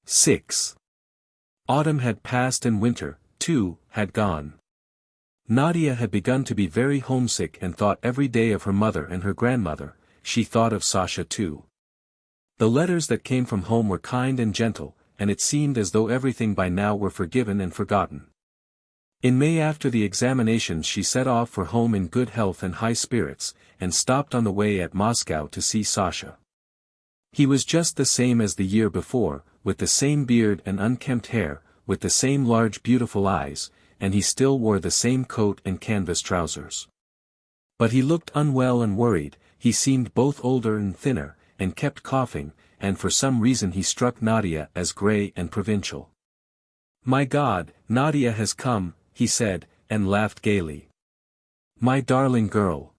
6. Autumn had passed and winter, too, had gone. Nadia had begun to be very homesick and thought every day of her mother and her grandmother. She thought of Sasha too. The letters that came from home were kind and gentle, and it seemed as though everything by now were forgiven and forgotten. In May after the examinations she set off for home in good health and high spirits, and stopped on the way at Moscow to see Sasha. He was just the same as the year before, with the same beard and unkempt hair, with the same large beautiful eyes, and he still wore the same coat and canvas trousers. But he looked unwell and worried, he seemed both older and thinner, and kept coughing, and for some reason he struck Nadia as grey and provincial. "My God, Nadia has come," he said, and laughed gaily. "My darling girl."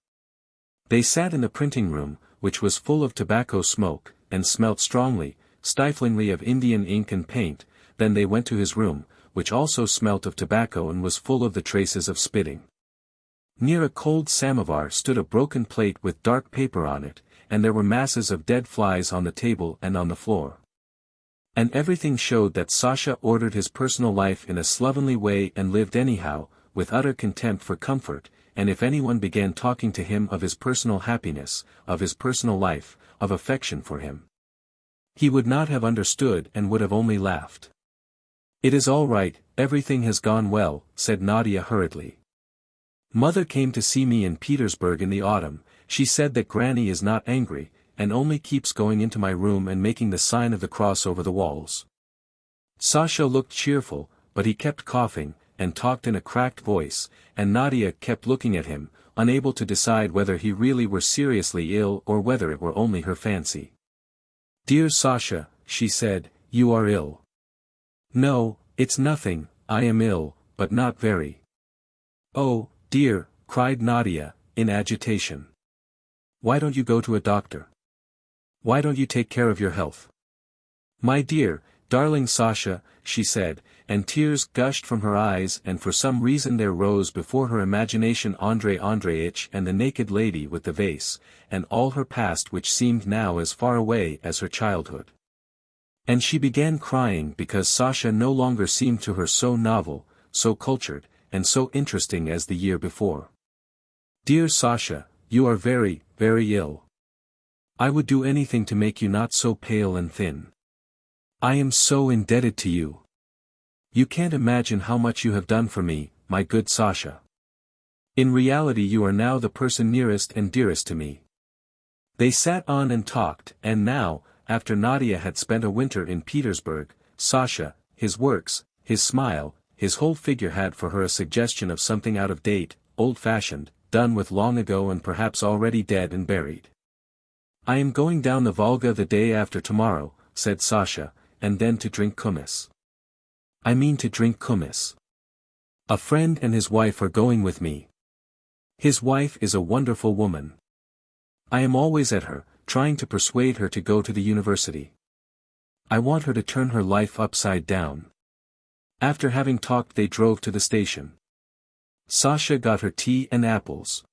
They sat in the printing room, which was full of tobacco smoke, and smelt strongly, stiflingly of Indian ink and paint. Then they went to his room, which also smelt of tobacco and was full of the traces of spitting. Near a cold samovar stood a broken plate with dark paper on it, and there were masses of dead flies on the table and on the floor. And everything showed that Sasha ordered his personal life in a slovenly way and lived anyhow, with utter contempt for comfort, and if anyone began talking to him of his personal happiness, of his personal life, of affection for him, he would not have understood and would have only laughed. "It is all right, everything has gone well," said Nadia hurriedly. "Mother came to see me in Petersburg in the autumn. She said that Granny is not angry, and only keeps going into my room and making the sign of the cross over the walls." Sasha looked cheerful, but he kept coughing, and talked in a cracked voice, and Nadia kept looking at him, unable to decide whether he really were seriously ill or whether it were only her fancy. "Dear Sasha," she said, "you are ill." "No, it's nothing, I am ill, but not very." "Oh, dear," cried Nadia, in agitation. "Why don't you go to a doctor? Why don't you take care of your health?" "My dear, darling Sasha," she said, and tears gushed from her eyes, and for some reason there rose before her imagination Andrei Andreitch and the naked lady with the vase, and all her past which seemed now as far away as her childhood. And she began crying because Sasha no longer seemed to her so novel, so cultured, and so interesting as the year before. "Dear Sasha, you are very, very ill. I would do anything to make you not so pale and thin. I am so indebted to you. You can't imagine how much you have done for me, my good Sasha. In reality you are now the person nearest and dearest to me." They sat on and talked, and now, after Nadia had spent a winter in Petersburg, Sasha, his works, his smile, his whole figure had for her a suggestion of something out of date, old-fashioned, done with long ago and perhaps already dead and buried. "I am going down the Volga the day after tomorrow," said Sasha, "and then to drink kumiss. I mean to drink kumiss. A friend and his wife are going with me. His wife is a wonderful woman. I am always at her, trying to persuade her to go to the university. I want her to turn her life upside down." After having talked they drove to the station. Sasha got her tea and apples.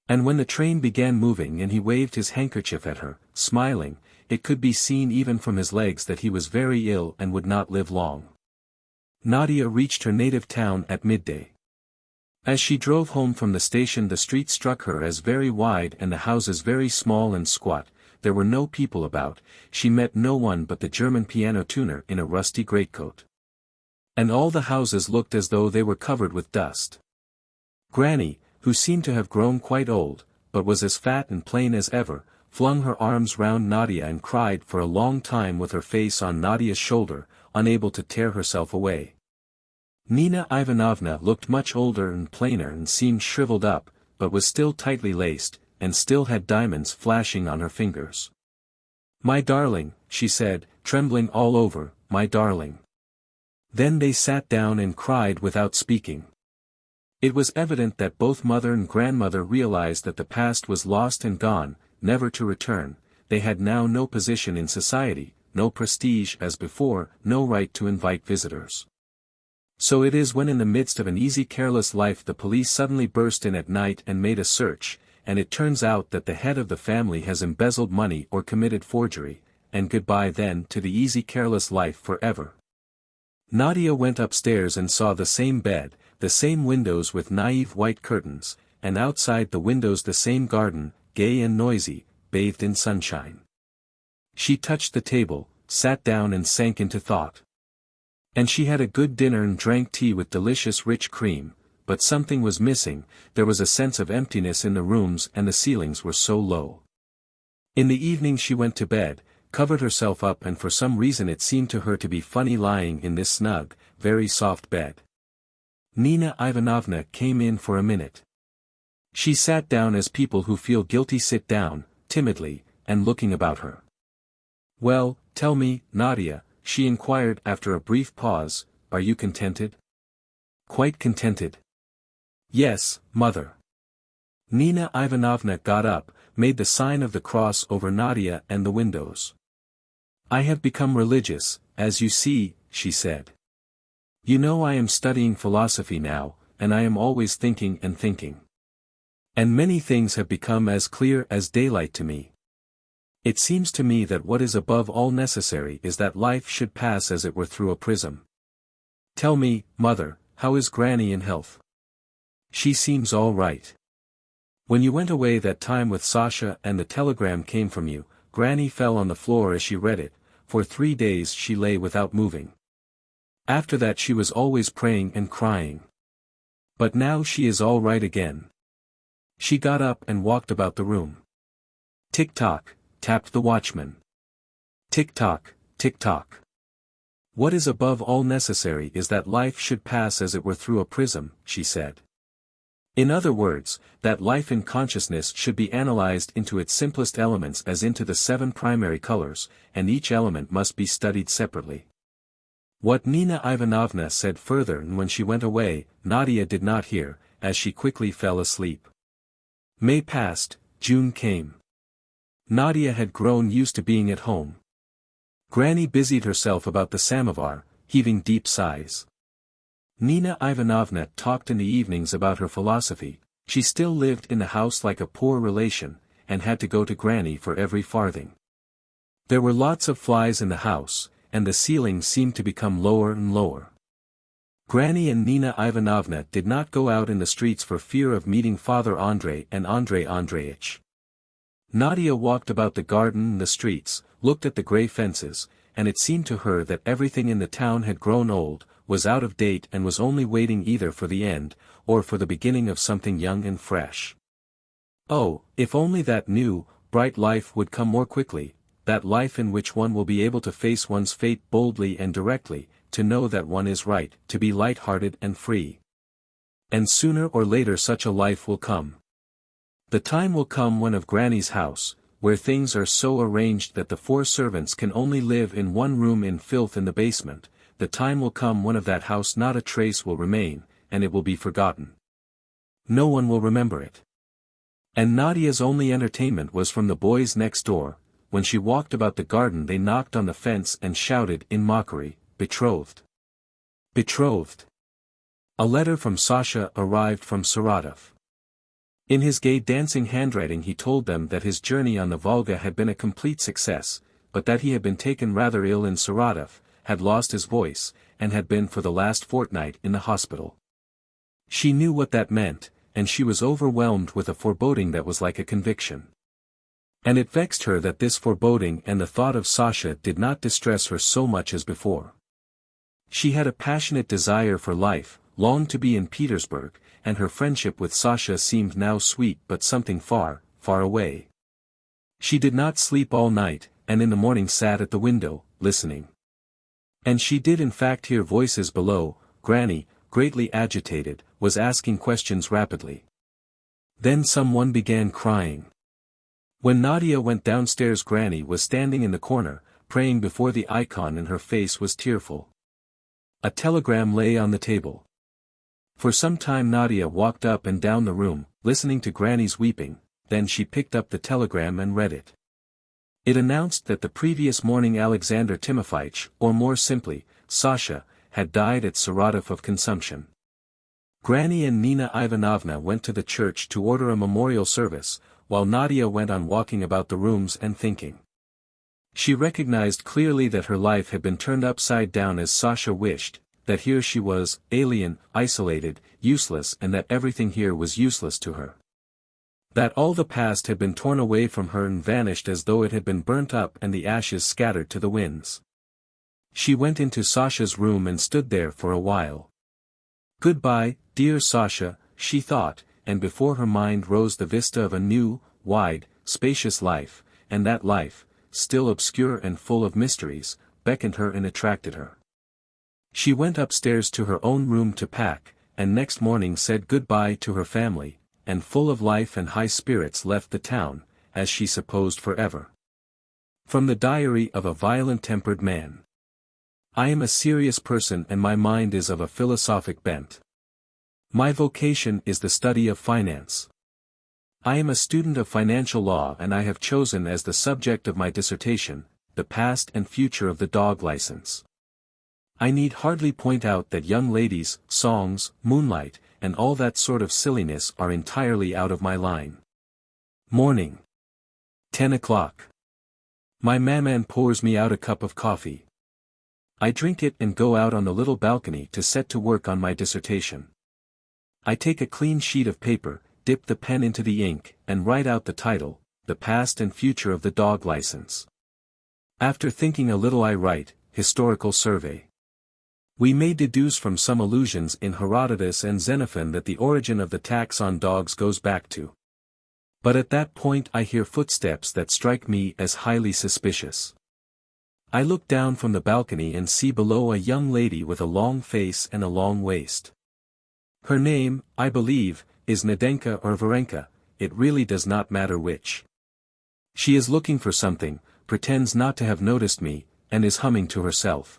And when the train began moving and he waved his handkerchief at her, smiling, it could be seen even from his legs that he was very ill and would not live long. Nadia reached her native town at midday. As she drove home from the station the street struck her as very wide and the houses very small and squat. There were no people about, she met no one but the German piano tuner in a rusty greatcoat. And all the houses looked as though they were covered with dust. Granny, who seemed to have grown quite old, but was as fat and plain as ever, flung her arms round Nadia and cried for a long time with her face on Nadia's shoulder, unable to tear herself away. Nina Ivanovna looked much older and plainer and seemed shriveled up, but was still tightly laced, and still had diamonds flashing on her fingers. "My darling," she said, trembling all over, "my darling." Then they sat down and cried without speaking. It was evident that both mother and grandmother realized that the past was lost and gone, never to return. They had now no position in society, no prestige as before, no right to invite visitors. So it is when in the midst of an easy careless life the police suddenly burst in at night and made a search, and it turns out that the head of the family has embezzled money or committed forgery, and goodbye then to the easy careless life forever. Nadia went upstairs and saw the same bed, the same windows with naive white curtains, and outside the windows the same garden, gay and noisy, bathed in sunshine. She touched the table, sat down and sank into thought. And she had a good dinner and drank tea with delicious rich cream, but something was missing. There was a sense of emptiness in the rooms and the ceilings were so low. In the evening she went to bed, covered herself up, and for some reason it seemed to her to be funny lying in this snug, very soft bed. Nina Ivanovna came in for a minute. She sat down as people who feel guilty sit down, timidly, and looking about her. "Well, tell me, Nadia," she inquired after a brief pause, "are you contented?" "Quite contented." "Yes, mother." Nina Ivanovna got up, made the sign of the cross over Nadia and the windows. "I have become religious, as you see," she said. "You know I am studying philosophy now, and I am always thinking and thinking. And many things have become as clear as daylight to me. It seems to me that what is above all necessary is that life should pass as it were through a prism. Tell me, mother, how is Granny in health?" "She seems all right. When you went away that time with Sasha and the telegram came from you, Granny fell on the floor as she read it. For 3 days she lay without moving. After that she was always praying and crying. But now she is all right again." She got up and walked about the room. "Tick-tock," tapped the watchman. "Tick-tock, tick-tock. What is above all necessary is that life should pass as it were through a prism," she said. In other words, that life in consciousness should be analyzed into its simplest elements as into the 7 primary colors, and each element must be studied separately. What Nina Ivanovna said further, and when she went away, Nadia did not hear, as she quickly fell asleep. May passed, June came. Nadia had grown used to being at home. Granny busied herself about the samovar, heaving deep sighs. Nina Ivanovna talked in the evenings about her philosophy. She still lived in the house like a poor relation, and had to go to Granny for every farthing. There were lots of flies in the house, and the ceiling seemed to become lower and lower. Granny and Nina Ivanovna did not go out in the streets for fear of meeting Father Andrei and Andrei Andreitch. Nadia walked about the garden and the streets, looked at the grey fences, and it seemed to her that everything in the town had grown old, was out of date, and was only waiting either for the end, or for the beginning of something young and fresh. Oh, if only that new, bright life would come more quickly, that life in which one will be able to face one's fate boldly and directly, to know that one is right, to be light-hearted and free. And sooner or later such a life will come. The time will come when of Granny's house, where things are so arranged that the 4 servants can only live in one room in filth in the basement, the time will come when of that house not a trace will remain, and it will be forgotten. No one will remember it. And Nadia's only entertainment was from the boys next door. When she walked about the garden they knocked on the fence and shouted in mockery, "Betrothed! Betrothed!" A letter from Sasha arrived from Saratov. In his gay dancing handwriting he told them that his journey on the Volga had been a complete success, but that he had been taken rather ill in Saratov, had lost his voice, and had been for the last fortnight in the hospital. She knew what that meant, and she was overwhelmed with a foreboding that was like a conviction. And it vexed her that this foreboding and the thought of Sasha did not distress her so much as before. She had a passionate desire for life, longed to be in Petersburg, and her friendship with Sasha seemed now sweet but something far, far away. She did not sleep all night, and in the morning sat at the window, listening. And she did in fact hear voices below. Granny, greatly agitated, was asking questions rapidly. Then someone began crying. When Nadia went downstairs Granny was standing in the corner, praying before the icon, and her face was tearful. A telegram lay on the table. For some time Nadia walked up and down the room, listening to Granny's weeping, then she picked up the telegram and read it. It announced that the previous morning Alexander Timofeich, or more simply, Sasha, had died at Saratov of consumption. Granny and Nina Ivanovna went to the church to order a memorial service, while Nadia went on walking about the rooms and thinking. She recognized clearly that her life had been turned upside down as Sasha wished, that here she was, alien, isolated, useless, and that everything here was useless to her. That all the past had been torn away from her and vanished as though it had been burnt up and the ashes scattered to the winds. She went into Sasha's room and stood there for a while. Goodbye, dear Sasha, she thought, and before her mind rose the vista of a new, wide, spacious life, and that life, still obscure and full of mysteries, beckoned her and attracted her. She went upstairs to her own room to pack, and next morning said goodbye to her family, and full of life and high spirits left the town, as she supposed forever. From the Diary of a Violent-Tempered Man. I am a serious person and my mind is of a philosophic bent. My vocation is the study of finance. I am a student of financial law and I have chosen as the subject of my dissertation, the past and future of the dog license. I need hardly point out that young ladies, songs, moonlight, and all that sort of silliness are entirely out of my line. Morning. 10 o'clock. My maman pours me out a cup of coffee. I drink it and go out on the little balcony to set to work on my dissertation. I take a clean sheet of paper, dip the pen into the ink, and write out the title, The Past and Future of the Dog License. After thinking a little I write, Historical Survey. We may deduce from some allusions in Herodotus and Xenophon that the origin of the tax on dogs goes back to. But at that point I hear footsteps that strike me as highly suspicious. I look down from the balcony and see below a young lady with a long face and a long waist. Her name, I believe, is Nadenka or Varenka, it really does not matter which. She is looking for something, pretends not to have noticed me, and is humming to herself.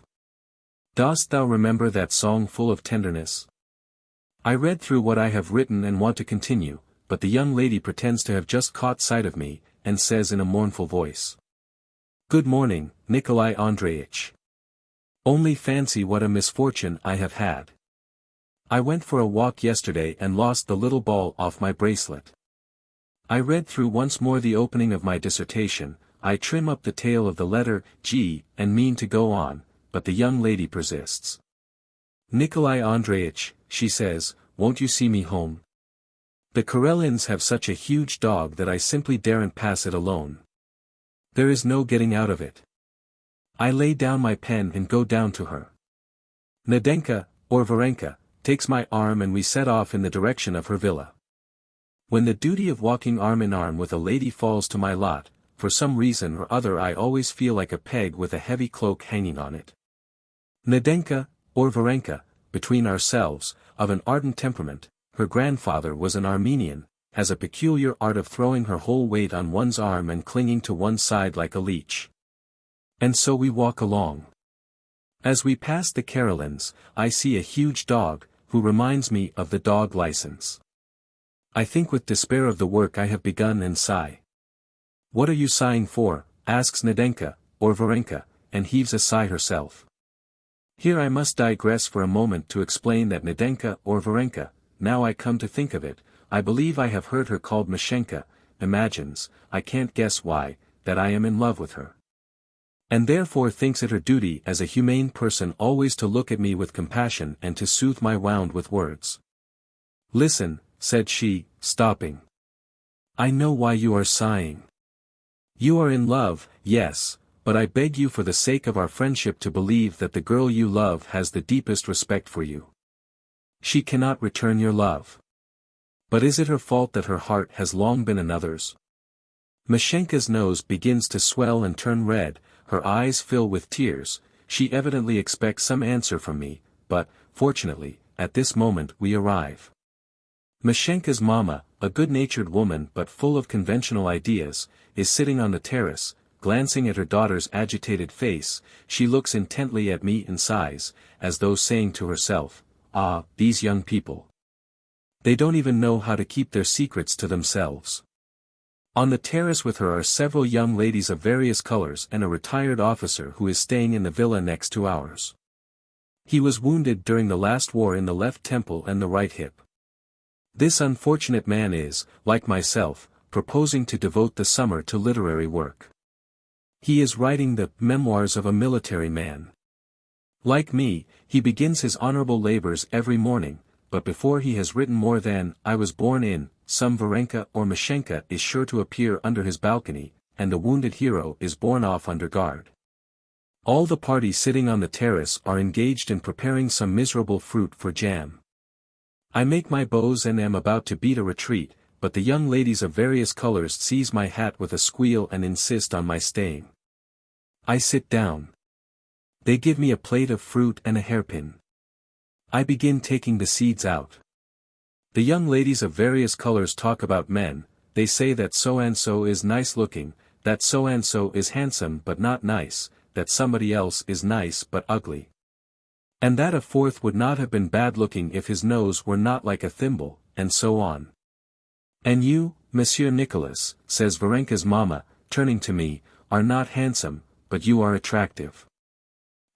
Dost thou remember that song full of tenderness? I read through what I have written and want to continue, but the young lady pretends to have just caught sight of me, and says in a mournful voice. Good morning, Nikolai Andreitch. Only fancy what a misfortune I have had. I went for a walk yesterday and lost the little ball off my bracelet. I read through once more the opening of my dissertation, I trim up the tail of the letter G and mean to go on, but the young lady persists. Nikolai Andreitch, she says, won't you see me home? The Karelins have such a huge dog that I simply daren't pass it alone. There is no getting out of it. I lay down my pen and go down to her. Nadenka, or Varenka, takes my arm and we set off in the direction of her villa. When the duty of walking arm in arm with a lady falls to my lot, for some reason or other I always feel like a peg with a heavy cloak hanging on it. Nadenka, or Varenka, between ourselves, of an ardent temperament, her grandfather was an Armenian, has a peculiar art of throwing her whole weight on one's arm and clinging to one side like a leech. And so we walk along. As we pass the Karelins, I see a huge dog, who reminds me of the dog license. I think with despair of the work I have begun and sigh. What are you sighing for? Asks Nadenka, or Varenka, and heaves a sigh herself. Here I must digress for a moment to explain that Nadenka or Varenka, now I come to think of it, I believe I have heard her called Mashenka, imagines, I can't guess why, that I am in love with her. And therefore thinks it her duty as a humane person always to look at me with compassion and to soothe my wound with words. Listen, said she, stopping. I know why you are sighing. You are in love, yes, but I beg you for the sake of our friendship to believe that the girl you love has the deepest respect for you. She cannot return your love. But is it her fault that her heart has long been another's? Mashenka's nose begins to swell and turn red, her eyes fill with tears, she evidently expects some answer from me, but, fortunately, at this moment we arrive. Mashenka's mamma, a good-natured woman but full of conventional ideas, is sitting on the terrace, glancing at her daughter's agitated face, she looks intently at me and sighs, as though saying to herself, ah, these young people. They don't even know how to keep their secrets to themselves. On the terrace with her are several young ladies of various colors and a retired officer who is staying in the villa next to ours. He was wounded during the last war in the left temple and the right hip. This unfortunate man is, like myself, proposing to devote the summer to literary work. He is writing the memoirs of a military man. Like me, he begins his honorable labors every morning, but before he has written more than "I was born in," some Varenka or Mashenka is sure to appear under his balcony, and the wounded hero is borne off under guard. All the party sitting on the terrace are engaged in preparing some miserable fruit for jam. I make my bows and am about to beat a retreat, but the young ladies of various colors seize my hat with a squeal and insist on my staying. I sit down. They give me a plate of fruit and a hairpin. I begin taking the seeds out. The young ladies of various colors talk about men. They say that so-and-so is nice-looking, that so-and-so is handsome but not nice, that somebody else is nice but ugly. And that a fourth would not have been bad-looking if his nose were not like a thimble, and so on. And you, Monsieur Nicholas, says Varenka's mamma, turning to me, are not handsome, but you are attractive.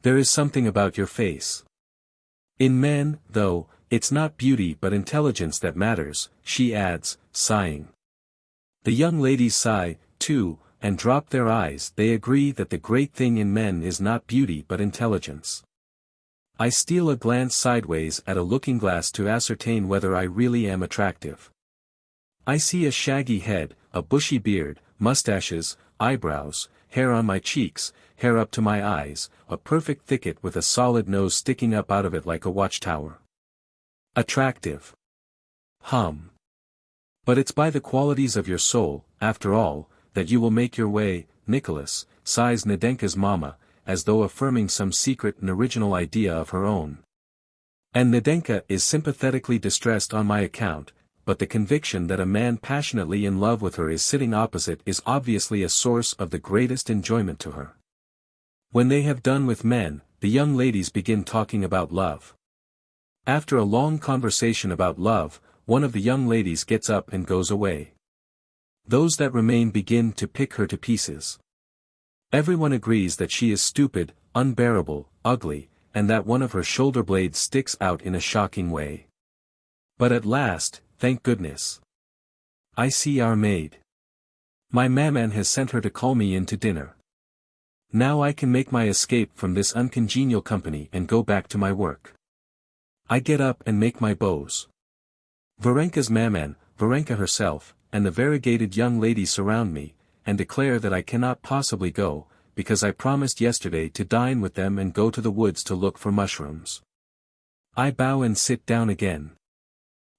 There is something about your face. In men, though, it's not beauty but intelligence that matters, she adds, sighing. The young ladies sigh, too, and drop their eyes. They agree that the great thing in men is not beauty but intelligence. I steal a glance sideways at a looking-glass to ascertain whether I really am attractive. I see a shaggy head, a bushy beard, mustaches, eyebrows, hair on my cheeks, hair up to my eyes, a perfect thicket with a solid nose sticking up out of it like a watchtower. Attractive. But it's by the qualities of your soul, after all, that you will make your way, Nicholas, sighs Nadenka's mamma, as though affirming some secret and original idea of her own. And Nadenka is sympathetically distressed on my account, but the conviction that a man passionately in love with her is sitting opposite is obviously a source of the greatest enjoyment to her. When they have done with men, the young ladies begin talking about love. After a long conversation about love, one of the young ladies gets up and goes away. Those that remain begin to pick her to pieces. Everyone agrees that she is stupid, unbearable, ugly, and that one of her shoulder blades sticks out in a shocking way. But at last, thank goodness, I see our maid. My maman has sent her to call me in to dinner. Now I can make my escape from this uncongenial company and go back to my work. I get up and make my bows. Varenka's maman, Varenka herself, and the variegated young ladies surround me, and declare that I cannot possibly go, because I promised yesterday to dine with them and go to the woods to look for mushrooms. I bow and sit down again.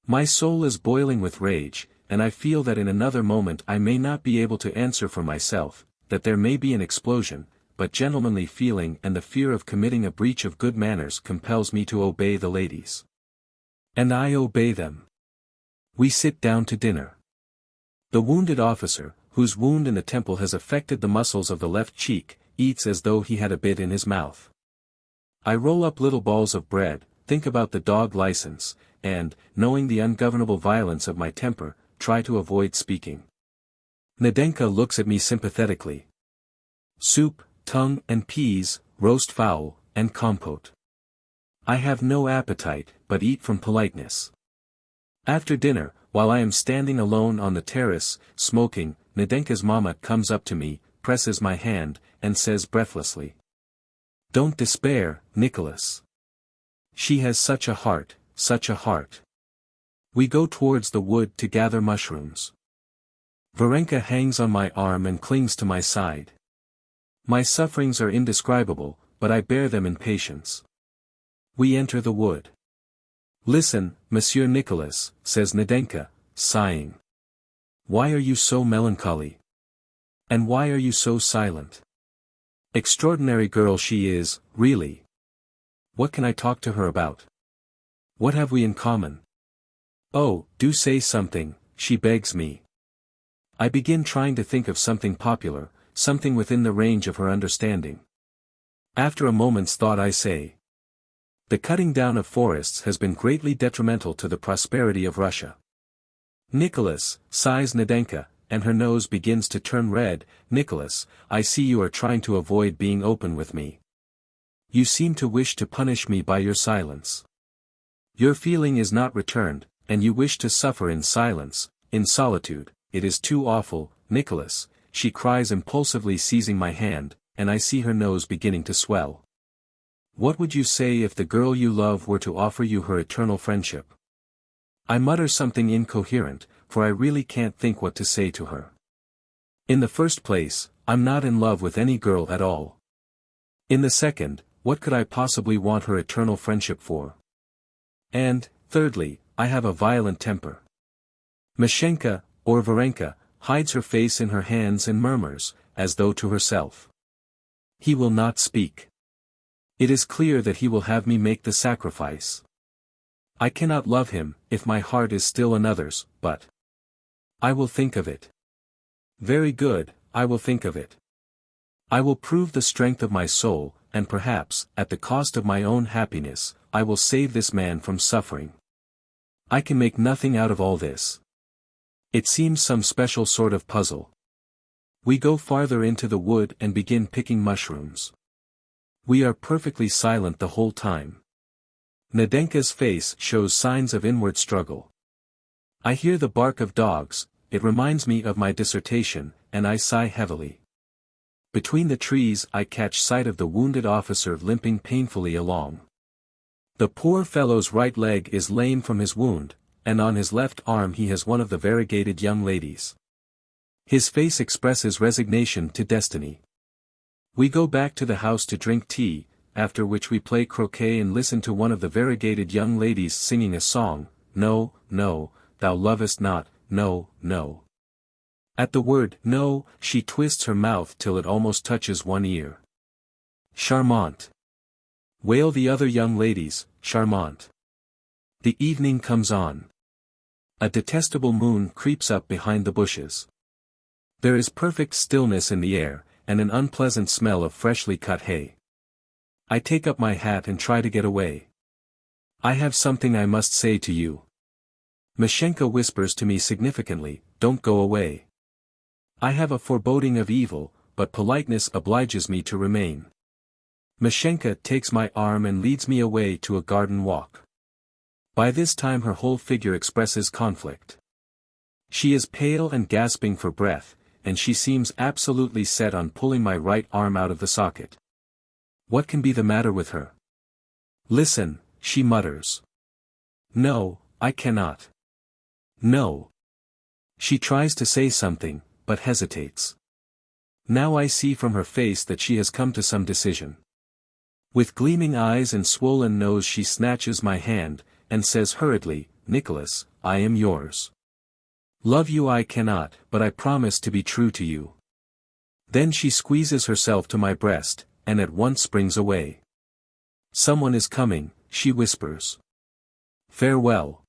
My soul is boiling with rage, and I feel that in another moment I may not be able to answer for myself, that there may be an explosion, but gentlemanly feeling and the fear of committing a breach of good manners compels me to obey the ladies. And I obey them. We sit down to dinner. The wounded officer, whose wound in the temple has affected the muscles of the left cheek, eats as though he had a bit in his mouth. I roll up little balls of bread, think about the dog license, and, knowing the ungovernable violence of my temper, try to avoid speaking. Nadenka looks at me sympathetically. Soup, tongue and peas, roast fowl, and compote. I have no appetite, but eat from politeness. After dinner, while I am standing alone on the terrace, smoking, Nadenka's mamma comes up to me, presses my hand, and says breathlessly, "Don't despair, Nicholas. She has such a heart, such a heart." We go towards the wood to gather mushrooms. Varenka hangs on my arm and clings to my side. My sufferings are indescribable, but I bear them in patience. We enter the wood. "Listen, Monsieur Nicholas," says Nadenka, sighing. "Why are you so melancholy? And why are you so silent? Extraordinary girl she is, really. What can I talk to her about? What have we in common? Oh, do say something," she begs me. I begin trying to think of something popular, something within the range of her understanding. After a moment's thought I say, "The cutting down of forests has been greatly detrimental to the prosperity of Russia." "Nicholas," sighs Nadenka, and her nose begins to turn red, "Nicholas, I see you are trying to avoid being open with me. You seem to wish to punish me by your silence. Your feeling is not returned, and you wish to suffer in silence, in solitude. It is too awful, Nicholas, she cries impulsively, seizing my hand, and I see her nose beginning to swell. What would you say if the girl you love were to offer you her eternal friendship? I mutter something incoherent, for I really can't think what to say to her. In the first place, I'm not in love with any girl at all. In the second, what could I possibly want her eternal friendship for? And, thirdly, I have a violent temper. Mashenka, or Varenka, hides her face in her hands and murmurs, as though to herself. He will not speak. It is clear that he will have me make the sacrifice. I cannot love him, if my heart is still another's, but I will think of it. Very good, I will think of it. I will prove the strength of my soul, and perhaps, at the cost of my own happiness, I will save this man from suffering. I can make nothing out of all this. It seems some special sort of puzzle. We go farther into the wood and begin picking mushrooms. We are perfectly silent the whole time. Nadenka's face shows signs of inward struggle. I hear the bark of dogs, it reminds me of my dissertation, and I sigh heavily. Between the trees I catch sight of the wounded officer limping painfully along. The poor fellow's right leg is lame from his wound, and on his left arm he has one of the variegated young ladies. His face expresses resignation to destiny. We go back to the house to drink tea, after which we play croquet and listen to one of the variegated young ladies singing a song, "No, no, thou lovest not, no, no." At the word "no," she twists her mouth till it almost touches one ear. "Charmant!" wail the other young ladies, "charmant!" The evening comes on. A detestable moon creeps up behind the bushes. There is perfect stillness in the air, and an unpleasant smell of freshly cut hay. I take up my hat and try to get away. "I have something I must say to you." Mashenka whispers to me significantly, "Don't go away." I have a foreboding of evil, but politeness obliges me to remain. Mashenka takes my arm and leads me away to a garden walk. By this time her whole figure expresses conflict. She is pale and gasping for breath, and she seems absolutely set on pulling my right arm out of the socket. What can be the matter with her? "Listen," she mutters. "No, I cannot." "No." She tries to say something, but hesitates. Now I see from her face that she has come to some decision. With gleaming eyes and swollen nose she snatches my hand, and says hurriedly, "Nicholas, I am yours. Love you I cannot, but I promise to be true to you." Then she squeezes herself to my breast, and at once springs away. "Someone is coming," she whispers. "Farewell.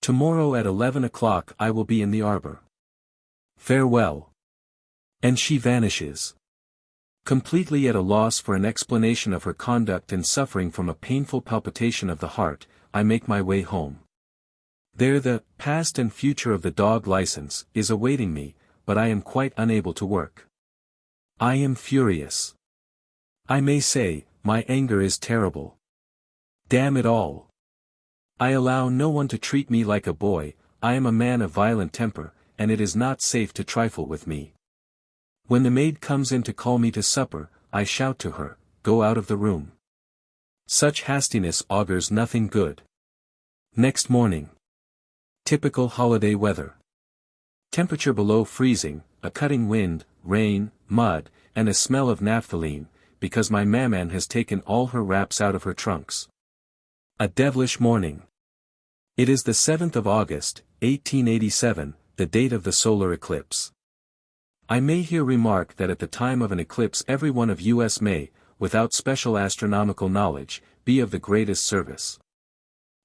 Tomorrow at 11 o'clock I will be in the arbor. Farewell." And she vanishes. Completely at a loss for an explanation of her conduct and suffering from a painful palpitation of the heart, I make my way home. There the past and future of the dog license is awaiting me, but I am quite unable to work. I am furious. I may say, my anger is terrible. Damn it all. I allow no one to treat me like a boy, I am a man of violent temper, and it is not safe to trifle with me. When the maid comes in to call me to supper, I shout to her, "Go out of the room." Such hastiness augurs nothing good. Next morning. Typical holiday weather. Temperature below freezing, a cutting wind, rain, mud, and a smell of naphthalene, because my maman has taken all her wraps out of her trunks. A devilish morning. It is the 7th of August, 1887, the date of the solar eclipse. I may here remark that at the time of an eclipse every one of us may, without special astronomical knowledge, be of the greatest service.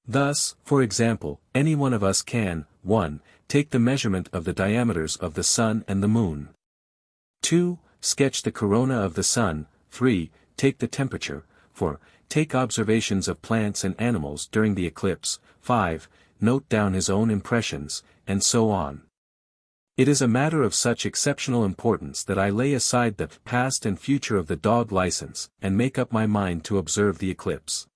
Thus, for example, any one of us can, 1. Take the measurement of the diameters of the sun and the moon. 2. Sketch the corona of the sun. 3. Take the temperature. 4. Take observations of plants and animals during the eclipse. 5. Note down his own impressions, and so on. It is a matter of such exceptional importance that I lay aside the past and future of the dog license, and make up my mind to observe the eclipse.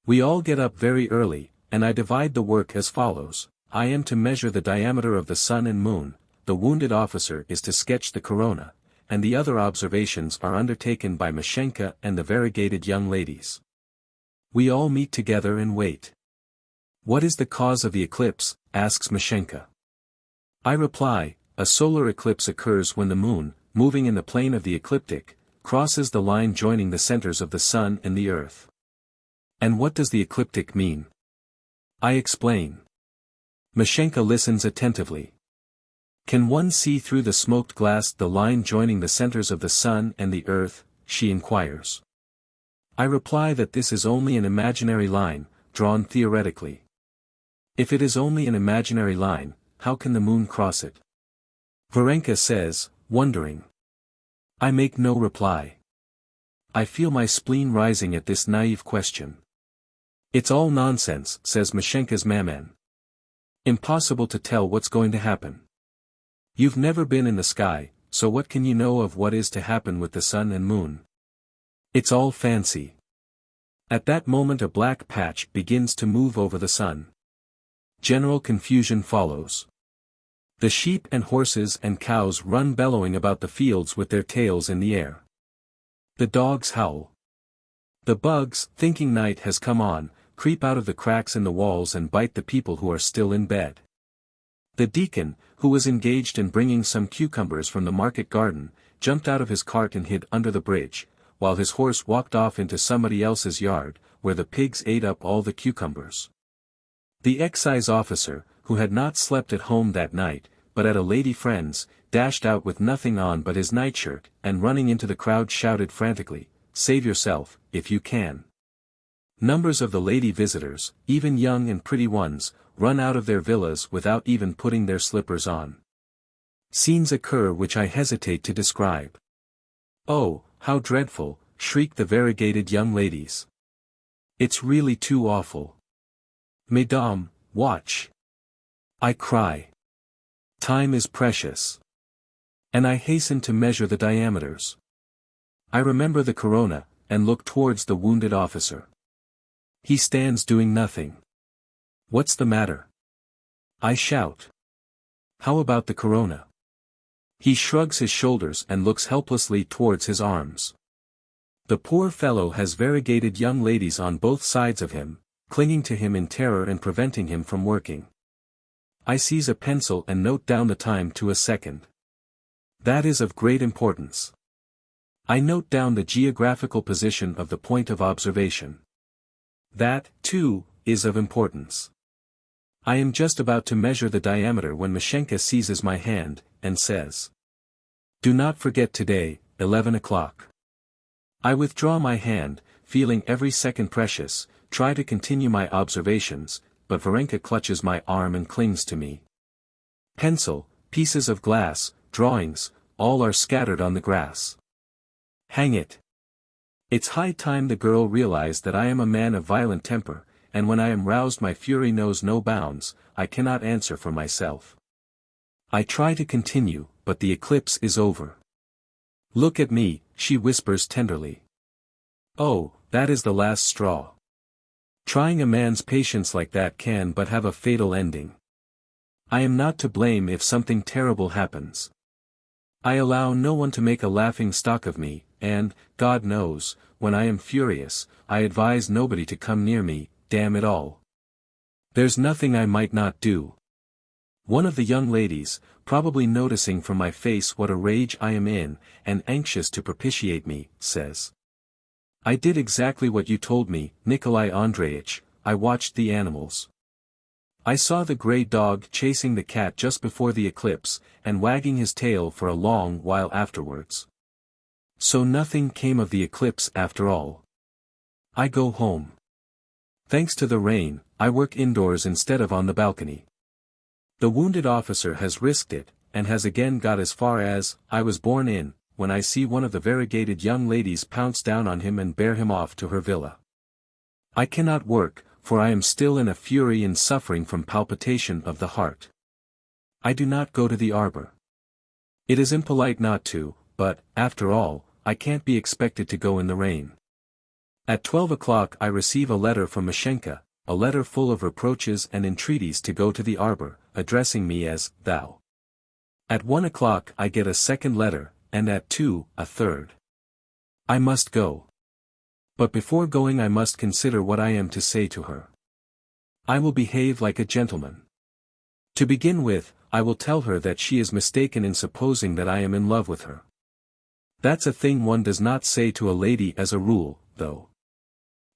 We all get up very early, and I divide the work as follows. I am to measure the diameter of the sun and moon, the wounded officer is to sketch the corona, and the other observations are undertaken by Mashenka and the variegated young ladies. We all meet together and wait. What is the cause of the eclipse? Asks Mashenka. I reply, a solar eclipse occurs when the moon, moving in the plane of the ecliptic, crosses the line joining the centers of the sun and the earth. And what does the ecliptic mean? I explain. Mashenka listens attentively. Can one see through the smoked glass the line joining the centers of the sun and the earth? She inquires. I reply that this is only an imaginary line, drawn theoretically. If it is only an imaginary line, how can the moon cross it? Varenka says, wondering. I make no reply. I feel my spleen rising at this naive question. It's all nonsense, says Mashenka's maman. Impossible to tell what's going to happen. You've never been in the sky, so what can you know of what is to happen with the sun and moon? It's all fancy. At that moment a black patch begins to move over the sun. General confusion follows. The sheep and horses and cows run bellowing about the fields with their tails in the air. The dogs howl. The bugs, thinking night has come on, creep out of the cracks in the walls and bite the people who are still in bed. The deacon, who was engaged in bringing some cucumbers from the market garden, jumped out of his cart and hid under the bridge, while his horse walked off into somebody else's yard, where the pigs ate up all the cucumbers. The excise officer, who had not slept at home that night, but at a lady friend's, dashed out with nothing on but his nightshirt, and running into the crowd shouted frantically, "Save yourself, if you can." Numbers of the lady visitors, even young and pretty ones, run out of their villas without even putting their slippers on. Scenes occur which I hesitate to describe. "Oh, how dreadful," shriek the variegated young ladies. "It's really too awful. Mesdames, watch!" I cry. Time is precious. And I hasten to measure the diameters. I remember the corona, and look towards the wounded officer. He stands doing nothing. "What's the matter?" I shout. "How about the corona?" He shrugs his shoulders and looks helplessly towards his arms. The poor fellow has variegated young ladies on both sides of him, clinging to him in terror and preventing him from working. I seize a pencil and note down the time to a second. That is of great importance. I note down the geographical position of the point of observation. That, too, is of importance. I am just about to measure the diameter when Mashenka seizes my hand, and says, "Do not forget today, 11 o'clock." I withdraw my hand, feeling every second precious, try to continue my observations, but Varenka clutches my arm and clings to me. Pencil, pieces of glass, drawings, all are scattered on the grass. Hang it! It's high time the girl realized that I am a man of violent temper, and when I am roused my fury knows no bounds. I cannot answer for myself. I try to continue, but the eclipse is over. "Look at me," she whispers tenderly. Oh, that is the last straw. Trying a man's patience like that can but have a fatal ending. I am not to blame if something terrible happens. I allow no one to make a laughing stock of me, and, God knows, when I am furious, I advise nobody to come near me, damn it all. There's nothing I might not do. One of the young ladies, probably noticing from my face what a rage I am in, and anxious to propitiate me, says, "I did exactly what you told me, Nikolai Andreitch. I watched the animals. I saw the grey dog chasing the cat just before the eclipse, and wagging his tail for a long while afterwards. So nothing came of the eclipse after all. I go home. Thanks to the rain, I work indoors instead of on the balcony. The wounded officer has risked it, and has again got as far as, I was born in, when I see one of the variegated young ladies pounce down on him and bear him off to her villa. I cannot work, for I am still in a fury and suffering from palpitation of the heart. I do not go to the arbor. It is impolite not to, but, after all, I can't be expected to go in the rain. At 12 o'clock I receive a letter from Mashenka, a letter full of reproaches and entreaties to go to the arbor, addressing me as, thou. At 1 o'clock I get a second letter, and at 2, a third. I must go. But before going I must consider what I am to say to her. I will behave like a gentleman. To begin with, I will tell her that she is mistaken in supposing that I am in love with her. That's a thing one does not say to a lady as a rule, though.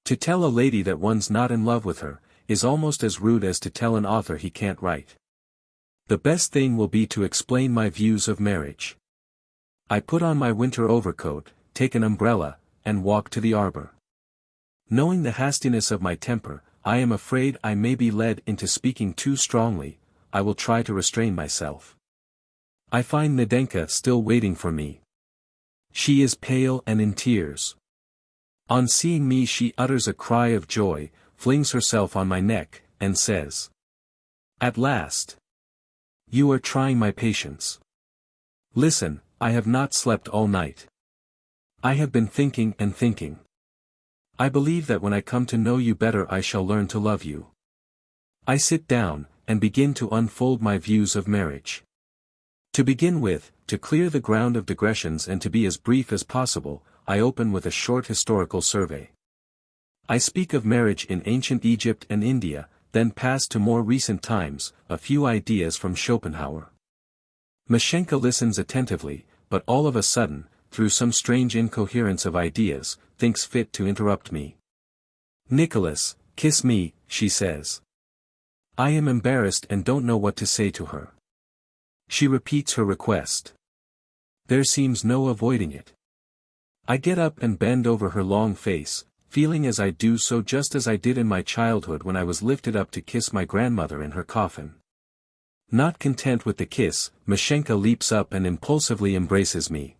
To tell a lady that one's not in love with her, is almost as rude as to tell an author he can't write. The best thing will be to explain my views of marriage. I put on my winter overcoat, take an umbrella, and walk to the arbor. Knowing the hastiness of my temper, I am afraid I may be led into speaking too strongly. I will try to restrain myself. I find Nadenka still waiting for me. She is pale and in tears. On seeing me she utters a cry of joy, flings herself on my neck, and says, "At last! You are trying my patience. Listen, I have not slept all night. I have been thinking and thinking. I believe that when I come to know you better I shall learn to love you." I sit down, and begin to unfold my views of marriage. To begin with, to clear the ground of digressions and to be as brief as possible, I open with a short historical survey. I speak of marriage in ancient Egypt and India, then pass to more recent times, a few ideas from Schopenhauer. Mashenka listens attentively, but all of a sudden, through some strange incoherence of ideas, thinks fit to interrupt me. "Nicholas, kiss me," she says. I am embarrassed and don't know what to say to her. She repeats her request. There seems no avoiding it. I get up and bend over her long face, feeling as I do so just as I did in my childhood when I was lifted up to kiss my grandmother in her coffin. Not content with the kiss, Mashenka leaps up and impulsively embraces me.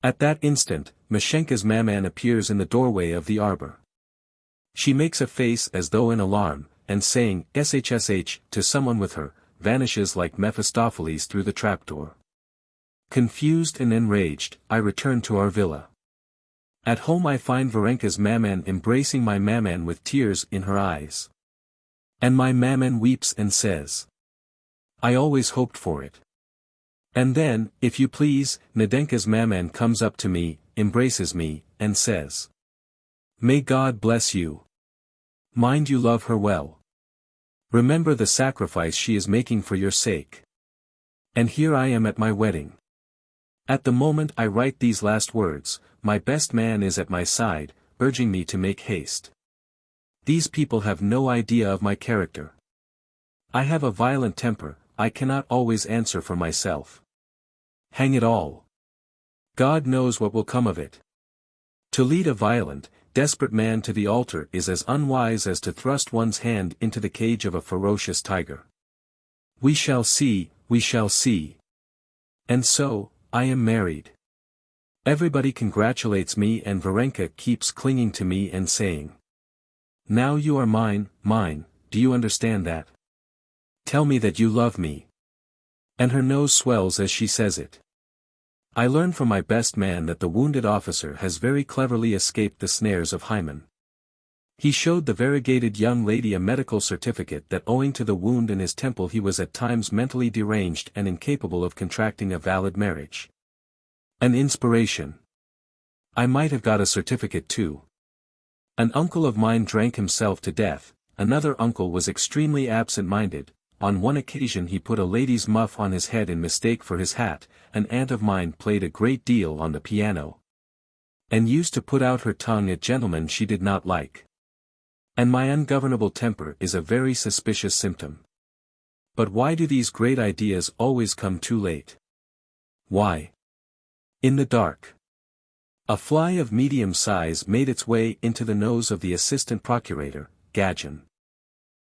At that instant, Mashenka's maman appears in the doorway of the arbor. She makes a face as though in alarm, and saying "SHSH" to someone with her, vanishes like Mephistopheles through the trapdoor. Confused and enraged, I return to our villa. At home I find Varenka's maman embracing my maman with tears in her eyes. And my maman weeps and says, "I always hoped for it." And then, if you please, Nadenka's maman comes up to me, embraces me, and says, "May God bless you. Mind you love her well. Remember the sacrifice she is making for your sake." And here I am at my wedding. At the moment I write these last words, my best man is at my side, urging me to make haste. These people have no idea of my character. I have a violent temper, I cannot always answer for myself. Hang it all! God knows what will come of it. To lead a violent, desperate man to the altar is as unwise as to thrust one's hand into the cage of a ferocious tiger. We shall see, we shall see. And so, I am married. Everybody congratulates me and Varenka keeps clinging to me and saying, "Now you are mine, mine, do you understand that? Tell me that you love me." And her nose swells as she says it. I learn from my best man that the wounded officer has very cleverly escaped the snares of Hymen. He showed the variegated young lady a medical certificate that owing to the wound in his temple he was at times mentally deranged and incapable of contracting a valid marriage. An inspiration. I might have got a certificate too. An uncle of mine drank himself to death, another uncle was extremely absent-minded. On one occasion he put a lady's muff on his head in mistake for his hat, an aunt of mine played a great deal on the piano. And used to put out her tongue at gentlemen she did not like. And my ungovernable temper is a very suspicious symptom. But why do these great ideas always come too late? Why? In the dark. A fly of medium size made its way into the nose of the assistant procurator, Gagin.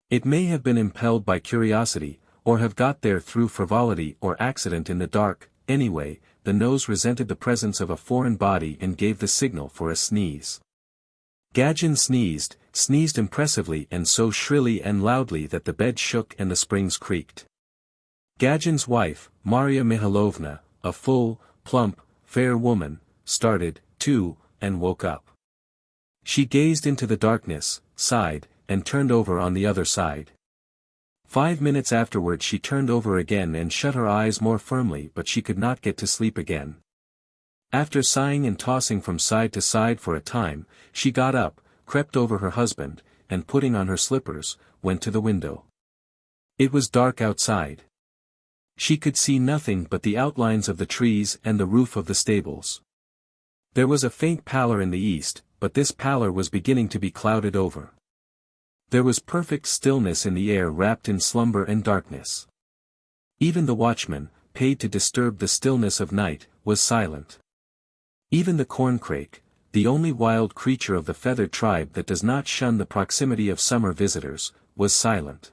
It may have been impelled by curiosity, or have got there through frivolity or accident in the dark. Anyway, the nose resented the presence of a foreign body and gave the signal for a sneeze. Gagin sneezed impressively and so shrilly and loudly that the bed shook and the springs creaked. Gagin's wife, Marya Mihailovna, a full, plump, fair woman, started, too, and woke up. She gazed into the darkness, sighed, and turned over on the other side. 5 minutes afterward she turned over again and shut her eyes more firmly, but she could not get to sleep again. After sighing and tossing from side to side for a time, she got up, crept over her husband, and putting on her slippers, went to the window. It was dark outside. She could see nothing but the outlines of the trees and the roof of the stables. There was a faint pallor in the east, but this pallor was beginning to be clouded over. There was perfect stillness in the air, wrapped in slumber and darkness. Even the watchman, paid to disturb the stillness of night, was silent. Even the corncrake, the only wild creature of the feathered tribe that does not shun the proximity of summer visitors, was silent.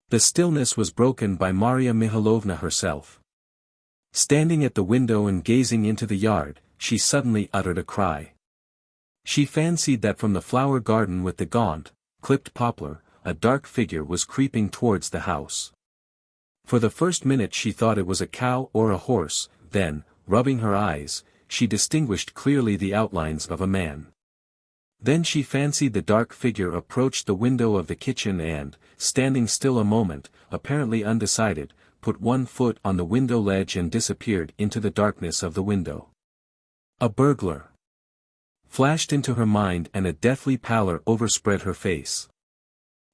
The stillness was broken by Marya Mihailovna herself. Standing at the window and gazing into the yard, she suddenly uttered a cry. She fancied that from the flower garden with the gaunt, clipped poplar, a dark figure was creeping towards the house. For the first minute she thought it was a cow or a horse, then, rubbing her eyes, she distinguished clearly the outlines of a man. Then she fancied the dark figure approached the window of the kitchen and, standing still a moment, apparently undecided, put one foot on the window ledge and disappeared into the darkness of the window. A burglar! Flashed into her mind, and a deathly pallor overspread her face.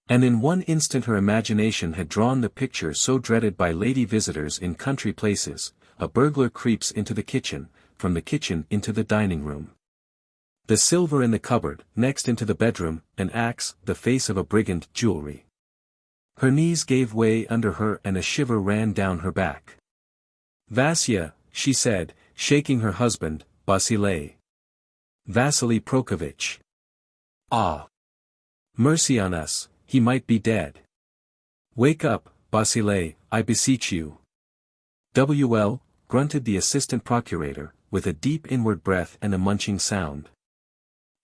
And in one instant her imagination had drawn the picture so dreaded by lady visitors in country places: a burglar creeps into the kitchen, from the kitchen into the dining room. The silver in the cupboard, next into the bedroom, an axe, the face of a brigand, jewelry. Her knees gave way under her and a shiver ran down her back. "Vasya," she said, shaking her husband, "Vasily. Vasily Prokofitch. Ah! Mercy on us, he might be dead. Wake up, Vasily, I beseech you." "WL," grunted the assistant procurator, with a deep inward breath and a munching sound.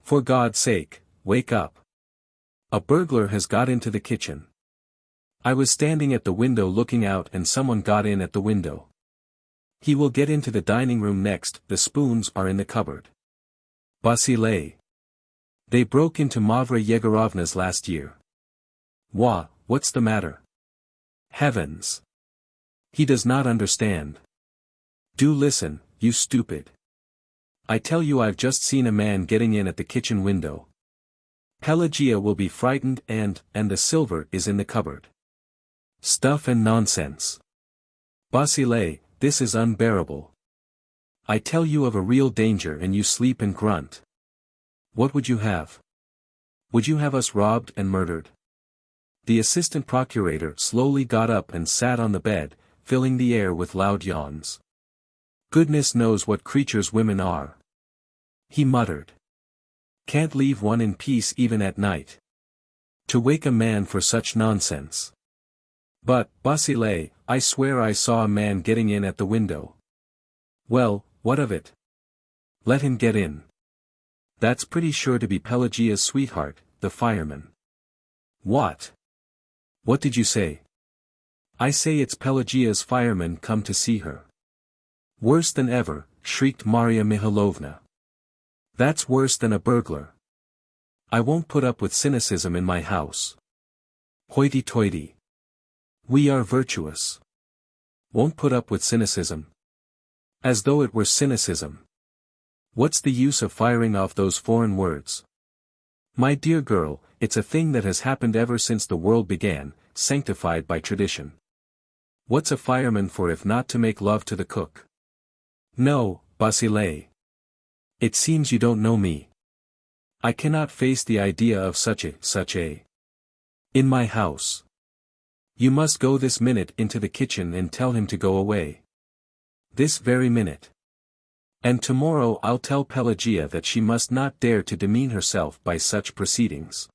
"For God's sake, wake up. A burglar has got into the kitchen. I was standing at the window looking out and someone got in at the window. He will get into the dining room next, the spoons are in the cupboard. Vasily. They broke into Mavra Yegorovna's last year. What's the matter? Heavens! He does not understand. Do listen, you stupid. I tell you, I've just seen a man getting in at the kitchen window. Pelagia will be frightened and the silver is in the cupboard. Stuff and nonsense. Vasily, this is unbearable. I tell you of a real danger and you sleep and grunt. What would you have? Would you have us robbed and murdered?" The assistant procurator slowly got up and sat on the bed, filling the air with loud yawns. "Goodness knows what creatures women are," he muttered. "Can't leave one in peace even at night. To wake a man for such nonsense. But, Vasily, I swear I saw a man getting in at the window." "Well, what of it? Let him get in. That's pretty sure to be Pelagia's sweetheart, the fireman." "What? What did you say?" "I say it's Pelagia's fireman come to see her." "Worse than ever," shrieked Marya Mihailovna. "That's worse than a burglar. I won't put up with cynicism in my house. Hoity-toity. We are virtuous. Won't put up with cynicism. As though it were cynicism. What's the use of firing off those foreign words? My dear girl, it's a thing that has happened ever since the world began, sanctified by tradition. What's a fireman for if not to make love to the cook? No, Vasily. It seems you don't know me. I cannot face the idea of such a in my house. You must go this minute into the kitchen and tell him to go away. This very minute. And tomorrow I'll tell Pelagia that she must not dare to demean herself by such proceedings.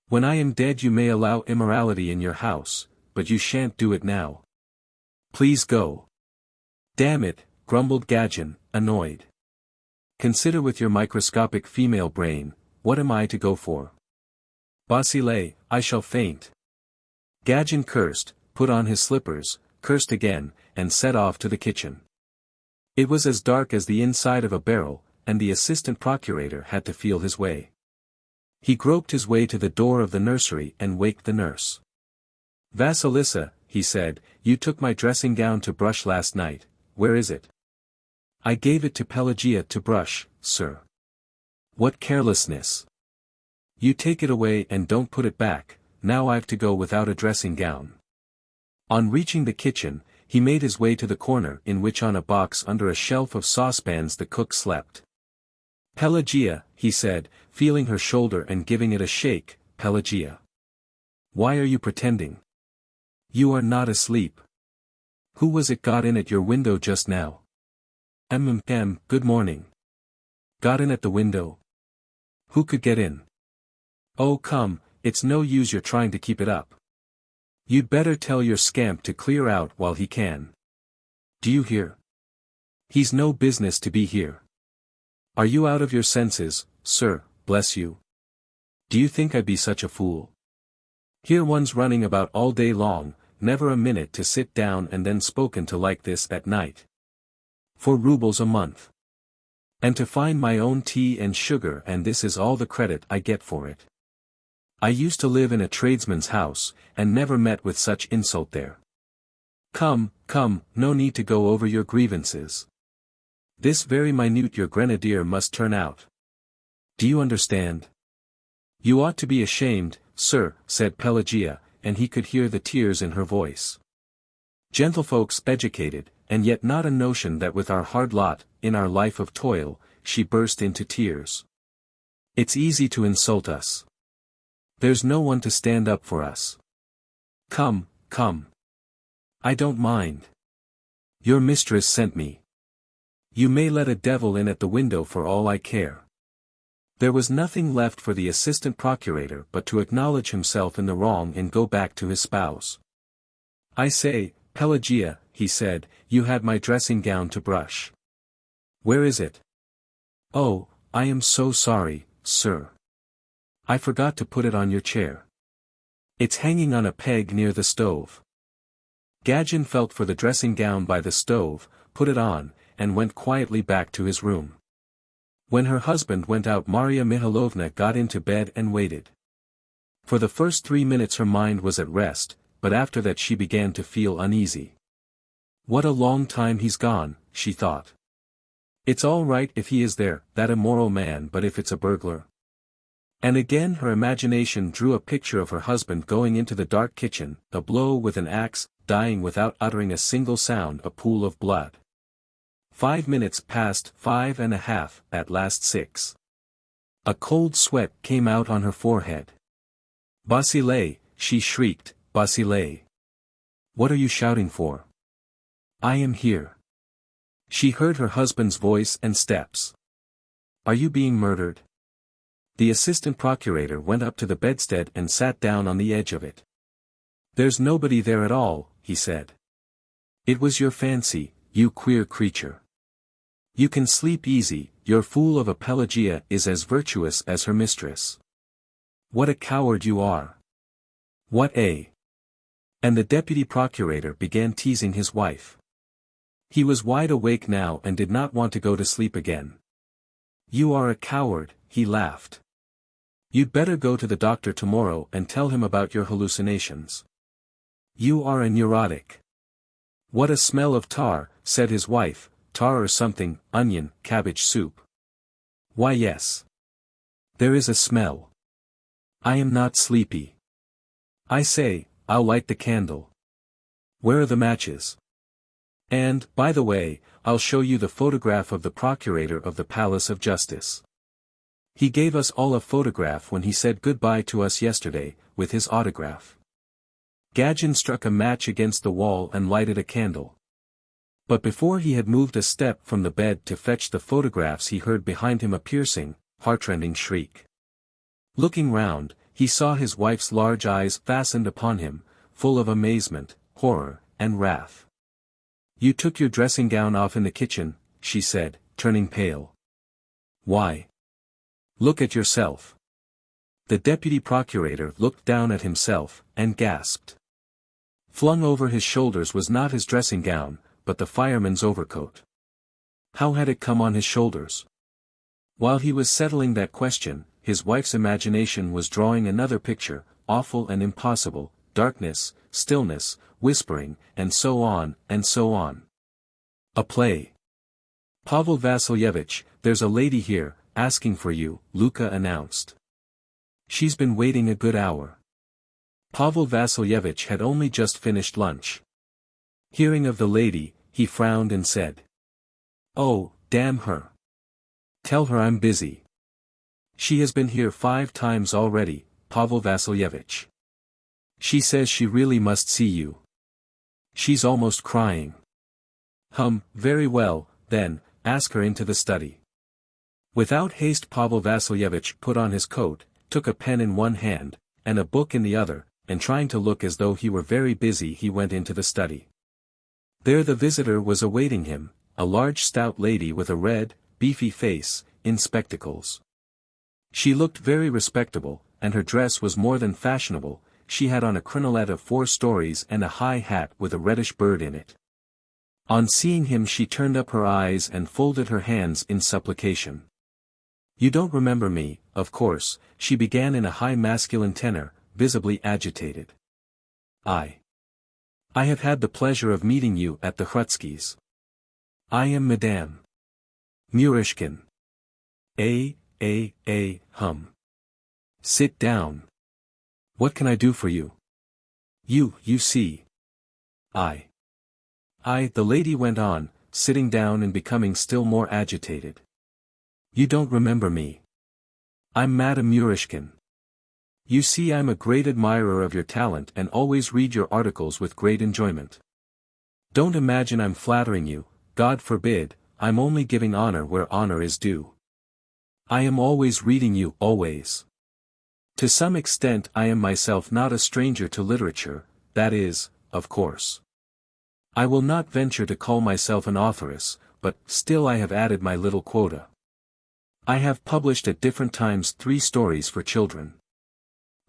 When I am dead you may allow immorality in your house, but you shan't do it now. Please go." "Damn it," grumbled Gadjin, annoyed. "Consider with your microscopic female brain, what am I to go for? Vasily, I shall faint." Gadjin cursed, put on his slippers, cursed again, and set off to the kitchen. It was as dark as the inside of a barrel, and the assistant procurator had to feel his way. He groped his way to the door of the nursery and waked the nurse. Vasilisa, he said, you took my dressing gown to brush last night, where is it? I gave it to Pelagia to brush, sir. What carelessness! You take it away and don't put it back, now I've to go without a dressing gown. On reaching the kitchen, he made his way to the corner in which on a box under a shelf of saucepans the cook slept. Pelagia, he said, feeling her shoulder and giving it a shake, Pelagia. Why are you pretending? You are not asleep. Who was it got in at your window just now? Good morning. Got in at the window? Who could get in? Oh come, it's no use you're trying to keep it up. You'd better tell your scamp to clear out while he can. Do you hear? He's no business to be here. Are you out of your senses, sir, bless you? Do you think I'd be such a fool? Here one's running about all day long, never a minute to sit down and then spoken to like this at night. 4 rubles a month. And to find my own tea and sugar, and this is all the credit I get for it. I used to live in a tradesman's house, and never met with such insult there. Come, no need to go over your grievances. This very minute your grenadier must turn out. Do you understand? You ought to be ashamed, sir, said Pelagia, and he could hear the tears in her voice. Gentlefolks educated, and yet not a notion that with our hard lot, in our life of toil, she burst into tears. It's easy to insult us. There's no one to stand up for us. Come. I don't mind. Your mistress sent me. You may let a devil in at the window for all I care. There was nothing left for the assistant procurator but to acknowledge himself in the wrong and go back to his spouse. I say, Pelagia, he said, you had my dressing gown to brush. Where is it? Oh, I am so sorry, sir. I forgot to put it on your chair. It's hanging on a peg near the stove. Gadjin felt for the dressing gown by the stove, put it on, and went quietly back to his room. When her husband went out, Maria Mihailovna got into bed and waited. For the first 3 minutes her mind was at rest, but after that she began to feel uneasy. What a long time he's gone, she thought. It's all right if he is there, that immoral man, but if it's a burglar? And again her imagination drew a picture of her husband going into the dark kitchen, a blow with an axe, dying without uttering a single sound, a pool of blood. 5 minutes passed, 5 and a half, at last 6. A cold sweat came out on her forehead. Basile, she shrieked, Basile. What are you shouting for? I am here. She heard her husband's voice and steps. Are you being murdered? The assistant procurator went up to the bedstead and sat down on the edge of it. There's nobody there at all, he said. It was your fancy, you queer creature. You can sleep easy, your fool of a Pelagia is as virtuous as her mistress. What a coward you are. What a... And the deputy procurator began teasing his wife. He was wide awake now and did not want to go to sleep again. You are a coward, he laughed. You'd better go to the doctor tomorrow and tell him about your hallucinations. You are a neurotic. What a smell of tar, said his wife, tar or something, onion, cabbage soup. Why yes. There is a smell. I am not sleepy. I say, I'll light the candle. Where are the matches? And, by the way, I'll show you the photograph of the procurator of the Palace of Justice. He gave us all a photograph when he said goodbye to us yesterday, with his autograph. Gadjin struck a match against the wall and lighted a candle. But before he had moved a step from the bed to fetch the photographs he heard behind him a piercing, heartrending shriek. Looking round, he saw his wife's large eyes fastened upon him, full of amazement, horror, and wrath. You took your dressing gown off in the kitchen, she said, turning pale. Why? Look at yourself. The deputy procurator looked down at himself, and gasped. Flung over his shoulders was not his dressing gown, but the fireman's overcoat. How had it come on his shoulders? While he was settling that question, his wife's imagination was drawing another picture, awful and impossible, darkness, stillness, whispering, and so on, and so on. A play. Pavel Vasilyevich, there's a lady here, asking for you, Luka announced. She's been waiting a good hour. Pavel Vasilyevich had only just finished lunch. Hearing of the lady, he frowned and said, "Oh, damn her. Tell her I'm busy. She has been here 5 times already, Pavel Vasilyevich. She says she really must see you. She's almost crying." Very well, then, ask her into the study." Without haste Pavel Vasilyevich put on his coat, took a pen in one hand, and a book in the other, and trying to look as though he were very busy he went into the study. There the visitor was awaiting him, a large stout lady with a red, beefy face, in spectacles. She looked very respectable, and her dress was more than fashionable. She had on a crinolet of 4 stories and a high hat with a reddish bird in it. On seeing him she turned up her eyes and folded her hands in supplication. "You don't remember me, of course," she began in a high masculine tenor, visibly agitated. I have had the pleasure of meeting you at the Hrutskys. I am Madame Murishkin. Sit down. What can I do for you? You see. The lady went on, sitting down and becoming still more agitated. "You don't remember me. I'm Madame Murishkin. You see, I'm a great admirer of your talent and always read your articles with great enjoyment. Don't imagine I'm flattering you, God forbid, I'm only giving honor where honor is due. I am always reading you, always. To some extent I am myself not a stranger to literature, that is, of course. I will not venture to call myself an authoress, but still I have added my little quota. I have published at different times 3 stories for children.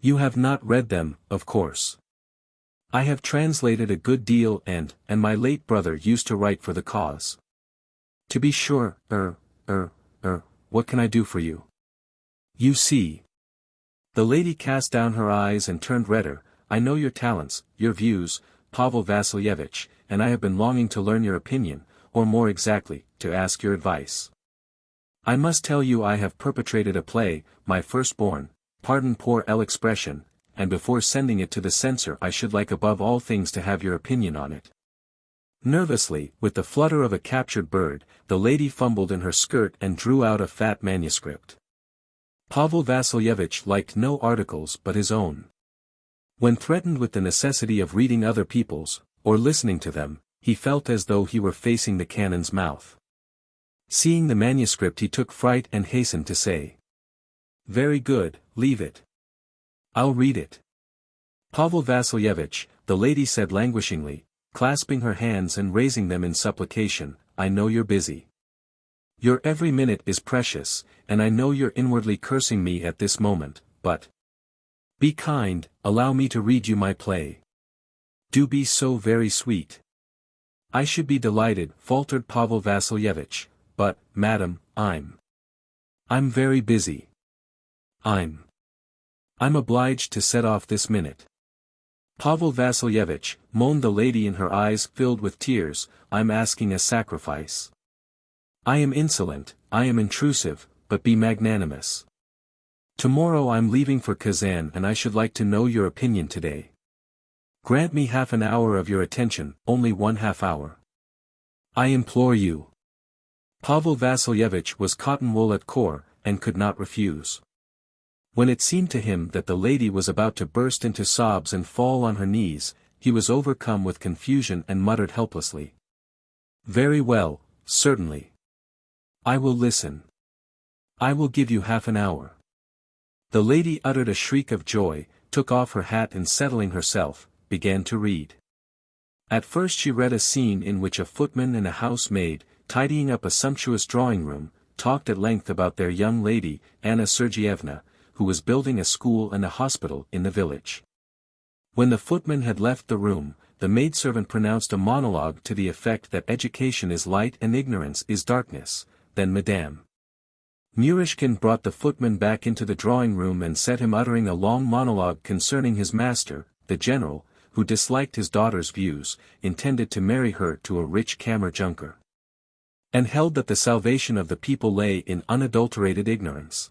You have not read them, of course. I have translated a good deal and my late brother used to write for the cause. To be sure, what can I do for you? You see." The lady cast down her eyes and turned redder. "I know your talents, your views, Pavel Vasilyevich, and I have been longing to learn your opinion, or more exactly, to ask your advice. I must tell you I have perpetrated a play, my firstborn, pardon poor expression, and before sending it to the censor I should like above all things to have your opinion on it." Nervously, with the flutter of a captured bird, the lady fumbled in her skirt and drew out a fat manuscript. Pavel Vasilyevich liked no articles but his own. When threatened with the necessity of reading other people's, or listening to them, he felt as though he were facing the cannon's mouth. Seeing the manuscript he took fright and hastened to say, "Very good, leave it. I'll read it." "Pavel Vasilyevich," the lady said languishingly, clasping her hands and raising them in supplication, "I know you're busy. Your every minute is precious, and I know you're inwardly cursing me at this moment, but be kind, allow me to read you my play. Do be so very sweet." "I should be delighted," faltered Pavel Vasilyevich, "but, madam, I'm very busy. I'm obliged to set off this minute." "Pavel Vasilyevich," moaned the lady in her eyes filled with tears, "I'm asking a sacrifice. I am insolent, I am intrusive, but be magnanimous. Tomorrow I'm leaving for Kazan and I should like to know your opinion today. Grant me half an hour of your attention, only 1/2 hour. I implore you." Pavel Vasilyevich was cotton wool at core, and could not refuse. When it seemed to him that the lady was about to burst into sobs and fall on her knees, he was overcome with confusion and muttered helplessly, "Very well, certainly. I will listen. I will give you half an hour." The lady uttered a shriek of joy, took off her hat and settling herself, began to read. At first she read a scene in which a footman and a housemaid, tidying up a sumptuous drawing-room, talked at length about their young lady, Anna Sergeyevna, who was building a school and a hospital in the village. When the footman had left the room, the maidservant pronounced a monologue to the effect that education is light and ignorance is darkness. Then Madame Murishkin brought the footman back into the drawing-room and set him uttering a long monologue concerning his master, the general, who disliked his daughter's views, intended to marry her to a rich kammer-junker, and held that the salvation of the people lay in unadulterated ignorance.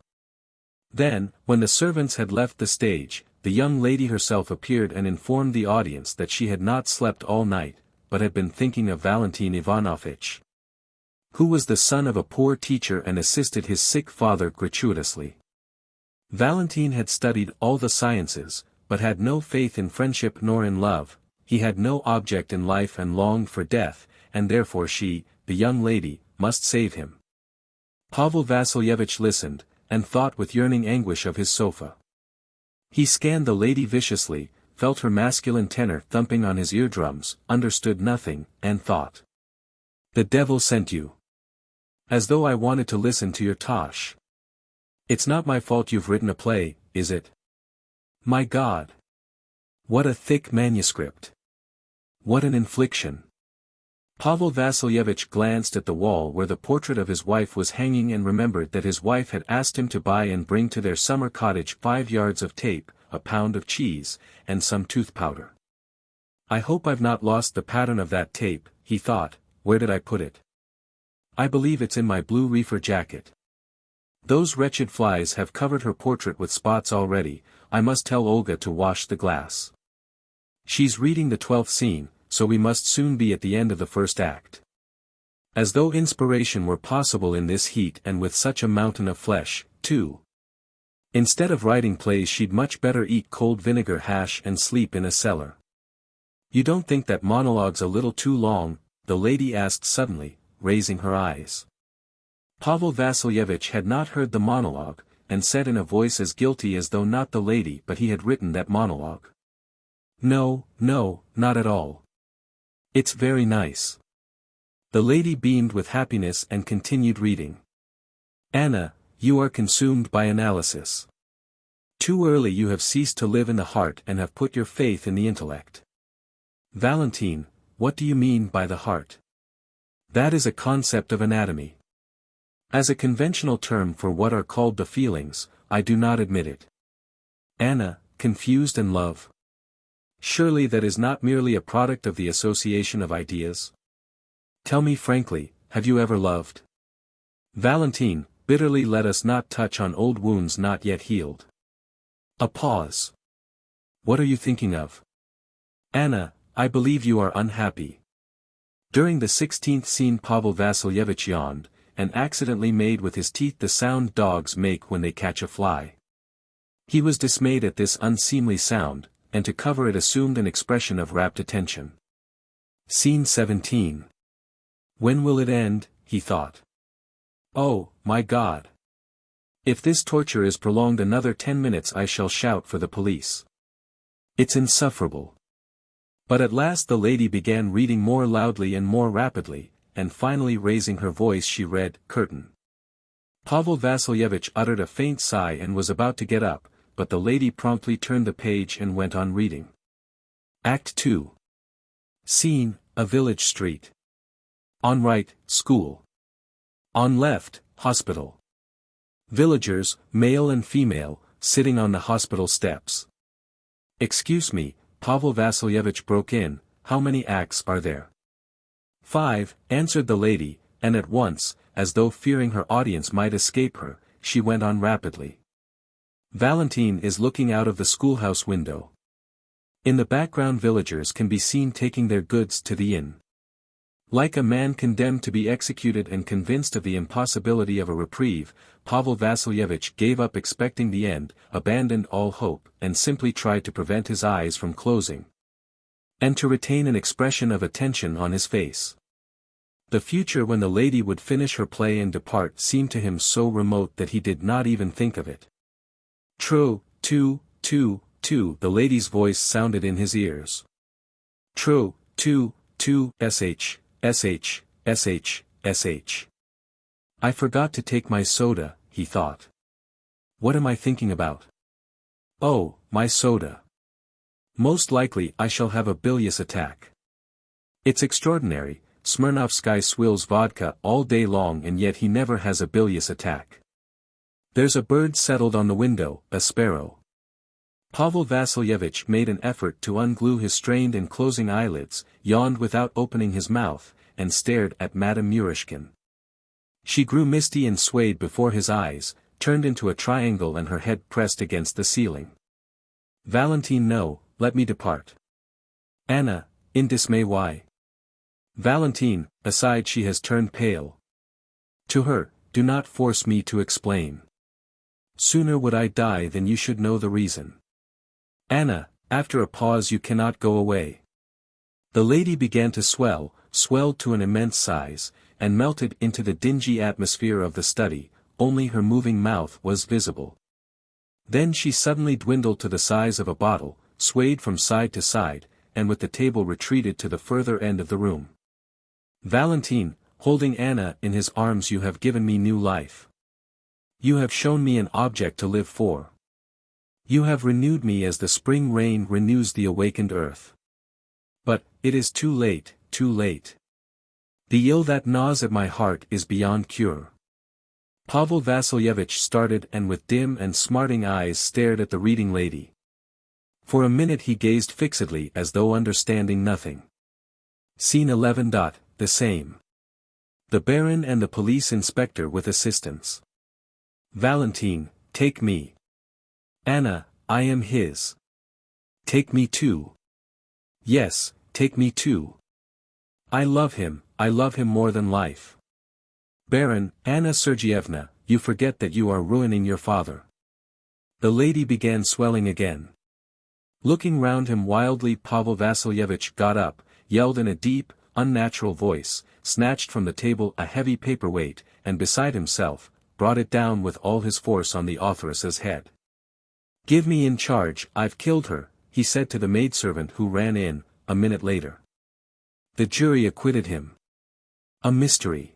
Then, when the servants had left the stage, the young lady herself appeared and informed the audience that she had not slept all night, but had been thinking of Valentin Ivanovitch, who was the son of a poor teacher and assisted his sick father gratuitously. Valentin had studied all the sciences, but had no faith in friendship nor in love. He had no object in life and longed for death, and therefore she, the young lady, must save him. Pavel Vassilyevich listened, and thought with yearning anguish of his sofa. He scanned the lady viciously, felt her masculine tenor thumping on his eardrums, understood nothing, and thought, "The devil sent you. As though I wanted to listen to your tosh. It's not my fault you've written a play, is it? My God! What a thick manuscript! What an infliction!" Pavel Vassilyevich glanced at the wall where the portrait of his wife was hanging and remembered that his wife had asked him to buy and bring to their summer cottage 5 yards of tape, a pound of cheese, and some tooth powder. "I hope I've not lost the pattern of that tape," he thought. "Where did I put it? I believe it's in my blue reefer jacket. Those wretched flies have covered her portrait with spots already. I must tell Olga to wash the glass. She's reading the 12th scene, so we must soon be at the end of the first act." As though inspiration were possible in this heat and with such a mountain of flesh, too. Instead of writing plays she'd much better eat cold vinegar hash and sleep in a cellar. "You don't think that monologue's a little too long?" the lady asked suddenly, raising her eyes. Pavel Vassilyevich had not heard the monologue, and said in a voice as guilty as though not the lady but he had written that monologue, "No, no, not at all. It's very nice." The lady beamed with happiness and continued reading. "Anna, you are consumed by analysis. Too early you have ceased to live in the heart and have put your faith in the intellect." "Valentin, what do you mean by the heart?" "That is a concept of anatomy. As a conventional term for what are called the feelings, I do not admit it." "Anna, confused and love? Surely that is not merely a product of the association of ideas? Tell me frankly, have you ever loved?" "Valentin, bitterly let us not touch on old wounds not yet healed." A pause. "What are you thinking of?" "Anna, I believe you are unhappy." During the 16th scene Pavel Vassilyevich yawned, and accidentally made with his teeth the sound dogs make when they catch a fly. He was dismayed at this unseemly sound, and to cover it assumed an expression of rapt attention. Scene 17. "When will it end?" he thought. "Oh, my God! If this torture is prolonged another 10 minutes I shall shout for the police. It's insufferable." But at last the lady began reading more loudly and more rapidly, and finally raising her voice she read, "Curtain." Pavel Vassilyevich uttered a faint sigh and was about to get up, but the lady promptly turned the page and went on reading. Act 2. Scene, a village street. On right, school. On left, hospital. Villagers, male and female, sitting on the hospital steps. "Excuse me," Pavel Vassilyevich broke in, "how many acts are there?" "5, answered the lady, and at once, as though fearing her audience might escape her, she went on rapidly. "Valentin is looking out of the schoolhouse window. In the background villagers can be seen taking their goods to the inn. Like a man condemned to be executed and convinced of the impossibility of a reprieve, Pavel Vassilyevich gave up expecting the end, abandoned all hope, and simply tried to prevent his eyes from closing, and to retain an expression of attention on his face. The future when the lady would finish her play and depart seemed to him so remote that he did not even think of it. "Tro, tu, the lady's voice sounded in his ears. "Tro, tu, sh, sh. I forgot to take my soda," he thought. "What am I thinking about? Oh, my soda. Most likely I shall have a bilious attack. It's extraordinary, Smirnovsky swills vodka all day long and yet he never has a bilious attack. There's a bird settled on the window, a sparrow. Pavel Vassilyevich made an effort to unglue his strained and closing eyelids, yawned without opening his mouth, and stared at Madame Murishkin. She grew misty and swayed before his eyes, turned into a triangle and her head pressed against the ceiling. Valentine, no, let me depart. Anna, in dismay, why? Valentine, aside, she has turned pale. To her, do not force me to explain. Sooner would I die than you should know the reason. Anna, after a pause, you cannot go away. The lady began to swelled to an immense size, and melted into the dingy atmosphere of the study, only her moving mouth was visible. Then she suddenly dwindled to the size of a bottle, swayed from side to side, and with the table retreated to the further end of the room. Valentine, holding Anna in his arms, you have given me new life. You have shown me an object to live for. You have renewed me as the spring rain renews the awakened earth. But, it is too late, too late. The ill that gnaws at my heart is beyond cure. Pavel Vassilyevich started and with dim and smarting eyes stared at the reading lady. For a minute he gazed fixedly as though understanding nothing. Scene 11. The same. The Baron and the police inspector with assistants. Valentine, take me. Anna, I am his. Take me too. Yes, take me too. I love him more than life. Baron, Anna Sergeyevna, you forget that you are ruining your father. The lady began swelling again. Looking round him wildly, Pavel Vassilyevich got up, yelled in a deep, unnatural voice, snatched from the table a heavy paperweight, and beside himself, brought it down with all his force on the authoress's head. Give me in charge, I've killed her, he said to the maidservant who ran in, a minute later. The jury acquitted him. A mystery.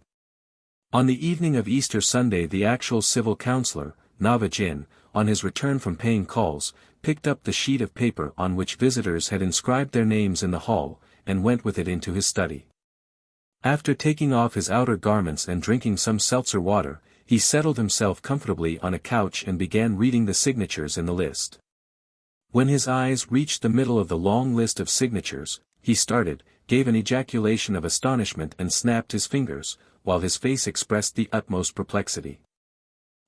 On the evening of Easter Sunday, the actual civil councillor, Novagin, on his return from paying calls, picked up the sheet of paper on which visitors had inscribed their names in the hall, and went with it into his study. After taking off his outer garments and drinking some seltzer water, he settled himself comfortably on a couch and began reading the signatures in the list. When his eyes reached the middle of the long list of signatures, he started, gave an ejaculation of astonishment and snapped his fingers, while his face expressed the utmost perplexity.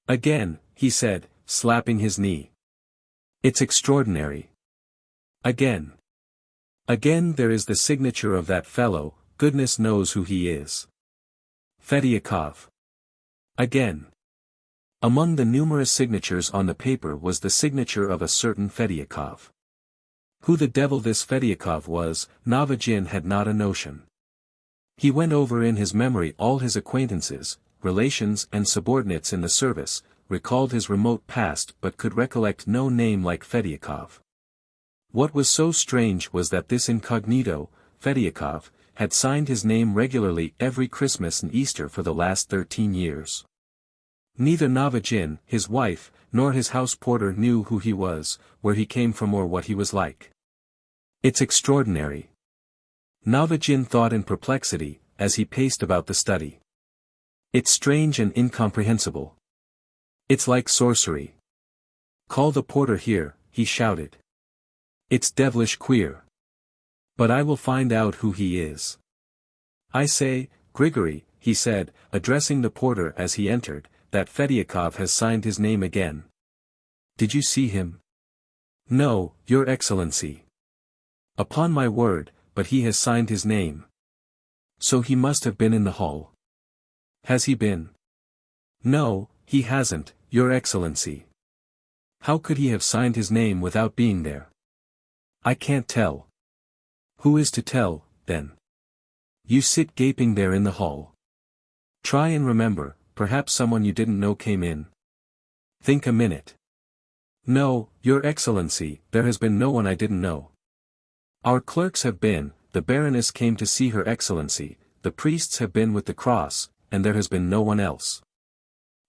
Again, he said, slapping his knee. It's extraordinary. Again. Again there is the signature of that fellow, goodness knows who he is. Fedyakov. Again. Among the numerous signatures on the paper was the signature of a certain Fedyakov. Who the devil this Fedyakov was, Novagin had not a notion. He went over in his memory all his acquaintances, relations and subordinates in the service, recalled his remote past but could recollect no name like Fedyakov. What was so strange was that this incognito, Fedyakov, had signed his name regularly every Christmas and Easter for the last 13 years. Neither Novagin, his wife, nor his house porter knew who he was, where he came from or what he was like. It's extraordinary. Novagin thought in perplexity, as he paced about the study. It's strange and incomprehensible. It's like sorcery. Call the porter here, he shouted. It's devilish queer. But I will find out who he is. I say, Grigory, he said, addressing the porter as he entered, that Fedyakov has signed his name again. Did you see him? No, Your Excellency. Upon my word, but he has signed his name. So he must have been in the hall. Has he been? No, he hasn't, Your Excellency. How could he have signed his name without being there? I can't tell. Who is to tell, then? You sit gaping there in the hall. Try and remember, perhaps someone you didn't know came in. Think a minute. No, Your Excellency, there has been no one I didn't know. Our clerks have been, the Baroness came to see Her Excellency, the priests have been with the cross, and there has been no one else.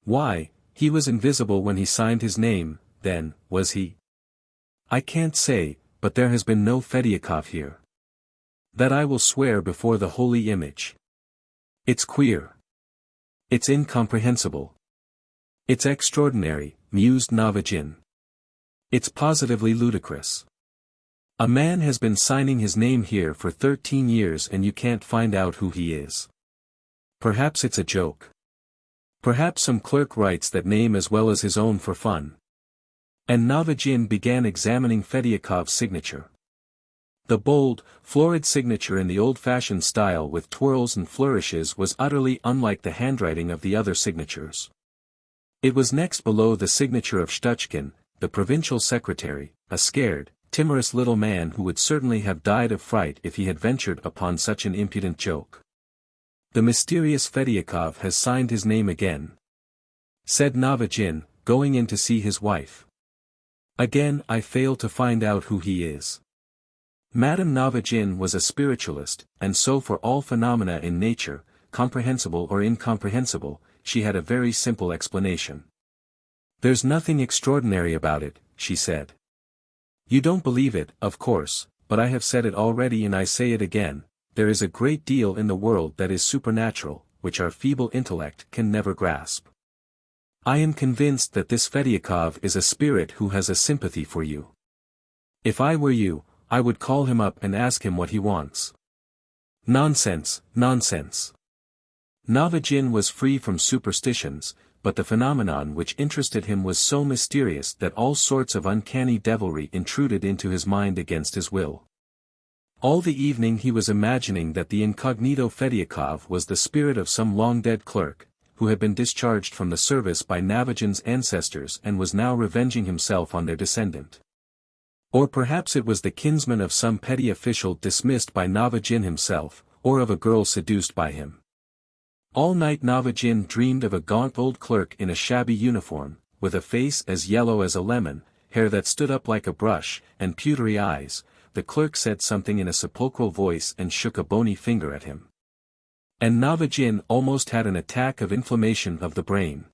Why, he was invisible when he signed his name, then, was he? I can't say, but there has been no Fedyakov here. That I will swear before the holy image. It's queer. It's incomprehensible. It's extraordinary, mused Novagin. It's positively ludicrous. A man has been signing his name here for 13 years and you can't find out who he is. Perhaps it's a joke. Perhaps some clerk writes that name as well as his own for fun. And Navatjin began examining Fedyakov's signature. The bold, florid signature in the old-fashioned style with twirls and flourishes was utterly unlike the handwriting of the other signatures. It was next below the signature of Shtuchkin, the provincial secretary, a scared, timorous little man who would certainly have died of fright if he had ventured upon such an impudent joke. The mysterious Fedyakov has signed his name again, said Navatjin, going in to see his wife. Again I fail to find out who he is. Madame Navatjin was a spiritualist, and so for all phenomena in nature, comprehensible or incomprehensible, she had a very simple explanation. There's nothing extraordinary about it, she said. You don't believe it, of course, but I have said it already and I say it again, there is a great deal in the world that is supernatural, which our feeble intellect can never grasp. I am convinced that this Fedyakov is a spirit who has a sympathy for you. If I were you, I would call him up and ask him what he wants. Nonsense, nonsense. Navatjin was free from superstitions, but the phenomenon which interested him was so mysterious that all sorts of uncanny devilry intruded into his mind against his will. All the evening he was imagining that the incognito Fedyakov was the spirit of some long-dead clerk, who had been discharged from the service by Navatjin's ancestors and was now revenging himself on their descendant. Or perhaps it was the kinsman of some petty official dismissed by Navatjin himself, or of a girl seduced by him. All night Navatjin dreamed of a gaunt old clerk in a shabby uniform, with a face as yellow as a lemon, hair that stood up like a brush, and pewtery eyes. The clerk said something in a sepulchral voice and shook a bony finger at him. And Navatjin almost had an attack of inflammation of the brain.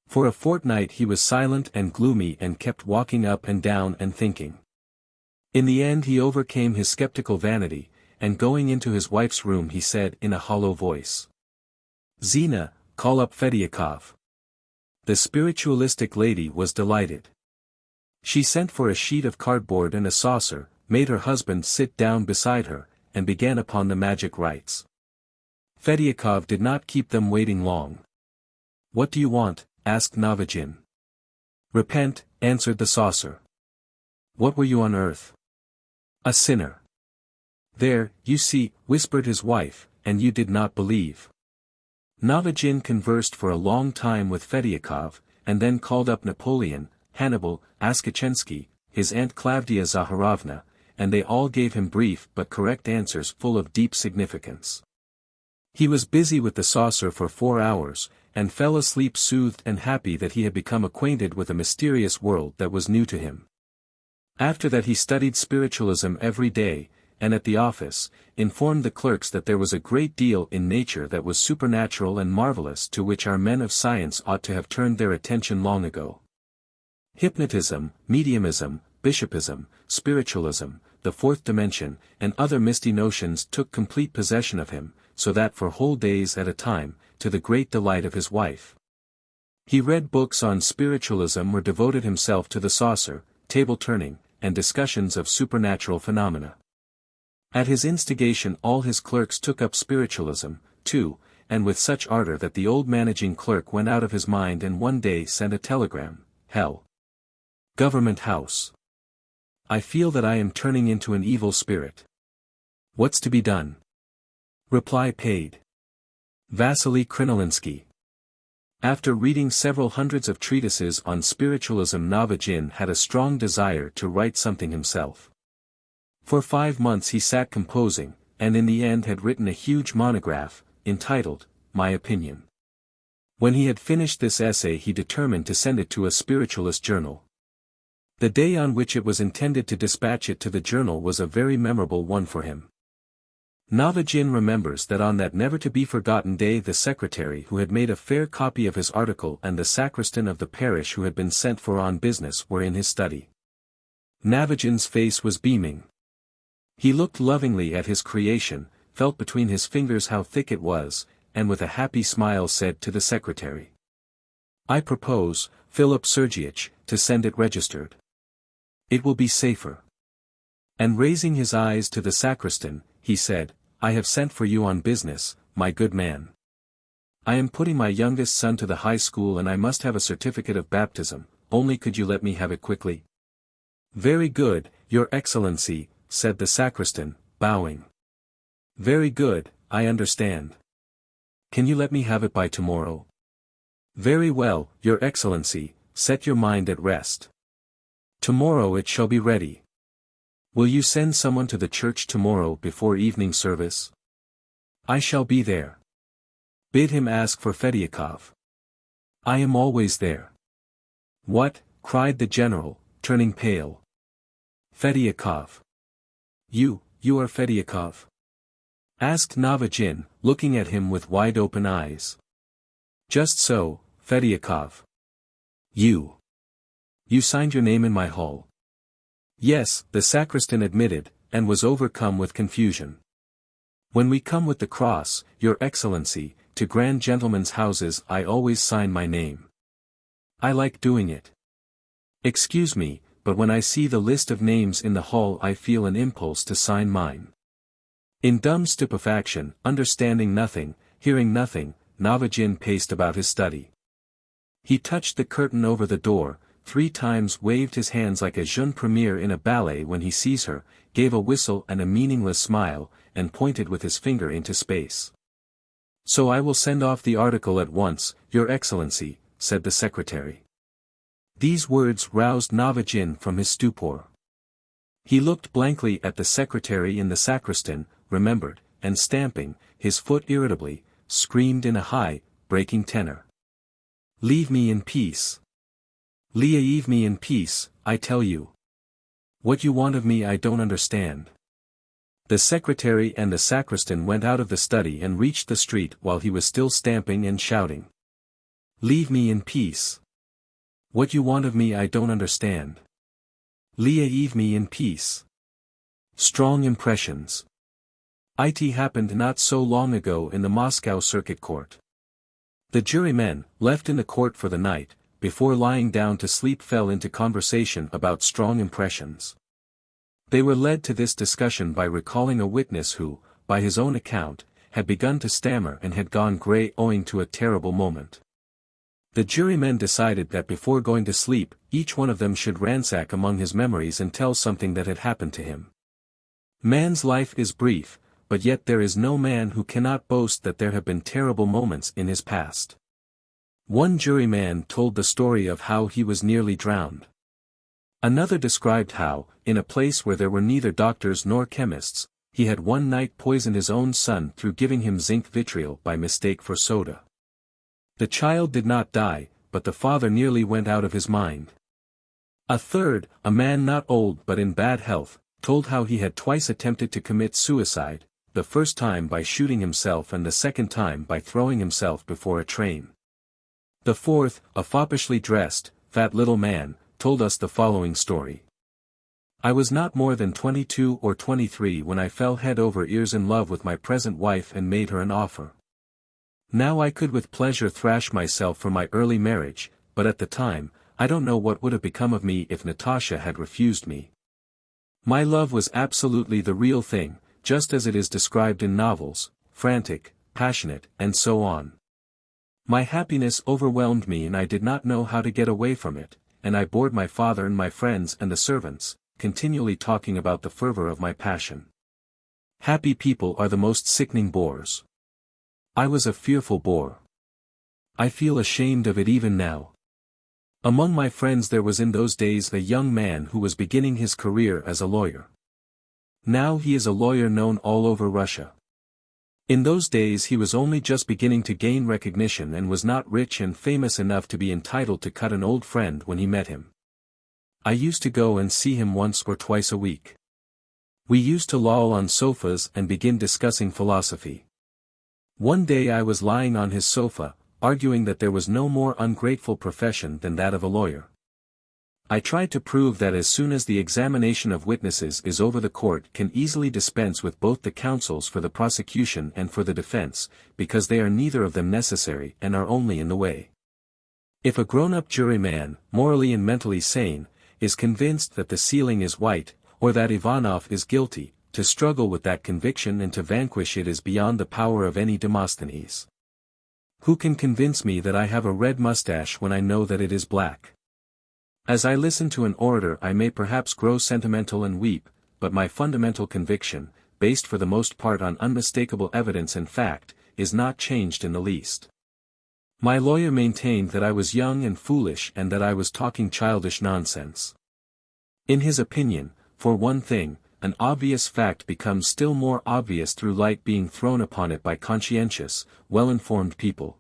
For a fortnight he was silent and gloomy and kept walking up and down and thinking. In the end he overcame his skeptical vanity, and going into his wife's room he said in a hollow voice, "Zina, call up Fedyakov." The spiritualistic lady was delighted. She sent for a sheet of cardboard and a saucer, made her husband sit down beside her, and began upon the magic rites. Fedyakov did not keep them waiting long. "What do you want?" asked Navatjin. "Repent," answered the saucer. "What were you on earth?" "A sinner." "There, you see," whispered his wife, "and you did not believe." Navatjin conversed for a long time with Fedyakov, and then called up Napoleon, Hannibal, Askachensky, his aunt Klavdia Zaharovna, and they all gave him brief but correct answers full of deep significance. He was busy with the saucer for 4 hours, and fell asleep soothed and happy that he had become acquainted with a mysterious world that was new to him. After that he studied spiritualism every day, and at the office, informed the clerks that there was a great deal in nature that was supernatural and marvelous to which our men of science ought to have turned their attention long ago. Hypnotism, mediumism, bishopism, spiritualism, the fourth dimension, and other misty notions took complete possession of him, so that for whole days at a time, to the great delight of his wife, he read books on spiritualism or devoted himself to the saucer, table turning, and discussions of supernatural phenomena. At his instigation all his clerks took up spiritualism, too, and with such ardor that the old managing clerk went out of his mind and one day sent a telegram, "Hell. Government House. I feel that I am turning into an evil spirit. What's to be done?" Reply paid. Vasily Krinolinsky. After reading several hundreds of treatises on spiritualism, Navatjin had a strong desire to write something himself. For 5 months he sat composing, and in the end had written a huge monograph, entitled, My Opinion. When he had finished this essay he determined to send it to a spiritualist journal. The day on which it was intended to dispatch it to the journal was a very memorable one for him. Navatjin remembers that on that never-to-be-forgotten day the secretary who had made a fair copy of his article and the sacristan of the parish who had been sent for on business were in his study. Navatjin's face was beaming. He looked lovingly at his creation, felt between his fingers how thick it was, and with a happy smile said to the secretary, "I propose, Philip Sergeitch, to send it registered." It will be safer. And raising his eyes to the sacristan, he said, I have sent for you on business, my good man. I am putting my youngest son to the high school and I must have a certificate of baptism, only could you let me have it quickly? Very good, your excellency, said the sacristan, bowing. Very good, I understand. Can you let me have it by tomorrow? Very well, your excellency, set your mind at rest. Tomorrow it shall be ready. Will you send someone to the church tomorrow before evening service? I shall be there. Bid him ask for Fediakov. I am always there. What? Cried the general, turning pale. Fediakov. You are Fediakov? Asked Novagin, looking at him with wide-open eyes. Just so, Fediakov. You signed your name in my hall. Yes, the sacristan admitted, and was overcome with confusion. When we come with the cross, your excellency, to grand gentlemen's houses I always sign my name. I like doing it. Excuse me, but when I see the list of names in the hall I feel an impulse to sign mine. In dumb stupefaction, understanding nothing, hearing nothing, Novagin paced about his study. He touched the curtain over the door, 3 times waved his hands like a jeune premiere in a ballet when he sees her, gave a whistle and a meaningless smile, and pointed with his finger into space. So I will send off the article at once, your excellency, said the secretary. These words roused Novagin from his stupor. He looked blankly at the secretary in the sacristan, remembered, and stamping, his foot irritably, screamed in a high, breaking tenor. Leave me in peace. Leave me in peace, I tell you. What you want of me I don't understand. The secretary and the sacristan went out of the study and reached the street while he was still stamping and shouting. Leave me in peace. What you want of me I don't understand. Leave me in peace. Strong impressions. It happened not so long ago in the Moscow Circuit Court. The jurymen, left in the court for the night, before lying down to sleep fell into conversation about strong impressions. They were led to this discussion by recalling a witness who, by his own account, had begun to stammer and had gone grey owing to a terrible moment. The jurymen decided that before going to sleep, each one of them should ransack among his memories and tell something that had happened to him. Man's life is brief, but yet there is no man who cannot boast that there have been terrible moments in his past. One juryman told the story of how he was nearly drowned. Another described how, in a place where there were neither doctors nor chemists, he had one night poisoned his own son through giving him zinc vitriol by mistake for soda. The child did not die, but the father nearly went out of his mind. A third, a man not old but in bad health, told how he had twice attempted to commit suicide, the first time by shooting himself and the second time by throwing himself before a train. The fourth, a foppishly dressed, fat little man, told us the following story. I was not more than 22 or 23 when I fell head over ears in love with my present wife and made her an offer. Now I could with pleasure thrash myself for my early marriage, but at the time, I don't know what would have become of me if Natasha had refused me. My love was absolutely the real thing, just as it is described in novels, frantic, passionate, and so on. My happiness overwhelmed me and I did not know how to get away from it, and I bored my father and my friends and the servants, continually talking about the fervor of my passion. Happy people are the most sickening bores. I was a fearful bore. I feel ashamed of it even now. Among my friends there was in those days a young man who was beginning his career as a lawyer. Now he is a lawyer known all over Russia. In those days he was only just beginning to gain recognition and was not rich and famous enough to be entitled to cut an old friend when he met him. I used to go and see him once or twice a week. We used to loll on sofas and begin discussing philosophy. One day I was lying on his sofa, arguing that there was no more ungrateful profession than that of a lawyer. I tried to prove that as soon as the examination of witnesses is over the court can easily dispense with both the counsels for the prosecution and for the defense, because they are neither of them necessary and are only in the way. If a grown-up juryman, morally and mentally sane, is convinced that the ceiling is white, or that Ivanov is guilty, to struggle with that conviction and to vanquish it is beyond the power of any Demosthenes. Who can convince me that I have a red mustache when I know that it is black? As I listen to an orator I may perhaps grow sentimental and weep, but my fundamental conviction, based for the most part on unmistakable evidence and fact, is not changed in the least. My lawyer maintained that I was young and foolish and that I was talking childish nonsense. In his opinion, for one thing, an obvious fact becomes still more obvious through light being thrown upon it by conscientious, well-informed people.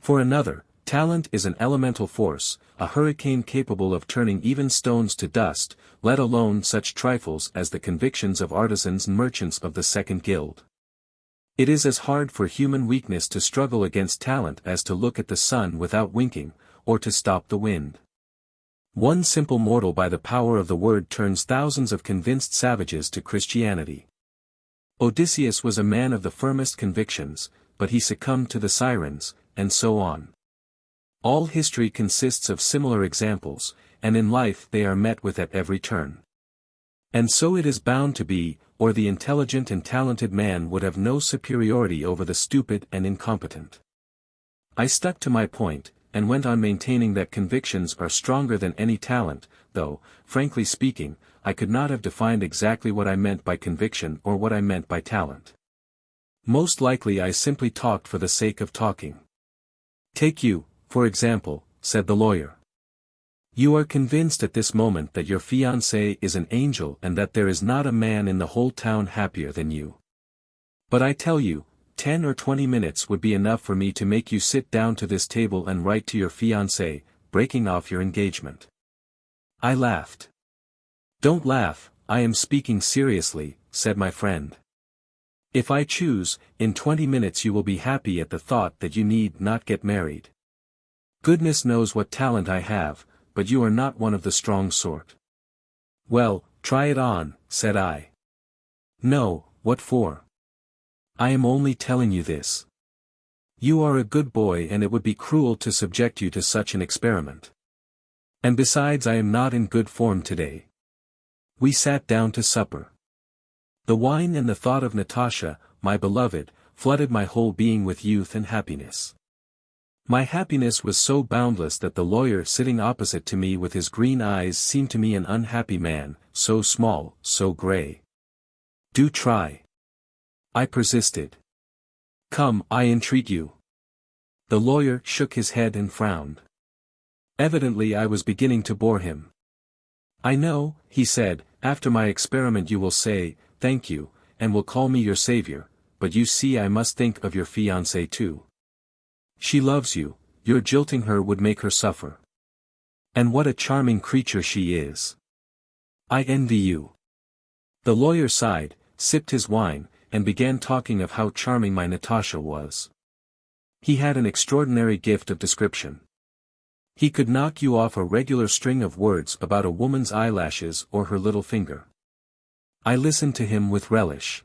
For another, talent is an elemental force, a hurricane capable of turning even stones to dust, let alone such trifles as the convictions of artisans and merchants of the Second Guild. It is as hard for human weakness to struggle against talent as to look at the sun without winking, or to stop the wind. One simple mortal by the power of the word turns thousands of convinced savages to Christianity. Odysseus was a man of the firmest convictions, but he succumbed to the sirens, and so on. All history consists of similar examples, and in life they are met with at every turn. And so it is bound to be, or the intelligent and talented man would have no superiority over the stupid and incompetent. I stuck to my point, and went on maintaining that convictions are stronger than any talent, though, frankly speaking, I could not have defined exactly what I meant by conviction or what I meant by talent. Most likely I simply talked for the sake of talking. Take you, for example, said the lawyer. You are convinced at this moment that your fiancée is an angel and that there is not a man in the whole town happier than you. But I tell you, 10 or 20 minutes would be enough for me to make you sit down to this table and write to your fiancée, breaking off your engagement. I laughed. Don't laugh, I am speaking seriously, said my friend. If I choose, in 20 minutes you will be happy at the thought that you need not get married. Goodness knows what talent I have, but you are not one of the strong sort. Well, try it on, said I. No, what for? I am only telling you this. You are a good boy and it would be cruel to subject you to such an experiment. And besides I am not in good form today. We sat down to supper. The wine and the thought of Natasha, my beloved, flooded my whole being with youth and happiness. My happiness was so boundless that the lawyer sitting opposite to me with his green eyes seemed to me an unhappy man, so small, so grey. Do try. I persisted. Come, I entreat you. The lawyer shook his head and frowned. Evidently I was beginning to bore him. I know, he said, after my experiment you will say, thank you, and will call me your savior, but you see I must think of your fiancée too. She loves you, your jilting her would make her suffer. And what a charming creature she is. I envy you. The lawyer sighed, sipped his wine, and began talking of how charming my Natasha was. He had an extraordinary gift of description. He could knock you off a regular string of words about a woman's eyelashes or her little finger. I listened to him with relish.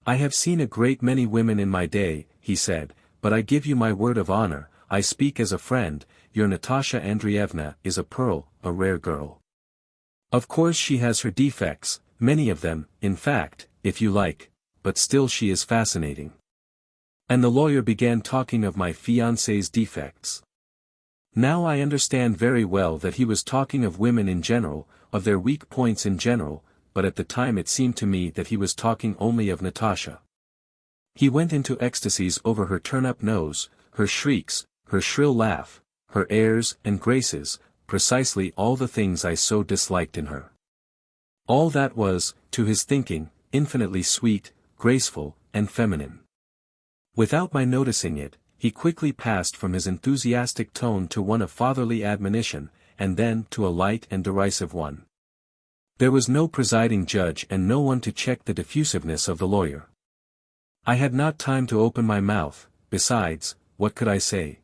I have seen a great many women in my day, he said, but I give you my word of honor, I speak as a friend, your Natasha Andreevna is a pearl, a rare girl. Of course she has her defects, many of them, in fact, if you like, but still she is fascinating. And the lawyer began talking of my fiancée's defects. Now I understand very well that he was talking of women in general, of their weak points in general, but at the time it seemed to me that he was talking only of Natasha. He went into ecstasies over her turn-up nose, her shrieks, her shrill laugh, her airs and graces, precisely all the things I so disliked in her. All that was, to his thinking, infinitely sweet, graceful, and feminine. Without my noticing it, he quickly passed from his enthusiastic tone to one of fatherly admonition, and then to a light and derisive one. There was no presiding judge and no one to check the diffusiveness of the lawyer. I had not time to open my mouth, besides, what could I say?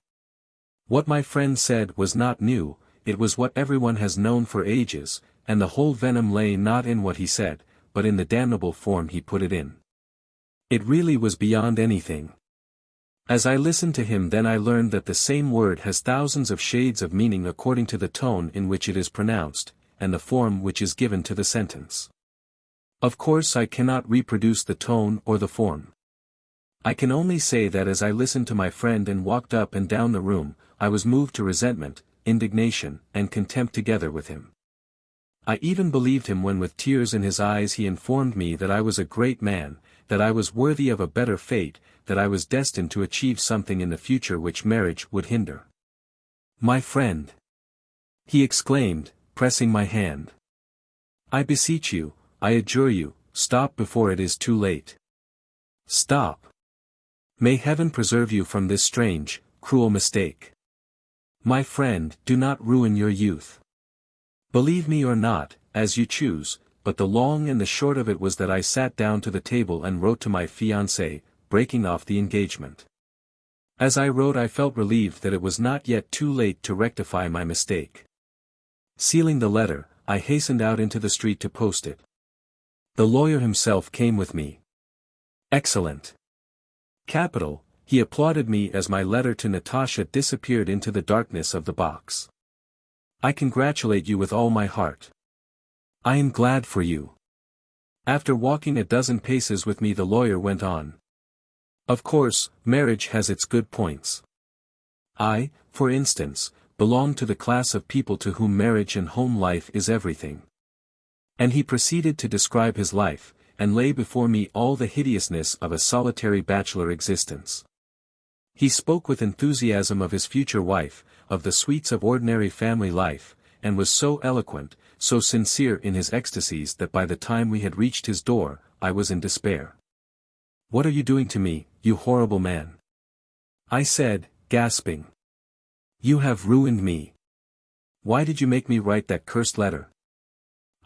What my friend said was not new, it was what everyone has known for ages, and the whole venom lay not in what he said, but in the damnable form he put it in. It really was beyond anything. As I listened to him, then I learned that the same word has thousands of shades of meaning according to the tone in which it is pronounced, and the form which is given to the sentence. Of course I cannot reproduce the tone or the form. I can only say that as I listened to my friend and walked up and down the room, I was moved to resentment, indignation, and contempt together with him. I even believed him when with tears in his eyes he informed me that I was a great man, that I was worthy of a better fate, that I was destined to achieve something in the future which marriage would hinder. "My friend!" he exclaimed, pressing my hand. "I beseech you, I adjure you, stop before it is too late. Stop. May heaven preserve you from this strange, cruel mistake. My friend, do not ruin your youth. Believe me or not, as you choose, but the long and the short of it was that I sat down to the table and wrote to my fiancée, breaking off the engagement. As I wrote I felt relieved that it was not yet too late to rectify my mistake. Sealing the letter, I hastened out into the street to post it. The lawyer himself came with me. "Excellent. Capital," he applauded me as my letter to Natasha disappeared into the darkness of the box. "I congratulate you with all my heart. I am glad for you." After walking a dozen paces with me the lawyer went on. "Of course, marriage has its good points. I, for instance, belong to the class of people to whom marriage and home life is everything." And he proceeded to describe his life, and lay before me all the hideousness of a solitary bachelor existence. He spoke with enthusiasm of his future wife, of the sweets of ordinary family life, and was so eloquent, so sincere in his ecstasies that by the time we had reached his door, I was in despair. "What are you doing to me, you horrible man?" I said, gasping. "You have ruined me. Why did you make me write that cursed letter?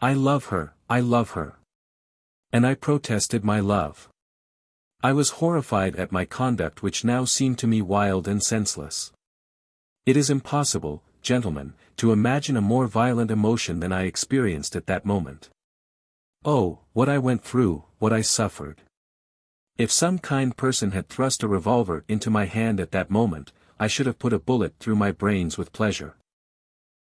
I love her, I love her." And I protested my love. I was horrified at my conduct which now seemed to me wild and senseless. It is impossible, gentlemen, to imagine a more violent emotion than I experienced at that moment. Oh, what I went through, what I suffered. If some kind person had thrust a revolver into my hand at that moment, I should have put a bullet through my brains with pleasure.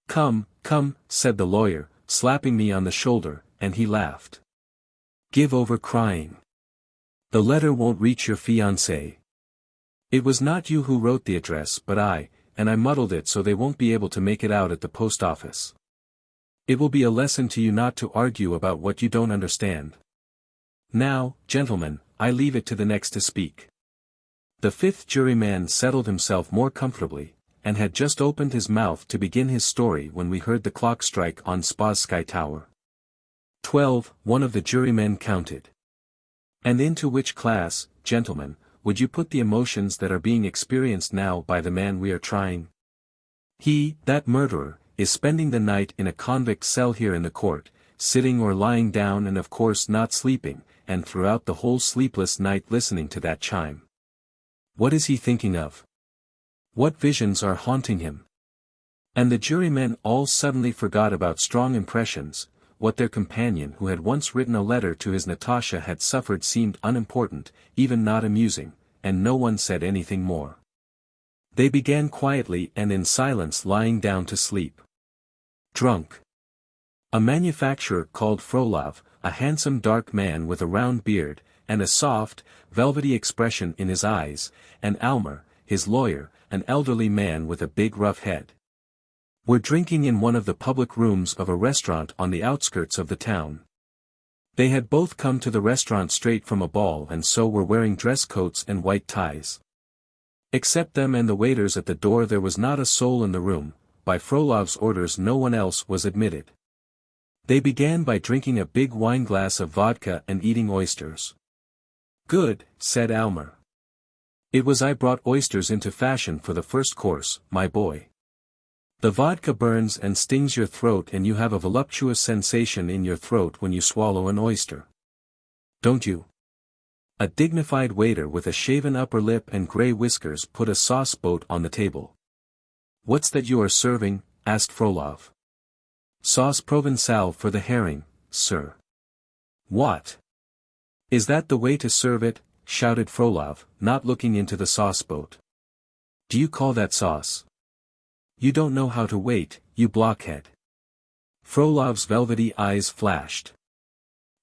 "Come, come," said the lawyer, slapping me on the shoulder, and he laughed. "Give over crying. The letter won't reach your fiancé. It was not you who wrote the address but I, and I muddled it so they won't be able to make it out at the post office. It will be a lesson to you not to argue about what you don't understand. Now, gentlemen, I leave it to the next to speak." The fifth juryman settled himself more comfortably, and had just opened his mouth to begin his story when we heard the clock strike on Spa's sky tower. 12, one of the jurymen counted. "And into which class, gentlemen, would you put the emotions that are being experienced now by the man we are trying? He, that murderer, is spending the night in a convict cell here in the court, sitting or lying down and of course not sleeping, and throughout the whole sleepless night listening to that chime. What is he thinking of? What visions are haunting him?" And the jurymen all suddenly forgot about strong impressions. What their companion who had once written a letter to his Natasha had suffered seemed unimportant, even not amusing, and no one said anything more. They began quietly and in silence lying down to sleep. Drunk. A manufacturer called Frolov, a handsome dark man with a round beard, and a soft, velvety expression in his eyes, and Almer, his lawyer, an elderly man with a big rough head, were drinking in one of the public rooms of a restaurant on the outskirts of the town. They had both come to the restaurant straight from a ball and so were wearing dress coats and white ties. Except them and the waiters at the door there was not a soul in the room. By Frolov's orders no one else was admitted. They began by drinking a big wineglass of vodka and eating oysters. "Good," said Almer. "It was I brought oysters into fashion for the first course, my boy. The vodka burns and stings your throat and you have a voluptuous sensation in your throat when you swallow an oyster. Don't you?" A dignified waiter with a shaven upper lip and grey whiskers put a sauce boat on the table. "What's that you are serving?" asked Frolov. "Sauce Provençale for the herring, sir." "What? Is that the way to serve it?" shouted Frolov, not looking into the sauce boat. Do you call that sauce? You don't know how to wait, you blockhead. Frolov's velvety eyes flashed.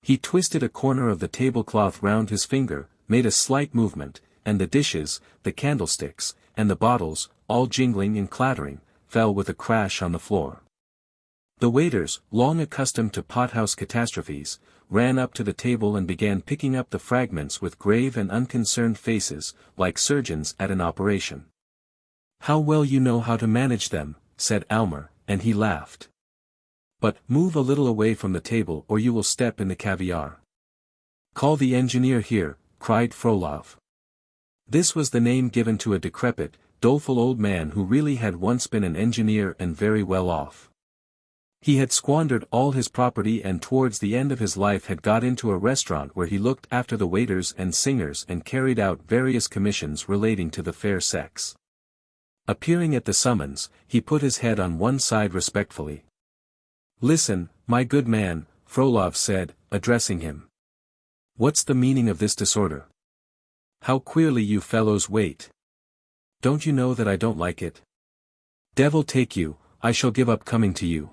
He twisted a corner of the tablecloth round his finger, made a slight movement, and the dishes, the candlesticks, and the bottles, all jingling and clattering, fell with a crash on the floor. The waiters, long accustomed to pothouse catastrophes, ran up to the table and began picking up the fragments with grave and unconcerned faces, like surgeons at an operation. How well you know how to manage them, said Almer, and he laughed. But, move a little away from the table or you will step in the caviar. Call the engineer here, cried Frolov. This was the name given to a decrepit, doleful old man who really had once been an engineer and very well off. He had squandered all his property and towards the end of his life had got into a restaurant where he looked after the waiters and singers and carried out various commissions relating to the fair sex. Appearing at the summons, he put his head on one side respectfully. Listen, my good man, Frolov said, addressing him. What's the meaning of this disorder? How queerly you fellows wait. Don't you know that I don't like it? Devil take you, I shall give up coming to you.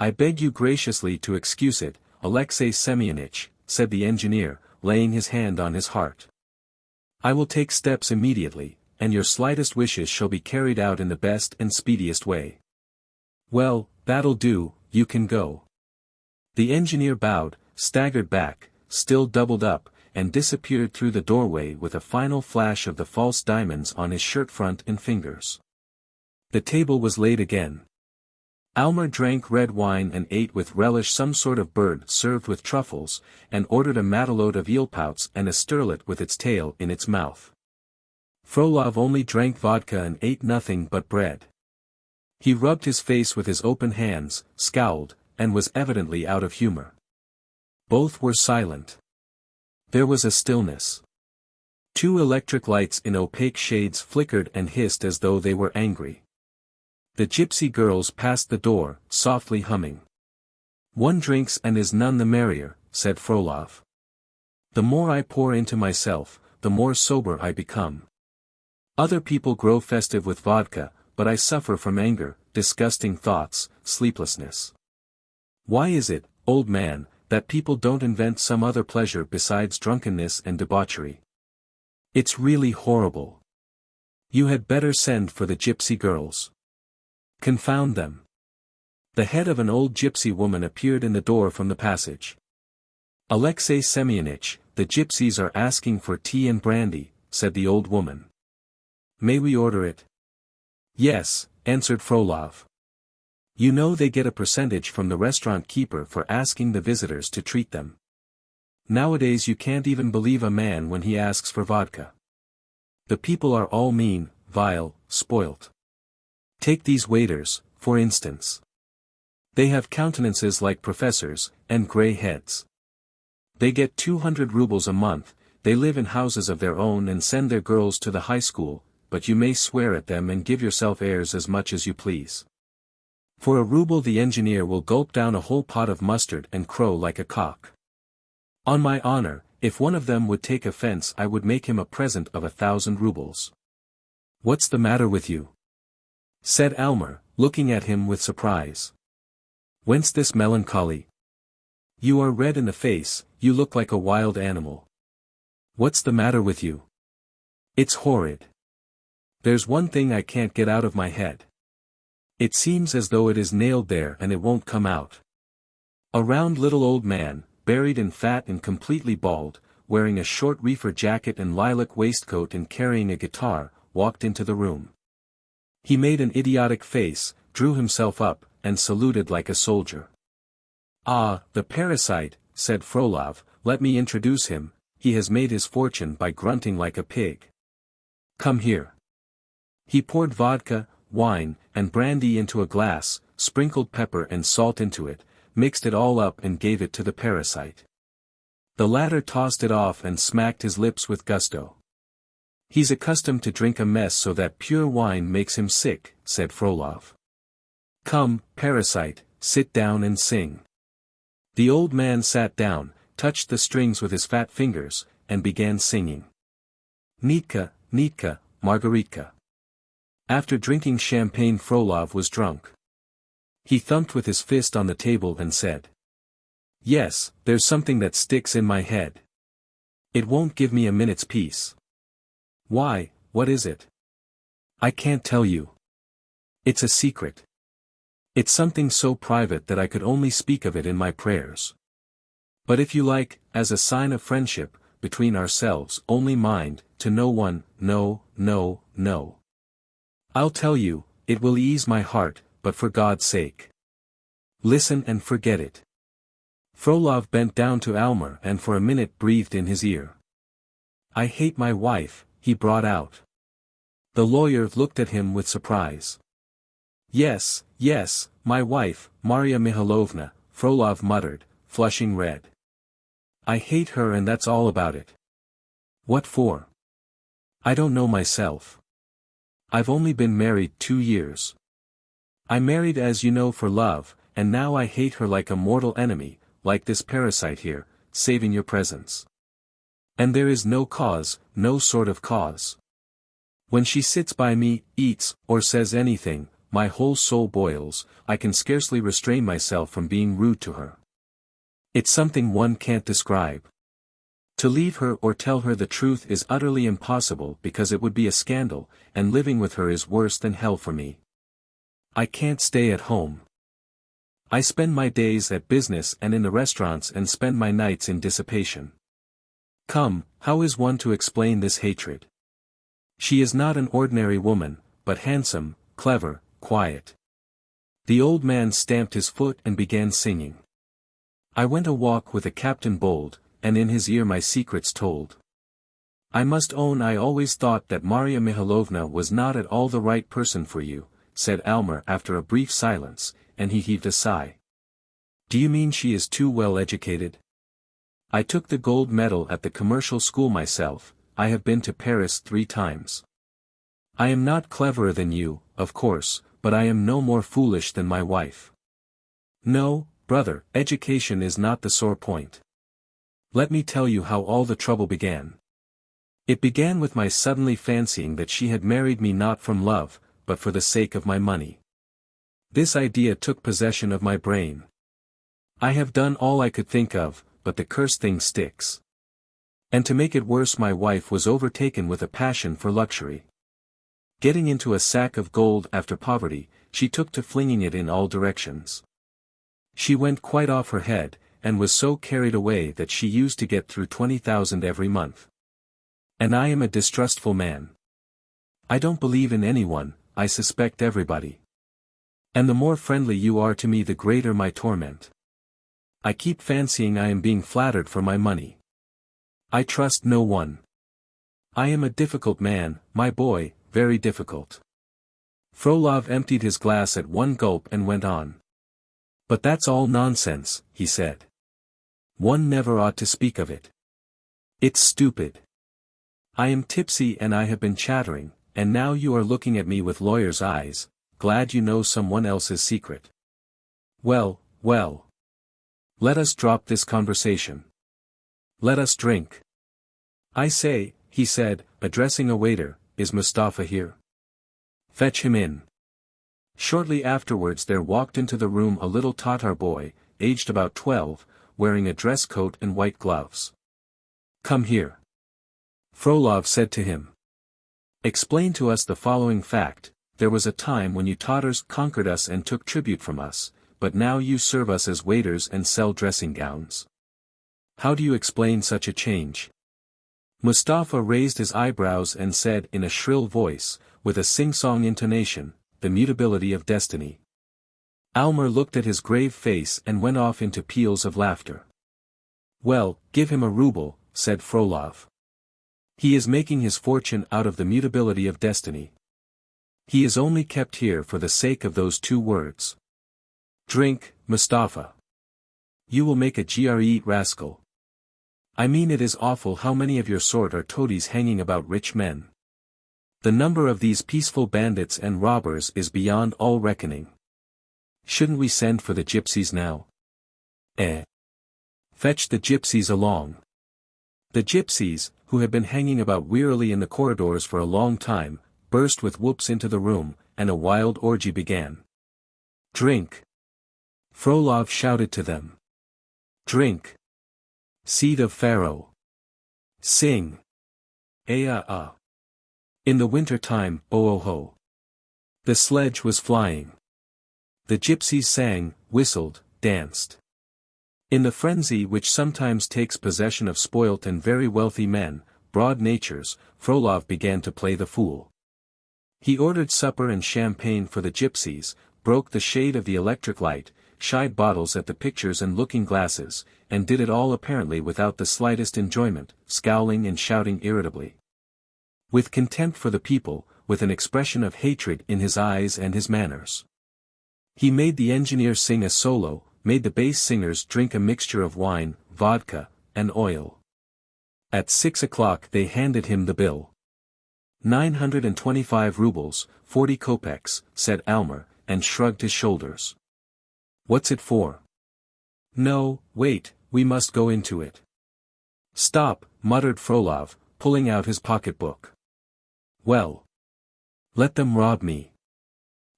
I beg you graciously to excuse it, Alexei Semyonitch, said the engineer, laying his hand on his heart. I will take steps immediately, and your slightest wishes shall be carried out in the best and speediest way. Well, that'll do, you can go. The engineer bowed, staggered back, still doubled up, and disappeared through the doorway with a final flash of the false diamonds on his shirt front and fingers. The table was laid again. Almer drank red wine and ate with relish some sort of bird served with truffles, and ordered a matelote of eelpouts and a sterlet with its tail in its mouth. Frolov only drank vodka and ate nothing but bread. He rubbed his face with his open hands, scowled, and was evidently out of humor. Both were silent. There was a stillness. 2 electric lights in opaque shades flickered and hissed as though they were angry. The gypsy girls passed the door, softly humming. One drinks and is none the merrier, said Frolov. The more I pour into myself, the more sober I become. Other people grow festive with vodka, but I suffer from anger, disgusting thoughts, sleeplessness. Why is it, old man, that people don't invent some other pleasure besides drunkenness and debauchery? It's really horrible. You had better send for the gypsy girls. Confound them. The head of an old gypsy woman appeared in the door from the passage. Alexei Semyonitch, the gypsies are asking for tea and brandy, said the old woman. May we order it? Yes, answered Frolov. You know they get a percentage from the restaurant keeper for asking the visitors to treat them. Nowadays you can't even believe a man when he asks for vodka. The people are all mean, vile, spoilt. Take these waiters, for instance. They have countenances like professors, and grey heads. They get 200 rubles a month, they live in houses of their own and send their girls to the high school, but you may swear at them and give yourself airs as much as you please. For a ruble the engineer will gulp down a whole pot of mustard and crow like a cock. On my honor, if one of them would take offense I would make him a present of 1,000 rubles. What's the matter with you? Said Almer, looking at him with surprise. Whence this melancholy? You are red in the face, you look like a wild animal. What's the matter with you? It's horrid. There's one thing I can't get out of my head. It seems as though it is nailed there and it won't come out. A round little old man, buried in fat and completely bald, wearing a short reefer jacket and lilac waistcoat and carrying a guitar, walked into the room. He made an idiotic face, drew himself up, and saluted like a soldier. Ah, the parasite, said Frolov, let me introduce him, he has made his fortune by grunting like a pig. Come here. He poured vodka, wine, and brandy into a glass, sprinkled pepper and salt into it, mixed it all up and gave it to the parasite. The latter tossed it off and smacked his lips with gusto. He's accustomed to drink a mess so that pure wine makes him sick, said Frolov. Come, parasite, sit down and sing. The old man sat down, touched the strings with his fat fingers, and began singing. Nitka, Nitka, Margaritka. After drinking champagne Frolov was drunk. He thumped with his fist on the table and said. Yes, there's something that sticks in my head. It won't give me a minute's peace. Why, what is it? I can't tell you. It's a secret. It's something so private that I could only speak of it in my prayers. But if you like, as a sign of friendship, between ourselves, only mind, to no one, no, no, no. I'll tell you, it will ease my heart, but for God's sake. Listen and forget it. Frolov bent down to Almer and for a minute breathed in his ear. I hate my wife, he brought out. The lawyer looked at him with surprise. Yes, yes, my wife, Maria Mihailovna, Frolov muttered, flushing red. I hate her and that's all about it. What for? I don't know myself. I've only been married 2 years. I married as you know for love, and now I hate her like a mortal enemy, like this parasite here, saving your presence. And there is no cause, no sort of cause. When she sits by me, eats, or says anything, my whole soul boils, I can scarcely restrain myself from being rude to her. It's something one can't describe. To leave her or tell her the truth is utterly impossible because it would be a scandal, and living with her is worse than hell for me. I can't stay at home. I spend my days at business and in the restaurants and spend my nights in dissipation. Come, how is one to explain this hatred? She is not an ordinary woman, but handsome, clever, quiet. The old man stamped his foot and began singing. I went a walk with a captain bold, and in his ear my secrets told. I must own I always thought that Maria Mihailovna was not at all the right person for you, said Almer after a brief silence, and he heaved a sigh. Do you mean she is too well educated? I took the gold medal at the commercial school myself, I have been to Paris 3 times. I am not cleverer than you, of course, but I am no more foolish than my wife. No, brother, education is not the sore point. Let me tell you how all the trouble began. It began with my suddenly fancying that she had married me not from love, but for the sake of my money. This idea took possession of my brain. I have done all I could think of, but the cursed thing sticks. And to make it worse, my wife was overtaken with a passion for luxury. Getting into a sack of gold after poverty, she took to flinging it in all directions. She went quite off her head, and was so carried away that she used to get through 20,000 every month. And I am a distrustful man. I don't believe in anyone, I suspect everybody. And the more friendly you are to me the greater my torment. I keep fancying I am being flattered for my money. I trust no one. I am a difficult man, my boy, very difficult. Frolov emptied his glass at one gulp and went on. But that's all nonsense, he said. One never ought to speak of it. It's stupid. I am tipsy and I have been chattering, and now you are looking at me with lawyer's eyes, glad you know someone else's secret. Well, well. Let us drop this conversation. Let us drink. I say, he said, addressing a waiter, is Mustafa here? Fetch him in. Shortly afterwards there walked into the room a little Tatar boy, aged about 12, wearing a dress coat and white gloves. Come here. Frolov said to him. Explain to us the following fact, there was a time when you Tatars conquered us and took tribute from us, but now you serve us as waiters and sell dressing gowns. How do you explain such a change? Mustafa raised his eyebrows and said in a shrill voice, with a sing-song intonation, the mutability of destiny. Almer looked at his grave face and went off into peals of laughter. Well, give him a ruble, said Frolov. He is making his fortune out of the mutability of destiny. He is only kept here for the sake of those 2 words. Drink, Mustafa. You will make a GRE rascal. I mean, it is awful how many of your sort are toadies hanging about rich men. The number of these peaceful bandits and robbers is beyond all reckoning. Shouldn't we send for the gypsies now? Fetch the gypsies along. The gypsies, who had been hanging about wearily in the corridors for a long time, burst with whoops into the room, and a wild orgy began. "Drink!" Frolov shouted to them. "Drink! Seed of Pharaoh! Sing! Ea. In the winter time, oh. The sledge was flying. The gypsies sang, whistled, danced. In the frenzy which sometimes takes possession of spoilt and very wealthy men, broad natures, Frolov began to play the fool. He ordered supper and champagne for the gypsies, broke the shade of the electric light, shied bottles at the pictures and looking-glasses, and did it all apparently without the slightest enjoyment, scowling and shouting irritably. With contempt for the people, with an expression of hatred in his eyes and his manners. He made the engineer sing a solo, made the bass singers drink a mixture of wine, vodka, and oil. At 6 o'clock they handed him the bill. 925 rubles, 40 kopecks, said Almer, and shrugged his shoulders. "What's it for?" "No, wait, we must go into it." "Stop," muttered Frolov, pulling out his pocketbook. "Well. Let them rob me.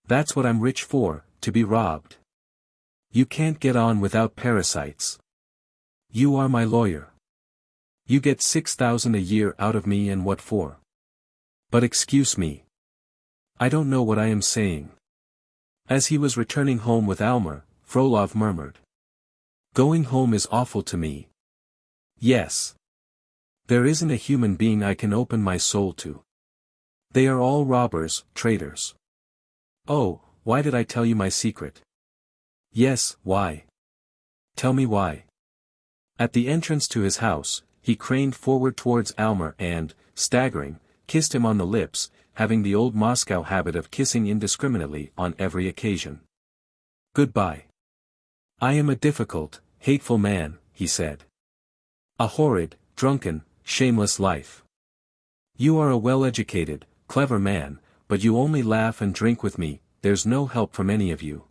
That's what I'm rich for, to be robbed. You can't get on without parasites. You are my lawyer. You get 6,000 a year out of me, and what for? But excuse me. I don't know what I am saying." As he was returning home with Almer, Frolov murmured. "Going home is awful to me. Yes. There isn't a human being I can open my soul to. They are all robbers, traitors. Oh, why did I tell you my secret?" "Yes, why? Tell me why." At the entrance to his house, he craned forward towards Almer and, staggering, kissed him on the lips, having the old Moscow habit of kissing indiscriminately on every occasion. "Goodbye. I am a difficult, hateful man," he said. "A horrid, drunken, shameless life. You are a well-educated, clever man, but you only laugh and drink with me, there's no help from any of you.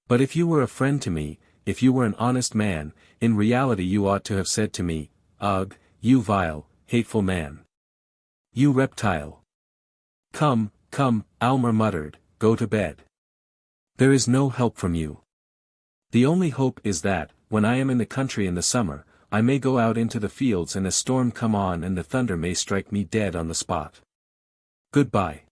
But if you were a friend to me, if you were an honest man, in reality you ought to have said to me, 'Ugh, you vile, hateful man. You reptile.' Come, Almer muttered, go to bed. There is no help from you. The only hope is that, when I am in the country in the summer, I may go out into the fields and a storm come on and the thunder may strike me dead on the spot. Goodbye."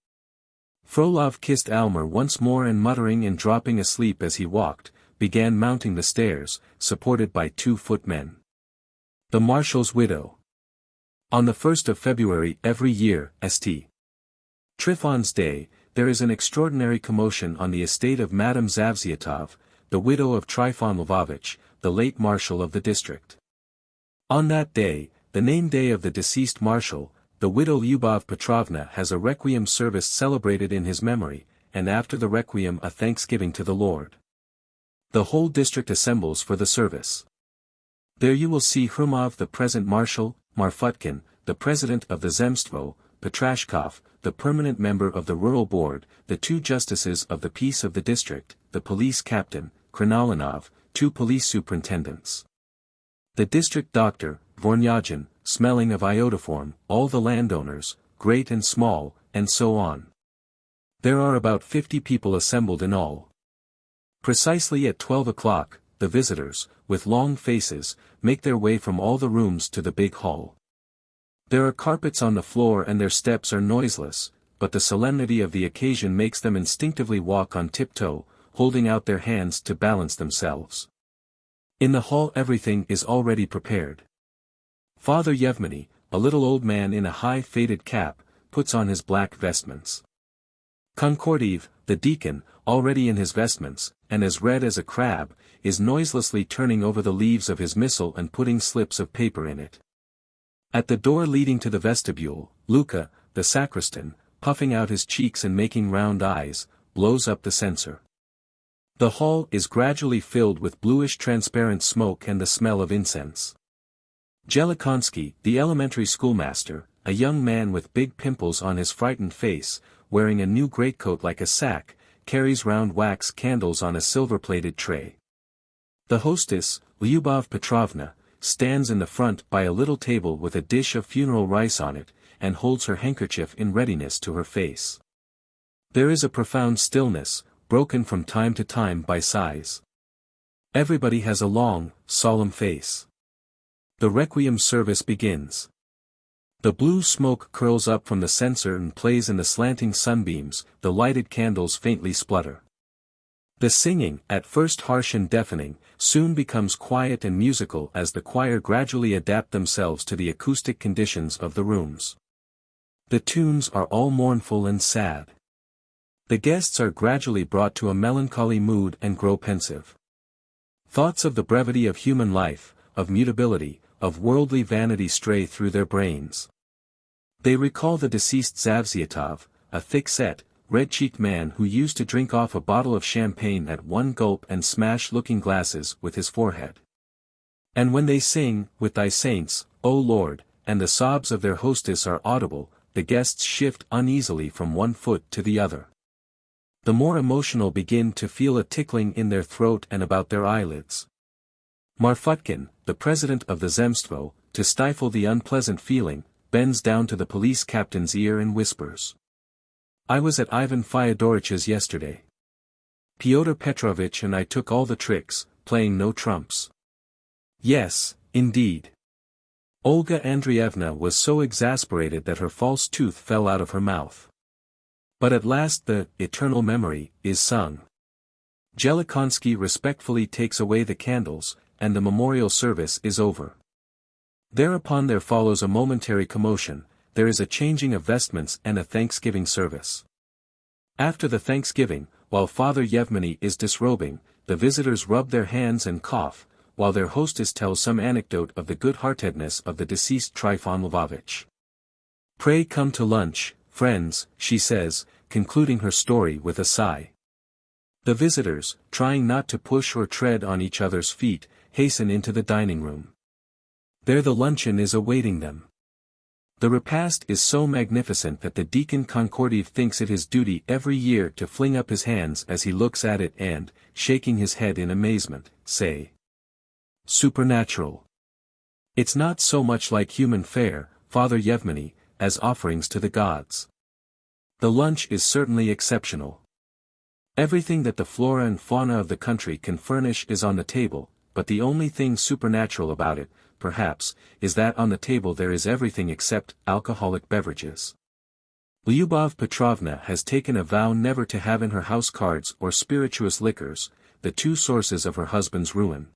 Frolov kissed Almer once more and muttering and dropping asleep as he walked, began mounting the stairs, supported by 2 footmen. The Marshal's widow. On the 1st of February every year, St. Trifon's Day, there is an extraordinary commotion on the estate of Madame Zavziatov, the widow of Trifon Lvovich, the late marshal of the district. On that day, the name day of the deceased marshal, the widow Lyubov Petrovna has a requiem service celebrated in his memory, and after the requiem a thanksgiving to the Lord. The whole district assembles for the service. There you will see Hrumov the present marshal, Marfutkin, the president of the Zemstvo, Petrashkov, the permanent member of the rural board, the 2 justices of the peace of the district, the police captain, Krinolinov, 2 police superintendents. The district doctor, Vornyagin, smelling of iodoform, all the landowners, great and small, and so on. There are about 50 people assembled in all. Precisely at 12 o'clock, the visitors, with long faces, make their way from all the rooms to the big hall. There are carpets on the floor and their steps are noiseless, but the solemnity of the occasion makes them instinctively walk on tiptoe, holding out their hands to balance themselves. In the hall everything is already prepared. Father Yevmeny, a little old man in a high faded cap, puts on his black vestments. Konkordiev, the deacon, already in his vestments, and as red as a crab, is noiselessly turning over the leaves of his missal and putting slips of paper in it. At the door leading to the vestibule, Luka, the sacristan, puffing out his cheeks and making round eyes, blows up the censer. The hall is gradually filled with bluish transparent smoke and the smell of incense. Gelikonsky, the elementary schoolmaster, a young man with big pimples on his frightened face, wearing a new greatcoat like a sack, carries round wax candles on a silver-plated tray. The hostess, Lyubov Petrovna, stands in the front by a little table with a dish of funeral rice on it, and holds her handkerchief in readiness to her face. There is a profound stillness, broken from time to time by sighs. Everybody has a long, solemn face. The requiem service begins. The blue smoke curls up from the censer and plays in the slanting sunbeams, the lighted candles faintly splutter. The singing, at first harsh and deafening, soon becomes quiet and musical as the choir gradually adapt themselves to the acoustic conditions of the rooms. The tunes are all mournful and sad. The guests are gradually brought to a melancholy mood and grow pensive. Thoughts of the brevity of human life, of mutability, of worldly vanity stray through their brains. They recall the deceased Zavziatov, a thick-set, red-cheeked man who used to drink off a bottle of champagne at one gulp and smash looking-glasses with his forehead. And when they sing, "With thy saints, O Lord," and the sobs of their hostess are audible, the guests shift uneasily from one foot to the other. The more emotional begin to feel a tickling in their throat and about their eyelids. Marfutkin, the president of the Zemstvo, to stifle the unpleasant feeling, bends down to the police captain's ear and whispers. "I was at Ivan Fyodorich's yesterday. Pyotr Petrovitch and I took all the tricks, playing no trumps." Yes, indeed. Olga Andreevna was so exasperated that her false tooth fell out of her mouth. But at last the "Eternal Memory" is sung. Jellikonski respectfully takes away the candles, and the memorial service is over. Thereupon there follows a momentary commotion, there is a changing of vestments and a thanksgiving service. After the thanksgiving, while Father Yevmeny is disrobing, the visitors rub their hands and cough, while their hostess tells some anecdote of the good-heartedness of the deceased Trifon Lvovitch. "Pray come to lunch, friends," she says, concluding her story with a sigh. The visitors, trying not to push or tread on each other's feet, hasten into the dining room. There the luncheon is awaiting them. The repast is so magnificent that the Deacon Konkordiev thinks it his duty every year to fling up his hands as he looks at it and, shaking his head in amazement, say, "Supernatural. It's not so much like human fare, Father Yevmeny, as offerings to the gods. The lunch is certainly exceptional. Everything that the flora and fauna of the country can furnish is on the table, but the only thing supernatural about it, perhaps, is that on the table there is everything except alcoholic beverages. Lyubov Petrovna has taken a vow never to have in her house cards or spirituous liquors, the two sources of her husband's ruin.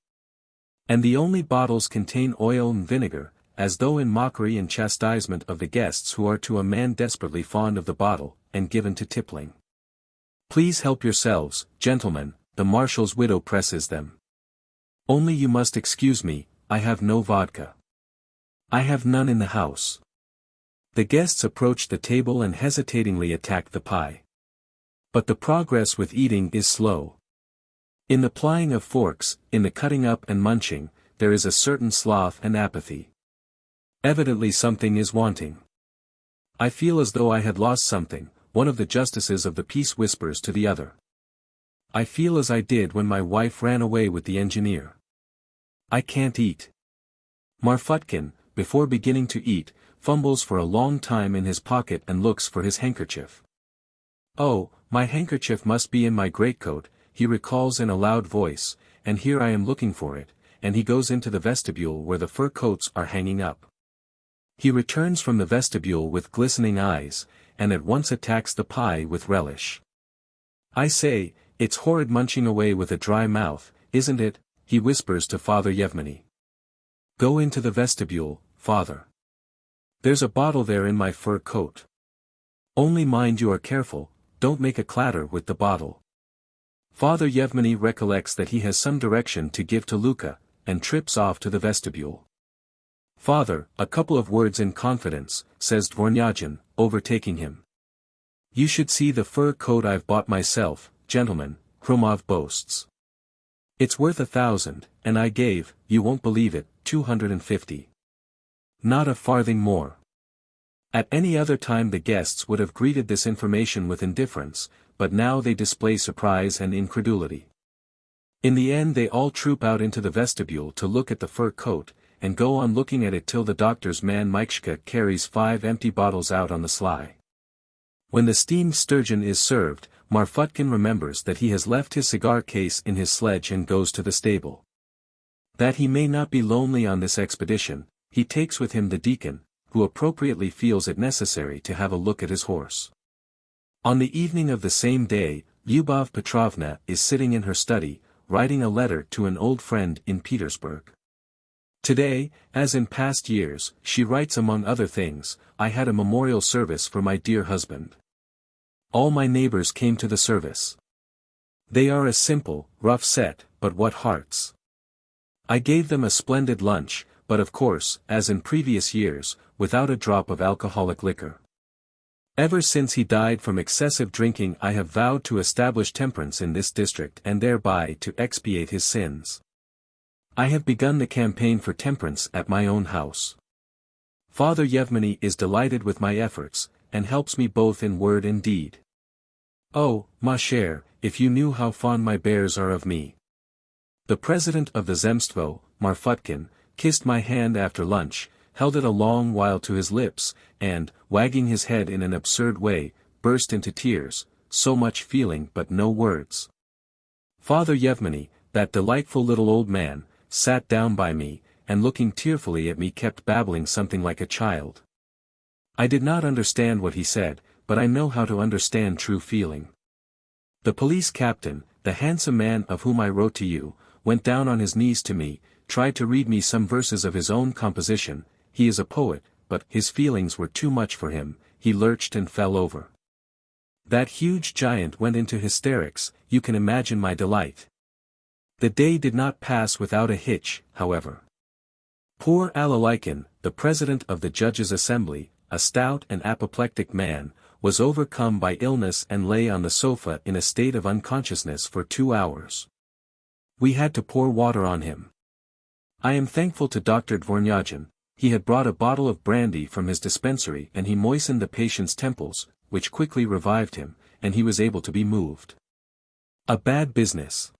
And the only bottles contain oil and vinegar, as though in mockery and chastisement of the guests who are to a man desperately fond of the bottle, and given to tippling. Please help yourselves, gentlemen, the marshal's widow presses them. Only you must excuse me, I have no vodka. I have none in the house." The guests approach the table and hesitatingly attack the pie. But the progress with eating is slow. In the plying of forks, in the cutting up and munching, there is a certain sloth and apathy. Evidently something is wanting. "I feel as though I had lost something," one of the justices of the peace whispers to the other. "I feel as I did when my wife ran away with the engineer. I can't eat." Marfutkin, before beginning to eat, fumbles for a long time in his pocket and looks for his handkerchief. "Oh, my handkerchief must be in my greatcoat," he recalls in a loud voice, "and here I am looking for it," and he goes into the vestibule where the fur coats are hanging up. He returns from the vestibule with glistening eyes, and at once attacks the pie with relish. "I say, it's horrid munching away with a dry mouth, isn't it?" he whispers to Father Yevmeny. "Go into the vestibule, Father. There's a bottle there in my fur coat. Only mind you are careful, don't make a clatter with the bottle." Father Yevmeny recollects that he has some direction to give to Luka, and trips off to the vestibule. "Father, a couple of words in confidence," says Dvornyagin, overtaking him. "You should see the fur coat I've bought myself, gentlemen," Kromov boasts. "It's worth 1,000, and I gave, you won't believe it, 250. Not a farthing more." At any other time the guests would have greeted this information with indifference, but now they display surprise and incredulity. In the end they all troop out into the vestibule to look at the fur coat, and go on looking at it till the doctor's man Mikeshka carries 5 empty bottles out on the sly. When the steamed sturgeon is served, Marfutkin remembers that he has left his cigar case in his sledge and goes to the stable. That he may not be lonely on this expedition, he takes with him the deacon, who appropriately feels it necessary to have a look at his horse. On the evening of the same day, Lyubov Petrovna is sitting in her study, writing a letter to an old friend in Petersburg. Today, as in past years, she writes among other things, I had a memorial service for my dear husband. All my neighbors came to the service. They are a simple, rough set, but what hearts. I gave them a splendid lunch, but of course, as in previous years, without a drop of alcoholic liquor. Ever since he died from excessive drinking I have vowed to establish temperance in this district and thereby to expiate his sins. I have begun the campaign for temperance at my own house. Father Yevmeny is delighted with my efforts, and helps me both in word and deed. Oh, ma chère, if you knew how fond my bears are of me. The president of the Zemstvo, Marfutkin, kissed my hand after lunch, held it a long while to his lips, and, wagging his head in an absurd way, burst into tears, so much feeling but no words. Father Yevmeny, that delightful little old man, sat down by me, and looking tearfully at me kept babbling something like a child. I did not understand what he said, but I know how to understand true feeling. The police captain, the handsome man of whom I wrote to you, went down on his knees to me, tried to read me some verses of his own composition. He is a poet, but his feelings were too much for him, he lurched and fell over. That huge giant went into hysterics, you can imagine my delight. The day did not pass without a hitch, however. Poor Alalikin, the president of the Judges' Assembly, a stout and apoplectic man, was overcome by illness and lay on the sofa in a state of unconsciousness for 2 hours. We had to pour water on him. I am thankful to Dr. Dvornyagin. He had brought a bottle of brandy from his dispensary and he moistened the patient's temples, which quickly revived him, and he was able to be moved. A bad business.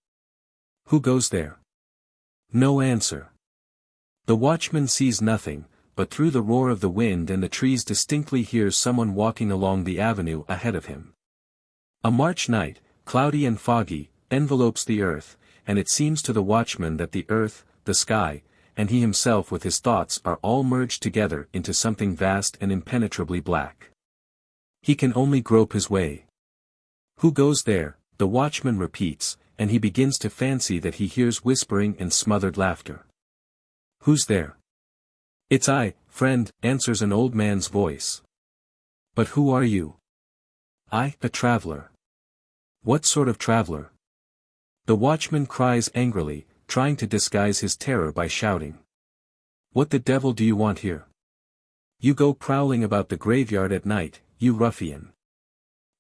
Who goes there? No answer. The watchman sees nothing, but through the roar of the wind and the trees distinctly hears someone walking along the avenue ahead of him. A March night, cloudy and foggy, envelopes the earth, and it seems to the watchman that the earth, the sky, and he himself with his thoughts are all merged together into something vast and impenetrably black. He can only grope his way. Who goes there, the watchman repeats, and he begins to fancy that he hears whispering and smothered laughter. Who's there? It's I, friend, answers an old man's voice. But who are you? I, a traveler. What sort of traveler? The watchman cries angrily, trying to disguise his terror by shouting. What the devil do you want here? You go prowling about the graveyard at night, you ruffian.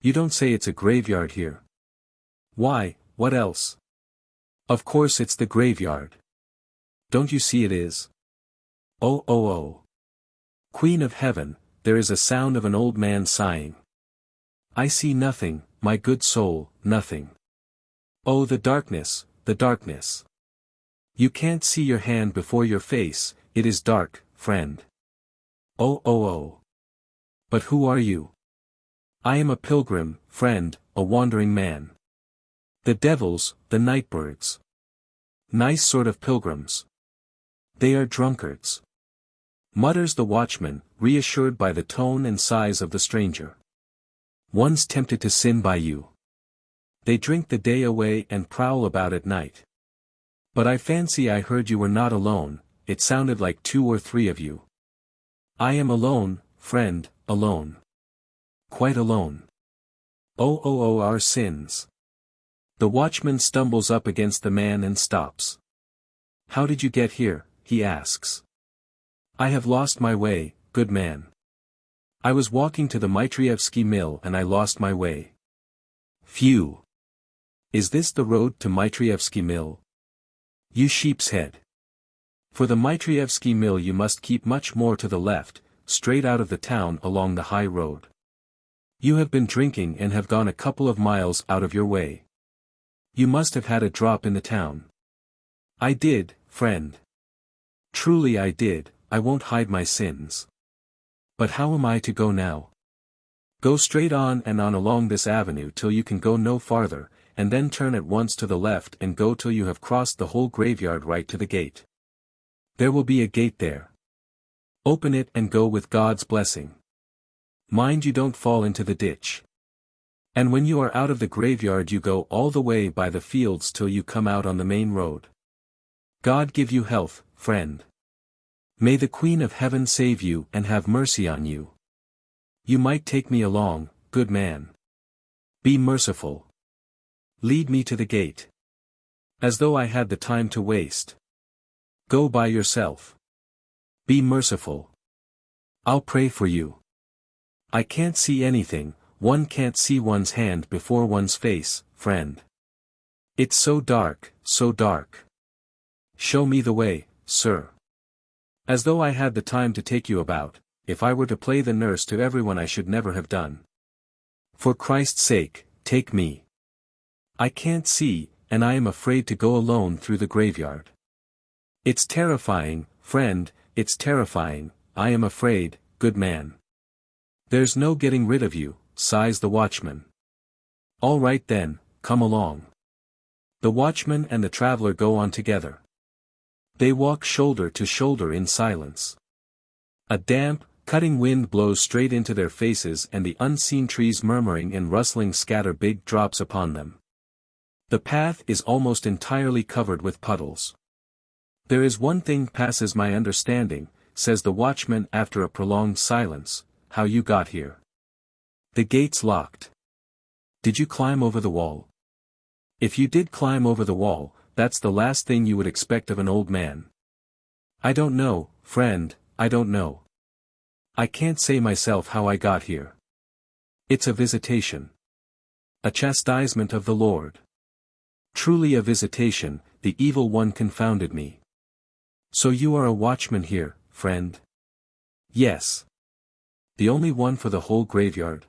You don't say it's a graveyard here. Why, what else? Of course it's the graveyard. Don't you see it is? Oh oh oh. Queen of heaven, there is a sound of an old man sighing. I see nothing, my good soul, nothing. Oh the darkness, the darkness. You can't see your hand before your face, it is dark, friend. Oh oh oh. But who are you? I am a pilgrim, friend, a wandering man. The devils, the nightbirds. Nice sort of pilgrims. They are drunkards. Mutters the watchman, reassured by the tone and sighs of the stranger. One's tempted to sin by you. They drink the day away and prowl about at night. But I fancy I heard you were not alone, it sounded like 2 or 3 of you. I am alone, friend, alone. Quite alone. Oh oh oh our sins. The watchman stumbles up against the man and stops. How did you get here, he asks. I have lost my way, good man. I was walking to the Mitrievsky mill and I lost my way. Phew. Is this the road to Mitrievsky mill? You sheep's head. For the Mitrievsky mill you must keep much more to the left, straight out of the town along the high road. You have been drinking and have gone a couple of miles out of your way. You must have had a drop in the town. I did, friend. Truly I did, I won't hide my sins. But how am I to go now? Go straight on and on along this avenue till you can go no farther, and then turn at once to the left and go till you have crossed the whole graveyard right to the gate. There will be a gate there. Open it and go with God's blessing. Mind you don't fall into the ditch. And when you are out of the graveyard you go all the way by the fields till you come out on the main road. God give you health, friend. May the Queen of Heaven save you and have mercy on you. You might take me along, good man. Be merciful. Lead me to the gate. As though I had the time to waste. Go by yourself. Be merciful. I'll pray for you. I can't see anything, one can't see one's hand before one's face, friend. It's so dark, so dark. Show me the way, sir. As though I had the time to take you about, if I were to play the nurse to everyone I should never have done. For Christ's sake, take me. I can't see, and I am afraid to go alone through the graveyard. It's terrifying, friend, it's terrifying, I am afraid, good man. There's no getting rid of you, sighs the watchman. All right then, come along. The watchman and the traveler go on together. They walk shoulder to shoulder in silence. A damp, cutting wind blows straight into their faces and the unseen trees murmuring and rustling scatter big drops upon them. The path is almost entirely covered with puddles. There is one thing passes my understanding, says the watchman after a prolonged silence, how you got here. The gate's locked. Did you climb over the wall? If you did climb over the wall, that's the last thing you would expect of an old man. I don't know, friend, I don't know. I can't say myself how I got here. It's a visitation. A chastisement of the Lord. Truly a visitation, the evil one confounded me. So you are a watchman here, friend? Yes. The only one for the whole graveyard?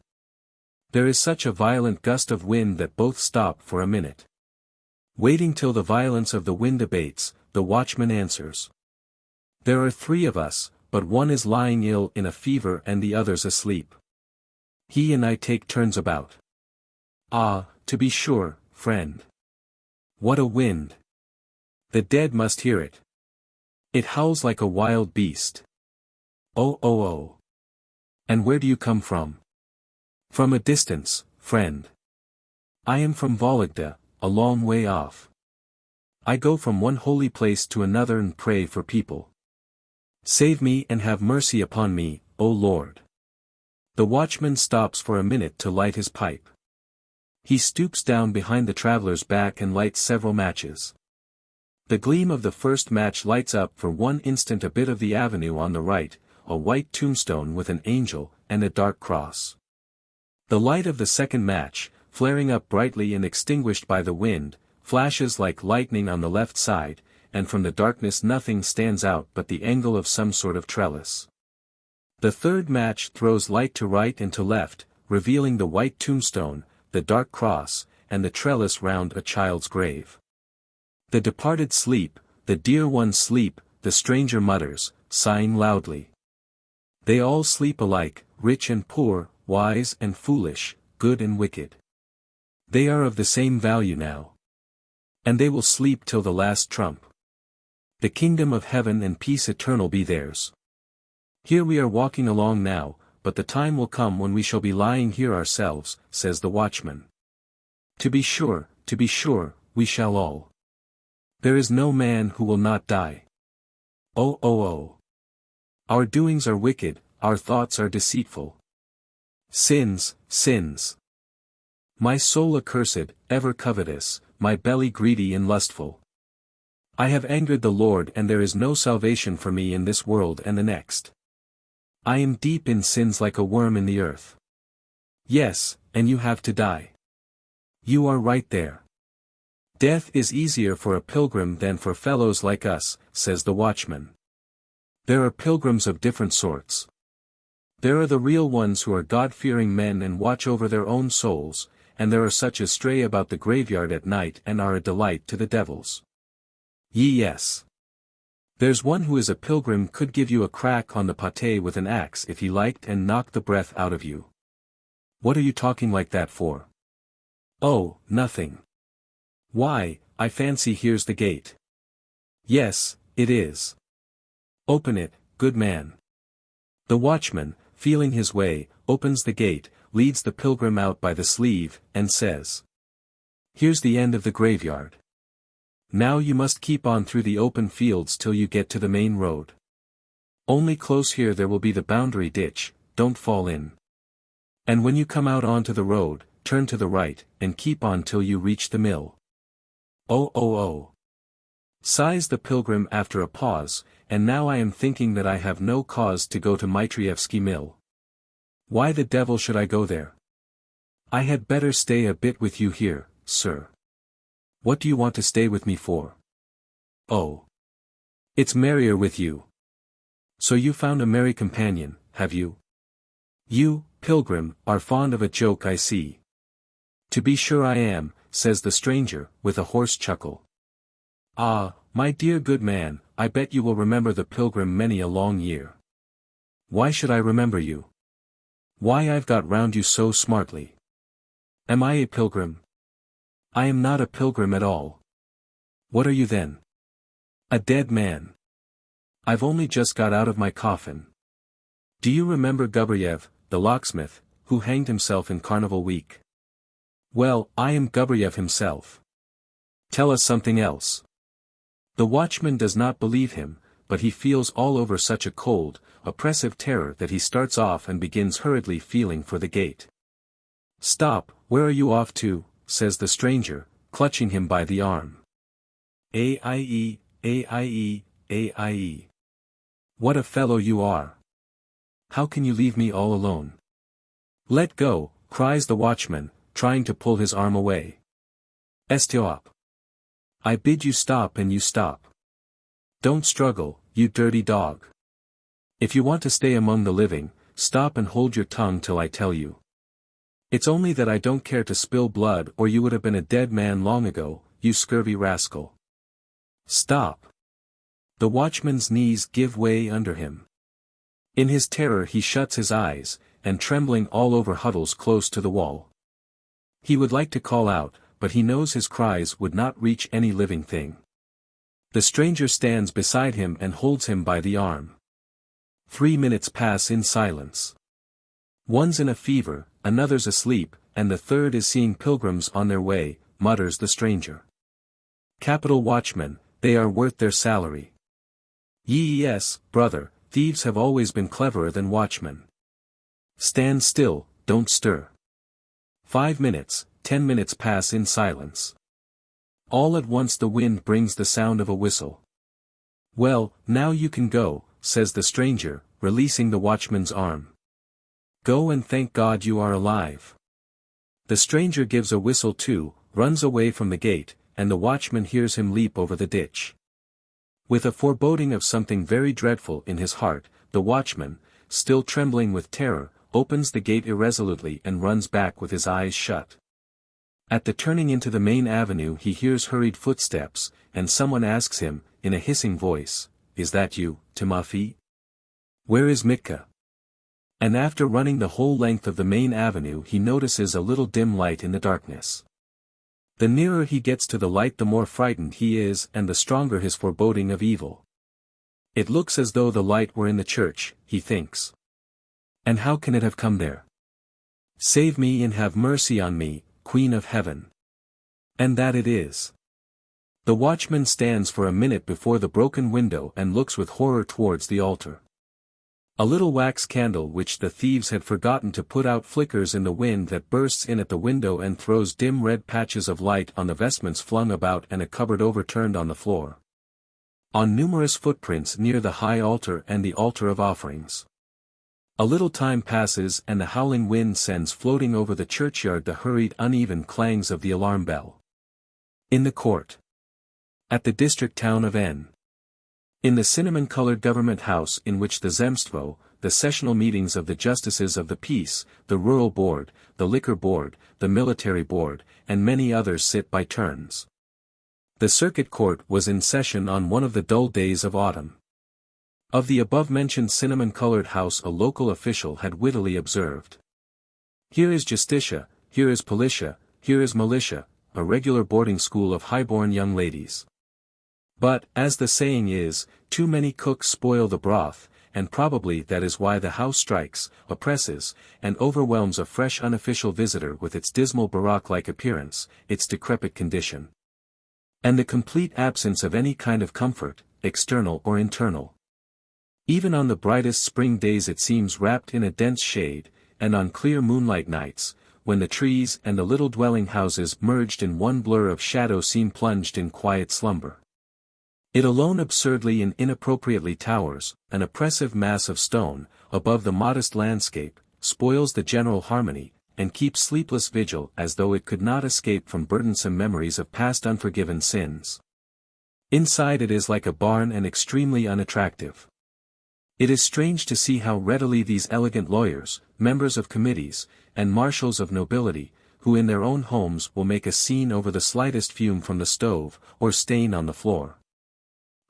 There is such a violent gust of wind that both stop for a minute. Waiting till the violence of the wind abates, the watchman answers. There are 3 of us, but one is lying ill in a fever and the others asleep. He and I take turns about. Ah, to be sure, friend. What a wind! The dead must hear it. It howls like a wild beast. Oh oh oh. And where do you come from? From a distance, friend. I am from Vologda, a long way off. I go from one holy place to another and pray for people. Save me and have mercy upon me, O Lord. The watchman stops for a minute to light his pipe. He stoops down behind the traveler's back and lights several matches. The gleam of the first match lights up for one instant a bit of the avenue on the right, a white tombstone with an angel, and a dark cross. The light of the second match, flaring up brightly and extinguished by the wind, flashes like lightning on the left side, and from the darkness nothing stands out but the angle of some sort of trellis. The third match throws light to right and to left, revealing the white tombstone, the dark cross, and the trellis round a child's grave. The departed sleep, the dear ones sleep, the stranger mutters, sighing loudly. They all sleep alike, rich and poor, wise and foolish, good and wicked. They are of the same value now. And they will sleep till the last trump. The kingdom of heaven and peace eternal be theirs. Here we are walking along now, but the time will come when we shall be lying here ourselves, says the watchman. To be sure, we shall all. There is no man who will not die. Oh oh oh. Our doings are wicked, our thoughts are deceitful. Sins, sins. My soul accursed, ever covetous, my belly greedy and lustful. I have angered the Lord and there is no salvation for me in this world and the next. I am deep in sins like a worm in the earth. Yes, and you have to die. You are right there. Death is easier for a pilgrim than for fellows like us, says the watchman. There are pilgrims of different sorts. There are the real ones who are God-fearing men and watch over their own souls, and there are such as stray about the graveyard at night and are a delight to the devils. Yes. There's one who is a pilgrim could give you a crack on the pate with an axe if he liked and knock the breath out of you. What are you talking like that for? Oh, nothing. Why, I fancy here's the gate. Yes, it is. Open it, good man. The watchman, feeling his way, opens the gate, leads the pilgrim out by the sleeve, and says, "Here's the end of the graveyard. Now you must keep on through the open fields till you get to the main road. Only close here there will be the boundary ditch, don't fall in. And when you come out onto the road, turn to the right, and keep on till you reach the mill." "Oh oh oh," sighs the pilgrim after a pause, "and now I am thinking that I have no cause to go to Mitrievsky Mill. Why the devil should I go there? I had better stay a bit with you here, sir." "What do you want to stay with me for?" "Oh, it's merrier with you. So you found a merry companion, have you? You, pilgrim, are fond of a joke I see." "To be sure I am," says the stranger, with a hoarse chuckle. "Ah, my dear good man, I bet you will remember the pilgrim many a long year." "Why should I remember you? Why I've got round you so smartly. Am I a pilgrim? I am not a pilgrim at all." "What are you then?" "A dead man. I've only just got out of my coffin. Do you remember Gubaryev, the locksmith, who hanged himself in Carnival Week? Well, I am Gubaryev himself." "Tell us something else." The watchman does not believe him, but he feels all over such a cold, oppressive terror that he starts off and begins hurriedly feeling for the gate. "Stop, where are you off to?" says the stranger, clutching him by the arm. "Aie, aie, aie. What a fellow you are. How can you leave me all alone?" "Let go," cries the watchman, trying to pull his arm away. "Stop. I bid you stop and you stop. Don't struggle, you dirty dog. If you want to stay among the living, stop and hold your tongue till I tell you. It's only that I don't care to spill blood or you would have been a dead man long ago, you scurvy rascal. Stop." The watchman's knees give way under him. In his terror he shuts his eyes, and trembling all over huddles close to the wall. He would like to call out, but he knows his cries would not reach any living thing. The stranger stands beside him and holds him by the arm. 3 minutes pass in silence. "One's in a fever, another's asleep, and the third is seeing pilgrims on their way," mutters the stranger. "Capital watchmen, they are worth their salary. Yes, brother, thieves have always been cleverer than watchmen. Stand still, don't stir." 5 minutes, 10 minutes pass in silence. All at once the wind brings the sound of a whistle. "Well, now you can go," says the stranger, releasing the watchman's arm. "Go and thank God you are alive." The stranger gives a whistle too, runs away from the gate, and the watchman hears him leap over the ditch. With a foreboding of something very dreadful in his heart, the watchman, still trembling with terror, opens the gate irresolutely and runs back with his eyes shut. At the turning into the main avenue he hears hurried footsteps, and someone asks him, in a hissing voice, "Is that you, Timofey? Where is Mitka?" And after running the whole length of the main avenue he notices a little dim light in the darkness. The nearer he gets to the light the more frightened he is and the stronger his foreboding of evil. It looks as though the light were in the church, he thinks. And how can it have come there? Save me and have mercy on me, Queen of Heaven. And that it is. The watchman stands for a minute before the broken window and looks with horror towards the altar. A little wax candle which the thieves had forgotten to put out flickers in the wind that bursts in at the window and throws dim red patches of light on the vestments flung about and a cupboard overturned on the floor. On numerous footprints near the high altar and the altar of offerings. A little time passes and the howling wind sends floating over the churchyard the hurried uneven clangs of the alarm bell. In the court. At the district town of N. In the cinnamon-colored government house in which the Zemstvo, the sessional meetings of the justices of the peace, the rural board, the liquor board, the military board, and many others sit by turns. The circuit court was in session on one of the dull days of autumn. Of the above-mentioned cinnamon-colored house a local official had wittily observed. Here is Justitia, here is Politia, here is Militia, a regular boarding school of high-born young ladies. But, as the saying is, too many cooks spoil the broth, and probably that is why the house strikes, oppresses, and overwhelms a fresh unofficial visitor with its dismal baroque-like appearance, its decrepit condition, and the complete absence of any kind of comfort, external or internal. Even on the brightest spring days it seems wrapped in a dense shade, and on clear moonlight nights, when the trees and the little dwelling houses merged in one blur of shadow seem plunged in quiet slumber. It alone absurdly and inappropriately towers, an oppressive mass of stone, above the modest landscape, spoils the general harmony, and keeps sleepless vigil as though it could not escape from burdensome memories of past unforgiven sins. Inside it is like a barn and extremely unattractive. It is strange to see how readily these elegant lawyers, members of committees, and marshals of nobility, who in their own homes will make a scene over the slightest fume from the stove, or stain on the floor,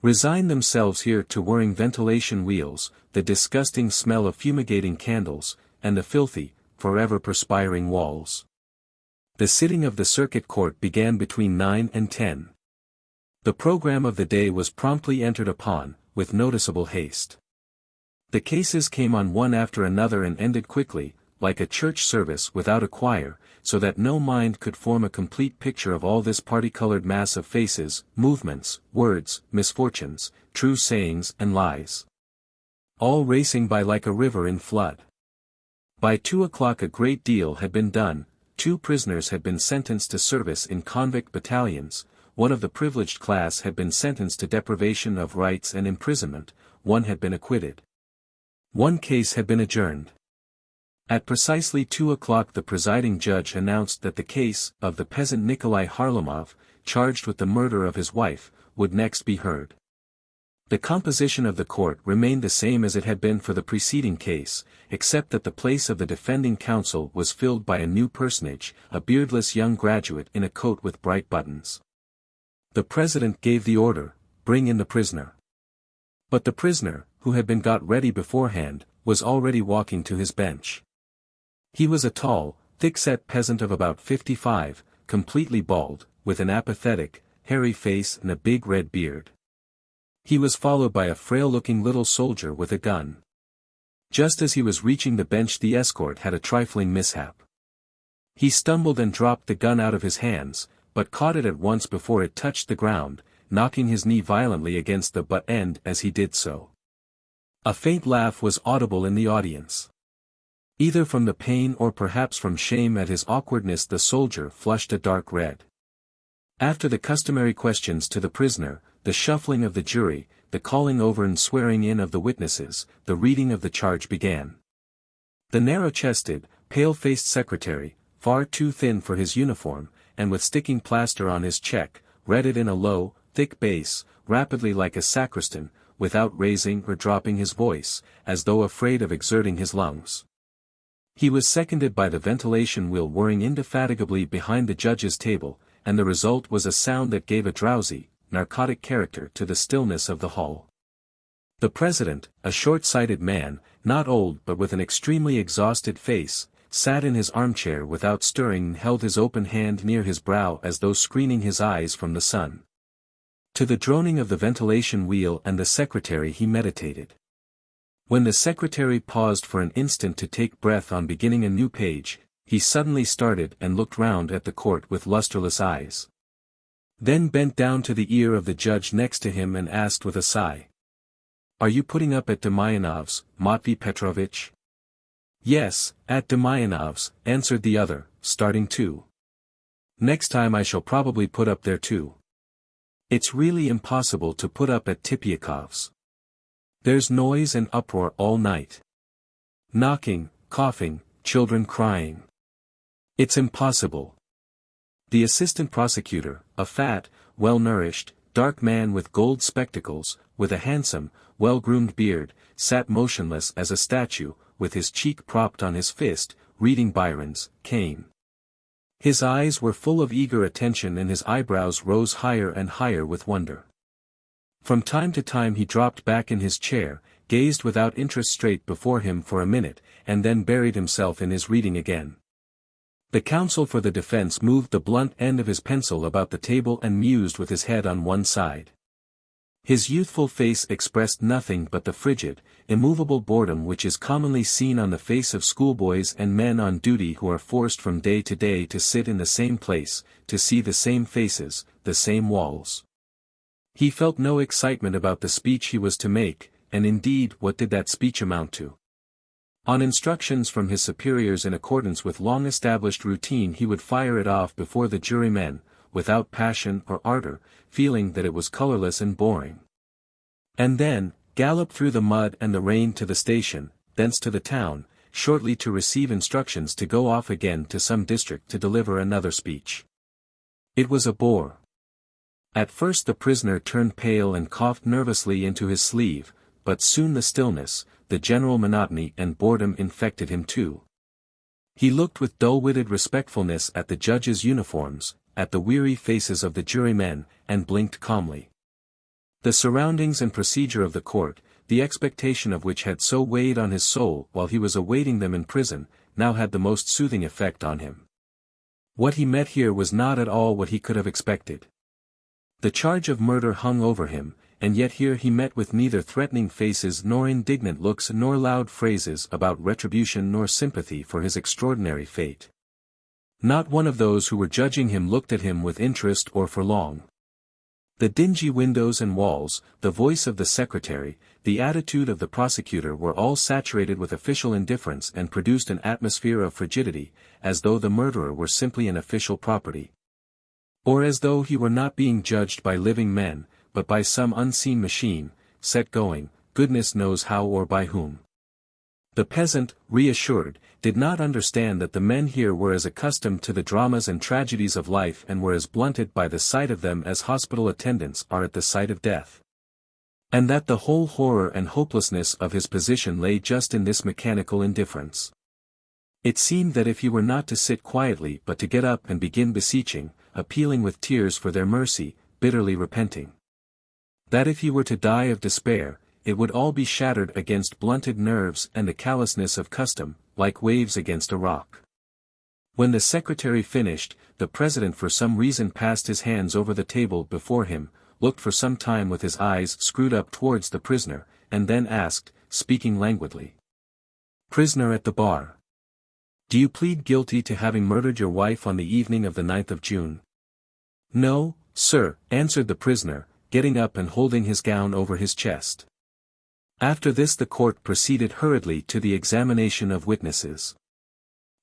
resign themselves here to whirring ventilation wheels, the disgusting smell of fumigating candles, and the filthy, forever perspiring walls. The sitting of the circuit court began between 9 and 10. The program of the day was promptly entered upon, with noticeable haste. The cases came on one after another and ended quickly, like a church service without a choir, so that no mind could form a complete picture of all this party-colored mass of faces, movements, words, misfortunes, true sayings and lies, all racing by like a river in flood. By 2 o'clock a great deal had been done. 2 prisoners had been sentenced to service in convict battalions, one of the privileged class had been sentenced to deprivation of rights and imprisonment, one had been acquitted. One case had been adjourned. At precisely 2 o'clock the presiding judge announced that the case of the peasant Nikolai Harlamov, charged with the murder of his wife, would next be heard. The composition of the court remained the same as it had been for the preceding case, except that the place of the defending counsel was filled by a new personage, a beardless young graduate in a coat with bright buttons. The president gave the order, "Bring in the prisoner." But the prisoner, who had been got ready beforehand, was already walking to his bench. He was a tall, thick-set peasant of about 55, completely bald, with an apathetic, hairy face and a big red beard. He was followed by a frail-looking little soldier with a gun. Just as he was reaching the bench the escort had a trifling mishap. He stumbled and dropped the gun out of his hands, but caught it at once before it touched the ground, knocking his knee violently against the butt end as he did so. A faint laugh was audible in the audience. Either from the pain or perhaps from shame at his awkwardness the soldier flushed a dark red. After the customary questions to the prisoner, the shuffling of the jury, the calling over and swearing in of the witnesses, the reading of the charge began. The narrow-chested, pale-faced secretary, far too thin for his uniform, and with sticking plaster on his check, read it in a low, thick bass, rapidly like a sacristan, without raising or dropping his voice, as though afraid of exerting his lungs. He was seconded by the ventilation wheel whirring indefatigably behind the judge's table, and the result was a sound that gave a drowsy, narcotic character to the stillness of the hall. The president, a short-sighted man, not old but with an extremely exhausted face, sat in his armchair without stirring and held his open hand near his brow as though screening his eyes from the sun. To the droning of the ventilation wheel and the secretary he meditated. When the secretary paused for an instant to take breath on beginning a new page, he suddenly started and looked round at the court with lustreless eyes. Then bent down to the ear of the judge next to him and asked with a sigh. "Are you putting up at Demyanov's, Matvey Petrovitch?" "Yes, at Demyanov's," answered the other, starting too. "Next time I shall probably put up there too. It's really impossible to put up at Tipyakov's. There's noise and uproar all night. Knocking, coughing, children crying. It's impossible." The assistant prosecutor, a fat, well-nourished, dark man with gold spectacles, with a handsome, well-groomed beard, sat motionless as a statue, with his cheek propped on his fist, reading Byron's Cain. His eyes were full of eager attention and his eyebrows rose higher and higher with wonder. From time to time he dropped back in his chair, gazed without interest straight before him for a minute, and then buried himself in his reading again. The counsel for the defense moved the blunt end of his pencil about the table and mused with his head on one side. His youthful face expressed nothing but the frigid, immovable boredom which is commonly seen on the face of schoolboys and men on duty who are forced from day to day to sit in the same place, to see the same faces, the same walls. He felt no excitement about the speech he was to make, and indeed what did that speech amount to? On instructions from his superiors in accordance with long-established routine he would fire it off before the jurymen, without passion or ardor, feeling that it was colorless and boring. And then, gallop through the mud and the rain to the station, thence to the town, shortly to receive instructions to go off again to some district to deliver another speech. It was a bore. At first the prisoner turned pale and coughed nervously into his sleeve, but soon the stillness, the general monotony and boredom infected him too. He looked with dull-witted respectfulness at the judges' uniforms, at the weary faces of the jurymen, and blinked calmly. The surroundings and procedure of the court, the expectation of which had so weighed on his soul while he was awaiting them in prison, now had the most soothing effect on him. What he met here was not at all what he could have expected. The charge of murder hung over him, and yet here he met with neither threatening faces nor indignant looks nor loud phrases about retribution nor sympathy for his extraordinary fate. Not one of those who were judging him looked at him with interest or for long. The dingy windows and walls, the voice of the secretary, the attitude of the prosecutor were all saturated with official indifference and produced an atmosphere of frigidity, as though the murderer were simply an official property. Or as though he were not being judged by living men, but by some unseen machine, set going, goodness knows how or by whom. The peasant, reassured, did not understand that the men here were as accustomed to the dramas and tragedies of life and were as blunted by the sight of them as hospital attendants are at the sight of death. And that the whole horror and hopelessness of his position lay just in this mechanical indifference. It seemed that if he were not to sit quietly but to get up and begin beseeching, appealing with tears for their mercy, bitterly repenting. That if he were to die of despair, it would all be shattered against blunted nerves and the callousness of custom, like waves against a rock. When the secretary finished, the president for some reason passed his hands over the table before him, looked for some time with his eyes screwed up towards the prisoner, and then asked, speaking languidly. "Prisoner at the bar. Do you plead guilty to having murdered your wife on the evening of the 9th of June?" "No, sir," answered the prisoner, getting up and holding his gown over his chest. After this the court proceeded hurriedly to the examination of witnesses.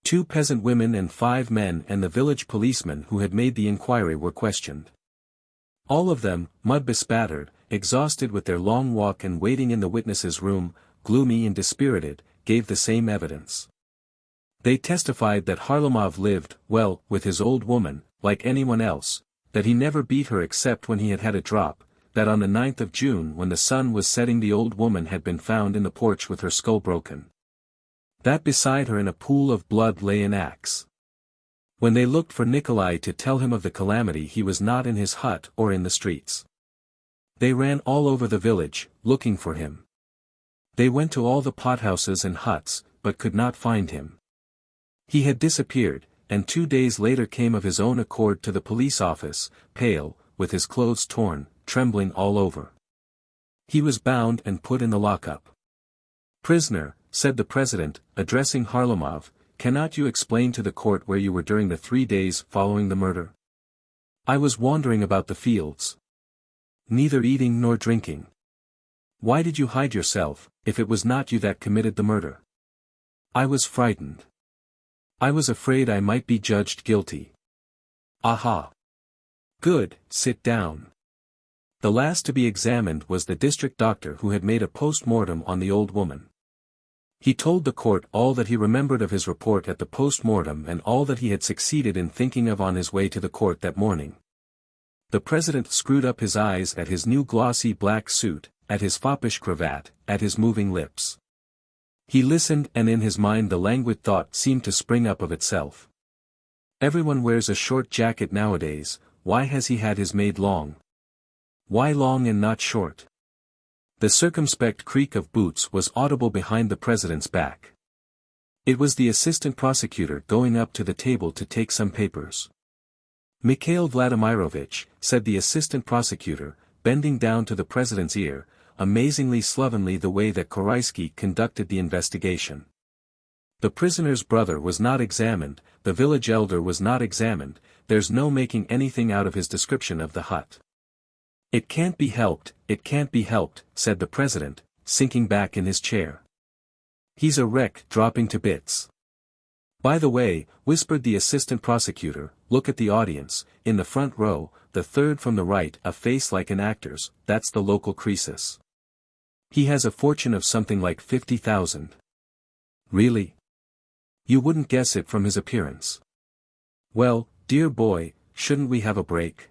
2 peasant women and 5 men and the village policeman who had made the inquiry were questioned. All of them, mud-bespattered, exhausted with their long walk and waiting in the witnesses' room, gloomy and dispirited, gave the same evidence. They testified that Harlamov lived, well, with his old woman, like anyone else, that he never beat her except when he had had a drop, that on the 9th of June when the sun was setting the old woman had been found in the porch with her skull broken. That beside her in a pool of blood lay an axe. When they looked for Nikolai to tell him of the calamity he was not in his hut or in the streets. They ran all over the village, looking for him. They went to all the pothouses and huts, but could not find him. He had disappeared, and 2 days later came of his own accord to the police office, pale, with his clothes torn, trembling all over. He was bound and put in the lockup. "Prisoner," said the president, addressing Harlamov, "cannot you explain to the court where you were during the 3 days following the murder?" "I was wandering about the fields. Neither eating nor drinking." "Why did you hide yourself, if it was not you that committed the murder?" "I was frightened. I was afraid I might be judged guilty." "Aha! Good, sit down." The last to be examined was the district doctor who had made a post-mortem on the old woman. He told the court all that he remembered of his report at the post-mortem and all that he had succeeded in thinking of on his way to the court that morning. The president screwed up his eyes at his new glossy black suit, at his foppish cravat, at his moving lips. He listened and in his mind the languid thought seemed to spring up of itself. Everyone wears a short jacket nowadays, why has he had his made long? Why long and not short? The circumspect creak of boots was audible behind the president's back. It was the assistant prosecutor going up to the table to take some papers. Mikhail Vladimirovich, said the assistant prosecutor, bending down to the president's ear, amazingly slovenly the way that Koraisky conducted the investigation. The prisoner's brother was not examined, the village elder was not examined, there's no making anything out of his description of the hut. It can't be helped, said the president, sinking back in his chair. He's a wreck dropping to bits. By the way, whispered the assistant prosecutor, look at the audience, in the front row, the third from the right, a face like an actor's, that's the local Croesus. He has a fortune of something like 50,000. Really? You wouldn't guess it from his appearance. Well, dear boy, shouldn't we have a break?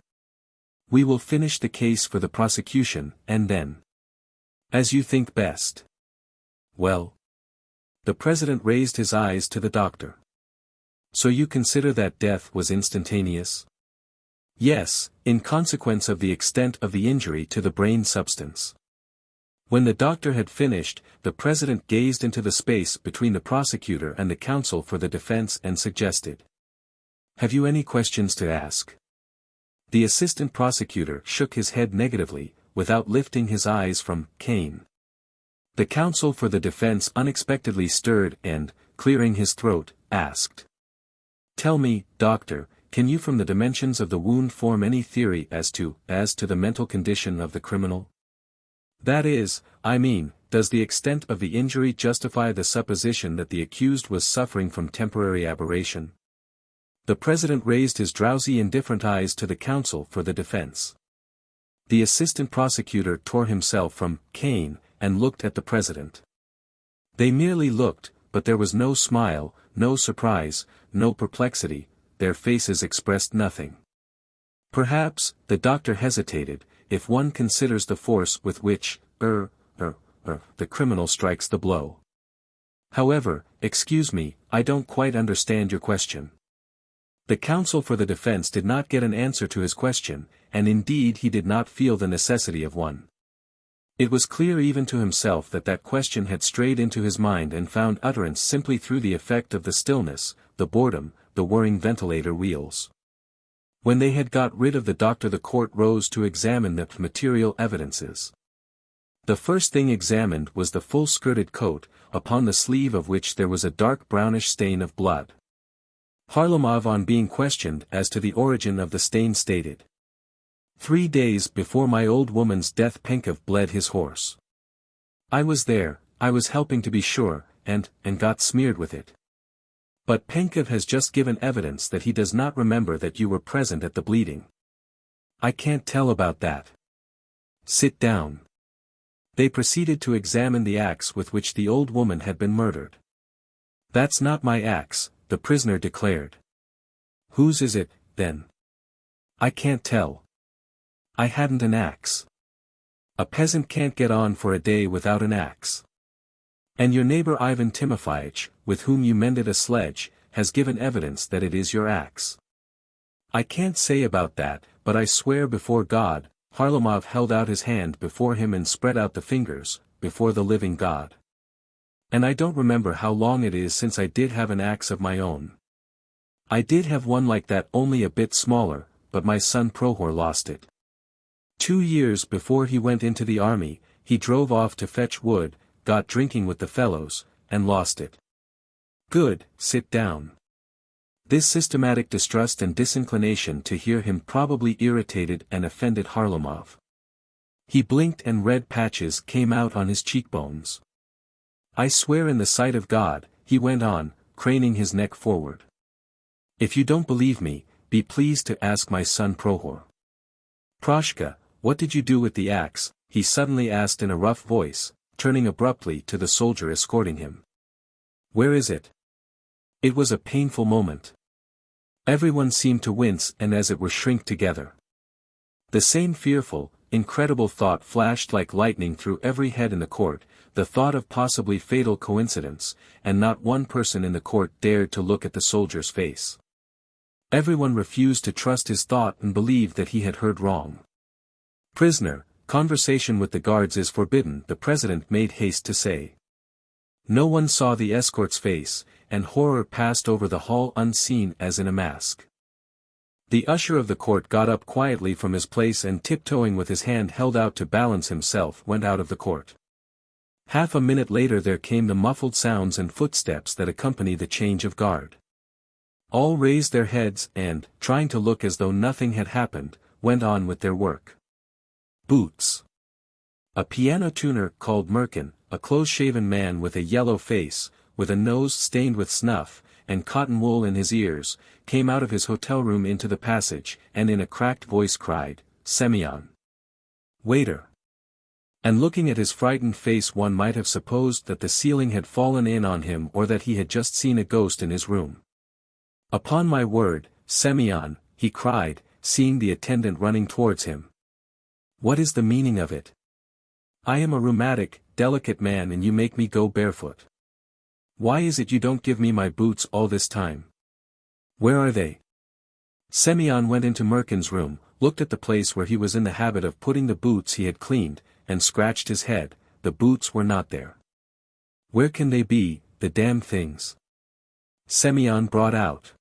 We will finish the case for the prosecution, and then. As you think best. Well. The president raised his eyes to the doctor. So you consider that death was instantaneous? Yes, in consequence of the extent of the injury to the brain substance. When the doctor had finished, the president gazed into the space between the prosecutor and the counsel for the defense and suggested. Have you any questions to ask? The assistant prosecutor shook his head negatively, without lifting his eyes from Cain. The counsel for the defense unexpectedly stirred and, clearing his throat, asked. Tell me, doctor, can you from the dimensions of the wound form any theory as to the mental condition of the criminal? That is, I mean, does the extent of the injury justify the supposition that the accused was suffering from temporary aberration? The president raised his drowsy indifferent eyes to the counsel for the defense. The assistant prosecutor tore himself from Cain, and looked at the president. They merely looked, but there was no smile, no surprise, no perplexity, their faces expressed nothing. Perhaps, the doctor hesitated, if one considers the force with which, the criminal strikes the blow. However, excuse me, I don't quite understand your question. The counsel for the defense did not get an answer to his question, and indeed he did not feel the necessity of one. It was clear even to himself that question had strayed into his mind and found utterance simply through the effect of the stillness, the boredom, the whirring ventilator wheels. When they had got rid of the doctor, the court rose to examine the material evidences. The first thing examined was the full-skirted coat, upon the sleeve of which there was a dark brownish stain of blood. Harlamov, on being questioned as to the origin of the stain, stated. 3 days before my old woman's death Penkov bled his horse. I was there, I was helping to be sure, and got smeared with it. But Penkov has just given evidence that he does not remember that you were present at the bleeding. I can't tell about that. Sit down. They proceeded to examine the axe with which the old woman had been murdered. That's not my axe, the prisoner declared. Whose is it, then? I can't tell. I hadn't an axe. A peasant can't get on for a day without an axe. And your neighbor Ivan Timofeyich, with whom you mended a sledge, has given evidence that it is your axe. I can't say about that, but I swear before God, Harlamov held out his hand before him and spread out the fingers, before the living God. And I don't remember how long it is since I did have an axe of my own. I did have one like that, only a bit smaller, but my son Prohor lost it. 2 years before he went into the army, he drove off to fetch wood, got drinking with the fellows, and lost it. Good, sit down. This systematic distrust and disinclination to hear him probably irritated and offended Harlamov. He blinked and red patches came out on his cheekbones. I swear in the sight of God, he went on, craning his neck forward. If you don't believe me, be pleased to ask my son Prohor. Proshka, what did you do with the axe? He suddenly asked in a rough voice, turning abruptly to the soldier escorting him. Where is it? It was a painful moment. Everyone seemed to wince and as it were shrink together. The same fearful, incredible thought flashed like lightning through every head in the court, the thought of possibly fatal coincidence, and not one person in the court dared to look at the soldier's face. Everyone refused to trust his thought and believed that he had heard wrong. Prisoner, conversation with the guards is forbidden, the president made haste to say. No one saw the escort's face, and horror passed over the hall unseen as in a mask. The usher of the court got up quietly from his place and tiptoeing with his hand held out to balance himself went out of the court. Half a minute later there came the muffled sounds and footsteps that accompany the change of guard. All raised their heads and, trying to look as though nothing had happened, went on with their work. Boots. A piano tuner called Merkin, a close-shaven man with a yellow face, with a nose stained with snuff, and cotton wool in his ears, came out of his hotel room into the passage, and in a cracked voice cried, "Semyon! Waiter!" And looking at his frightened face one might have supposed that the ceiling had fallen in on him or that he had just seen a ghost in his room. "Upon my word, Semyon," he cried, seeing the attendant running towards him. "What is the meaning of it? I am a rheumatic, delicate man and you make me go barefoot. Why is it you don't give me my boots all this time? Where are they?" Semyon went into Merkin's room, looked at the place where he was in the habit of putting the boots he had cleaned, and scratched his head. The boots were not there. "Where can they be, the damned things?" Semyon brought out.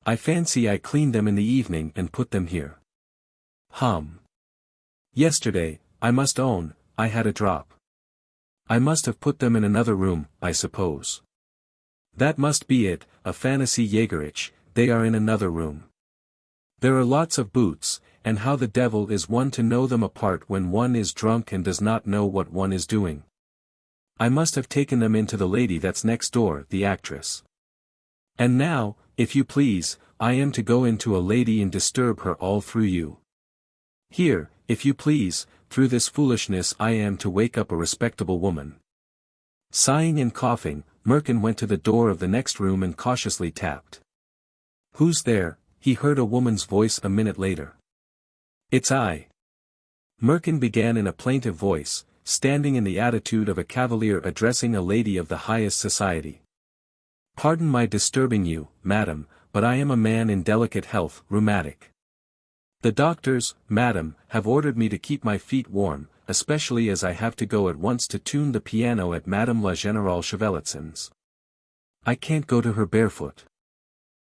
"I fancy I cleaned them in the evening and put them here." "Yesterday, I must own, I had a drop. I must have put them in another room, I suppose." "That must be it, a fantasy Yegerich, they are in another room. There are lots of boots, and how the devil is one to know them apart when one is drunk and does not know what one is doing. I must have taken them into the lady that's next door, the actress. And now, if you please, I am to go into a lady and disturb her all through you. Here, if you please, through this foolishness I am to wake up a respectable woman." Sighing and coughing, Merkin went to the door of the next room and cautiously tapped. "Who's there?" he heard a woman's voice a minute later. "It's I." Merkin began in a plaintive voice, standing in the attitude of a cavalier addressing a lady of the highest society. "Pardon my disturbing you, madam, but I am a man in delicate health, rheumatic. The doctors, madam, have ordered me to keep my feet warm, especially as I have to go at once to tune the piano at Madame la Générale Chevelitsin's. I can't go to her barefoot."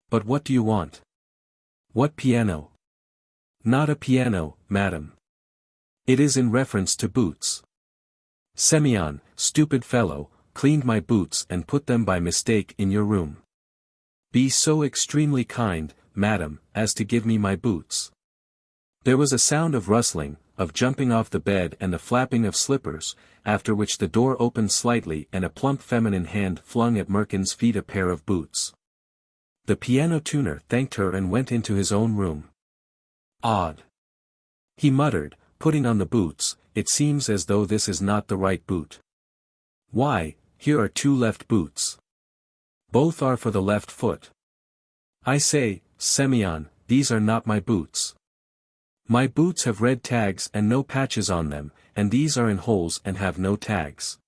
"But what do you want?" "What piano?" "Not a piano, madam. It is in reference to boots. Semyon, stupid fellow, cleaned my boots and put them by mistake in your room. Be so extremely kind, madam, as to give me my boots." There was a sound of rustling, of jumping off the bed and the flapping of slippers, after which the door opened slightly and a plump feminine hand flung at Merkin's feet a pair of boots. The piano tuner thanked her and went into his own room. "Odd," he muttered, putting on the boots, "it seems as though this is not the right boot. Why, here are two left boots. Both are for the left foot. I say, Semyon, these are not my boots. My boots have red tags and no patches on them, and these are in holes and have no tags."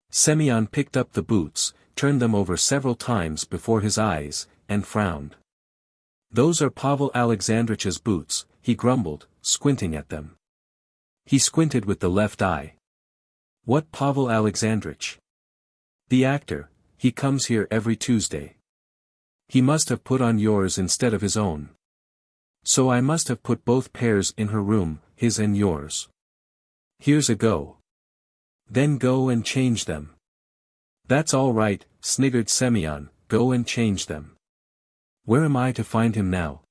Semyon picked up the boots, turned them over several times before his eyes, and frowned. "Those are Pavel Alexandrich's boots," he grumbled, squinting at them. He squinted with the left eye. "What Pavel Alexandrich?" "The actor, he comes here every Tuesday. He must have put on yours instead of his own. So I must have put both pairs in her room, his and yours. Here's a go." "Then go and change them." "That's all right," sniggered Semyon, "go and change them. Where am I to find him now?"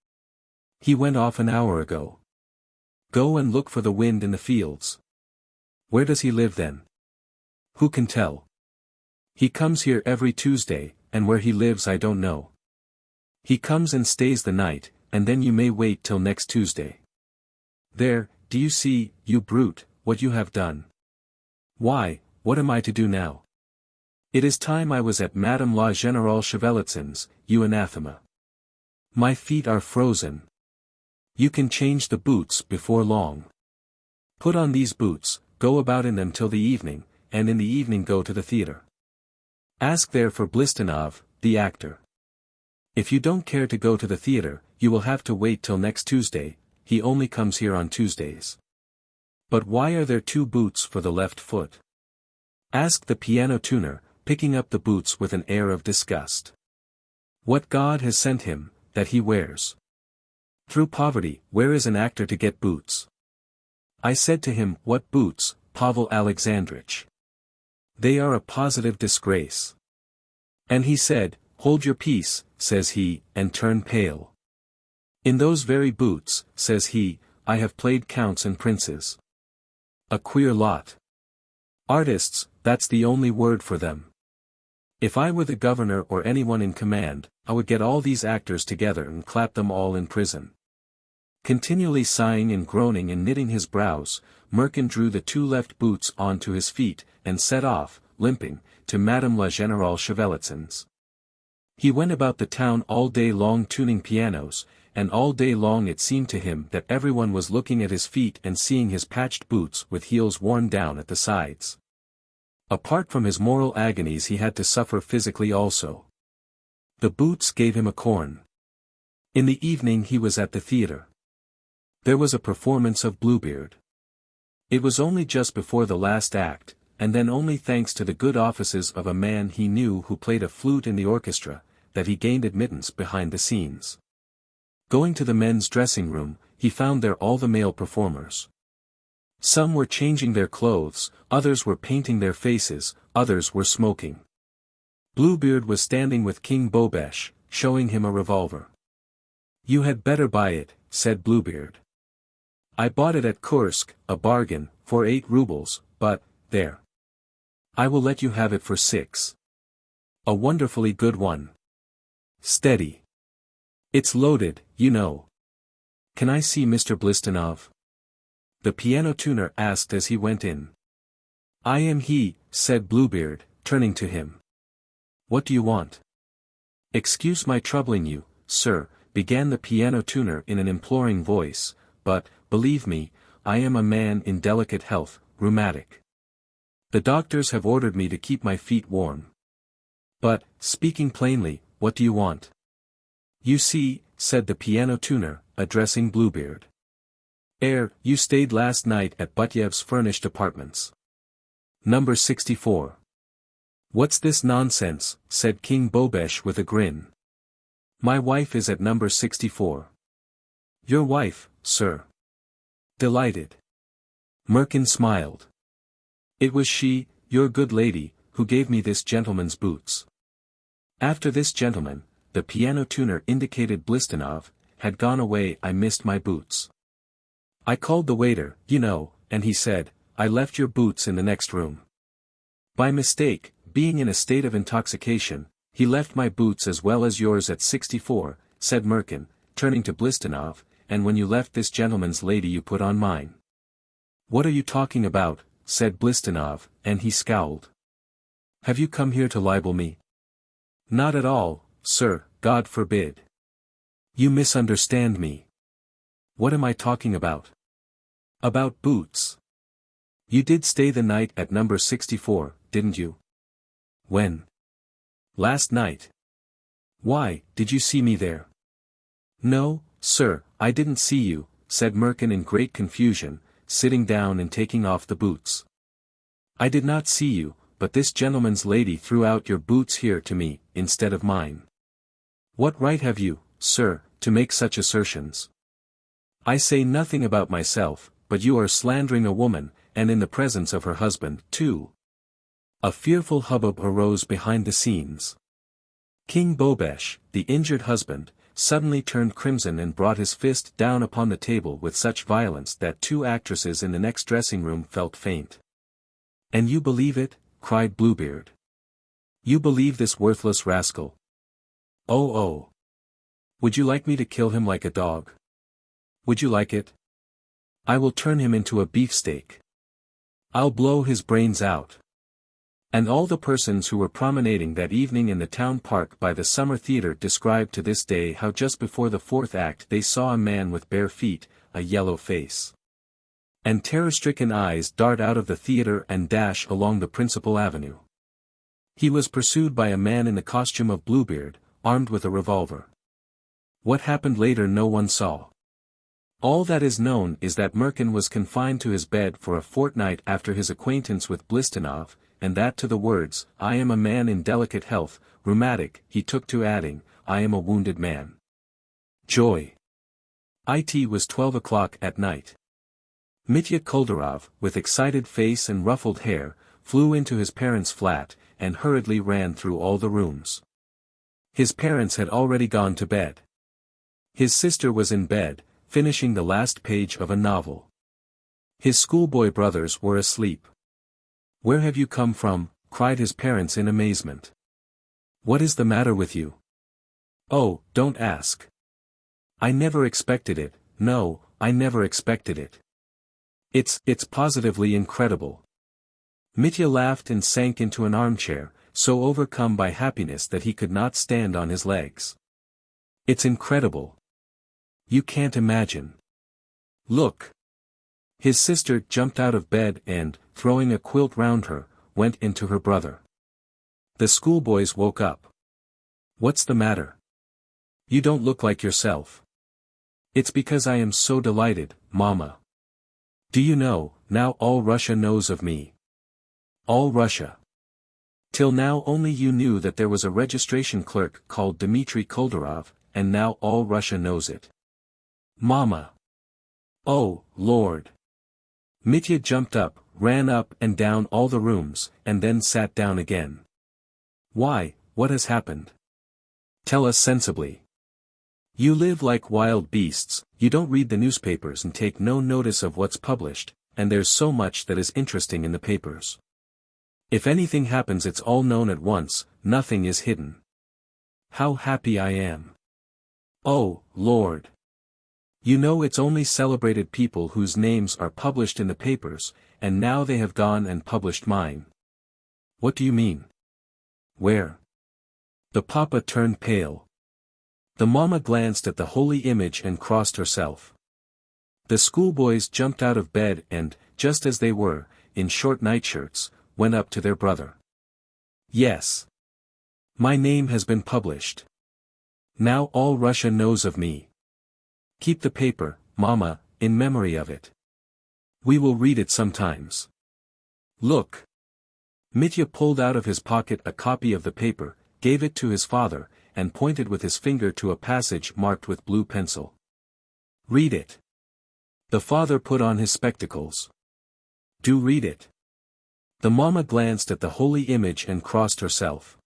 "He went off an hour ago." "Go and look for the wind in the fields." "Where does he live then?" "Who can tell? He comes here every Tuesday, and where he lives I don't know. He comes and stays the night, and then you may wait till next Tuesday. There, do you see, you brute, what you have done? Why, what am I to do now? It is time I was at Madame la Générale Chevelitsin's, you anathema. My feet are frozen. You can change the boots before long. Put on these boots, go about in them till the evening, and in the evening go to the theatre. Ask there for Blistinov, the actor. If you don't care to go to the theater, you will have to wait till next Tuesday, he only comes here on Tuesdays. But why are there 2 boots for the left foot? Asked the piano tuner, picking up the boots with an air of disgust. What God has sent him, that he wears. Through poverty, where is an actor to get boots? I said to him, what boots, Pavel Alexandrich? They are a positive disgrace. And he said, hold your peace, says he, and turn pale. In those very boots, says he, I have played counts and princes. A queer lot. Artists, that's the only word for them. If I were the governor or anyone in command, I would get all these actors together and clap them all in prison. Continually sighing and groaning and knitting his brows, Merkin drew the 2 left boots onto his feet, and set off, limping, to Madame la Générale Chevelitzin's. He went about the town all day long tuning pianos, and all day long it seemed to him that everyone was looking at his feet and seeing his patched boots with heels worn down at the sides. Apart from his moral agonies he had to suffer physically also. The boots gave him a corn. In the evening he was at the theater. There was a performance of Bluebeard. It was only just before the last act, and then only thanks to the good offices of a man he knew who played a flute in the orchestra, that he gained admittance behind the scenes. Going to the men's dressing room, he found there all the male performers. Some were changing their clothes, others were painting their faces, others were smoking. Bluebeard was standing with King Bobesh, showing him a revolver. You had better buy it, said Bluebeard. I bought it at Kursk, a bargain, for 8 rubles, but, there. I will let you have it for 6. A wonderfully good one. Steady. It's loaded, you know. Can I see Mr. Blistinov? The piano tuner asked as he went in. I am he, said Bluebeard, turning to him. What do you want? Excuse my troubling you, sir, began the piano tuner in an imploring voice, but, believe me, I am a man in delicate health, rheumatic. The doctors have ordered me to keep my feet warm. But, speaking plainly, what do you want? You see, said the piano tuner, addressing Bluebeard. You stayed last night at Butyev's furnished apartments. Number 64. What's this nonsense, said King Bobesh with a grin. My wife is at number 64. Your wife, sir? Delighted. Merkin smiled. It was she, your good lady, who gave me this gentleman's boots. After this gentleman, the piano tuner indicated Blistinov, had gone away I missed my boots. I called the waiter, you know, and he said, I left your boots in the next room. By mistake, being in a state of intoxication, he left my boots as well as yours at 64, said Merkin, turning to Blistinov, and when you left this gentleman's lady you put on mine. What are you talking about, said Blistinov, and he scowled. Have you come here to libel me? Not at all, sir, God forbid. You misunderstand me. What am I talking about? About boots. You did stay the night at number 64, didn't you? When? Last night. Why, did you see me there? No, sir, I didn't see you, said Merkin in great confusion, sitting down and taking off the boots. I did not see you, but this gentleman's lady threw out your boots here to me, instead of mine. What right have you, sir, to make such assertions? I say nothing about myself, but you are slandering a woman, and in the presence of her husband, too. A fearful hubbub arose behind the scenes. King Bobesh, the injured husband, suddenly turned crimson and brought his fist down upon the table with such violence that 2 actresses in the next dressing room felt faint. And you believe it? Cried Bluebeard. You believe this worthless rascal? Oh oh. Would you like me to kill him like a dog? Would you like it? I will turn him into a beefsteak. I'll blow his brains out. And all the persons who were promenading that evening in the town park by the summer theatre described to this day how just before the 4th act they saw a man with bare feet, a yellow face, and terror-stricken eyes dart out of the theatre and dash along the principal avenue. He was pursued by a man in the costume of Bluebeard, armed with a revolver. What happened later no one saw. All that is known is that Merkin was confined to his bed for a fortnight after his acquaintance with Blistanov, and that to the words, "I am a man in delicate health, rheumatic," he took to adding, "I am a wounded man." Joy. It was 12 o'clock at night. Mitya Koldarov, with excited face and ruffled hair, flew into his parents' flat, and hurriedly ran through all the rooms. His parents had already gone to bed. His sister was in bed, finishing the last page of a novel. His schoolboy brothers were asleep. "Where have you come from?" cried his parents in amazement. "What is the matter with you?" "Oh, don't ask. I never expected it, no, I never expected it. It's positively incredible." Mitya laughed and sank into an armchair, so overcome by happiness that he could not stand on his legs. "It's incredible. You can't imagine. Look." His sister jumped out of bed and, throwing a quilt round her, went into her brother. The schoolboys woke up. "What's the matter? You don't look like yourself." "It's because I am so delighted, Mama. Do you know, now all Russia knows of me." "All Russia? Till now only you knew that there was a registration clerk called Dmitri Koldarov, and now all Russia knows it." "Mama! Oh, Lord!" Mitya jumped up, ran up and down all the rooms, and then sat down again. "Why, what has happened? Tell us sensibly. You live like wild beasts, you don't read the newspapers and take no notice of what's published, and there's so much that is interesting in the papers. If anything happens it's all known at once, nothing is hidden. How happy I am. Oh, Lord! You know it's only celebrated people whose names are published in the papers, and now they have gone and published mine." "What do you mean? Where?" The papa turned pale. The mama glanced at the holy image and crossed herself. The schoolboys jumped out of bed and, just as they were, in short nightshirts, went up to their brother. "Yes. My name has been published. Now all Russia knows of me. Keep the paper, Mama, in memory of it. We will read it sometimes. Look." Mitya pulled out of his pocket a copy of the paper, gave it to his father, and pointed with his finger to a passage marked with blue pencil. "Read it." The father put on his spectacles. "Do read it." The mama glanced at the holy image and crossed herself.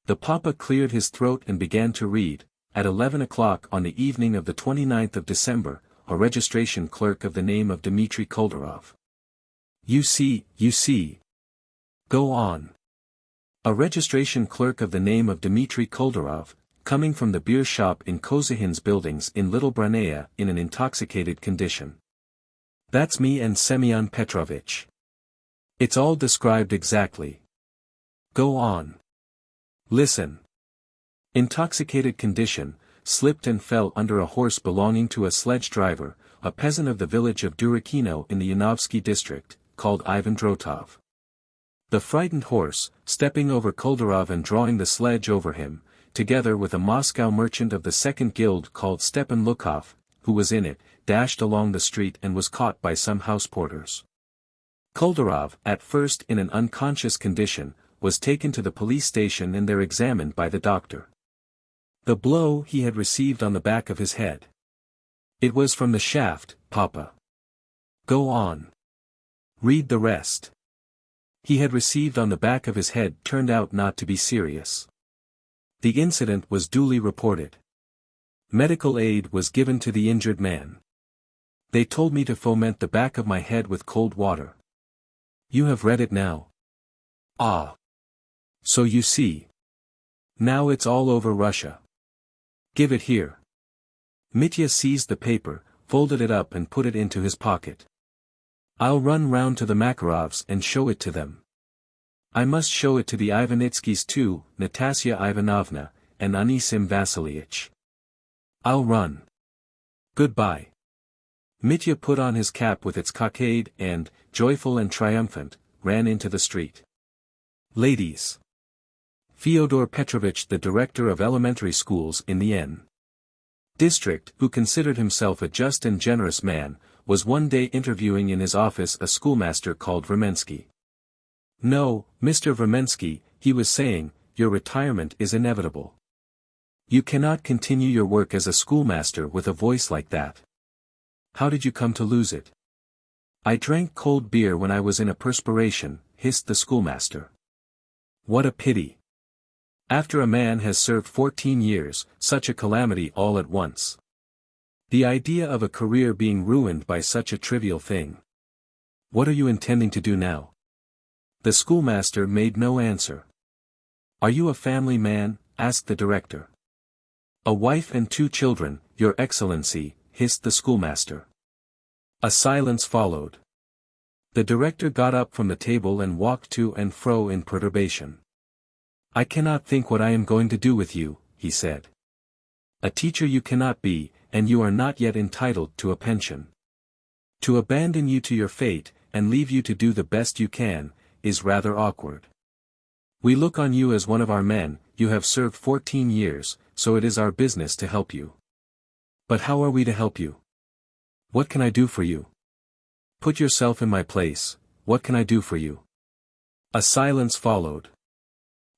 The papa cleared his throat and began to read. At 11 o'clock on the evening of the 29th of December, a registration clerk of the name of Dmitri Koldarov. You see. Go on." A registration clerk of the name of Dmitri Koldarov, coming from the beer shop in Kozahin's buildings in Little Branea in an intoxicated condition. "That's me and Semyon Petrovitch. It's all described exactly. Go on. Listen. Intoxicated condition, slipped and fell under a horse belonging to a sledge driver, a peasant of the village of Durakino in the Yanovsky district, called Ivan Drotov. The frightened horse, stepping over Koldarov and drawing the sledge over him, together with a Moscow merchant of the second guild called Stepan Lukov, who was in it, dashed along the street and was caught by some house porters. Koldarov, at first in an unconscious condition, was taken to the police station and there examined by the doctor. The blow he had received on the back of his head. It was from the shaft, Papa. Go on. Read the rest. He had received on the back of his head turned out not to be serious. The incident was duly reported. Medical aid was given to the injured man. They told me to foment the back of my head with cold water. You have read it now? Ah. So you see. Now it's all over Russia. Give it here. Mitya seized the paper, folded it up and put it into his pocket. I'll run round to the Makarovs and show it to them. I must show it to the Ivanitskys too, Natasya Ivanovna, and Anisim Vasilyich. I'll run. Goodbye. Mitya put on his cap with its cockade and, joyful and triumphant, ran into the street. Ladies. Fyodor Petrovich, the director of elementary schools in the N. district, who considered himself a just and generous man, was one day interviewing in his office a schoolmaster called Vermensky. "No, Mr. Vermensky," he was saying, "your retirement is inevitable. You cannot continue your work as a schoolmaster with a voice like that. How did you come to lose it?" "I drank cold beer when I was in a perspiration," hissed the schoolmaster. "What a pity. After a man has served 14 years, such a calamity all at once. The idea of a career being ruined by such a trivial thing. What are you intending to do now?" The schoolmaster made no answer. "Are you a family man?" asked the director. "A wife and 2 children, Your Excellency," hissed the schoolmaster. A silence followed. The director got up from the table and walked to and fro in perturbation. "I cannot think what I am going to do with you," he said. "A teacher you cannot be, and you are not yet entitled to a pension. To abandon you to your fate, and leave you to do the best you can, is rather awkward. We look on you as one of our men, you have served 14 years, so it is our business to help you. But how are we to help you? What can I do for you? Put yourself in my place, what can I do for you?" A silence followed.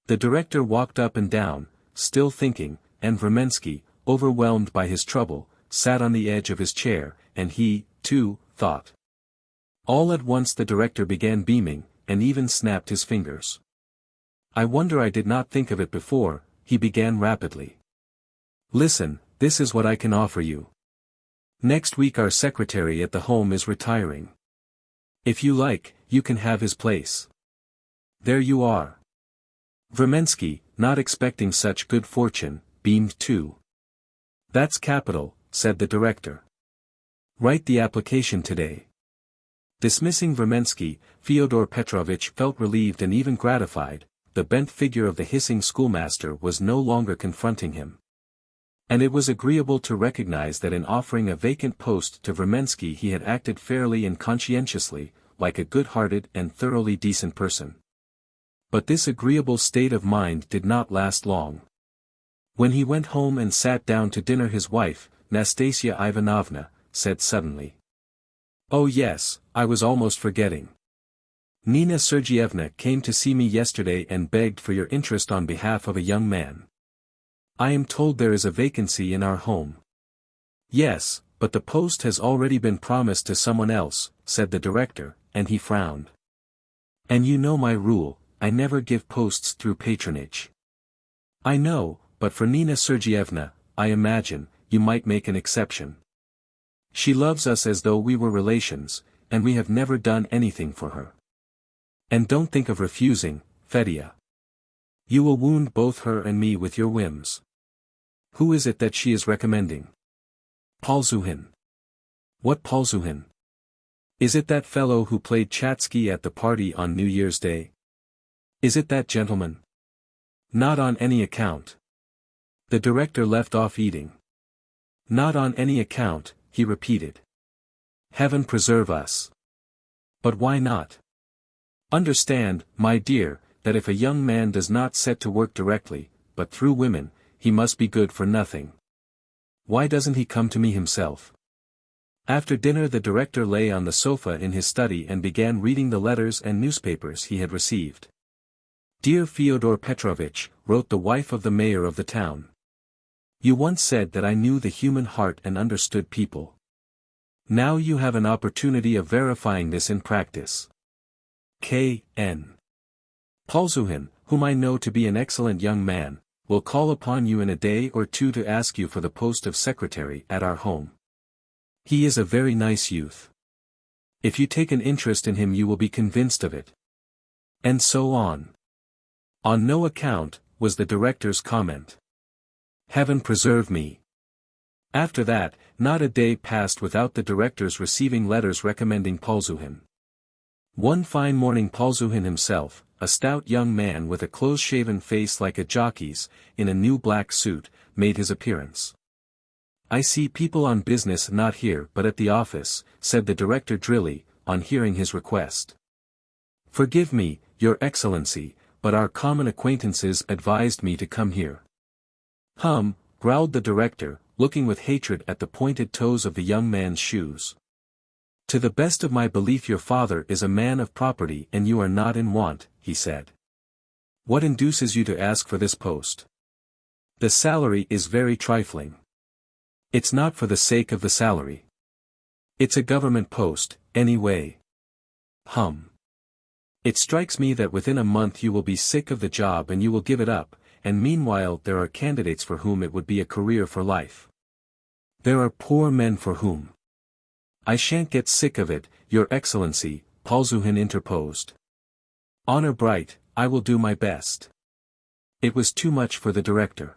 The director walked up and down, still thinking, and Vermensky, overwhelmed by his trouble, sat on the edge of his chair, and he, too, thought. All at once the director began beaming, and even snapped his fingers. "I wonder I did not think of it before," he began rapidly. "Listen, this is what I can offer you. Next week our secretary at the home is retiring. If you like, you can have his place. There you are." Vermensky, not expecting such good fortune, beamed too. "That's capital," said the director. "Write the application today." Dismissing Vermensky, Fyodor Petrovich felt relieved and even gratified. The bent figure of the hissing schoolmaster was no longer confronting him. And it was agreeable to recognize that in offering a vacant post to Vermensky he had acted fairly and conscientiously, like a good-hearted and thoroughly decent person. But this agreeable state of mind did not last long. When he went home and sat down to dinner his wife, Nastasia Ivanovna, said suddenly, "Oh yes, I was almost forgetting. Nina Sergeyevna came to see me yesterday and begged for your interest on behalf of a young man. I am told there is a vacancy in our home." "Yes, but the post has already been promised to someone else," said the director, and he frowned. "And you know my rule, I never give posts through patronage." "I know, but for Nina Sergeyevna, I imagine, you might make an exception. She loves us as though we were relations, and we have never done anything for her. And don't think of refusing, Fedya. You will wound both her and me with your whims. Who is it that she is recommending?" "Polzuhin." "What Polzuhin? Is it that fellow who played Chatsky at the party on New Year's Day? Is it that gentleman?" "Not on any account." The director left off eating. "Not on any account," he repeated. "Heaven preserve us. But why not? Understand, my dear, that if a young man does not set to work directly, but through women, he must be good for nothing. Why doesn't he come to me himself?" After dinner the director lay on the sofa in his study and began reading the letters and newspapers he had received. "Dear Fyodor Petrovich," wrote the wife of the mayor of the town. "You once said that I knew the human heart and understood people. Now you have an opportunity of verifying this in practice. K.N. Polzuhin, whom I know to be an excellent young man, will call upon you in a day or two to ask you for the post of secretary at our home. He is a very nice youth. If you take an interest in him you will be convinced of it." And so on. "On no account," was the director's comment. "Heaven preserve me." After that, not a day passed without the director's receiving letters recommending Polzuhin. One fine morning Polzuhin himself, a stout young man with a close-shaven face like a jockey's, in a new black suit, made his appearance. "I see people on business not here but at the office," said the director drily, on hearing his request. "Forgive me, Your Excellency, but our common acquaintances advised me to come here." Growled the director, looking with hatred at the pointed toes of the young man's shoes. "To the best of my belief your father is a man of property and you are not in want," he said. "What induces you to ask for this post? The salary is very trifling." "It's not for the sake of the salary. It's a government post, anyway." "It strikes me that within a month you will be sick of the job and you will give it up, and meanwhile there are candidates for whom it would be a career for life." "There are poor men for whom—" "I shan't get sick of it, Your Excellency," Polzuhin interposed. "Honor bright, I will do my best." It was too much for the director.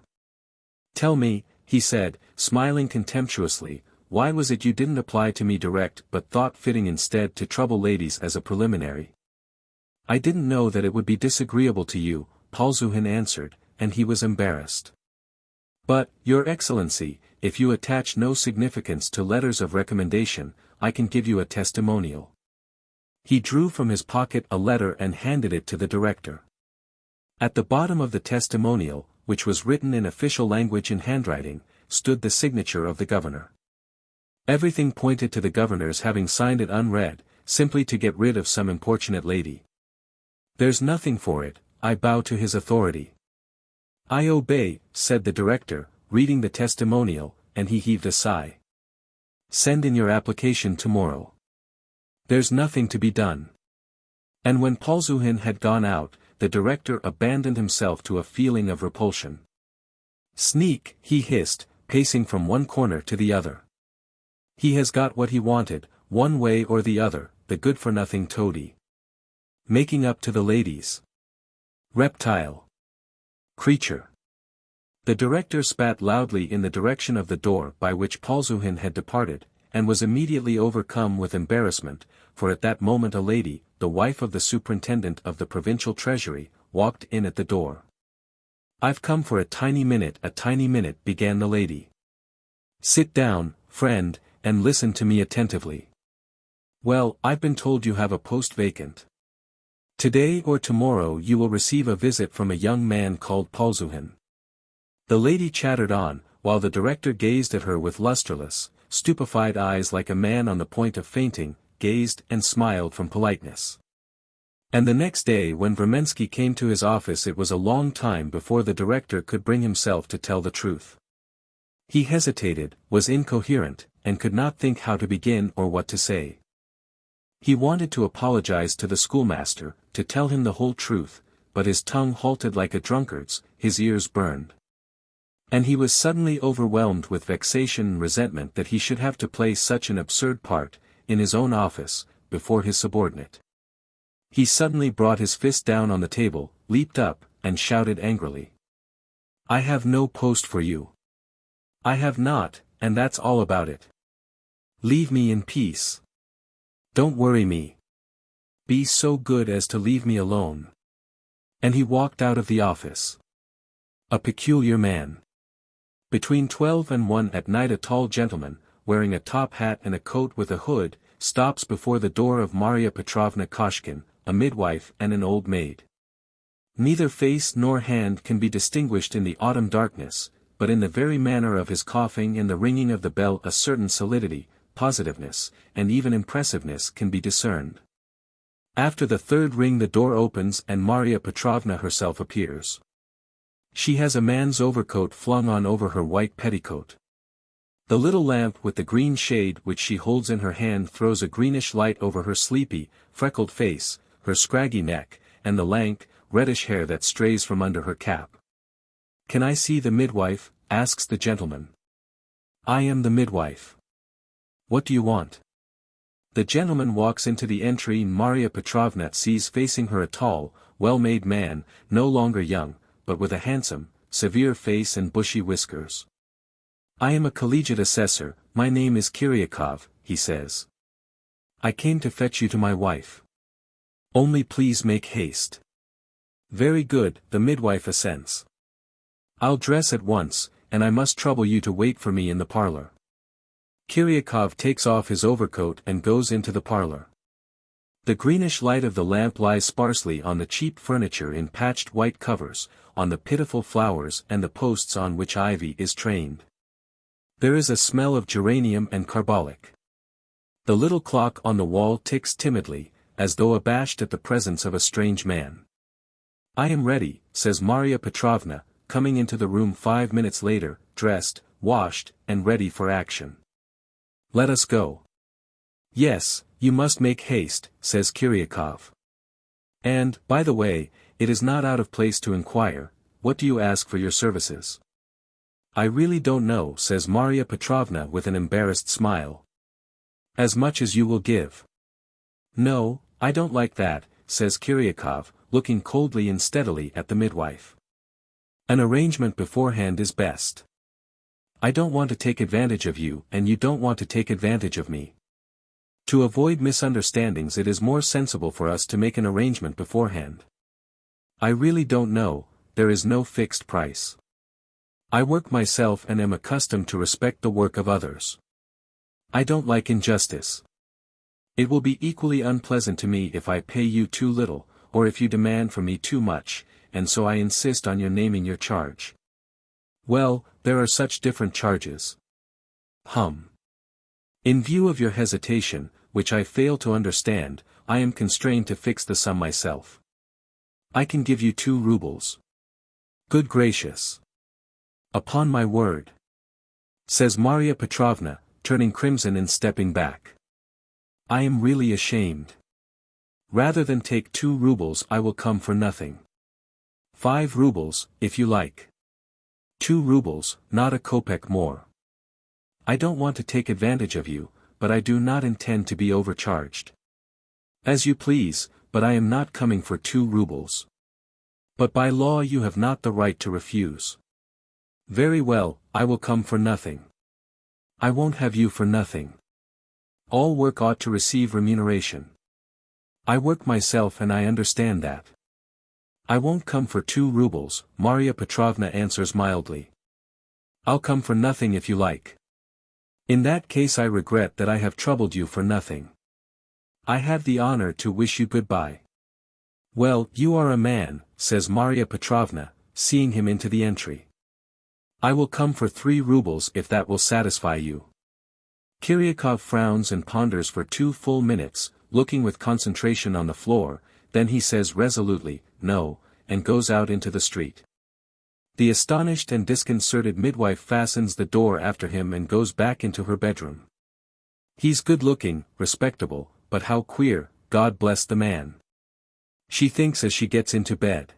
"Tell me," he said, smiling contemptuously, "why was it you didn't apply to me direct but thought fitting instead to trouble ladies as a preliminary?" "I didn't know that it would be disagreeable to you," Polzuhin answered, and he was embarrassed. "But, Your Excellency, if you attach no significance to letters of recommendation, I can give you a testimonial." He drew from his pocket a letter and handed it to the director. At the bottom of the testimonial, which was written in official language in handwriting, stood the signature of the governor. Everything pointed to the governor's having signed it unread, simply to get rid of some importunate lady. "There's nothing for it, I bow to his authority." "I obey," said the director, reading the testimonial, and he heaved a sigh. "Send in your application tomorrow. There's nothing to be done." And when Polzuhin had gone out, the director abandoned himself to a feeling of repulsion. "Sneak," he hissed, pacing from one corner to the other. "He has got what he wanted, one way or the other, the good-for-nothing toady. Making up to the ladies. Reptile. Creature." The director spat loudly in the direction of the door by which Polzuhin had departed, and was immediately overcome with embarrassment, for at that moment a lady, the wife of the superintendent of the provincial treasury, walked in at the door. "I've come for a tiny minute," began the lady. "Sit down, friend, and listen to me attentively. Well, I've been told you have a post vacant. Today or tomorrow you will receive a visit from a young man called Polzuhin." The lady chattered on, while the director gazed at her with lustreless, stupefied eyes like a man on the point of fainting, gazed and smiled from politeness. And the next day when Vremensky came to his office it was a long time before the director could bring himself to tell the truth. He hesitated, was incoherent, and could not think how to begin or what to say. He wanted to apologize to the schoolmaster, to tell him the whole truth, but his tongue halted like a drunkard's, his ears burned. And he was suddenly overwhelmed with vexation and resentment that he should have to play such an absurd part, in his own office, before his subordinate. He suddenly brought his fist down on the table, leaped up, and shouted angrily. "I have no post for you. I have not, and that's all about it. Leave me in peace. Don't worry me. Be so good as to leave me alone." And he walked out of the office. A peculiar man. Between 12 and 1 at night a tall gentleman, wearing a top hat and a coat with a hood, stops before the door of Maria Petrovna Koshkin, a midwife and an old maid. Neither face nor hand can be distinguished in the autumn darkness, but in the very manner of his coughing and the ringing of the bell a certain solidity, positiveness, and even impressiveness can be discerned. After the third ring the door opens and Maria Petrovna herself appears. She has a man's overcoat flung on over her white petticoat. The little lamp with the green shade which she holds in her hand throws a greenish light over her sleepy, freckled face, her scraggy neck, and the lank, reddish hair that strays from under her cap. "Can I see the midwife?" asks the gentleman. "I am the midwife. What do you want?" The gentleman walks into the entry. Maria Petrovna sees facing her a tall, well-made man, no longer young, but with a handsome, severe face and bushy whiskers. "I am a collegiate assessor, my name is Kiryakov," he says. "I came to fetch you to my wife. Only please make haste." "Very good," the midwife assents. "I'll dress at once, and I must trouble you to wait for me in the parlor." Kiryakov takes off his overcoat and goes into the parlor. The greenish light of the lamp lies sparsely on the cheap furniture in patched white covers, on the pitiful flowers and the posts on which ivy is trained. There is a smell of geranium and carbolic. The little clock on the wall ticks timidly, as though abashed at the presence of a strange man. "I am ready," says Marya Petrovna, coming into the room 5 minutes later, dressed, washed, and ready for action. "Let us go." "Yes, you must make haste," says Kiryakov. "And, by the way, it is not out of place to inquire, what do you ask for your services?" "I really don't know," says Marya Petrovna with an embarrassed smile. "As much as you will give." "No, I don't like that," says Kiryakov, looking coldly and steadily at the midwife. "An arrangement beforehand is best. I don't want to take advantage of you and you don't want to take advantage of me. To avoid misunderstandings it is more sensible for us to make an arrangement beforehand. I really don't know, there is no fixed price. I work myself and am accustomed to respect the work of others. I don't like injustice. It will be equally unpleasant to me if I pay you too little, or if you demand from me too much, and so I insist on your naming your charge." "Well, there are such different charges." "In view of your hesitation, which I fail to understand, I am constrained to fix the sum myself. I can give you 2 rubles. "Good gracious! Upon my word!" says Marya Petrovna, turning crimson and stepping back. "I am really ashamed. Rather than take 2 rubles I will come for nothing. 5 rubles, if you like. 2 rubles, not a kopeck more. I don't want to take advantage of you, but I do not intend to be overcharged. As you please, but I am not coming for 2 rubles. But by law you have not the right to refuse." "Very well, I will come for nothing." "I won't have you for nothing. All work ought to receive remuneration. I work myself and I understand that." "I won't come for 2 rubles, Marya Petrovna answers mildly. "I'll come for nothing if you like." "In that case I regret that I have troubled you for nothing. I have the honor to wish you goodbye." "Well, you are a man," says Marya Petrovna, seeing him into the entry. "I will come for 3 rubles if that will satisfy you." Kiryakov frowns and ponders for 2 full minutes, looking with concentration on the floor, then he says resolutely, "No," and goes out into the street. The astonished and disconcerted midwife fastens the door after him and goes back into her bedroom. "He's good-looking, respectable, but how queer, God bless the man," she thinks as she gets into bed.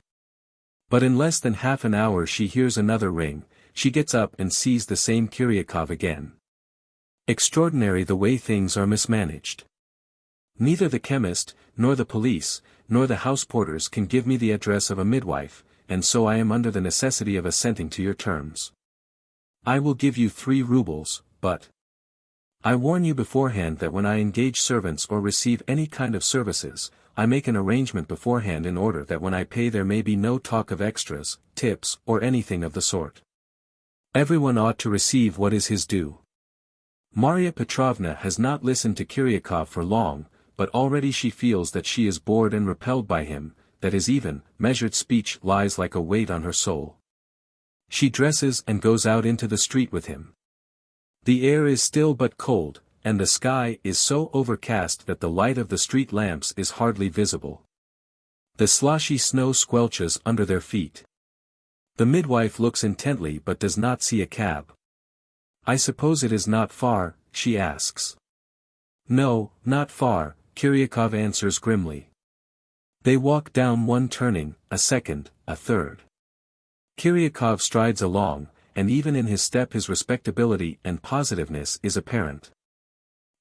But in less than half an hour she hears another ring, she gets up and sees the same Kiryakov again. Extraordinary the way things are mismanaged. Neither the chemist, nor the police, nor the house porters can give me the address of a midwife, and so I am under the necessity of assenting to your terms. I will give you 3 rubles, but I warn you beforehand that when I engage servants or receive any kind of services, I make an arrangement beforehand in order that when I pay there may be no talk of extras, tips, or anything of the sort. Everyone ought to receive what is his due." Marya Petrovna has not listened to Kiryakov for long, but already she feels that she is bored and repelled by him, that his even, measured speech lies like a weight on her soul. She dresses and goes out into the street with him. The air is still but cold, and the sky is so overcast that the light of the street lamps is hardly visible. The sloshy snow squelches under their feet. The midwife looks intently but does not see a cab. "I suppose it is not far?" she asks. "No, not far," Kiryakov answers grimly. They walk down one turning, a second, a third. Kiryakov strides along, and even in his step his respectability and positiveness is apparent.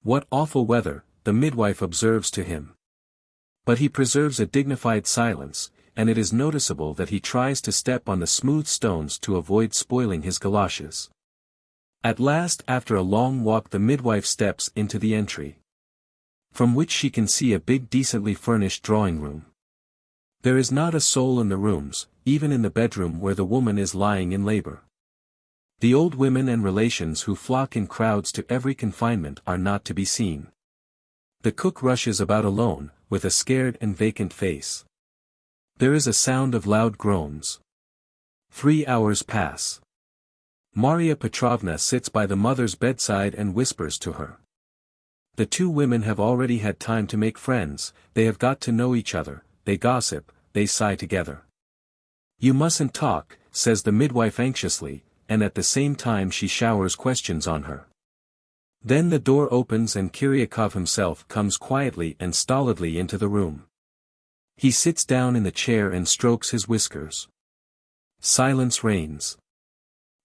"What awful weather," the midwife observes to him. But he preserves a dignified silence, and it is noticeable that he tries to step on the smooth stones to avoid spoiling his galoshes. At last after a long walk the midwife steps into the entry, from which she can see a big decently furnished drawing-room. There is not a soul in the rooms, even in the bedroom where the woman is lying in labor. The old women and relations who flock in crowds to every confinement are not to be seen. The cook rushes about alone, with a scared and vacant face. There is a sound of loud groans. 3 hours pass. Marya Petrovna sits by the mother's bedside and whispers to her. The two women have already had time to make friends, they have got to know each other, they gossip, they sigh together. "You mustn't talk," says the midwife anxiously, and at the same time she showers questions on her. Then the door opens and Kiryakov himself comes quietly and stolidly into the room. He sits down in the chair and strokes his whiskers. Silence reigns.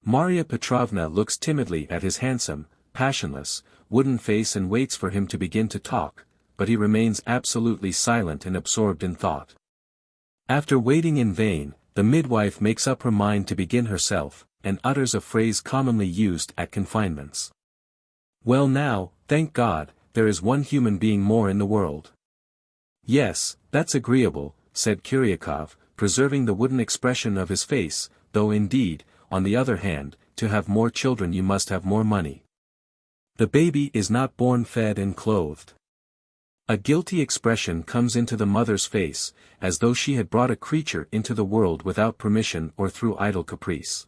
Marya Petrovna looks timidly at his handsome, passionless, wooden face and waits for him to begin to talk, but he remains absolutely silent and absorbed in thought. After waiting in vain, the midwife makes up her mind to begin herself, and utters a phrase commonly used at confinements. "Well now, thank God, there is one human being more in the world." "Yes, that's agreeable," said Kiryakov, preserving the wooden expression of his face, "though indeed, on the other hand, to have more children you must have more money. The baby is not born fed and clothed." A guilty expression comes into the mother's face, as though she had brought a creature into the world without permission or through idle caprice.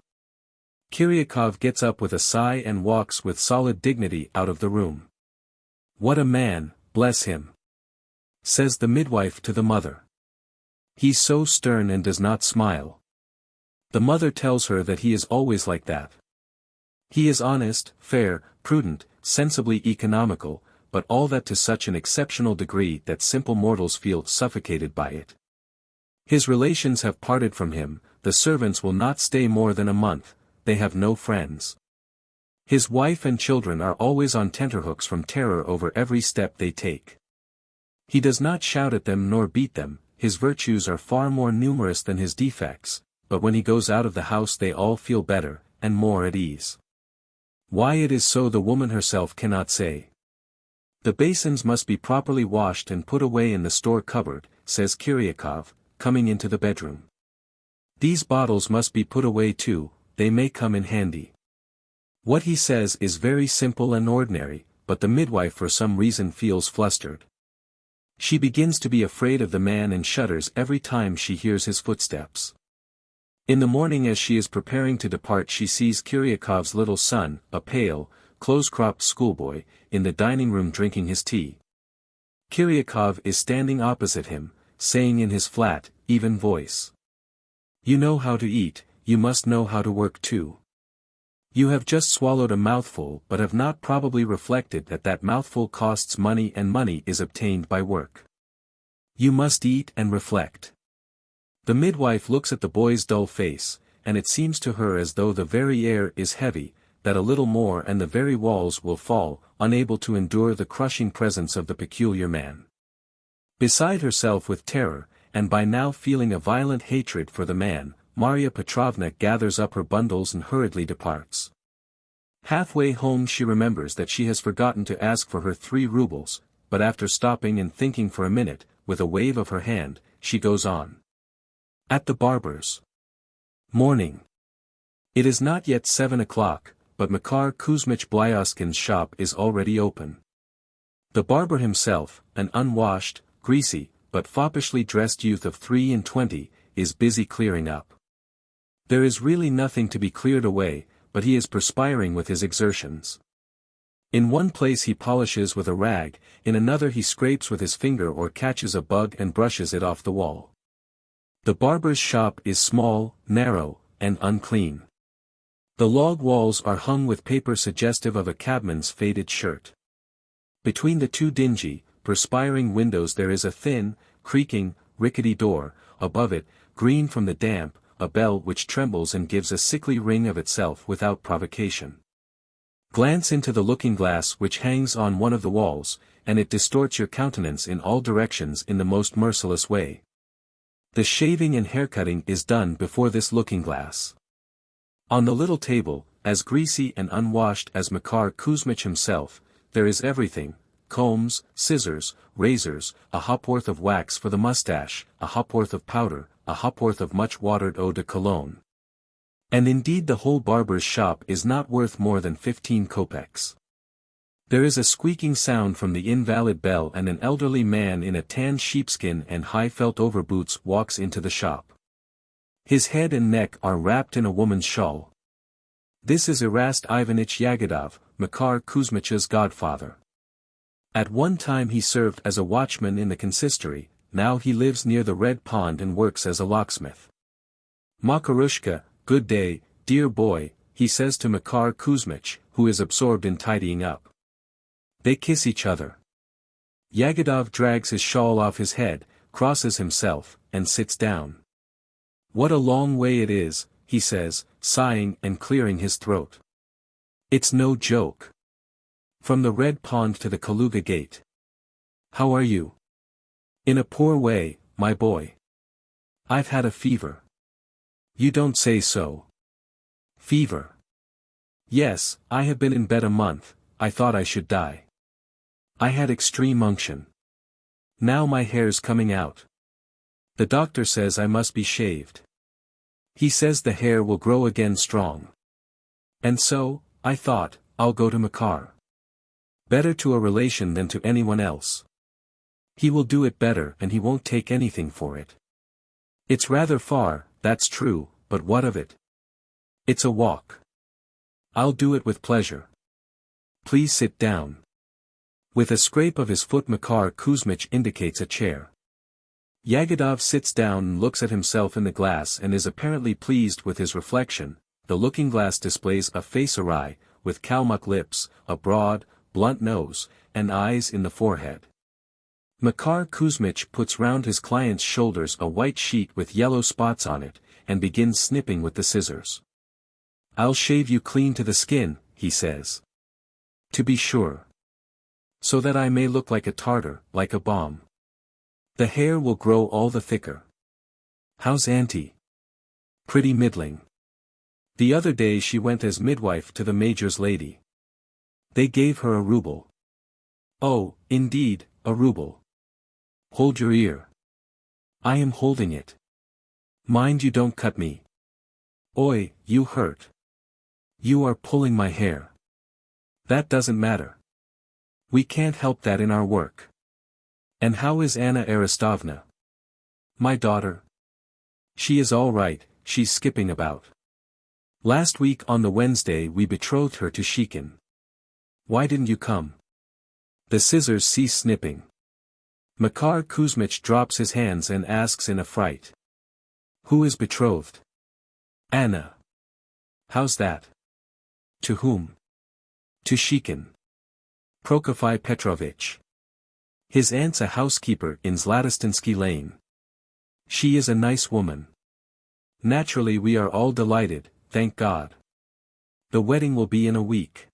Kiryakov gets up with a sigh and walks with solid dignity out of the room. "What a man, bless him!" says the midwife to the mother. "He's so stern and does not smile." The mother tells her that he is always like that. He is honest, fair, prudent, sensibly economical, but all that to such an exceptional degree that simple mortals feel suffocated by it. His relations have parted from him, the servants will not stay more than a month, they have no friends. His wife and children are always on tenterhooks from terror over every step they take. He does not shout at them nor beat them, his virtues are far more numerous than his defects, but when he goes out of the house they all feel better, and more at ease. Why it is so the woman herself cannot say. "The basins must be properly washed and put away in the store cupboard," says Kiryakov, coming into the bedroom. "These bottles must be put away too, they may come in handy." What he says is very simple and ordinary, but the midwife for some reason feels flustered. She begins to be afraid of the man and shudders every time she hears his footsteps. In the morning as she is preparing to depart she sees Kiryakov's little son, a pale, close-cropped schoolboy, in the dining room drinking his tea. Kiryakov is standing opposite him, saying in his flat, even voice, "You know how to eat, you must know how to work too. You have just swallowed a mouthful but have not probably reflected that that mouthful costs money and money is obtained by work. You must eat and reflect." The midwife looks at the boy's dull face, and it seems to her as though the very air is heavy, that a little more and the very walls will fall, unable to endure the crushing presence of the peculiar man. Beside herself with terror, and by now feeling a violent hatred for the man, Marya Petrovna gathers up her bundles and hurriedly departs. Halfway home she remembers that she has forgotten to ask for her 3 rubles, but after stopping and thinking for a minute, with a wave of her hand, she goes on. At the barber's. Morning. It is not yet 7 o'clock, but Makar Kuzmich Blyoskin's shop is already open. The barber himself, an unwashed, greasy, but foppishly dressed youth of 23, is busy clearing up. There is really nothing to be cleared away, but he is perspiring with his exertions. In one place he polishes with a rag, in another he scrapes with his finger or catches a bug and brushes it off the wall. The barber's shop is small, narrow, and unclean. The log walls are hung with paper suggestive of a cabman's faded shirt. Between the 2 dingy, perspiring windows there is a thin, creaking, rickety door, above it, green from the damp, a bell which trembles and gives a sickly ring of itself without provocation. Glance into the looking-glass which hangs on one of the walls, and it distorts your countenance in all directions in the most merciless way. The shaving and haircutting is done before this looking-glass. On the little table, as greasy and unwashed as Makar Kuzmich himself, there is everything: combs, scissors, razors, a hopworth of wax for the mustache, a hopworth of powder, a hopworth of much watered eau de cologne. And indeed the whole barber's shop is not worth more than 15 kopecks. There is a squeaking sound from the invalid bell and an elderly man in a tan sheepskin and high felt overboots walks into the shop. His head and neck are wrapped in a woman's shawl. This is Erast Ivanitch Yagodov, Makar Kuzmich's godfather. At one time he served as a watchman in the consistory, now he lives near the Red Pond and works as a locksmith. Makarushka, good day, dear boy, he says to Makar Kuzmich, who is absorbed in tidying up. They kiss each other. Yagodov drags his shawl off his head, crosses himself, and sits down. What a long way it is, he says, sighing and clearing his throat. It's no joke. From the Red Pond to the Kaluga Gate. How are you? In a poor way, my boy. I've had a fever. You don't say so. Fever. Yes, I have been in bed a month, I thought I should die. I had extreme unction. Now my hair's coming out. The doctor says I must be shaved. He says the hair will grow again strong. And so, I thought, I'll go to Makar. Better to a relation than to anyone else. He will do it better and he won't take anything for it. It's rather far, that's true, but what of it? It's a walk. I'll do it with pleasure. Please sit down. With a scrape of his foot Makar Kuzmich indicates a chair. Yagodov sits down and looks at himself in the glass and is apparently pleased with his reflection. The looking-glass displays a face awry, with Kalmuck lips, a broad, blunt nose, and eyes in the forehead. Makar Kuzmich puts round his client's shoulders a white sheet with yellow spots on it, and begins snipping with the scissors. I'll shave you clean to the skin, he says. To be sure. So that I may look like a Tartar, like a bomb. The hair will grow all the thicker. How's Auntie? Pretty middling. The other day she went as midwife to the major's lady. They gave her a ruble. Oh, indeed, a ruble. Hold your ear. I am holding it. Mind you don't cut me. Oi, you hurt. You are pulling my hair. That doesn't matter. We can't help that in our work. And how is Anna Aristovna? My daughter? She is all right, she's skipping about. Last week on the Wednesday we betrothed her to Shikin. Why didn't you come? The scissors cease snipping. Makar Kuzmich drops his hands and asks in a fright. Who is betrothed? Anna. How's that? To whom? To Shikin. Prokofy Petrovich. His aunt's a housekeeper in Zlatostinsky Lane. She is a nice woman. Naturally we are all delighted, thank God. The wedding will be in a week.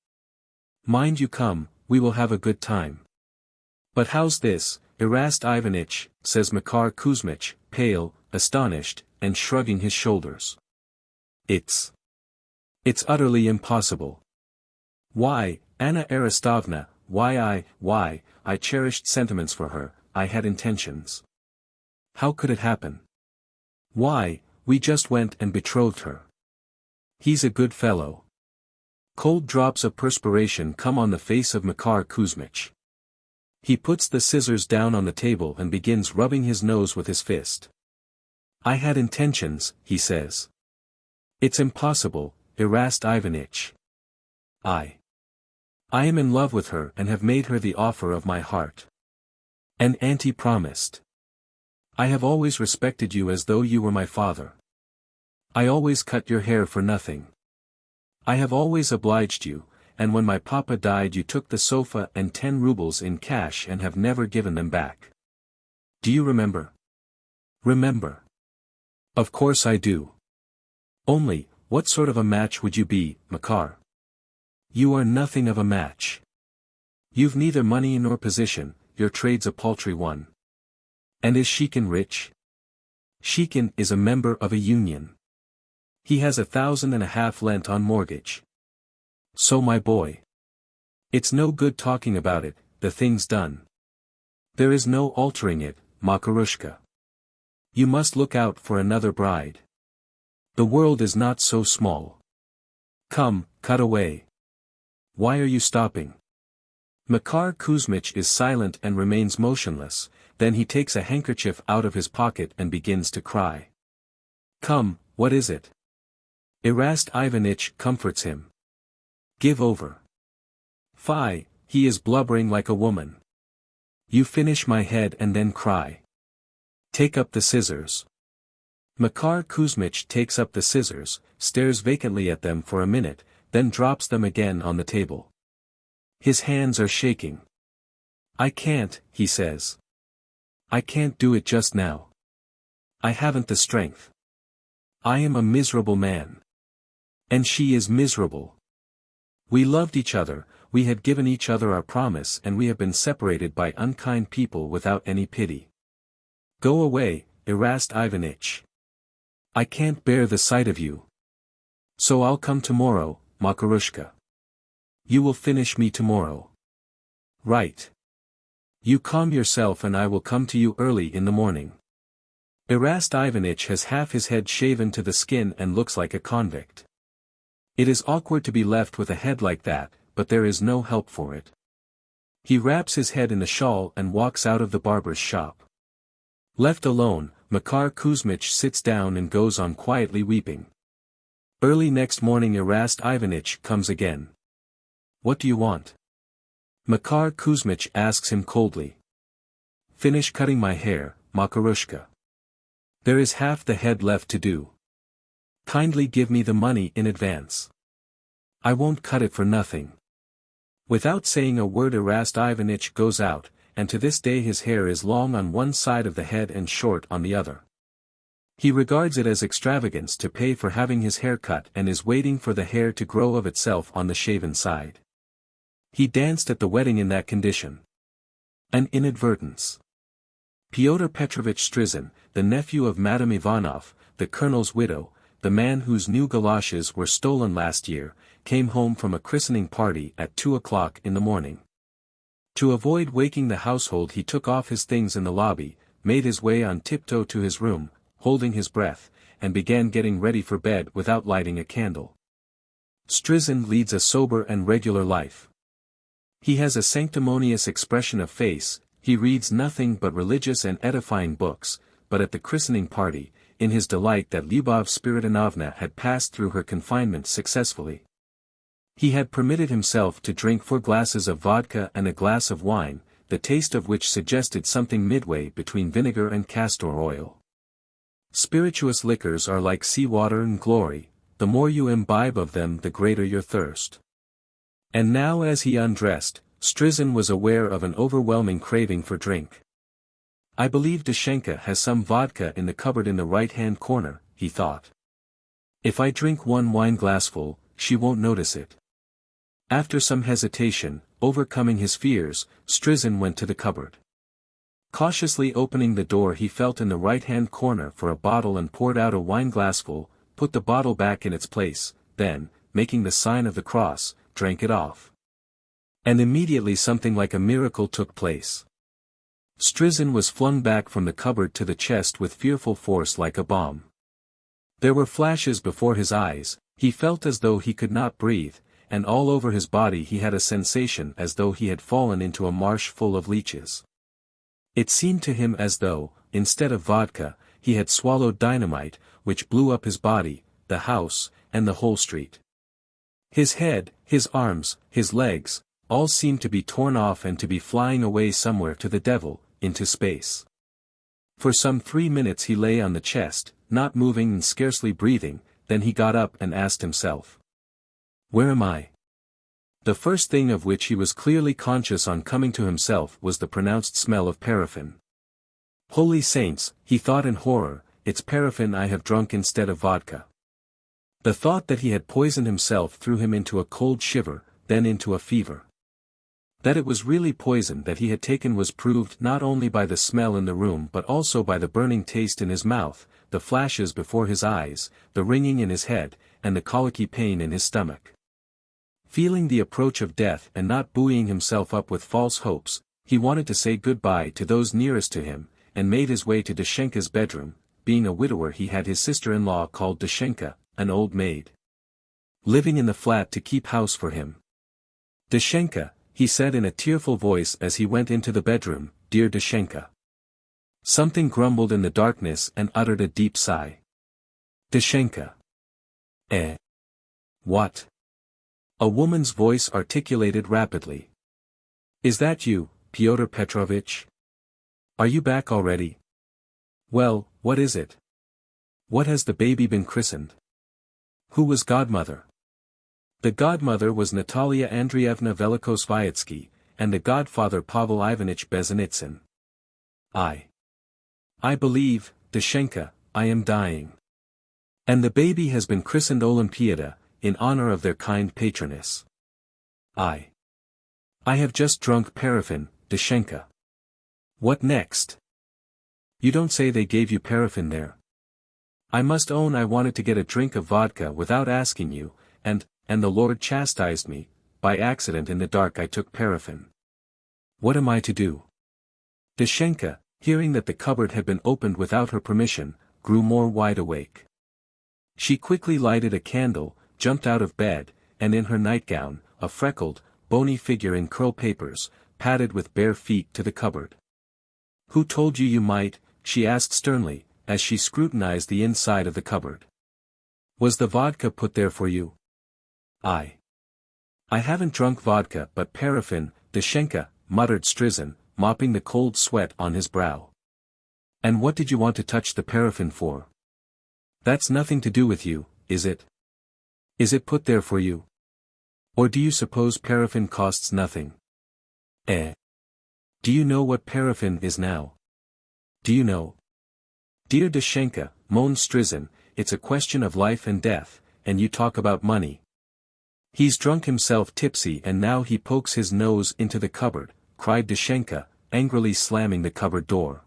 Mind you come, we will have a good time. But how's this, Erast Ivanitch, says Makar Kuzmich, pale, astonished, and shrugging his shoulders. It's utterly impossible. Why, Anna Aristovna, why I cherished sentiments for her, I had intentions. How could it happen? Why, we just went and betrothed her. He's a good fellow. Cold drops of perspiration come on the face of Makar Kuzmich. He puts the scissors down on the table and begins rubbing his nose with his fist. I had intentions, he says. It's impossible, Erast Ivanitch. I am in love with her and have made her the offer of my heart. And Auntie promised. I have always respected you as though you were my father. I always cut your hair for nothing. I have always obliged you, and when my papa died you took the sofa and 10 rubles in cash and have never given them back. Do you remember? Remember. Of course I do. Only, what sort of a match would you be, Makar? You are nothing of a match. You've neither money nor position, your trade's a paltry one. And is Shikin rich? Shikin is a member of a union. He has 1,500 lent on mortgage. So my boy. It's no good talking about it, the thing's done. There is no altering it, Makarushka. You must look out for another bride. The world is not so small. Come, cut away. Why are you stopping? Makar Kuzmich is silent and remains motionless, then he takes a handkerchief out of his pocket and begins to cry. Come, what is it? Erast Ivanitch comforts him. Give over. Fie, he is blubbering like a woman. You finish my head and then cry. Take up the scissors. Makar Kuzmich takes up the scissors, stares vacantly at them for a minute, then drops them again on the table. His hands are shaking. I can't, he says. I can't do it just now. I haven't the strength. I am a miserable man. And she is miserable. We loved each other, we had given each other our promise, and we have been separated by unkind people without any pity. Go away, Erast Ivanitch. I can't bear the sight of you. So I'll come tomorrow, Makarushka. You will finish me tomorrow. Right. You calm yourself and I will come to you early in the morning. Erast Ivanitch has half his head shaven to the skin and looks like a convict. It is awkward to be left with a head like that, but there is no help for it. He wraps his head in a shawl and walks out of the barber's shop. Left alone, Makar Kuzmich sits down and goes on quietly weeping. Early next morning Erast Ivanitch comes again. What do you want? Makar Kuzmich asks him coldly. Finish cutting my hair, Makarushka. There is half the head left to do. Kindly give me the money in advance. I won't cut it for nothing. Without saying a word Erast Ivanitch goes out, and to this day his hair is long on one side of the head and short on the other. He regards it as extravagance to pay for having his hair cut and is waiting for the hair to grow of itself on the shaven side. He danced at the wedding in that condition. An inadvertence. Pyotr Petrovich Strizin, the nephew of Madame Ivanov, the colonel's widow, the man whose new galoshes were stolen last year, came home from a christening party at 2 o'clock in the morning. To avoid waking the household he took off his things in the lobby, made his way on tiptoe to his room, holding his breath, and began getting ready for bed without lighting a candle. Strizin leads a sober and regular life. He has a sanctimonious expression of face, he reads nothing but religious and edifying books, but at the christening party, in his delight that Lyubov Spiridonovna had passed through her confinement successfully, he had permitted himself to drink 4 glasses of vodka and a glass of wine, the taste of which suggested something midway between vinegar and castor oil. Spirituous liquors are like sea-water and glory, the more you imbibe of them the greater your thirst. And now as he undressed, Strizin was aware of an overwhelming craving for drink. I believe Dashenka has some vodka in the cupboard in the right-hand corner, he thought. If I drink 1 wineglassful, she won't notice it. After some hesitation, overcoming his fears, Strizin went to the cupboard. Cautiously opening the door he felt in the right-hand corner for a bottle and poured out a wineglassful, put the bottle back in its place, then, making the sign of the cross, drank it off. And immediately something like a miracle took place. Strizin was flung back from the cupboard to the chest with fearful force like a bomb. There were flashes before his eyes, he felt as though he could not breathe, and all over his body he had a sensation as though he had fallen into a marsh full of leeches. It seemed to him as though, instead of vodka, he had swallowed dynamite, which blew up his body, the house, and the whole street. His head, his arms, his legs, all seemed to be torn off and to be flying away somewhere to the devil, into space. For some 3 minutes he lay on the chest, not moving and scarcely breathing, then he got up and asked himself, where am I? The first thing of which he was clearly conscious on coming to himself was the pronounced smell of paraffin. Holy saints, he thought in horror, it's paraffin I have drunk instead of vodka. The thought that he had poisoned himself threw him into a cold shiver, then into a fever. That it was really poison that he had taken was proved not only by the smell in the room but also by the burning taste in his mouth, the flashes before his eyes, the ringing in his head, and the colicky pain in his stomach. Feeling the approach of death and not buoying himself up with false hopes, he wanted to say goodbye to those nearest to him, and made his way to Dashenka's bedroom. Being a widower he had his sister-in-law called Dashenka, an old maid, living in the flat to keep house for him. Dashenka, he said in a tearful voice as he went into the bedroom, "Dear Dashenka." Something grumbled in the darkness and uttered a deep sigh. "Dashenka." "Eh? What?" A woman's voice articulated rapidly. "Is that you, Pyotr Petrovitch? Are you back already? Well, what is it? What has the baby been christened? Who was godmother?" The godmother was Natalia Andreevna Velikosvyetsky, and the godfather Pavel Ivanitch Bezhenitsyn. I believe, Dashenka, I am dying. And the baby has been christened Olympiada, in honor of their kind patroness. I have just drunk paraffin, Dashenka. What next? You don't say they gave you paraffin there. I must own I wanted to get a drink of vodka without asking you, and the Lord chastised me, by accident in the dark I took paraffin. What am I to do? Dashenka, hearing that the cupboard had been opened without her permission, grew more wide awake. She quickly lighted a candle, jumped out of bed, and in her nightgown, a freckled, bony figure in curl papers, padded with bare feet to the cupboard. Who told you might? She asked sternly, as she scrutinized the inside of the cupboard. Was the vodka put there for you? I haven't drunk vodka but paraffin, Dashenka, muttered Strizin, mopping the cold sweat on his brow. And what did you want to touch the paraffin for? That's nothing to do with you, is it? Is it put there for you? Or do you suppose paraffin costs nothing? Do you know what paraffin is now? Do you know? Dear Dashenka, moaned Strizin, it's a question of life and death, and you talk about money. He's drunk himself tipsy and now he pokes his nose into the cupboard, cried Dashenka, angrily slamming the cupboard door.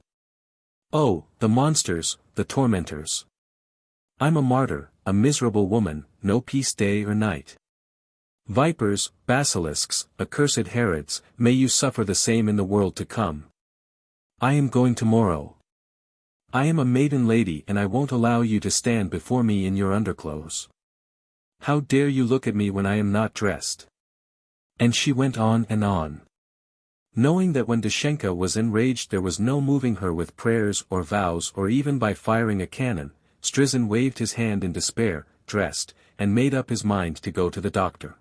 Oh, the monsters, the tormentors. I'm a martyr, a miserable woman, no peace day or night. Vipers, basilisks, accursed Herods, may you suffer the same in the world to come. I am going tomorrow. I am a maiden lady and I won't allow you to stand before me in your underclothes. How dare you look at me when I am not dressed? And she went on and on. Knowing that when Dashenka was enraged there was no moving her with prayers or vows or even by firing a cannon, Strizin waved his hand in despair, dressed, and made up his mind to go to the doctor.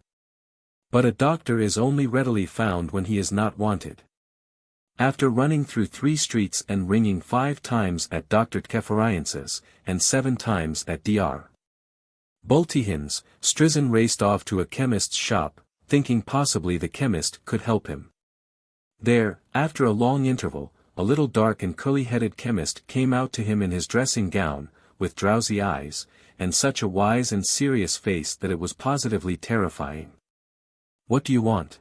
But a doctor is only readily found when he is not wanted. After running through 3 streets and ringing 5 times at Dr. Tkeferiance's, and 7 times at Dr. Bultyhin's, Strizin raced off to a chemist's shop, thinking possibly the chemist could help him. There, after a long interval, a little dark and curly-headed chemist came out to him in his dressing gown, with drowsy eyes, and such a wise and serious face that it was positively terrifying. What do you want?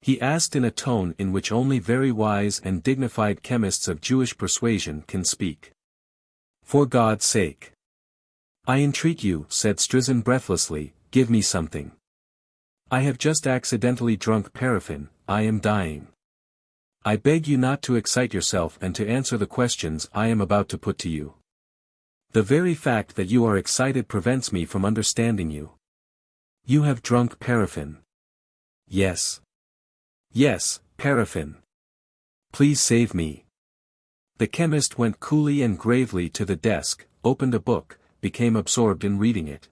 He asked in a tone in which only very wise and dignified chemists of Jewish persuasion can speak. For God's sake. I entreat you, said Strizin breathlessly, give me something. I have just accidentally drunk paraffin, I am dying. I beg you not to excite yourself and to answer the questions I am about to put to you. The very fact that you are excited prevents me from understanding you. You have drunk paraffin. Yes. Yes, paraffin. Please save me. The chemist went coolly and gravely to the desk, opened a book, became absorbed in reading it.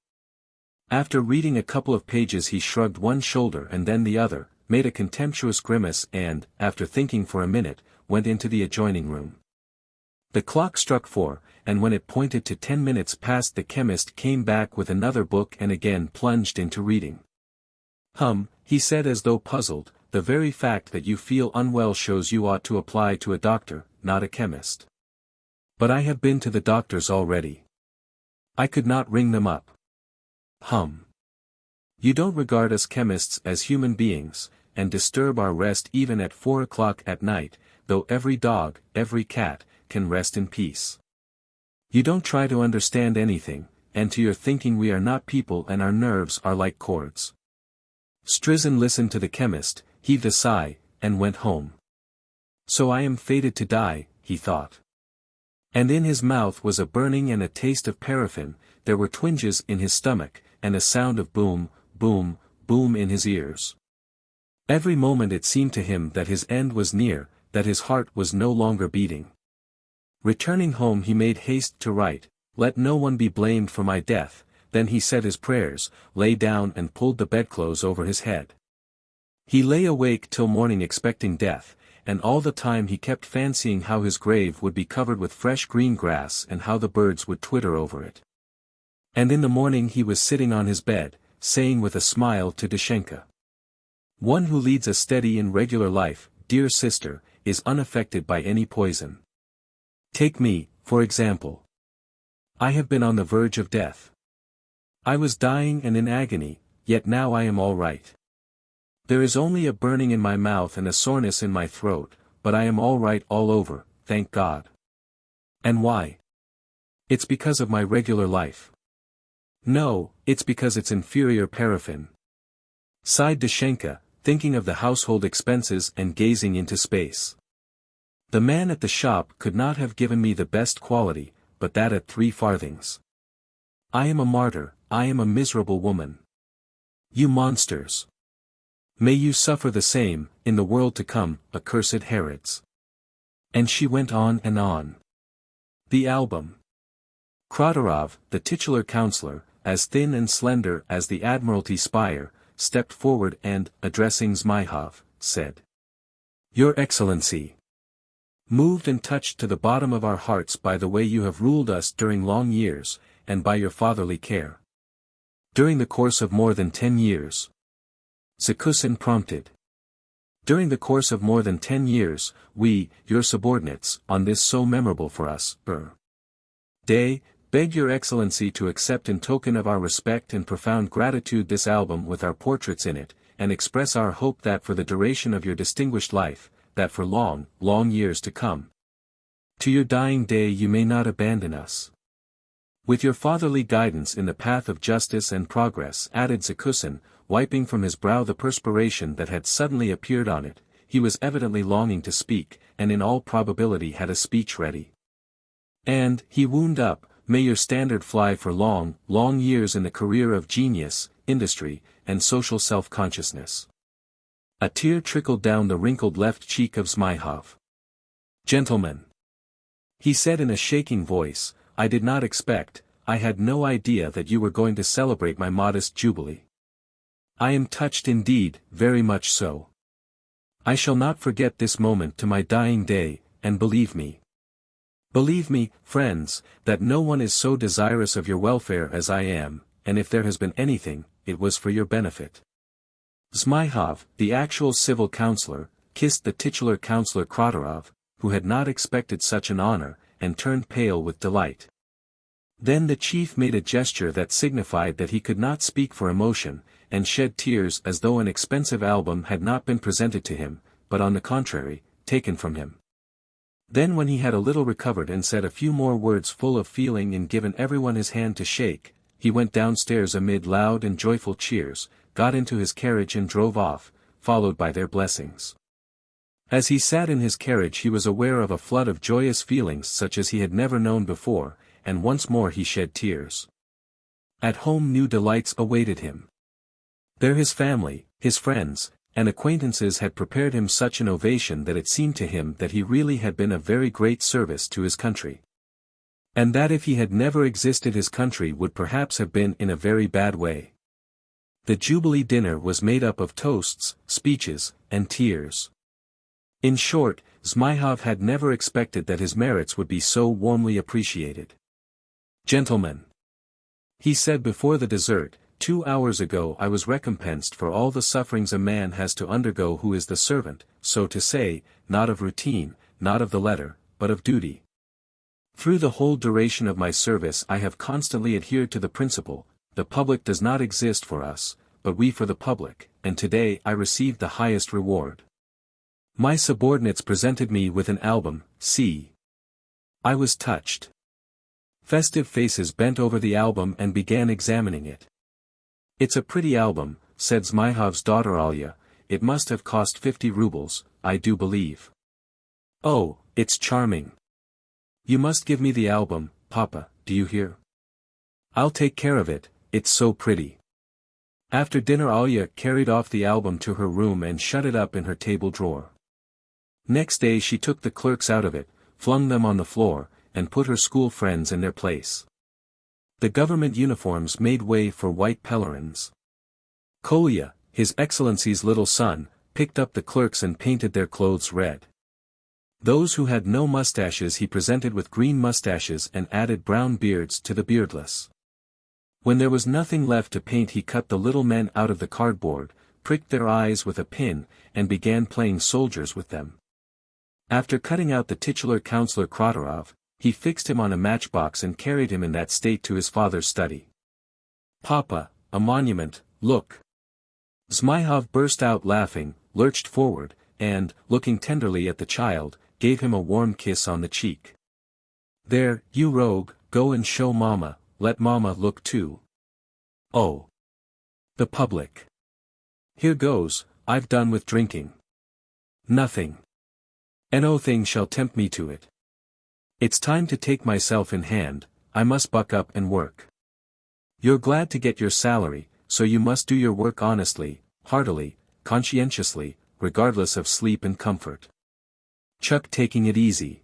After reading a couple of pages he shrugged one shoulder and then the other, made a contemptuous grimace and, after thinking for a minute, went into the adjoining room. The clock struck 4, and when it pointed to 10 minutes past the chemist came back with another book and again plunged into reading. He said as though puzzled, the very fact that you feel unwell shows you ought to apply to a doctor, not a chemist. But I have been to the doctors already. I could not ring them up. You don't regard us chemists as human beings, and disturb our rest even at 4 o'clock at night, though every dog, every cat, can rest in peace. You don't try to understand anything, and to your thinking we are not people and our nerves are like cords. Strizin listened to the chemist, heaved a sigh, and went home. So I am fated to die, he thought. And in his mouth was a burning and a taste of paraffin, there were twinges in his stomach, and a sound of boom, boom, boom in his ears. Every moment it seemed to him that his end was near, that his heart was no longer beating. Returning home he made haste to write, "Let no one be blamed for my death." Then he said his prayers, lay down and pulled the bedclothes over his head. He lay awake till morning expecting death, and all the time he kept fancying how his grave would be covered with fresh green grass and how the birds would twitter over it. And in the morning he was sitting on his bed, saying with a smile to Dashenka, "One who leads a steady and regular life, dear sister, is unaffected by any poison. Take me, for example. I have been on the verge of death. I was dying and in agony, yet now I am all right. There is only a burning in my mouth and a soreness in my throat, but I am all right all over, thank God. And why? It's because of my regular life. No, it's because it's inferior paraffin," sighed Dashenka, thinking of the household expenses and gazing into space. "The man at the shop could not have given me the best quality, but that at 3 farthings. I am a martyr, I am a miserable woman. You monsters! May you suffer the same, in the world to come, accursed Herods." And she went on and on. The album. Kratarov, the titular counselor, as thin and slender as the Admiralty spire, stepped forward and, addressing Zmyhov, said, "Your Excellency! Moved and touched to the bottom of our hearts by the way you have ruled us during long years, and by your fatherly care. During the course of more than 10 years. Zakusin prompted. During the course of more than 10 years, we, your subordinates, on this so memorable for us, day, beg your Excellency to accept in token of our respect and profound gratitude this album with our portraits in it, and express our hope that for the duration of your distinguished life, that for long, long years to come, to your dying day you may not abandon us. With your fatherly guidance in the path of justice and progress," added Zakusin, wiping from his brow the perspiration that had suddenly appeared on it. He was evidently longing to speak, and in all probability had a speech ready. "And," he wound up, "may your standard fly for long, long years in the career of genius, industry, and social self-consciousness." A tear trickled down the wrinkled left cheek of Zmyhov. "Gentlemen," he said in a shaking voice, "I did not expect, I had no idea that you were going to celebrate my modest jubilee. I am touched indeed, very much so. I shall not forget this moment to my dying day, and believe me, friends, that no one is so desirous of your welfare as I am, and if there has been anything, it was for your benefit." Zmyhov, the actual civil councillor, kissed the titular councillor Kratarov, who had not expected such an honor, and turned pale with delight. Then the chief made a gesture that signified that he could not speak for emotion, and shed tears as though an expensive album had not been presented to him, but on the contrary, taken from him. Then when he had a little recovered and said a few more words full of feeling and given everyone his hand to shake, he went downstairs amid loud and joyful cheers, got into his carriage and drove off, followed by their blessings. As he sat in his carriage he was aware of a flood of joyous feelings such as he had never known before, and once more he shed tears. At home new delights awaited him. There his family, his friends, and acquaintances had prepared him such an ovation that it seemed to him that he really had been of very great service to his country. And that if he had never existed his country would perhaps have been in a very bad way. The Jubilee dinner was made up of toasts, speeches, and tears. In short, Zmyhov had never expected that his merits would be so warmly appreciated. "Gentlemen," he said before the dessert, 2 hours ago I was recompensed for all the sufferings a man has to undergo who is the servant, so to say, not of routine, not of the letter, but of duty. Through the whole duration of my service I have constantly adhered to the principle, the public does not exist for us, but we for the public, and today I received the highest reward. My subordinates presented me with an album, see. I was touched. Festive faces bent over the album and began examining it. It's a pretty album, said Zmyhov's daughter Alia, it must have cost 50 rubles, I do believe. Oh, it's charming. You must give me the album, Papa, do you hear? I'll take care of it, it's so pretty. After dinner Alia carried off the album to her room and shut it up in her table drawer. Next day she took the clerks out of it, flung them on the floor, and put her school friends in their place. The government uniforms made way for white pelerins. Kolya, His Excellency's little son, picked up the clerks and painted their clothes red. Those who had no mustaches he presented with green mustaches and added brown beards to the beardless. When there was nothing left to paint he cut the little men out of the cardboard, pricked their eyes with a pin, and began playing soldiers with them. After cutting out the titular Councillor Kratarov, he fixed him on a matchbox and carried him in that state to his father's study. "Papa, a monument, look!" Zmyhov burst out laughing, lurched forward, and, looking tenderly at the child, gave him a warm kiss on the cheek. "There, you rogue, go and show Mama, let Mama look too." "Oh! The public. Here goes, I've done with drinking. Nothing. No thing shall tempt me to it. It's time to take myself in hand, I must buck up and work. You're glad to get your salary, so you must do your work honestly, heartily, conscientiously, regardless of sleep and comfort. Chuck taking it easy.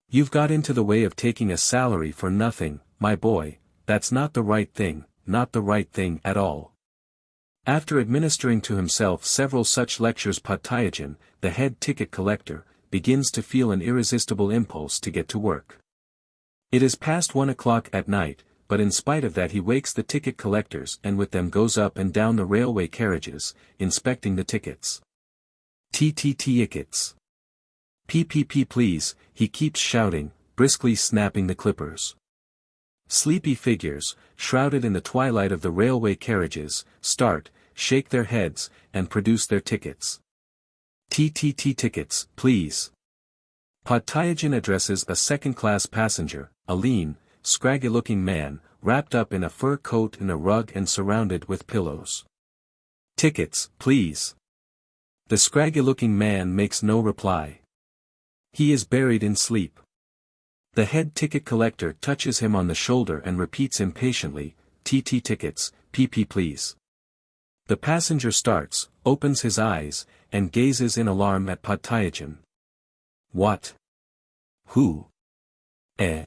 You've got into the way of taking a salary for nothing, my boy, that's not the right thing, not the right thing at all." After administering to himself several such lectures Podtyagin, the head ticket collector, begins to feel an irresistible impulse to get to work. It is past 1 o'clock at night, but in spite of that he wakes the ticket collectors and with them goes up and down the railway carriages, inspecting the tickets. Tickets. PPP please, he keeps shouting, briskly snapping the clippers. Sleepy figures, shrouded in the twilight of the railway carriages, start, shake their heads, and produce their tickets. Tickets, please. Podtyagin addresses a second-class passenger, a lean, scraggy-looking man, wrapped up in a fur coat and a rug and surrounded with pillows. "Tickets, please." The scraggy-looking man makes no reply. He is buried in sleep. The head ticket collector touches him on the shoulder and repeats impatiently, tickets, PP please." The passenger starts, opens his eyes, and gazes in alarm at Podtyagin. "What? Who? Eh?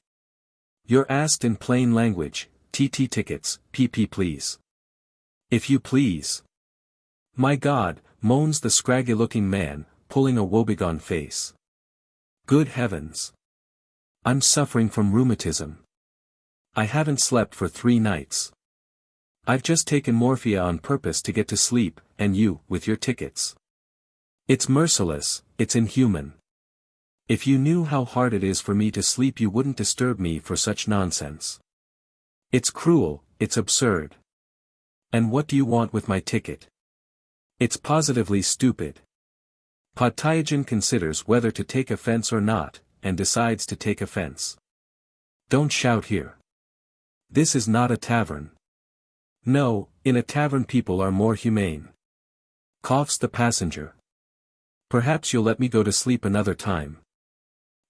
You're asked in plain language, tickets, PP please." "If you please." "My God," moans the scraggy-looking man, pulling a woebegone face. "Good heavens! I'm suffering from rheumatism. I haven't slept for 3 nights. I've just taken morphia on purpose to get to sleep, and you, with your tickets. It's merciless, it's inhuman. If you knew how hard it is for me to sleep you wouldn't disturb me for such nonsense. It's cruel, it's absurd. And what do you want with my ticket? It's positively stupid." Podtyagin considers whether to take offense or not, and decides to take offense. "Don't shout here. This is not a tavern." "No, in a tavern people are more humane." Coughs the passenger. "Perhaps you'll let me go to sleep another time.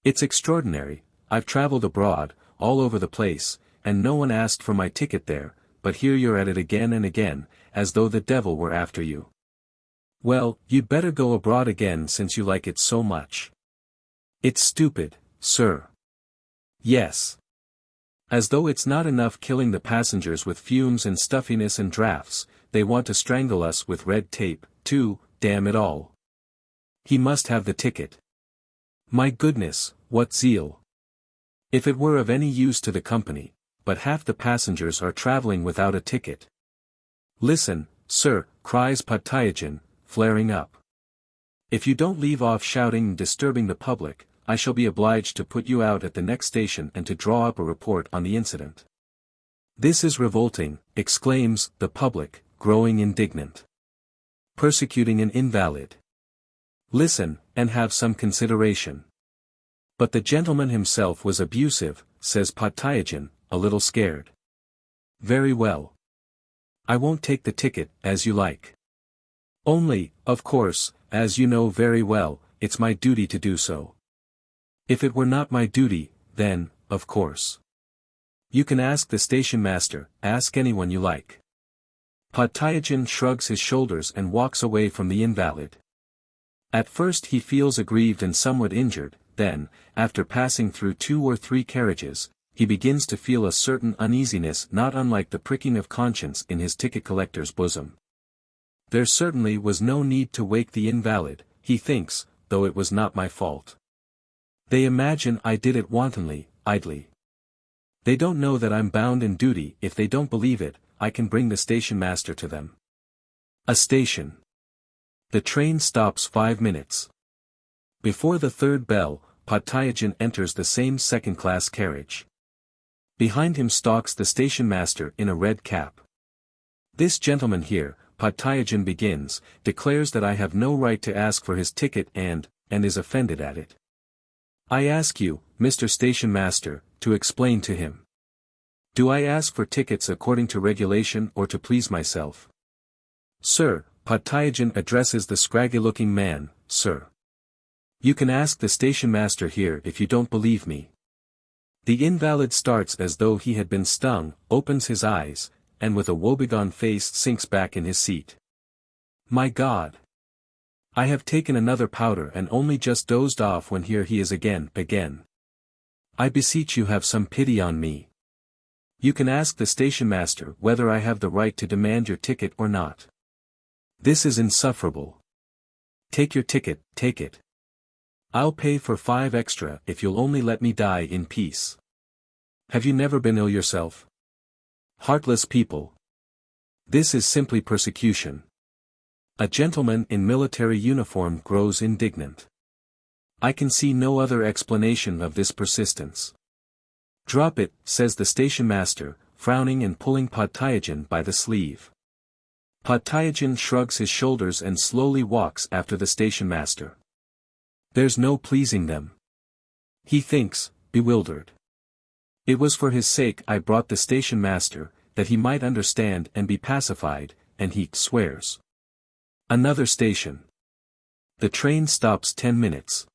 It's extraordinary, I've traveled abroad, all over the place, and no one asked for my ticket there, but here you're at it again and again, as though the devil were after you. Well, you'd better go abroad again since you like it so much. It's stupid, sir." "Yes. As though it's not enough killing the passengers with fumes and stuffiness and drafts, they want to strangle us with red tape, too, damn it all. He must have the ticket. My goodness, what zeal. If it were of any use to the company, but half the passengers are traveling without a ticket." "Listen, sir," cries Podtyagin, flaring up. "If you don't leave off shouting and disturbing the public, I shall be obliged to put you out at the next station and to draw up a report on the incident." "This is revolting," exclaims the public, growing indignant. "Persecuting an invalid. Listen, and have some consideration." "But the gentleman himself was abusive," says Podtyagin, a little scared. "Very well. I won't take the ticket, as you like. Only, of course, as you know very well, it's my duty to do so. If it were not my duty, then, of course. You can ask the station master, ask anyone you like." Podtyagin shrugs his shoulders and walks away from the invalid. At first he feels aggrieved and somewhat injured, then, after passing through 2 or 3 carriages, he begins to feel a certain uneasiness not unlike the pricking of conscience in his ticket collector's bosom. There certainly was no need to wake the invalid, he thinks, though it was not my fault. They imagine I did it wantonly, idly. They don't know that I'm bound in duty. If they don't believe it, I can bring the station master to them. A station. The train stops 5 minutes. Before the 3rd bell, Podtyagin enters the same second-class carriage. Behind him stalks the station master in a red cap. This gentleman here, Podtyagin begins, declares that I have no right to ask for his ticket and is offended at it. I ask you, Mr. Station Master, to explain to him. Do I ask for tickets according to regulation or to please myself? Sir, Podtyagin addresses the scraggy-looking man, sir. You can ask the station master here if you don't believe me. The invalid starts as though he had been stung, opens his eyes, and with a woebegone face sinks back in his seat. My God! I have taken another powder and only just dozed off when here he is again. I beseech you have some pity on me. You can ask the station master whether I have the right to demand your ticket or not. This is insufferable. Take your ticket, take it. I'll pay for 5 extra if you'll only let me die in peace. Have you never been ill yourself? Heartless people. This is simply persecution. A gentleman in military uniform grows indignant. I can see no other explanation of this persistence. Drop it, says the station master, frowning and pulling Podtyagin by the sleeve. Podtyagin shrugs his shoulders and slowly walks after the station master. There's no pleasing them. He thinks, bewildered. It was for his sake I brought the station master, that he might understand and be pacified, and he swears. Another station. The train stops 10 minutes.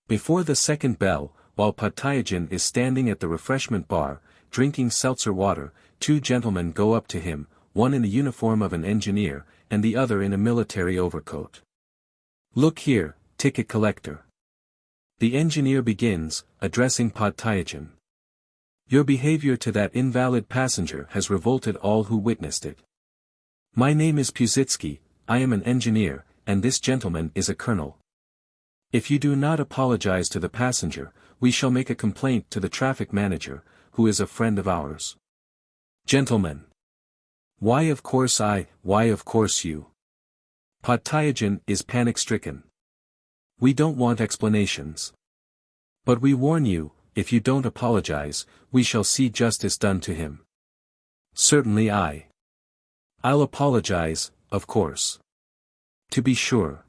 Before the 2nd bell, while Podtyagin is standing at the refreshment bar, drinking seltzer water, 2 gentlemen go up to him, one in the uniform of an engineer, and the other in a military overcoat. Look here, ticket collector. The engineer begins, addressing Podtyagin. Your behavior to that invalid passenger has revolted all who witnessed it. My name is Pusitsky, I am an engineer, and this gentleman is a colonel. If you do not apologize to the passenger, we shall make a complaint to the traffic manager, who is a friend of ours. Gentlemen. Why of course I, why of course you? Podtyagin is panic-stricken. We don't want explanations. But we warn you, if you don't apologize, we shall see justice done to him. Certainly I'll apologize, of course. To be sure.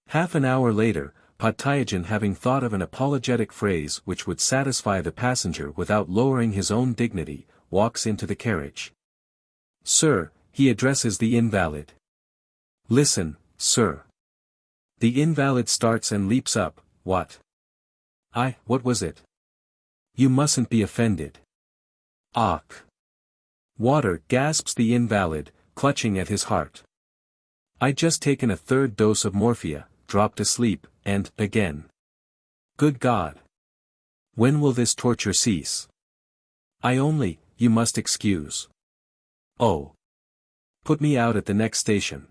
Half an hour later, Podtyagin, having thought of an apologetic phrase which would satisfy the passenger without lowering his own dignity, walks into the carriage. Sir, he addresses the invalid. Listen, sir. The invalid starts and leaps up. What was it? You mustn't be offended. Ach. Water, gasps the invalid, clutching at his heart. I just taken a 3rd dose of morphia, dropped asleep, and, again. Good God! When will this torture cease? You must excuse. Oh. Put me out at the next station.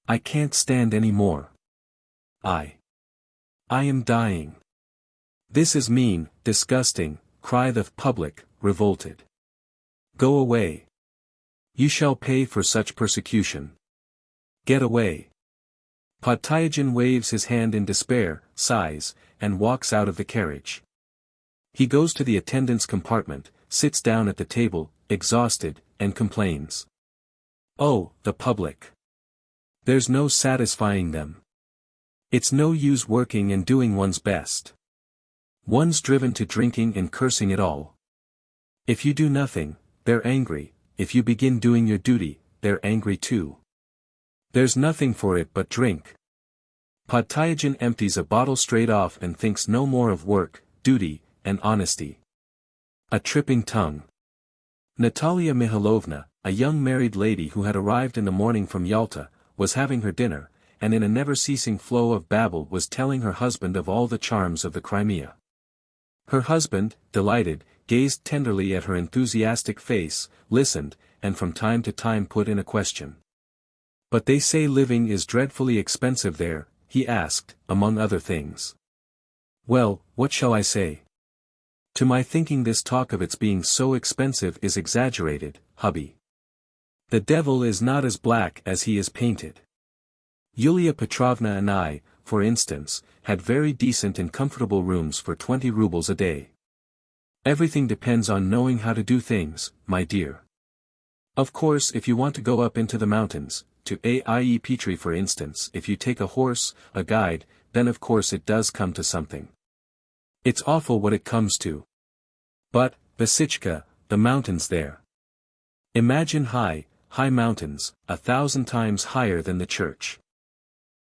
I can't stand any more. I am dying. This is mean, disgusting, cry the public, revolted. Go away. You shall pay for such persecution. Get away. Podtyagin waves his hand in despair, sighs, and walks out of the carriage. He goes to the attendant's compartment, sits down at the table, exhausted, and complains. Oh, the public. There's no satisfying them. It's no use working and doing one's best. One's driven to drinking and cursing it all. If you do nothing, they're angry, if you begin doing your duty, they're angry too. There's nothing for it but drink. Podtyagin empties a bottle straight off and thinks no more of work, duty, and honesty. A tripping tongue. Natalia Mihailovna, a young married lady who had arrived in the morning from Yalta, was having her dinner, and in a never-ceasing flow of babble was telling her husband of all the charms of the Crimea. Her husband, delighted, gazed tenderly at her enthusiastic face, listened, and from time to time put in a question. "But they say living is dreadfully expensive there," he asked, among other things. "Well, what shall I say? To my thinking this talk of its being so expensive is exaggerated, hubby. The devil is not as black as he is painted. Yulia Petrovna and I, for instance, had very decent and comfortable rooms for 20 rubles a day. Everything depends on knowing how to do things, my dear. Of course, if you want to go up into the mountains, to A.I.E. Petri for instance, if you take a horse, a guide, then of course it does come to something. It's awful what it comes to. But, Basichka, the mountains there. Imagine high mountains, 1,000 times higher than the church.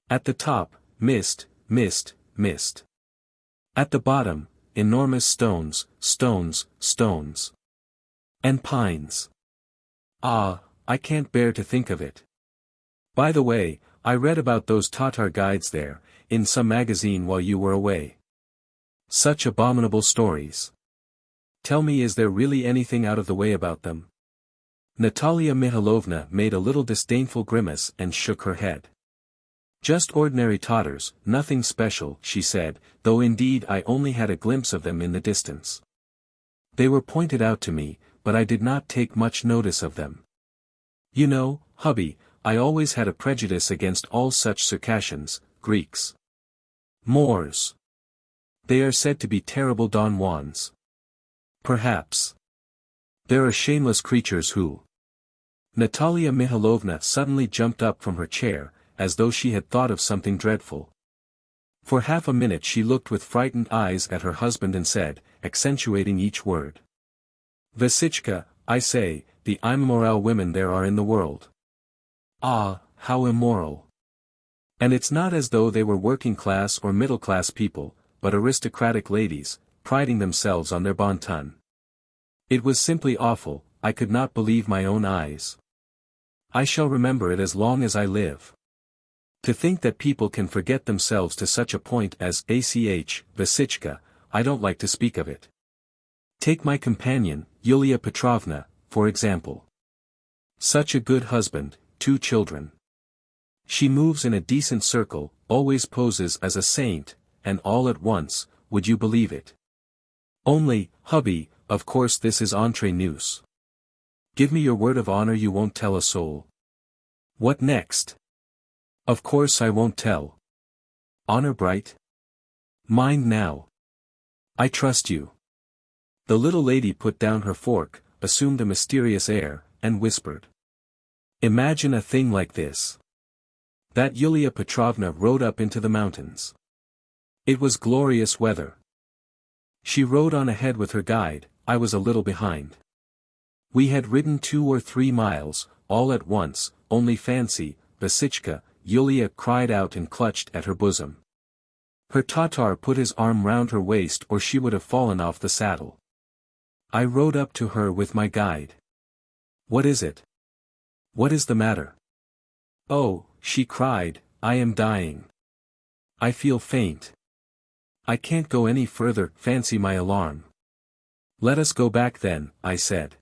At the top, mist, mist, mist. At the bottom, enormous stones, stones, stones. And pines. Ah, I can't bear to think of it. By the way, I read about those Tatar guides there, in some magazine while you were away. Such abominable stories. Tell me, is there really anything out of the way about them?" Natalia Mihailovna made a little disdainful grimace and shook her head. "Just ordinary Tatars, nothing special," she said, "though indeed I only had a glimpse of them in the distance. They were pointed out to me, but I did not take much notice of them. You know, hubby, I always had a prejudice against all such Circassians, Greeks. Moors. They are said to be terrible Don Juans. Perhaps. There are shameless creatures who—" Natalia Mihailovna suddenly jumped up from her chair, as though she had thought of something dreadful. For half a minute she looked with frightened eyes at her husband and said, accentuating each word, "Vasichka, I say, the immoral women there are in the world. Ah, how immoral. And it's not as though they were working-class or middle-class people, but aristocratic ladies, priding themselves on their bon ton. It was simply awful, I could not believe my own eyes. I shall remember it as long as I live. To think that people can forget themselves to such a point as Vasichka, I don't like to speak of it. Take my companion, Yulia Petrovna, for example. Such a good husband, 2 children. She moves in a decent circle, always poses as a saint, and all at once, would you believe it? Only, hubby, of course this is entre nous. Give me your word of honor you won't tell a soul. What next? Of course I won't tell. Honor bright? Mind now. I trust you." The little lady put down her fork, assumed a mysterious air, and whispered. "Imagine a thing like this. That Yulia Petrovna rode up into the mountains. It was glorious weather. She rode on ahead with her guide, I was a little behind. We had ridden 2 or 3 miles, all at once, only fancy, Vasichka, Yulia cried out and clutched at her bosom. Her Tatar put his arm round her waist or she would have fallen off the saddle. I rode up to her with my guide. What is it? What is the matter? Oh, she cried, I am dying. I feel faint. I can't go any further, fancy my alarm. Let us go back then, I said.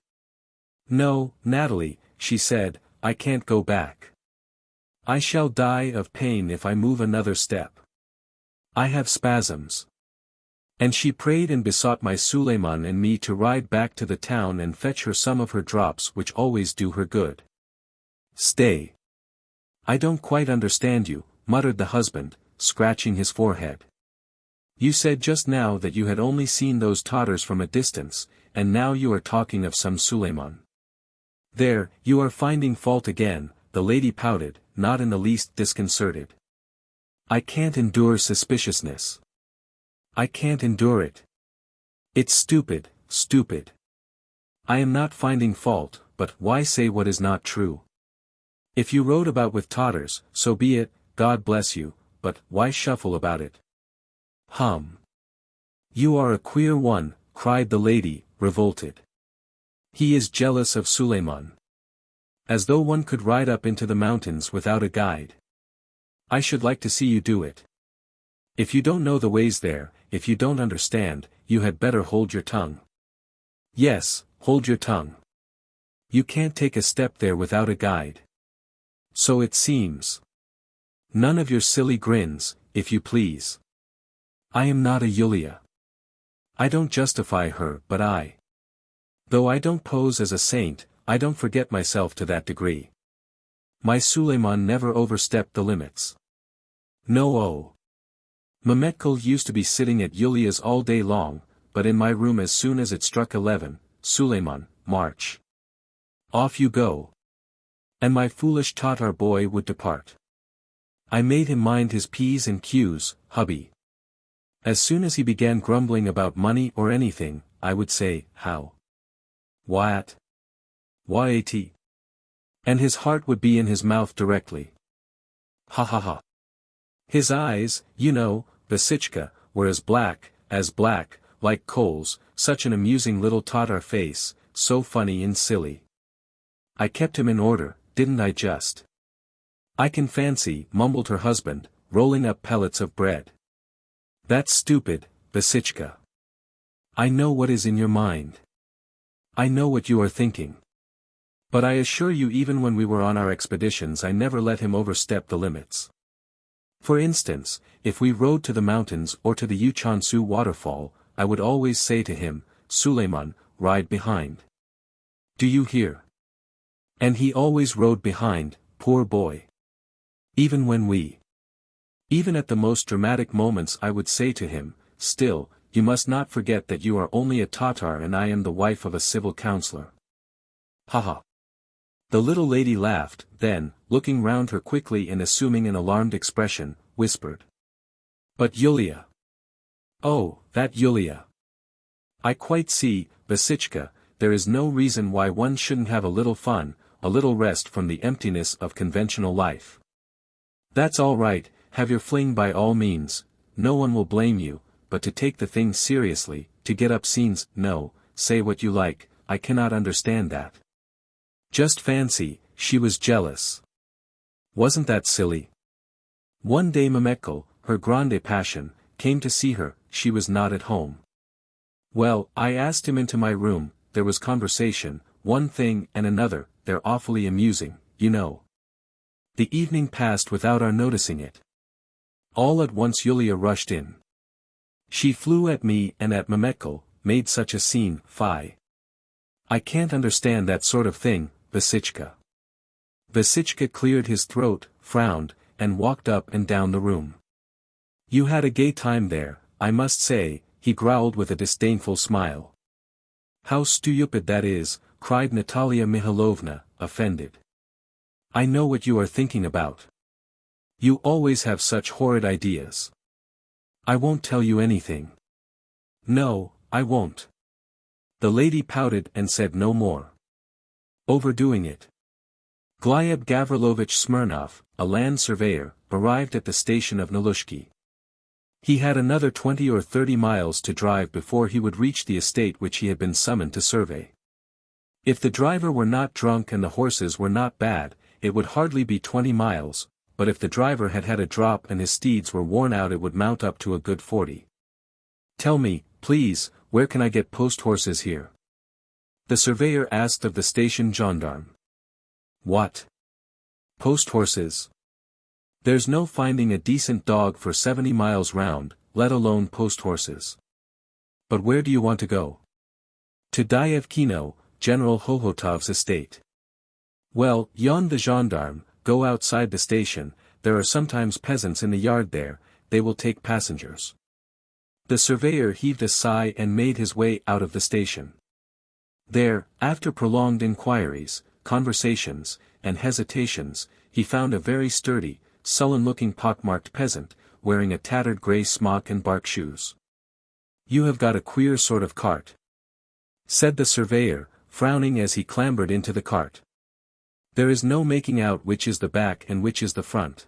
No, Natalie, she said, I can't go back. I shall die of pain if I move another step. I have spasms. And she prayed and besought my Suleiman and me to ride back to the town and fetch her some of her drops which always do her good. Stay. I don't quite understand you, muttered the husband, scratching his forehead. You said just now that you had only seen those Tatars from a distance, and now you are talking of some Suleiman. There, you are finding fault again, the lady pouted, not in the least disconcerted. I can't endure suspiciousness. I can't endure it. It's stupid, stupid. I am not finding fault, but why say what is not true? If you rode about with Tatars, so be it, God bless you, but why shuffle about it? Hum. You are a queer one, cried the lady, revolted. He is jealous of Suleiman. As though one could ride up into the mountains without a guide. I should like to see you do it. If you don't know the ways there, if you don't understand, you had better hold your tongue. Yes, hold your tongue. You can't take a step there without a guide. So it seems. None of your silly grins, if you please. I am not a Yulia. I don't justify her, but though I don't pose as a saint, I don't forget myself to that degree. My Suleiman never overstepped the limits. No. Oh. Mehmetkel used to be sitting at Yulia's all day long, but in my room as soon as it struck 11, Suleiman, march. Off you go. And my foolish Tatar boy would depart. I made him mind his P's and Q's, hubby. As soon as he began grumbling about money or anything, I would say, how? What? Yat? And his heart would be in his mouth directly. Ha ha ha. His eyes, you know, Basichka, were as black, like coals, such an amusing little Tatar face, so funny and silly. I kept him in order, didn't I just? I can fancy, mumbled her husband, rolling up pellets of bread. That's stupid, Basichka. I know what is in your mind. I know what you are thinking. But I assure you even when we were on our expeditions I never let him overstep the limits. For instance, if we rode to the mountains or to the Uchansu waterfall, I would always say to him, Suleiman, ride behind. Do you hear? And he always rode behind, poor boy. Even at the most dramatic moments I would say to him, still, you must not forget that you are only a Tatar and I am the wife of a civil councillor. Ha. The little lady laughed, then, looking round her quickly and assuming an alarmed expression, whispered. But Yulia. Oh, that Yulia. I quite see, Basichka, there is no reason why one shouldn't have a little fun, a little rest from the emptiness of conventional life. That's all right, have your fling by all means, no one will blame you, but to take the thing seriously, to get up scenes, no, say what you like, I cannot understand that. Just fancy, she was jealous. Wasn't that silly? One day Mehmetkel, her grande passion, came to see her, she was not at home. Well, I asked him into my room, there was conversation, one thing and another, they're awfully amusing, you know. The evening passed without our noticing it. All at once Yulia rushed in. She flew at me and at Mehmetkel, made such a scene, fie. I can't understand that sort of thing, Basichka. Basichka cleared his throat, frowned, and walked up and down the room. You had a gay time there, I must say, he growled with a disdainful smile. How stupid that is, cried Natalia Mihailovna, offended. I know what you are thinking about. You always have such horrid ideas. I won't tell you anything. No, I won't. The lady pouted and said no more. Overdoing it. Gleb Gavrilovich Smirnov, a land surveyor, arrived at the station of Nalushki. He had another 20 or 30 miles to drive before he would reach the estate which he had been summoned to survey. If the driver were not drunk and the horses were not bad, it would hardly be 20 miles, but if the driver had had a drop and his steeds were worn out it would mount up to a good 40. Tell me, please, where can I get post horses here? The surveyor asked of the station gendarme. What? Post horses? There's no finding a decent dog for 70 miles round, let alone post horses. But where do you want to go? To Dyevkino, General Hohotov's estate. Well, yawned the gendarme, go outside the station, there are sometimes peasants in the yard there, they will take passengers. The surveyor heaved a sigh and made his way out of the station. There, after prolonged inquiries, conversations, and hesitations, he found a very sturdy, sullen-looking pockmarked peasant, wearing a tattered grey smock and bark shoes. You have got a queer sort of cart, said the surveyor, frowning as he clambered into the cart. There is no making out which is the back and which is the front.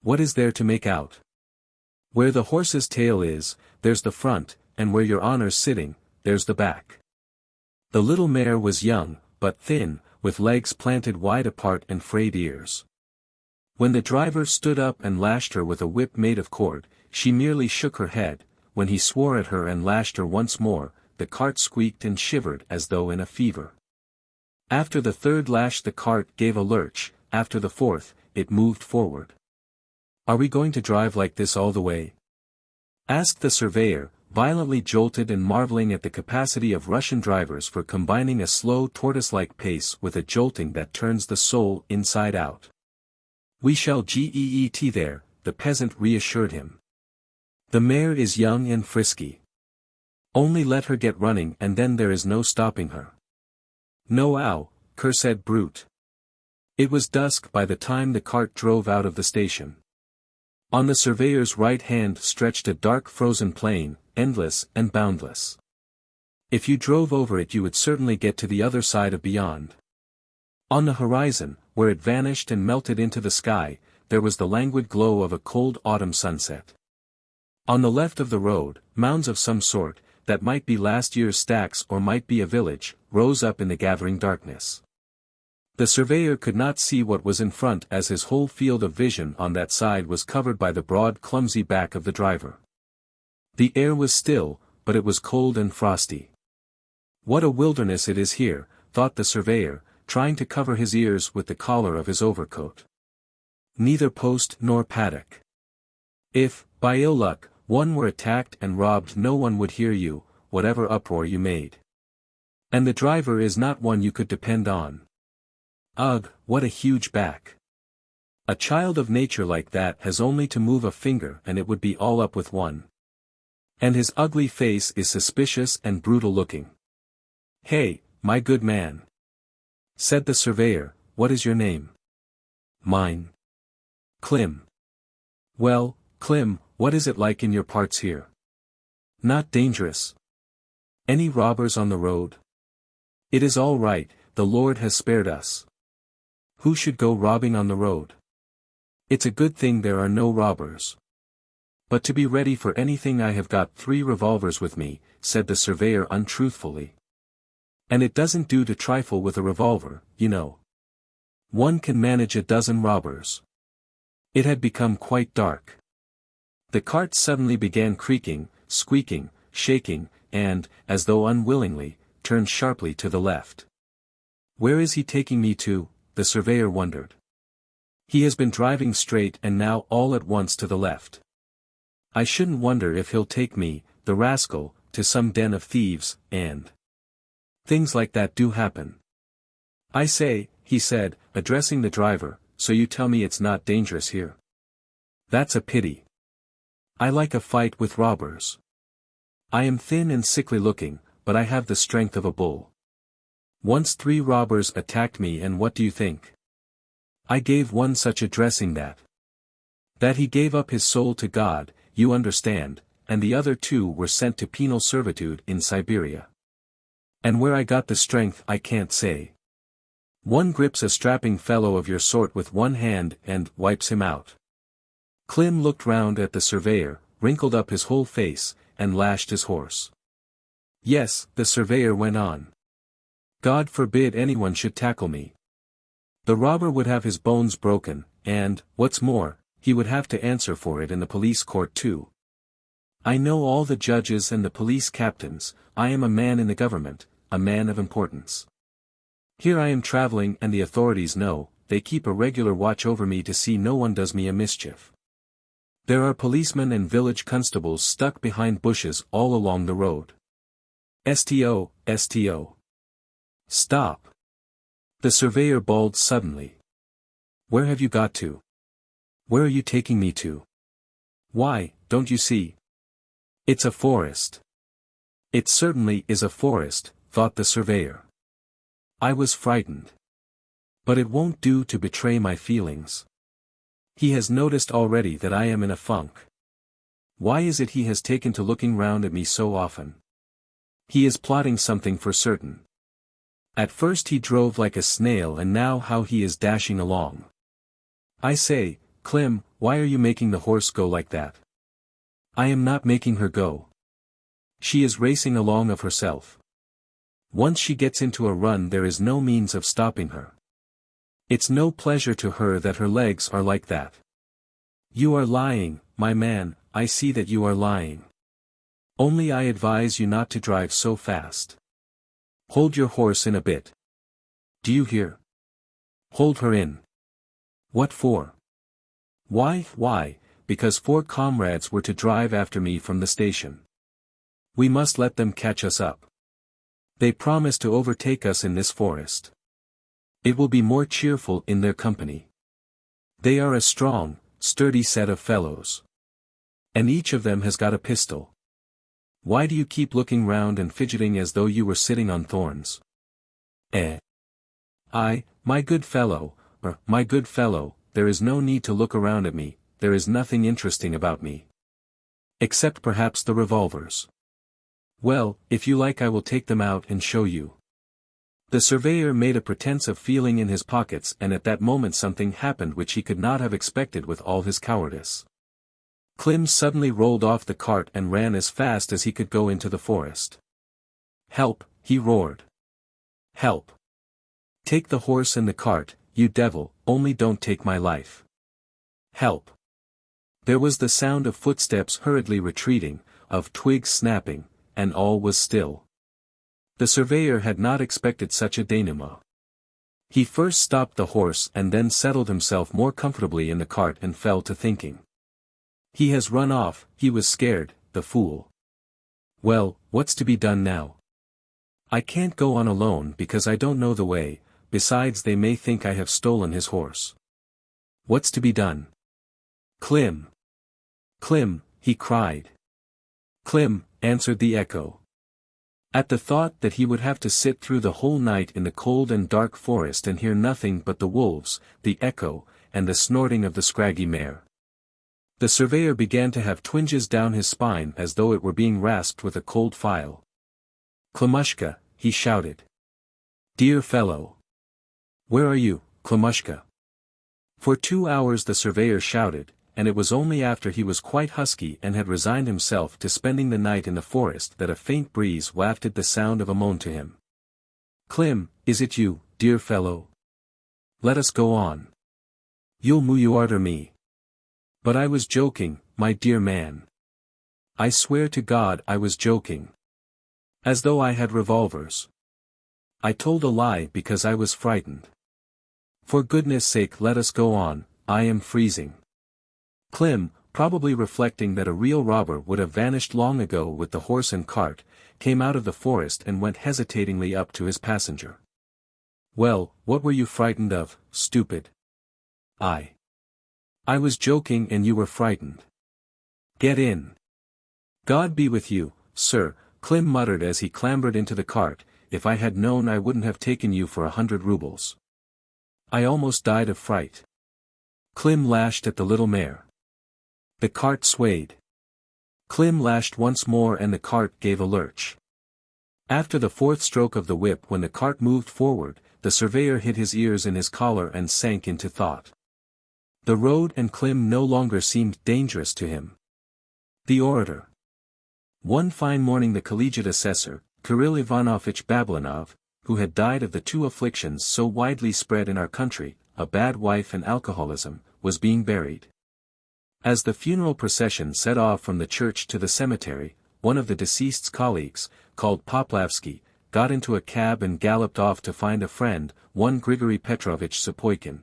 What is there to make out? Where the horse's tail is, there's the front, and where your honor's sitting, there's the back. The little mare was young, but thin, with legs planted wide apart and frayed ears. When the driver stood up and lashed her with a whip made of cord, she merely shook her head. When he swore at her and lashed her once more, the cart squeaked and shivered as though in a fever. After the third lash the cart gave a lurch, after the fourth, it moved forward. "Are we going to drive like this all the way?" asked the surveyor, violently jolted and marveling at the capacity of Russian drivers for combining a slow tortoise-like pace with a jolting that turns the soul inside out. "We shall get there," the peasant reassured him. "The mare is young and frisky. Only let her get running and then there is no stopping her." "No ow, cursed brute." It was dusk by the time the cart drove out of the station. On the surveyor's right hand stretched a dark frozen plain, endless and boundless. If you drove over it you would certainly get to the other side of beyond. On the horizon, where it vanished and melted into the sky, there was the languid glow of a cold autumn sunset. On the left of the road, mounds of some sort, that might be last year's stacks or might be a village, rose up in the gathering darkness. The surveyor could not see what was in front as his whole field of vision on that side was covered by the broad clumsy back of the driver. The air was still, but it was cold and frosty. "What a wilderness it is here," thought the surveyor, trying to cover his ears with the collar of his overcoat. "Neither post nor paddock. If, by ill luck, one were attacked and robbed no one would hear you, whatever uproar you made. And the driver is not one you could depend on. Ugh, what a huge back. A child of nature like that has only to move a finger and it would be all up with one. And his ugly face is suspicious and brutal looking." "Hey, my good man," said the surveyor, "what is your name?" "Mine. Klim." "Well, Klim, what is it like in your parts here? Not dangerous? Any robbers on the road?" "It is all right, the Lord has spared us. Who should go robbing on the road? It's a good thing there are no robbers. But to be ready for anything I have got 3 revolvers with me," said the surveyor untruthfully. "And it doesn't do to trifle with a revolver, you know. One can manage a dozen robbers." It had become quite dark. The cart suddenly began creaking, squeaking, shaking, and, as though unwillingly, turned sharply to the left. "Where is he taking me to?" the surveyor wondered. "He has been driving straight and now all at once to the left. I shouldn't wonder if he'll take me, the rascal, to some den of thieves, and things like that do happen. I say," he said, addressing the driver, "so you tell me it's not dangerous here? That's a pity. I like a fight with robbers. I am thin and sickly looking, but I have the strength of a bull. Once 3 robbers attacked me and what do you think? I gave one such a dressing that he gave up his soul to God, you understand, and the other 2 were sent to penal servitude in Siberia. And where I got the strength I can't say. One grips a strapping fellow of your sort with one hand and wipes him out." Klim looked round at the surveyor, wrinkled up his whole face, and lashed his horse. "Yes," the surveyor went on. "God forbid anyone should tackle me. The robber would have his bones broken, and, what's more, he would have to answer for it in the police court too. I know all the judges and the police captains, I am a man in the government, a man of importance. Here I am traveling and the authorities know, they keep a regular watch over me to see no one does me a mischief. There are policemen and village constables stuck behind bushes all along the road. STO, STO. Stop." The surveyor bawled suddenly. "Where have you got to? Where are you taking me to? Why, don't you see? It's a forest." "It certainly is a forest," thought the surveyor. "I was frightened. But it won't do to betray my feelings. He has noticed already that I am in a funk. Why is it he has taken to looking round at me so often? He is plotting something for certain. At first he drove like a snail and now how he is dashing along. I say, Klim, why are you making the horse go like that?" "I am not making her go. She is racing along of herself. Once she gets into a run there is no means of stopping her. It's no pleasure to her that her legs are like that. You are lying, my man, I see that you are lying. Only I advise you not to drive so fast. Hold your horse in a bit. Do you hear? Hold her in. What for? Why, because 4 comrades were to drive after me from the station. We must let them catch us up. They promise to overtake us in this forest. It will be more cheerful in their company. They are a strong, sturdy set of fellows. And each of them has got a pistol. Why do you keep looking round and fidgeting as though you were sitting on thorns? My good fellow, there is no need to look around at me, there is nothing interesting about me. Except perhaps the revolvers. Well, if you like I will take them out and show you. The surveyor made a pretense of feeling in his pockets and at that moment something happened which he could not have expected with all his cowardice. Klim suddenly rolled off the cart and ran as fast as he could go into the forest. Help, he roared. Help. Take the horse and the cart, you devil, only don't take my life. Help. There was the sound of footsteps hurriedly retreating, of twigs snapping, and all was still. The surveyor had not expected such a denouement. He first stopped the horse and then settled himself more comfortably in the cart and fell to thinking. He has run off, he was scared, the fool. Well, what's to be done now? I can't go on alone because I don't know the way, besides they may think I have stolen his horse. What's to be done? Klim! Klim, he cried. Klim, answered the echo. At the thought that he would have to sit through the whole night in the cold and dark forest and hear nothing but the wolves, the echo, and the snorting of the scraggy mare. The surveyor began to have twinges down his spine as though it were being rasped with a cold file. Klamushka, he shouted. Dear fellow. Where are you, Klamushka? For 2 hours the surveyor shouted, and it was only after he was quite husky and had resigned himself to spending the night in the forest that a faint breeze wafted the sound of a moan to him. Klim, is it you, dear fellow? Let us go on. You'll muyuarter me. But I was joking, my dear man. I swear to God I was joking. As though I had revolvers. I told a lie because I was frightened. For goodness sake let us go on, I am freezing. Klim, probably reflecting that a real robber would have vanished long ago with the horse and cart, came out of the forest and went hesitatingly up to his passenger. Well, what were you frightened of, stupid? I was joking and you were frightened. Get in. God be with you, sir, Klim muttered as he clambered into the cart, if I had known I wouldn't have taken you for 100 rubles. I almost died of fright. Klim lashed at the little mare. The cart swayed. Klim lashed once more and the cart gave a lurch. After the 4th stroke of the whip when the cart moved forward, the surveyor hid his ears in his collar and sank into thought. The road and Klim no longer seemed dangerous to him. The orator. One fine morning the collegiate assessor, Kirill Ivanovitch Bablinov, who had died of the 2 afflictions so widely spread in our country, a bad wife and alcoholism, was being buried. As the funeral procession set off from the church to the cemetery, one of the deceased's colleagues, called Poplavsky, got into a cab and galloped off to find a friend, one Grigory Petrovich Zapoikin.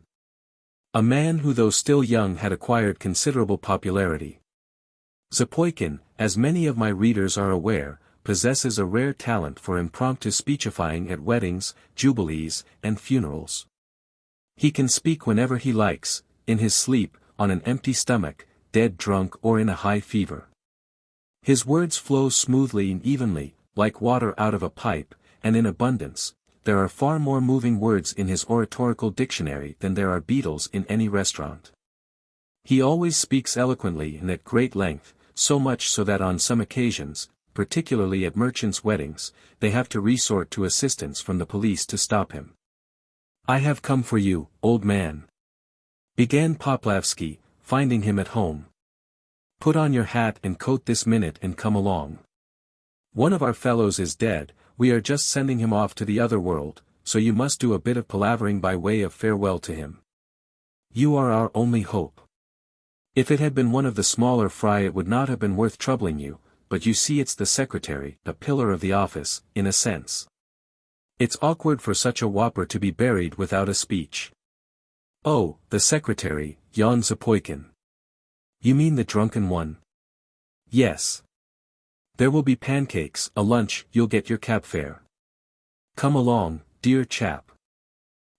A man who though still young had acquired considerable popularity. Zapoikin, as many of my readers are aware, possesses a rare talent for impromptu speechifying at weddings, jubilees, and funerals. He can speak whenever he likes, in his sleep, on an empty stomach, dead drunk or in a high fever. His words flow smoothly and evenly, like water out of a pipe, and in abundance. There are far more moving words in his oratorical dictionary than there are beetles in any restaurant. He always speaks eloquently and at great length, so much so that on some occasions, particularly at merchants' weddings, they have to resort to assistance from the police to stop him. I have come for you, old man. Began Poplavsky, finding him at home. Put on your hat and coat this minute and come along. One of our fellows is dead, we are just sending him off to the other world, so you must do a bit of palavering by way of farewell to him. You are our only hope. If it had been one of the smaller fry it would not have been worth troubling you, but you see it's the secretary, a pillar of the office, in a sense. It's awkward for such a whopper to be buried without a speech. Oh, the secretary, yawned Zapoikin. You mean the drunken one? Yes. There will be pancakes, a lunch, you'll get your cab fare. Come along, dear chap.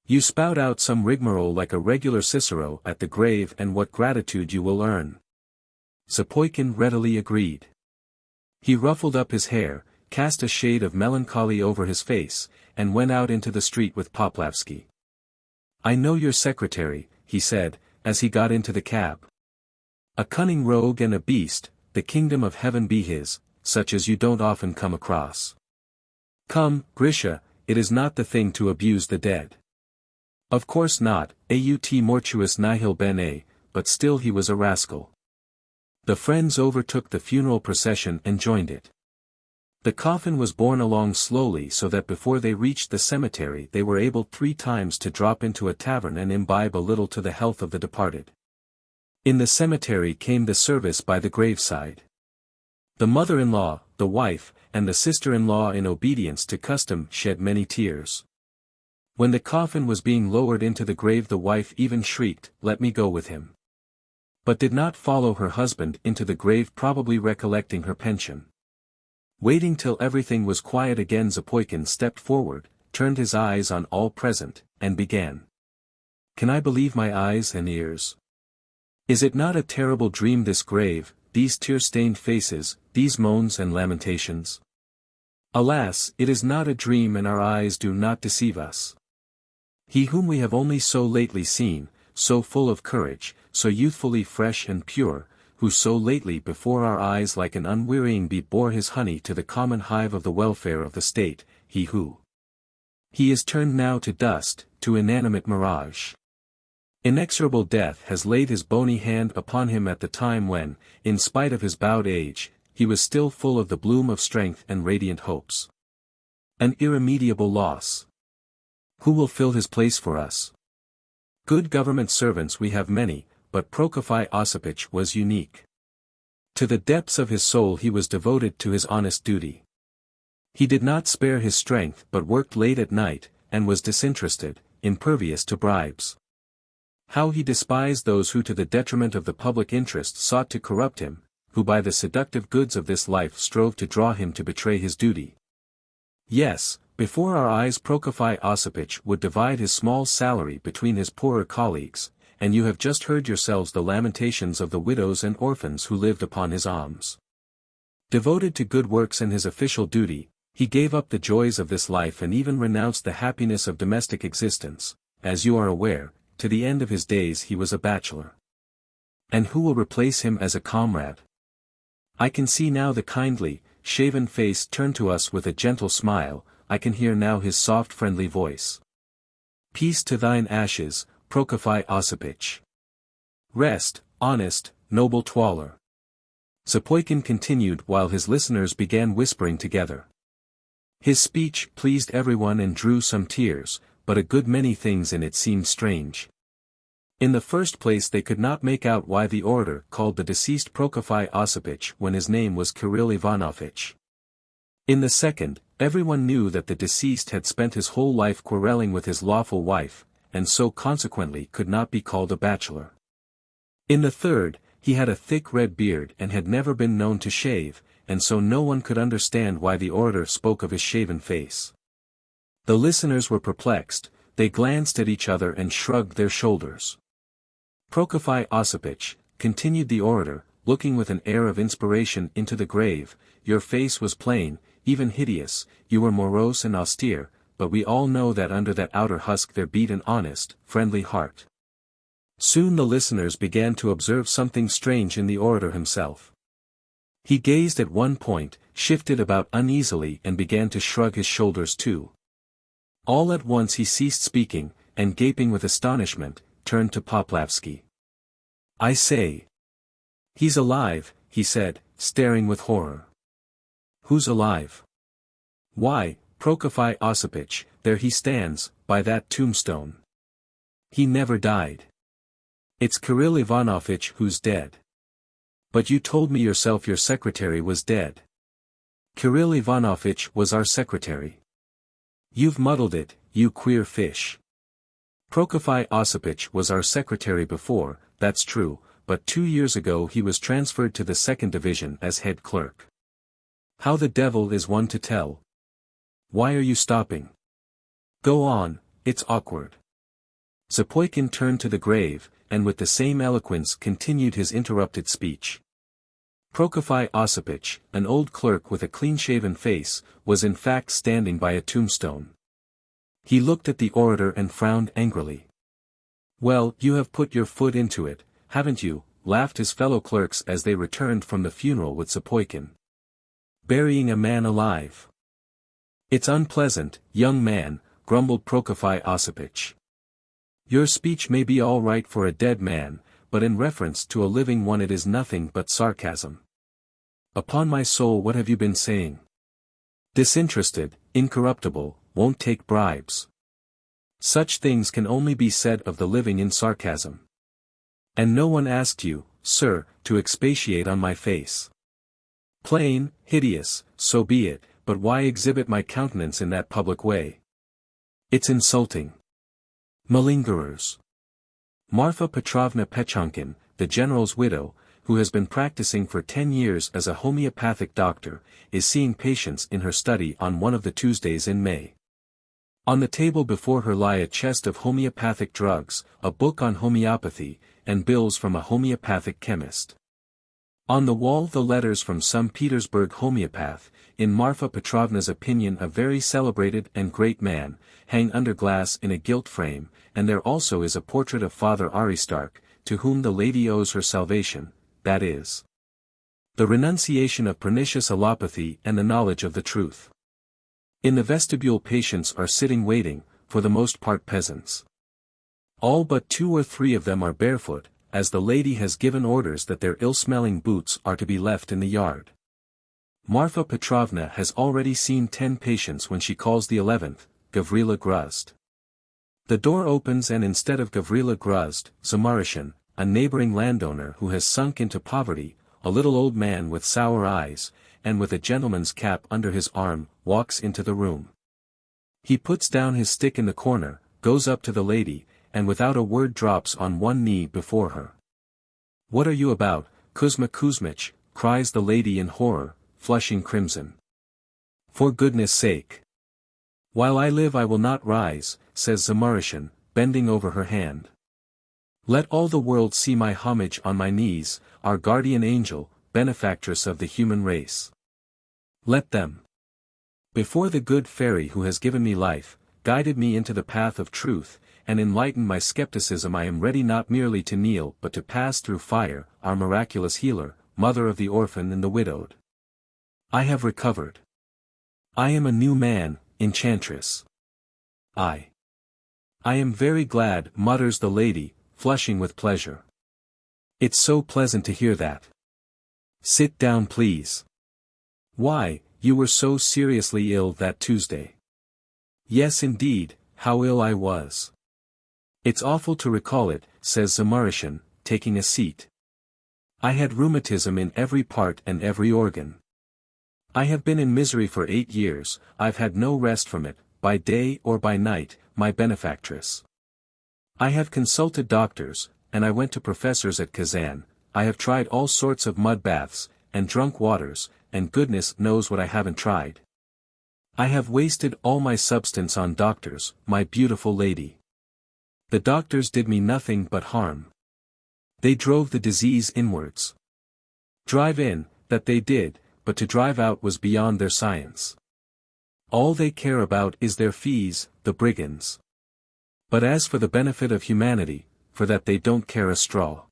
You spout out some rigmarole like a regular Cicero at the grave and what gratitude you will earn. Zapoikin readily agreed. He ruffled up his hair, cast a shade of melancholy over his face, and went out into the street with Poplavsky. I know your secretary, he said, as he got into the cab. A cunning rogue and a beast, the kingdom of heaven be his, such as you don't often come across. Come, Grisha, it is not the thing to abuse the dead. Of course not, aut mortuus nihil bene, but still he was a rascal. The friends overtook the funeral procession and joined it. The coffin was borne along slowly so that before they reached the cemetery they were able 3 times to drop into a tavern and imbibe a little to the health of the departed. In the cemetery came the service by the graveside. The mother-in-law, the wife, and the sister-in-law in obedience to custom shed many tears. When the coffin was being lowered into the grave the wife even shrieked, "Let me go with him." But did not follow her husband into the grave, probably recollecting her pension. Waiting till everything was quiet again, Zapoikin stepped forward, turned his eyes on all present, and began. Can I believe my eyes and ears? Is it not a terrible dream, this grave, these tear-stained faces, these moans and lamentations? Alas, it is not a dream, and our eyes do not deceive us. He whom we have only so lately seen, so full of courage, so youthfully fresh and pure, who so lately before our eyes like an unwearying bee bore his honey to the common hive of the welfare of the state, he is turned now to dust, to inanimate mirage. Inexorable death has laid his bony hand upon him at the time when, in spite of his bowed age, he was still full of the bloom of strength and radiant hopes. An irremediable loss. Who will fill his place for us? Good government servants we have many, but Prokofy Osipych was unique. To the depths of his soul he was devoted to his honest duty. He did not spare his strength but worked late at night, and was disinterested, impervious to bribes. How he despised those who to the detriment of the public interest sought to corrupt him, who by the seductive goods of this life strove to draw him to betray his duty. Yes, before our eyes Prokofy Osipych would divide his small salary between his poorer colleagues, and you have just heard yourselves the lamentations of the widows and orphans who lived upon his alms. Devoted to good works and his official duty, he gave up the joys of this life and even renounced the happiness of domestic existence. As you are aware, to the end of his days he was a bachelor. And who will replace him as a comrade? I can see now the kindly, shaven face turn to us with a gentle smile, I can hear now his soft friendly voice. Peace to thine ashes, Prokofy Osipych. Rest, honest, noble Twaller. Zapoikin continued while his listeners began whispering together. His speech pleased everyone and drew some tears, but a good many things in it seemed strange. In the first place they could not make out why the orator called the deceased Prokofy Osipych when his name was Kirill Ivanovitch. In the second, everyone knew that the deceased had spent his whole life quarreling with his lawful wife, and so consequently could not be called a bachelor. In the third, he had a thick red beard and had never been known to shave, and so no one could understand why the orator spoke of his shaven face. The listeners were perplexed, they glanced at each other and shrugged their shoulders. Prokofy Osipych, continued the orator, looking with an air of inspiration into the grave, your face was plain, even hideous, you were morose and austere, but we all know that under that outer husk there beat an honest, friendly heart. Soon the listeners began to observe something strange in the orator himself. He gazed at one point, shifted about uneasily and began to shrug his shoulders too. All at once he ceased speaking, and gaping with astonishment, turned to Poplavsky. I say. He's alive, he said, staring with horror. Who's alive? Why, Prokofy Osipych, there he stands, by that tombstone. He never died. It's Kirill Ivanovitch who's dead. But you told me yourself your secretary was dead. Kirill Ivanovitch was our secretary. You've muddled it, you queer fish. Prokofy Osipych was our secretary before, that's true, but 2 years ago he was transferred to the 2nd division as head clerk. How the devil is one to tell? Why are you stopping? Go on, it's awkward. Zapoikin turned to the grave, and with the same eloquence continued his interrupted speech. Prokofy Osipych, an old clerk with a clean-shaven face, was in fact standing by a tombstone. He looked at the orator and frowned angrily. Well, you have put your foot into it, haven't you? Laughed his fellow clerks as they returned from the funeral with Zapoikin. Burying a man alive. It's unpleasant, young man, grumbled Prokofy Osipych. Your speech may be all right for a dead man, but in reference to a living one it is nothing but sarcasm. Upon my soul, what have you been saying? Disinterested, incorruptible, won't take bribes. Such things can only be said of the living in sarcasm. And no one asked you, sir, to expatiate on my face. Plain, hideous, so be it, but why exhibit my countenance in that public way? It's insulting. Malingerers. Marfa Petrovna Pechonkin, the general's widow, who has been practicing for 10 years as a homeopathic doctor, is seeing patients in her study on one of the Tuesdays in May. On the table before her lie a chest of homeopathic drugs, a book on homeopathy, and bills from a homeopathic chemist. On the wall the letters from some Petersburg homeopath, in Marfa Petrovna's opinion a very celebrated and great man, hang under glass in a gilt frame, and there also is a portrait of Father Aristarch, to whom the lady owes her salvation, that is, the renunciation of pernicious allopathy and the knowledge of the truth. In the vestibule patients are sitting waiting, for the most part peasants. All but 2 or 3 of them are barefoot, as the lady has given orders that their ill-smelling boots are to be left in the yard. Marfa Petrovna has already seen 10 patients when she calls the 11th, Gavrila Gruzd. The door opens and instead of Gavrila Gruzd, Zamarushin, a neighboring landowner who has sunk into poverty, a little old man with sour eyes, and with a gentleman's cap under his arm, walks into the room. He puts down his stick in the corner, goes up to the lady, and without a word drops on one knee before her. What are you about, Kuzma Kuzmich? Cries the lady in horror, flushing crimson. For goodness sake. While I live I will not rise, says Zamarushin, bending over her hand. Let all the world see my homage on my knees, our guardian angel, benefactress of the human race. Let them. Before the good fairy who has given me life, guided me into the path of truth, and enlightened my skepticism, I am ready not merely to kneel but to pass through fire, our miraculous healer, mother of the orphan and the widowed. I have recovered. I am a new man, enchantress. I am very glad, mutters the lady, flushing with pleasure. It's so pleasant to hear that. Sit down please. Why, you were so seriously ill that Tuesday. Yes indeed, how ill I was. It's awful to recall it, says Zamarushin, taking a seat. I had rheumatism in every part and every organ. I have been in misery for 8 years, I've had no rest from it, by day or by night, my benefactress. I have consulted doctors, and I went to professors at Kazan, I have tried all sorts of mud baths, and drunk waters, and goodness knows what I haven't tried. I have wasted all my substance on doctors, my beautiful lady. The doctors did me nothing but harm. They drove the disease inwards. Drive in, that they did, but to drive out was beyond their science. All they care about is their fees, the brigands. But as for the benefit of humanity, for that they don't care a straw.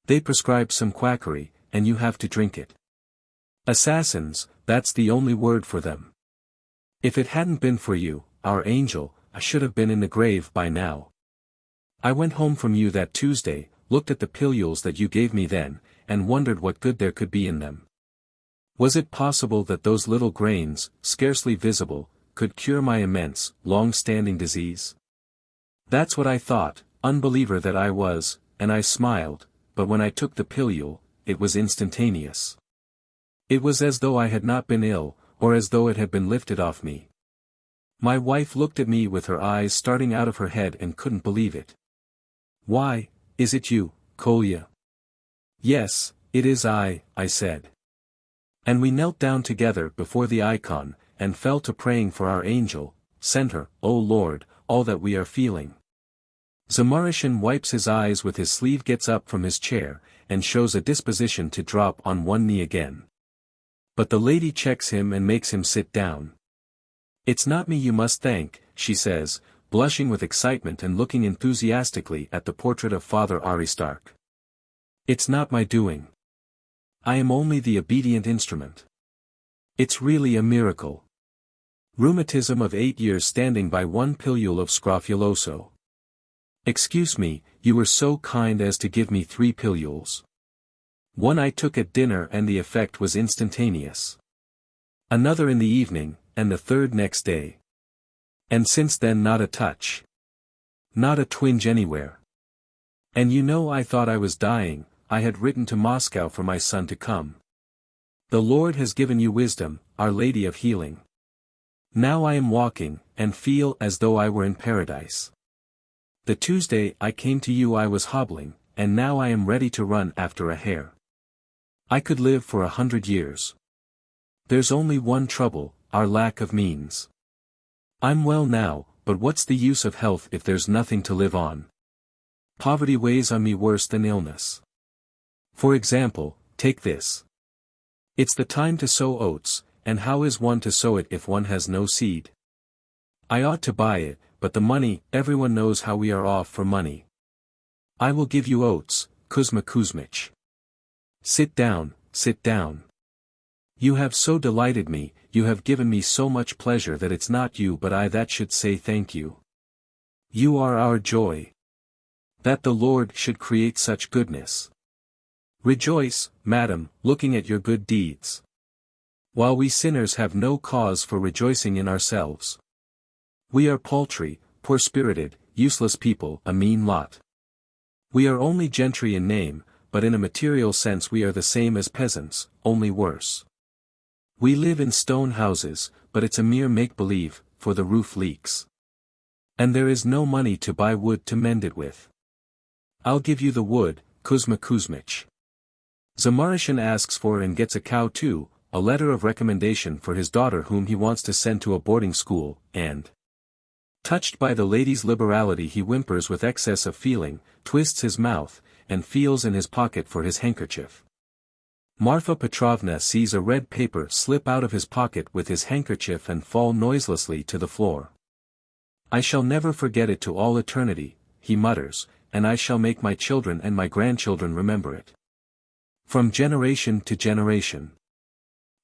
They prescribe some quackery, and you have to drink it. Assassins, that's the only word for them. If it hadn't been for you, our angel, I should have been in the grave by now. I went home from you that Tuesday, looked at the pilules that you gave me then, and wondered what good there could be in them. Was it possible that those little grains, scarcely visible, could cure my immense, long-standing disease? That's what I thought, unbeliever that I was, and I smiled, but when I took the pilule, it was instantaneous. It was as though I had not been ill, or as though it had been lifted off me. My wife looked at me with her eyes starting out of her head and couldn't believe it. "Why, is it you, Kolya?" "Yes, it is I," I said. And we knelt down together before the icon, and fell to praying for our angel. "Send her, O Lord, all that we are feeling." Zamorishin wipes his eyes with his sleeve, gets up from his chair, and shows a disposition to drop on one knee again. But the lady checks him and makes him sit down. "It's not me you must thank," she says, blushing with excitement and looking enthusiastically at the portrait of Father Aristarch. "It's not my doing. I am only the obedient instrument. It's really a miracle. Rheumatism of 8 years standing by one pilule of scrofuloso. Excuse me, you were so kind as to give me 3 pilules. One I took at dinner and the effect was instantaneous. Another in the evening, and the third next day. And since then not a touch. Not a twinge anywhere. And you know I thought I was dying. I had written to Moscow for my son to come. The Lord has given you wisdom, Our Lady of Healing. Now I am walking, and feel as though I were in paradise. The Tuesday I came to you I was hobbling, and now I am ready to run after a hare. I could live for 100 years. There's only one trouble, our lack of means. I'm well now, but what's the use of health if there's nothing to live on? Poverty weighs on me worse than illness. For example, take this. It's the time to sow oats, and how is one to sow it if one has no seed? I ought to buy it, but the money, everyone knows how we are off for money. I will give you oats, Kuzma Kuzmich. Sit down, sit down. You have so delighted me, you have given me so much pleasure that it's not you but I that should say thank you. You are our joy. That the Lord should create such goodness. Rejoice, madam, looking at your good deeds. While we sinners have no cause for rejoicing in ourselves. We are paltry, poor-spirited, useless people, a mean lot. We are only gentry in name, but in a material sense we are the same as peasants, only worse. We live in stone houses, but it's a mere make-believe, for the roof leaks. And there is no money to buy wood to mend it with. I'll give you the wood, Kuzma Kuzmich. Zamorishin asks for and gets a cow too, a letter of recommendation for his daughter whom he wants to send to a boarding school, and touched by the lady's liberality he whimpers with excess of feeling, twists his mouth, and feels in his pocket for his handkerchief. Marfa Petrovna sees a red paper slip out of his pocket with his handkerchief and fall noiselessly to the floor. I shall never forget it to all eternity, he mutters, and I shall make my children and my grandchildren remember it. From generation to generation.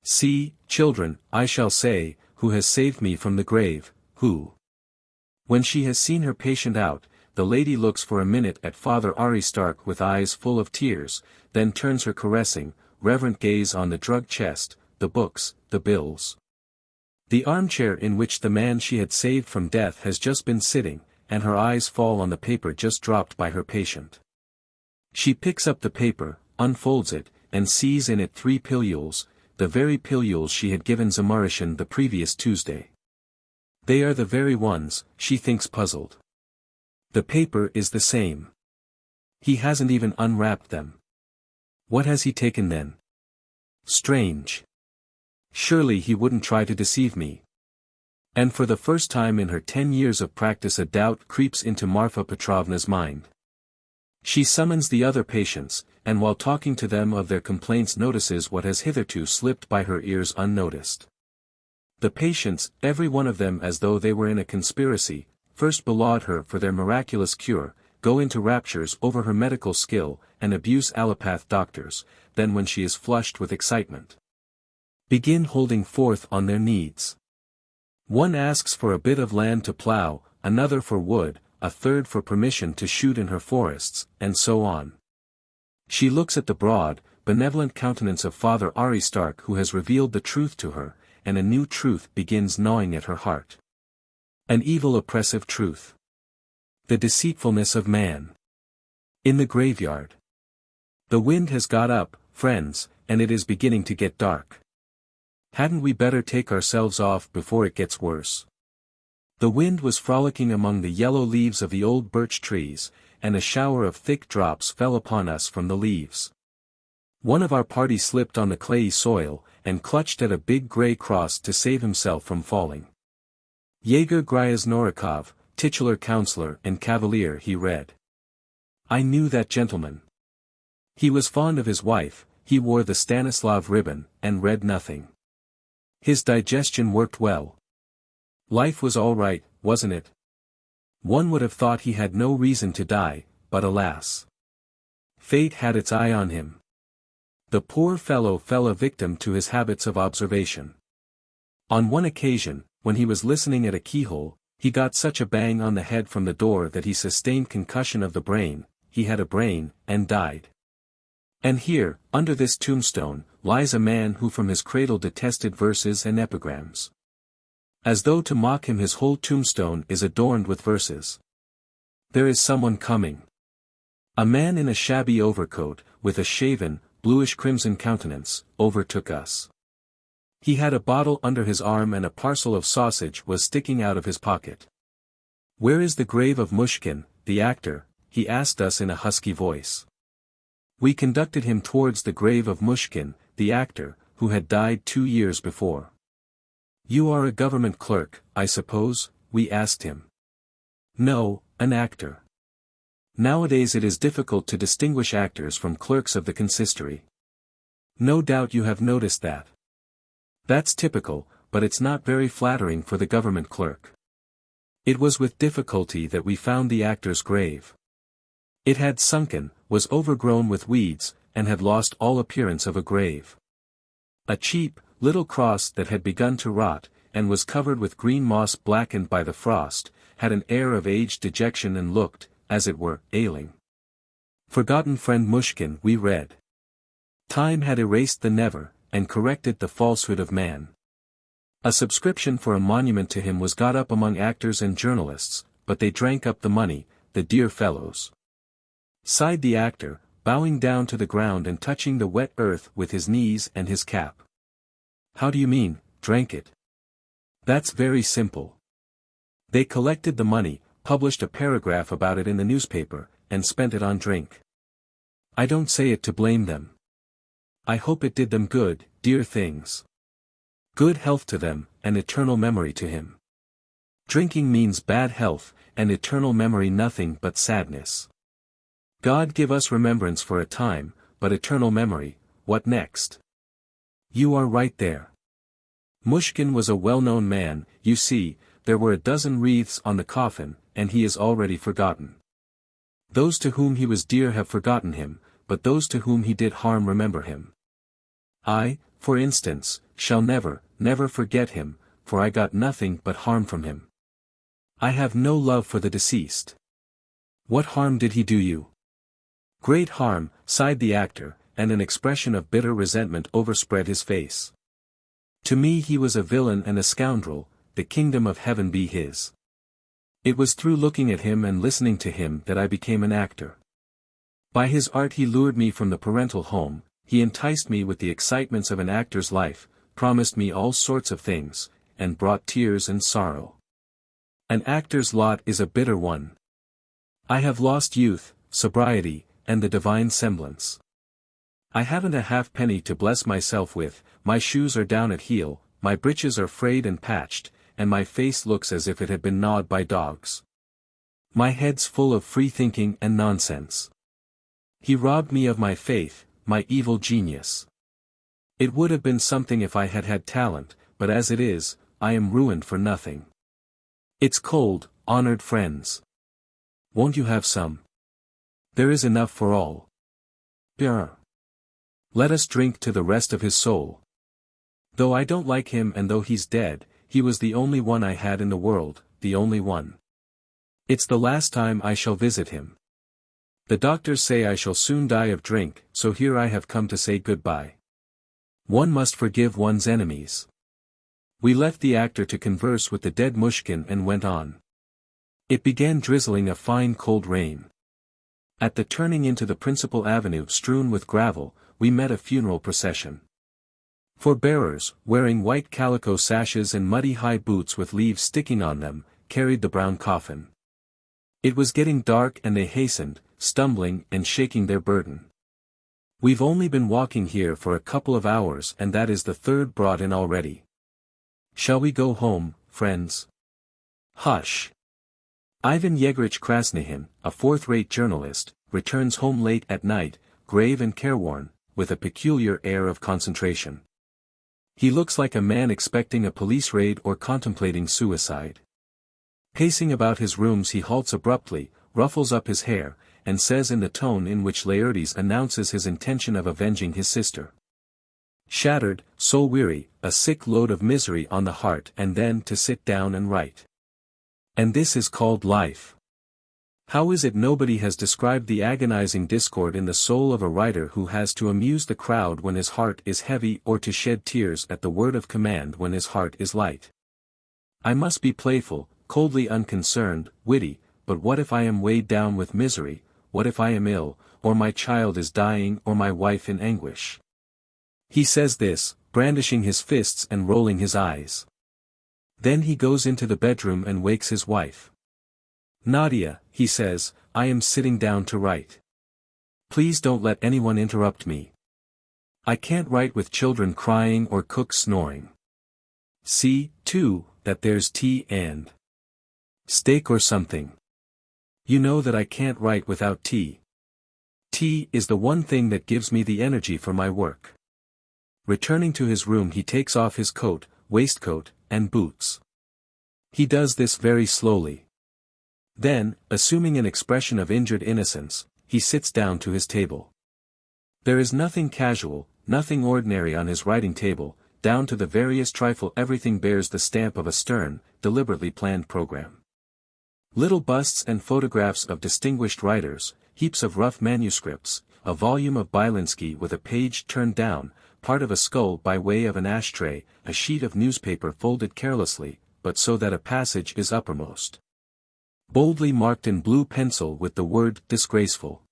See, children, I shall say, who has saved me from the grave, who. When she has seen her patient out, the lady looks for a minute at Father Aristarch with eyes full of tears, then turns her caressing, reverent gaze on the drug chest, the books, the bills. The armchair in which the man she had saved from death has just been sitting, and her eyes fall on the paper just dropped by her patient. She picks up the paper, unfolds it, and sees in it 3 pilules, the very pilules she had given Zamorishin the previous Tuesday. They are the very ones, she thinks puzzled. The paper is the same. He hasn't even unwrapped them. What has he taken then? Strange. Surely he wouldn't try to deceive me. And for the first time in her 10 years of practice a doubt creeps into Marfa Petrovna's mind. She summons the other patients, and while talking to them of their complaints notices what has hitherto slipped by her ears unnoticed. The patients, every one of them as though they were in a conspiracy, first belaud her for their miraculous cure, go into raptures over her medical skill, and abuse allopath doctors, then when she is flushed with excitement, begin holding forth on their needs. One asks for a bit of land to plow, another for wood, a third for permission to shoot in her forests, and so on. She looks at the broad, benevolent countenance of Father Aristarch who has revealed the truth to her, and a new truth begins gnawing at her heart. An evil oppressive truth. The deceitfulness of man. In the graveyard. The wind has got up, friends, and it is beginning to get dark. Hadn't we better take ourselves off before it gets worse? The wind was frolicking among the yellow leaves of the old birch trees, and a shower of thick drops fell upon us from the leaves. One of our party slipped on the clayey soil, and clutched at a big grey cross to save himself from falling. Yegor Gryaznorikov, titular counselor and cavalier, he read. I knew that gentleman. He was fond of his wife, he wore the Stanislav ribbon, and read nothing. His digestion worked well. Life was all right, wasn't it? One would have thought he had no reason to die, but alas. Fate had its eye on him. The poor fellow fell a victim to his habits of observation. On one occasion, when he was listening at a keyhole, he got such a bang on the head from the door that he sustained concussion of the brain, he had a brain, and died. And here, under this tombstone, lies a man who from his cradle detested verses and epigrams. As though to mock him, his whole tombstone is adorned with verses. There is someone coming. A man in a shabby overcoat, with a shaven, bluish-crimson countenance, overtook us. He had a bottle under his arm and a parcel of sausage was sticking out of his pocket. Where is the grave of Mushkin, the actor? He asked us in a husky voice. We conducted him towards the grave of Mushkin, the actor, who had died 2 years before. You are a government clerk, I suppose? We asked him. No, an actor. Nowadays it is difficult to distinguish actors from clerks of the consistory. No doubt you have noticed that. That's typical, but it's not very flattering for the government clerk. It was with difficulty that we found the actor's grave. It had sunken, was overgrown with weeds, and had lost all appearance of a grave. A cheap, little cross that had begun to rot, and was covered with green moss blackened by the frost, had an air of aged dejection and looked, as it were, ailing. Forgotten friend Mushkin, we read. Time had erased the never, and corrected the falsehood of man. A subscription for a monument to him was got up among actors and journalists, but they drank up the money, the dear fellows. Sighed the actor, bowing down to the ground and touching the wet earth with his knees and his cap. How do you mean, drank it? That's very simple. They collected the money, published a paragraph about it in the newspaper, and spent it on drink. I don't say it to blame them. I hope it did them good, dear things. Good health to them, and eternal memory to him. Drinking means bad health, and eternal memory nothing but sadness. God give us remembrance for a time, but eternal memory, what next? You are right there. Mushkin was a well-known man, you see, there were a dozen wreaths on the coffin, and he is already forgotten. Those to whom he was dear have forgotten him, but those to whom he did harm remember him. I, for instance, shall never, never forget him, for I got nothing but harm from him. I have no love for the deceased. What harm did he do you? Great harm, sighed the actor, and an expression of bitter resentment overspread his face. To me he was a villain and a scoundrel, the kingdom of heaven be his. It was through looking at him and listening to him that I became an actor. By his art he lured me from the parental home, he enticed me with the excitements of an actor's life, promised me all sorts of things, and brought tears and sorrow. An actor's lot is a bitter one. I have lost youth, sobriety, and the divine semblance. I haven't a halfpenny to bless myself with, my shoes are down at heel, my breeches are frayed and patched, and my face looks as if it had been gnawed by dogs. My head's full of free thinking and nonsense. He robbed me of my faith, my evil genius. It would have been something if I had had talent, but as it is, I am ruined for nothing. It's cold, honored friends. Won't you have some? There is enough for all. Beer. Let us drink to the rest of his soul. Though I don't like him and though he's dead, he was the only one I had in the world, the only one. It's the last time I shall visit him. The doctors say I shall soon die of drink, so here I have come to say goodbye. One must forgive one's enemies. We left the actor to converse with the dead Mushkin and went on. It began drizzling a fine cold rain. At the turning into the principal avenue strewn with gravel, we met a funeral procession. Four bearers, wearing white calico sashes and muddy high boots with leaves sticking on them, carried the brown coffin. It was getting dark and they hastened, stumbling and shaking their burden. We've only been walking here for a couple of hours and that is the third brought in already. Shall we go home, friends? Hush. Ivan Yegorich Krasnihin, a fourth-rate journalist, returns home late at night, grave and careworn, with a peculiar air of concentration. He looks like a man expecting a police raid or contemplating suicide. Pacing about his rooms he halts abruptly, ruffles up his hair, and says in the tone in which Laertes announces his intention of avenging his sister. Shattered, soul-weary, a sick load of misery on the heart and then to sit down and write. And this is called life. How is it nobody has described the agonizing discord in the soul of a writer who has to amuse the crowd when his heart is heavy or to shed tears at the word of command when his heart is light? I must be playful, coldly unconcerned, witty, but what if I am weighed down with misery, what if I am ill, or my child is dying or my wife in anguish? He says this, brandishing his fists and rolling his eyes. Then he goes into the bedroom and wakes his wife. Nadia, he says, I am sitting down to write. Please don't let anyone interrupt me. I can't write with children crying or cooks snoring. See, too, that there's tea and steak or something. You know that I can't write without tea. Tea is the one thing that gives me the energy for my work. Returning to his room he takes off his coat, waistcoat, and boots. He does this very slowly. Then, assuming an expression of injured innocence, he sits down to his table. There is nothing casual, nothing ordinary on his writing table, down to the veriest trifle everything bears the stamp of a stern, deliberately planned program. Little busts and photographs of distinguished writers, heaps of rough manuscripts, a volume of Byelinsky with a page turned down, part of a skull by way of an ashtray, a sheet of newspaper folded carelessly, but so that a passage is uppermost. Boldly marked in blue pencil with the word disgraceful.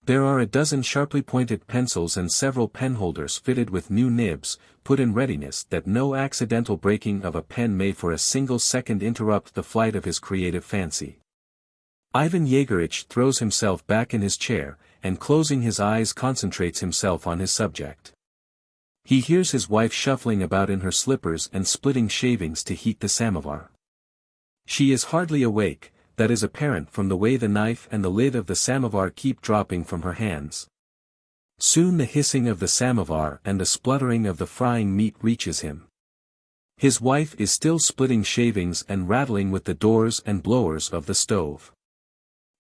There are a dozen sharply pointed pencils and several penholders fitted with new nibs, put in readiness that no accidental breaking of a pen may for a single second interrupt the flight of his creative fancy. Ivan Yegorich throws himself back in his chair, and closing his eyes concentrates himself on his subject. He hears his wife shuffling about in her slippers and splitting shavings to heat the samovar. She is hardly awake, that is apparent from the way the knife and the lid of the samovar keep dropping from her hands. Soon the hissing of the samovar and the spluttering of the frying meat reaches him. His wife is still splitting shavings and rattling with the doors and blowers of the stove.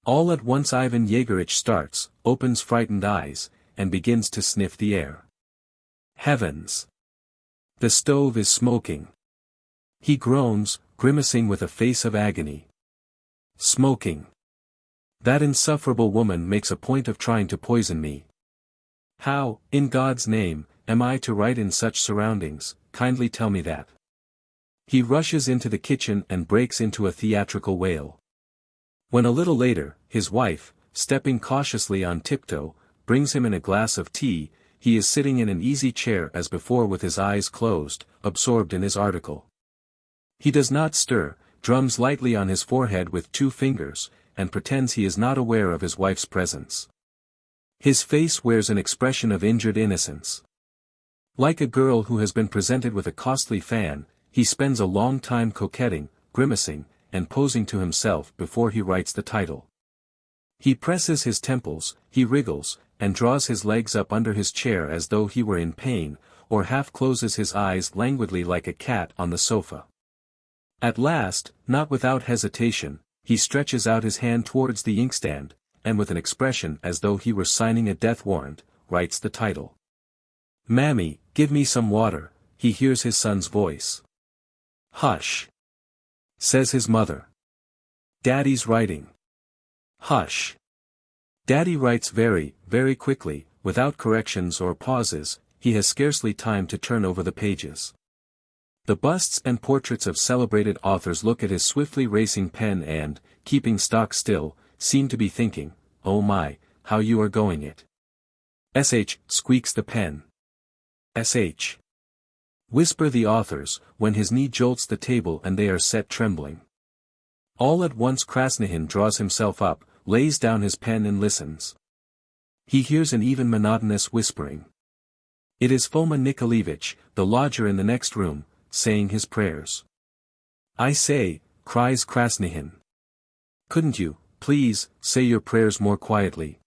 All at once Ivan Yegorich starts, opens frightened eyes, and begins to sniff the air. Heavens! The stove is smoking. He groans, grimacing with a face of agony. Smoking. That insufferable woman makes a point of trying to poison me. How, in God's name, am I to write in such surroundings? Kindly tell me that. He rushes into the kitchen and breaks into a theatrical wail. When a little later, his wife, stepping cautiously on tiptoe, brings him in a glass of tea, he is sitting in an easy chair as before with his eyes closed, absorbed in his article. He does not stir, drums lightly on his forehead with 2 fingers, and pretends he is not aware of his wife's presence. His face wears an expression of injured innocence. Like a girl who has been presented with a costly fan, he spends a long time coquetting, grimacing, and posing to himself before he writes the title. He presses his temples, he wriggles, and draws his legs up under his chair as though he were in pain, or half closes his eyes languidly like a cat on the sofa. At last, not without hesitation, he stretches out his hand towards the inkstand, and with an expression as though he were signing a death warrant, writes the title. "Mammy, give me some water," he hears his son's voice. "Hush," says his mother. "Daddy's writing." "Hush." Daddy writes very, very quickly, without corrections or pauses, he has scarcely time to turn over the pages. The busts and portraits of celebrated authors look at his swiftly racing pen and, keeping stock still, seem to be thinking, "Oh my, how you are going it." "Sh," squeaks the pen. "Sh." Whisper the authors, when his knee jolts the table and they are set trembling. All at once Krasnihin draws himself up, lays down his pen and listens. He hears an even monotonous whispering. It is Foma Nikolaevich, the lodger in the next room, saying his prayers. "I say," cries Krasnihin. "Couldn't you, please, say your prayers more quietly?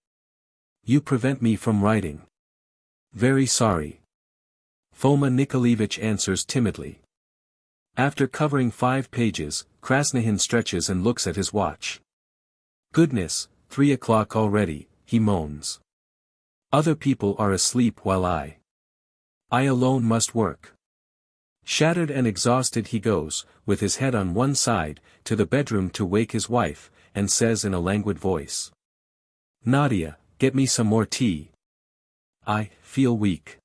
You prevent me from writing." "Very sorry." Foma Nikolaevich answers timidly. After covering 5 pages, Krasnihin stretches and looks at his watch. "Goodness, 3 o'clock already," he moans. "Other people are asleep while I alone must work." Shattered and exhausted he goes, with his head on one side, to the bedroom to wake his wife, and says in a languid voice, "Nadia, get me some more tea. I feel weak."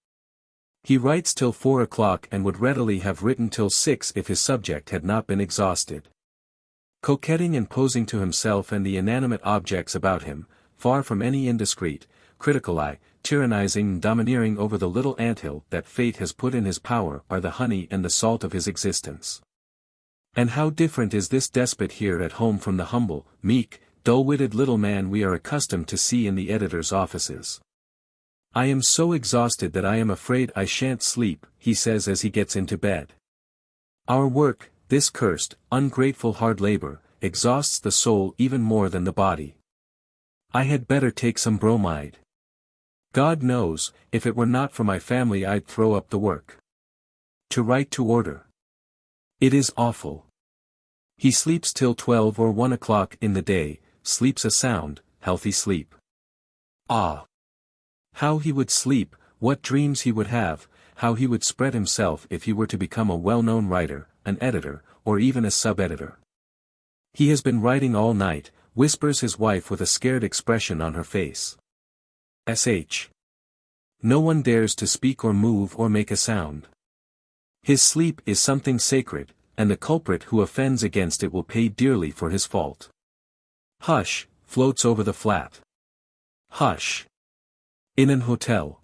He writes till 4 o'clock and would readily have written till 6 if his subject had not been exhausted. Coquetting and posing to himself and the inanimate objects about him, far from any indiscreet, critical eye, tyrannizing and domineering over the little anthill that fate has put in his power are the honey and the salt of his existence. And how different is this despot here at home from the humble, meek, dull-witted little man we are accustomed to see in the editor's offices. "I am so exhausted that I am afraid I shan't sleep," he says as he gets into bed. Our work, this cursed, ungrateful hard labor, exhausts the soul even more than the body. I had better take some bromide. God knows, if it were not for my family I'd throw up the work. To write to order. It is awful. He sleeps till 12 or 1 o'clock in the day, sleeps a sound, healthy sleep. Ah! How he would sleep, what dreams he would have, how he would spread himself if he were to become a well-known writer, an editor, or even a sub-editor. He has been writing all night, whispers his wife with a scared expression on her face. Sh. No one dares to speak or move or make a sound. His sleep is something sacred, and the culprit who offends against it will pay dearly for his fault. Hush, floats over the flat. Hush. In an hotel.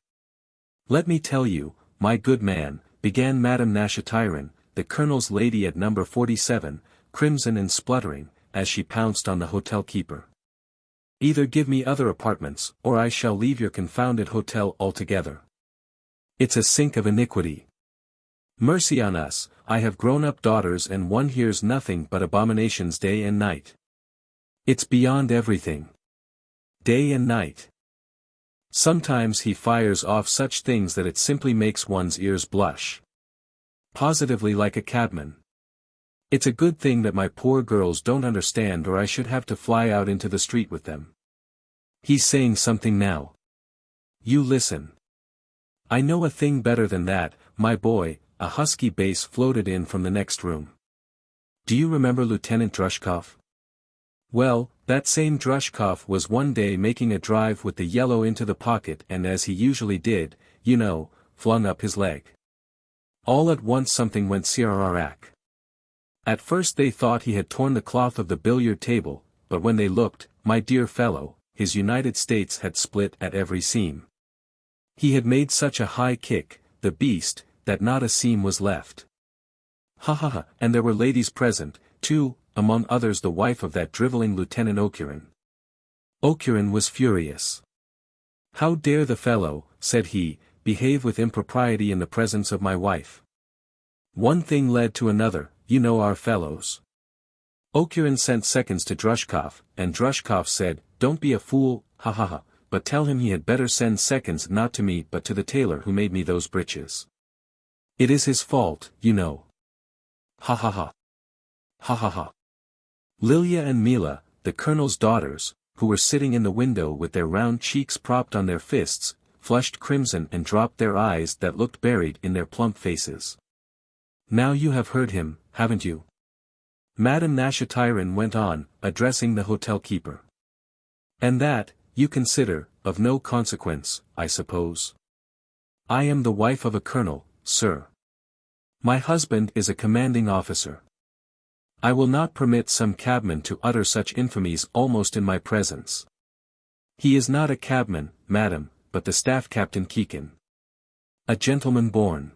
"Let me tell you, my good man," began Madame Nashatirin, the colonel's lady at number 47, crimson and spluttering, as she pounced on the hotel keeper. "Either give me other apartments, or I shall leave your confounded hotel altogether. It's a sink of iniquity. Mercy on us, I have grown-up daughters and one hears nothing but abominations day and night. It's beyond everything. Day and night. Sometimes he fires off such things that it simply makes one's ears blush. Positively like a cabman. It's a good thing that my poor girls don't understand or I should have to fly out into the street with them. He's saying something now. You listen. I know a thing better than that, my boy," a husky bass floated in from the next room. "Do you remember Lieutenant Drushkov? Well, that same Drushkov was one day making a drive with the yellow into the pocket and as he usually did, you know, flung up his leg. All at once something went sirararak. At first they thought he had torn the cloth of the billiard table, but when they looked, my dear fellow, his United States had split at every seam. He had made such a high kick, the beast, that not a seam was left. Ha ha ha, and there were ladies present, too, among others the wife of that drivelling Lieutenant Okurin. Okurin was furious. How dare the fellow, said he, behave with impropriety in the presence of my wife? One thing led to another, you know our fellows. Okurin sent seconds to Drushkov, and Drushkov said, don't be a fool, ha ha ha, but tell him he had better send seconds not to me but to the tailor who made me those breeches. It is his fault, you know. Ha ha ha. Ha ha ha. Lilia and Mila, the colonel's daughters, who were sitting in the window with their round cheeks propped on their fists, flushed crimson and dropped their eyes that looked buried in their plump faces. Now you have heard him, haven't you? Madame Nashatirin went on, addressing the hotel keeper. And that, you consider, of no consequence, I suppose. I am the wife of a colonel, sir. My husband is a commanding officer. I will not permit some cabman to utter such infamies almost in my presence. He is not a cabman, madam, but the staff captain Keegan. A gentleman born.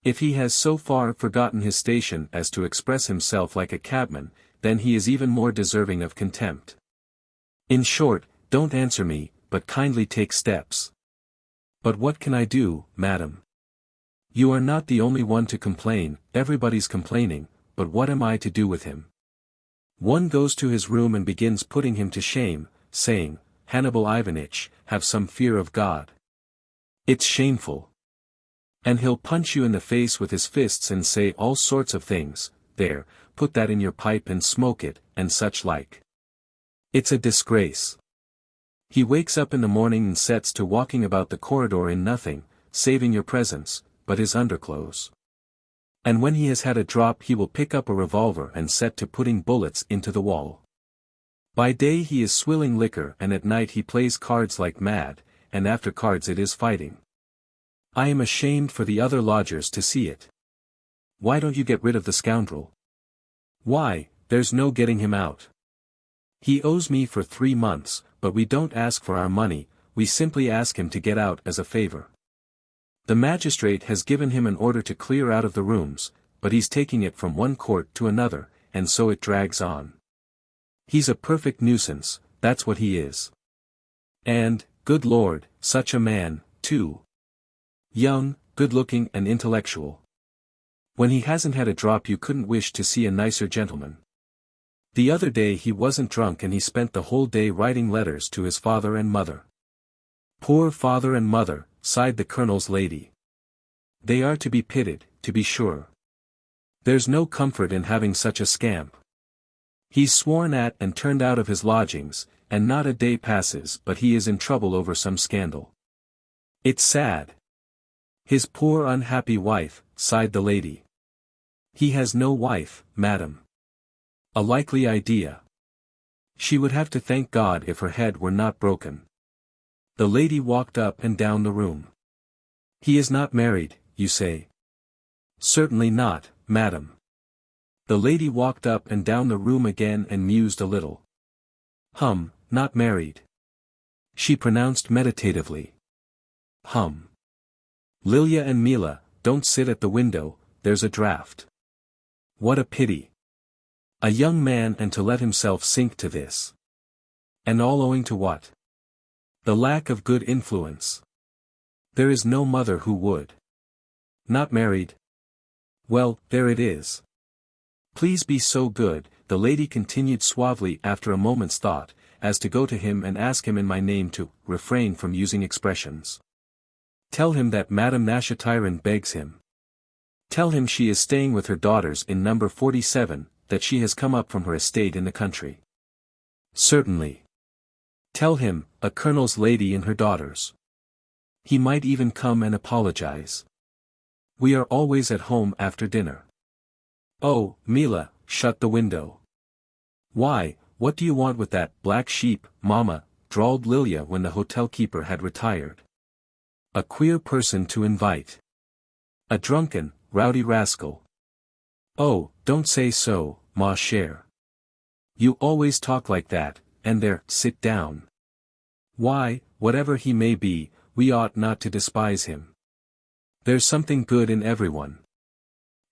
If he has so far forgotten his station as to express himself like a cabman, then he is even more deserving of contempt. In short, don't answer me, but kindly take steps. But what can I do, madam? You are not the only one to complain, everybody's complaining, but what am I to do with him? One goes to his room and begins putting him to shame, saying, Hannibal Ivanitch, have some fear of God. It's shameful. And he'll punch you in the face with his fists and say all sorts of things, there, put that in your pipe and smoke it, and such like. It's a disgrace. He wakes up in the morning and sets to walking about the corridor in nothing, saving your presence, but his underclothes. And when he has had a drop he will pick up a revolver and set to putting bullets into the wall. By day he is swilling liquor and at night he plays cards like mad, and after cards it is fighting. I am ashamed for the other lodgers to see it. Why don't you get rid of the scoundrel? Why, there's no getting him out. He owes me for 3 months, but we don't ask for our money, we simply ask him to get out as a favor. The magistrate has given him an order to clear out of the rooms, but he's taking it from one court to another, and so it drags on. He's a perfect nuisance, that's what he is. And, good Lord, such a man, too. Young, good-looking and intellectual. When he hasn't had a drop you couldn't wish to see a nicer gentleman. The other day he wasn't drunk and he spent the whole day writing letters to his father and mother. Poor father and mother, sighed the colonel's lady. They are to be pitied, to be sure. There's no comfort in having such a scamp. He's sworn at and turned out of his lodgings, and not a day passes but he is in trouble over some scandal. It's sad. His poor unhappy wife, sighed the lady. He has no wife, madam. A likely idea. She would have to thank God if her head were not broken. The lady walked up and down the room. He is not married, you say? Certainly not, madam. The lady walked up and down the room again and mused a little. Not married. She pronounced meditatively. Lilia and Mila, don't sit at the window, there's a draught. What a pity. A young man and to let himself sink to this. And all owing to what? The lack of good influence. There is no mother who would. Not married? Well, there it is. Please be so good, the lady continued suavely after a moment's thought, as to go to him and ask him in my name to refrain from using expressions. Tell him that Madame Nashatiran begs him. Tell him she is staying with her daughters in number 47, that she has come up from her estate in the country. Certainly. Tell him, a colonel's lady and her daughters. He might even come and apologize. We are always at home after dinner. Oh, Mila, shut the window. Why, what do you want with that black sheep, mamma, drawled Lilia when the hotel keeper had retired. A queer person to invite. A drunken, rowdy rascal. Oh, don't say so, ma chère. You always talk like that, and there, sit down. Why, whatever he may be, we ought not to despise him. There's something good in everyone.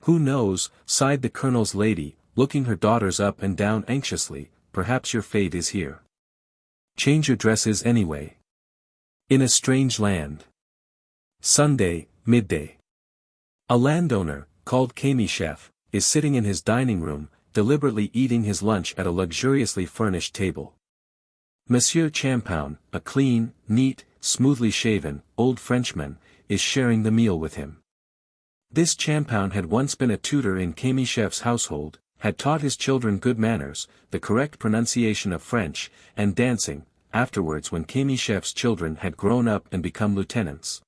Who knows, sighed the colonel's lady, looking her daughters up and down anxiously, perhaps your fate is here. Change your dresses anyway. In a strange land. Sunday, midday. A landowner, called Kamyshev, is sitting in his dining room, deliberately eating his lunch at a luxuriously furnished table. Monsieur Champoun, a clean, neat, smoothly shaven, old Frenchman, is sharing the meal with him. This Champoun had once been a tutor in Kamyshev's household, had taught his children good manners, the correct pronunciation of French, and dancing, afterwards when Kamyshev's children had grown up and become lieutenants.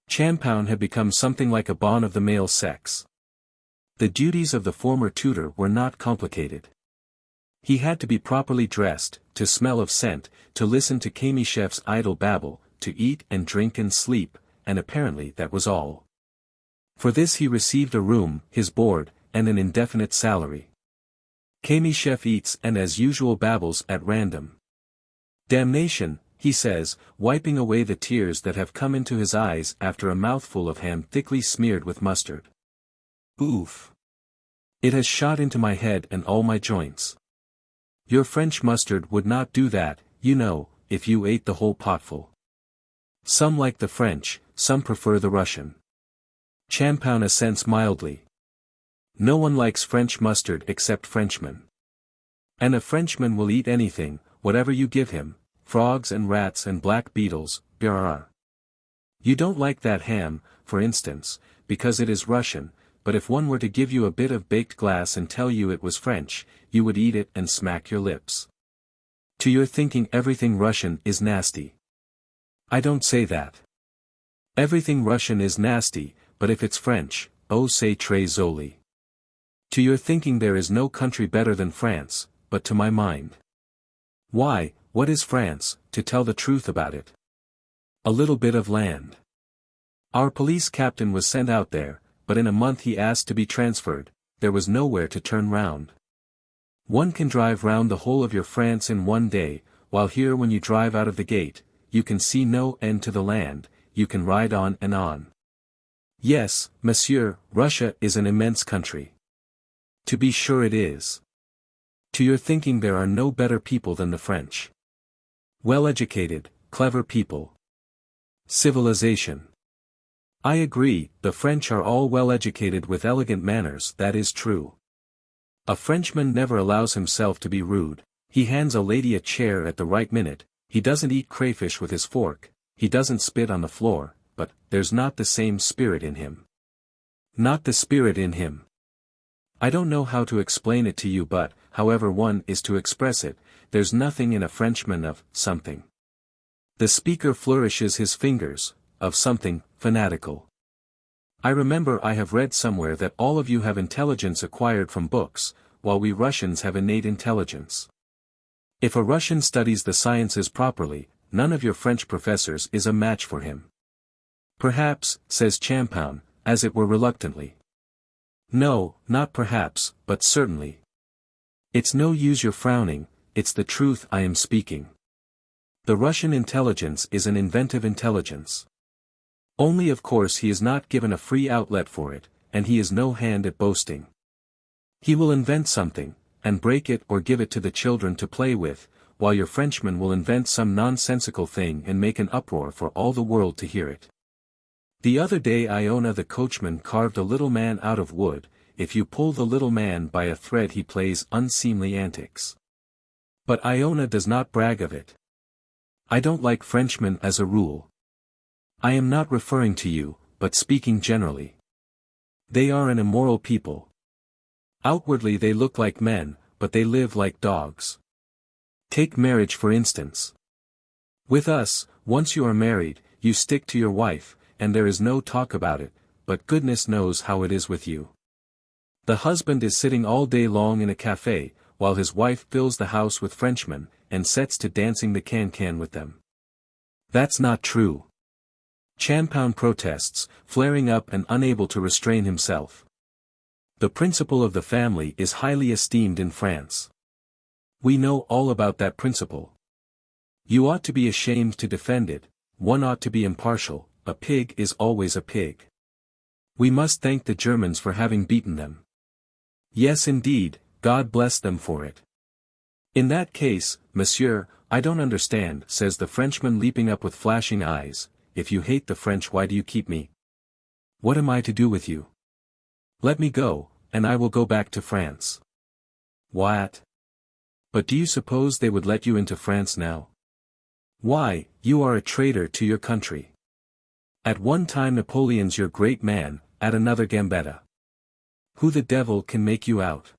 Champoun had become something like a bon of the male sex. The duties of the former tutor were not complicated. He had to be properly dressed, to smell of scent, to listen to Kamyshev's idle babble, to eat and drink and sleep, and apparently that was all. For this he received a room, his board, and an indefinite salary. Chef eats and as usual babbles at random. Damnation, he says, wiping away the tears that have come into his eyes after a mouthful of ham thickly smeared with mustard. Oof! It has shot into my head and all my joints. Your French mustard would not do that, you know, if you ate the whole potful. Some like the French, some prefer the Russian. Champoun assents mildly. No one likes French mustard except Frenchmen. And a Frenchman will eat anything, whatever you give him, frogs and rats and black beetles, brrr. You don't like that ham, for instance, because it is Russian, but if one were to give you a bit of baked glass and tell you it was French, you would eat it and smack your lips. To your thinking everything Russian is nasty. I don't say that. Everything Russian is nasty, but if it's French, oh c'est très joli. To your thinking there is no country better than France, but to my mind. Why, what is France, to tell the truth about it? A little bit of land. Our police captain was sent out there, but in a month he asked to be transferred, there was nowhere to turn round. One can drive round the whole of your France in one day, while here when you drive out of the gate, you can see no end to the land, you can ride on and on. Yes, monsieur, Russia is an immense country. To be sure it is. To your thinking there are no better people than the French. Well-educated, clever people. Civilization. I agree, the French are all well-educated with elegant manners, that is true. A Frenchman never allows himself to be rude, he hands a lady a chair at the right minute, he doesn't eat crayfish with his fork, he doesn't spit on the floor, but there's not the same spirit in him. Not the spirit in him. I don't know how to explain it to you but, however one is to express it, there's nothing in a Frenchman of something. The speaker flourishes his fingers, of something, fanatical. I remember I have read somewhere that all of you have intelligence acquired from books, while we Russians have innate intelligence. If a Russian studies the sciences properly, none of your French professors is a match for him. Perhaps, says Champoun, as it were reluctantly. No, not perhaps, but certainly. It's no use your frowning, it's the truth I am speaking. The Russian intelligence is an inventive intelligence. Only of course he is not given a free outlet for it, and he is no hand at boasting. He will invent something, and break it or give it to the children to play with, while your Frenchman will invent some nonsensical thing and make an uproar for all the world to hear it. The other day Iona the coachman carved a little man out of wood, if you pull the little man by a thread he plays unseemly antics. But Iona does not brag of it. I don't like Frenchmen as a rule. I am not referring to you, but speaking generally. They are an immoral people. Outwardly they look like men, but they live like dogs. Take marriage for instance. With us, once you are married, you stick to your wife, and there is no talk about it, but goodness knows how it is with you. The husband is sitting all day long in a café, while his wife fills the house with Frenchmen, and sets to dancing the can-can with them. That's not true. Champoun protests, flaring up and unable to restrain himself. The principle of the family is highly esteemed in France. We know all about that principle. You ought to be ashamed to defend it, one ought to be impartial, a pig is always a pig. We must thank the Germans for having beaten them. Yes indeed, God bless them for it. In that case, monsieur, I don't understand, says the Frenchman leaping up with flashing eyes, if you hate the French why do you keep me? What am I to do with you? Let me go, and I will go back to France. What? But do you suppose they would let you into France now? Why, you are a traitor to your country. At one time Napoleon's your great man, at another Gambetta. Who the devil can make you out?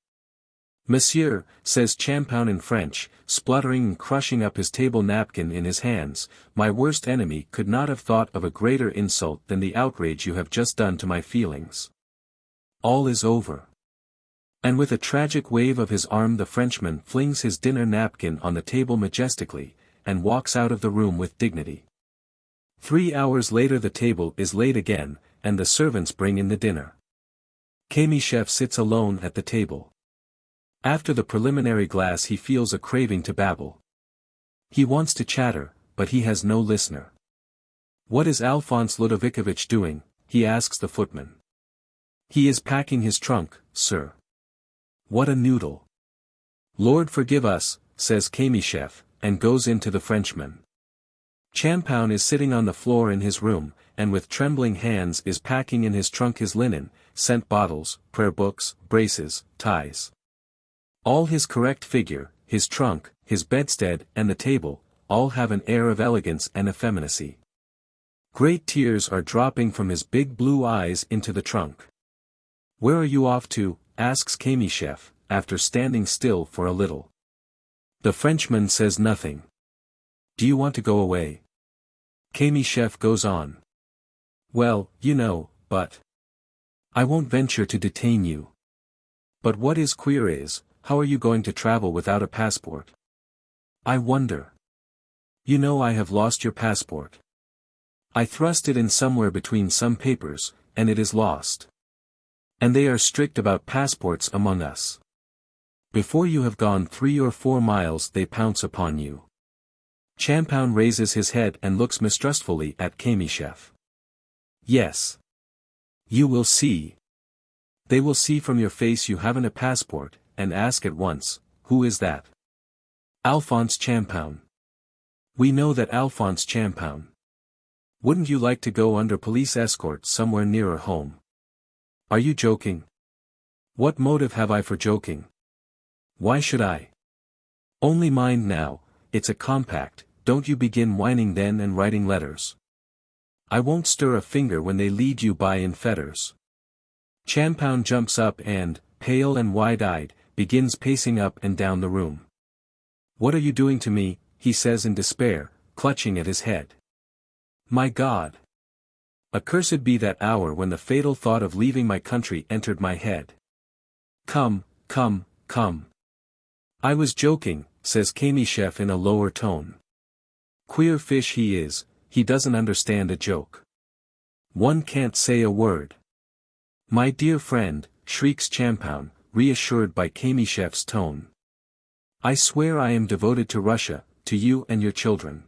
Monsieur, says Champoun in French, spluttering and crushing up his table napkin in his hands, my worst enemy could not have thought of a greater insult than the outrage you have just done to my feelings. All is over. And with a tragic wave of his arm the Frenchman flings his dinner napkin on the table majestically, and walks out of the room with dignity. 3 hours later the table is laid again, and the servants bring in the dinner. Kamyshev sits alone at the table. After the preliminary glass he feels a craving to babble. He wants to chatter, but he has no listener. "What is Alphonse Ludovikovich doing?" he asks the footman. "He is packing his trunk, sir." "What a noodle!" "Lord forgive us," says Kamyshev, and goes into the Frenchman. Champoun is sitting on the floor in his room, and with trembling hands is packing in his trunk his linen, scent bottles, prayer books, braces, ties. All his correct figure, his trunk, his bedstead and the table, all have an air of elegance and effeminacy. Great tears are dropping from his big blue eyes into the trunk. "Where are you off to?" asks Kamyshev, after standing still for a little. The Frenchman says nothing. "Do you want to go away?" Kamyshev goes on. "Well, you know, but I won't venture to detain you. But what is queer is, how are you going to travel without a passport? I wonder. You know I have lost your passport. I thrust it in somewhere between some papers, and it is lost. And they are strict about passports among us. Before you have gone 3 or 4 miles they pounce upon you." Champoun raises his head and looks mistrustfully at Kamyshev. "Yes. You will see. They will see from your face you haven't a passport, and ask at once, 'Who is that?' Alphonse Champoun. We know that Alphonse Champoun. Wouldn't you like to go under police escort somewhere nearer home? Are you joking? What motive have I for joking? Why should I? Only mind now, it's a compact, don't you begin whining then and writing letters. I won't stir a finger when they lead you by in fetters." Champoun jumps up and, pale and wide-eyed, begins pacing up and down the room. "What are you doing to me?" he says in despair, clutching at his head. "My God! Accursed be that hour when the fatal thought of leaving my country entered my head. Come, come, come. I was joking," says Kamyshev in a lower tone. Queer fish he is, he doesn't understand a joke. One can't say a word. "My dear friend," shrieks Champoun, reassured by Kamyshev's tone. "I swear I am devoted to Russia, to you and your children.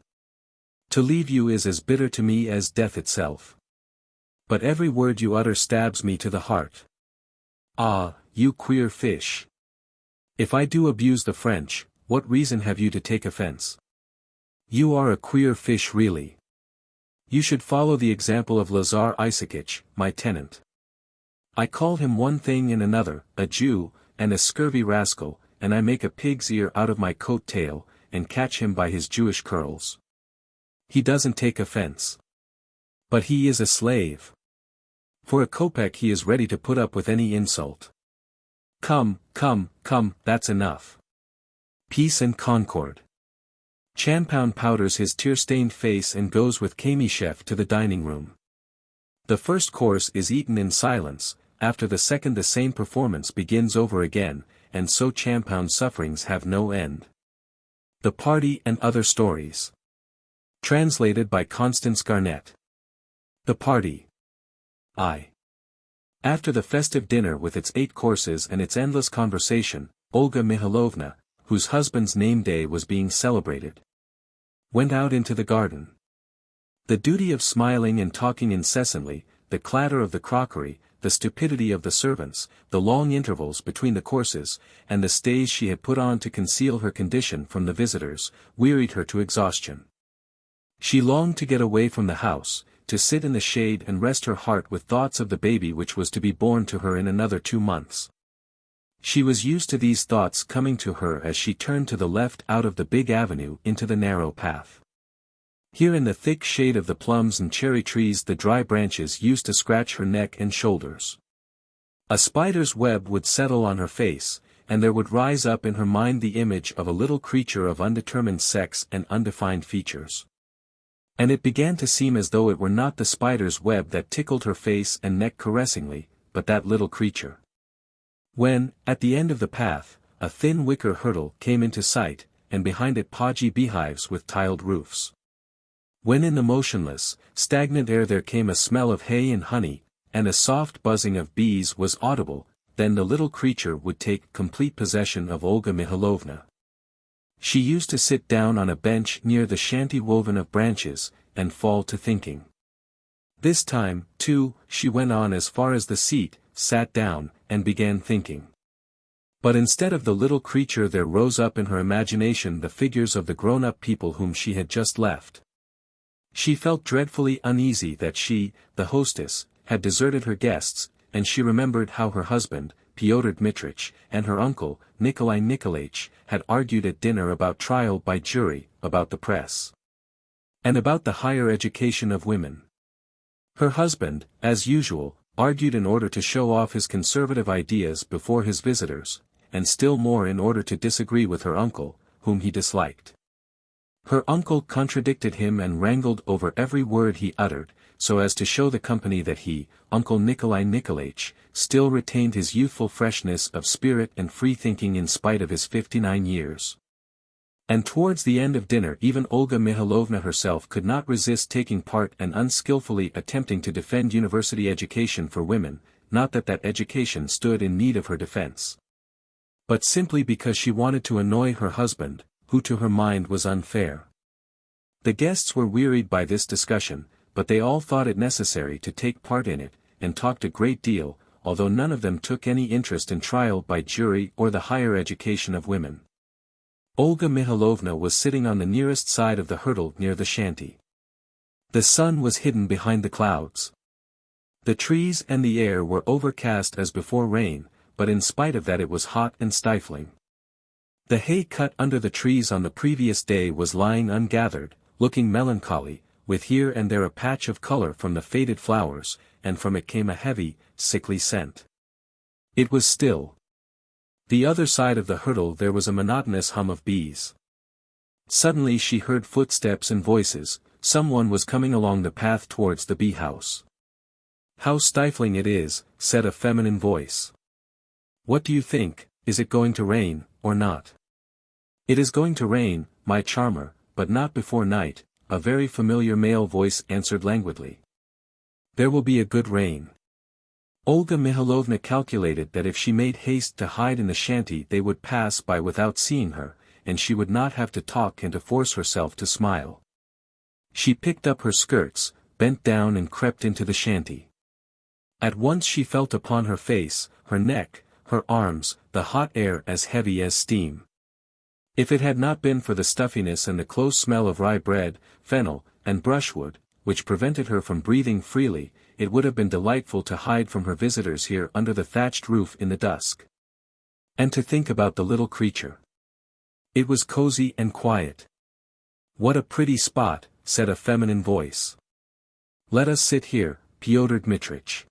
To leave you is as bitter to me as death itself. But every word you utter stabs me to the heart. Ah, you queer fish! If I do abuse the French, what reason have you to take offense? You are a queer fish really. You should follow the example of Lazar Isaacich, my tenant. I call him one thing and another, a Jew, and a scurvy rascal, and I make a pig's ear out of my coat tail, and catch him by his Jewish curls. He doesn't take offense. But he is a slave. For a kopeck he is ready to put up with any insult. Come, come, come, that's enough. Peace and concord." Champoun powders his tear-stained face and goes with Kamyshev to the dining room. The first course is eaten in silence, after the second the same performance begins over again, and so Champoun's sufferings have no end. The Party and Other Stories. Translated by Constance Garnett. The Party. After the festive dinner with its 8 courses and its endless conversation, Olga Mihailovna, whose husband's name day was being celebrated, went out into the garden. The duty of smiling and talking incessantly, the clatter of the crockery, the stupidity of the servants, the long intervals between the courses, and the stays she had put on to conceal her condition from the visitors, wearied her to exhaustion. She longed to get away from the house, to sit in the shade and rest her heart with thoughts of the baby which was to be born to her in another 2 months. She was used to these thoughts coming to her as she turned to the left out of the big avenue into the narrow path. Here in the thick shade of the plums and cherry trees the dry branches used to scratch her neck and shoulders. A spider's web would settle on her face, and there would rise up in her mind the image of a little creature of undetermined sex and undefined features. And it began to seem as though it were not the spider's web that tickled her face and neck caressingly, but that little creature. When, at the end of the path, a thin wicker hurdle came into sight, and behind it podgy beehives with tiled roofs. When in the motionless, stagnant air there came a smell of hay and honey, and a soft buzzing of bees was audible, then the little creature would take complete possession of Olga Mikhailovna. She used to sit down on a bench near the shanty woven of branches, and fall to thinking. This time, too, she went on as far as the seat, sat down, and began thinking. But instead of the little creature there rose up in her imagination the figures of the grown-up people whom she had just left. She felt dreadfully uneasy that she, the hostess, had deserted her guests, and she remembered how her husband, Pyotr Dmitrich, and her uncle, Nikolai Nikolaich, had argued at dinner about trial by jury, about the press, and about the higher education of women. Her husband, as usual, argued in order to show off his conservative ideas before his visitors, and still more in order to disagree with her uncle, whom he disliked. Her uncle contradicted him and wrangled over every word he uttered, so as to show the company that he, Uncle Nikolai Nikolaich, still retained his youthful freshness of spirit and free-thinking in spite of his 59 years. And towards the end of dinner even Olga Mikhailovna herself could not resist taking part and unskillfully attempting to defend university education for women, not that that education stood in need of her defense, but simply because she wanted to annoy her husband, who to her mind was unfair. The guests were wearied by this discussion, but they all thought it necessary to take part in it, and talked a great deal, although none of them took any interest in trial by jury or the higher education of women. Olga Mikhailovna was sitting on the nearest side of the hurdle near the shanty. The sun was hidden behind the clouds. The trees and the air were overcast as before rain, but in spite of that it was hot and stifling. The hay cut under the trees on the previous day was lying ungathered, looking melancholy, with here and there a patch of color from the faded flowers, and from it came a heavy, sickly scent. It was still. The other side of the hurdle there was a monotonous hum of bees. Suddenly she heard footsteps and voices, someone was coming along the path towards the bee house. "How stifling it is," said a feminine voice. "What do you think, is it going to rain, or not?" "It is going to rain, my charmer, but not before night," a very familiar male voice answered languidly. "There will be a good rain." Olga Mikhailovna calculated that if she made haste to hide in the shanty they would pass by without seeing her, and she would not have to talk and to force herself to smile. She picked up her skirts, bent down and crept into the shanty. At once she felt upon her face, her neck, her arms, the hot air as heavy as steam. If it had not been for the stuffiness and the close smell of rye bread, fennel, and brushwood, which prevented her from breathing freely, it would have been delightful to hide from her visitors here under the thatched roof in the dusk. And to think about the little creature. It was cozy and quiet. "What a pretty spot," said a feminine voice. "Let us sit here, Pyotr Dmitrich."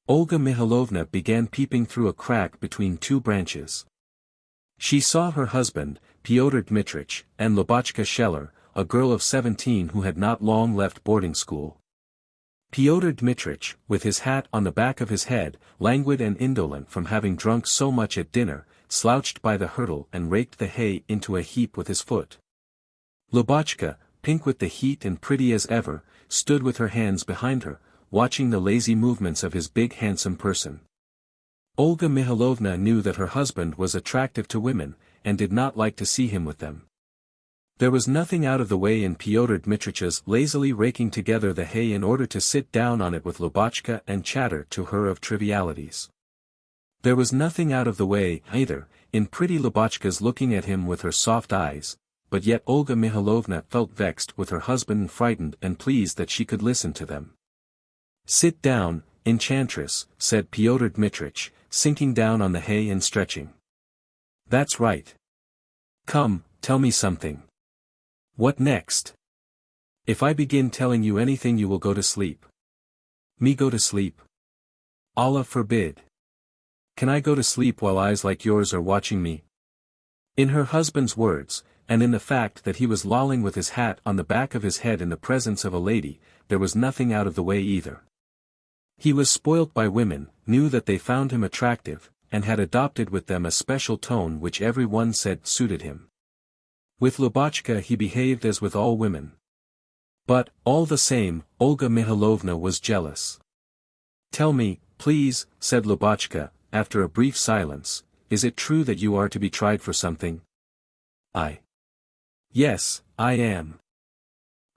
Olga Mikhailovna began peeping through a crack between two branches. She saw her husband, Pyotr Dmitrich, and Lubotchka Scheller, a girl of 17 who had not long left boarding school. Pyotr Dmitrich, with his hat on the back of his head, languid and indolent from having drunk so much at dinner, slouched by the hurdle and raked the hay into a heap with his foot. Lubotchka, pink with the heat and pretty as ever, stood with her hands behind her, watching the lazy movements of his big handsome person. Olga Mikhailovna knew that her husband was attractive to women, and did not like to see him with them. There was nothing out of the way in Pyotr Dmitrich's lazily raking together the hay in order to sit down on it with Lubotchka and chatter to her of trivialities. There was nothing out of the way, either, in pretty Lubotchka's looking at him with her soft eyes, but yet Olga Mikhailovna felt vexed with her husband and frightened and pleased that she could listen to them. "Sit down, enchantress," said Pyotr Dmitrich, sinking down on the hay and stretching. "That's right. Come, tell me something. What next? If I begin telling you anything you will go to sleep." "Me go to sleep? Allah forbid. Can I go to sleep while eyes like yours are watching me?" In her husband's words, and in the fact that he was lolling with his hat on the back of his head in the presence of a lady, there was nothing out of the way either. He was spoilt by women, knew that they found him attractive, and had adopted with them a special tone which every one said suited him. With Lubotchka he behaved as with all women. But, all the same, Olga Mikhailovna was jealous. "Tell me, please," said Lubotshka, after a brief silence, "is it true that you are to be tried for something?" "Yes, I am.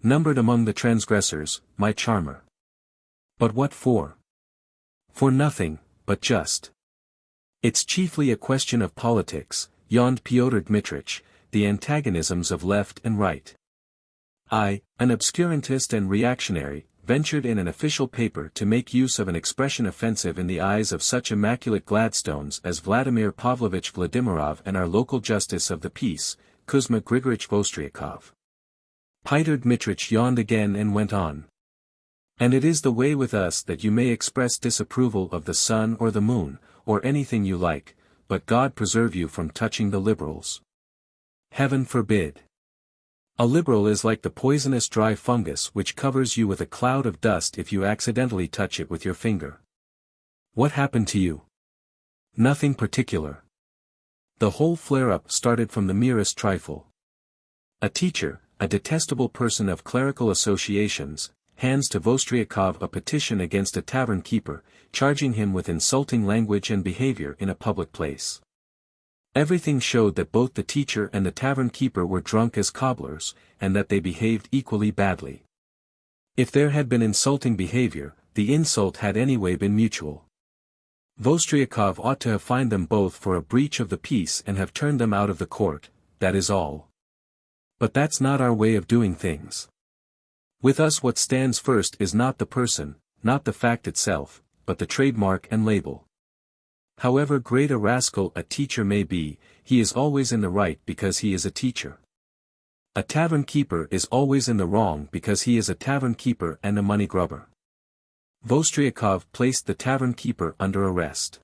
Numbered among the transgressors, my charmer." "But what for?" "For nothing, but just. It's chiefly a question of politics," yawned Pyotr Dmitrich, "the antagonisms of left and right. I, an obscurantist and reactionary, ventured in an official paper to make use of an expression offensive in the eyes of such immaculate Gladstones as Vladimir Pavlovich Vladimirov and our local justice of the peace, Kuzma Grigorich Vostriakov." Pyotr Dmitrich yawned again and went on. "And it is the way with us that you may express disapproval of the sun or the moon, or anything you like, but God preserve you from touching the liberals. Heaven forbid. A liberal is like the poisonous dry fungus which covers you with a cloud of dust if you accidentally touch it with your finger." "What happened to you?" "Nothing particular. The whole flare-up started from the merest trifle. A teacher, a detestable person of clerical associations, hands to Vostriakov a petition against a tavern keeper, charging him with insulting language and behavior in a public place. Everything showed that both the teacher and the tavern keeper were drunk as cobblers, and that they behaved equally badly. If there had been insulting behavior, the insult had anyway been mutual. Vostriakov ought to have fined them both for a breach of the peace and have turned them out of the court, that is all. But that's not our way of doing things. With us what stands first is not the person, not the fact itself, but the trademark and label. However great a rascal a teacher may be, he is always in the right because he is a teacher. A tavern keeper is always in the wrong because he is a tavern keeper and a money grubber." Vostriakov placed the tavern keeper under arrest.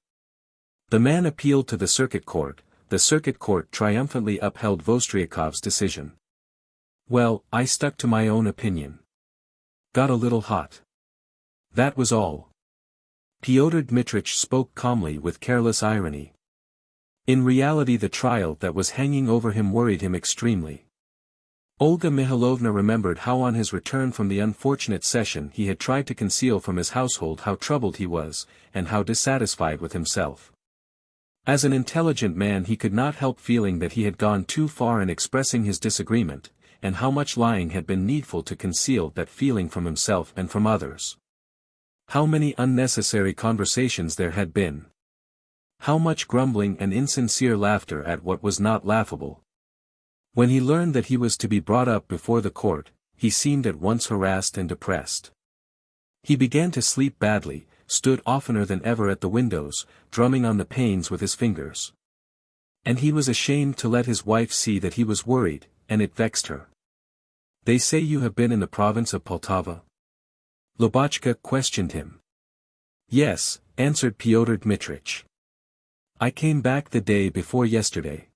The man appealed to the circuit court triumphantly upheld Vostriakov's decision. "Well, I stuck to my own opinion. Got a little hot. That was all." Pyotr Dmitrich spoke calmly with careless irony. In reality the trial that was hanging over him worried him extremely. Olga Mihailovna remembered how on his return from the unfortunate session he had tried to conceal from his household how troubled he was, and how dissatisfied with himself. As an intelligent man he could not help feeling that he had gone too far in expressing his disagreement, and how much lying had been needful to conceal that feeling from himself and from others. How many unnecessary conversations there had been. How much grumbling and insincere laughter at what was not laughable. When he learned that he was to be brought up before the court, he seemed at once harassed and depressed. He began to sleep badly, stood oftener than ever at the windows, drumming on the panes with his fingers. And he was ashamed to let his wife see that he was worried, and it vexed her. "They say you have been in the province of Poltava?" Lubotshka questioned him. "Yes," answered Pyotr Dmitrich. "I came back the day before yesterday.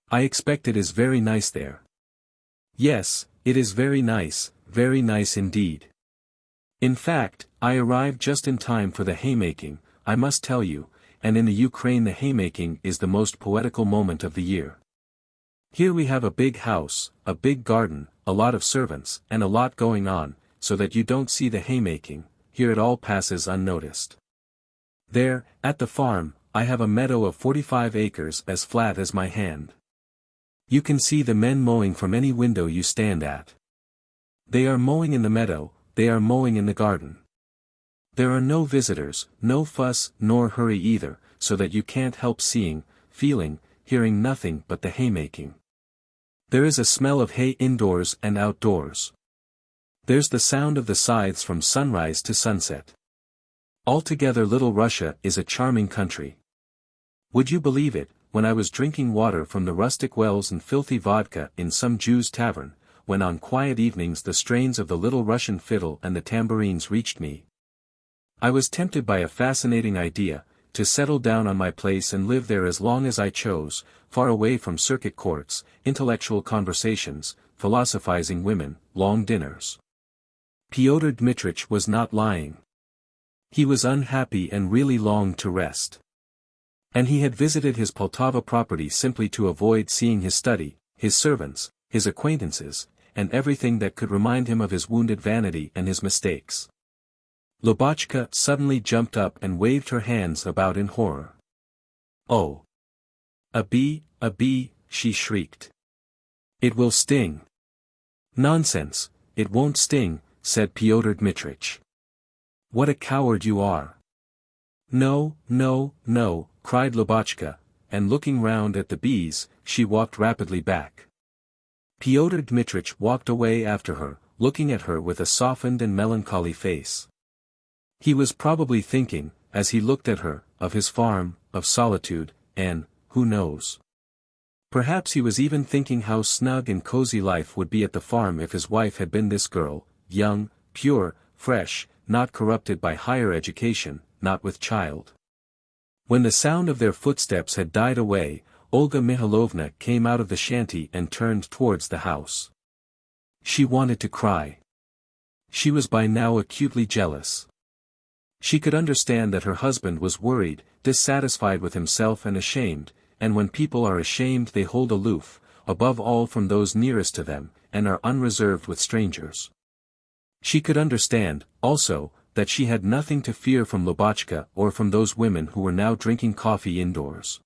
I expect it is very nice there." "Yes, it is very nice indeed. In fact, I arrived just in time for the haymaking, I must tell you, and in the Ukraine the haymaking is the most poetical moment of the year. Here we have a big house, a big garden, a lot of servants, and a lot going on, so that you don't see the haymaking, here it all passes unnoticed. There, at the farm, I have a meadow of 45 acres as flat as my hand. You can see the men mowing from any window you stand at. They are mowing in the meadow, they are mowing in the garden. There are no visitors, no fuss nor hurry either, so that you can't help seeing, feeling, hearing nothing but the haymaking. There is a smell of hay indoors and outdoors. There's the sound of the scythes from sunrise to sunset. Altogether Little Russia is a charming country. Would you believe it, when I was drinking water from the rustic wells and filthy vodka in some Jew's tavern, when on quiet evenings the strains of the Little Russian fiddle and the tambourines reached me, I was tempted by a fascinating idea, to settle down on my place and live there as long as I chose, far away from circuit courts, intellectual conversations, philosophizing women, long dinners. Pyotr Dmitrich was not lying. He was unhappy and really longed to rest. And he had visited his Poltava property simply to avoid seeing his study, his servants, his acquaintances, and everything that could remind him of his wounded vanity and his mistakes. Lubotshka suddenly jumped up and waved her hands about in horror. "Oh! A bee, she shrieked. "It will sting." "Nonsense, it won't sting," said Pyotr Dmitrich. "What a coward you are!" "No, no, no," cried Lubotshka, and looking round at the bees, she walked rapidly back. Pyotr Dmitrich walked away after her, looking at her with a softened and melancholy face. He was probably thinking, as he looked at her, of his farm, of solitude, and, who knows? Perhaps he was even thinking how snug and cozy life would be at the farm if his wife had been this girl, young, pure, fresh, not corrupted by higher education, not with child. When the sound of their footsteps had died away, Olga Mihalovna came out of the shanty and turned towards the house. She wanted to cry. She was by now acutely jealous. She could understand that her husband was worried, dissatisfied with himself and ashamed, and when people are ashamed they hold aloof, above all from those nearest to them, and are unreserved with strangers. She could understand, also, that she had nothing to fear from Lubotshka or from those women who were now drinking coffee indoors.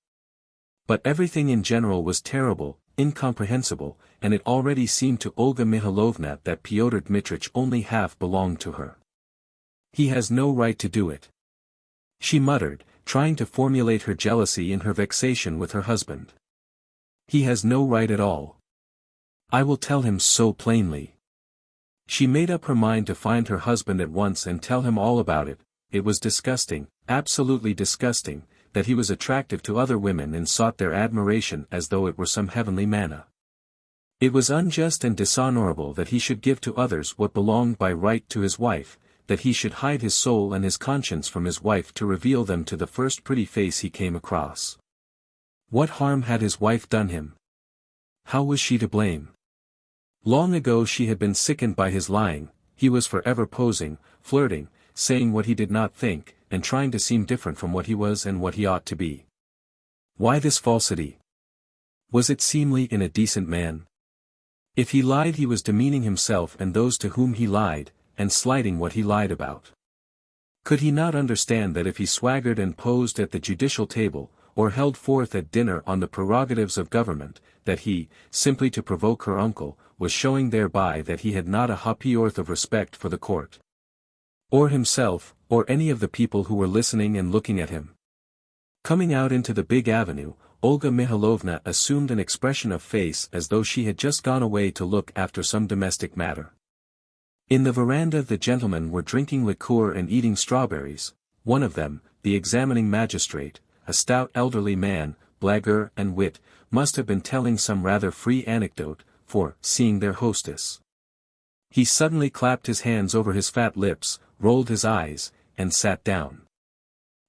But everything in general was terrible, incomprehensible, and it already seemed to Olga Mihalovna that Pyotr Dmitrich only half belonged to her. "He has no right to do it," she muttered, trying to formulate her jealousy in her vexation with her husband. "He has no right at all. I will tell him so plainly." She made up her mind to find her husband at once and tell him all about it. It was disgusting, absolutely disgusting, that he was attractive to other women and sought their admiration as though it were some heavenly manna. It was unjust and dishonorable that he should give to others what belonged by right to his wife, that he should hide his soul and his conscience from his wife to reveal them to the first pretty face he came across. What harm had his wife done him? How was she to blame? Long ago she had been sickened by his lying. He was forever posing, flirting, saying what he did not think, and trying to seem different from what he was and what he ought to be. Why this falsity? Was it seemly in a decent man? If he lied he was demeaning himself and those to whom he lied, and slighting what he lied about. Could he not understand that if he swaggered and posed at the judicial table, or held forth at dinner on the prerogatives of government, that he, simply to provoke her uncle, was showing thereby that he had not a ha'porth of respect for the court, or himself, or any of the people who were listening and looking at him? Coming out into the big avenue, Olga Mihalovna assumed an expression of face as though she had just gone away to look after some domestic matter. In the veranda the gentlemen were drinking liqueur and eating strawberries. One of them, the examining magistrate, a stout elderly man, blagueur and wit, must have been telling some rather free anecdote, for, seeing their hostess, he suddenly clapped his hands over his fat lips, rolled his eyes, and sat down.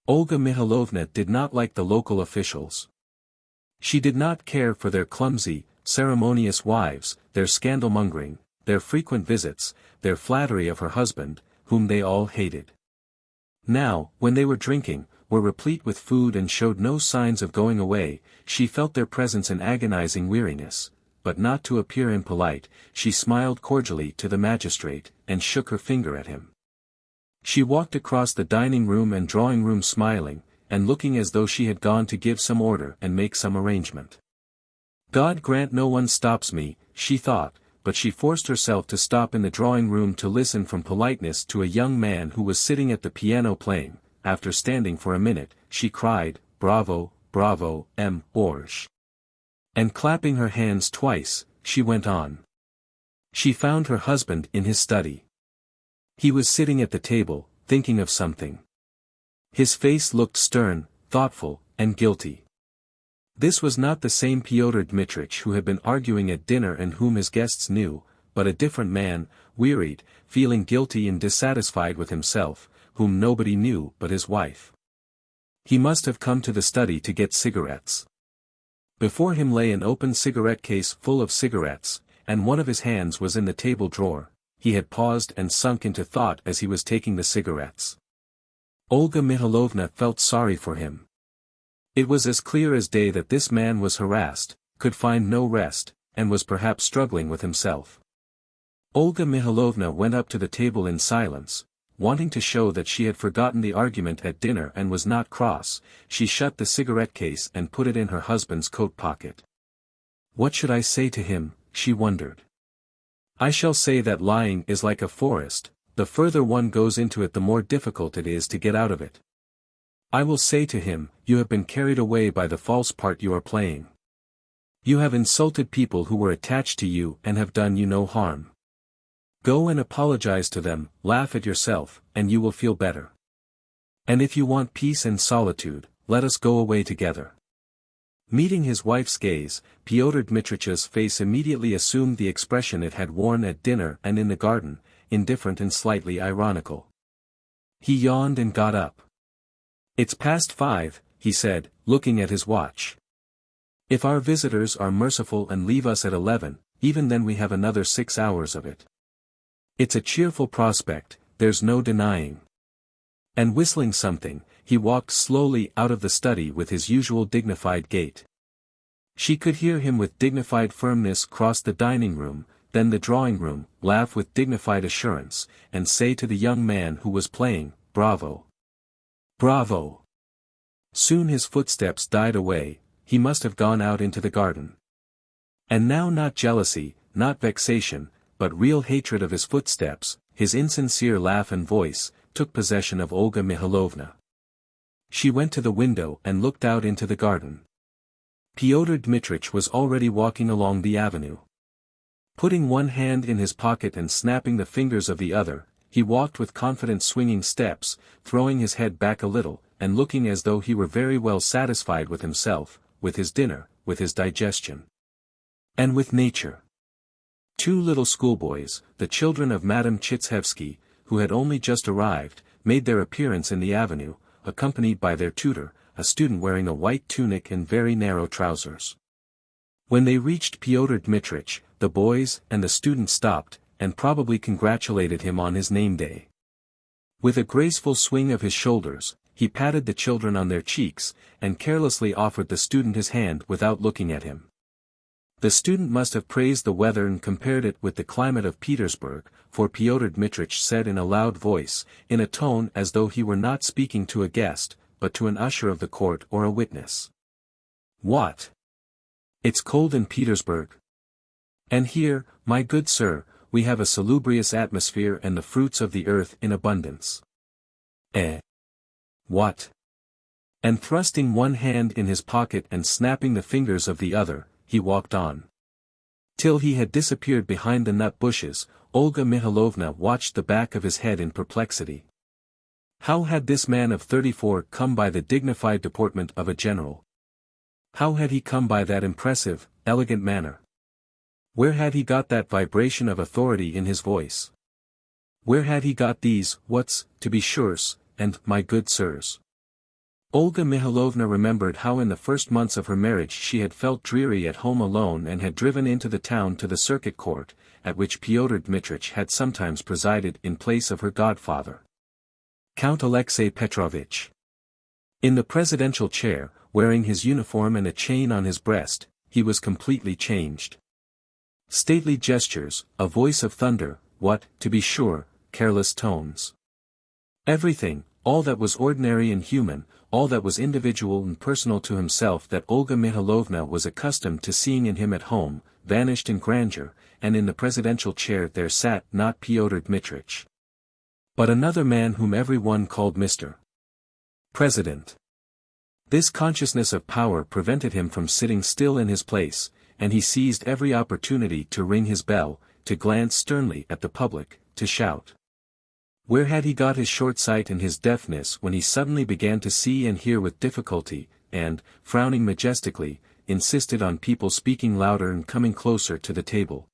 Olga Mihalovna did not like the local officials. She did not care for their clumsy, ceremonious wives, their scandal-mongering, their frequent visits, their flattery of her husband, whom they all hated. Now, when they were drinking, were replete with food and showed no signs of going away, she felt their presence an agonizing weariness, but not to appear impolite, she smiled cordially to the magistrate, and shook her finger at him. She walked across the dining-room and drawing-room smiling, and looking as though she had gone to give some order and make some arrangement. God grant no one stops me, she thought, but she forced herself to stop in the drawing-room to listen from politeness to a young man who was sitting at the piano playing. After standing for a minute, she cried, "Bravo, bravo, Orge." And clapping her hands twice, she went on. She found her husband in his study. He was sitting at the table, thinking of something. His face looked stern, thoughtful, and guilty. This was not the same Pyotr Dmitrich who had been arguing at dinner and whom his guests knew, but a different man, wearied, feeling guilty and dissatisfied with himself, whom nobody knew but his wife. He must have come to the study to get cigarettes. Before him lay an open cigarette case full of cigarettes, and one of his hands was in the table drawer. He had paused and sunk into thought as he was taking the cigarettes. Olga Mihalovna felt sorry for him. It was as clear as day that this man was harassed, could find no rest, and was perhaps struggling with himself. Olga Mihalovna went up to the table in silence, wanting to show that she had forgotten the argument at dinner and was not cross, she shut the cigarette case and put it in her husband's coat pocket. What should I say to him, she wondered. I shall say that lying is like a forest, the further one goes into it the more difficult it is to get out of it. I will say to him, you have been carried away by the false part you are playing. You have insulted people who were attached to you and have done you no harm. Go and apologize to them, laugh at yourself, and you will feel better. And if you want peace and solitude, let us go away together. Meeting his wife's gaze, Pyotr Dmitrich's face immediately assumed the expression it had worn at dinner and in the garden, indifferent and slightly ironical. He yawned and got up. It's past 5, he said, looking at his watch. If our visitors are merciful and leave us at 11, even then we have another 6 hours of it. It's a cheerful prospect, there's no denying. And whistling something, he walked slowly out of the study with his usual dignified gait. She could hear him with dignified firmness cross the dining room, then the drawing room, laugh with dignified assurance, and say to the young man who was playing, "Bravo! Bravo!" Soon his footsteps died away, he must have gone out into the garden. And now not jealousy, not vexation, but real hatred of his footsteps, his insincere laugh and voice, took possession of Olga Mihalovna. She went to the window and looked out into the garden. Pyotr Dmitrich was already walking along the avenue. Putting one hand in his pocket and snapping the fingers of the other, he walked with confident swinging steps, throwing his head back a little, and looking as though he were very well satisfied with himself, with his dinner, with his digestion. And with nature. 2 little schoolboys, the children of Madame Chitsevsky, who had only just arrived, made their appearance in the avenue, accompanied by their tutor, a student wearing a white tunic and very narrow trousers. When they reached Pyotr Dmitrich, the boys and the student stopped, and probably congratulated him on his name day. With a graceful swing of his shoulders, he patted the children on their cheeks, and carelessly offered the student his hand without looking at him. The student must have praised the weather and compared it with the climate of Petersburg, for Pyotr Dmitrich said in a loud voice, in a tone as though he were not speaking to a guest, but to an usher of the court or a witness. What? It's cold in Petersburg. And here, my good sir, we have a salubrious atmosphere and the fruits of the earth in abundance. Eh? What? And thrusting one hand in his pocket and snapping the fingers of the other, he walked on. Till he had disappeared behind the nut bushes, Olga Mihalovna watched the back of his head in perplexity. How had this man of 34 come by the dignified deportment of a general? How had he come by that impressive, elegant manner? Where had he got that vibration of authority in his voice? Where had he got these, what's, to be sure's, and, my good sirs? Olga Mihalovna remembered how in the first months of her marriage she had felt dreary at home alone and had driven into the town to the circuit court, at which Pyotr Dmitrich had sometimes presided in place of her godfather, Count Alexei Petrovitch. In the presidential chair, wearing his uniform and a chain on his breast, he was completely changed. Stately gestures, a voice of thunder, what, to be sure, careless tones. Everything, all that was ordinary and human, all that was individual and personal to himself that Olga Mihalovna was accustomed to seeing in him at home, vanished in grandeur, and in the presidential chair there sat not Pyotr Dmitrich, but another man whom every one called Mr. President. This consciousness of power prevented him from sitting still in his place, and he seized every opportunity to ring his bell, to glance sternly at the public, to shout. Where had he got his short sight and his deafness when he suddenly began to see and hear with difficulty, and, frowning majestically, insisted on people speaking louder and coming closer to the table?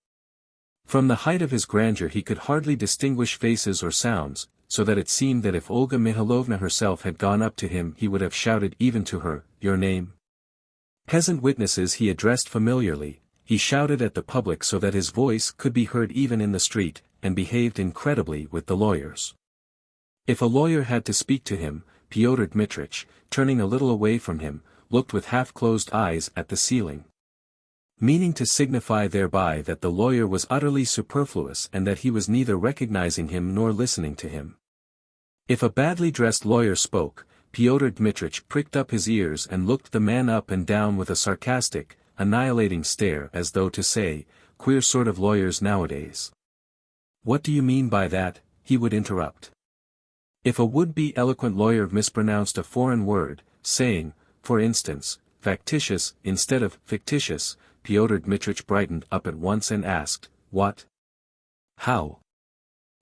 From the height of his grandeur he could hardly distinguish faces or sounds, so that it seemed that if Olga Mihalovna herself had gone up to him he would have shouted even to her, "Your name?" Peasant witnesses he addressed familiarly, he shouted at the public so that his voice could be heard even in the street, and behaved incredibly with the lawyers. If a lawyer had to speak to him, Pyotr Dmitrich, turning a little away from him, looked with half-closed eyes at the ceiling, meaning to signify thereby that the lawyer was utterly superfluous and that he was neither recognizing him nor listening to him. If a badly dressed lawyer spoke, Pyotr Dmitrich pricked up his ears and looked the man up and down with a sarcastic, annihilating stare as though to say, "Queer sort of lawyers nowadays." "What do you mean by that?" he would interrupt. If a would-be eloquent lawyer mispronounced a foreign word, saying, for instance, factitious instead of fictitious, Pyotr Dmitrich brightened up at once and asked, "What? How?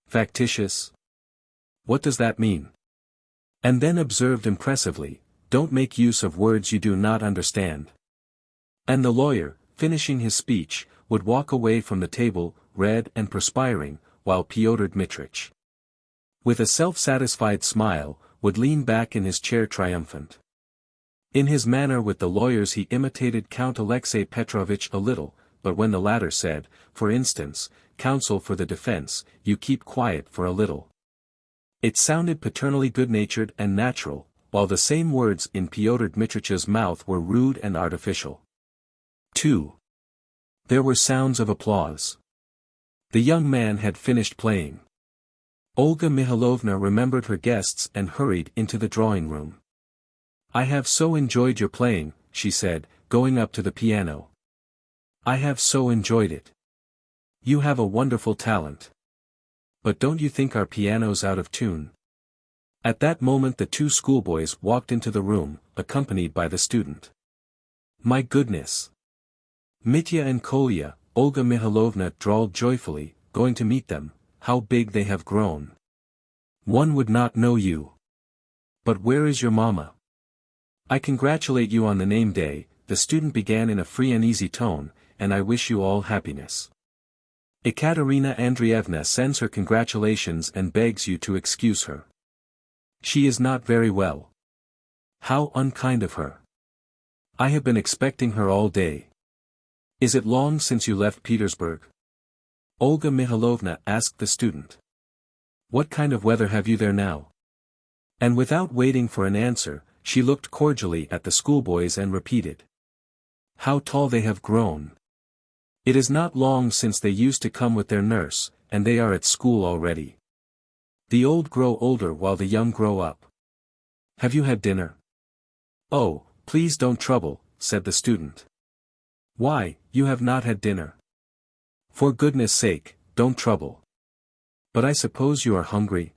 Factitious? What does that mean?" And then observed impressively, "Don't make use of words you do not understand." And the lawyer, finishing his speech, would walk away from the table, red and perspiring, while Pyotr Dmitrich, with a self-satisfied smile, would lean back in his chair triumphant. In his manner with the lawyers he imitated Count Alexei Petrovich a little, but when the latter said, for instance, "Counsel for the defense, you keep quiet for a little," it sounded paternally good-natured and natural, while the same words in Pyotr Dmitrich's mouth were rude and artificial. 2. There were sounds of applause. The young man had finished playing. Olga Mihalovna remembered her guests and hurried into the drawing-room. "I have so enjoyed your playing," she said, going up to the piano. "I have so enjoyed it. You have a wonderful talent. But don't you think our piano's out of tune?" At that moment the two schoolboys walked into the room, accompanied by the student. "My goodness! Mitya and Kolya," Olga Mihalovna drawled joyfully, going to meet them, "how big they have grown. One would not know you. But where is your mamma?" "I congratulate you on the name day," the student began in a free and easy tone, "and I wish you all happiness. Ekaterina Andreevna sends her congratulations and begs you to excuse her. She is not very well." "How unkind of her. I have been expecting her all day." "Is it long since you left Petersburg?" Olga Mihalovna asked the student. "What kind of weather have you there now?" And without waiting for an answer, she looked cordially at the schoolboys and repeated, "How tall they have grown. It is not long since they used to come with their nurse, and they are at school already. The old grow older while the young grow up. Have you had dinner?" "Oh, please don't trouble," said the student. "Why, you have not had dinner? For goodness sake, don't trouble." "But I suppose you are hungry?"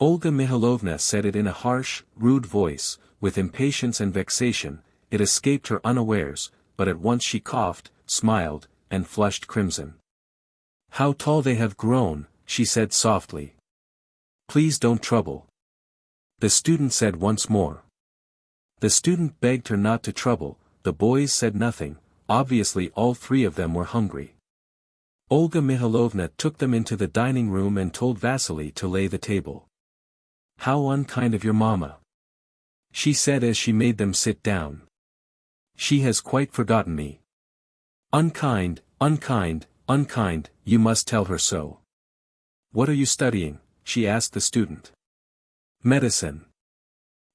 Olga Mihalovna said it in a harsh, rude voice, with impatience and vexation. It escaped her unawares, but at once she coughed, smiled, and flushed crimson. "How tall they have grown," she said softly. "Please don't trouble." The student said once more. The student begged her not to trouble. The boys said nothing. Obviously all three of them were hungry. Olga Mihalovna took them into the dining room and told Vasily to lay the table. "How unkind of your mamma," she said as she made them sit down. "She has quite forgotten me." "Unkind, unkind, unkind, you must tell her so." "What are you studying?" she asked the student. "Medicine."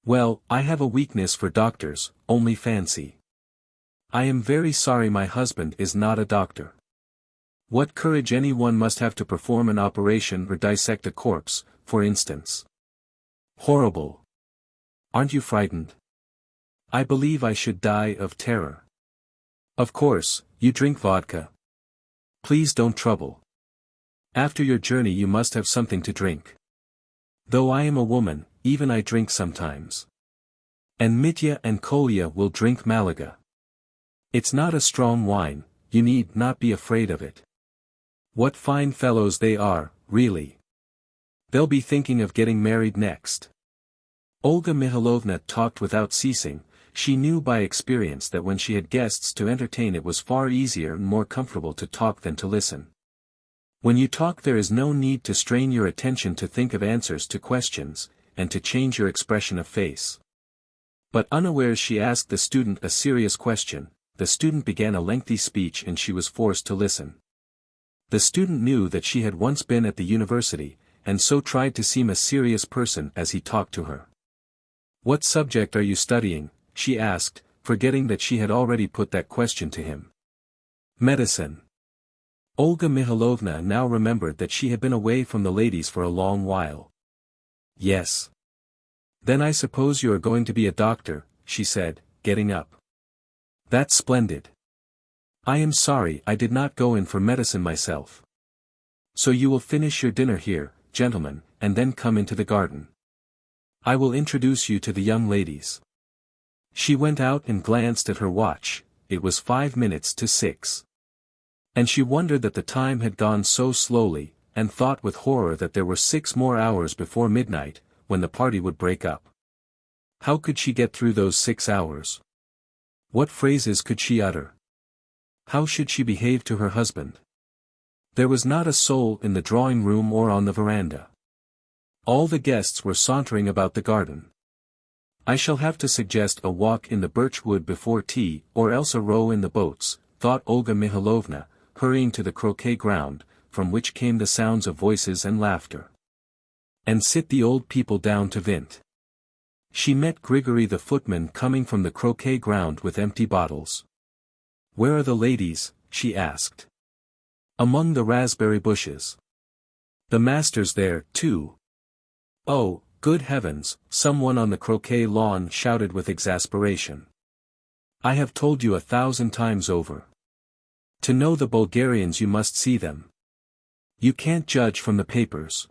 "Well, I have a weakness for doctors, only fancy. I am very sorry my husband is not a doctor. What courage anyone must have to perform an operation or dissect a corpse, for instance. Horrible. Aren't you frightened? I believe I should die of terror." "Of course, you drink vodka. Please don't trouble. After your journey you must have something to drink. Though I am a woman, even I drink sometimes. And Mitya and Kolya will drink Malaga. It's not a strong wine, you need not be afraid of it. What fine fellows they are, really. They'll be thinking of getting married next." Olga Mihalovna talked without ceasing. She knew by experience that when she had guests to entertain it was far easier and more comfortable to talk than to listen. When you talk there is no need to strain your attention to think of answers to questions, and to change your expression of face. But unawares she asked the student a serious question. The student began a lengthy speech and she was forced to listen. The student knew that she had once been at the university, and so tried to seem a serious person as he talked to her. "What subject are you studying?" she asked, forgetting that she had already put that question to him. "Medicine." Olga Mihalovna now remembered that she had been away from the ladies for a long while. Yes. Then I suppose you are going to be a doctor, she said, getting up. That's splendid. I am sorry I did not go in for medicine myself. So you will finish your dinner here, gentlemen, and then come into the garden. I will introduce you to the young ladies. She went out and glanced at her watch. It was 5 minutes to 6. And she wondered that the time had gone so slowly, and thought with horror that there were 6 more hours before midnight, when the party would break up. How could she get through those 6 hours? What phrases could she utter? How should she behave to her husband? There was not a soul in the drawing room or on the veranda. All the guests were sauntering about the garden. I shall have to suggest a walk in the birch wood before tea, or else a row in the boats, thought Olga Mihalovna, hurrying to the croquet ground, from which came the sounds of voices and laughter. And sit the old people down to vint. She met Grigory the footman coming from the croquet ground with empty bottles. Where are the ladies? She asked. Among the raspberry bushes. The master's there, too. Oh, good heavens, someone on the croquet lawn shouted with exasperation. I have told you 1,000 times over. To know the Bulgarians you must see them. You can't judge from the papers.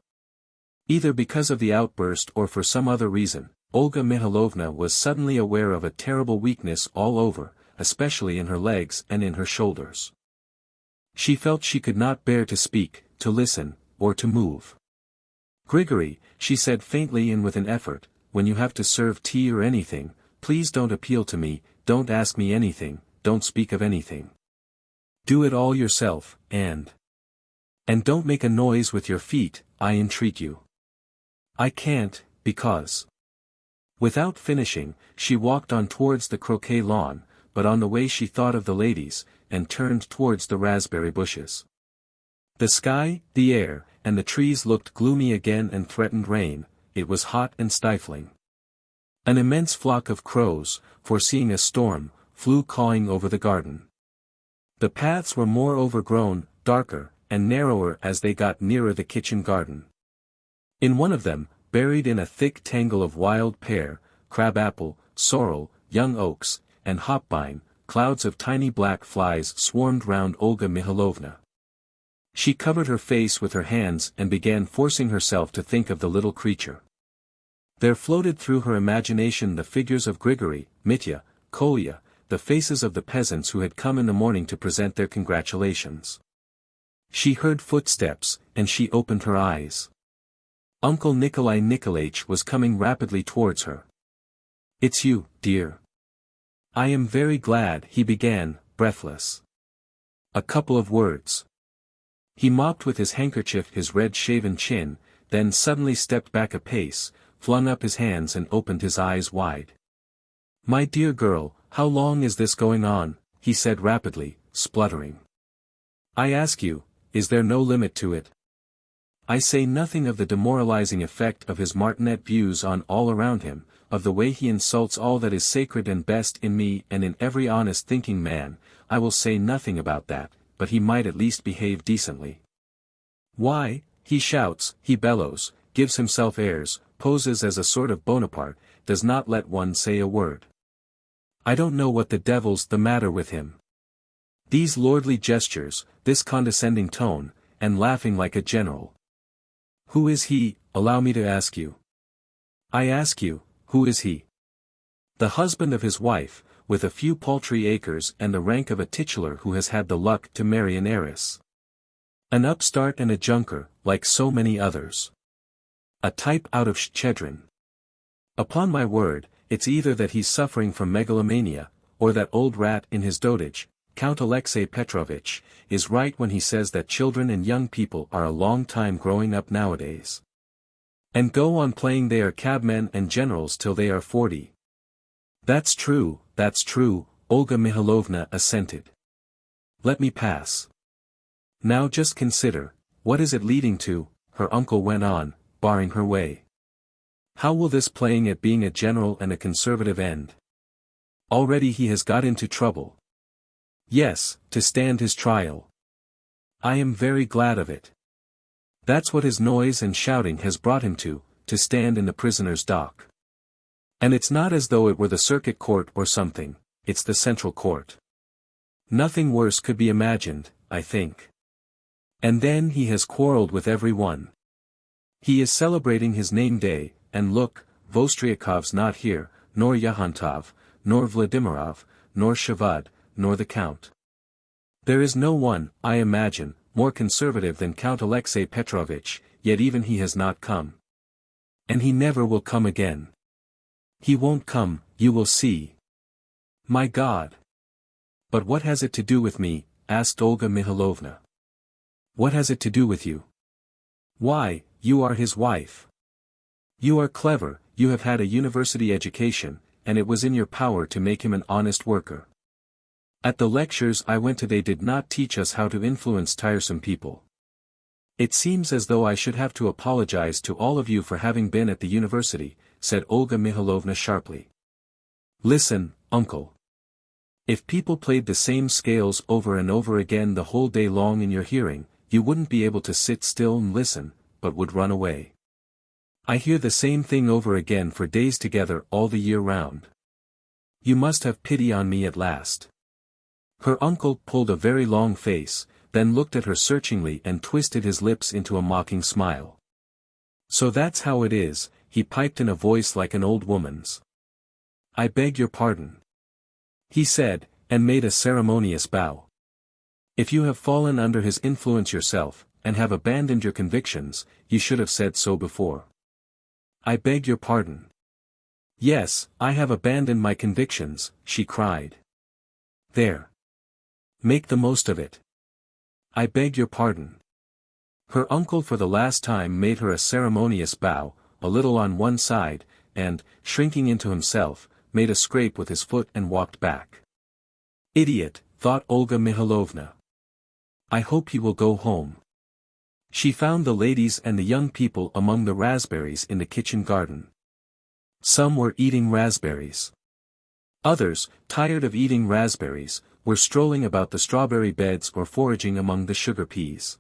Either because of the outburst or for some other reason, Olga Mihalovna was suddenly aware of a terrible weakness all over, especially in her legs and in her shoulders. She felt she could not bear to speak, to listen, or to move. Grigory, she said faintly and with an effort, when you have to serve tea or anything, please don't appeal to me, don't ask me anything, don't speak of anything. Do it all yourself, and don't make a noise with your feet, I entreat you. I can't, because. Without finishing, she walked on towards the croquet lawn, but on the way she thought of the ladies, and turned towards the raspberry bushes. The sky, the air, and the trees looked gloomy again and threatened rain. It was hot and stifling. An immense flock of crows, foreseeing a storm, flew cawing over the garden. The paths were more overgrown, darker, and narrower as they got nearer the kitchen garden. In one of them, buried in a thick tangle of wild pear, crabapple, sorrel, young oaks, and hopvine, clouds of tiny black flies swarmed round Olga Mihalovna. She covered her face with her hands and began forcing herself to think of the little creature. There floated through her imagination the figures of Grigory, Mitya, Kolya, the faces of the peasants who had come in the morning to present their congratulations. She heard footsteps, and she opened her eyes. Uncle Nikolai Nikolaich was coming rapidly towards her. It's you, dear. I am very glad, he began, breathless. A couple of words. He mopped with his handkerchief his red-shaven chin, then suddenly stepped back a pace, flung up his hands and opened his eyes wide. My dear girl, how long is this going on? He said rapidly, spluttering. I ask you, is there no limit to it? I say nothing of the demoralizing effect of his martinet views on all around him, of the way he insults all that is sacred and best in me and in every honest thinking man. I will say nothing about that, but he might at least behave decently. Why, he shouts, he bellows, gives himself airs, poses as a sort of Bonaparte, does not let one say a word. I don't know what the devil's the matter with him. These lordly gestures, this condescending tone, and laughing like a general. Who is he, allow me to ask you? I ask you, who is he? The husband of his wife, with a few paltry acres and the rank of a titular who has had the luck to marry an heiress. An upstart and a junker, like so many others. A type out of Shchedrin. Upon my word, it's either that he's suffering from megalomania, or that old rat in his dotage, Count Alexei Petrovitch, is right when he says that children and young people are a long time growing up nowadays. And go on playing they are cabmen and generals till they are 40. That's true, Olga Mihalovna assented. Let me pass. Now just consider, what is it leading to? Her uncle went on, barring her way. How will this playing at being a general and a conservative end? Already he has got into trouble. Yes, to stand his trial. I am very glad of it. That's what his noise and shouting has brought him to, to stand in the prisoner's dock. And it's not as though it were the circuit court or something, it's the central court. Nothing worse could be imagined, I think. And then he has quarreled with every one. He is celebrating his name day, and look, Vostryakov's not here, nor Yahontov, nor Vladimirov, nor Shavad, nor the Count. There is no one, I imagine, more conservative than Count Alexei Petrovitch, yet even he has not come. And he never will come again. He won't come, you will see. My God! But what has it to do with me? Asked Olga Mikhailovna. What has it to do with you? Why, you are his wife. You are clever, you have had a university education, and it was in your power to make him an honest worker. At the lectures I went to they did not teach us how to influence tiresome people. It seems as though I should have to apologize to all of you for having been at the university, said Olga Mikhailovna sharply. Listen, uncle. If people played the same scales over and over again the whole day long in your hearing, you wouldn't be able to sit still and listen, but would run away. I hear the same thing over again for days together all the year round. You must have pity on me at last. Her uncle pulled a very long face, then looked at her searchingly and twisted his lips into a mocking smile. So that's how it is, he piped in a voice like an old woman's. I beg your pardon, he said, and made a ceremonious bow. If you have fallen under his influence yourself, and have abandoned your convictions, you should have said so before. I beg your pardon. Yes, I have abandoned my convictions, she cried. There. Make the most of it. I beg your pardon. Her uncle for the last time made her a ceremonious bow, a little on one side, and, shrinking into himself, made a scrape with his foot and walked back. Idiot, thought Olga Mikhailovna. I hope he will go home. She found the ladies and the young people among the raspberries in the kitchen garden. Some were eating raspberries. Others, tired of eating raspberries, were strolling about the strawberry beds or foraging among the sugar peas.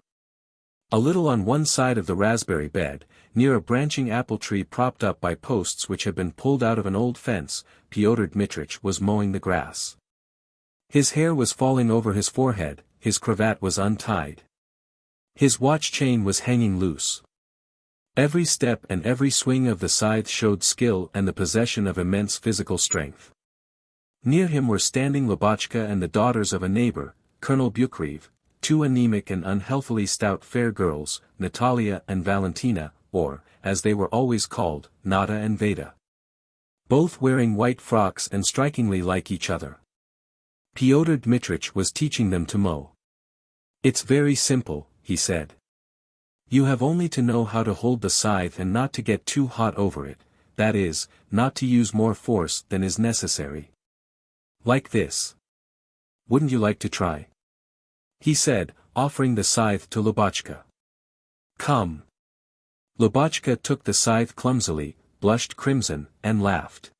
A little on one side of the raspberry bed, near a branching apple tree propped up by posts which had been pulled out of an old fence, Pyotr Dmitrich was mowing the grass. His hair was falling over his forehead, his cravat was untied. His watch chain was hanging loose. Every step and every swing of the scythe showed skill and the possession of immense physical strength. Near him were standing Lubotshka and the daughters of a neighbor, Colonel Bukrev, two anemic and unhealthily stout fair girls, Natalia and Valentina, or, as they were always called, Nada and Veda. Both wearing white frocks and strikingly like each other. Pyotr Dmitrich was teaching them to mow. It's very simple, he said. You have only to know how to hold the scythe and not to get too hot over it, that is, not to use more force than is necessary. Like this. Wouldn't you like to try? He said, offering the scythe to Lubotshka. Come. Lubotshka took the scythe clumsily, blushed crimson, and laughed.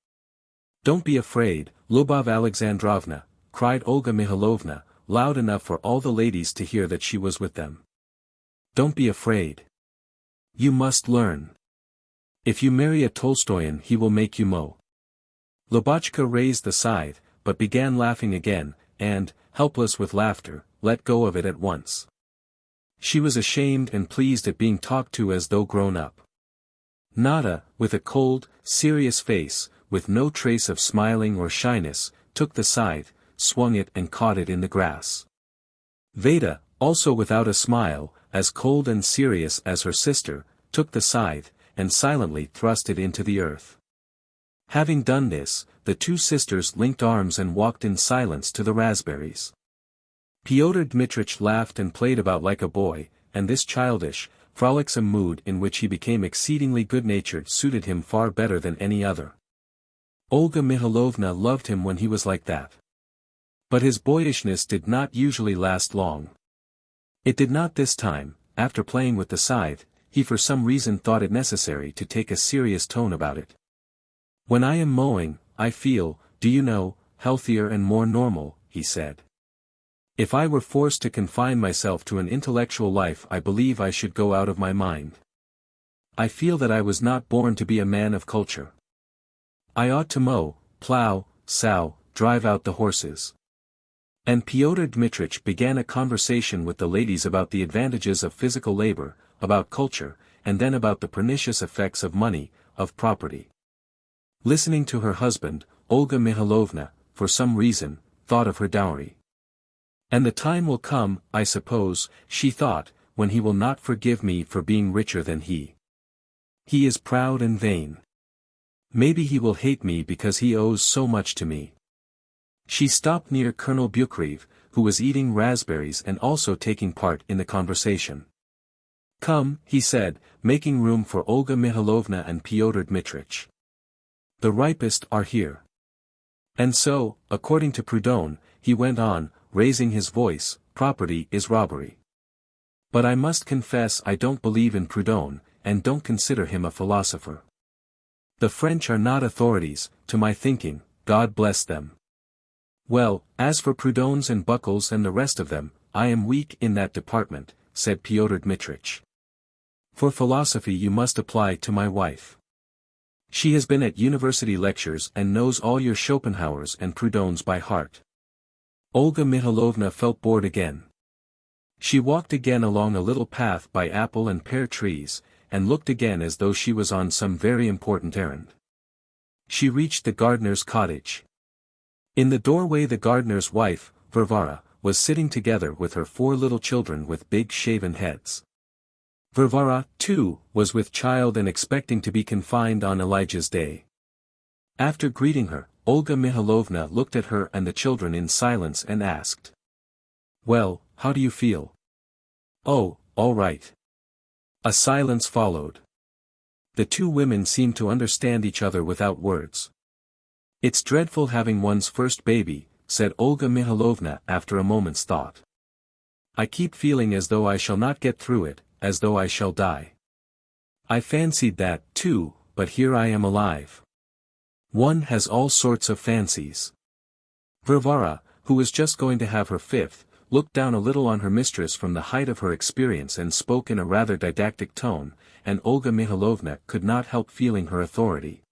Don't be afraid, Lubov Alexandrovna, cried Olga Mikhailovna, loud enough for all the ladies to hear that she was with them. Don't be afraid. You must learn. If you marry a Tolstoyan he will make you mow. Lubotshka raised the scythe, but began laughing again, and, helpless with laughter, let go of it at once. She was ashamed and pleased at being talked to as though grown up. Nada, with a cold, serious face, with no trace of smiling or shyness, took the scythe, swung it and caught it in the grass. Veda, also without a smile, as cold and serious as her sister, took the scythe, and silently thrust it into the earth. Having done this, the two sisters linked arms and walked in silence to the raspberries. Pyotr Dmitrich laughed and played about like a boy, and this childish, frolicsome mood in which he became exceedingly good-natured suited him far better than any other. Olga Mikhailovna loved him when he was like that. But his boyishness did not usually last long. It did not this time. After playing with the scythe, he for some reason thought it necessary to take a serious tone about it. When I am mowing, I feel, do you know, healthier and more normal, he said. If I were forced to confine myself to an intellectual life I believe I should go out of my mind. I feel that I was not born to be a man of culture. I ought to mow, plow, sow, drive out the horses. And Pyotr Dmitrich began a conversation with the ladies about the advantages of physical labor, about culture, and then about the pernicious effects of money, of property. Listening to her husband, Olga Mihalovna, for some reason, thought of her dowry. And the time will come, I suppose, she thought, when he will not forgive me for being richer than he. He is proud and vain. Maybe he will hate me because he owes so much to me. She stopped near Colonel Bukrev, who was eating raspberries and also taking part in the conversation. Come, he said, making room for Olga Mihalovna and Pyotr Dmitrich. The ripest are here. And so, according to Proudhon, he went on, raising his voice, property is robbery. But I must confess I don't believe in Proudhon, and don't consider him a philosopher. The French are not authorities, to my thinking, God bless them. Well, as for Proudhons and Buckles and the rest of them, I am weak in that department, said Pyotr Dmitrich. For philosophy you must apply to my wife. She has been at university lectures and knows all your Schopenhauers and Proudhons by heart. Olga Mihalovna felt bored again. She walked again along a little path by apple and pear trees, and looked again as though she was on some very important errand. She reached the gardener's cottage. In the doorway the gardener's wife, Varvara, was sitting together with her 4 little children with big shaven heads. Varvara, too, was with child and expecting to be confined on Elijah's day. After greeting her, Olga Mihalovna looked at her and the children in silence and asked. Well, how do you feel? Oh, all right. A silence followed. The 2 women seemed to understand each other without words. It's dreadful having one's first baby, said Olga Mihalovna after a moment's thought. I keep feeling as though I shall not get through it, as though I shall die. I fancied that, too, but here I am alive. One has all sorts of fancies. Varvara, who was just going to have her 5th, looked down a little on her mistress from the height of her experience and spoke in a rather didactic tone, and Olga Mihalovna could not help feeling her authority.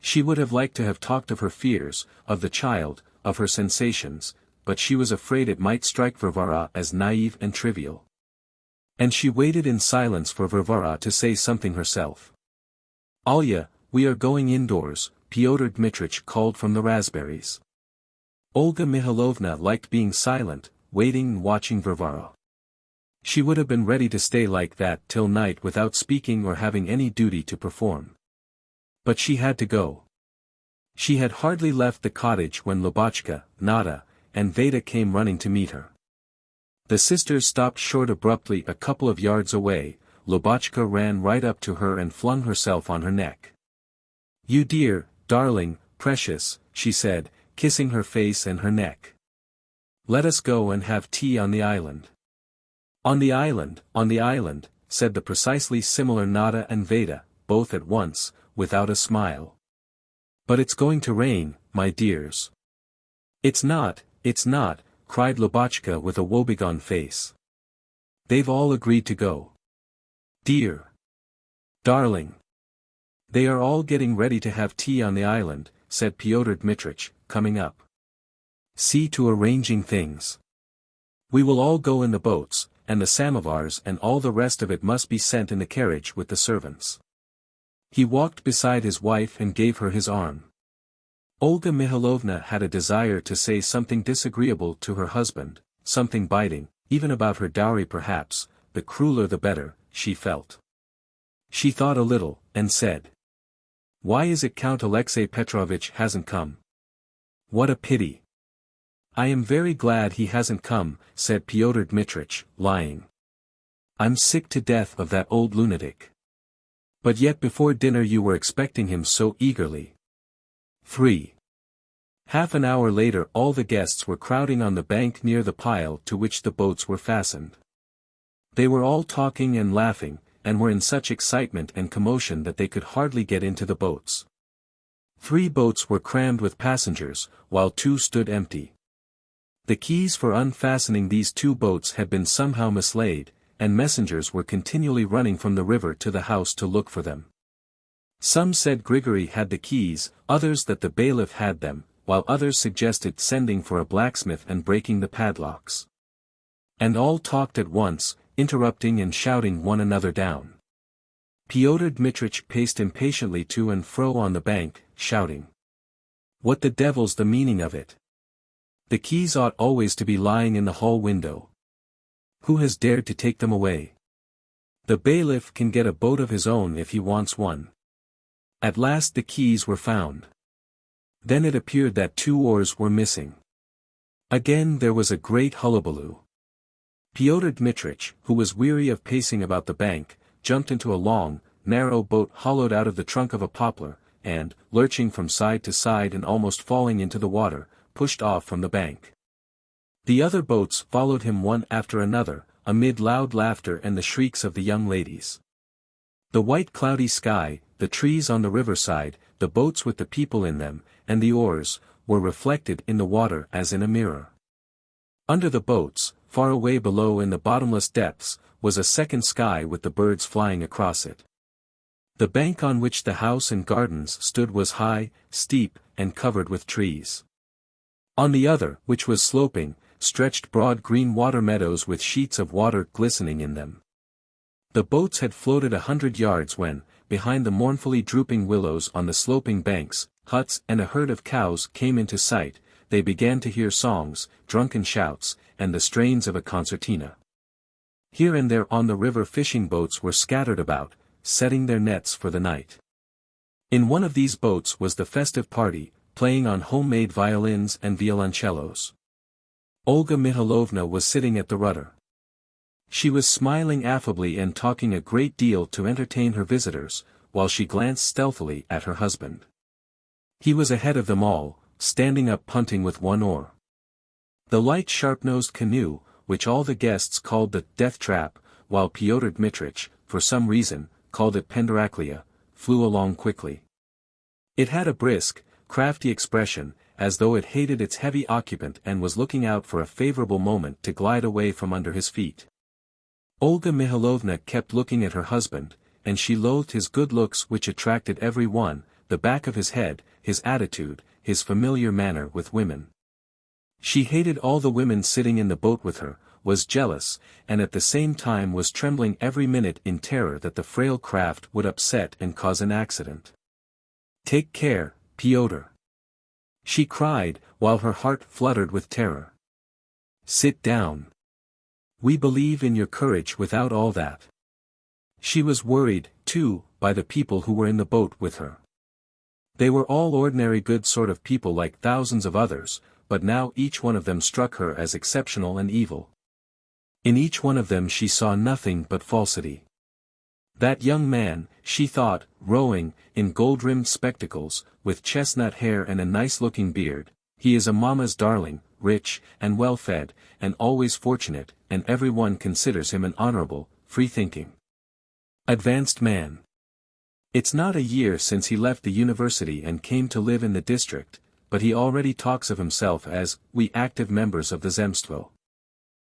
She would have liked to have talked of her fears, of the child, of her sensations, but she was afraid it might strike Varvara as naive and trivial. And she waited in silence for Varvara to say something herself. Alya, we are going indoors, Pyotr Dmitrich called from the raspberries. Olga Mihalovna liked being silent, waiting and watching Varvara. She would have been ready to stay like that till night without speaking or having any duty to perform. But she had to go. She had hardly left the cottage when Lubotshka, Nada, and Veda came running to meet her. The sisters stopped short abruptly a couple of yards away. Lubotshka ran right up to her and flung herself on her neck. You dear, darling, precious, she said, kissing her face and her neck. Let us go and have tea on the island. On the island, said the precisely similar Nada and Veda, both at once, without a smile. But it's going to rain, my dears. It's not, cried Lubotshka with a woebegone face. They've all agreed to go. Dear. Darling. They are all getting ready to have tea on the island, said Pyotr Dmitrich, coming up. See to arranging things. We will all go in the boats, and the samovars and all the rest of it must be sent in the carriage with the servants. He walked beside his wife and gave her his arm. Olga Mihalovna had a desire to say something disagreeable to her husband, something biting, even about her dowry perhaps, the crueler the better, she felt. She thought a little, and said. Why is it Count Alexei Petrovitch hasn't come? What a pity. I am very glad he hasn't come, said Pyotr Dmitrich, lying. I'm sick to death of that old lunatic. But yet before dinner you were expecting him so eagerly. 3. Half an hour later all the guests were crowding on the bank near the pile to which the boats were fastened. They were all talking and laughing, and were in such excitement and commotion that they could hardly get into the boats. 3 boats were crammed with passengers, while 2 stood empty. The keys for unfastening these 2 boats had been somehow mislaid, and messengers were continually running from the river to the house to look for them. Some said Grigory had the keys, others that the bailiff had them, while others suggested sending for a blacksmith and breaking the padlocks. And all talked at once, interrupting and shouting one another down. Pyotr Dmitrich paced impatiently to and fro on the bank, shouting. What the devil's the meaning of it? The keys ought always to be lying in the hall window. Who has dared to take them away? The bailiff can get a boat of his own if he wants one. At last the keys were found. Then it appeared that 2 oars were missing. Again there was a great hullabaloo. Pyotr Dmitrich, who was weary of pacing about the bank, jumped into a long, narrow boat hollowed out of the trunk of a poplar, and, lurching from side to side and almost falling into the water, pushed off from the bank. The other boats followed him one after another, amid loud laughter and the shrieks of the young ladies. The white cloudy sky, the trees on the riverside, the boats with the people in them, and the oars, were reflected in the water as in a mirror. Under the boats, far away below in the bottomless depths, was a second sky with the birds flying across it. The bank on which the house and gardens stood was high, steep, and covered with trees. On the other, which was sloping, stretched broad green water meadows with sheets of water glistening in them. The boats had floated 100 yards when, behind the mournfully drooping willows on the sloping banks, huts and a herd of cows came into sight. They began to hear songs, drunken shouts, and the strains of a concertina. Here and there on the river fishing boats were scattered about, setting their nets for the night. In one of these boats was the festive party, playing on homemade violins and violoncellos. Olga Mikhailovna was sitting at the rudder. She was smiling affably and talking a great deal to entertain her visitors, while she glanced stealthily at her husband. He was ahead of them all, standing up punting with 1 oar. The light sharp-nosed canoe, which all the guests called the death trap, while Pyotr Dmitrich, for some reason, called it Penderaklia, flew along quickly. It had a brisk, crafty expression, as though it hated its heavy occupant and was looking out for a favorable moment to glide away from under his feet. Olga Mikhailovna kept looking at her husband, and she loathed his good looks which attracted every one, the back of his head, his attitude, his familiar manner with women. She hated all the women sitting in the boat with her, was jealous, and at the same time was trembling every minute in terror that the frail craft would upset and cause an accident. "Take care, Pyotr!" she cried, while her heart fluttered with terror. "Sit down. We believe in your courage without all that." She was worried, too, by the people who were in the boat with her. They were all ordinary good sort of people like thousands of others, but now each one of them struck her as exceptional and evil. In each one of them she saw nothing but falsity. That young man, she thought, rowing, in gold-rimmed spectacles, with chestnut hair and a nice-looking beard, he is a mamma's darling, rich, and well-fed, and always fortunate, and every one considers him an honorable, free-thinking, advanced man. It's not a year since he left the university and came to live in the district, but he already talks of himself as, we active members of the Zemstvo.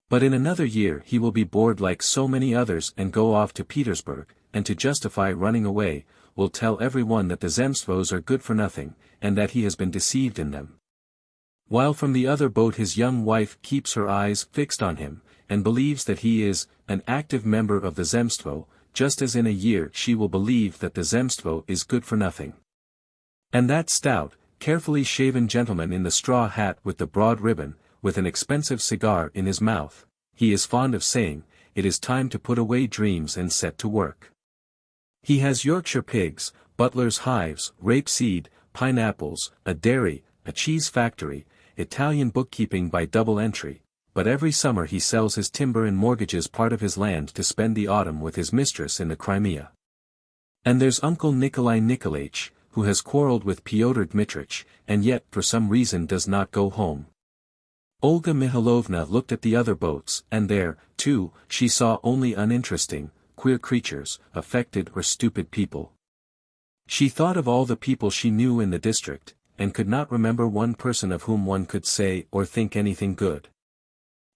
But in another year he will be bored like so many others and go off to Petersburg, and to justify running away, will tell everyone that the Zemstvos are good for nothing, and that he has been deceived in them. While from the other boat his young wife keeps her eyes fixed on him, and believes that he is an active member of the Zemstvo, just as in a year she will believe that the Zemstvo is good for nothing. And that stout, carefully shaven gentleman in the straw hat with the broad ribbon, with an expensive cigar in his mouth, he is fond of saying, it is time to put away dreams and set to work. He has Yorkshire pigs, butler's hives, rapeseed, pineapples, a dairy, a cheese factory, Italian bookkeeping by double entry, but every summer he sells his timber and mortgages part of his land to spend the autumn with his mistress in the Crimea. And there's Uncle Nikolai Nikolaich, who has quarreled with Pyotr Dmitrich, and yet for some reason does not go home. Olga Mikhailovna looked at the other boats, and there, too, she saw only uninteresting, queer creatures, affected or stupid people. She thought of all the people she knew in the district, and could not remember one person of whom one could say or think anything good.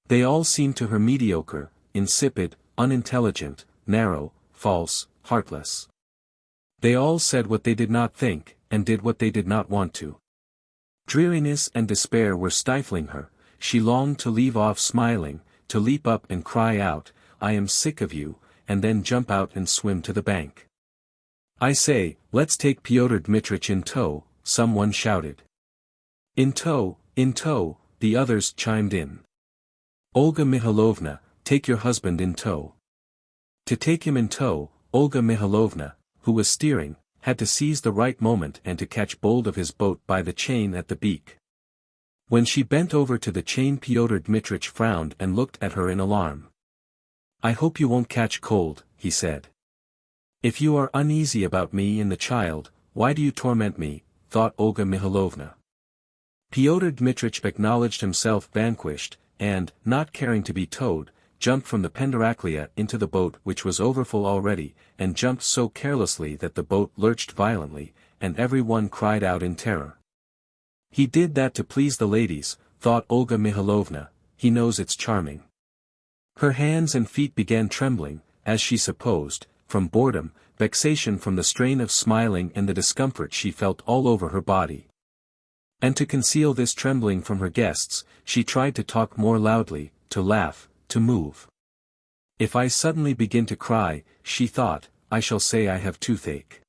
They all seemed to her mediocre, insipid, unintelligent, narrow, false, heartless. They all said what they did not think, and did what they did not want to. Dreariness and despair were stifling her. She longed to leave off smiling, to leap up and cry out, "I am sick of you," and then jump out and swim to the bank. "I say, let's take Pyotr Dmitrich in tow," someone shouted. In tow," the others chimed in. "Olga Mihalovna, take your husband in tow." To take him in tow, Olga Mihalovna, who was steering, had to seize the right moment and to catch hold of his boat by the chain at the beak. When she bent over to the chain, Pyotr Dmitrich frowned and looked at her in alarm. "I hope you won't catch cold," he said. "If you are uneasy about me and the child, why do you torment me?" thought Olga Mihalovna. Pyotr Dmitrich acknowledged himself vanquished, and, not caring to be towed, jumped from the penderaklia into the boat, which was overfull already, and jumped so carelessly that the boat lurched violently, and every one cried out in terror. "He did that to please the ladies," thought Olga Mihalovna, "he knows it's charming." Her hands and feet began trembling, as she supposed, from boredom, vexation from the strain of smiling and the discomfort she felt all over her body. And to conceal this trembling from her guests, she tried to talk more loudly, to laugh, to move. "If I suddenly begin to cry," she thought, "I shall say I have toothache."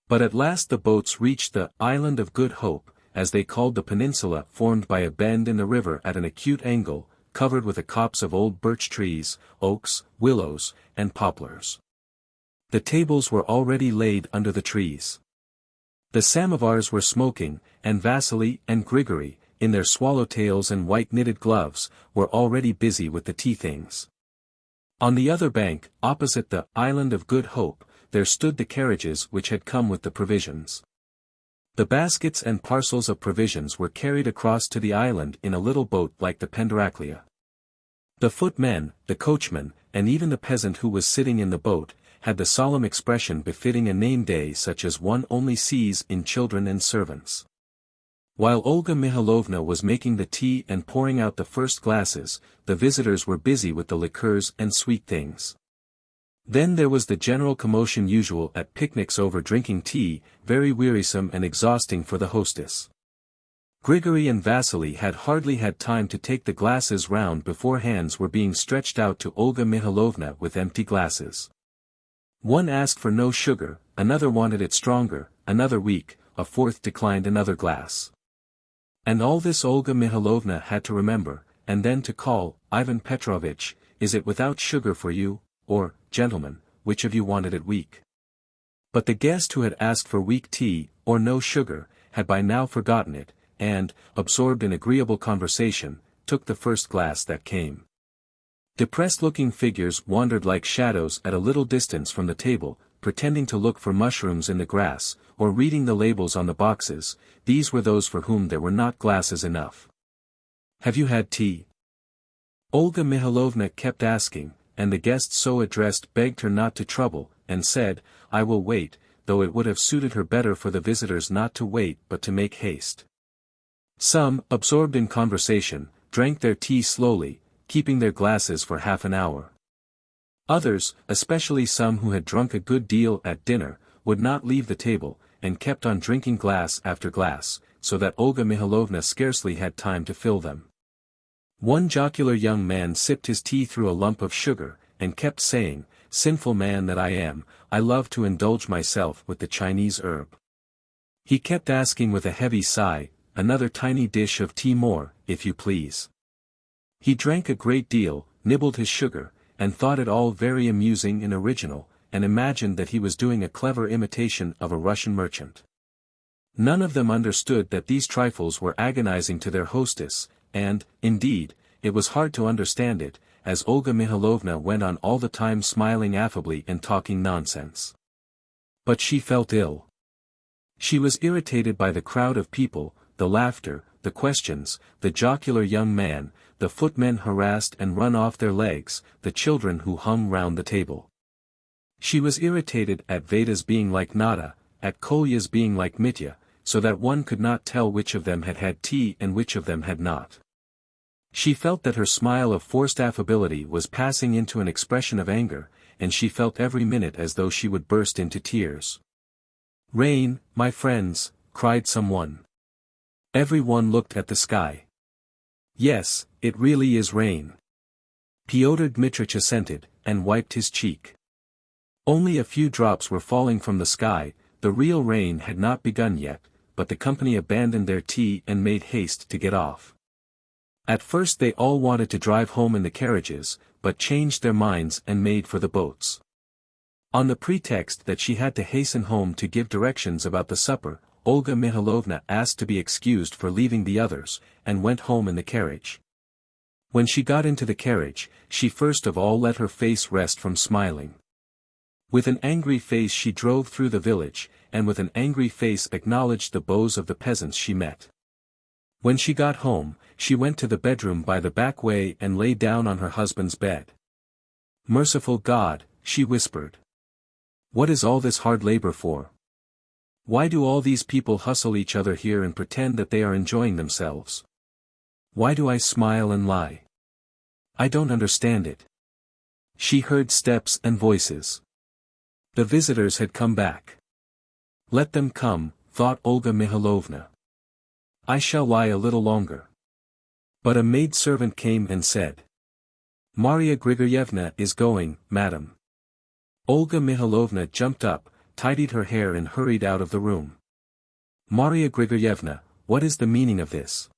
But at last the boats reached the Island of Good Hope, as they called the peninsula formed by a bend in the river at an acute angle, covered with a copse of old birch trees, oaks, willows, and poplars. The tables were already laid under the trees. The samovars were smoking, and Vasily and Grigory, in their swallowtails and white knitted gloves, were already busy with the tea things. On the other bank, opposite the Island of Good Hope, there stood the carriages which had come with the provisions. The baskets and parcels of provisions were carried across to the island in a little boat like the penderaklia. The footmen, the coachman, and even the peasant who was sitting in the boat, had the solemn expression befitting a name day such as one only sees in children and servants. While Olga Mihalovna was making the tea and pouring out the first glasses, the visitors were busy with the liqueurs and sweet things. Then there was the general commotion usual at picnics over drinking tea, very wearisome and exhausting for the hostess. Grigory and Vasily had hardly had time to take the glasses round before hands were being stretched out to Olga Mihalovna with empty glasses. One asked for no sugar, another wanted it stronger, another weak, a fourth declined another glass. And all this Olga Mihalovna had to remember, and then to call, "Ivan Petrovitch, is it without sugar for you, or, gentlemen, which of you wanted it weak?" But the guest who had asked for weak tea, or no sugar, had by now forgotten it, and, absorbed in agreeable conversation, took the first glass that came. Depressed-looking figures wandered like shadows at a little distance from the table, pretending to look for mushrooms in the grass, or reading the labels on the boxes. These were those for whom there were not glasses enough. "Have you had tea?" Olga Mihalovna kept asking, and the guest so addressed begged her not to trouble, and said, "I will wait," though it would have suited her better for the visitors not to wait but to make haste. Some, absorbed in conversation, drank their tea slowly, keeping their glasses for half an hour. Others, especially some who had drunk a good deal at dinner, would not leave the table, and kept on drinking glass after glass, so that Olga Mihalovna scarcely had time to fill them. One jocular young man sipped his tea through a lump of sugar, and kept saying, "Sinful man that I am, I love to indulge myself with the Chinese herb." He kept asking with a heavy sigh, "Another tiny dish of tea more, if you please." He drank a great deal, nibbled his sugar, and thought it all very amusing and original, and imagined that he was doing a clever imitation of a Russian merchant. None of them understood that these trifles were agonizing to their hostess, and, indeed, it was hard to understand it, as Olga Mihalovna went on all the time smiling affably and talking nonsense. But she felt ill. She was irritated by the crowd of people, the laughter, the questions, the jocular young man, the footmen harassed and run off their legs, the children who hung round the table. She was irritated at Veda's being like Nada, at Kolya's being like Mitya, so that one could not tell which of them had had tea and which of them had not. She felt that her smile of forced affability was passing into an expression of anger, and she felt every minute as though she would burst into tears. "Rain, my friends," cried someone. Every one looked at the sky. "Yes, it really is rain." Pyotr Dmitrich assented, and wiped his cheek. Only a few drops were falling from the sky, the real rain had not begun yet, but the company abandoned their tea and made haste to get off. At first they all wanted to drive home in the carriages, but changed their minds and made for the boats. On the pretext that she had to hasten home to give directions about the supper, Olga Mihalovna asked to be excused for leaving the others, and went home in the carriage. When she got into the carriage, she first of all let her face rest from smiling. With an angry face she drove through the village, and with an angry face acknowledged the bows of the peasants she met. When she got home, she went to the bedroom by the back way and lay down on her husband's bed. "Merciful God," she whispered. "What is all this hard labor for? Why do all these people hustle each other here and pretend that they are enjoying themselves? Why do I smile and lie? I don't understand it." She heard steps and voices. The visitors had come back. "Let them come," thought Olga Mihalovna. "I shall lie a little longer." But a maid-servant came and said, "Maria Grigoryevna is going, madam." Olga Mihalovna jumped up, tidied her hair and hurried out of the room. "Maria Grigoryevna, what is the meaning of this?"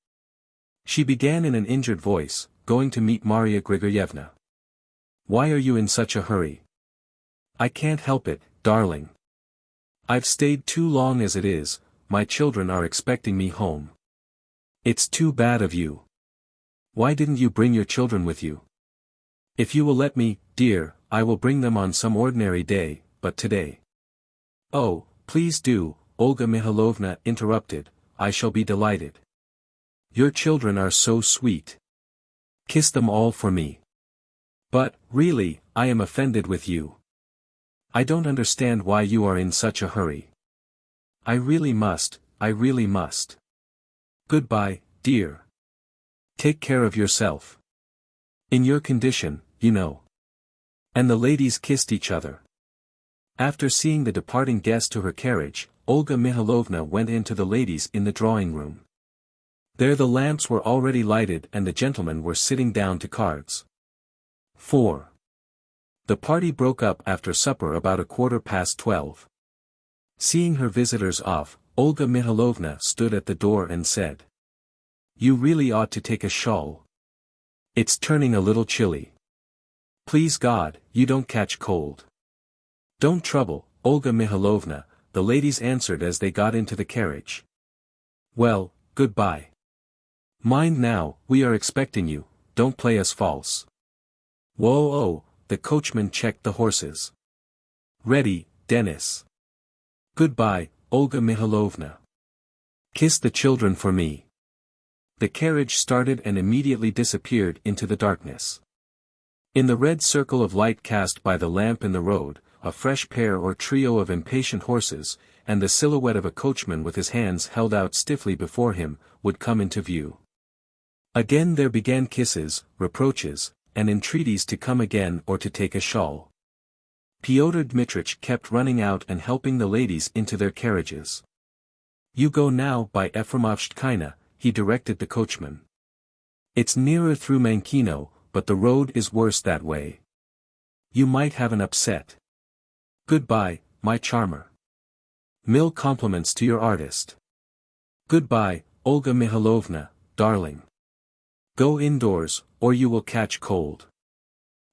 She began in an injured voice, going to meet Maria Grigoryevna. "Why are you in such a hurry?" "I can't help it, darling. I've stayed too long as it is, my children are expecting me home." "It's too bad of you. Why didn't you bring your children with you?" "If you will let me, dear, I will bring them on some ordinary day, but today." "Oh, please do," Olga Mihalovna interrupted, "I shall be delighted. Your children are so sweet. Kiss them all for me." "But, really, I am offended with you. I don't understand why you are in such a hurry." I really must." "Goodbye, dear. Take care of yourself. In your condition, you know." And the ladies kissed each other. After seeing the departing guest to her carriage, Olga Mihalovna went in to the ladies in the drawing-room. There the lamps were already lighted and the gentlemen were sitting down to cards. 4. The party broke up after supper about 12:15. Seeing her visitors off, Olga Mihalovna stood at the door and said, "You really ought to take a shawl. It's turning a little chilly. Please God, you don't catch cold." "Don't trouble, Olga Mihalovna," the ladies answered as they got into the carriage. "Well, goodbye. Mind now, we are expecting you, don't play us false." "Whoa-oh," the coachman checked the horses. "Ready, Denis." "Goodbye, Olga Mihalovna. Kiss the children for me." The carriage started and immediately disappeared into the darkness. In the red circle of light cast by the lamp in the road, a fresh pair or trio of impatient horses, and the silhouette of a coachman with his hands held out stiffly before him, would come into view. Again there began kisses, reproaches, and entreaties to come again or to take a shawl. Pyotr Dmitrich kept running out and helping the ladies into their carriages. "You go now by Efremovshchina," he directed the coachman. "It's nearer through Mankino, but the road is worse that way. You might have an upset. Goodbye, my charmer. Mille compliments to your artist. Goodbye, Olga Mihalovna, darling. Go indoors, or you will catch cold.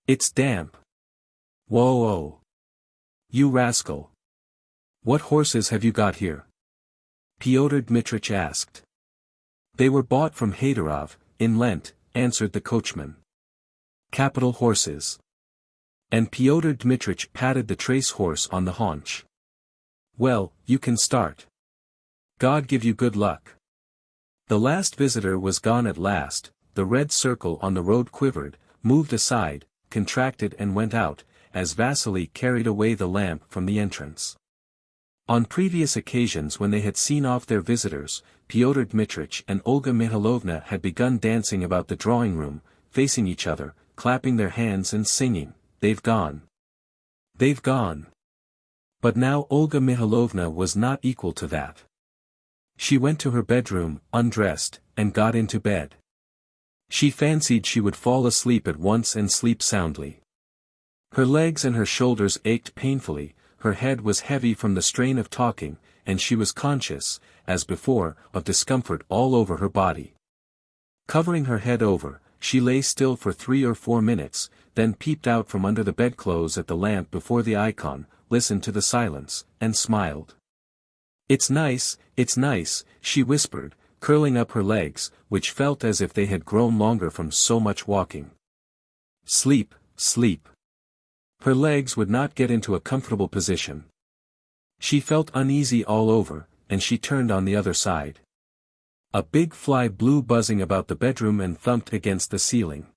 It's damp. Whoa-oh. You rascal. What horses have you got here?" Pyotr Dmitrich asked. "They were bought from Haydarov, in Lent," answered the coachman. "Capital horses." And Pyotr Dmitrich patted the trace horse on the haunch. "Well, you can start. God give you good luck." The last visitor was gone at last, the red circle on the road quivered, moved aside, contracted and went out, as Vasily carried away the lamp from the entrance. On previous occasions when they had seen off their visitors, Pyotr Dmitrich and Olga Mihailovna had begun dancing about the drawing room, facing each other, clapping their hands and singing, "They've gone. They've gone." But now Olga Mihailovna was not equal to that. She went to her bedroom, undressed, and got into bed. She fancied she would fall asleep at once and sleep soundly. Her legs and her shoulders ached painfully, her head was heavy from the strain of talking, and she was conscious, as before, of discomfort all over her body. Covering her head over, she lay still for 3 or 4 minutes, then peeped out from under the bedclothes at the lamp before the icon, listened to the silence, and smiled. It's nice," she whispered, curling up her legs, which felt as if they had grown longer from so much walking. "Sleep, sleep." Her legs would not get into a comfortable position. She felt uneasy all over, and she turned on the other side. A big fly blew buzzing about the bedroom and thumped against the ceiling.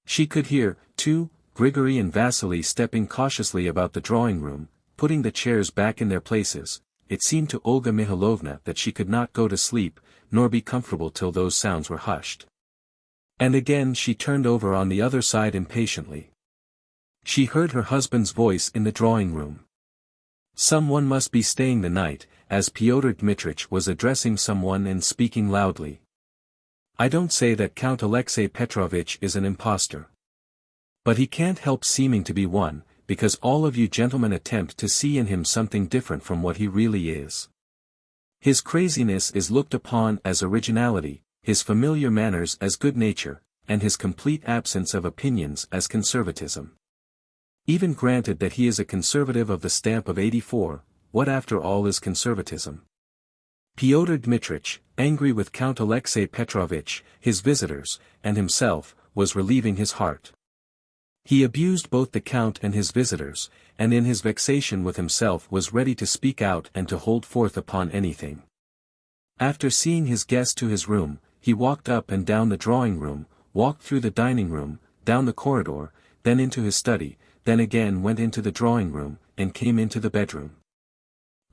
She could hear, too, Grigory and Vasily stepping cautiously about the drawing room, putting the chairs back in their places. It seemed to Olga Mihailovna that she could not go to sleep, nor be comfortable till those sounds were hushed. And again she turned over on the other side impatiently. She heard her husband's voice in the drawing room. Someone must be staying the night, as Pyotr Dmitrich was addressing someone and speaking loudly. "I don't say that Count Alexei Petrovitch is an impostor. But he can't help seeming to be one, because all of you gentlemen attempt to see in him something different from what he really is. His craziness is looked upon as originality, his familiar manners as good nature, and his complete absence of opinions as conservatism. Even granted that he is a conservative of the stamp of '84, what after all is conservatism?" Pyotr Dmitrich, angry with Count Alexei Petrovitch, his visitors, and himself, was relieving his heart. He abused both the Count and his visitors, and in his vexation with himself was ready to speak out and to hold forth upon anything. After seeing his guest to his room, he walked up and down the drawing room, walked through the dining room, down the corridor, then into his study, then again went into the drawing room, and came into the bedroom.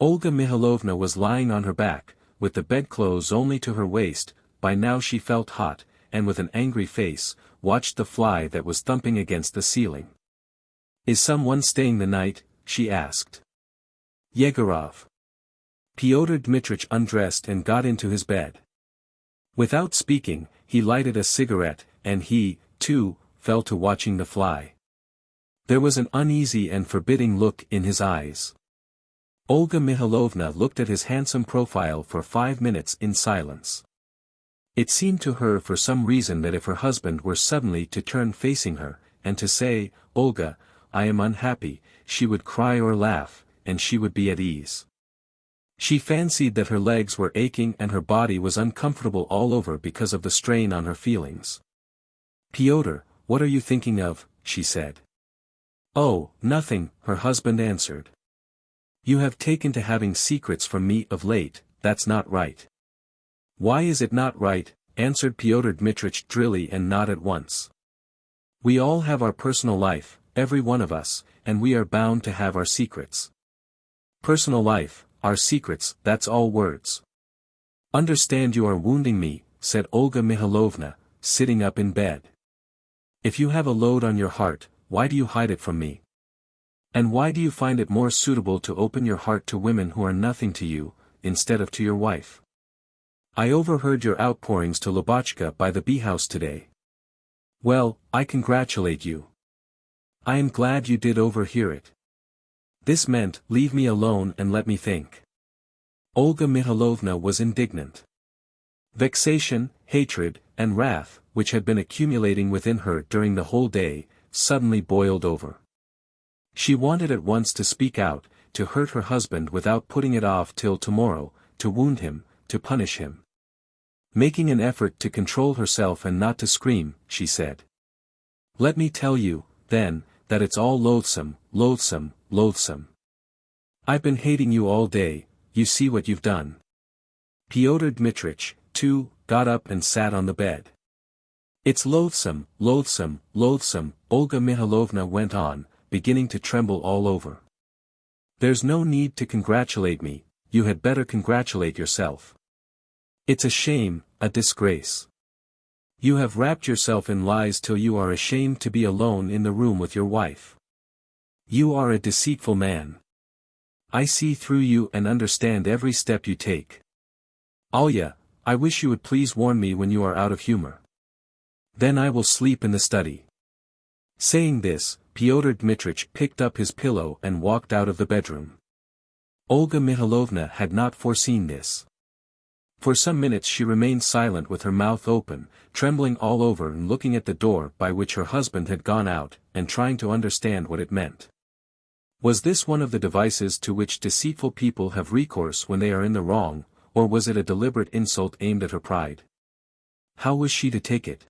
Olga Mihailovna was lying on her back, with the bedclothes only to her waist. By now she felt hot, and with an angry face, watched the fly that was thumping against the ceiling. "Is someone staying the night?" she asked. "Yegorov." Pyotr Dmitrich undressed and got into his bed. Without speaking, he lighted a cigarette, and he, too, fell to watching the fly. There was an uneasy and forbidding look in his eyes. Olga Mihailovna looked at his handsome profile for 5 minutes in silence. It seemed to her for some reason that if her husband were suddenly to turn facing her, and to say, "Olga, I am unhappy," she would cry or laugh, and she would be at ease. She fancied that her legs were aching and her body was uncomfortable all over because of the strain on her feelings. "Pyotr, what are you thinking of?" she said. "Oh, nothing," her husband answered. "You have taken to having secrets from me of late, that's not right." "Why is it not right?" answered Pyotr Dmitrich drily and not at once. "We all have our personal life, every one of us, and we are bound to have our secrets. Personal life, our secrets, that's all words." "Understand you are wounding me," said Olga Mihailovna, sitting up in bed. "If you have a load on your heart, why do you hide it from me? And why do you find it more suitable to open your heart to women who are nothing to you, instead of to your wife? I overheard your outpourings to Lubotshka by the bee-house today. Well, I congratulate you. I am glad you did overhear it. This meant, leave me alone and let me think." Olga Mihailovna was indignant. Vexation, hatred, and wrath, which had been accumulating within her during the whole day, suddenly boiled over. She wanted at once to speak out, to hurt her husband without putting it off till tomorrow, to wound him, to punish him. Making an effort to control herself and not to scream, she said, "Let me tell you, then, that it's all loathsome, loathsome, loathsome. I've been hating you all day, you see what you've done." Pyotr Dmitrich, too, got up and sat on the bed. "It's loathsome, loathsome, loathsome," Olga Mihailovna went on, beginning to tremble all over. There's no need to congratulate me, you had better congratulate yourself. It's a shame, a disgrace. You have wrapped yourself in lies till you are ashamed to be alone in the room with your wife. You are a deceitful man. I see through you and understand every step you take. Alya, I wish you would please warn me when you are out of humor. Then I will sleep in the study. Saying this, Pyotr Dmitrich picked up his pillow and walked out of the bedroom. Olga Mikhailovna had not foreseen this. For some minutes she remained silent with her mouth open, trembling all over and looking at the door by which her husband had gone out, and trying to understand what it meant. Was this one of the devices to which deceitful people have recourse when they are in the wrong, or was it a deliberate insult aimed at her pride? How was she to take it?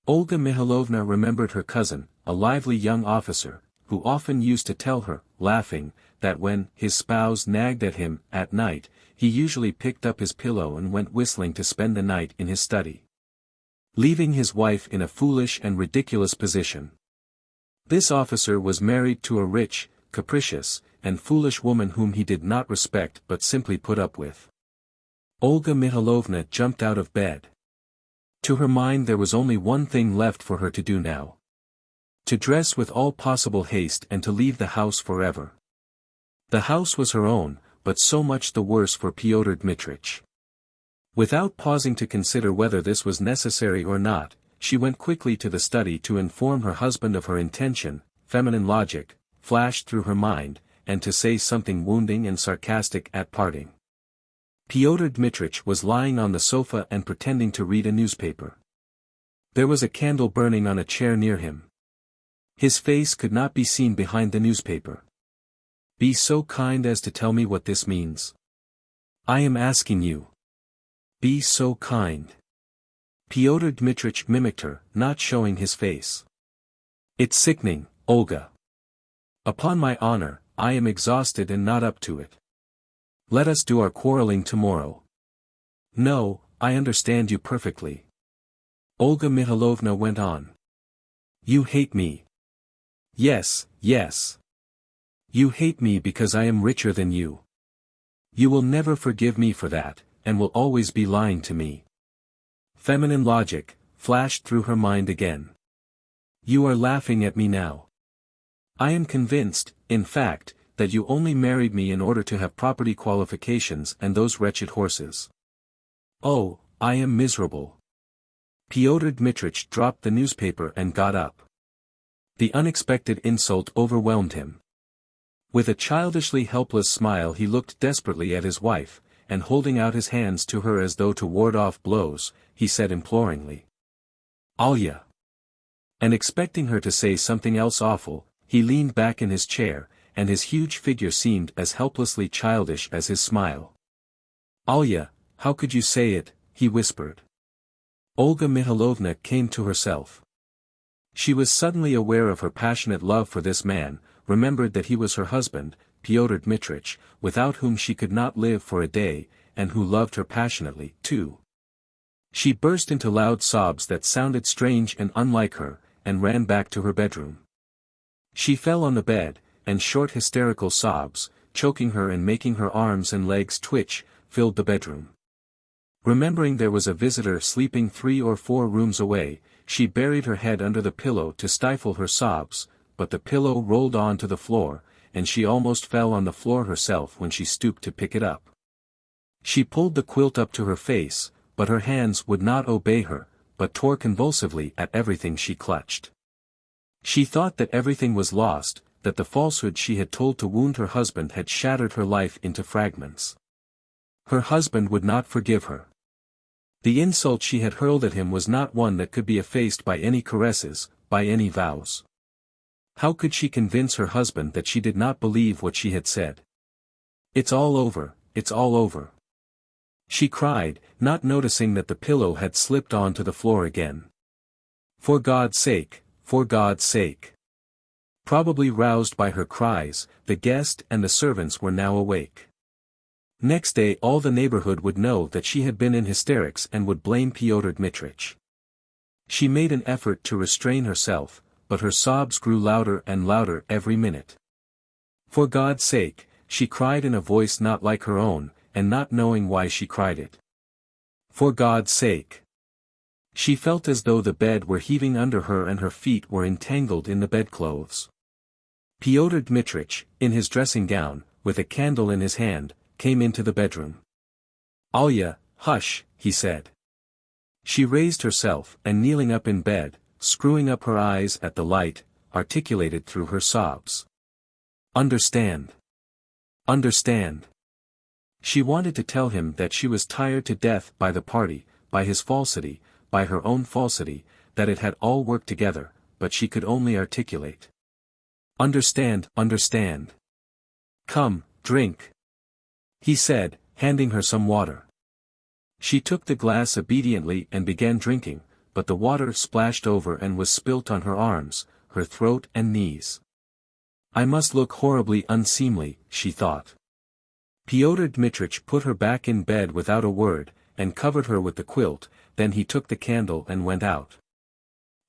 Olga Mikhailovna remembered her cousin, a lively young officer, who often used to tell her, laughing, that when his spouse nagged at him at night, he usually picked up his pillow and went whistling to spend the night in his study, leaving his wife in a foolish and ridiculous position. This officer was married to a rich, capricious, and foolish woman whom he did not respect but simply put up with. Olga Mikhailovna jumped out of bed. To her mind there was only one thing left for her to do now. To dress with all possible haste and to leave the house forever. The house was her own, but so much the worse for Pyotr Dmitrich. Without pausing to consider whether this was necessary or not, she went quickly to the study to inform her husband of her intention. Feminine logic flashed through her mind, and to say something wounding and sarcastic at parting. Pyotr Dmitrich was lying on the sofa and pretending to read a newspaper. There was a candle burning on a chair near him. His face could not be seen behind the newspaper. Be so kind as to tell me what this means. I am asking you. Be so kind. Pyotr Dmitrich mimicked her, not showing his face. It's sickening, Olga. Upon my honor, I am exhausted and not up to it. Let us do our quarreling tomorrow. No, I understand you perfectly. Olga Mikhailovna went on. You hate me. Yes, yes. You hate me because I am richer than you. You will never forgive me for that, and will always be lying to me. Feminine logic flashed through her mind again. You are laughing at me now. I am convinced, in fact, that you only married me in order to have property qualifications and those wretched horses. Oh, I am miserable. Pyotr Dmitrich dropped the newspaper and got up. The unexpected insult overwhelmed him. With a childishly helpless smile he looked desperately at his wife, and holding out his hands to her as though to ward off blows, he said imploringly, Alya. And expecting her to say something else awful, he leaned back in his chair, and his huge figure seemed as helplessly childish as his smile. Alya, how could you say it, he whispered. Olga Mikhailovna came to herself. She was suddenly aware of her passionate love for this man, remembered that he was her husband, Pyotr Dmitrich, without whom she could not live for a day, and who loved her passionately, too. She burst into loud sobs that sounded strange and unlike her, and ran back to her bedroom. She fell on the bed, and short hysterical sobs, choking her and making her arms and legs twitch, filled the bedroom. Remembering there was a visitor sleeping 3 or 4 rooms away, she buried her head under the pillow to stifle her sobs, but the pillow rolled on to the floor, and she almost fell on the floor herself when she stooped to pick it up. She pulled the quilt up to her face, but her hands would not obey her, but tore convulsively at everything she clutched. She thought that everything was lost, that the falsehood she had told to wound her husband had shattered her life into fragments. Her husband would not forgive her. The insult she had hurled at him was not one that could be effaced by any caresses, by any vows. How could she convince her husband that she did not believe what she had said? It's all over, it's all over. She cried, not noticing that the pillow had slipped onto the floor again. For God's sake, for God's sake. Probably roused by her cries, the guest and the servants were now awake. Next day all the neighborhood would know that she had been in hysterics and would blame Pyotr Dmitrich. She made an effort to restrain herself, but her sobs grew louder and louder every minute. For God's sake, she cried in a voice not like her own, and not knowing why she cried it. For God's sake. She felt as though the bed were heaving under her and her feet were entangled in the bedclothes. Pyotr Dmitrich, in his dressing gown, with a candle in his hand, came into the bedroom. "Alya, hush," he said. She raised herself and kneeling up in bed, screwing up her eyes at the light, articulated through her sobs. "Understand. Understand." She wanted to tell him that she was tired to death by the party, by his falsity, by her own falsity, that it had all worked together, but she could only articulate. "Understand, understand. Come, drink," he said, handing her some water. She took the glass obediently and began drinking, but the water splashed over and was spilt on her arms, her throat and knees. "I must look horribly unseemly," she thought. Pyotr Dmitrich put her back in bed without a word, and covered her with the quilt, then he took the candle and went out.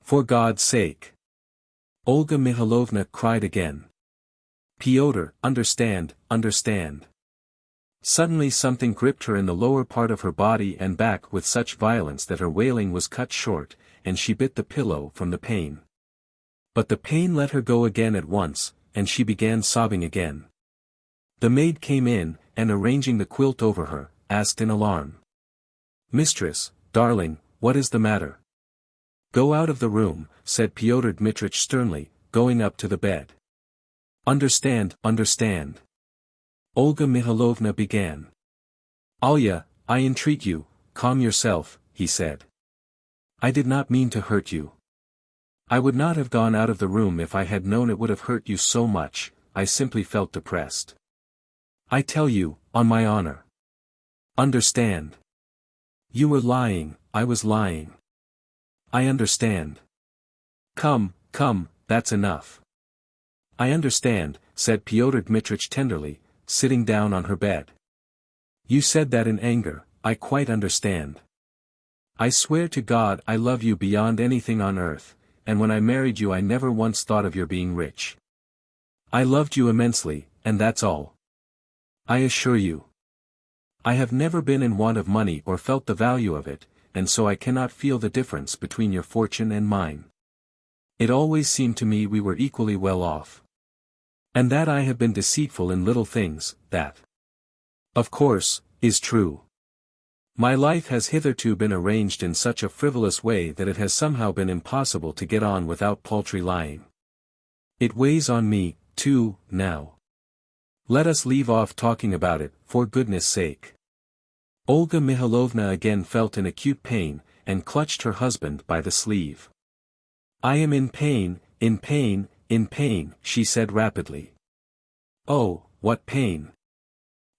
"For God's sake!" Olga Mihalovna cried again. "Pyotr, understand, understand." Suddenly something gripped her in the lower part of her body and back with such violence that her wailing was cut short, and she bit the pillow from the pain. But the pain let her go again at once, and she began sobbing again. The maid came in, and arranging the quilt over her, asked in alarm. "Mistress, darling, what is the matter?" "Go out of the room," said Pyotr Dmitrich sternly, going up to the bed. "Understand, understand." Olga Mihalovna began. "Alya, I entreat you, calm yourself," he said. "I did not mean to hurt you. I would not have gone out of the room if I had known it would have hurt you so much, I simply felt depressed. I tell you, on my honor. Understand. You were lying, I was lying. I understand. Come, come, that's enough." "I understand," said Pyotr Dmitrich tenderly, sitting down on her bed. "You said that in anger, I quite understand. I swear to God I love you beyond anything on earth, and when I married you I never once thought of your being rich. I loved you immensely, and that's all. I assure you. I have never been in want of money or felt the value of it, and so I cannot feel the difference between your fortune and mine. It always seemed to me we were equally well off. And that I have been deceitful in little things, that, of course, is true. My life has hitherto been arranged in such a frivolous way that it has somehow been impossible to get on without paltry lying. It weighs on me, too, now. Let us leave off talking about it, for goodness sake." Olga Mihalovna again felt an acute pain, and clutched her husband by the sleeve. "I am in pain, in pain, in pain," she said rapidly. "Oh, what pain!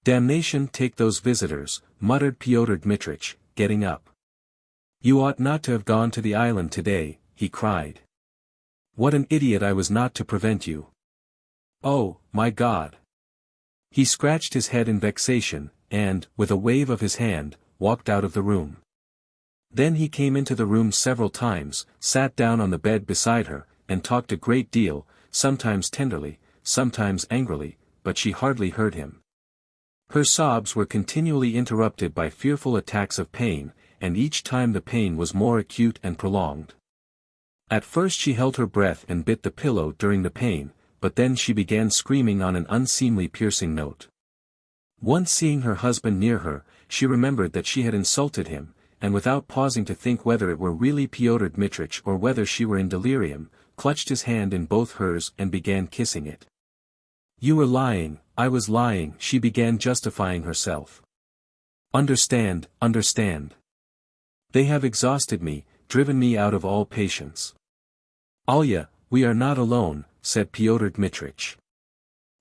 Damnation take those visitors," muttered Pyotr Dmitrich, getting up. "You ought not to have gone to the island today," he cried. "What an idiot I was not to prevent you. Oh, my God!" He scratched his head in vexation, and, with a wave of his hand, walked out of the room. Then he came into the room several times, sat down on the bed beside her, and talked a great deal, sometimes tenderly, sometimes angrily, but she hardly heard him. Her sobs were continually interrupted by fearful attacks of pain, and each time the pain was more acute and prolonged. At first she held her breath and bit the pillow during the pain, but then she began screaming on an unseemly piercing note. Once seeing her husband near her, she remembered that she had insulted him, and without pausing to think whether it were really Pyotr Dmitrich or whether she were in delirium, clutched his hand in both hers and began kissing it. "You were lying, I was lying," she began justifying herself. "Understand, understand. They have exhausted me, driven me out of all patience." "Alya, we are not alone," said Pyotr Dmitrich.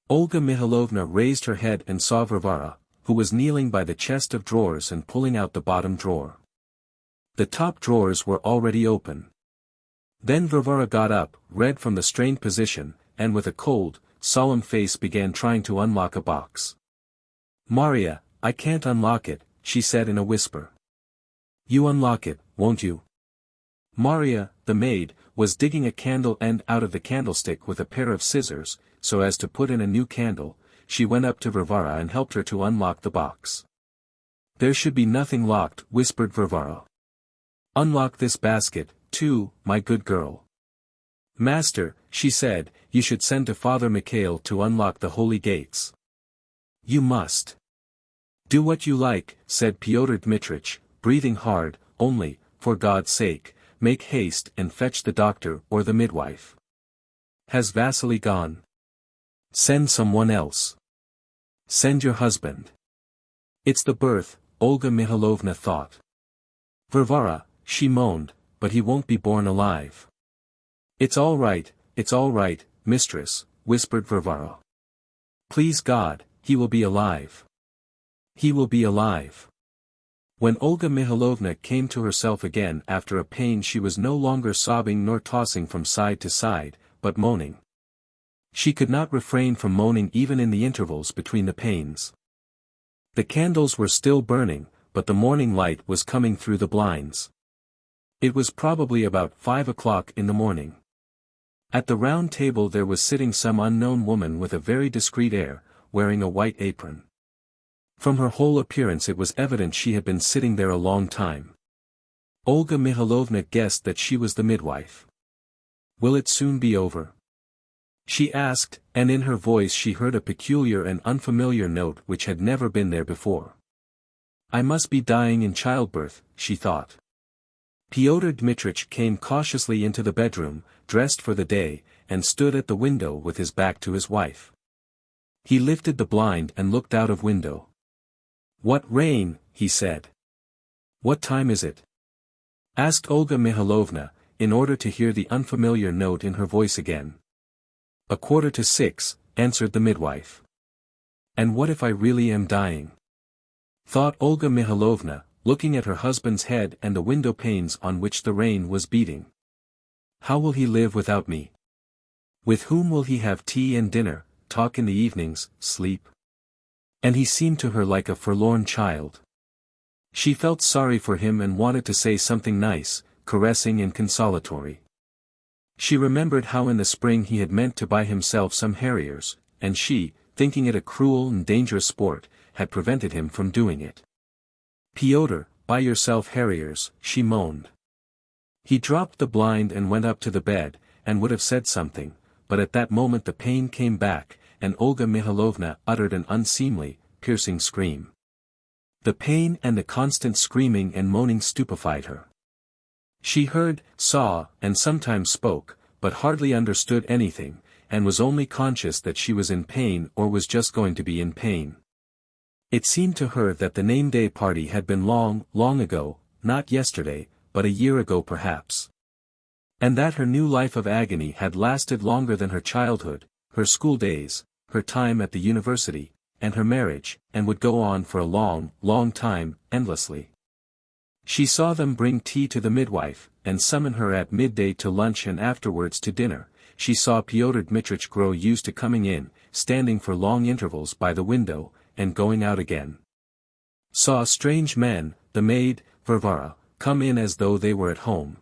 Olga Mihalovna raised her head and saw Varvara, who was kneeling by the chest of drawers and pulling out the bottom drawer. The top drawers were already open. Then Varvara got up, red from the strained position, and with a cold, solemn face began trying to unlock a box. "Maria, I can't unlock it," she said in a whisper. "You unlock it, won't you?" Maria, the maid, was digging a candle end out of the candlestick with a pair of scissors, so as to put in a new candle, she went up to Varvara and helped her to unlock the box. "There should be nothing locked," whispered Varvara. "Unlock this basket, too, my good girl." "Master," she said, "you should send to Father Mikhail to unlock the holy gates." "You must." "Do what you like," said Pyotr Dmitrich, breathing hard, "only, for God's sake, make haste and fetch the doctor or the midwife." "Has Vasily gone?" "Send someone else. Send your husband." "It's the birth," Olga Mikhailovna thought. "Varvara," she moaned, "but he won't be born alive." It's all right, mistress," whispered Varvara. "Please God, he will be alive. He will be alive." When Olga Mikhailovna came to herself again after a pain, she was no longer sobbing nor tossing from side to side, but moaning. She could not refrain from moaning even in the intervals between the pains. The candles were still burning, but the morning light was coming through the blinds. It was probably about 5 o'clock in the morning. At the round table there was sitting some unknown woman with a very discreet air, wearing a white apron. From her whole appearance it was evident she had been sitting there a long time. Olga Mikhailovna guessed that she was the midwife. "Will it soon be over?" she asked, and in her voice she heard a peculiar and unfamiliar note which had never been there before. "I must be dying in childbirth," she thought. Pyotr Dmitrich came cautiously into the bedroom, dressed for the day, and stood at the window with his back to his wife. He lifted the blind and looked out of window. "What rain," he said. "What time is it?" asked Olga Mikhailovna, in order to hear the unfamiliar note in her voice again. "6:15, answered the midwife. "And what if I really am dying?" thought Olga Mikhailovna, looking at her husband's head and the window panes on which the rain was beating. "How will he live without me? With whom will he have tea and dinner, talk in the evenings, sleep?" And he seemed to her like a forlorn child. She felt sorry for him and wanted to say something nice, caressing and consolatory. She remembered how in the spring he had meant to buy himself some harriers, and she, thinking it a cruel and dangerous sport, had prevented him from doing it. "Pyotr, buy yourself harriers," she moaned. He dropped the blind and went up to the bed, and would have said something, but at that moment the pain came back, and Olga Mikhailovna uttered an unseemly, piercing scream. The pain and the constant screaming and moaning stupefied her. She heard, saw, and sometimes spoke, but hardly understood anything, and was only conscious that she was in pain or was just going to be in pain. It seemed to her that the name-day party had been long, long ago, not yesterday, but a year ago perhaps. And that her new life of agony had lasted longer than her childhood, her school days, her time at the university, and her marriage, and would go on for a long, long time, endlessly. She saw them bring tea to the midwife, and summon her at midday to lunch and afterwards to dinner. She saw Pyotr Dmitrich grow used to coming in, standing for long intervals by the window, and going out again. Saw strange men, the maid, Varvara, come in as though they were at home.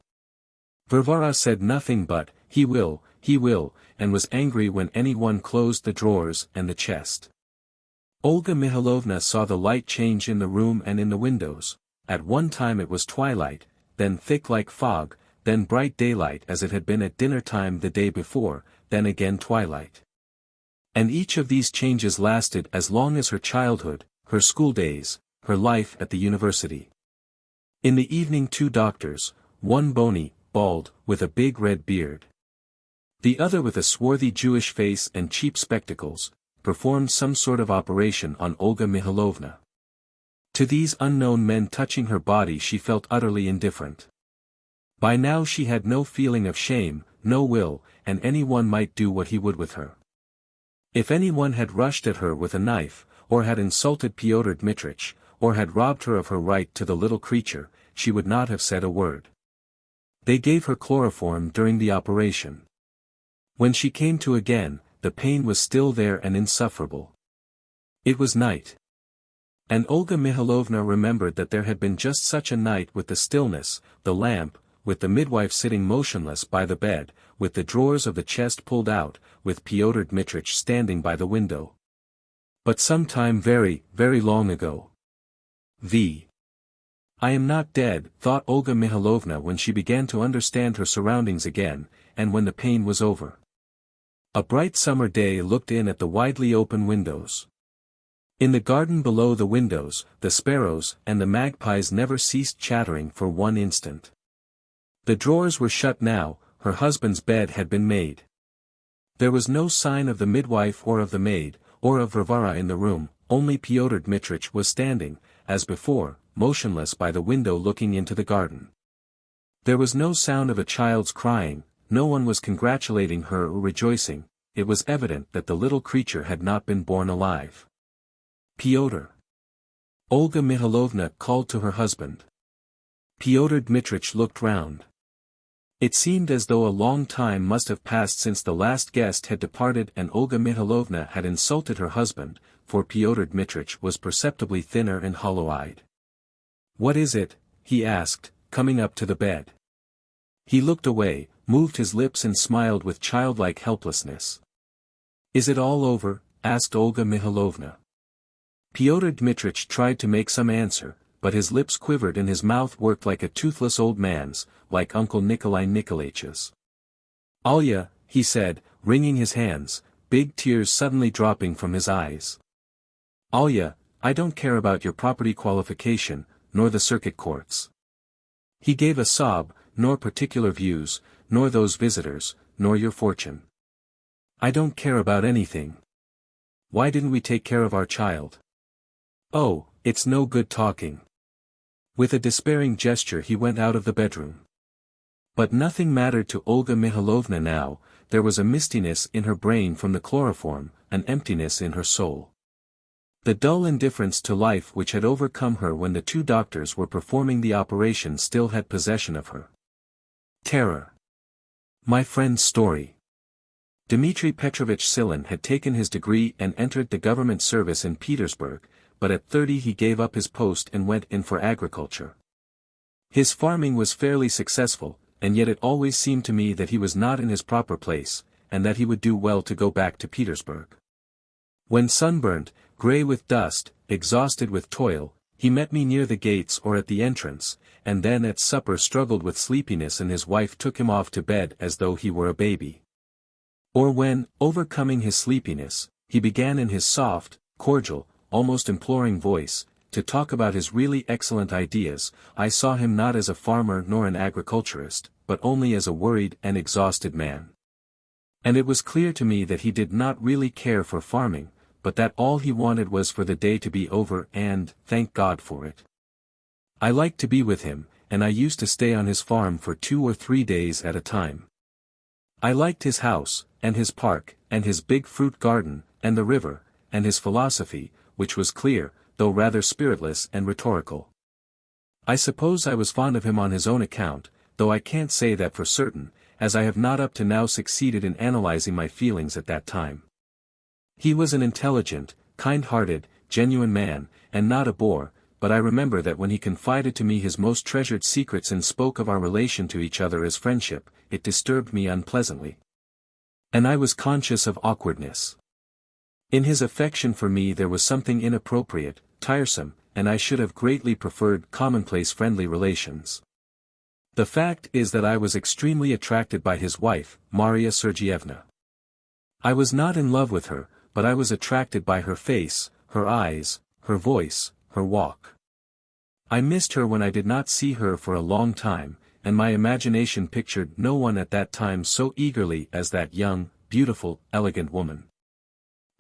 Varvara said nothing but, he will, and was angry when anyone closed the drawers and the chest. Olga Mikhailovna saw the light change in the room and in the windows. At one time it was twilight, then thick like fog, then bright daylight as it had been at dinner time the day before, then again twilight. And each of these changes lasted as long as her childhood, her school days, her life at the university. In the evening 2 doctors, one bony, bald, with a big red beard, the other with a swarthy Jewish face and cheap spectacles, performed some sort of operation on Olga Mikhailovna. To these unknown men touching her body she felt utterly indifferent. By now she had no feeling of shame, no will, and anyone might do what he would with her. If anyone had rushed at her with a knife, or had insulted Pyotr Dmitrich, or had robbed her of her right to the little creature, she would not have said a word. They gave her chloroform during the operation. When she came to again, the pain was still there and insufferable. It was night. And Olga Mikhailovna remembered that there had been just such a night with the stillness, the lamp, with the midwife sitting motionless by the bed, with the drawers of the chest pulled out, with Pyotr Dmitrich standing by the window. But some time very, very long ago. I am not dead, thought Olga Mihalovna when she began to understand her surroundings again, and when the pain was over. A bright summer day looked in at the widely open windows. In the garden below the windows, the sparrows and the magpies never ceased chattering for one instant. The drawers were shut now, her husband's bed had been made. There was no sign of the midwife or of the maid, or of Varvara in the room, only Pyotr Dmitrich was standing, as before, motionless by the window looking into the garden. There was no sound of a child's crying, no one was congratulating her or rejoicing, it was evident that the little creature had not been born alive. Pyotr. Olga Mihalovna called to her husband. Pyotr Dmitrich looked round. It seemed as though a long time must have passed since the last guest had departed and Olga Mihalovna had insulted her husband, for Pyotr Dmitrich was perceptibly thinner and hollow-eyed. "What is it?" he asked, coming up to the bed. He looked away, moved his lips and smiled with childlike helplessness. "Is it all over?" asked Olga Mihalovna. Pyotr Dmitrich tried to make some answer, but his lips quivered and his mouth worked like a toothless old man's, like Uncle Nikolai Nikolaich's. "Alya," he said, wringing his hands, big tears suddenly dropping from his eyes. "Alya, I don't care about your property qualification, nor the circuit courts." He gave a sob, "Nor particular views, nor those visitors, nor your fortune. I don't care about anything. Why didn't we take care of our child? Oh, it's no good talking." With a despairing gesture he went out of the bedroom. But nothing mattered to Olga Mihalovna now, there was a mistiness in her brain from the chloroform, an emptiness in her soul. The dull indifference to life which had overcome her when the two doctors were performing the operation still had possession of her. Terror. My friend's story. Dmitri Petrovich Silin had taken his degree and entered the government service in Petersburg, but at 30 he gave up his post and went in for agriculture. His farming was fairly successful, and yet it always seemed to me that he was not in his proper place, and that he would do well to go back to Petersburg. When sunburnt, grey with dust, exhausted with toil, he met me near the gates or at the entrance, and then at supper struggled with sleepiness and his wife took him off to bed as though he were a baby. Or when, overcoming his sleepiness, he began in his soft, cordial, almost imploring voice, to talk about his really excellent ideas, I saw him not as a farmer nor an agriculturist, but only as a worried and exhausted man. And it was clear to me that he did not really care for farming, but that all he wanted was for the day to be over and, thank God for it. I liked to be with him, and I used to stay on his farm for 2 or 3 days at a time. I liked his house, and his park, and his big fruit garden, and the river, and his philosophy, which was clear, though rather spiritless and rhetorical. I suppose I was fond of him on his own account, though I can't say that for certain, as I have not up to now succeeded in analyzing my feelings at that time. He was an intelligent, kind-hearted, genuine man, and not a bore, but I remember that when he confided to me his most treasured secrets and spoke of our relation to each other as friendship, it disturbed me unpleasantly. And I was conscious of awkwardness. In his affection for me there was something inappropriate, tiresome, and I should have greatly preferred commonplace friendly relations. The fact is that I was extremely attracted by his wife, Maria Sergeyevna. I was not in love with her, but I was attracted by her face, her eyes, her voice, her walk. I missed her when I did not see her for a long time, and my imagination pictured no one at that time so eagerly as that young, beautiful, elegant woman.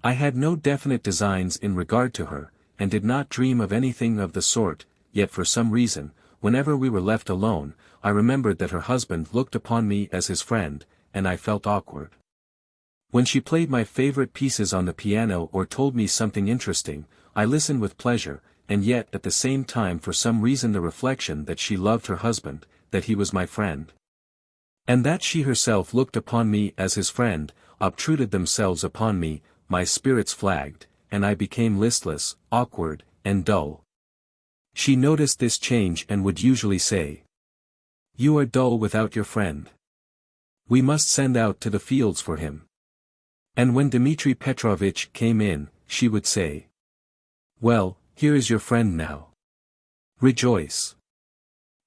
I had no definite designs in regard to her, and did not dream of anything of the sort, yet for some reason, whenever we were left alone, I remembered that her husband looked upon me as his friend, and I felt awkward. When she played my favorite pieces on the piano or told me something interesting, I listened with pleasure, and yet at the same time for some reason the reflection that she loved her husband, that he was my friend, and that she herself looked upon me as his friend, obtruded themselves upon me, my spirits flagged, and I became listless, awkward, and dull. She noticed this change and would usually say, You are dull without your friend. We must send out to the fields for him. And when Dmitri Petrovitch came in, she would say, "Well, here is your friend now. Rejoice."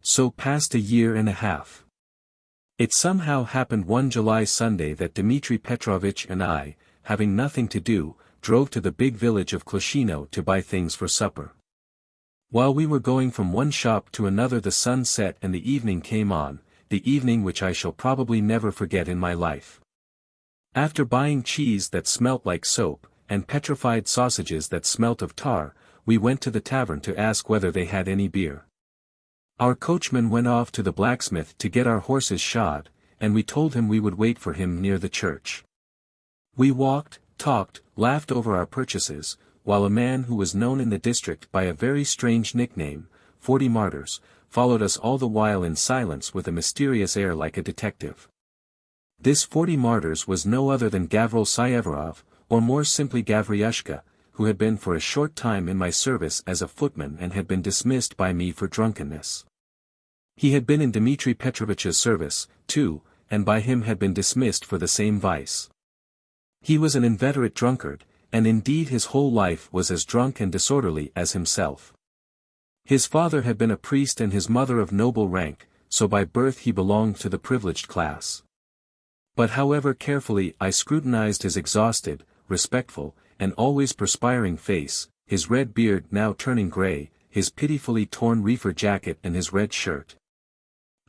So passed a year and a half. It somehow happened one July Sunday that Dmitri Petrovitch and I, having nothing to do, drove to the big village of Kloshino to buy things for supper. While we were going from one shop to another, the sun set and the evening came on, the evening which I shall probably never forget in my life. After buying cheese that smelt like soap, and petrified sausages that smelt of tar, we went to the tavern to ask whether they had any beer. Our coachman went off to the blacksmith to get our horses shod, and we told him we would wait for him near the church. We walked, talked, laughed over our purchases, while a man who was known in the district by a very strange nickname, 40 Martyrs, followed us all the while in silence with a mysterious air like a detective. This 40 Martyrs was no other than Gavril Syeverov, or more simply Gavriushka, who had been for a short time in my service as a footman and had been dismissed by me for drunkenness. He had been in Dmitri Petrovitch's service, too, and by him had been dismissed for the same vice. He was an inveterate drunkard, and indeed his whole life was as drunk and disorderly as himself. His father had been a priest and his mother of noble rank, so by birth he belonged to the privileged class. But however carefully I scrutinized his exhausted, respectful, and always perspiring face, his red beard now turning grey, his pitifully torn reefer jacket and his red shirt,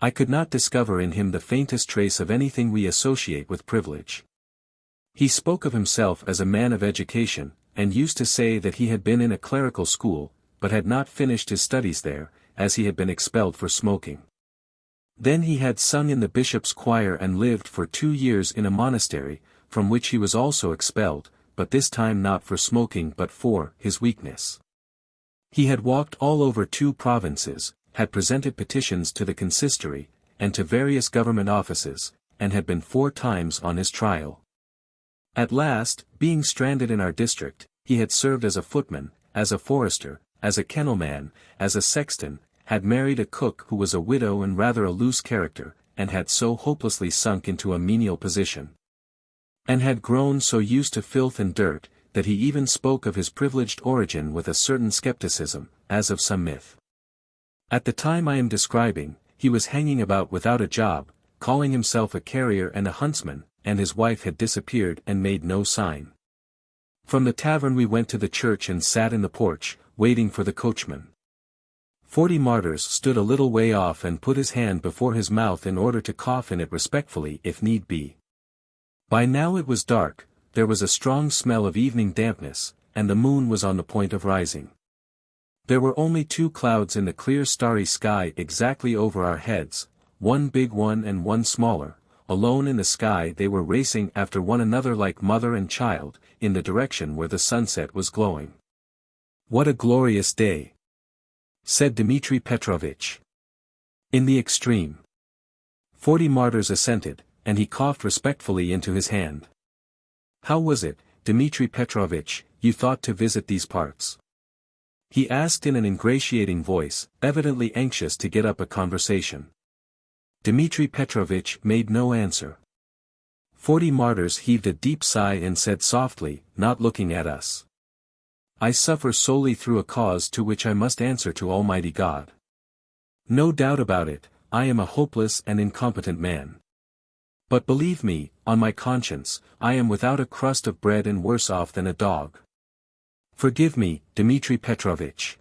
I could not discover in him the faintest trace of anything we associate with privilege. He spoke of himself as a man of education, and used to say that he had been in a clerical school, but had not finished his studies there, as he had been expelled for smoking. Then he had sung in the bishop's choir and lived for 2 years in a monastery, from which he was also expelled, but this time not for smoking but for his weakness. He had walked all over 2 provinces, had presented petitions to the consistory, and to various government offices, and had been 4 times on his trial. At last, being stranded in our district, he had served as a footman, as a forester, as a kennelman, as a sexton, had married a cook who was a widow and rather a loose character, and had so hopelessly sunk into a menial position, and had grown so used to filth and dirt, that he even spoke of his privileged origin with a certain skepticism, as of some myth. At the time I am describing, he was hanging about without a job, calling himself a carrier and a huntsman, and his wife had disappeared and made no sign. From the tavern we went to the church and sat in the porch, waiting for the coachman. 40 Martyrs stood a little way off and put his hand before his mouth in order to cough in it respectfully if need be. By now it was dark, there was a strong smell of evening dampness, and the moon was on the point of rising. There were only 2 clouds in the clear starry sky exactly over our heads, one big one and one smaller. Alone in the sky they were racing after one another like mother and child, in the direction where the sunset was glowing. "What a glorious day!" said Dmitri Petrovitch. "In the extreme." 40 Martyrs assented, and he coughed respectfully into his hand. "How was it, Dmitri Petrovitch, you thought to visit these parts?" he asked in an ingratiating voice, evidently anxious to get up a conversation. Dmitri Petrovitch made no answer. 40 Martyrs heaved a deep sigh and said softly, not looking at us, "I suffer solely through a cause to which I must answer to Almighty God. No doubt about it, I am a hopeless and incompetent man. But believe me, on my conscience, I am without a crust of bread and worse off than a dog. Forgive me, Dmitri Petrovitch."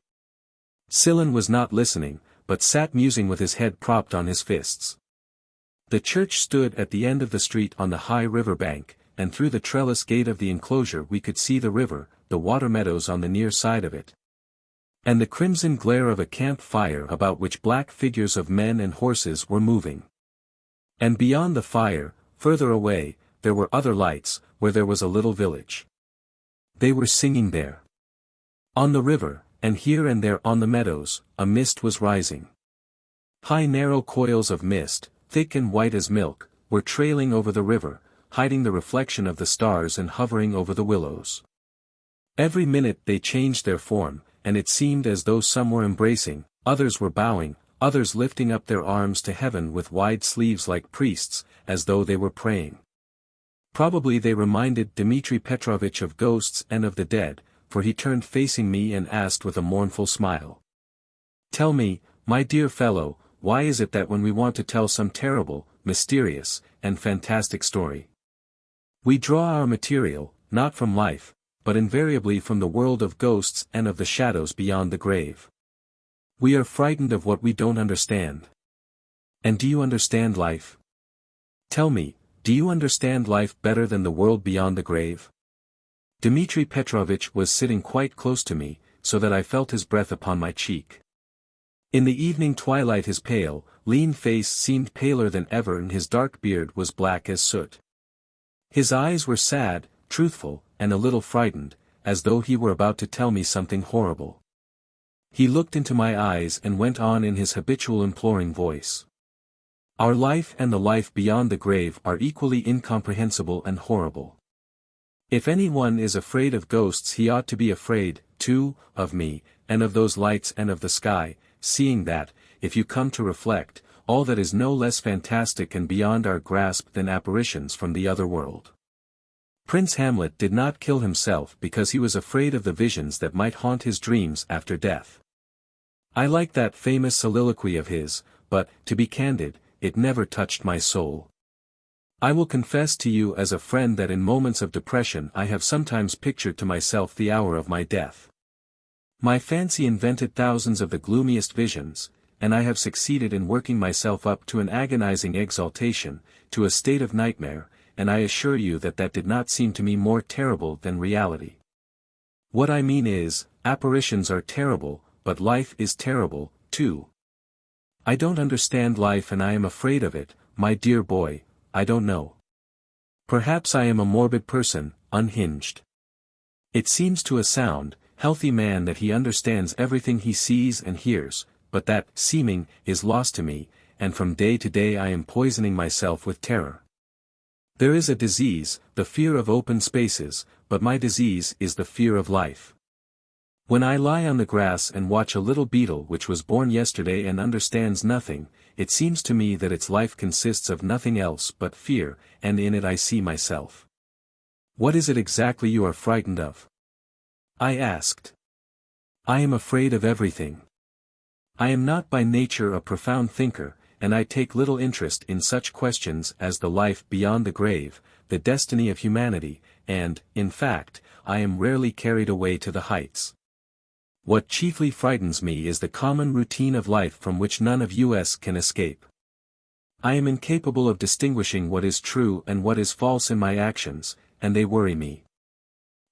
Silin was not listening, but sat musing with his head propped on his fists. The church stood at the end of the street on the high river bank, and through the trellis gate of the enclosure we could see the river, the water meadows on the near side of it, and the crimson glare of a camp fire about which black figures of men and horses were moving. And beyond the fire, further away, there were other lights, where there was a little village. They were singing there. On the river, and here and there on the meadows, a mist was rising. High narrow coils of mist, thick and white as milk, were trailing over the river, hiding the reflection of the stars and hovering over the willows. Every minute they changed their form, and it seemed as though some were embracing, others were bowing, others lifting up their arms to heaven with wide sleeves like priests, as though they were praying. Probably they reminded Dmitri Petrovitch of ghosts and of the dead, for he turned facing me and asked with a mournful smile. "Tell me, my dear fellow, why is it that when we want to tell some terrible, mysterious, and fantastic story, we draw our material, not from life, but invariably from the world of ghosts and of the shadows beyond the grave? We are frightened of what we don't understand. And do you understand life? Tell me, do you understand life better than the world beyond the grave?" Dmitri Petrovitch was sitting quite close to me, so that I felt his breath upon my cheek. In the evening twilight his pale, lean face seemed paler than ever and his dark beard was black as soot. His eyes were sad, truthful, and a little frightened, as though he were about to tell me something horrible. He looked into my eyes and went on in his habitual imploring voice. "Our life and the life beyond the grave are equally incomprehensible and horrible. If anyone is afraid of ghosts he ought to be afraid, too, of me, and of those lights and of the sky, seeing that, if you come to reflect, all that is no less fantastic and beyond our grasp than apparitions from the other world. Prince Hamlet did not kill himself because he was afraid of the visions that might haunt his dreams after death. I like that famous soliloquy of his, but, to be candid, it never touched my soul. I will confess to you as a friend that in moments of depression I have sometimes pictured to myself the hour of my death. My fancy invented thousands of the gloomiest visions, and I have succeeded in working myself up to an agonizing exaltation, to a state of nightmare, and I assure you that that did not seem to me more terrible than reality. What I mean is, apparitions are terrible, but life is terrible, too. I don't understand life and I am afraid of it, my dear boy, I don't know. Perhaps I am a morbid person, unhinged. It seems to a sound, healthy man that he understands everything he sees and hears, but that seeming is lost to me, and from day to day I am poisoning myself with terror. There is a disease, the fear of open spaces, but my disease is the fear of life. When I lie on the grass and watch a little beetle which was born yesterday and understands nothing, it seems to me that its life consists of nothing else but fear, and in it I see myself. What is it exactly you are frightened of? I asked. I am afraid of everything. I am not by nature a profound thinker, and I take little interest in such questions as the life beyond the grave, the destiny of humanity, and, in fact, I am rarely carried away to the heights. What chiefly frightens me is the common routine of life from which none of us can escape. I am incapable of distinguishing what is true and what is false in my actions, and they worry me.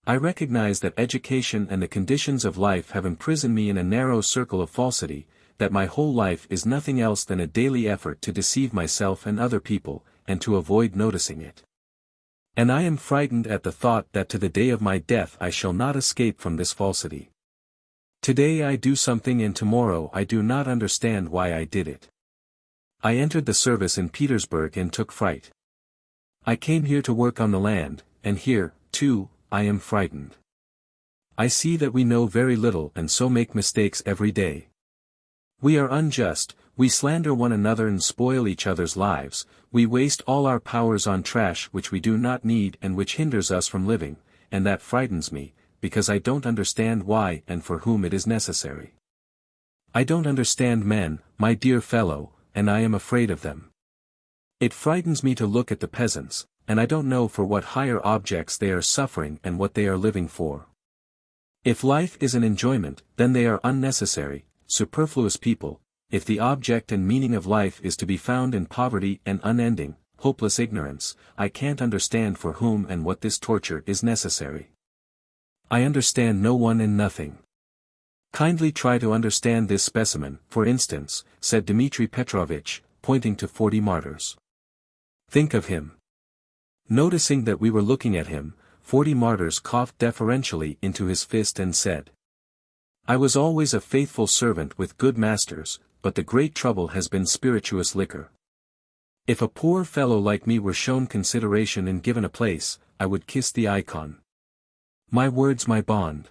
I recognize that education and the conditions of life have imprisoned me in a narrow circle of falsity, that my whole life is nothing else than a daily effort to deceive myself and other people, and to avoid noticing it. And I am frightened at the thought that to the day of my death I shall not escape from this falsity. Today I do something and tomorrow I do not understand why I did it. I entered the service in Petersburg and took fright. I came here to work on the land, and here, too, I am frightened. I see that we know very little and so make mistakes every day. We are unjust, we slander one another and spoil each other's lives, we waste all our powers on trash which we do not need and which hinders us from living, and that frightens me, because I don't understand why and for whom it is necessary. I don't understand men, my dear fellow, and I am afraid of them. It frightens me to look at the peasants, and I don't know for what higher objects they are suffering and what they are living for. If life is an enjoyment, then they are unnecessary, superfluous people. If the object and meaning of life is to be found in poverty and unending, hopeless ignorance, I can't understand for whom and what this torture is necessary. I understand no one and nothing. Kindly try to understand this specimen, for instance, said Dmitri Petrovitch, pointing to 40 martyrs. Think of him. Noticing that we were looking at him, 40 martyrs coughed deferentially into his fist and said, I was always a faithful servant with good masters, but the great trouble has been spirituous liquor. If a poor fellow like me were shown consideration and given a place, I would kiss the icon. My words my bond.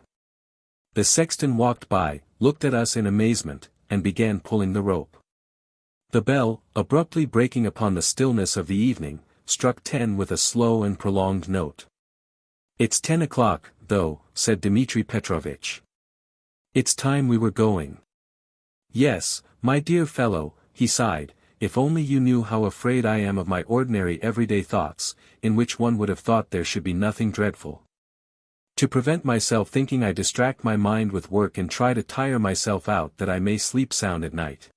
The sexton walked by, looked at us in amazement, and began pulling the rope. The bell, abruptly breaking upon the stillness of the evening, struck 10 with a slow and prolonged note. "It's 10 o'clock, though," said Dmitri Petrovitch. "It's time we were going." "Yes, my dear fellow," he sighed, "if only you knew how afraid I am of my ordinary everyday thoughts, in which one would have thought there should be nothing dreadful. To prevent myself thinking I distract my mind with work and try to tire myself out that I may sleep sound at night.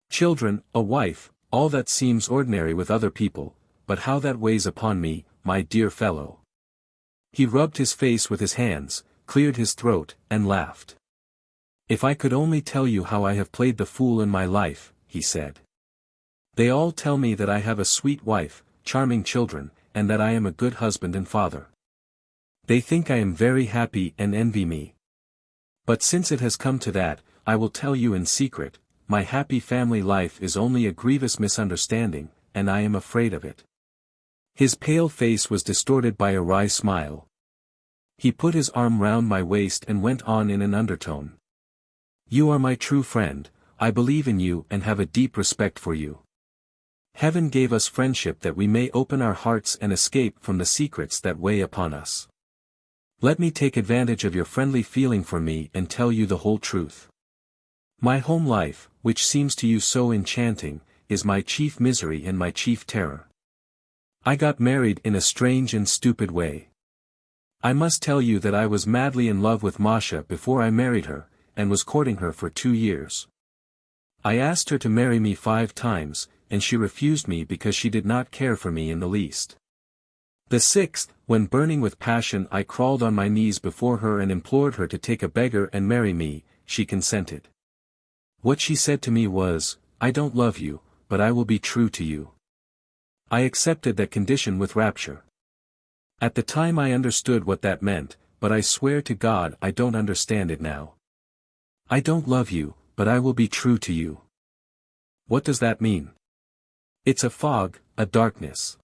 Children, a wife, all that seems ordinary with other people, but how that weighs upon me, my dear fellow." He rubbed his face with his hands, cleared his throat, and laughed. "If I could only tell you how I have played the fool in my life," he said. "They all tell me that I have a sweet wife, charming children, and that I am a good husband and father. They think I am very happy and envy me. But since it has come to that, I will tell you in secret, my happy family life is only a grievous misunderstanding, and I am afraid of it." His pale face was distorted by a wry smile. He put his arm round my waist and went on in an undertone. "You are my true friend, I believe in you and have a deep respect for you. Heaven gave us friendship that we may open our hearts and escape from the secrets that weigh upon us. Let me take advantage of your friendly feeling for me and tell you the whole truth. My home life, which seems to you so enchanting, is my chief misery and my chief terror. I got married in a strange and stupid way. I must tell you that I was madly in love with Masha before I married her, and was courting her for 2 years. I asked her to marry me 5 times, and she refused me because she did not care for me in the least. The 6th, when burning with passion I crawled on my knees before her and implored her to take a beggar and marry me, she consented. What she said to me was, 'I don't love you, but I will be true to you.' I accepted that condition with rapture. At the time I understood what that meant, but I swear to God I don't understand it now. I don't love you, but I will be true to you. What does that mean? It's a fog, a darkness.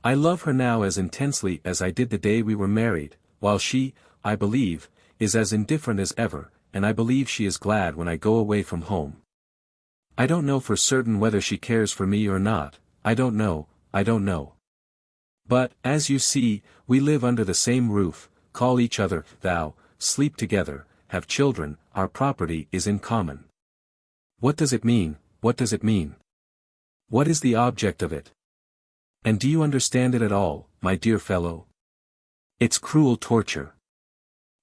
I love her now as intensely as I did the day we were married, while she, I believe, is as indifferent as ever, and I believe she is glad when I go away from home. I don't know for certain whether she cares for me or not, I don't know. But, as you see, we live under the same roof, call each other thou, sleep together, have children, our property is in common. What does it mean? What does it mean? What is the object of it? And do you understand it at all, my dear fellow? It's cruel torture.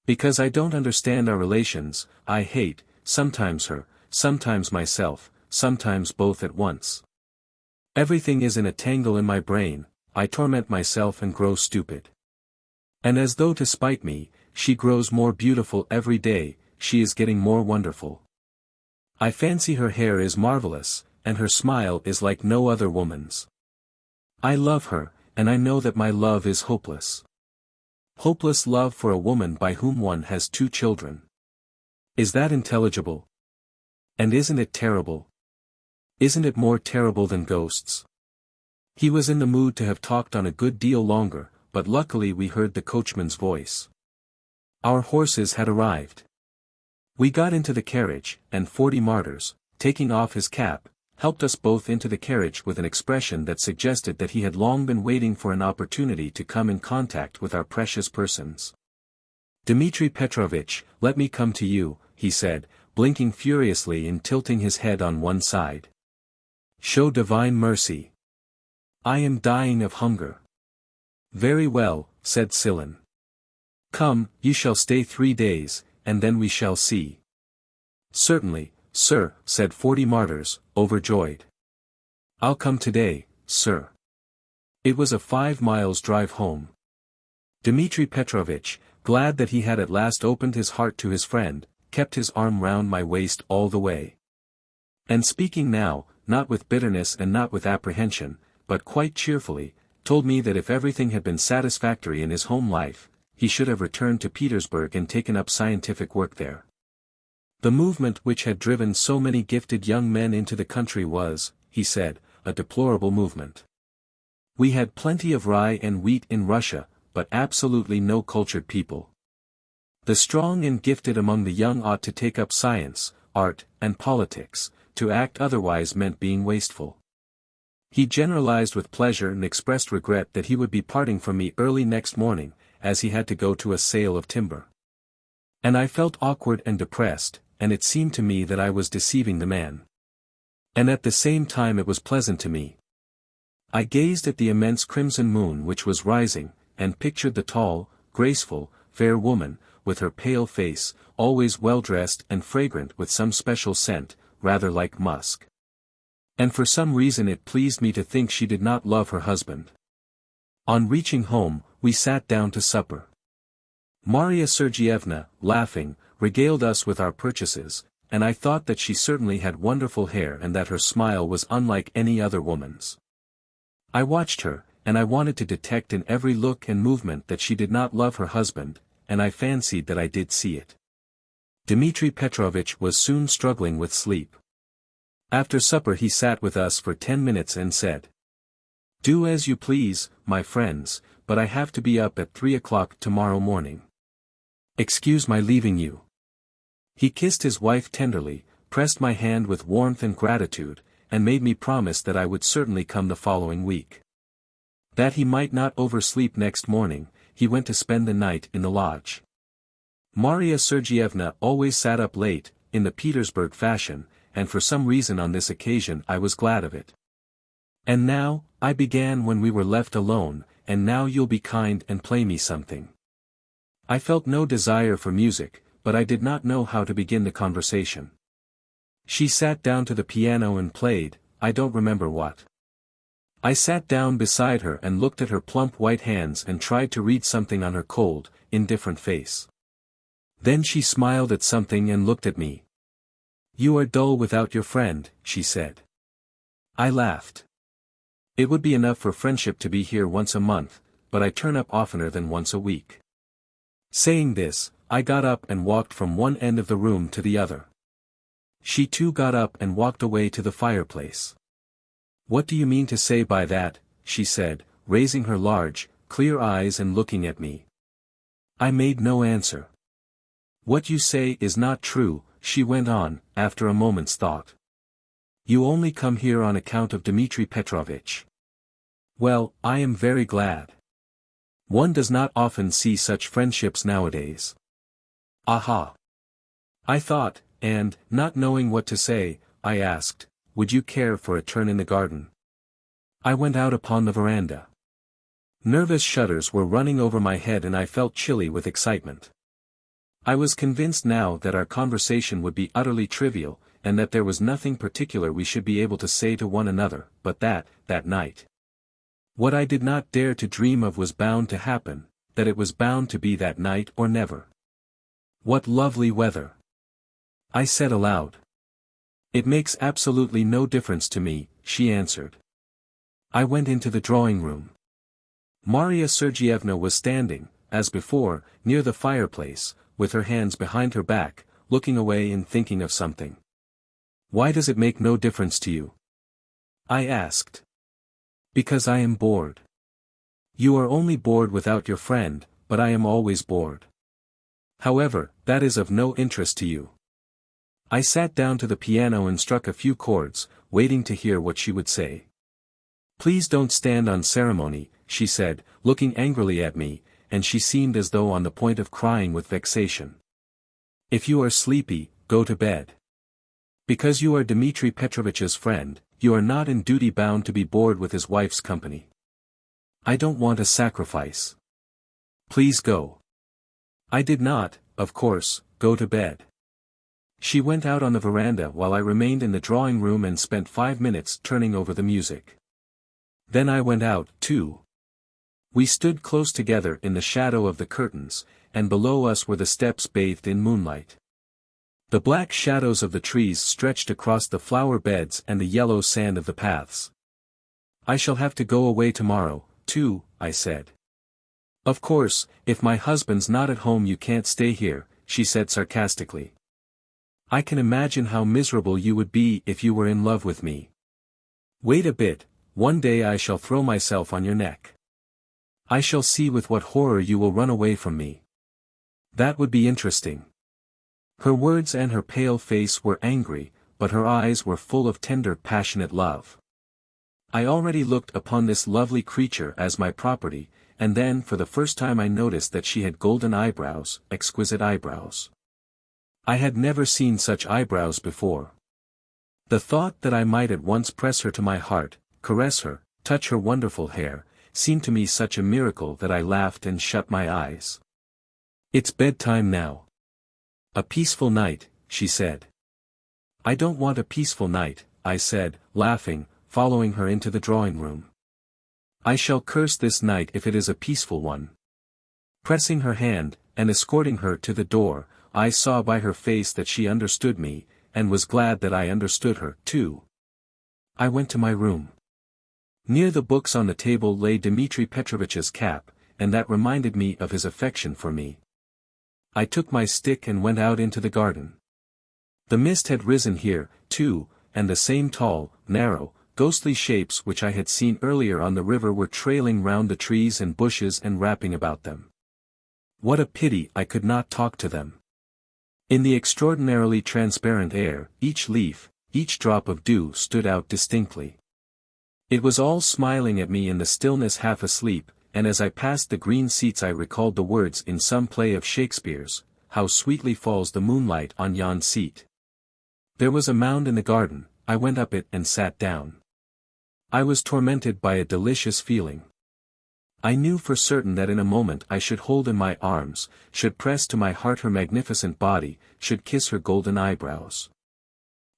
Because I don't understand our relations, I hate, sometimes her, sometimes myself, sometimes both at once. Everything is in a tangle in my brain, I torment myself and grow stupid. And as though to spite me, she grows more beautiful every day, she is getting more wonderful. I fancy her hair is marvelous, and her smile is like no other woman's. I love her, and I know that my love is hopeless. Hopeless love for a woman by whom one has 2 children. Is that intelligible? And isn't it terrible? Isn't it more terrible than ghosts? He was in the mood to have talked on a good deal longer, but luckily we heard the coachman's voice. Our horses had arrived. We got into the carriage, and 40 Martyrs, taking off his cap, helped us both into the carriage with an expression that suggested that he had long been waiting for an opportunity to come in contact with our precious persons. "Dmitri Petrovitch, let me come to you," he said, blinking furiously and tilting his head on one side. "Show divine mercy. I am dying of hunger." "Very well," said Sillin. "Come, you shall stay 3 days, and then we shall see." "Certainly, sir," said 40 Martyrs, overjoyed. "I'll come today, sir." It was a 5 miles drive home. Dmitri Petrovitch, glad that he had at last opened his heart to his friend, kept his arm round my waist all the way. And speaking now, not with bitterness and not with apprehension, but quite cheerfully, told me that if everything had been satisfactory in his home life, he should have returned to Petersburg and taken up scientific work there. The movement which had driven so many gifted young men into the country was, he said, a deplorable movement. We had plenty of rye and wheat in Russia, but absolutely no cultured people. The strong and gifted among the young ought to take up science, art, and politics, to act otherwise meant being wasteful. He generalized with pleasure and expressed regret that he would be parting from me early next morning, as he had to go to a sale of timber. And I felt awkward and depressed, and it seemed to me that I was deceiving the man. And at the same time it was pleasant to me. I gazed at the immense crimson moon which was rising, and pictured the tall, graceful, fair woman, with her pale face, always well-dressed and fragrant with some special scent, rather like musk. And for some reason it pleased me to think she did not love her husband. On reaching home, we sat down to supper. Maria Sergeyevna, laughing, regaled us with our purchases, and I thought that she certainly had wonderful hair and that her smile was unlike any other woman's. I watched her, and I wanted to detect in every look and movement that she did not love her husband, and I fancied that I did see it. Dmitri Petrovitch was soon struggling with sleep. After supper he sat with us for 10 minutes and said, "Do as you please, my friends, but I have to be up at 3 o'clock tomorrow morning. Excuse my leaving you." He kissed his wife tenderly, pressed my hand with warmth and gratitude, and made me promise that I would certainly come the following week. That he might not oversleep next morning, he went to spend the night in the lodge. Maria Sergeyevna always sat up late, in the Petersburg fashion, and for some reason on this occasion I was glad of it. "And now," I began when we were left alone, "and now you'll be kind and play me something." I felt no desire for music, but I did not know how to begin the conversation. She sat down to the piano and played, I don't remember what. I sat down beside her and looked at her plump white hands and tried to read something on her cold, indifferent face. Then she smiled at something and looked at me. "You are dull without your friend," she said. I laughed. "It would be enough for friendship to be here once a month, but I turn up oftener than once a week." Saying this, I got up and walked from one end of the room to the other. She too got up and walked away to the fireplace. "What do you mean to say by that?" she said, raising her large, clear eyes and looking at me. I made no answer. "What you say is not true," she went on, after a moment's thought. "You only come here on account of Dmitri Petrovitch. Well, I am very glad. One does not often see such friendships nowadays." "Aha!" I thought, and, not knowing what to say, I asked, "Would you care for a turn in the garden?" I went out upon the veranda. Nervous shudders were running over my head and I felt chilly with excitement. I was convinced now that our conversation would be utterly trivial, and that there was nothing particular we should be able to say to one another, but that night. What I did not dare to dream of was bound to happen, that it was bound to be that night or never. "What lovely weather!" I said aloud. "It makes absolutely no difference to me," she answered. I went into the drawing room. Maria Sergeyevna was standing, as before, near the fireplace, with her hands behind her back, looking away and thinking of something. "Why does it make no difference to you?" I asked. "Because I am bored." "You are only bored without your friend, but I am always bored. However, that is of no interest to you." I sat down to the piano and struck a few chords, waiting to hear what she would say. "Please don't stand on ceremony," she said, looking angrily at me, and she seemed as though on the point of crying with vexation. "If you are sleepy, go to bed. Because you are Dmitri Petrovitch's friend, you are not in duty bound to be bored with his wife's company. I don't want a sacrifice. Please go." I did not, of course, go to bed. She went out on the veranda while I remained in the drawing room and spent 5 minutes turning over the music. Then I went out, too. We stood close together in the shadow of the curtains, and below us were the steps bathed in moonlight. The black shadows of the trees stretched across the flower beds and the yellow sand of the paths. "I shall have to go away tomorrow, too," I said. "Of course, if my husband's not at home you can't stay here," she said sarcastically. "I can imagine how miserable you would be if you were in love with me. Wait a bit, one day I shall throw myself on your neck. I shall see with what horror you will run away from me. That would be interesting." Her words and her pale face were angry, but her eyes were full of tender passionate love. I already looked upon this lovely creature as my property, and then for the first time I noticed that she had golden eyebrows, exquisite eyebrows. I had never seen such eyebrows before. The thought that I might at once press her to my heart, caress her, touch her wonderful hair, seemed to me such a miracle that I laughed and shut my eyes. "It's bedtime now." "A peaceful night," she said. "I don't want a peaceful night," I said, laughing, following her into the drawing room. "I shall curse this night if it is a peaceful one." Pressing her hand, and escorting her to the door, I saw by her face that she understood me, and was glad that I understood her, too. I went to my room. Near the books on the table lay Dmitri Petrovitch's cap, and that reminded me of his affection for me. I took my stick and went out into the garden. The mist had risen here, too, and the same tall, narrow, ghostly shapes which I had seen earlier on the river were trailing round the trees and bushes and wrapping about them. What a pity I could not talk to them. In the extraordinarily transparent air, each leaf, each drop of dew stood out distinctly. It was all smiling at me in the stillness, half asleep, and as I passed the green seats I recalled the words in some play of Shakespeare's, "How sweetly falls the moonlight on yon seat." There was a mound in the garden, I went up it and sat down. I was tormented by a delicious feeling. I knew for certain that in a moment I should hold in my arms, should press to my heart her magnificent body, should kiss her golden eyebrows.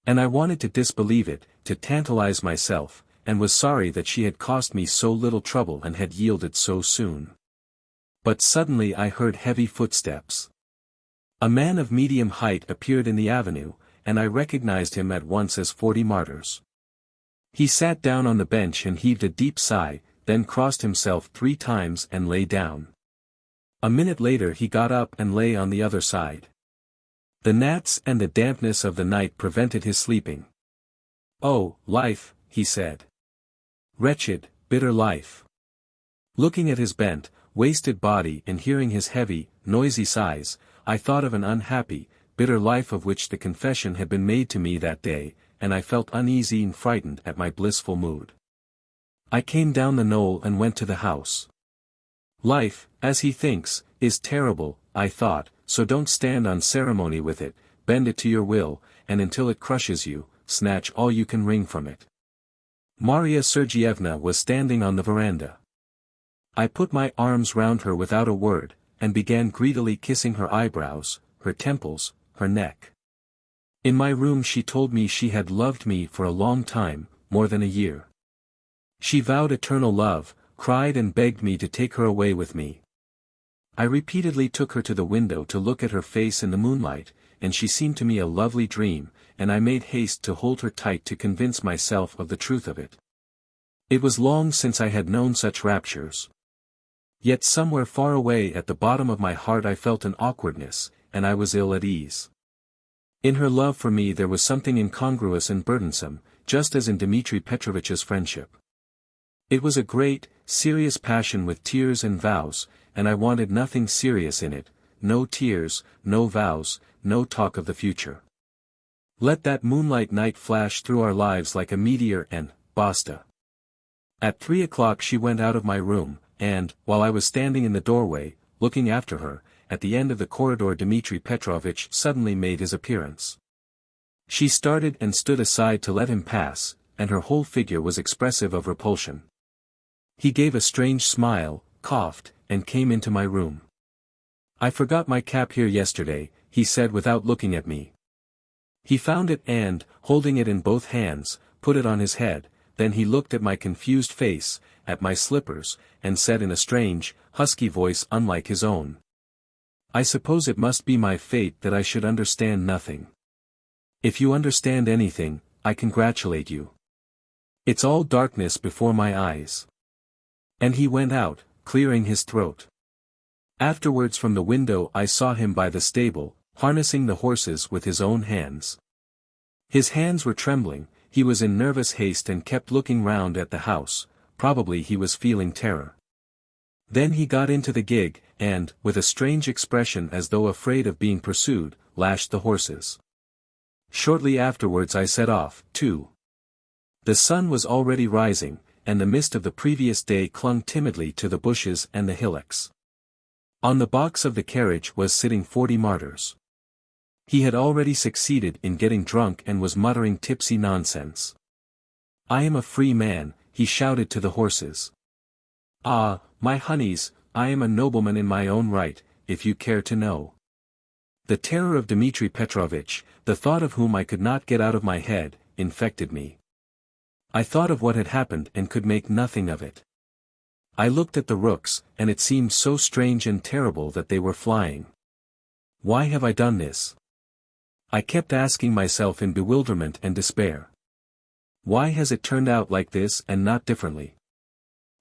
And I wanted to disbelieve it, to tantalize myself, and was sorry that she had cost me so little trouble and had yielded so soon. But suddenly I heard heavy footsteps. A man of medium height appeared in the avenue, and I recognized him at once as 40 Martyrs. He sat down on the bench and heaved a deep sigh, then crossed himself 3 times and lay down. A minute later he got up and lay on the other side. The gnats and the dampness of the night prevented his sleeping. "Oh, life," he said. "Wretched, bitter life." Looking at his bent, wasted body and hearing his heavy, noisy sighs, I thought of an unhappy, bitter life of which the confession had been made to me that day, and I felt uneasy and frightened at my blissful mood. I came down the knoll and went to the house. Life, as he thinks, is terrible, I thought, so don't stand on ceremony with it, bend it to your will, and until it crushes you, snatch all you can wring from it. Maria Sergeyevna was standing on the veranda. I put my arms round her without a word, and began greedily kissing her eyebrows, her temples, her neck. In my room she told me she had loved me for a long time, more than a year. She vowed eternal love, cried and begged me to take her away with me. I repeatedly took her to the window to look at her face in the moonlight, and she seemed to me a lovely dream, and I made haste to hold her tight to convince myself of the truth of it. It was long since I had known such raptures. Yet somewhere far away at the bottom of my heart I felt an awkwardness, and I was ill at ease. In her love for me there was something incongruous and burdensome, just as in Dmitri Petrovitch's friendship. It was a great, serious passion with tears and vows, and I wanted nothing serious in it, no tears, no vows, no talk of the future. Let that moonlight night flash through our lives like a meteor and, basta. At 3 o'clock she went out of my room, and, while I was standing in the doorway, looking after her, at the end of the corridor Dmitri Petrovitch suddenly made his appearance. She started and stood aside to let him pass, and her whole figure was expressive of repulsion. He gave a strange smile, coughed, and came into my room. "I forgot my cap here yesterday," he said without looking at me. He found it and, holding it in both hands, put it on his head, then he looked at my confused face, at my slippers, and said in a strange, husky voice unlike his own, "I suppose it must be my fate that I should understand nothing. If you understand anything, I congratulate you. It's all darkness before my eyes." And he went out, clearing his throat. Afterwards from the window I saw him by the stable, harnessing the horses with his own hands. His hands were trembling, he was in nervous haste and kept looking round at the house, probably he was feeling terror. Then he got into the gig, and, with a strange expression as though afraid of being pursued, lashed the horses. Shortly afterwards I set off, too. The sun was already rising, and the mist of the previous day clung timidly to the bushes and the hillocks. On the box of the carriage was sitting 40 martyrs. He had already succeeded in getting drunk and was muttering tipsy nonsense. "I am a free man," he shouted to the horses. "Ah, my honeys, I am a nobleman in my own right, if you care to know." The terror of Dmitri Petrovitch, the thought of whom I could not get out of my head, infected me. I thought of what had happened and could make nothing of it. I looked at the rooks, and it seemed so strange and terrible that they were flying. Why have I done this? I kept asking myself in bewilderment and despair. Why has it turned out like this and not differently?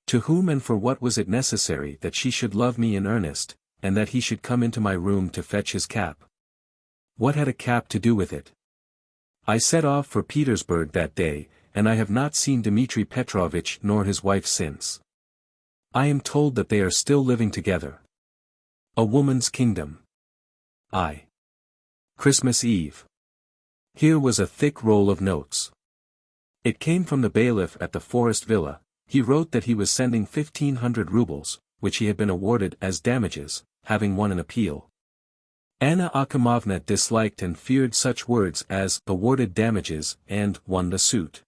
To whom and for what was it necessary that she should love me in earnest, and that he should come into my room to fetch his cap? What had a cap to do with it? I set off for Petersburg that day, and I have not seen Dmitri Petrovitch nor his wife since. I am told that they are still living together. A woman's kingdom. Christmas Eve. Here was a thick roll of notes. It came from the bailiff at the forest villa. He wrote that he was sending 1,500 rubles, which he had been awarded as damages, having won an appeal. Anna Akhimovna disliked and feared such words as awarded damages and won the suit.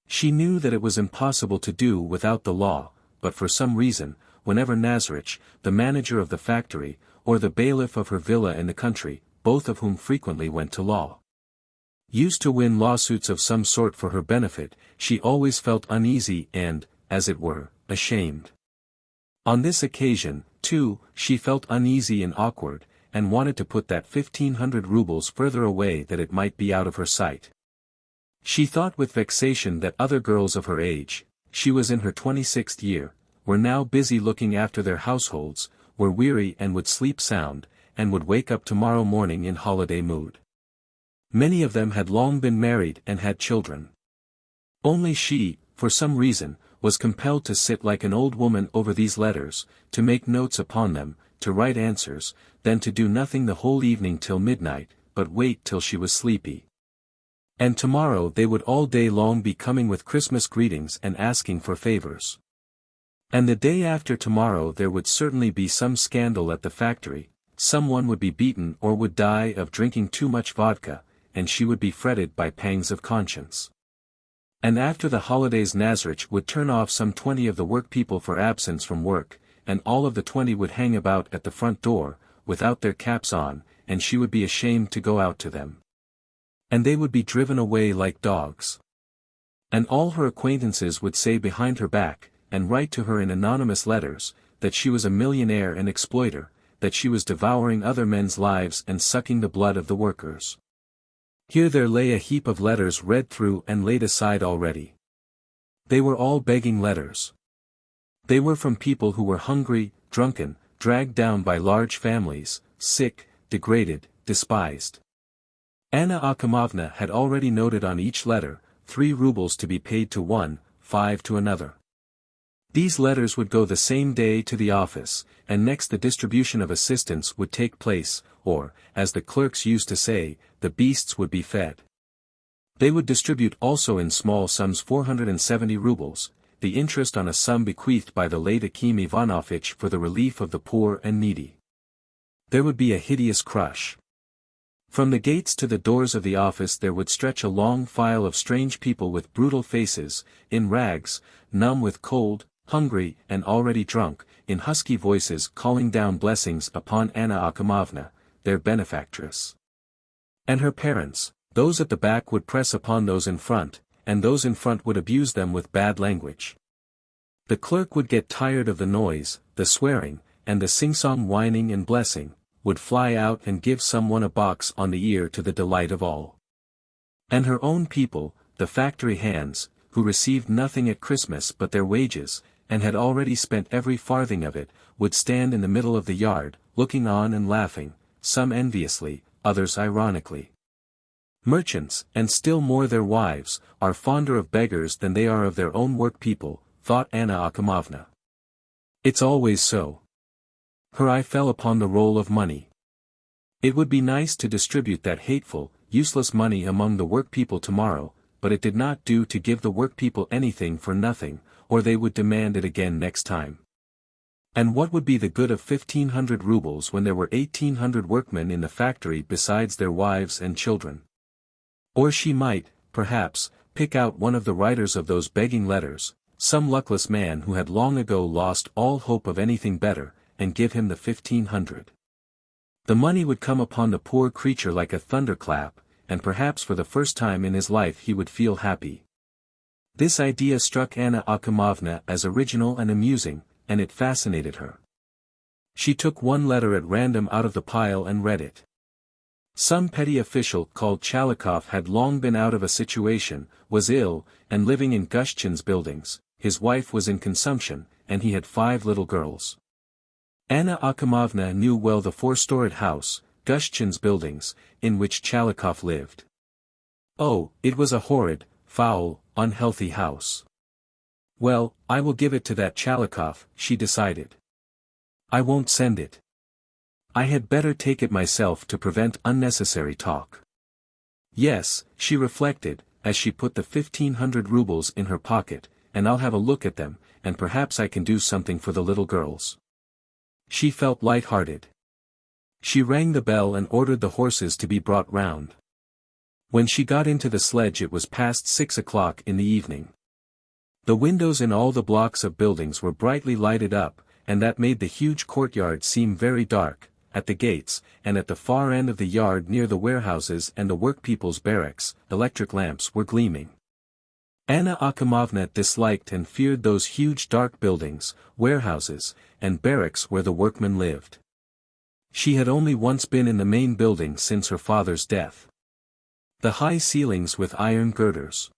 She knew that it was impossible to do without the law, but for some reason, whenever Nazarich, the manager of the factory, or the bailiff of her villa in the country, both of whom frequently went to law, used to win lawsuits of some sort for her benefit, she always felt uneasy and, as it were, ashamed. On this occasion, too, she felt uneasy and awkward, and wanted to put that 1,500 rubles further away that it might be out of her sight. She thought with vexation that other girls of her age, she was in her 26th year, were now busy looking after their households, were weary and would sleep sound, and would wake up tomorrow morning in holiday mood. Many of them had long been married and had children. Only she, for some reason, was compelled to sit like an old woman over these letters, to make notes upon them, to write answers, then to do nothing the whole evening till midnight, but wait till she was sleepy. And tomorrow they would all day long be coming with Christmas greetings and asking for favors. And the day after tomorrow there would certainly be some scandal at the factory, someone would be beaten or would die of drinking too much vodka, and she would be fretted by pangs of conscience. And after the holidays Nazarich would turn off some 20 of the workpeople for absence from work, and all of the 20 would hang about at the front door, without their caps on, and she would be ashamed to go out to them. And they would be driven away like dogs. And all her acquaintances would say behind her back, and write to her in anonymous letters, that she was a millionaire and exploiter, that she was devouring other men's lives and sucking the blood of the workers. Here there lay a heap of letters read through and laid aside already. They were all begging letters. They were from people who were hungry, drunken, dragged down by large families, sick, degraded, despised. Anna Akhimovna had already noted on each letter, 3 rubles to be paid to one, 5 to another. These letters would go the same day to the office, and next the distribution of assistance would take place, or, as the clerks used to say, the beasts would be fed. They would distribute also in small sums 470 rubles, the interest on a sum bequeathed by the late Akim Ivanovitch for the relief of the poor and needy. There would be a hideous crush. From the gates to the doors of the office there would stretch a long file of strange people with brutal faces, in rags, numb with cold, hungry and already drunk, in husky voices calling down blessings upon Anna Akhimovna, their benefactress. And her parents, those at the back would press upon those in front, and those in front would abuse them with bad language. The clerk would get tired of the noise, the swearing, and the sing-song whining and blessing, would fly out and give someone a box on the ear to the delight of all. And her own people, the factory hands, who received nothing at Christmas but their wages, and had already spent every farthing of it, would stand in the middle of the yard, looking on and laughing, some enviously, others ironically. Merchants, and still more their wives, are fonder of beggars than they are of their own work-people, thought Anna Akhimovna. It's always so. Her eye fell upon the roll of money. It would be nice to distribute that hateful, useless money among the workpeople tomorrow, but it did not do to give the workpeople anything for nothing, or they would demand it again next time. And what would be the good of 1,500 rubles when there were 1,800 workmen in the factory besides their wives and children? Or she might, perhaps, pick out one of the writers of those begging letters, some luckless man who had long ago lost all hope of anything better, and give him the 1,500. The money would come upon the poor creature like a thunderclap, and perhaps for the first time in his life he would feel happy. This idea struck Anna Akhimovna as original and amusing, and it fascinated her. She took one letter at random out of the pile and read it. Some petty official called Chalikov had long been out of a situation, was ill, and living in Gushchin's buildings. His wife was in consumption, and he had 5 little girls. Anna Akhimovna knew well the 4-storied house, Gushchin's buildings, in which Chalikov lived. Oh, it was a horrid, foul, unhealthy house. Well, I will give it to that Chalikov, she decided. I won't send it. I had better take it myself to prevent unnecessary talk. Yes, she reflected, as she put the 1,500 rubles in her pocket, and I'll have a look at them, and perhaps I can do something for the little girls. She felt light-hearted. She rang the bell and ordered the horses to be brought round. When she got into the sledge it was past 6 o'clock in the evening. The windows in all the blocks of buildings were brightly lighted up, and that made the huge courtyard seem very dark. At the gates, and at the far end of the yard near the warehouses and the workpeople's barracks, electric lamps were gleaming. Anna Akhimovna disliked and feared those huge dark buildings, warehouses, and barracks where the workmen lived. She had only once been in the main building since her father's death. The high ceilings with iron girders.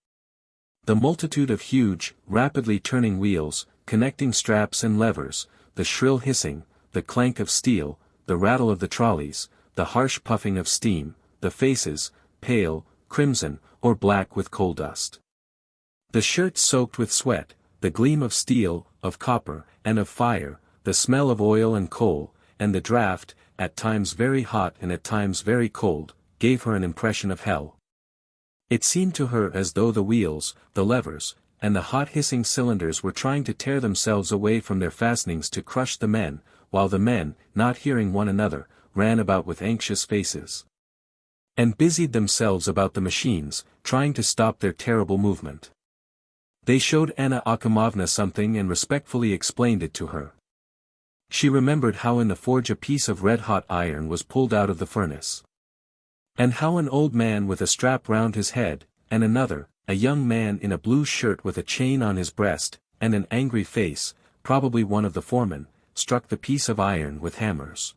The multitude of huge, rapidly turning wheels, connecting straps and levers, the shrill hissing, the clank of steel, the rattle of the trolleys, the harsh puffing of steam, the faces, pale, crimson, or black with coal dust. The shirts soaked with sweat, the gleam of steel, of copper, and of fire, the smell of oil and coal, and the draught, at times very hot and at times very cold, gave her an impression of hell. It seemed to her as though the wheels, the levers, and the hot hissing cylinders were trying to tear themselves away from their fastenings to crush the men, while the men, not hearing one another, ran about with anxious faces. And busied themselves about the machines, trying to stop their terrible movement. They showed Anna Akhimovna something and respectfully explained it to her. She remembered how in the forge a piece of red-hot iron was pulled out of the furnace. And how an old man with a strap round his head, and another, a young man in a blue shirt with a chain on his breast, and an angry face, probably one of the foremen, struck the piece of iron with hammers.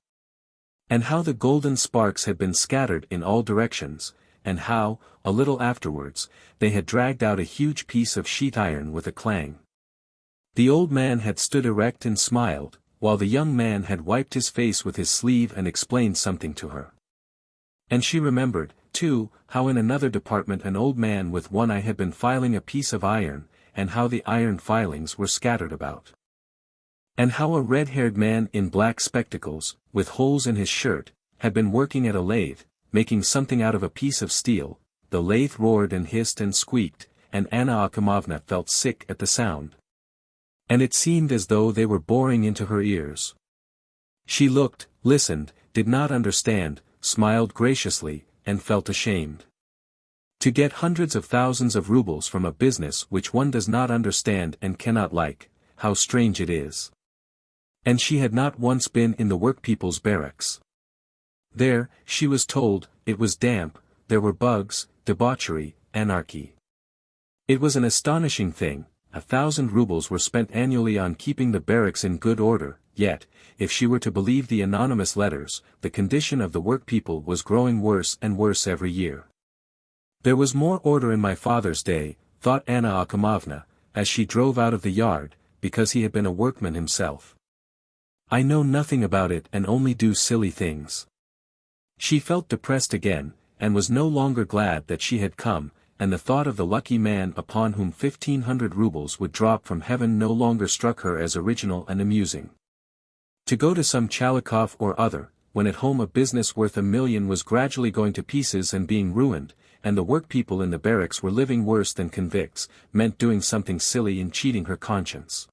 And how the golden sparks had been scattered in all directions, and how, a little afterwards, they had dragged out a huge piece of sheet iron with a clang. The old man had stood erect and smiled, while the young man had wiped his face with his sleeve and explained something to her. And she remembered, too, how in another department an old man with one eye had been filing a piece of iron, and how the iron filings were scattered about. And how a red-haired man in black spectacles, with holes in his shirt, had been working at a lathe, making something out of a piece of steel. The lathe roared and hissed and squeaked, and Anna Akhimovna felt sick at the sound. And it seemed as though they were boring into her ears. She looked, listened, did not understand, smiled graciously, and felt ashamed. To get hundreds of thousands of rubles from a business which one does not understand and cannot like, how strange it is. And she had not once been in the workpeople's barracks. There, she was told, it was damp, there were bugs, debauchery, anarchy. It was an astonishing thing, 1,000 rubles were spent annually on keeping the barracks in good order, yet, if she were to believe the anonymous letters, the condition of the workpeople was growing worse and worse every year. There was more order in my father's day, thought Anna Akhimovna, as she drove out of the yard, because he had been a workman himself. I know nothing about it and only do silly things. She felt depressed again, and was no longer glad that she had come, and the thought of the lucky man upon whom 1,500 rubles would drop from heaven no longer struck her as original and amusing. To go to some Chalikov or other, when at home a business worth $1 million was gradually going to pieces and being ruined, and the workpeople in the barracks were living worse than convicts, meant doing something silly and cheating her conscience.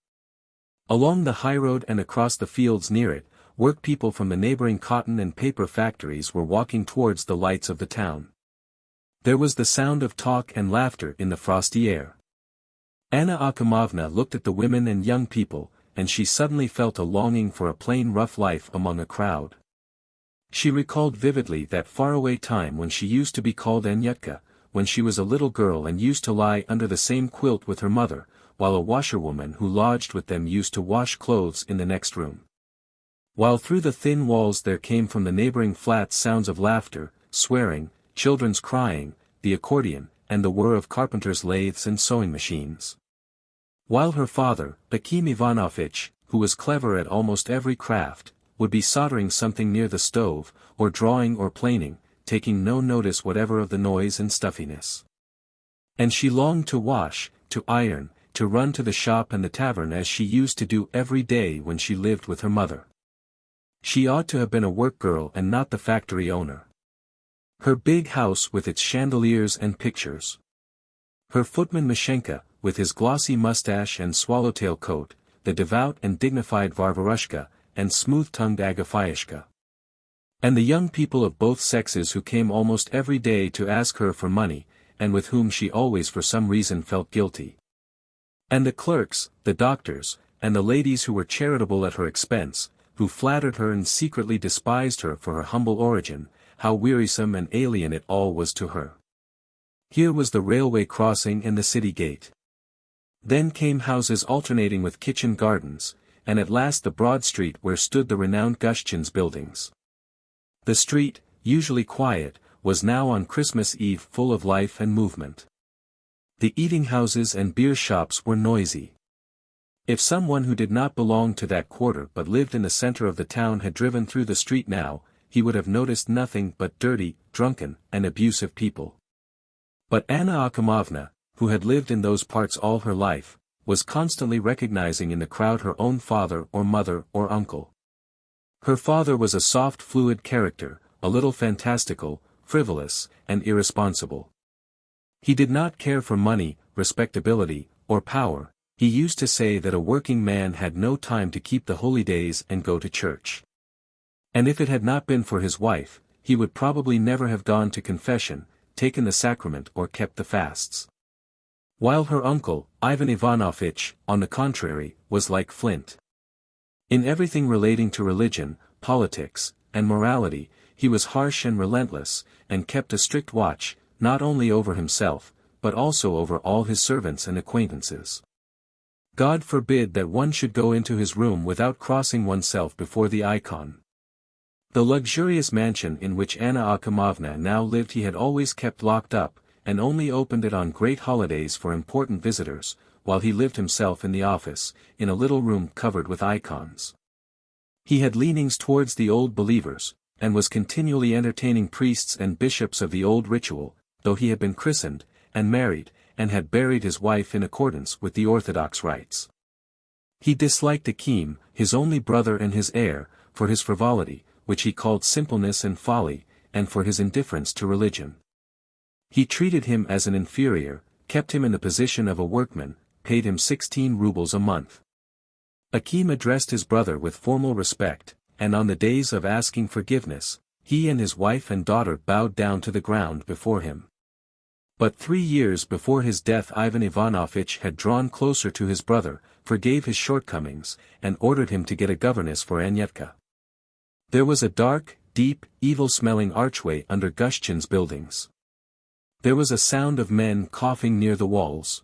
Along the highroad and across the fields near it, workpeople from the neighboring cotton and paper factories were walking towards the lights of the town. There was the sound of talk and laughter in the frosty air. Anna Akhimovna looked at the women and young people, and she suddenly felt a longing for a plain rough life among a crowd. She recalled vividly that faraway time when she used to be called Anyetka, when she was a little girl and used to lie under the same quilt with her mother, while a washerwoman who lodged with them used to wash clothes in the next room. While through the thin walls there came from the neighboring flats sounds of laughter, swearing, children's crying, the accordion, and the whir of carpenters' lathes and sewing machines. While her father, Akim Ivanovitch, who was clever at almost every craft, would be soldering something near the stove, or drawing or planing, taking no notice whatever of the noise and stuffiness. And she longed to wash, to iron, to run to the shop and the tavern as she used to do every day when she lived with her mother. She ought to have been a work girl and not the factory owner. Her big house with its chandeliers and pictures. Her footman Mashenka, with his glossy mustache and swallowtail coat, the devout and dignified Varvarushka, and smooth-tongued Agafyashka. And the young people of both sexes who came almost every day to ask her for money, and with whom she always for some reason felt guilty. And the clerks, the doctors, and the ladies who were charitable at her expense, who flattered her and secretly despised her for her humble origin, how wearisome and alien it all was to her. Here was the railway crossing and the city gate. Then came houses alternating with kitchen gardens, and at last the broad street where stood the renowned Gushchin's buildings. The street, usually quiet, was now on Christmas Eve full of life and movement. The eating houses and beer shops were noisy. If someone who did not belong to that quarter but lived in the center of the town had driven through the street now, he would have noticed nothing but dirty, drunken, and abusive people. But Anna Akhimovna, who had lived in those parts all her life, was constantly recognizing in the crowd her own father or mother or uncle. Her father was a soft fluid character, a little fantastical, frivolous, and irresponsible. He did not care for money, respectability, or power. He used to say that a working man had no time to keep the holy days and go to church. And if it had not been for his wife, he would probably never have gone to confession, taken the sacrament or kept the fasts. While her uncle, Ivan Ivanovitch, on the contrary, was like flint. In everything relating to religion, politics, and morality, he was harsh and relentless, and kept a strict watch, not only over himself, but also over all his servants and acquaintances. God forbid that one should go into his room without crossing oneself before the icon. The luxurious mansion in which Anna Akhimovna now lived he had always kept locked up, and only opened it on great holidays for important visitors, while he lived himself in the office, in a little room covered with icons. He had leanings towards the old believers, and was continually entertaining priests and bishops of the old ritual, though he had been christened, and married, and had buried his wife in accordance with the orthodox rites. He disliked Akim, his only brother and his heir, for his frivolity, which he called simpleness and folly, and for his indifference to religion. He treated him as an inferior, kept him in the position of a workman, paid him 16 rubles a month. Akim addressed his brother with formal respect, and on the days of asking forgiveness, he and his wife and daughter bowed down to the ground before him. But 3 years before his death Ivan Ivanovitch had drawn closer to his brother, forgave his shortcomings, and ordered him to get a governess for Anyetka. There was a dark, deep, evil-smelling archway under Gushchin's buildings. There was a sound of men coughing near the walls.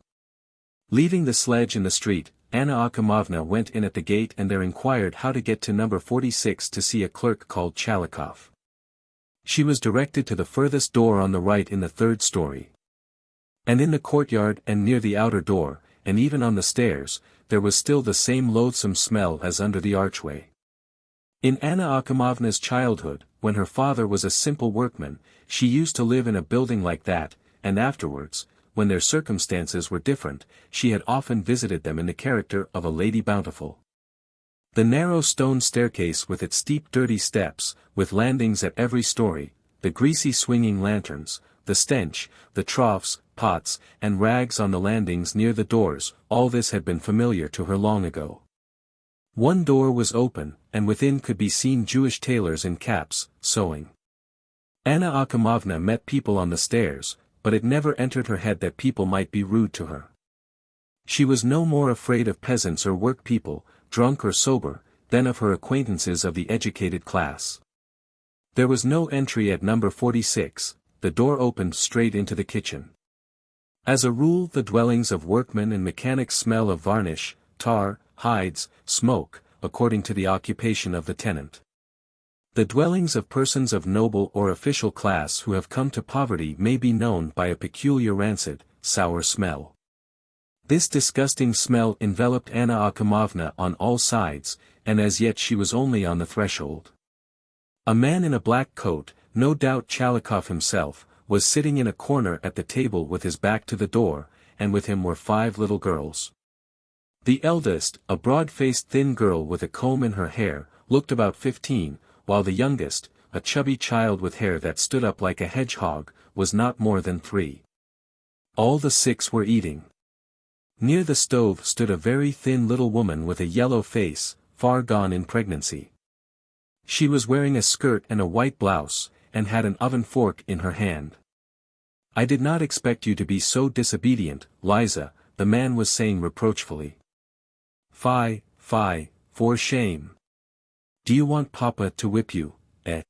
Leaving the sledge in the street, Anna Akhimovna went in at the gate and there inquired how to get to number 46 to see a clerk called Chalikov. She was directed to the furthest door on the right in the 3rd story. And in the courtyard and near the outer door, and even on the stairs, there was still the same loathsome smell as under the archway. In Anna Akhimovna's childhood, when her father was a simple workman, she used to live in a building like that, and afterwards, when their circumstances were different, she had often visited them in the character of a Lady Bountiful. The narrow stone staircase with its steep dirty steps, with landings at every story, the greasy swinging lanterns, the stench, the troughs, pots, and rags on the landings near the doors, all this had been familiar to her long ago. One door was open, and within could be seen Jewish tailors in caps, sewing. Anna Akhimovna met people on the stairs, but it never entered her head that people might be rude to her. She was no more afraid of peasants or work people, drunk or sober, than of her acquaintances of the educated class. There was no entry at number 46, the door opened straight into the kitchen. As a rule the dwellings of workmen and mechanics smell of varnish, tar, hides, smoke, according to the occupation of the tenant. The dwellings of persons of noble or official class who have come to poverty may be known by a peculiar rancid, sour smell. This disgusting smell enveloped Anna Akhimovna on all sides, and as yet she was only on the threshold. A man in a black coat, no doubt Chalikov himself, was sitting in a corner at the table with his back to the door, and with him were 5 little girls. The eldest, a broad-faced thin girl with a comb in her hair, looked about 15, while the youngest, a chubby child with hair that stood up like a hedgehog, was not more than 3. All the 6 were eating. Near the stove stood a very thin little woman with a yellow face, far gone in pregnancy. She was wearing a skirt and a white blouse, and had an oven fork in her hand. "I did not expect you to be so disobedient, Liza," the man was saying reproachfully. "Fie, fie, for shame. Do you want Papa to whip you, eh?"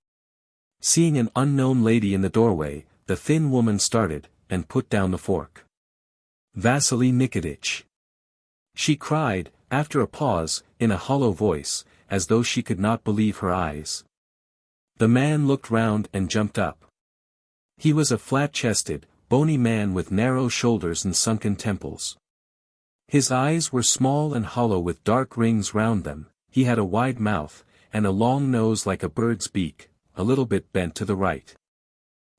Seeing an unknown lady in the doorway, the thin woman started, and put down the fork. "Vasily Nikitich!" she cried, after a pause, in a hollow voice, as though she could not believe her eyes. The man looked round and jumped up. He was a flat-chested, bony man with narrow shoulders and sunken temples. His eyes were small and hollow with dark rings round them, he had a wide mouth, and a long nose like a bird's beak, a little bit bent to the right.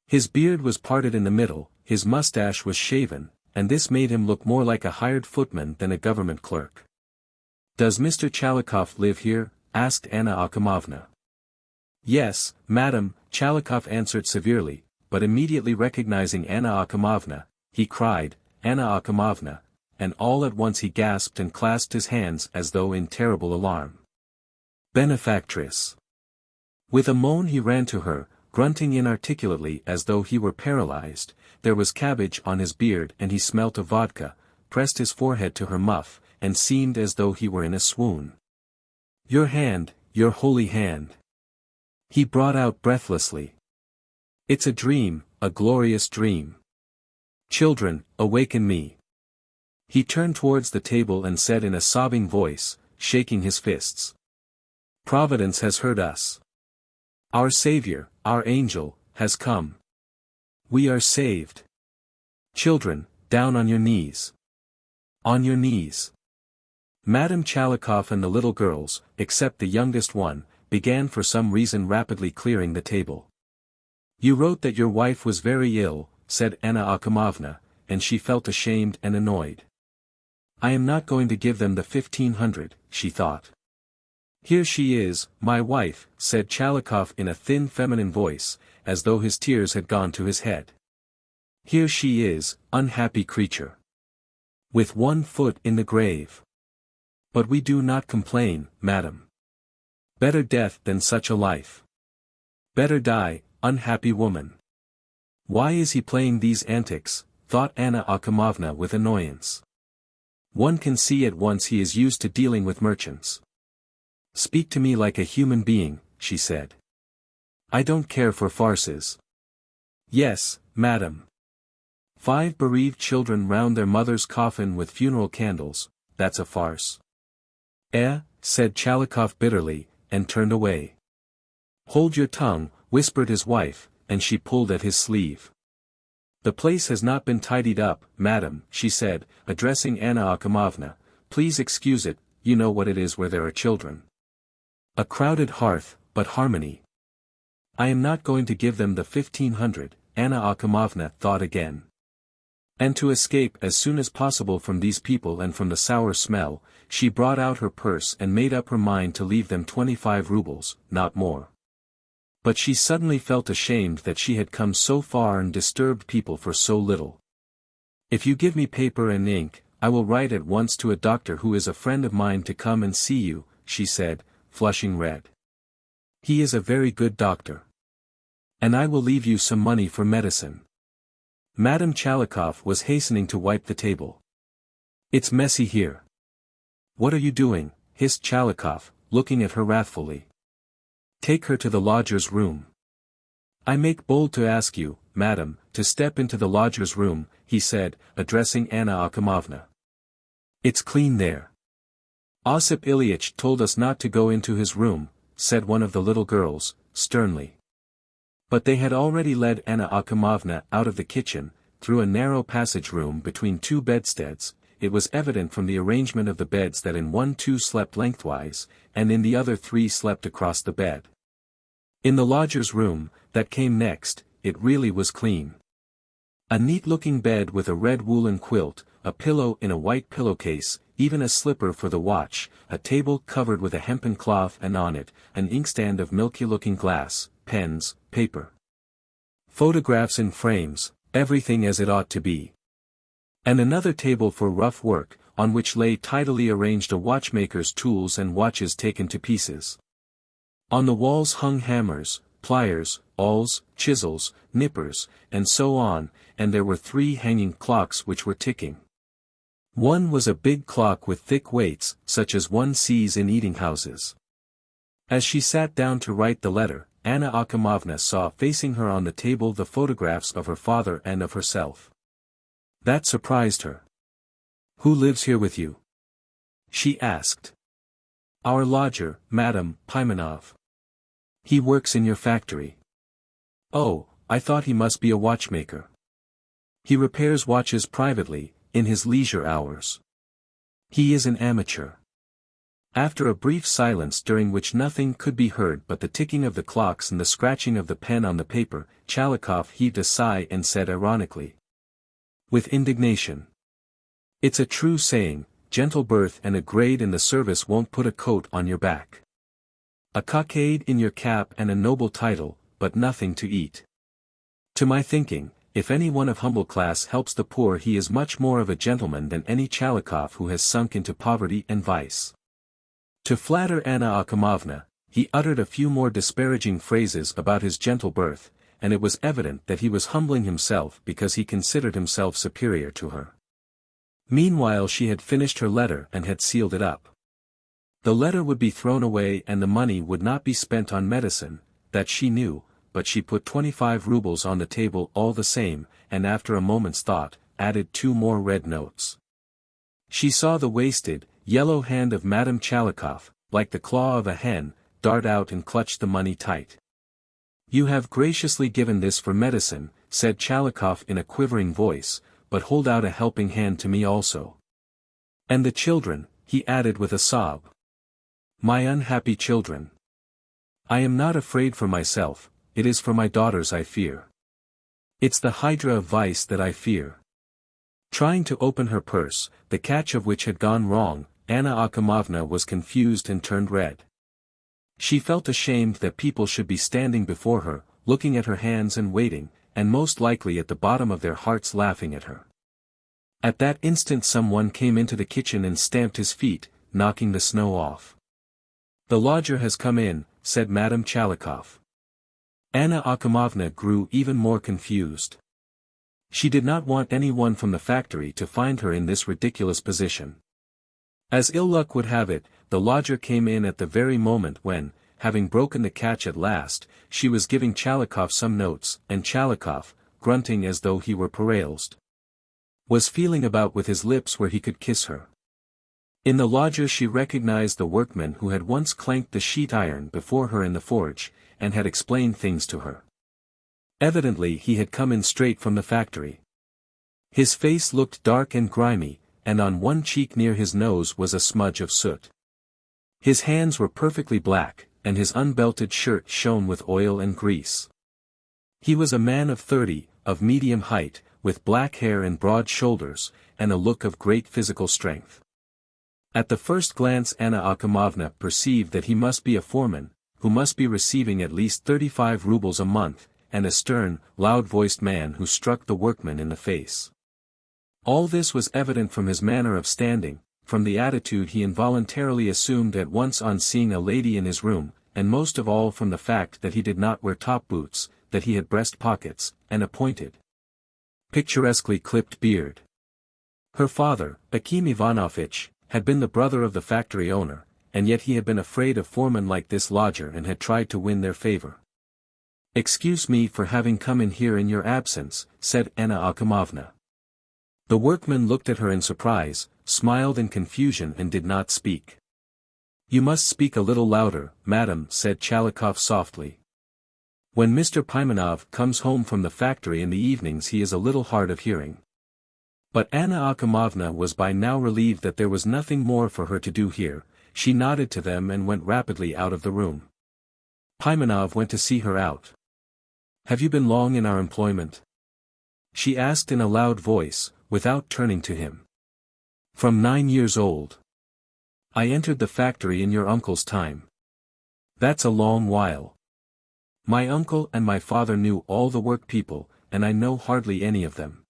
His beard was parted in the middle, his mustache was shaven, and this made him look more like a hired footman than a government clerk. "Does Mr. Chalikov live here?" asked Anna Akhimovna. "Yes, madam," Chalikov answered severely, but immediately recognizing Anna Akhimovna, he cried, "Anna Akhimovna," and all at once he gasped and clasped his hands as though in terrible alarm. "Benefactress!" With a moan he ran to her, grunting inarticulately as though he were paralyzed. There was cabbage on his beard and he smelt of vodka, pressed his forehead to her muff, and seemed as though he were in a swoon. "Your hand, your holy hand!" he brought out breathlessly. "It's a dream, a glorious dream. Children, awaken me." He turned towards the table and said in a sobbing voice, shaking his fists, "Providence has heard us. Our Savior, our angel, has come. We are saved. Children, down on your knees. On your knees." Madame Chalikov and the little girls, except the youngest one, began for some reason rapidly clearing the table. "You wrote that your wife was very ill," said Anna Akhimovna, and she felt ashamed and annoyed. "I am not going to give them the 1,500, she thought. "Here she is, my wife," said Chalikov in a thin feminine voice, as though his tears had gone to his head. "Here she is, unhappy creature. With 1 foot in the grave. But we do not complain, madam. Better death than such a life. Better die, unhappy woman." "Why is he playing these antics?" thought Anna Akhimovna with annoyance. "One can see at once he is used to dealing with merchants." "Speak to me like a human being," she said. "I don't care for farces." "Yes, madam. 5 bereaved children round their mother's coffin with funeral candles, that's a farce." Said Chalikov bitterly, and turned away. "Hold your tongue," whispered his wife, and she pulled at his sleeve. "The place has not been tidied up, madam," she said, addressing Anna Akhimovna. "Please excuse it, you know what it is where there are children. A crowded hearth, but harmony. I am not going to give them the 1,500, Anna Akhimovna thought again. And to escape as soon as possible from these people and from the sour smell, she brought out her purse and made up her mind to leave them 25 rubles, not more. But she suddenly felt ashamed that she had come so far and disturbed people for so little. "If you give me paper and ink, I will write at once to a doctor who is a friend of mine to come and see you," she said, flushing red. "He is a very good doctor. And I will leave you some money for medicine." Madame Chalikov was hastening to wipe the table. "It's messy here." "What are you doing?" hissed Chalikov, looking at her wrathfully. "Take her to the lodger's room." "I make bold to ask you, madam, to step into the lodger's room," he said, addressing Anna Akhimovna. "It's clean there." "Osip Ilyich told us not to go into his room," said one of the little girls, sternly. But they had already led Anna Akhimovna out of the kitchen, through a narrow passage-room between two bedsteads. It was evident from the arrangement of the beds that in one 2 slept lengthwise, and in the other 3 slept across the bed. In the lodger's room, that came next, it really was clean. A neat-looking bed with a red woolen quilt, a pillow in a white pillowcase, even a slipper for the watch, a table covered with a hempen cloth and on it, an inkstand of milky-looking glass, pens, paper. Photographs in frames, everything as it ought to be. And another table for rough work, on which lay tidily arranged a watchmaker's tools and watches taken to pieces. On the walls hung hammers, pliers, awls, chisels, nippers, and so on, and there were 3 hanging clocks which were ticking. One was a big clock with thick weights, such as one sees in eating-houses. As she sat down to write the letter, Anna Akhimovna saw facing her on the table the photographs of her father and of herself. That surprised her. "Who lives here with you?" she asked. "Our lodger, Madame Pimenov. He works in your factory." "Oh, I thought he must be a watchmaker." "He repairs watches privately, in his leisure hours. He is an amateur." After a brief silence during which nothing could be heard but the ticking of the clocks and the scratching of the pen on the paper, Chalikov heaved a sigh and said ironically, with indignation, "It's a true saying, gentle birth and a grade in the service won't put a coat on your back. A cockade in your cap and a noble title, but nothing to eat. To my thinking, if any one of humble class helps the poor he is much more of a gentleman than any Chalikov who has sunk into poverty and vice." To flatter Anna Akhimovna, he uttered a few more disparaging phrases about his gentle birth, and it was evident that he was humbling himself because he considered himself superior to her. Meanwhile she had finished her letter and had sealed it up. The letter would be thrown away and the money would not be spent on medicine, that she knew, but she put 25 rubles on the table all the same, and after a moment's thought, added 2 more red notes. She saw the wasted, yellow hand of Madame Chalikov, like the claw of a hen, dart out and clutch the money tight. "You have graciously given this for medicine," said Chalikov in a quivering voice, "but hold out a helping hand to me also. And the children," he added with a sob. "My unhappy children. I am not afraid for myself, it is for my daughters I fear. It's the hydra of vice that I fear." Trying to open her purse, the catch of which had gone wrong, Anna Akhimovna was confused and turned red. She felt ashamed that people should be standing before her, looking at her hands and waiting, and most likely at the bottom of their hearts laughing at her. At that instant someone came into the kitchen and stamped his feet, knocking the snow off. "The lodger has come in," said Madame Chalikov. Anna Akhimovna grew even more confused. She did not want anyone from the factory to find her in this ridiculous position. As ill luck would have it, the lodger came in at the very moment when, having broken the catch at last, she was giving Chalikov some notes, and Chalikov, grunting as though he were paralyzed, was feeling about with his lips where he could kiss her. In the lodger she recognized the workman who had once clanked the sheet iron before her in the forge, and had explained things to her. Evidently he had come in straight from the factory. His face looked dark and grimy, and on one cheek near his nose was a smudge of soot. His hands were perfectly black, and his unbelted shirt shone with oil and grease. He was a man of 30, of medium height, with black hair and broad shoulders, and a look of great physical strength. At the first glance Anna Akhimovna perceived that he must be a foreman, who must be receiving at least 35 rubles a month, and a stern, loud-voiced man who struck the workman in the face. All this was evident from his manner of standing, from the attitude he involuntarily assumed at once on seeing a lady in his room, and most of all from the fact that he did not wear top boots, that he had breast pockets, and a pointed, picturesquely clipped beard. Her father, Akim Ivanovitch, had been the brother of the factory owner, and yet he had been afraid of foremen like this lodger and had tried to win their favor. "Excuse me for having come in here in your absence," said Anna Akhimovna. The workman looked at her in surprise, smiled in confusion and did not speak. "You must speak a little louder, madam," said Chalikov softly. "When Mr. Pimenov comes home from the factory in the evenings he is a little hard of hearing." But Anna Akhimovna was by now relieved that there was nothing more for her to do here. She nodded to them and went rapidly out of the room. Pimenov went to see her out. "Have you been long in our employment?" she asked in a loud voice, without turning to him. "From 9 years old. I entered the factory in your uncle's time." "That's a long while. My uncle and my father knew all the work people, and I know hardly any of them.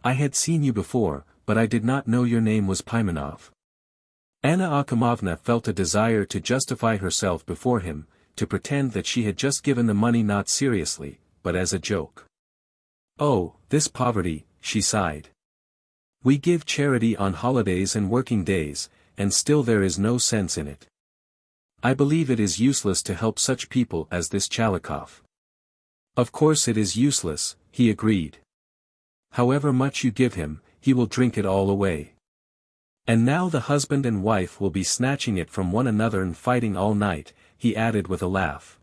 I had seen you before, but I did not know your name was Pimenov." Anna Akhimovna felt a desire to justify herself before him, to pretend that she had just given the money not seriously, but as a joke. "Oh, this poverty," she sighed. "We give charity on holidays and working days, and still there is no sense in it. I believe it is useless to help such people as this Chalikov." "Of course it is useless," he agreed. "However much you give him, he will drink it all away. And now the husband and wife will be snatching it from one another and fighting all night," he added with a laugh.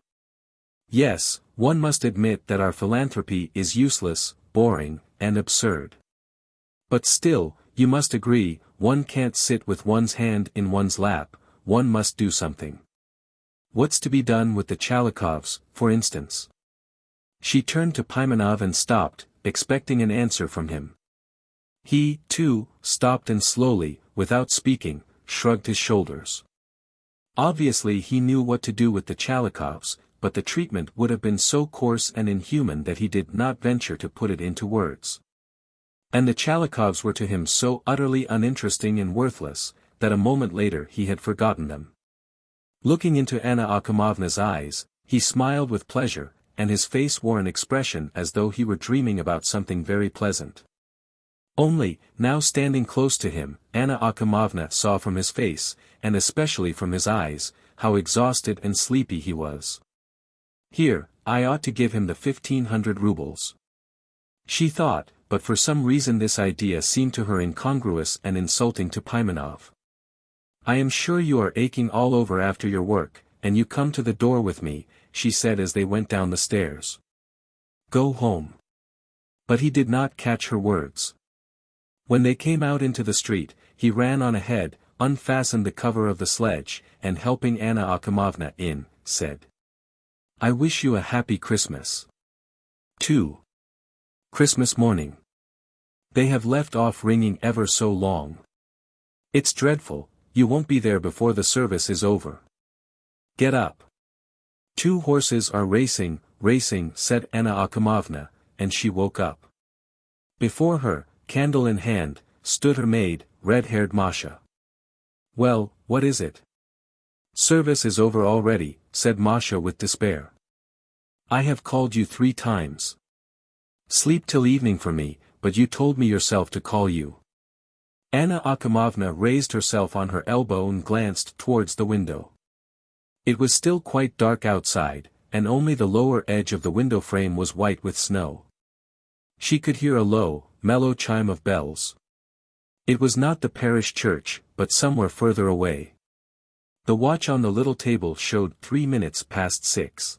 "Yes, one must admit that our philanthropy is useless, boring, and absurd. But still, you must agree, one can't sit with one's hand in one's lap, one must do something. What's to be done with the Chalikovs, for instance?" She turned to Pimenov and stopped, expecting an answer from him. He, too, stopped and slowly, without speaking, shrugged his shoulders. Obviously he knew what to do with the Chalikovs, but the treatment would have been so coarse and inhuman that he did not venture to put it into words. And the Chalikovs were to him so utterly uninteresting and worthless, that a moment later he had forgotten them. Looking into Anna Akhimovna's eyes, he smiled with pleasure, and his face wore an expression as though he were dreaming about something very pleasant. Only, now standing close to him, Anna Akhimovna saw from his face, and especially from his eyes, how exhausted and sleepy he was. "Here, I ought to give him the 1,500 rubles," she thought, but for some reason this idea seemed to her incongruous and insulting to Pimenov. "I am sure you are aching all over after your work, and you come to the door with me," she said as they went down the stairs. "Go home." But he did not catch her words. When they came out into the street, he ran on ahead, unfastened the cover of the sledge, and helping Anna Akhimovna in, said, "I wish you a happy Christmas." 2. Christmas morning. They have left off ringing ever so long. It's dreadful, you won't be there before the service is over. Get up. 2 horses are racing, said Anna Akhimovna, and she woke up. Before her, candle in hand, stood her maid, red-haired Masha. "Well, what is it?" "Service is over already," said Masha with despair. "I have called you 3 times. Sleep till evening for me, but you told me yourself to call you." Anna Akhimovna raised herself on her elbow and glanced towards the window. It was still quite dark outside, and only the lower edge of the window frame was white with snow. She could hear a low, mellow chime of bells. It was not the parish church, but somewhere further away. The watch on the little table showed 3 minutes past 6.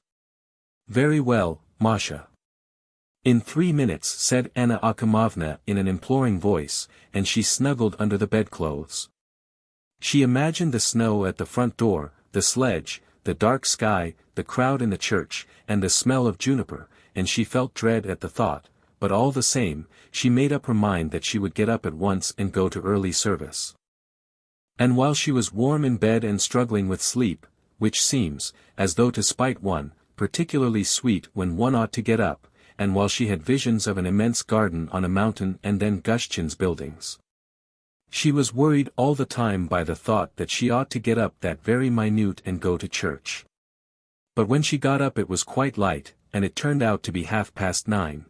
"Very well, Masha." "In 3 minutes," said Anna Akhimovna in an imploring voice, and she snuggled under the bedclothes. She imagined the snow at the front door, the sledge, the dark sky, the crowd in the church, and the smell of juniper, and she felt dread at the thought, but all the same, she made up her mind that she would get up at once and go to early service. And while she was warm in bed and struggling with sleep, which seems, as though to spite one, particularly sweet when one ought to get up, and while she had visions of an immense garden on a mountain and then Gushchin's buildings, she was worried all the time by the thought that she ought to get up that very minute and go to church. But when she got up it was quite light, and it turned out to be 9:30.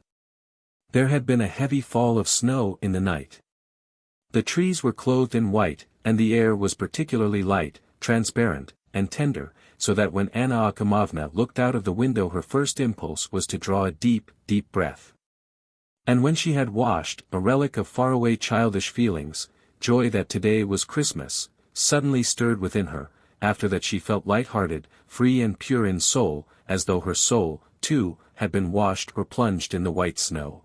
There had been a heavy fall of snow in the night. The trees were clothed in white, and the air was particularly light, transparent, and tender, so that when Anna Akhimovna looked out of the window her first impulse was to draw a deep, deep breath. And when she had washed, a relic of faraway childish feelings, joy that today was Christmas, suddenly stirred within her, after that she felt light-hearted, free and pure in soul, as though her soul, too, had been washed or plunged in the white snow.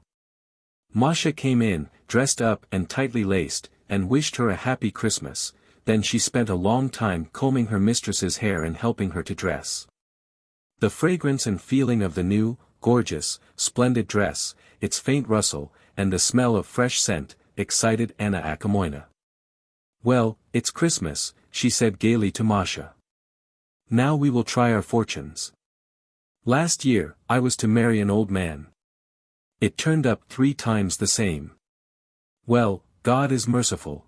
Masha came in, dressed up and tightly laced, and wished her a happy Christmas. Then she spent a long time combing her mistress's hair and helping her to dress. The fragrance and feeling of the new, gorgeous, splendid dress, its faint rustle, and the smell of fresh scent, excited Anna Akhimoyna. "Well, it's Christmas," she said gaily to Masha. "Now we will try our fortunes. Last year, I was to marry an old man. It turned up 3 times the same. Well, God is merciful.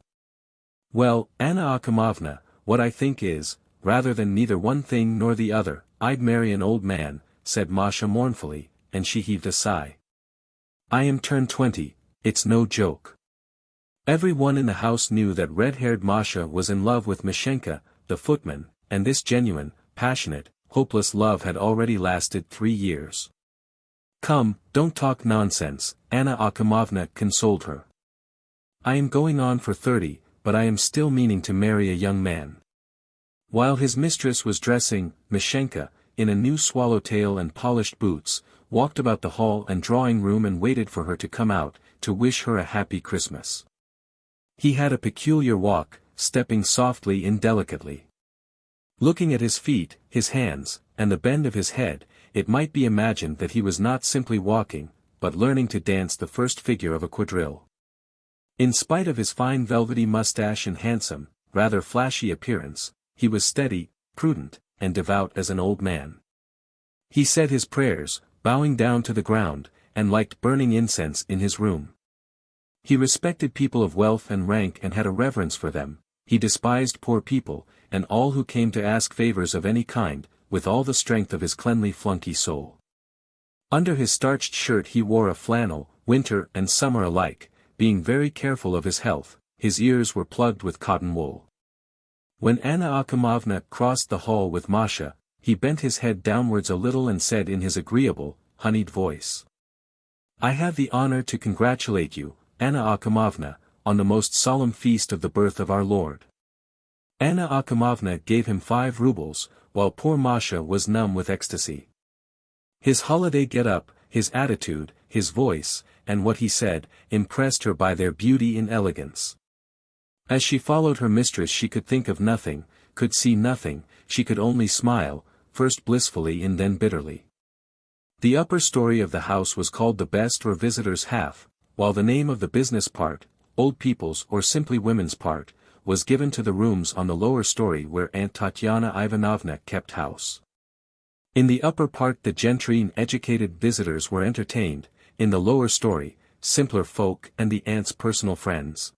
Well, Anna Akhimovna, what I think is, rather than neither one thing nor the other, I'd marry an old man," said Masha mournfully, and she heaved a sigh. "I am turned 20, it's no joke." Every one in the house knew that red-haired Masha was in love with Mashenka, the footman, and this genuine, passionate, hopeless love had already lasted 3 years. "Come, don't talk nonsense," Anna Akhimovna consoled her. "I am going on for 30, but I am still meaning to marry a young man." While his mistress was dressing, Mashenka, in a new swallowtail and polished boots, walked about the hall and drawing room and waited for her to come out, to wish her a happy Christmas. He had a peculiar walk, stepping softly and delicately. Looking at his feet, his hands, and the bend of his head, it might be imagined that he was not simply walking, but learning to dance the first figure of a quadrille. In spite of his fine velvety mustache and handsome, rather flashy appearance, he was steady, prudent, and devout as an old man. He said his prayers, bowing down to the ground, and liked burning incense in his room. He respected people of wealth and rank and had a reverence for them. He despised poor people, and all who came to ask favors of any kind, with all the strength of his cleanly flunky soul. Under his starched shirt he wore a flannel, winter and summer alike, being very careful of his health. His ears were plugged with cotton wool. When Anna Akhimovna crossed the hall with Masha, he bent his head downwards a little and said in his agreeable, honeyed voice, "I have the honor to congratulate you, Anna Akhimovna, on the most solemn feast of the birth of our Lord." Anna Akhimovna gave him 5 rubles, while poor Masha was numb with ecstasy. His holiday get-up, his attitude, his voice, and what he said, impressed her by their beauty and elegance. As she followed her mistress she could think of nothing, could see nothing, she could only smile, first blissfully and then bitterly. The upper story of the house was called the best or visitor's half, while the name of the business part, old people's or simply women's part, was given to the rooms on the lower story where Aunt Tatyana Ivanovna kept house. In the upper part the gentry and educated visitors were entertained, in the lower story, simpler folk and the aunt's personal friends.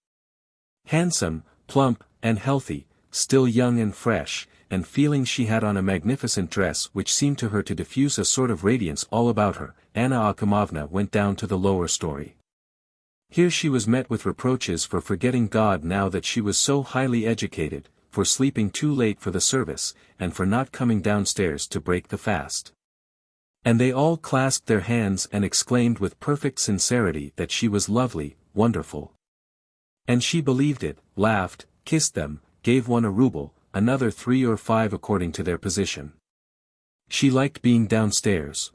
Handsome, plump, and healthy, still young and fresh, and feeling she had on a magnificent dress which seemed to her to diffuse a sort of radiance all about her, Anna Akhimovna went down to the lower story. Here she was met with reproaches for forgetting God now that she was so highly educated, for sleeping too late for the service, and for not coming downstairs to break the fast. And they all clasped their hands and exclaimed with perfect sincerity that she was lovely, wonderful. And she believed it, laughed, kissed them, gave one a ruble, another 3 or 5 according to their position. She liked being downstairs.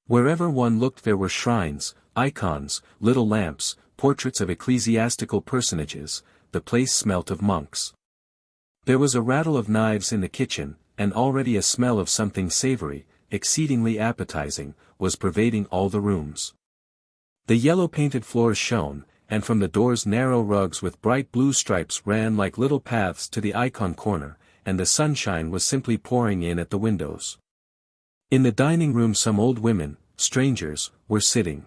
Wherever one looked there were shrines, icons, little lamps, portraits of ecclesiastical personages. The place smelt of monks. There was a rattle of knives in the kitchen, and already a smell of something savory, exceedingly appetizing, was pervading all the rooms. The yellow-painted floors shone, and from the doors narrow rugs with bright blue stripes ran like little paths to the icon corner, and the sunshine was simply pouring in at the windows. In the dining room some old women, strangers, were sitting.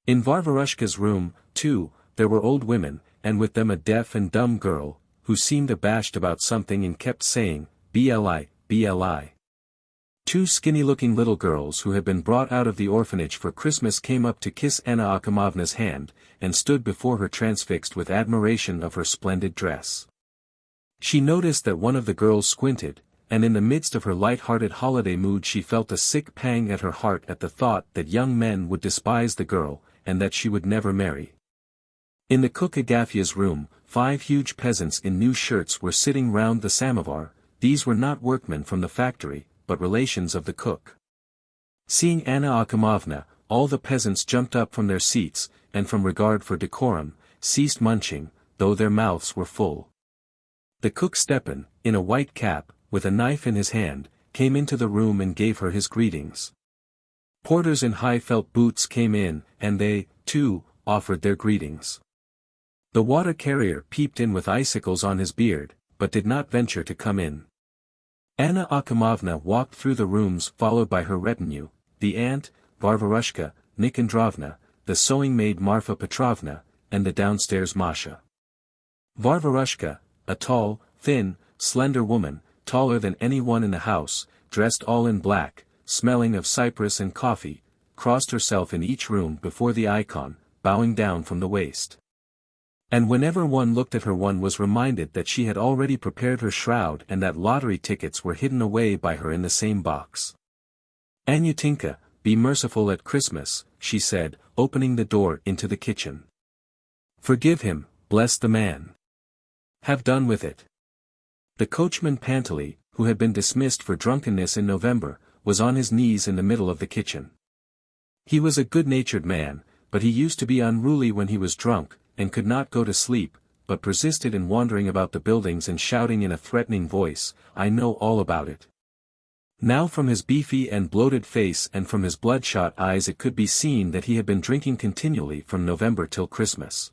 In Varvarushka's room, too, there were old women, and with them a deaf and dumb girl, who seemed abashed about something and kept saying, "Bli, Bli." Two skinny-looking little girls who had been brought out of the orphanage for Christmas came up to kiss Anna Akhimovna's hand, and stood before her transfixed with admiration of her splendid dress. She noticed that one of the girls squinted, and in the midst of her light-hearted holiday mood she felt a sick pang at her heart at the thought that young men would despise the girl, and that she would never marry. In the cook Agafya's room, 5 huge peasants in new shirts were sitting round the samovar. These were not workmen from the factory, but relations of the cook. Seeing Anna Akhimovna, all the peasants jumped up from their seats, and from regard for decorum, ceased munching, though their mouths were full. The cook Stepan, in a white cap, with a knife in his hand, came into the room and gave her his greetings. Porters in high felt boots came in, and they, too, offered their greetings. The water carrier peeped in with icicles on his beard, but did not venture to come in. Anna Akhimovna walked through the rooms followed by her retinue, the aunt, Varvarushka, Nikandrovna, the sewing-maid Marfa Petrovna, and the downstairs Masha. Varvarushka, a tall, thin, slender woman, taller than anyone in the house, dressed all in black, smelling of cypress and coffee, crossed herself in each room before the icon, bowing down from the waist. And whenever one looked at her one was reminded that she had already prepared her shroud and that lottery tickets were hidden away by her in the same box. "Anyutinka, be merciful at Christmas," she said, opening the door into the kitchen. "Forgive him, bless the man. Have done with it." The coachman Pantely, who had been dismissed for drunkenness in November, was on his knees in the middle of the kitchen. He was a good-natured man, but he used to be unruly when he was drunk, and could not go to sleep, but persisted in wandering about the buildings and shouting in a threatening voice, "I know all about it." Now from his beefy and bloated face and from his bloodshot eyes it could be seen that he had been drinking continually from November till Christmas.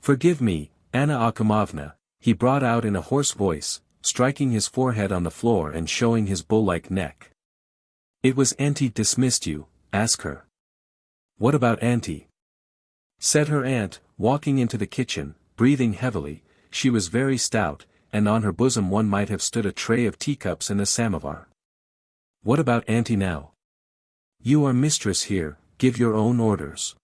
"Forgive me, Anna Akhimovna," he brought out in a hoarse voice, striking his forehead on the floor and showing his bull-like neck. "It was Auntie dismissed you, ask her." "What about Auntie?" said her aunt, walking into the kitchen, breathing heavily. She was very stout, and on her bosom one might have stood a tray of teacups and a samovar. "What about Auntie now?" "You are mistress here, give your own orders.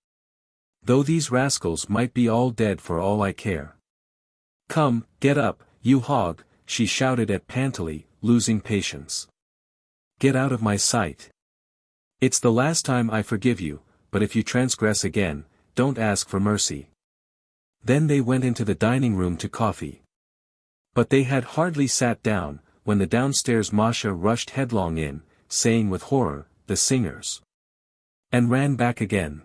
Though these rascals might be all dead for all I care. Come, get up, you hog," she shouted at Pantely, losing patience. "Get out of my sight. It's the last time I forgive you, but if you transgress again, don't ask for mercy." Then they went into the dining room to coffee. But they had hardly sat down, when the downstairs Masha rushed headlong in, saying with horror, "The singers!" and ran back again.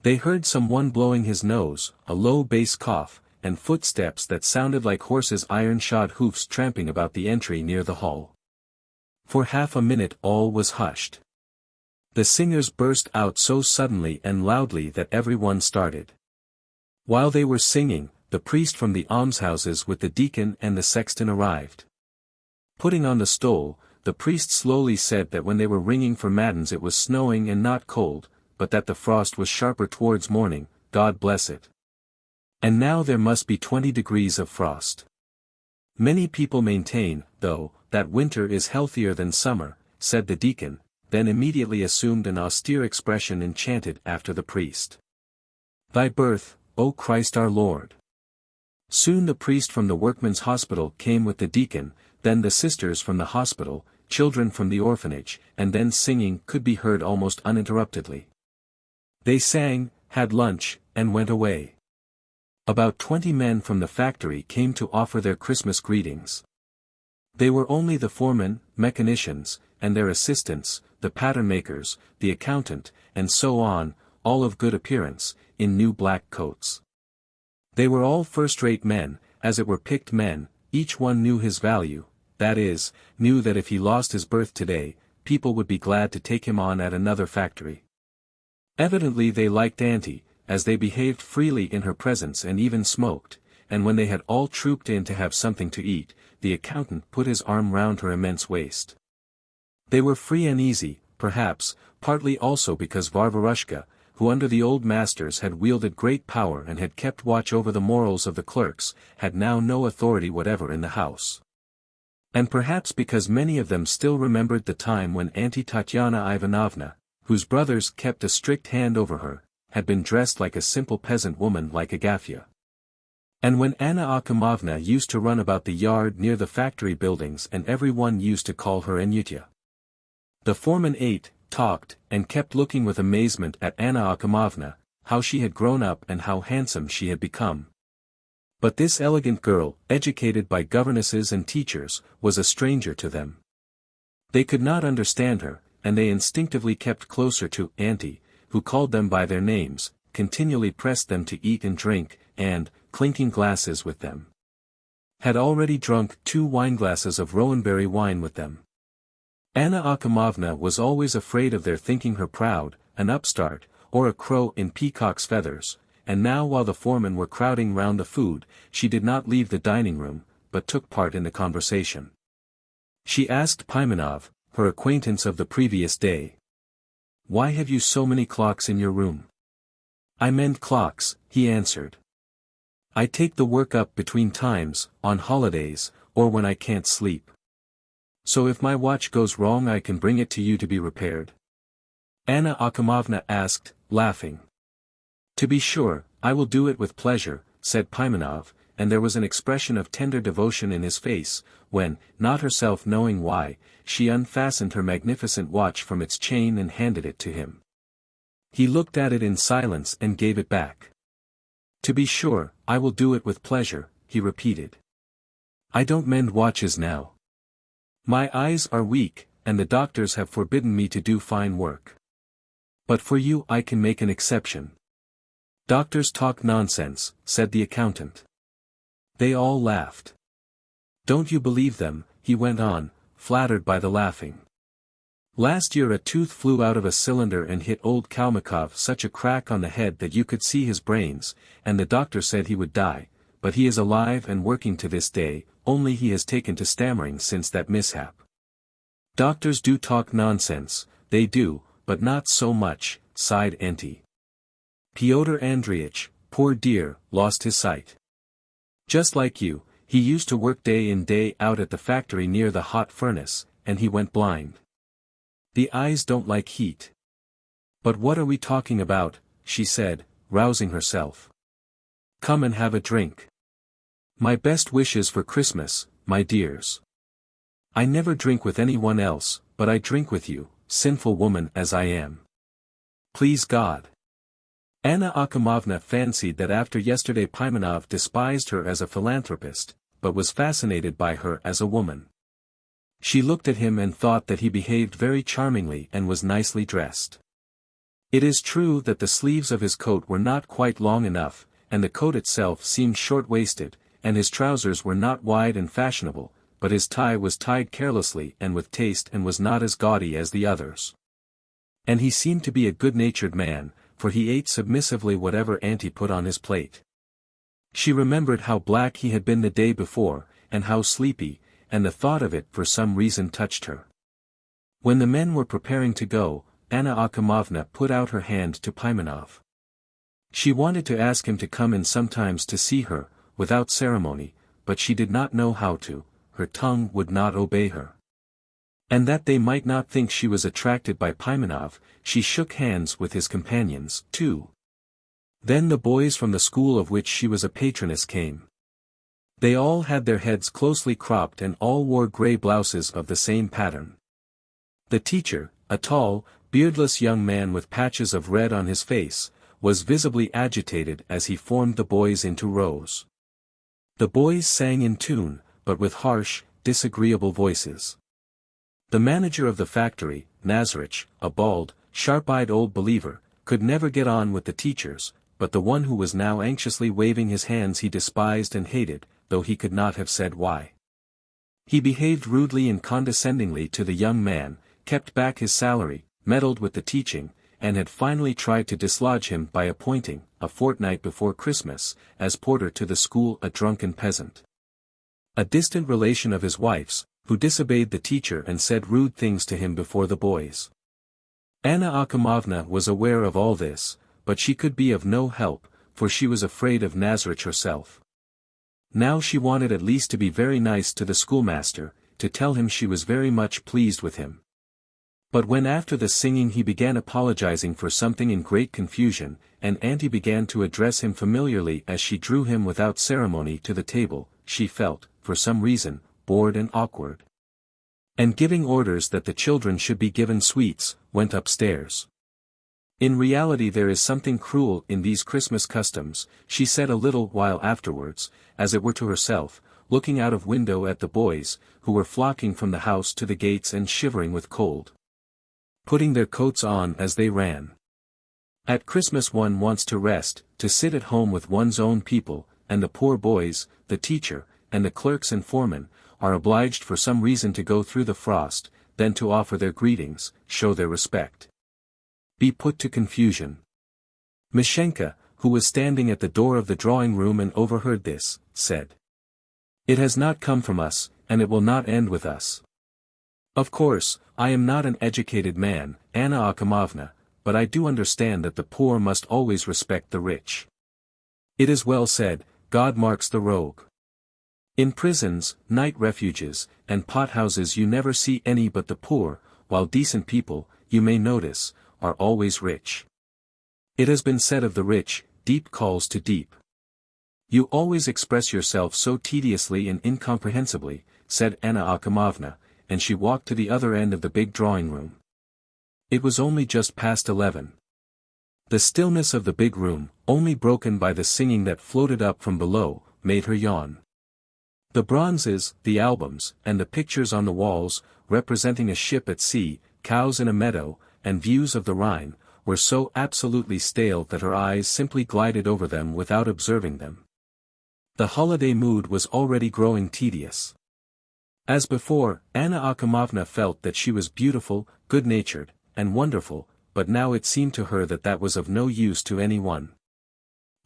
They heard some one blowing his nose, a low bass cough, and footsteps that sounded like horses' iron-shod hoofs tramping about the entry near the hall. For half a minute all was hushed. The singers burst out so suddenly and loudly that everyone started. While they were singing, the priest from the almshouses with the deacon and the sexton arrived. Putting on the stole, the priest slowly said that when they were ringing for matins it was snowing and not cold, but that the frost was sharper towards morning, God bless it. And now there must be 20 degrees of frost. Many people maintain, though, that winter is healthier than summer, said the deacon, then immediately assumed an austere expression and chanted after the priest. Thy birth, O Christ our Lord. Soon the priest from the workmen's hospital came with the deacon, then the sisters from the hospital, children from the orphanage, and then singing could be heard almost uninterruptedly. They sang, had lunch, and went away. About 20 men from the factory came to offer their Christmas greetings. They were only the foremen, mechanicians, and their assistants, the pattern makers, the accountant, and so on, all of good appearance, in new black coats. They were all first-rate men, as it were picked men, each one knew his value, that is, knew that if he lost his berth today, people would be glad to take him on at another factory. Evidently they liked Auntie, as they behaved freely in her presence and even smoked, and when they had all trooped in to have something to eat, the accountant put his arm round her immense waist. They were free and easy, perhaps, partly also because Varvarushka, who under the old masters had wielded great power and had kept watch over the morals of the clerks, had now no authority whatever in the house. And perhaps because many of them still remembered the time when Auntie Tatyana Ivanovna, whose brothers kept a strict hand over her, had been dressed like a simple peasant woman like Agafya. And when Anna Akimovna used to run about the yard near the factory buildings and every one used to call her Anyutya. The foreman ate, talked, and kept looking with amazement at Anna Akimovna, how she had grown up and how handsome she had become. But this elegant girl, educated by governesses and teachers, was a stranger to them. They could not understand her, and they instinctively kept closer to Auntie, who called them by their names, continually pressed them to eat and drink, and, clinking glasses with them, had already drunk 2 wineglasses of Rowanberry wine with them. Anna Akimovna was always afraid of their thinking her proud, an upstart, or a crow in peacock's feathers, and now while the foremen were crowding round the food, she did not leave the dining room, but took part in the conversation. She asked Pimenov, her acquaintance of the previous day. "Why have you so many clocks in your room?" "I mend clocks," he answered. "I take the work up between times, on holidays, or when I can't sleep. So if my watch goes wrong I can bring it to you to be repaired?" Anna Akimovna asked, laughing. "To be sure, I will do it with pleasure," said Pimenov, and there was an expression of tender devotion in his face, when, not herself knowing why, she unfastened her magnificent watch from its chain and handed it to him. He looked at it in silence and gave it back. "To be sure, I will do it with pleasure," he repeated. "I don't mend watches now. My eyes are weak, and the doctors have forbidden me to do fine work. But for you I can make an exception." "Doctors talk nonsense," said the accountant. They all laughed. "Don't you believe them," he went on, flattered by the laughing. "Last year a tooth flew out of a cylinder and hit old Kalmikov such a crack on the head that you could see his brains, and the doctor said he would die, but he is alive and working to this day, only he has taken to stammering since that mishap." "Doctors do talk nonsense, they do, but not so much," sighed Auntie. "Pyotr Andreich, poor dear, lost his sight. Just like you, he used to work day in day out at the factory near the hot furnace, and he went blind. The eyes don't like heat. But what are we talking about?" she said, rousing herself. "Come and have a drink. My best wishes for Christmas, my dears. I never drink with anyone else, but I drink with you, sinful woman as I am. Please God." Anna Akimovna fancied that after yesterday Pimenov despised her as a philanthropist, but was fascinated by her as a woman. She looked at him and thought that he behaved very charmingly and was nicely dressed. It is true that the sleeves of his coat were not quite long enough, and the coat itself seemed short-waisted, and his trousers were not wide and fashionable, but his tie was tied carelessly and with taste and was not as gaudy as the others. And he seemed to be a good-natured man, for he ate submissively whatever Auntie put on his plate. She remembered how black he had been the day before, and how sleepy, and the thought of it for some reason touched her. When the men were preparing to go, Anna Akimovna put out her hand to Pimenov. She wanted to ask him to come in sometimes to see her, without ceremony, but she did not know how to, her tongue would not obey her. And that they might not think she was attracted by Pimenov, she shook hands with his companions, too. Then the boys from the school of which she was a patroness came. They all had their heads closely cropped and all wore grey blouses of the same pattern. The teacher, a tall, beardless young man with patches of red on his face, was visibly agitated as he formed the boys into rows. The boys sang in tune, but with harsh, disagreeable voices. The manager of the factory, Nazarich, a bald, sharp-eyed old believer, could never get on with the teachers, but the one who was now anxiously waving his hands he despised and hated, though he could not have said why. He behaved rudely and condescendingly to the young man, kept back his salary, meddled with the teaching, and had finally tried to dislodge him by appointing, a fortnight before Christmas, as porter to the school a drunken peasant. A distant relation of his wife's, who disobeyed the teacher and said rude things to him before the boys. Anna Akhimovna was aware of all this, but she could be of no help, for she was afraid of Nazarich herself. Now she wanted at least to be very nice to the schoolmaster, to tell him she was very much pleased with him. But when after the singing he began apologizing for something in great confusion, and Auntie began to address him familiarly as she drew him without ceremony to the table, she felt, for some reason, bored and awkward. And giving orders that the children should be given sweets, went upstairs. In reality there is something cruel in these Christmas customs, she said a little while afterwards, as it were to herself, looking out of window at the boys, who were flocking from the house to the gates and shivering with cold, putting their coats on as they ran. At Christmas one wants to rest, to sit at home with one's own people, and the poor boys, the teacher, and the clerks and foremen, are obliged for some reason to go through the frost, then to offer their greetings, show their respect, be put to confusion. Mishenka, who was standing at the door of the drawing-room and overheard this, said, "It has not come from us, and it will not end with us. Of course, I am not an educated man, Anna Akhimovna, but I do understand that the poor must always respect the rich. It is well said, God marks the rogue. In prisons, night refuges, and pothouses you never see any but the poor, while decent people, you may notice, are always rich. It has been said of the rich, deep calls to deep. You always express yourself so tediously and incomprehensibly," said Anna Akhimovna, and she walked to the other end of the big drawing-room. It was only just past 11. The stillness of the big room, only broken by the singing that floated up from below, made her yawn. The bronzes, the albums, and the pictures on the walls, representing a ship at sea, cows in a meadow, and views of the Rhine, were so absolutely stale that her eyes simply glided over them without observing them. The holiday mood was already growing tedious. As before, Anna Akhimovna felt that she was beautiful, good-natured, and wonderful, but now it seemed to her that that was of no use to anyone.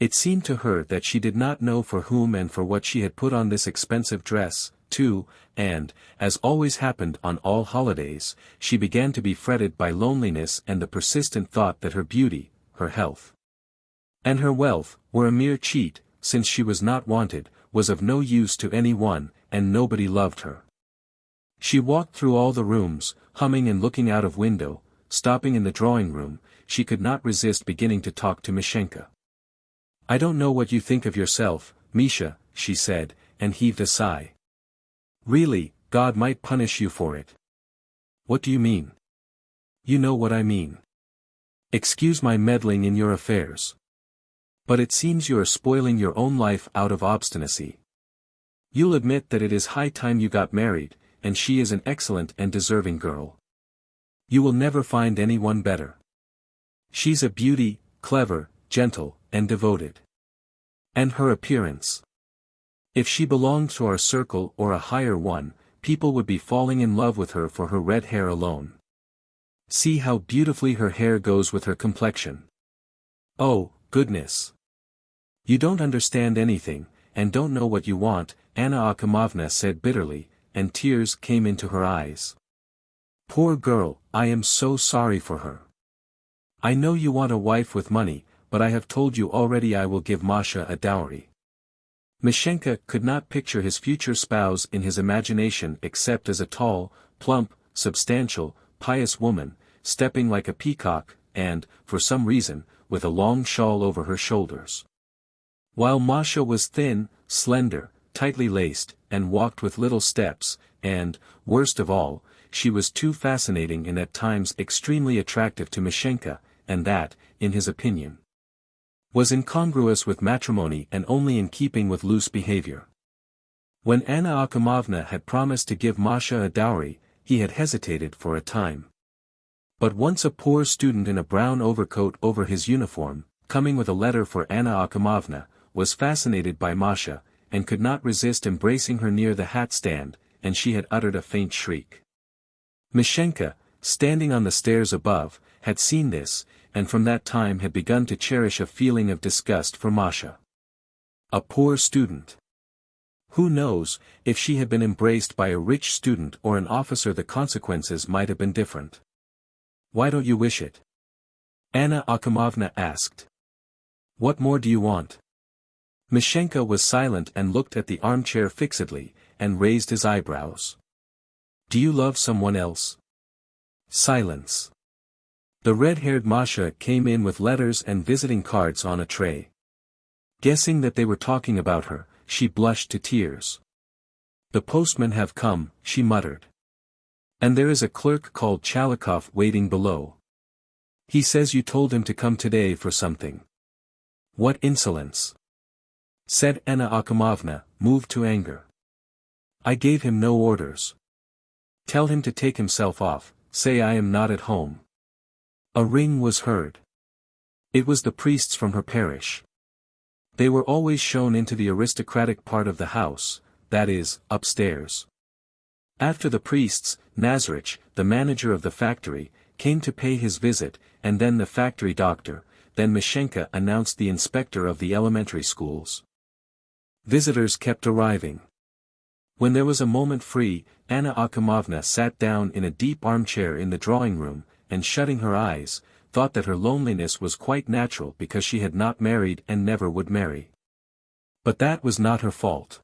It seemed to her that she did not know for whom and for what she had put on this expensive dress, too, and, as always happened on all holidays, she began to be fretted by loneliness and the persistent thought that her beauty, her health, and her wealth, were a mere cheat, since she was not wanted, was of no use to any one, and nobody loved her. She walked through all the rooms, humming and looking out of window, stopping in the drawing-room, she could not resist beginning to talk to Mishenka. "I don't know what you think of yourself, Misha," she said, and heaved a sigh. "Really, God might punish you for it." "What do you mean?" "You know what I mean. Excuse my meddling in your affairs. But it seems you are spoiling your own life out of obstinacy. You'll admit that it is high time you got married, and she is an excellent and deserving girl. You will never find anyone better. She's a beauty, clever, gentle, and devoted. And her appearance. If she belonged to our circle or a higher one, people would be falling in love with her for her red hair alone. See how beautifully her hair goes with her complexion. Oh, goodness. You don't understand anything, and don't know what you want," Anna Akhimovna said bitterly, and tears came into her eyes. "Poor girl, I am so sorry for her. I know you want a wife with money, but I have told you already I will give Masha a dowry." Mishenka could not picture his future spouse in his imagination except as a tall, plump, substantial, pious woman, stepping like a peacock, and, for some reason, with a long shawl over her shoulders. While Masha was thin, slender, tightly laced, and walked with little steps, and, worst of all, she was too fascinating and at times extremely attractive to Mishenka, and that, in his opinion, was incongruous with matrimony and only in keeping with loose behavior. When Anna Akhimovna had promised to give Masha a dowry, he had hesitated for a time. But once a poor student in a brown overcoat over his uniform, coming with a letter for Anna Akhimovna, was fascinated by Masha, and could not resist embracing her near the hat-stand, and she had uttered a faint shriek. Mishenka, standing on the stairs above, had seen this, and from that time had begun to cherish a feeling of disgust for Masha. A poor student. Who knows, if she had been embraced by a rich student or an officer the consequences might have been different. Why don't you wish it? Anna Akhimovna asked. What more do you want? Mishenka was silent and looked at the armchair fixedly, and raised his eyebrows. Do you love someone else? Silence. The red-haired Masha came in with letters and visiting cards on a tray. Guessing that they were talking about her, she blushed to tears. The postmen have come, she muttered. And there is a clerk called Chalikov waiting below. He says you told him to come today for something. What insolence! Said Anna Akhimovna, moved to anger. I gave him no orders. Tell him to take himself off, say I am not at home. A ring was heard. It was the priests from her parish. They were always shown into the aristocratic part of the house, that is, upstairs. After the priests, Nazarich, the manager of the factory, came to pay his visit, and then the factory doctor, then Mishenka announced the inspector of the elementary schools. Visitors kept arriving. When there was a moment free, Anna Akhimovna sat down in a deep armchair in the drawing room, and shutting her eyes, thought that her loneliness was quite natural because she had not married and never would marry. But that was not her fault.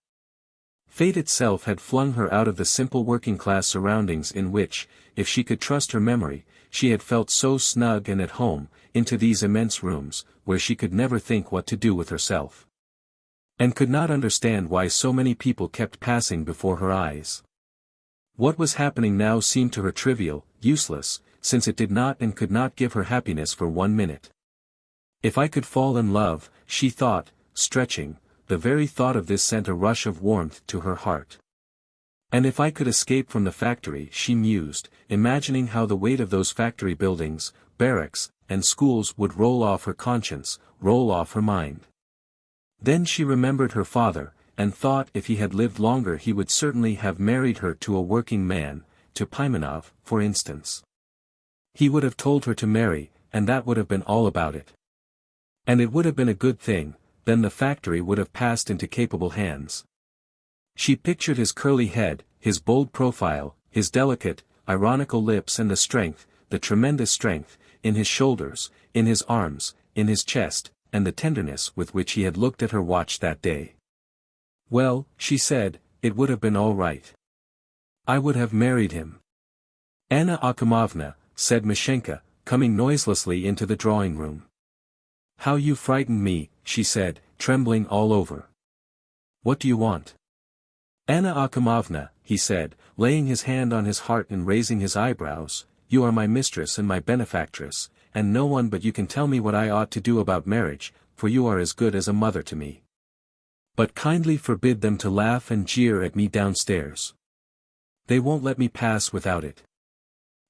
Fate itself had flung her out of the simple working-class surroundings in which, if she could trust her memory, she had felt so snug and at home, into these immense rooms, where she could never think what to do with herself. And could not understand why so many people kept passing before her eyes. What was happening now seemed to her trivial, useless, since it did not and could not give her happiness for 1 minute. If I could fall in love, she thought, stretching, the very thought of this sent a rush of warmth to her heart. And if I could escape from the factory, she mused, imagining how the weight of those factory buildings, barracks, and schools would roll off her conscience, roll off her mind. Then she remembered her father, and thought if he had lived longer he would certainly have married her to a working man, to Pimenov, for instance. He would have told her to marry, and that would have been all about it. And it would have been a good thing, then the factory would have passed into capable hands. She pictured his curly head, his bold profile, his delicate, ironical lips and the strength, the tremendous strength, in his shoulders, in his arms, in his chest, and the tenderness with which he had looked at her watch that day. Well, she said, it would have been all right. I would have married him. Anna Akhimovna, said Mishenka, coming noiselessly into the drawing room. How you frightened me, she said, trembling all over. What do you want? Anna Akhimovna, he said, laying his hand on his heart and raising his eyebrows, you are my mistress and my benefactress, and no one but you can tell me what I ought to do about marriage, for you are as good as a mother to me. But kindly forbid them to laugh and jeer at me downstairs. They won't let me pass without it.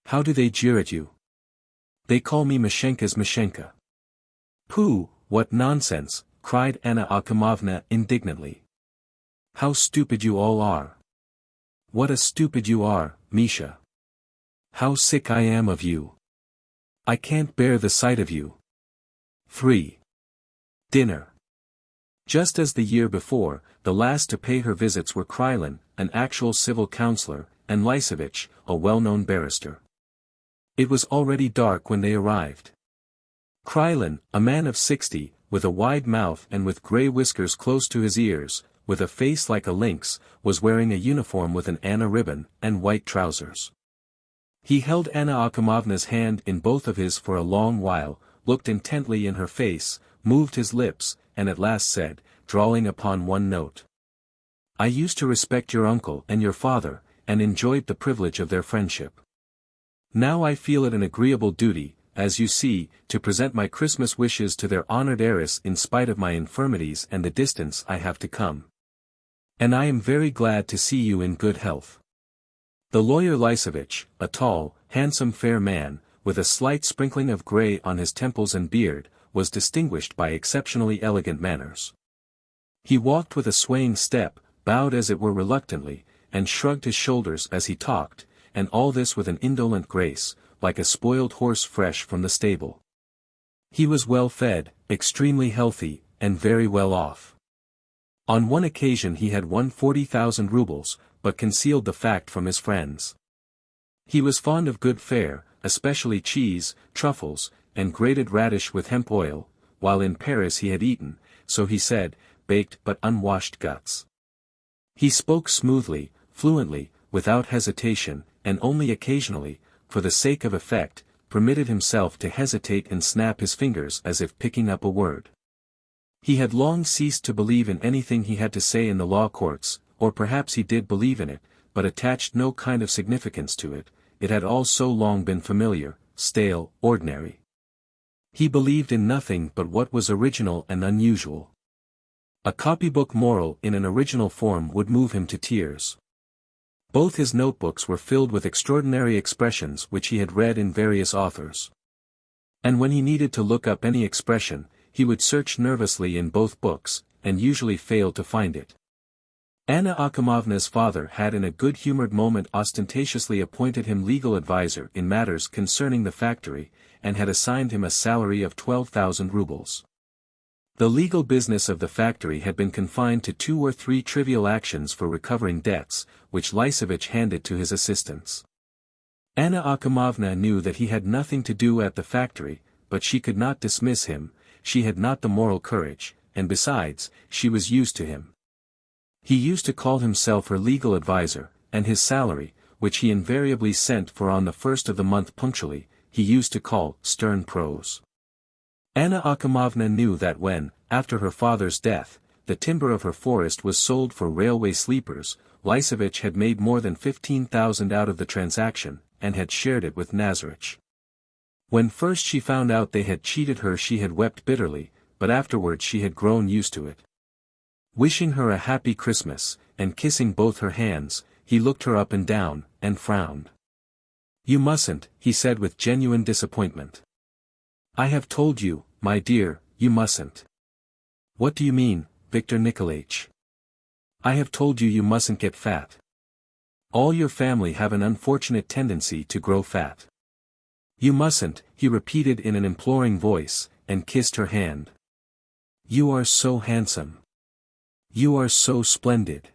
How do they jeer at you? They call me Mishenka's Mishenka. Pooh, what nonsense, cried Anna Akhimovna indignantly. How stupid you all are. What a stupid you are, Misha. How sick I am of you. I can't bear the sight of you. 3. Dinner. Just as the year before, the last to pay her visits were Krylin, an actual civil counselor, and Lysevich, a well-known barrister. It was already dark when they arrived. Krylin, a man of 60, with a wide mouth and with grey whiskers close to his ears, with a face like a lynx, was wearing a uniform with an Anna ribbon, and white trousers. He held Anna Akhimovna's hand in both of his for a long while, looked intently in her face, moved his lips, and at last said, drawling upon one note. I used to respect your uncle and your father, and enjoyed the privilege of their friendship. Now I feel it an agreeable duty, as you see, to present my Christmas wishes to their honored heiress in spite of my infirmities and the distance I have to come. And I am very glad to see you in good health. The lawyer Lysevich, a tall, handsome fair man, with a slight sprinkling of grey on his temples and beard, was distinguished by exceptionally elegant manners. He walked with a swaying step, bowed as it were reluctantly, and shrugged his shoulders as he talked, and all this with an indolent grace, like a spoiled horse fresh from the stable. He was well fed, extremely healthy, and very well off. On one occasion he had won 40,000 rubles, but concealed the fact from his friends. He was fond of good fare, especially cheese, truffles, and grated radish with hemp oil, while in Paris he had eaten, so he said, baked but unwashed guts. He spoke smoothly, fluently, without hesitation, and only occasionally, for the sake of effect, permitted himself to hesitate and snap his fingers as if picking up a word. He had long ceased to believe in anything he had to say in the law courts, or perhaps he did believe in it, but attached no kind of significance to it, it had all so long been familiar, stale, ordinary. He believed in nothing but what was original and unusual. A copybook moral in an original form would move him to tears. Both his notebooks were filled with extraordinary expressions which he had read in various authors. And when he needed to look up any expression, he would search nervously in both books, and usually failed to find it. Anna Akhimovna's father had in a good-humored moment ostentatiously appointed him legal adviser in matters concerning the factory, and had assigned him a salary of 12,000 rubles. The legal business of the factory had been confined to 2 or 3 trivial actions for recovering debts, which Lysovich handed to his assistants. Anna Akhimovna knew that he had nothing to do at the factory, but she could not dismiss him, she had not the moral courage, and besides, she was used to him. He used to call himself her legal adviser, and his salary, which he invariably sent for on the first of the month punctually, he used to call stern prose. Anna Akhimovna knew that when, after her father's death, the timber of her forest was sold for railway sleepers, Lysovich had made more than 15,000 out of the transaction, and had shared it with Nazarich. When first she found out they had cheated her she had wept bitterly, but afterwards she had grown used to it. Wishing her a happy Christmas, and kissing both her hands, he looked her up and down, and frowned. "You mustn't," he said with genuine disappointment. "I have told you, my dear, you mustn't." "What do you mean, Viktor Nikolaich?" "I have told you you mustn't get fat. All your family have an unfortunate tendency to grow fat. You mustn't," he repeated in an imploring voice, and kissed her hand. "You are so handsome. You are so splendid.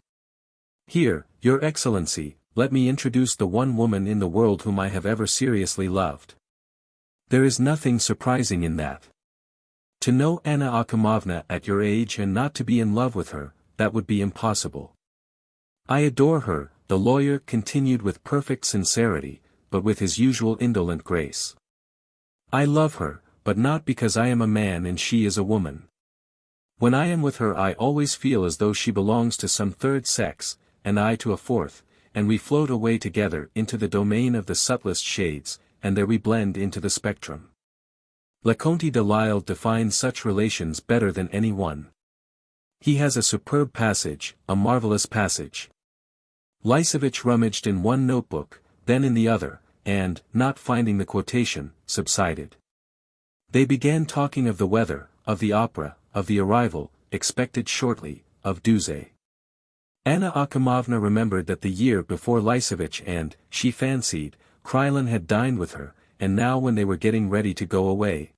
Here, your Excellency, let me introduce the one woman in the world whom I have ever seriously loved. There is nothing surprising in that. To know Anna Akhimovna at your age and not to be in love with her, that would be impossible. I adore her," the lawyer continued with perfect sincerity, but with his usual indolent grace. "I love her, but not because I am a man and she is a woman. When I am with her I always feel as though she belongs to some third sex, and I to a fourth, and we float away together into the domain of the subtlest shades, and there we blend into the spectrum. Leconte de Lisle defines such relations better than any one. He has a superb passage, a marvelous passage." Lysovich rummaged in one notebook, then in the other, and, not finding the quotation, subsided. They began talking of the weather, of the opera, of the arrival, expected shortly, of Duse. Anna Akhimovna remembered that the year before Lysovich and, she fancied, Krylin had dined with her, and now when they were getting ready to go away.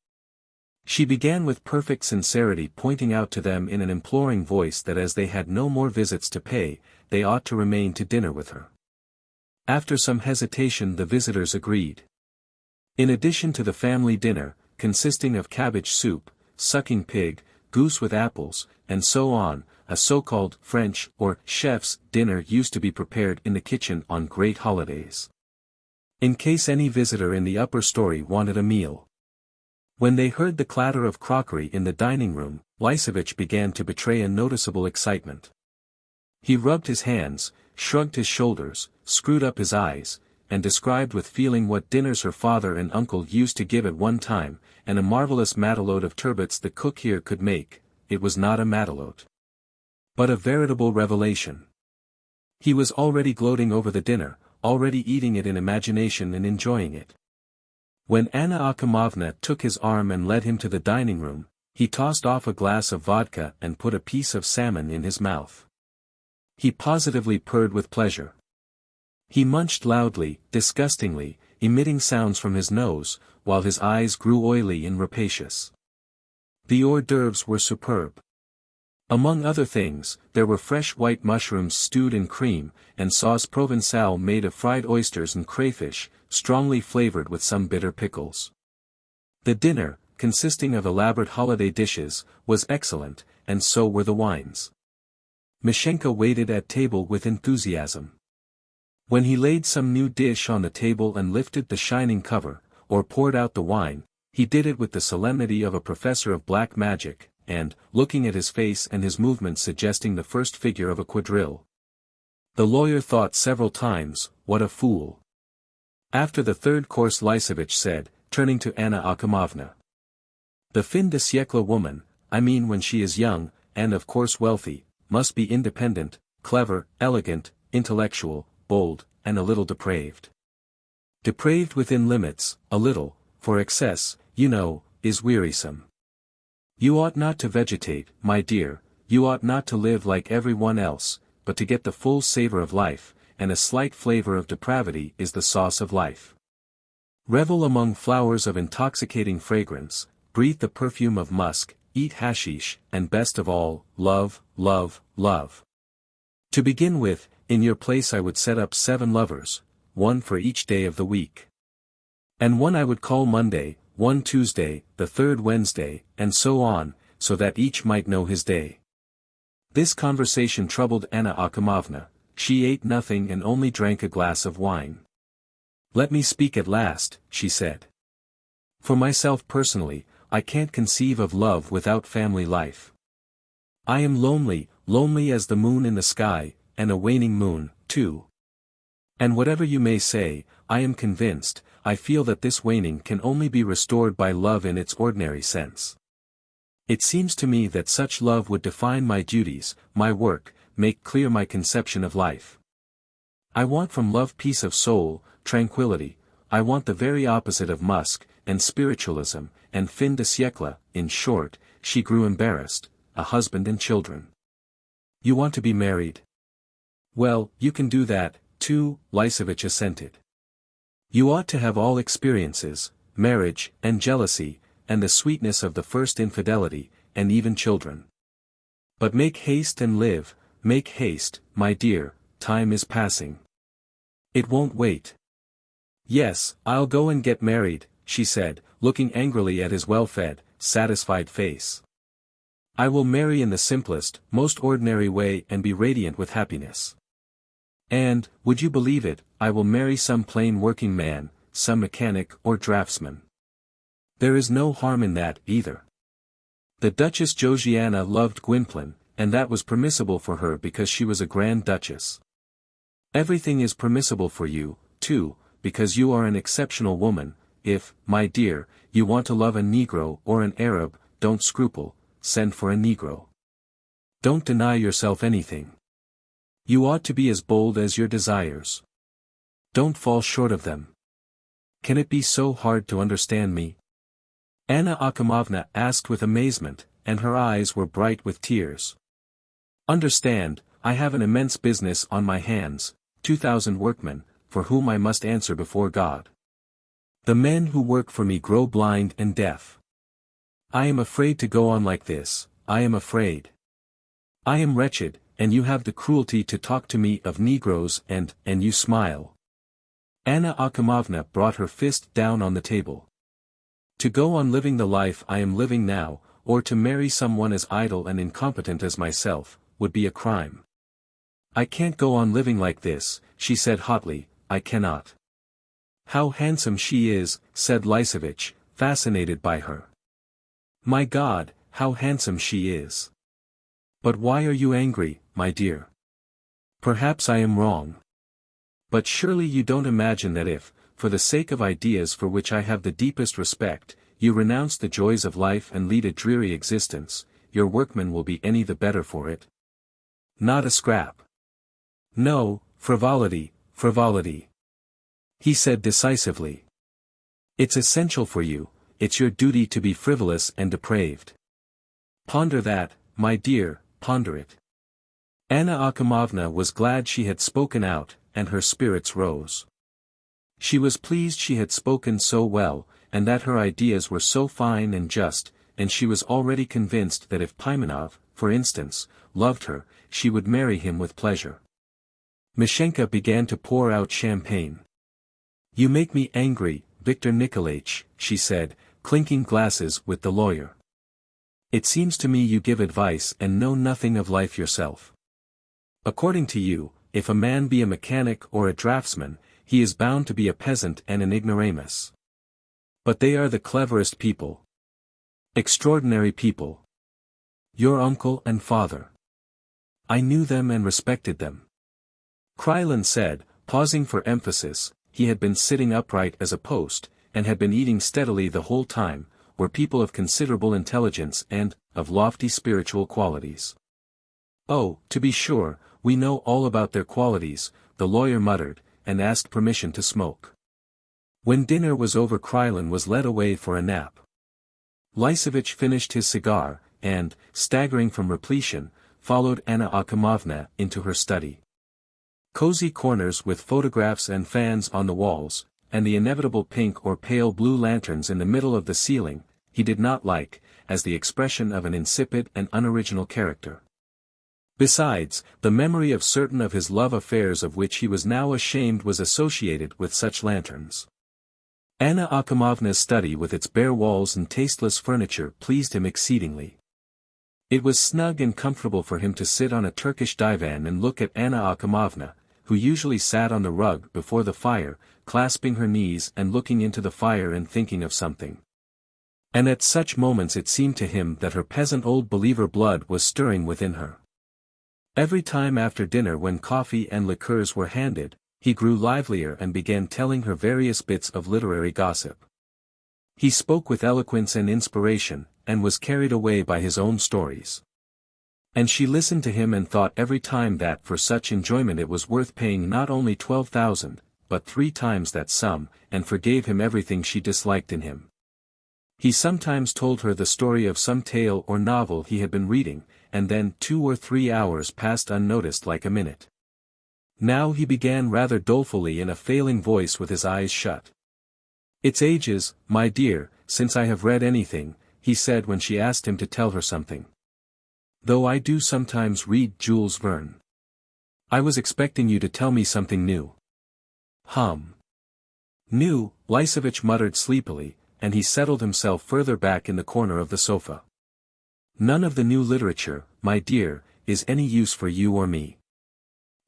She began with perfect sincerity pointing out to them in an imploring voice that as they had no more visits to pay, they ought to remain to dinner with her. After some hesitation the visitors agreed. In addition to the family dinner, consisting of cabbage soup, sucking pig, goose with apples, and so on, a so-called French or chef's dinner used to be prepared in the kitchen on great holidays, in case any visitor in the upper story wanted a meal. When they heard the clatter of crockery in the dining room, Lysovich began to betray a noticeable excitement. He rubbed his hands, shrugged his shoulders, screwed up his eyes, and described with feeling what dinners her father and uncle used to give at one time, and a marvelous matelote of turbots the cook here could make. It was not a matelote, but a veritable revelation. He was already gloating over the dinner, already eating it in imagination and enjoying it. When Anna Akhimovna took his arm and led him to the dining room, he tossed off a glass of vodka and put a piece of salmon in his mouth. He positively purred with pleasure. He munched loudly, disgustingly, emitting sounds from his nose, while his eyes grew oily and rapacious. The hors d'oeuvres were superb. Among other things, there were fresh white mushrooms stewed in cream, and sauce provençale made of fried oysters and crayfish, strongly flavored with some bitter pickles. The dinner, consisting of elaborate holiday dishes, was excellent, and so were the wines. Mashenka waited at table with enthusiasm. When he laid some new dish on the table and lifted the shining cover, or poured out the wine, he did it with the solemnity of a professor of black magic, and, looking at his face and his movements suggesting the first figure of a quadrille. The lawyer thought several times, what a fool. After the third course Lysovich said, turning to Anna Akhimovna. The fin de siècle woman, I mean when she is young, and of course wealthy, must be independent, clever, elegant, intellectual, bold, and a little depraved. Depraved within limits, a little, for excess, you know, is wearisome. You ought not to vegetate, my dear, you ought not to live like everyone else, but to get the full savor of life, and a slight flavor of depravity is the sauce of life. Revel among flowers of intoxicating fragrance, breathe the perfume of musk, eat hashish, and best of all, love, love, love. To begin with, in your place I would set up 7 lovers, one for each day of the week. And one I would call Monday, one Tuesday, the third Wednesday, and so on, so that each might know his day. This conversation troubled Anna Akhimovna. She ate nothing and only drank a glass of wine. Let me speak at last, she said. For myself personally, I can't conceive of love without family life. I am lonely, lonely as the moon in the sky, and a waning moon, too. And whatever you may say, I am convinced, I feel that this waning can only be restored by love in its ordinary sense. It seems to me that such love would define my duties, my work, make clear my conception of life. I want from love peace of soul, tranquility, I want the very opposite of musk, and spiritualism, and fin de siècle, in short, she grew embarrassed, a husband and children. You want to be married? Well, you can do that, too, Lysovich assented. You ought to have all experiences, marriage, and jealousy, and the sweetness of the first infidelity, and even children. But make haste and live, make haste, my dear, time is passing. It won't wait. Yes, I'll go and get married, she said, looking angrily at his well-fed, satisfied face. I will marry in the simplest, most ordinary way and be radiant with happiness. And, would you believe it, I will marry some plain working man, some mechanic or draftsman. There is no harm in that, either. The Duchess Georgiana loved Gwynplaine, and that was permissible for her because she was a Grand Duchess. Everything is permissible for you, too, because you are an exceptional woman. If, my dear, you want to love a Negro or an Arab, don't scruple, send for a Negro. Don't deny yourself anything. You ought to be as bold as your desires. Don't fall short of them. Can it be so hard to understand me? Anna Akhimovna asked with amazement, and her eyes were bright with tears. Understand, I have an immense business on my hands, 2,000 workmen, for whom I must answer before God. The men who work for me grow blind and deaf. I am afraid to go on like this, I am afraid. I am wretched, and you have the cruelty to talk to me of Negroes and you smile. Anna Akhimovna brought her fist down on the table. To go on living the life I am living now, or to marry someone as idle and incompetent as myself, would be a crime. I can't go on living like this, she said hotly, I cannot. How handsome she is, said Lysovich, fascinated by her. My God, how handsome she is. But why are you angry, my dear? Perhaps I am wrong. But surely you don't imagine that if, for the sake of ideas for which I have the deepest respect, you renounce the joys of life and lead a dreary existence, your workmen will be any the better for it? Not a scrap. No, frivolity, frivolity. He said decisively. It's essential for you, it's your duty to be frivolous and depraved. Ponder that, my dear, ponder it. Anna Akhimovna was glad she had spoken out, and her spirits rose. She was pleased she had spoken so well, and that her ideas were so fine and just, and she was already convinced that if Pimenov, for instance, loved her, she would marry him with pleasure. Mashenka began to pour out champagne. "You make me angry, Viktor Nikolaich," she said, clinking glasses with the lawyer. "It seems to me you give advice and know nothing of life yourself. According to you, if a man be a mechanic or a draftsman, he is bound to be a peasant and an ignoramus. But they are the cleverest people. Extraordinary people. Your uncle and father. I knew them and respected them." Krylin said, pausing for emphasis. He had been sitting upright as a post, and had been eating steadily the whole time, were people of considerable intelligence and, of lofty spiritual qualities. "Oh, to be sure, we know all about their qualities," the lawyer muttered, and asked permission to smoke. When dinner was over, Krylin was led away for a nap. Lysovich finished his cigar, and, staggering from repletion, followed Anna Akimovna into her study. Cozy corners with photographs and fans on the walls, and the inevitable pink or pale blue lanterns in the middle of the ceiling, he did not like, as the expression of an insipid and unoriginal character. Besides, the memory of certain of his love affairs of which he was now ashamed was associated with such lanterns. Anna Akimovna's study with its bare walls and tasteless furniture pleased him exceedingly. It was snug and comfortable for him to sit on a Turkish divan and look at Anna Akimovna, who usually sat on the rug before the fire, clasping her knees and looking into the fire and thinking of something. And at such moments it seemed to him that her peasant old believer blood was stirring within her. Every time after dinner, when coffee and liqueurs were handed, he grew livelier and began telling her various bits of literary gossip. He spoke with eloquence and inspiration, and was carried away by his own stories. And she listened to him and thought every time that for such enjoyment it was worth paying not only 12,000, but 3 times that sum, and forgave him everything she disliked in him. He sometimes told her the story of some tale or novel he had been reading, and then 2 or 3 hours passed unnoticed like a minute. Now he began rather dolefully in a failing voice with his eyes shut. "It's ages, my dear, since I have read anything," he said when she asked him to tell her something. "Though I do sometimes read Jules Verne. I was expecting you to tell me something new." New," Lysovich muttered sleepily, and he settled himself further back in the corner of the sofa. "None of the new literature, my dear, is any use for you or me.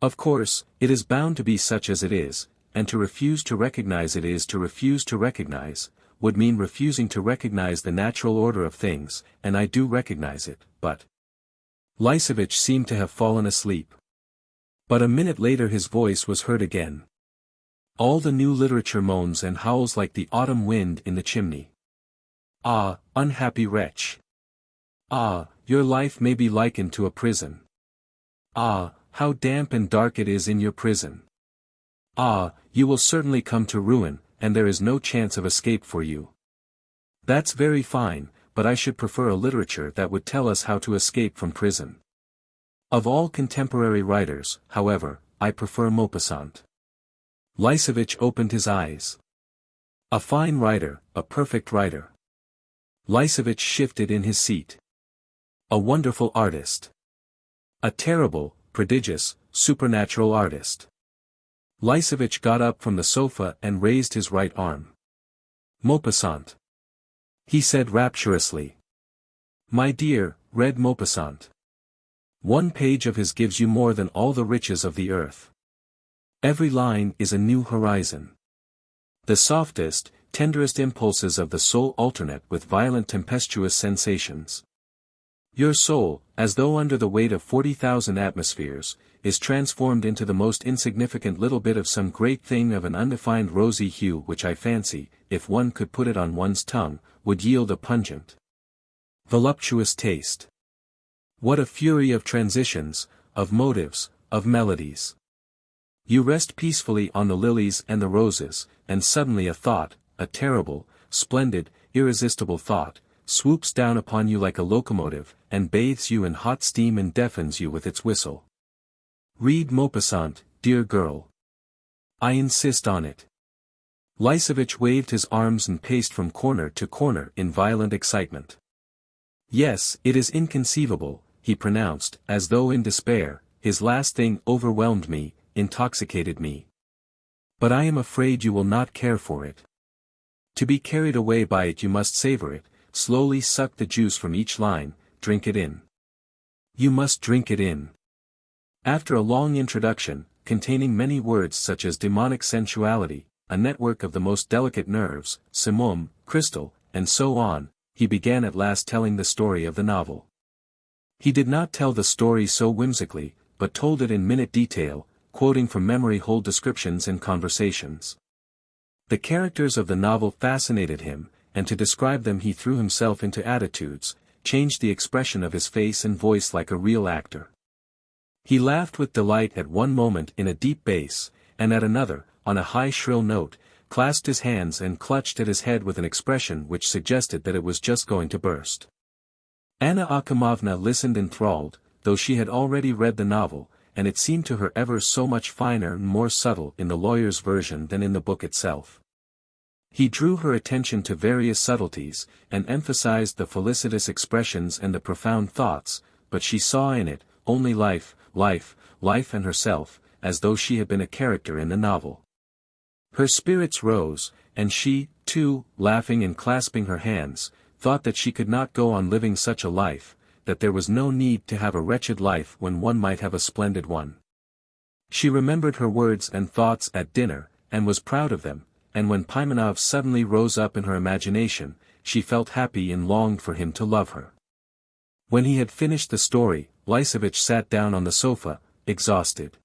Of course, it is bound to be such as it is, and to refuse to recognize it is to refuse to recognize, would mean refusing to recognize the natural order of things, and I do recognize it, but—" Lysovich seemed to have fallen asleep. But a minute later his voice was heard again. "All the new literature moans and howls like the autumn wind in the chimney. Ah, unhappy wretch! Ah, your life may be likened to a prison. Ah, how damp and dark it is in your prison! Ah, you will certainly come to ruin, and there is no chance of escape for you. That's very fine, but I should prefer a literature that would tell us how to escape from prison. Of all contemporary writers, however, I prefer Maupassant." Lysovich opened his eyes. "A fine writer, a perfect writer." Lysovich shifted in his seat. "A wonderful artist. A terrible, prodigious, supernatural artist." Lysovich got up from the sofa and raised his right arm. "Maupassant," he said rapturously. "My dear, read Maupassant. 1 page of his gives you more than all the riches of the earth. Every line is a new horizon. The softest, tenderest impulses of the soul alternate with violent tempestuous sensations. Your soul, as though under the weight of 40,000 atmospheres, is transformed into the most insignificant little bit of some great thing of an undefined rosy hue which I fancy, if one could put it on one's tongue, would yield a pungent, voluptuous taste. What a fury of transitions, of motives, of melodies! You rest peacefully on the lilies and the roses, and suddenly a thought, a terrible, splendid, irresistible thought, swoops down upon you like a locomotive, and bathes you in hot steam and deafens you with its whistle. Read Maupassant, dear girl. I insist on it. Lysovich waved his arms and paced from corner to corner in violent excitement. Yes, it is inconceivable, he pronounced, as though in despair. His last thing overwhelmed me, intoxicated me. But I am afraid you will not care for it. To be carried away by it you must savor it, slowly suck the juice from each line, drink it in. You must drink it in. After a long introduction, containing many words such as demonic sensuality, a network of the most delicate nerves, simum, crystal, and so on, he began at last telling the story of the novel. He did not tell the story so whimsically, but told it in minute detail, quoting from memory whole descriptions and conversations. The characters of the novel fascinated him, and to describe them he threw himself into attitudes, changed the expression of his face and voice like a real actor. He laughed with delight at one moment in a deep bass, and at another, on a high shrill note, clasped his hands and clutched at his head with an expression which suggested that it was just going to burst. Anna Akhimovna listened enthralled, though she had already read the novel, and it seemed to her ever so much finer and more subtle in the lawyer's version than in the book itself. He drew her attention to various subtleties, and emphasized the felicitous expressions and the profound thoughts, but she saw in it only life, life and herself, as though she had been a character in the novel. Her spirits rose, and she, too, laughing and clasping her hands, thought that she could not go on living such a life, that there was no need to have a wretched life when one might have a splendid one. She remembered her words and thoughts at dinner, and was proud of them, and when Pimenov suddenly rose up in her imagination, she felt happy and longed for him to love her. When he had finished the story, Lysovich sat down on the sofa, exhausted.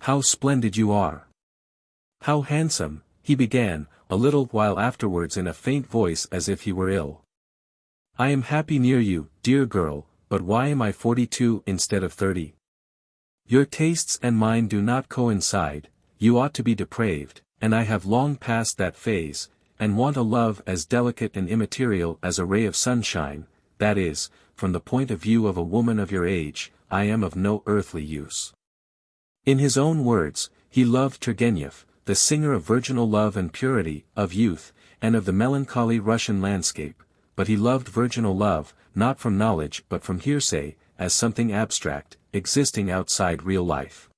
"How splendid you are! How handsome," he began, a little while afterwards in a faint voice as if he were ill. "I am happy near you, dear girl, but why am I 42 instead of 30? Your tastes and mine do not coincide, you ought to be depraved, and I have long passed that phase, and want a love as delicate and immaterial as a ray of sunshine, that is, from the point of view of a woman of your age, I am of no earthly use." In his own words, he loved Turgenev, the singer of virginal love and purity, of youth, and of the melancholy Russian landscape, but he loved virginal love, not from knowledge but from hearsay, as something abstract, existing outside real life.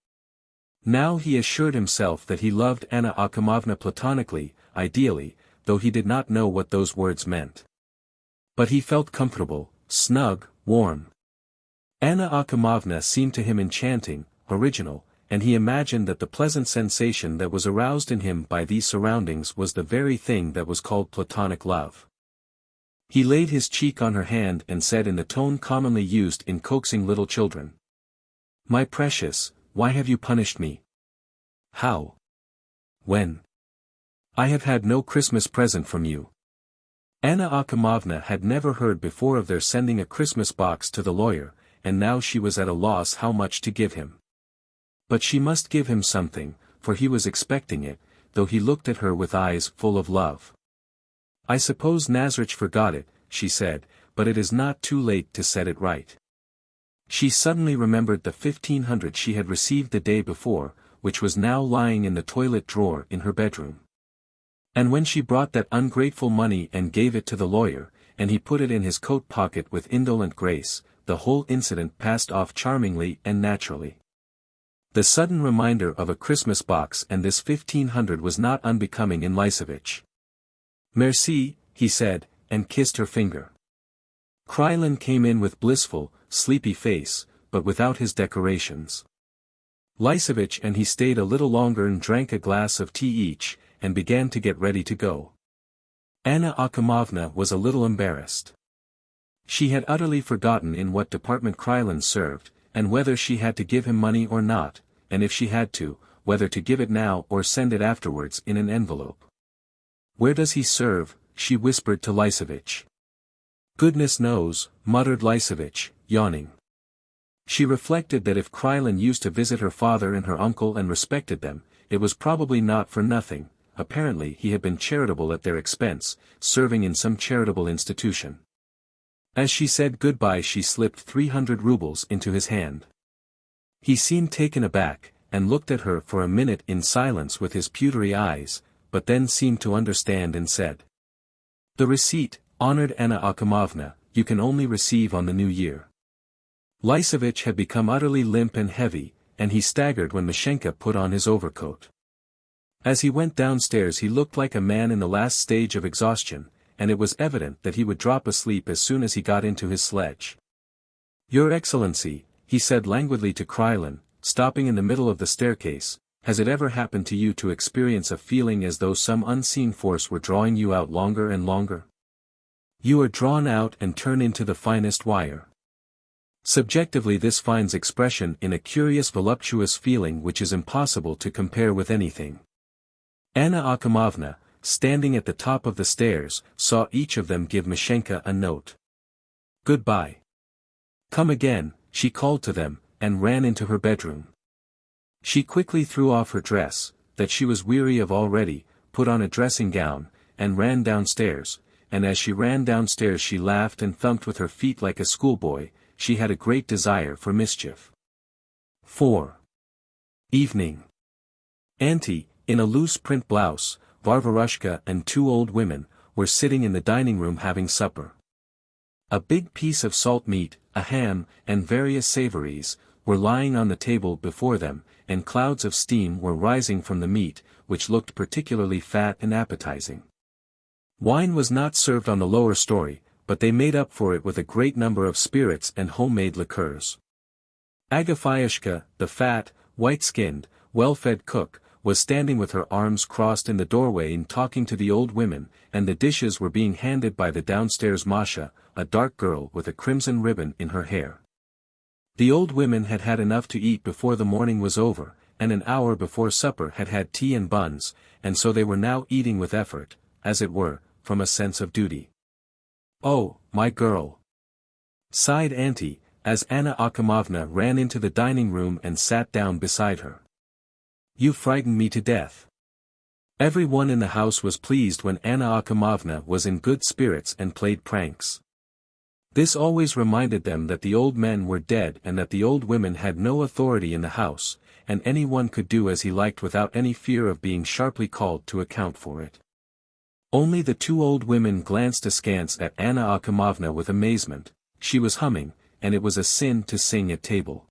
Now he assured himself that he loved Anna Akhimovna platonically, ideally, though he did not know what those words meant. But he felt comfortable, snug, warm. Anna Akhimovna seemed to him enchanting, original, and he imagined that the pleasant sensation that was aroused in him by these surroundings was the very thing that was called platonic love. He laid his cheek on her hand and said in the tone commonly used in coaxing little children, "My precious, why have you punished me? How? When? I have had no Christmas present from you." Anna Akhimovna had never heard before of their sending a Christmas box to the lawyer, and now she was at a loss how much to give him. But she must give him something, for he was expecting it, though he looked at her with eyes full of love. "I suppose Nazarich forgot it," she said, "but it is not too late to set it right." She suddenly remembered the 1,500 she had received the day before, which was now lying in the toilet drawer in her bedroom. And when she brought that ungrateful money and gave it to the lawyer, and he put it in his coat pocket with indolent grace, the whole incident passed off charmingly and naturally. The sudden reminder of a Christmas box and this 1,500 was not unbecoming in Lysovich. "Merci," he said, and kissed her finger. Krylin came in with blissful, sleepy face, but without his decorations. Lysovich and he stayed a little longer and drank a glass of tea each, and began to get ready to go. Anna Akhimovna was a little embarrassed. She had utterly forgotten in what department Krylin served, and whether she had to give him money or not, and if she had to, whether to give it now or send it afterwards in an envelope. "Where does he serve?" she whispered to Lysovich. "Goodness knows," muttered Lysovich, yawning. She reflected that if Krylin used to visit her father and her uncle and respected them, it was probably not for nothing. Apparently he had been charitable at their expense, serving in some charitable institution. As she said goodbye she slipped 300 rubles into his hand. He seemed taken aback, and looked at her for a minute in silence with his pewtery eyes, but then seemed to understand and said. "The receipt, honored Anna Akhimovna, you can only receive on the new year." Lysovich had become utterly limp and heavy, and he staggered when Mashenka put on his overcoat. As he went downstairs he looked like a man in the last stage of exhaustion, and it was evident that he would drop asleep as soon as he got into his sledge. "Your Excellency," he said languidly to Krylin, stopping in the middle of the staircase, "has it ever happened to you to experience a feeling as though some unseen force were drawing you out longer and longer? You are drawn out and turn into the finest wire. Subjectively this finds expression in a curious voluptuous feeling which is impossible to compare with anything." Anna Akhimovna, standing at the top of the stairs, saw each of them give Mashenka a note. "Goodbye. Come again," she called to them, and ran into her bedroom. She quickly threw off her dress, that she was weary of already, put on a dressing gown, and ran downstairs, and as she ran downstairs she laughed and thumped with her feet like a schoolboy. She had a great desire for mischief. 4. Evening. Auntie, in a loose print blouse, Varvarushka and 2 old women, were sitting in the dining room having supper. A big piece of salt meat, a ham, and various savories, were lying on the table before them, and clouds of steam were rising from the meat, which looked particularly fat and appetizing. Wine was not served on the lower story, but they made up for it with a great number of spirits and homemade liqueurs. Agafyushka, the fat, white-skinned, well-fed cook, was standing with her arms crossed in the doorway and talking to the old women, and the dishes were being handed by the downstairs Masha, a dark girl with a crimson ribbon in her hair. The old women had had enough to eat before the morning was over, and an hour before supper had had tea and buns, and so they were now eating with effort, as it were, from a sense of duty. "Oh, my girl!" sighed Auntie, as Anna Akhimovna ran into the dining room and sat down beside her. "You frightened me to death." Every one in the house was pleased when Anna Akhimovna was in good spirits and played pranks. This always reminded them that the old men were dead and that the old women had no authority in the house, and anyone could do as he liked without any fear of being sharply called to account for it. Only the 2 old women glanced askance at Anna Akhimovna with amazement. She was humming, and it was a sin to sing at table.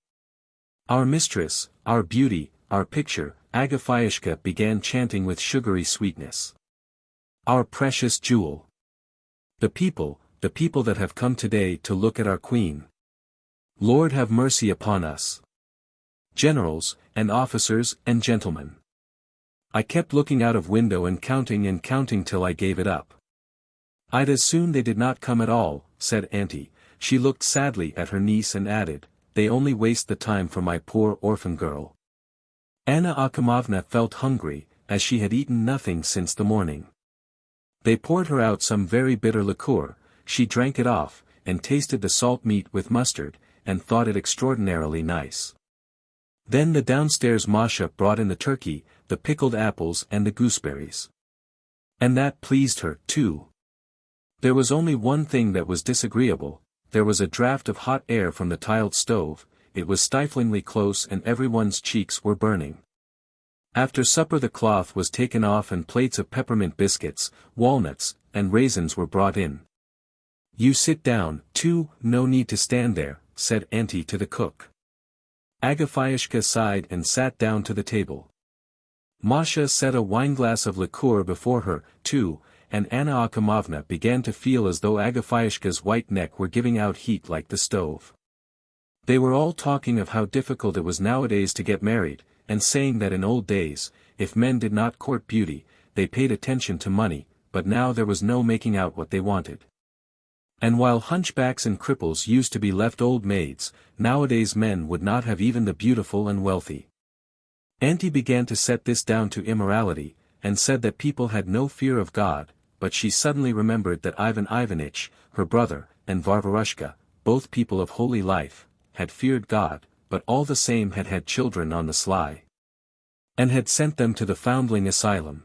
"Our mistress, our beauty, our picture," Agafyushka began chanting with sugary sweetness. "Our precious jewel. The people that have come today to look at our queen. Lord have mercy upon us. Generals, and officers, and gentlemen. I kept looking out of window and counting till I gave it up. I'd as soon they did not come at all," said Auntie. She looked sadly at her niece and added, "They only waste the time for my poor orphan girl." Anna Akhimovna felt hungry, as she had eaten nothing since the morning. They poured her out some very bitter liqueur. She drank it off, and tasted the salt meat with mustard, and thought it extraordinarily nice. Then the downstairs Masha brought in the turkey, the pickled apples and the gooseberries. And that pleased her, too. There was only one thing that was disagreeable: there was a draught of hot air from the tiled stove. It was stiflingly close and everyone's cheeks were burning. After supper the cloth was taken off and plates of peppermint biscuits, walnuts, and raisins were brought in. "You sit down, too, no need to stand there," said Auntie to the cook. Agafyushka sighed and sat down to the table. Masha set a wineglass of liqueur before her, too, and Anna Akhimovna began to feel as though Agafyushka's white neck were giving out heat like the stove. They were all talking of how difficult it was nowadays to get married, and saying that in old days, if men did not court beauty, they paid attention to money, but now there was no making out what they wanted. And while hunchbacks and cripples used to be left old maids, nowadays men would not have even the beautiful and wealthy. Auntie began to set this down to immorality, and said that people had no fear of God, but she suddenly remembered that Ivan Ivanitch, her brother, and Varvarushka, both people of holy life, had feared God, but all the same had had children on the sly, and had sent them to the foundling asylum.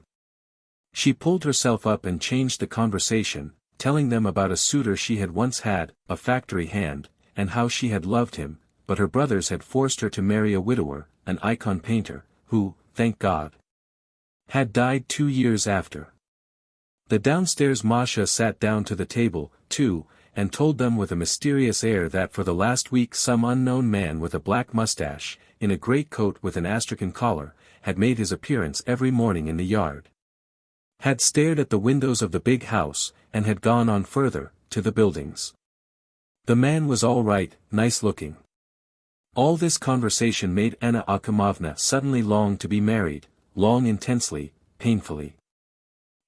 She pulled herself up and changed the conversation, telling them about a suitor she had once had, a factory hand, and how she had loved him, but her brothers had forced her to marry a widower, an icon painter, who, thank God, had died 2 years after. The downstairs Masha sat down to the table, too, and told them with a mysterious air that for the last week some unknown man with a black mustache, in a great coat with an astrakhan collar, had made his appearance every morning in the yard. Had stared at the windows of the big house, and had gone on further, to the buildings. The man was all right, nice-looking. All this conversation made Anna Akhimovna suddenly long to be married, long intensely, painfully.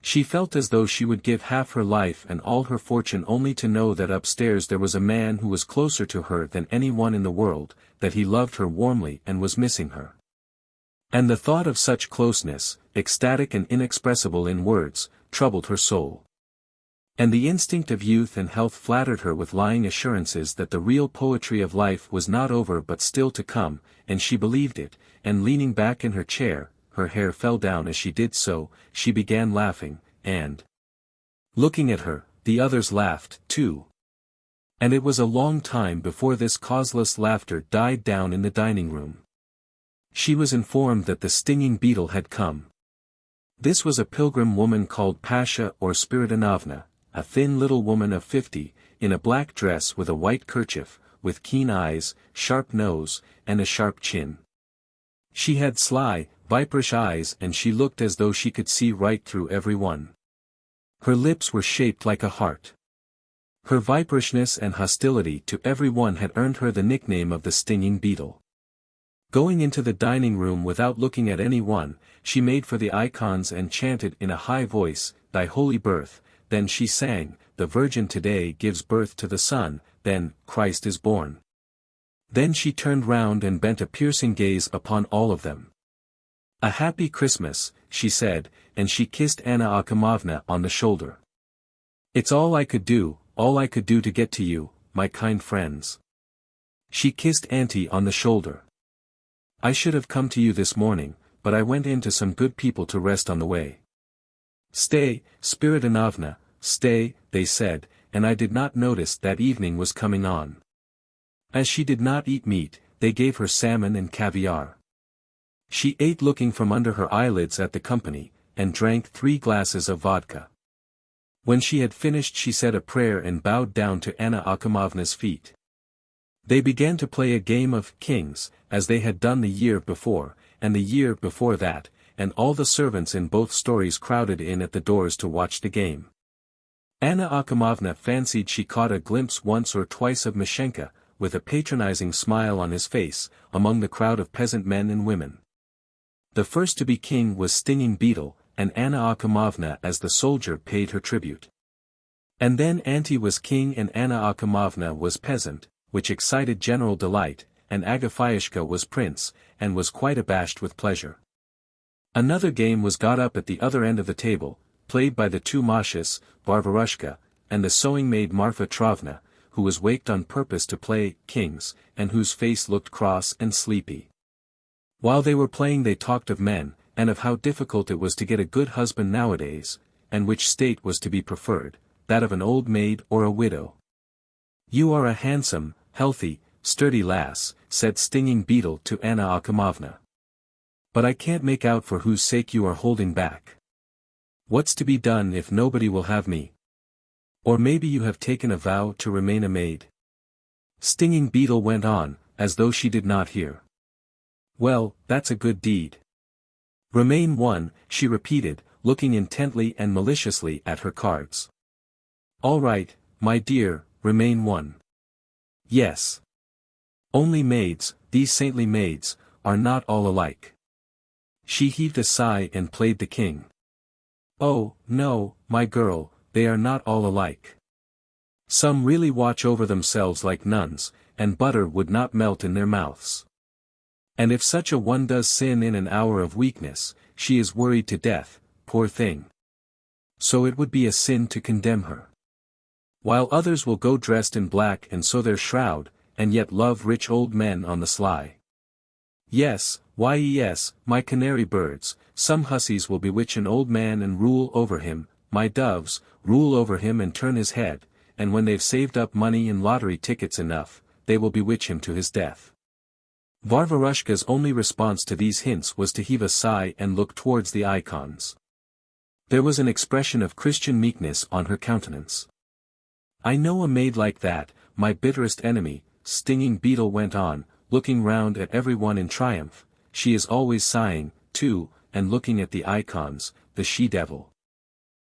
She felt as though she would give half her life and all her fortune only to know that upstairs there was a man who was closer to her than anyone in the world, that he loved her warmly and was missing her. And the thought of such closeness, ecstatic and inexpressible in words, troubled her soul. And the instinct of youth and health flattered her with lying assurances that the real poetry of life was not over but still to come, and she believed it, and leaning back in her chair, her hair fell down as she did so, she began laughing, and looking at her, the others laughed, too. And it was a long time before this causeless laughter died down in the dining room. She was informed that the stinging beetle had come. This was a pilgrim woman called Pasha or Spiridonovna, a thin little woman of 50, in a black dress with a white kerchief, with keen eyes, sharp nose, and a sharp chin. She had sly, viperish eyes and she looked as though she could see right through every one. Her lips were shaped like a heart. Her viperishness and hostility to every one had earned her the nickname of the stinging beetle. Going into the dining room without looking at any one, she made for the icons and chanted in a high voice, "Thy holy birth," then she sang, "The Virgin today gives birth to the Son," then, "Christ is born." Then she turned round and bent a piercing gaze upon all of them. "A happy Christmas," she said, and she kissed Anna Akhimovna on the shoulder. "It's all I could do to get to you, my kind friends." She kissed Auntie on the shoulder. "I should have come to you this morning, but I went in to some good people to rest on the way." "Stay, Spiridonovna, stay," they said, and I did not notice that evening was coming on. As she did not eat meat, they gave her salmon and caviar. She ate looking from under her eyelids at the company, and drank 3 glasses of vodka. When she had finished she said a prayer and bowed down to Anna Akhimovna's feet. They began to play a game of kings, as they had done the year before, and the year before that, and all the servants in both stories crowded in at the doors to watch the game. Anna Akhimovna fancied she caught a glimpse once or twice of Mashenka, with a patronizing smile on his face, among the crowd of peasant men and women. The first to be king was Stinging Beetle, and Anna Akhimovna as the soldier paid her tribute. And then Auntie was king and Anna Akhimovna was peasant, which excited general delight, and Agafyashka was prince, and was quite abashed with pleasure. Another game was got up at the other end of the table, played by the 2 Mashas, Varvarushka, and the sewing-maid Marfa Trovna, who was waked on purpose to play kings, and whose face looked cross and sleepy. While they were playing they talked of men, and of how difficult it was to get a good husband nowadays, and which state was to be preferred, that of an old maid or a widow. "You are a handsome, healthy, sturdy lass," said Stinging Beetle to Anna Akhimovna. "But I can't make out for whose sake you are holding back. What's to be done if nobody will have me? Or maybe you have taken a vow to remain a maid?" Stinging Beetle went on, as though she did not hear. "Well, that's a good deed. Remain one," she repeated, looking intently and maliciously at her cards. "All right, my dear, remain one. Yes. Only maids, these saintly maids, are not all alike." She heaved a sigh and played the king. "Oh, no, my girl, they are not all alike. Some really watch over themselves like nuns, and butter would not melt in their mouths. And if such a one does sin in an hour of weakness, she is worried to death, poor thing. So it would be a sin to condemn her. While others will go dressed in black and sew their shroud, and yet love rich old men on the sly. Yes, why yes, my canary birds, some hussies will bewitch an old man and rule over him, my doves, rule over him and turn his head, and when they've saved up money and lottery tickets enough, they will bewitch him to his death. Varvarushka's only response to these hints was to heave a sigh and look towards the icons. There was an expression of Christian meekness on her countenance. "I know a maid like that, my bitterest enemy," Stinging Beetle went on, looking round at everyone in triumph. "She is always sighing, too, and looking at the icons, the she-devil.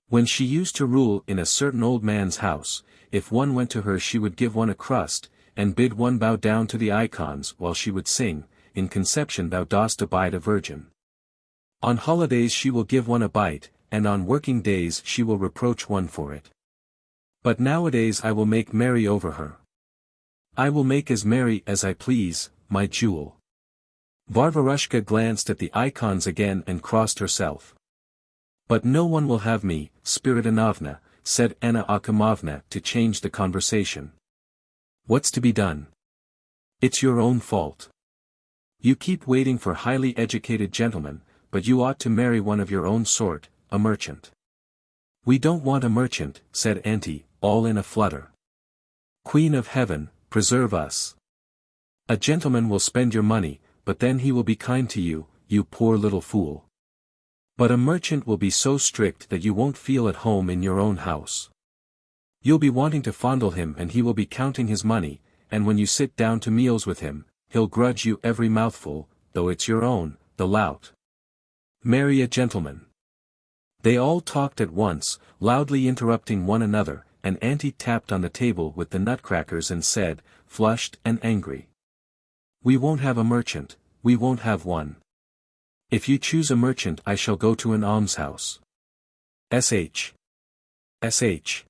When she used to rule in a certain old man's house, if one went to her she would give one a crust, and bid one bow down to the icons while she would sing, 'In conception thou dost abide a virgin.' On holidays she will give one a bite, and on working days she will reproach one for it. But nowadays I will make merry over her. I will make as merry as I please, my jewel." Varvarushka glanced at the icons again and crossed herself. "But no one will have me, Spiridonovna," said Anna Akhimovna to change the conversation. "What's to be done? It's your own fault. You keep waiting for highly educated gentlemen, but you ought to marry one of your own sort, a merchant." "We don't want a merchant," said Auntie, all in a flutter. "Queen of Heaven, preserve us. A gentleman will spend your money, but then he will be kind to you, you poor little fool. But a merchant will be so strict that you won't feel at home in your own house. You'll be wanting to fondle him and he will be counting his money, and when you sit down to meals with him, he'll grudge you every mouthful, though it's your own, the lout. Marry a gentleman." They all talked at once, loudly interrupting one another, and Auntie tapped on the table with the nutcrackers and said, flushed and angry, "We won't have a merchant, we won't have one. If you choose a merchant I shall go to an almshouse. Sh. Sh.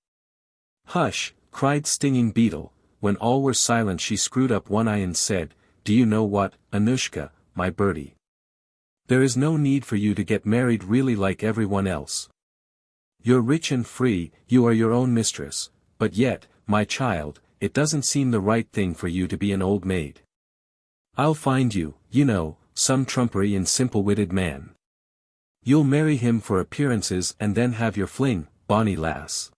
Hush," cried Stinging Beetle. When all were silent she screwed up one eye and said, "Do you know what, Anushka, my birdie? There is no need for you to get married really like everyone else. You're rich and free, you are your own mistress, but yet, my child, it doesn't seem the right thing for you to be an old maid. I'll find you, you know, some trumpery and simple-witted man. You'll marry him for appearances and then have your fling, bonny lass.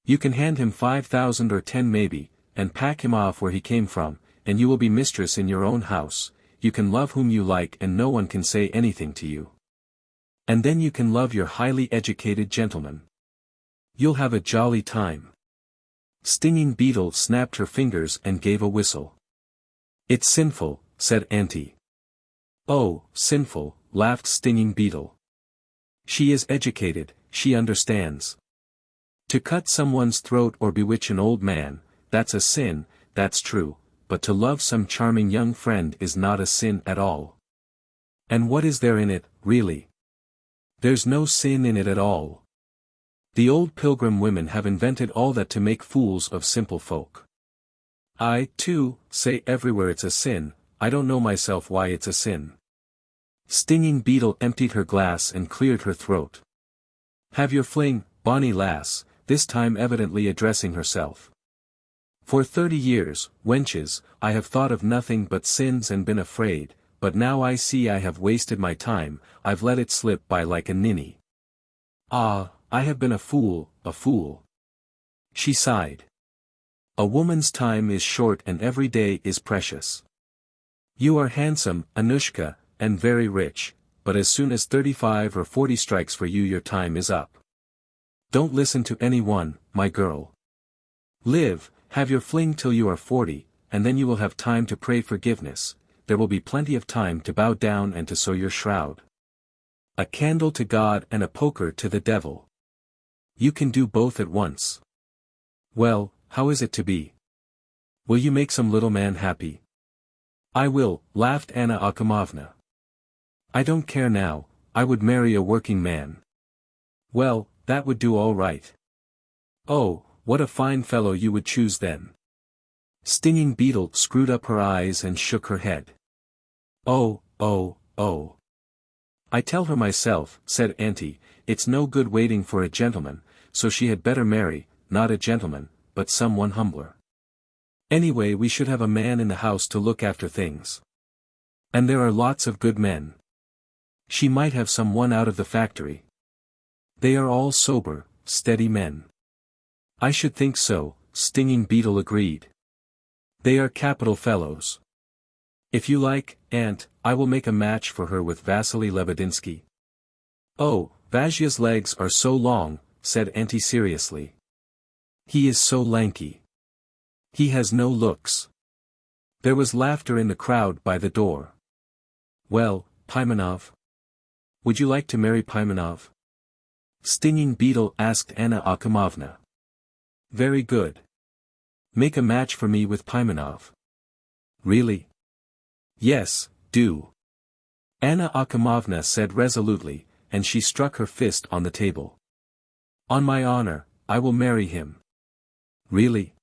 You can hand him 5,000 or 10 maybe, and pack him off where he came from, and you will be mistress in your own house, you can love whom you like and no one can say anything to you. And then you can love your highly educated gentleman. You'll have a jolly time." Stinging Beetle snapped her fingers and gave a whistle. "It's sinful," said Auntie. "Oh, sinful," laughed Stinging Beetle. "She is educated, she understands. To cut someone's throat or bewitch an old man, that's a sin, that's true, but to love some charming young friend is not a sin at all. And what is there in it, really? There's no sin in it at all. The old pilgrim women have invented all that to make fools of simple folk. I, too, say everywhere it's a sin, I don't know myself why it's a sin." Stinging Beetle emptied her glass and cleared her throat. "Have your fling, bonny lass," this time evidently addressing herself. "For 30 years, wenches, I have thought of nothing but sins and been afraid, but now I see I have wasted my time, I've let it slip by like a ninny. Ah, I have been a fool, a fool." She sighed. "A woman's time is short and every day is precious. You are handsome, Anushka, and very rich, but as soon as 35 or 40 strikes for you your time is up. Don't listen to anyone, my girl. Live, have your fling till you are 40, and then you will have time to pray forgiveness, there will be plenty of time to bow down and to sew your shroud. A candle to God and a poker to the devil. You can do both at once. Well, how is it to be? Will you make some little man happy?" "I will," laughed Anna Akhimovna. "I don't care now, I would marry a working man." "Well, that would do all right." "Oh, what a fine fellow you would choose then." Stinging Beetle screwed up her eyes and shook her head. "Oh, oh, oh. I tell her myself," said Auntie, "it's no good waiting for a gentleman, so she had better marry, not a gentleman, but someone humbler. Anyway we should have a man in the house to look after things. And there are lots of good men. She might have some one out of the factory. They are all sober, steady men." "I should think so," Stinging Beetle agreed. "They are capital fellows. If you like, aunt, I will make a match for her with Vasily Lebedynsky. Oh, Vasya's legs are so long, said Auntie seriously. He is so lanky. He has no looks. There was laughter in the crowd by the door. Well, Pimenov? Would you like to marry Pimenov? Stinging beetle asked Anna Akhimovna. Very good. Make a match for me with Pimenov. Really? Yes, do. Anna Akhimovna said resolutely, and she struck her fist on the table. On my honor, I will marry him. Really?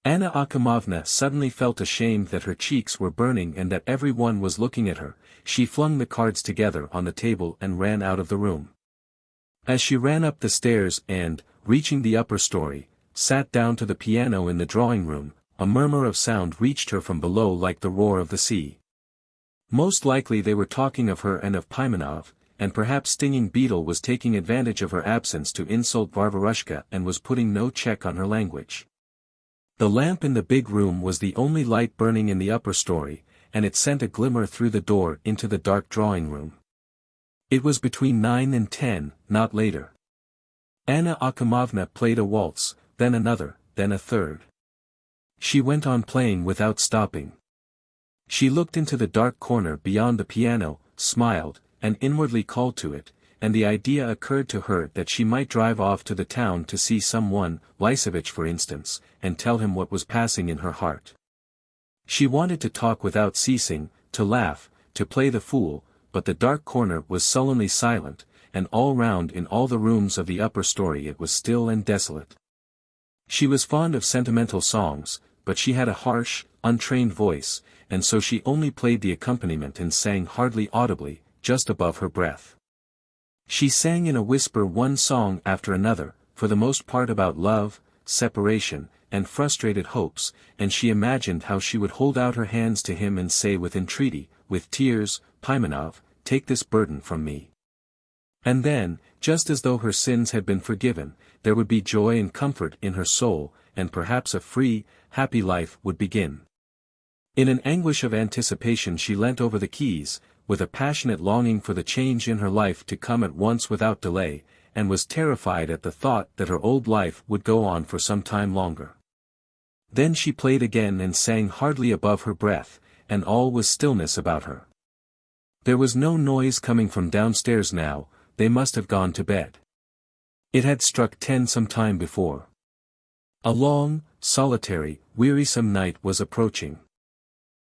Anna Akhimovna suddenly felt ashamed that her cheeks were burning and that everyone was looking at her. She flung the cards together on the table and ran out of the room. As she ran up the stairs and, reaching the upper story, sat down to the piano in the drawing room, a murmur of sound reached her from below like the roar of the sea. Most likely they were talking of her and of Pimenov, and perhaps Stinging Beetle was taking advantage of her absence to insult Varvarushka and was putting no check on her language. The lamp in the big room was the only light burning in the upper story, and it sent a glimmer through the door into the dark drawing room. It was between 9 and 10, not later. Anna Akhimovna played a waltz, then another, then a third. She went on playing without stopping. She looked into the dark corner beyond the piano, smiled, and inwardly called to it, and the idea occurred to her that she might drive off to the town to see someone, Lysevich for instance, and tell him what was passing in her heart. She wanted to talk without ceasing, to laugh, to play the fool, but the dark corner was sullenly silent, and all round in all the rooms of the upper story it was still and desolate. She was fond of sentimental songs, but she had a harsh, untrained voice, and so she only played the accompaniment and sang hardly audibly, just above her breath. She sang in a whisper one song after another, for the most part about love, separation, and frustrated hopes, and she imagined how she would hold out her hands to him and say with entreaty, with tears, Pimenov, take this burden from me. And then, just as though her sins had been forgiven, there would be joy and comfort in her soul, and perhaps a free, happy life would begin. In an anguish of anticipation she leant over the keys, with a passionate longing for the change in her life to come at once without delay, and was terrified at the thought that her old life would go on for some time longer. Then she played again and sang hardly above her breath, and all was stillness about her. There was no noise coming from downstairs now, they must have gone to bed. It had struck 10 some time before. A long, solitary, wearisome night was approaching.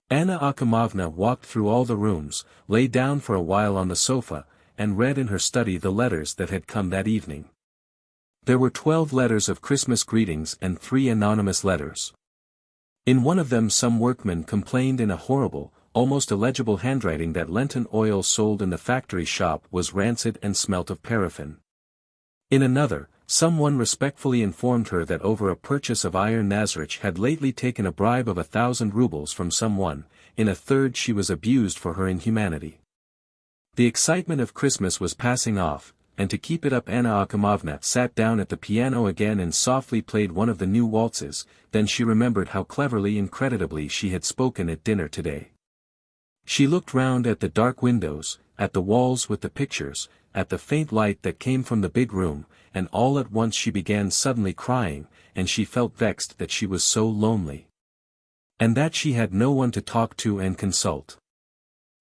Anna Akhimovna walked through all the rooms, lay down for a while on the sofa, and read in her study the letters that had come that evening. There were 12 letters of Christmas greetings and 3 anonymous letters. In one of them some workman complained in a horrible, almost illegible handwriting that Lenten oil sold in the factory shop was rancid and smelt of paraffin. In another, someone respectfully informed her that over a purchase of iron Nazarich had lately taken a bribe of 1,000 rubles from someone. In a third she was abused for her inhumanity. The excitement of Christmas was passing off, and to keep it up Anna Akhimovna sat down at the piano again and softly played one of the new waltzes. Then she remembered how cleverly and creditably she had spoken at dinner today. She looked round at the dark windows, at the walls with the pictures, at the faint light that came from the big room, and all at once she began suddenly crying, and she felt vexed that she was so lonely. And that she had no one to talk to and consult.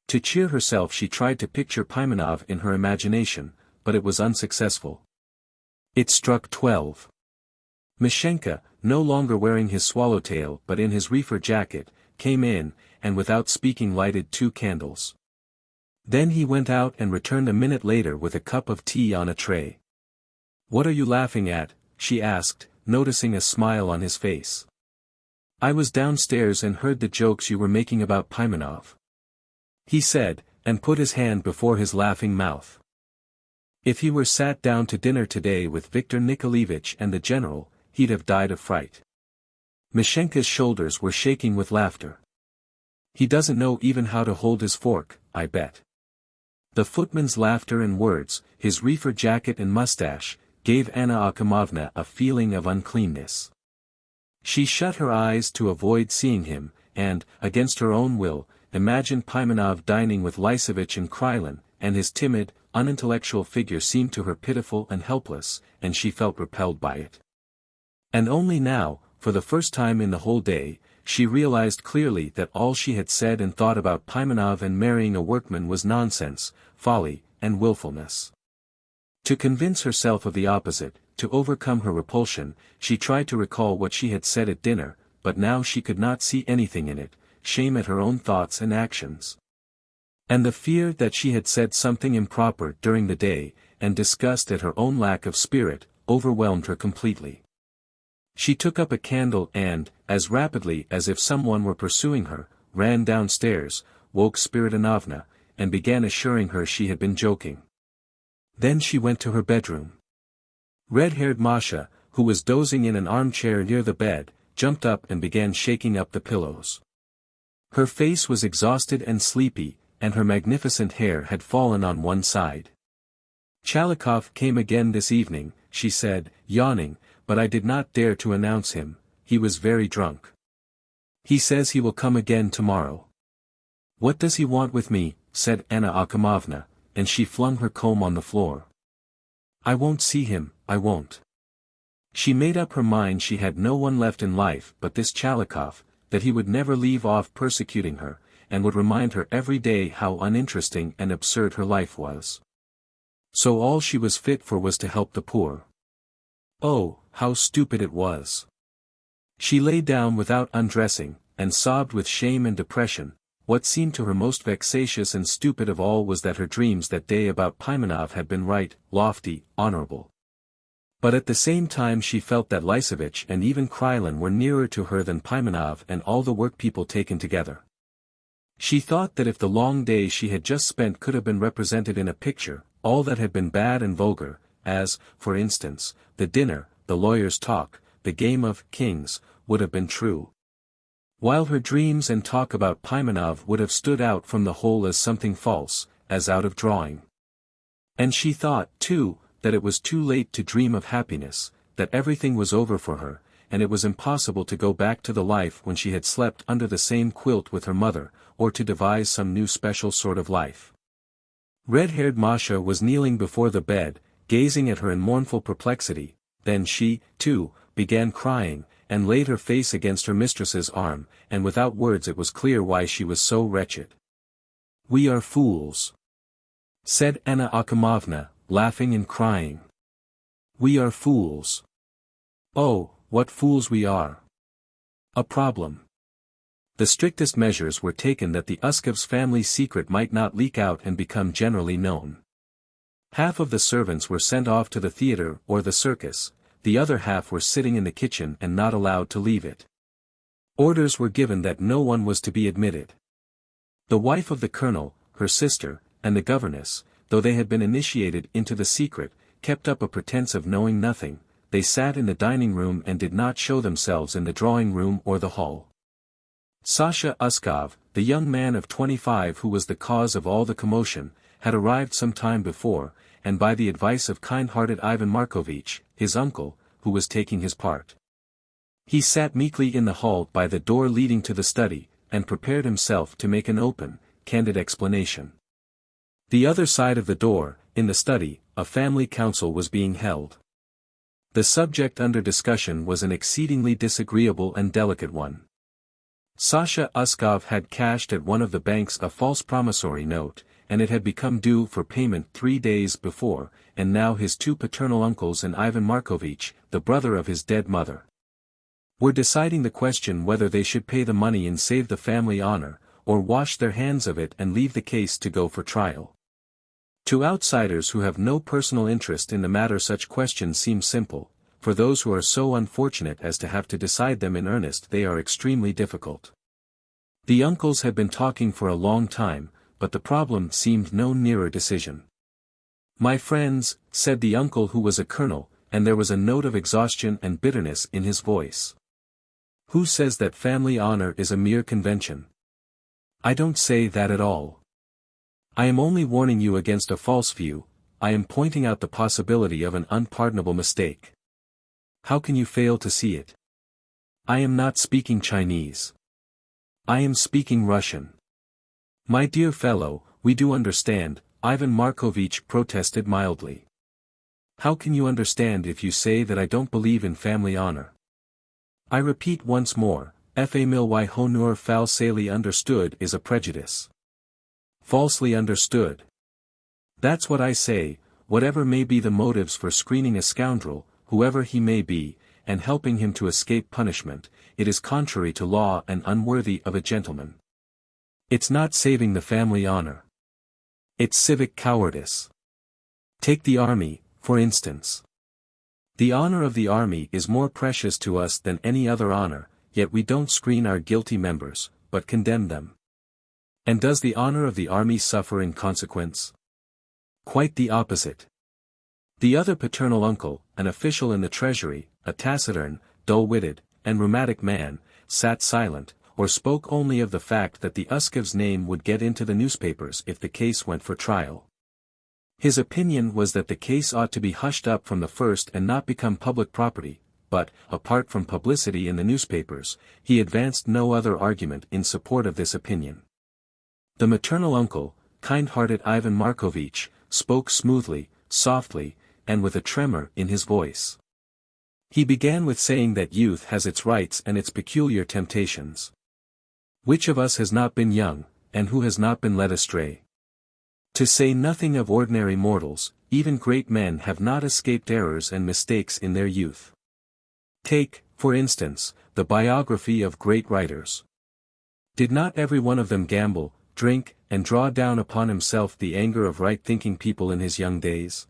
To cheer herself she tried to picture Pimenov in her imagination, but it was unsuccessful. It struck 12. Mishenka, no longer wearing his swallowtail but in his reefer jacket, came in, and without speaking lighted 2 candles. Then he went out and returned a minute later with a cup of tea on a tray. "What are you laughing at?" she asked, noticing a smile on his face. "I was downstairs and heard the jokes you were making about Pimenov," he said, and put his hand before his laughing mouth. If he were sat down to dinner today with Viktor Nikolaevich and the general, he'd have died of fright. Mishenka's shoulders were shaking with laughter. "He doesn't know even how to hold his fork, I bet." The footman's laughter and words, his reefer jacket and mustache, gave Anna Akhimovna a feeling of uncleanness. She shut her eyes to avoid seeing him, and, against her own will, imagined Pimenov dining with Lysovitch and Krylin, and his timid, unintellectual figure seemed to her pitiful and helpless, and she felt repelled by it. And only now, for the first time in the whole day, she realized clearly that all she had said and thought about Pimenov and marrying a workman was nonsense, folly, and willfulness. To convince herself of the opposite, to overcome her repulsion, she tried to recall what she had said at dinner, but now she could not see anything in it, shame at her own thoughts and actions. And the fear that she had said something improper during the day, and disgust at her own lack of spirit, overwhelmed her completely. She took up a candle and, as rapidly as if someone were pursuing her, ran downstairs, woke Spiridonovna, and began assuring her she had been joking. Then she went to her bedroom. Red-haired Masha, who was dozing in an armchair near the bed, jumped up and began shaking up the pillows. Her face was exhausted and sleepy, and her magnificent hair had fallen on one side. Chalikov came again this evening, she said, yawning, but I did not dare to announce him, he was very drunk. He says he will come again tomorrow. What does he want with me? Said Anna Akhimovna, and she flung her comb on the floor. I won't see him, I won't. She made up her mind she had no one left in life but this Chalikov, that he would never leave off persecuting her, and would remind her every day how uninteresting and absurd her life was. So all she was fit for was to help the poor. Oh, how stupid it was. She lay down without undressing, and sobbed with shame and depression. What seemed to her most vexatious and stupid of all was that her dreams that day about Pimenov had been right, lofty, honorable. But at the same time she felt that Lysovitch and even Krylin were nearer to her than Pimenov and all the workpeople taken together. She thought that if the long day she had just spent could have been represented in a picture, all that had been bad and vulgar, as, for instance, the dinner, the lawyer's talk, the game of kings, would have been true. While her dreams and talk about Pimenov would have stood out from the whole as something false, as out of drawing. And she thought, too, that it was too late to dream of happiness, that everything was over for her, and it was impossible to go back to the life when she had slept under the same quilt with her mother, or to devise some new special sort of life. Red-haired Masha was kneeling before the bed, gazing at her in mournful perplexity. Then she, too, began crying, and laid her face against her mistress's arm, and without words it was clear why she was so wretched. "We are fools," said Anna Akhimovna, laughing and crying. "We are fools. Oh, what fools we are!" A problem. The strictest measures were taken that the Uskov's family secret might not leak out and become generally known. Half of the servants were sent off to the theater or the circus, the other half were sitting in the kitchen and not allowed to leave it. Orders were given that no one was to be admitted. The wife of the colonel, her sister, and the governess, though they had been initiated into the secret, kept up a pretense of knowing nothing. They sat in the dining room and did not show themselves in the drawing room or the hall. Sasha Uskov, the young man of 25 who was the cause of all the commotion, had arrived some time before, and by the advice of kind-hearted Ivan Markovitch, his uncle, who was taking his part. He sat meekly in the hall by the door leading to the study, and prepared himself to make an open, candid explanation. The other side of the door, in the study, a family council was being held. The subject under discussion was an exceedingly disagreeable and delicate one. Sasha Uskov had cashed at one of the banks a false promissory note, and it had become due for payment 3 days before, and now his two paternal uncles and Ivan Markovitch, the brother of his dead mother, were deciding the question whether they should pay the money and save the family honor, or wash their hands of it and leave the case to go for trial. To outsiders who have no personal interest in the matter such questions seem simple. For those who are so unfortunate as to have to decide them in earnest they are extremely difficult. The uncles had been talking for a long time, but the problem seemed no nearer decision. "My friends," said the uncle who was a colonel, and there was a note of exhaustion and bitterness in his voice. "Who says that family honor is a mere convention? I don't say that at all. I am only warning you against a false view. I am pointing out the possibility of an unpardonable mistake. How can you fail to see it? I am not speaking Chinese. I am speaking Russian. My dear fellow, we do understand, Ivan Markovitch protested mildly. How can you understand if you say that I don't believe in family honor? I repeat once more, famille honneur falsely understood is a prejudice. Falsely understood. That's what I say, whatever may be the motives for screening a scoundrel, whoever he may be, and helping him to escape punishment, it is contrary to law and unworthy of a gentleman. It's not saving the family honor. It's civic cowardice. Take the army, for instance. The honor of the army is more precious to us than any other honor, yet we don't screen our guilty members, but condemn them. And does the honor of the army suffer in consequence? Quite the opposite. The other paternal uncle, an official in the treasury, a taciturn, dull-witted, and rheumatic man, sat silent, or spoke only of the fact that the Uskev's name would get into the newspapers if the case went for trial. His opinion was that the case ought to be hushed up from the first and not become public property, but, apart from publicity in the newspapers, he advanced no other argument in support of this opinion. The maternal uncle, kind-hearted Ivan Markovitch, spoke smoothly, softly, and with a tremor in his voice. He began with saying that youth has its rights and its peculiar temptations. Which of us has not been young, and who has not been led astray? To say nothing of ordinary mortals, even great men have not escaped errors and mistakes in their youth. Take, for instance, the biography of great writers. Did not every one of them gamble, drink, and draw down upon himself the anger of right-thinking people in his young days?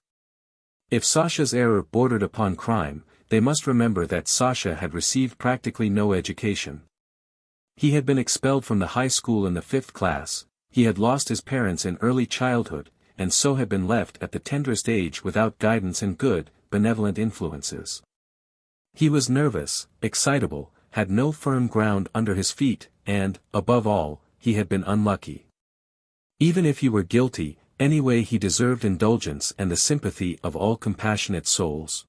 If Sasha's error bordered upon crime, they must remember that Sasha had received practically no education. He had been expelled from the high school in the 5th class, he had lost his parents in early childhood, and so had been left at the tenderest age without guidance and good, benevolent influences. He was nervous, excitable, had no firm ground under his feet, and, above all, he had been unlucky. Even if he were guilty, anyway he deserved indulgence and the sympathy of all compassionate souls.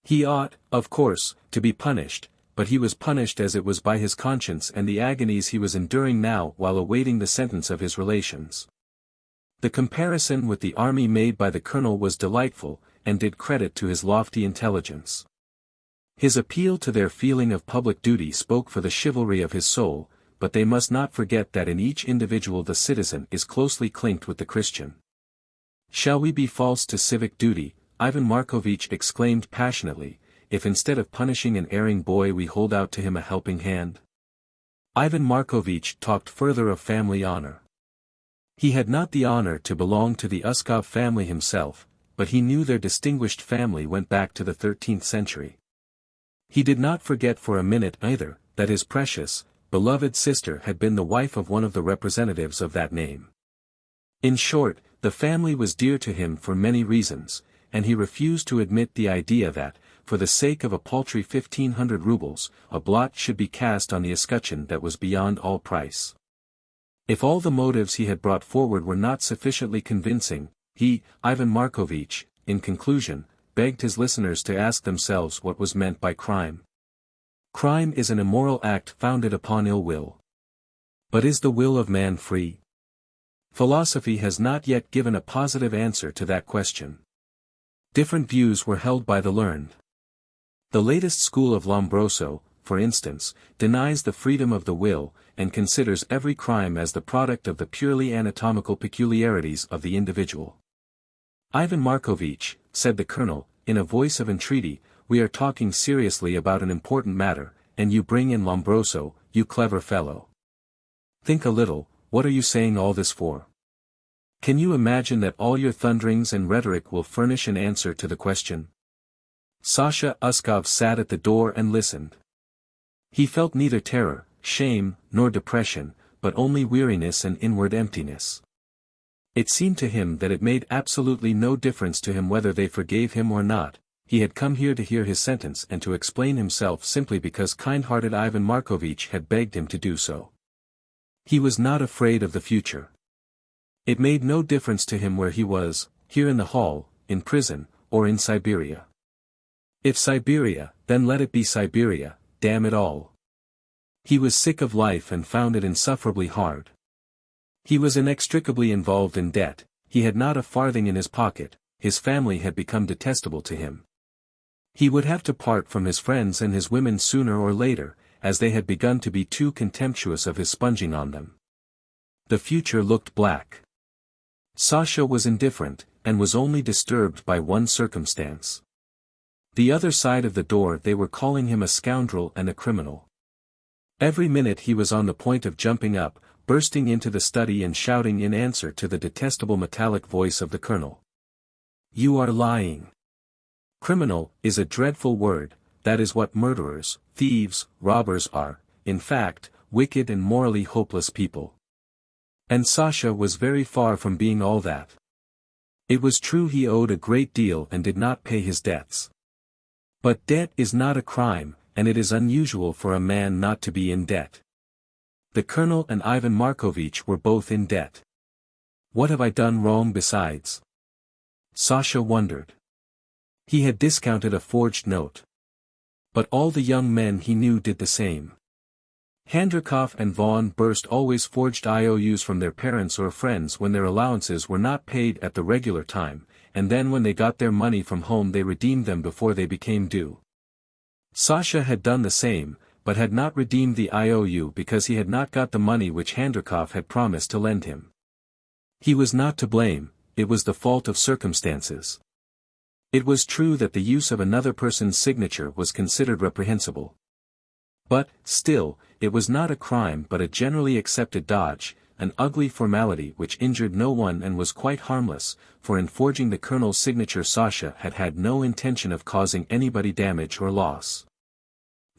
He ought, of course, to be punished, but he was punished as it was by his conscience and the agonies he was enduring now while awaiting the sentence of his relations. The comparison with the army made by the colonel was delightful, and did credit to his lofty intelligence. His appeal to their feeling of public duty spoke for the chivalry of his soul, but they must not forget that in each individual the citizen is closely linked with the Christian. Shall we be false to civic duty, Ivan Markovitch exclaimed passionately, if instead of punishing an erring boy we hold out to him a helping hand? Ivan Markovitch talked further of family honor. He had not the honor to belong to the Uskov family himself, but he knew their distinguished family went back to the 13th century. He did not forget for a minute either, that his precious, beloved sister had been the wife of one of the representatives of that name. In short, the family was dear to him for many reasons, and he refused to admit the idea that, for the sake of a paltry 1,500 rubles, a blot should be cast on the escutcheon that was beyond all price. If all the motives he had brought forward were not sufficiently convincing, he, Ivan Markovitch, in conclusion, begged his listeners to ask themselves what was meant by crime. Crime is an immoral act founded upon ill will. But is the will of man free? Philosophy has not yet given a positive answer to that question. Different views were held by the learned. The latest school of Lombroso, for instance, denies the freedom of the will, and considers every crime as the product of the purely anatomical peculiarities of the individual. Ivan Markovitch, said the colonel, in a voice of entreaty, we are talking seriously about an important matter, and you bring in Lombroso, you clever fellow. Think a little, what are you saying all this for? Can you imagine that all your thunderings and rhetoric will furnish an answer to the question? Sasha Uskov sat at the door and listened. He felt neither terror, shame, nor depression, but only weariness and inward emptiness. It seemed to him that it made absolutely no difference to him whether they forgave him or not. He had come here to hear his sentence and to explain himself simply because kind-hearted Ivan Markovitch had begged him to do so. He was not afraid of the future. It made no difference to him where he was, here in the hall, in prison, or in Siberia. If Siberia, then let it be Siberia, damn it all. He was sick of life and found it insufferably hard. He was inextricably involved in debt, he had not a farthing in his pocket, his family had become detestable to him. He would have to part from his friends and his women sooner or later, as they had begun to be too contemptuous of his sponging on them. The future looked black. Sasha was indifferent, and was only disturbed by one circumstance. The other side of the door they were calling him a scoundrel and a criminal. Every minute he was on the point of jumping up, bursting into the study and shouting in answer to the detestable metallic voice of the colonel. "You are lying. Criminal is a dreadful word, that is what murderers, thieves, robbers are, in fact, wicked and morally hopeless people." And Sasha was very far from being all that. It was true he owed a great deal and did not pay his debts. But debt is not a crime, and it is unusual for a man not to be in debt. The colonel and Ivan Markovitch were both in debt. What have I done wrong besides? Sasha wondered. He had discounted a forged note. But all the young men he knew did the same. Handrikov and Vaughan Burst always forged IOUs from their parents or friends when their allowances were not paid at the regular time, and then when they got their money from home they redeemed them before they became due. Sasha had done the same, but had not redeemed the IOU because he had not got the money which Handrikov had promised to lend him. He was not to blame, it was the fault of circumstances. It was true that the use of another person's signature was considered reprehensible. But, still, it was not a crime but a generally accepted dodge, an ugly formality which injured no one and was quite harmless, for in forging the colonel's signature Sasha had had no intention of causing anybody damage or loss.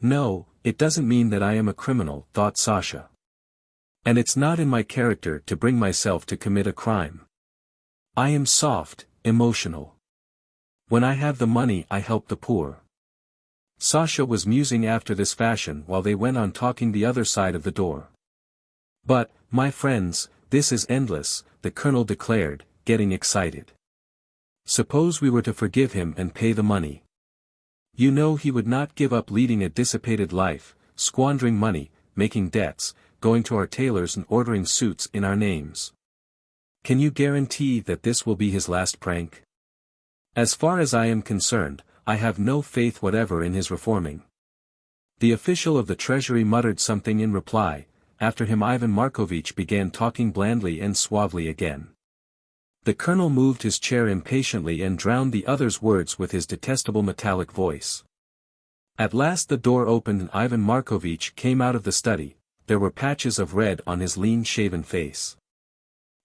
No, it doesn't mean that I am a criminal, thought Sasha. And it's not in my character to bring myself to commit a crime. I am soft, emotional. When I have the money I help the poor. Sasha was musing after this fashion while they went on talking the other side of the door. But, my friends, this is endless, the colonel declared, getting excited. Suppose we were to forgive him and pay the money. You know he would not give up leading a dissipated life, squandering money, making debts, going to our tailors and ordering suits in our names. Can you guarantee that this will be his last prank? As far as I am concerned, I have no faith whatever in his reforming. The official of the treasury muttered something in reply. After him Ivan Markovitch began talking blandly and suavely again. The colonel moved his chair impatiently and drowned the other's words with his detestable metallic voice. At last the door opened and Ivan Markovitch came out of the study. There were patches of red on his lean shaven face.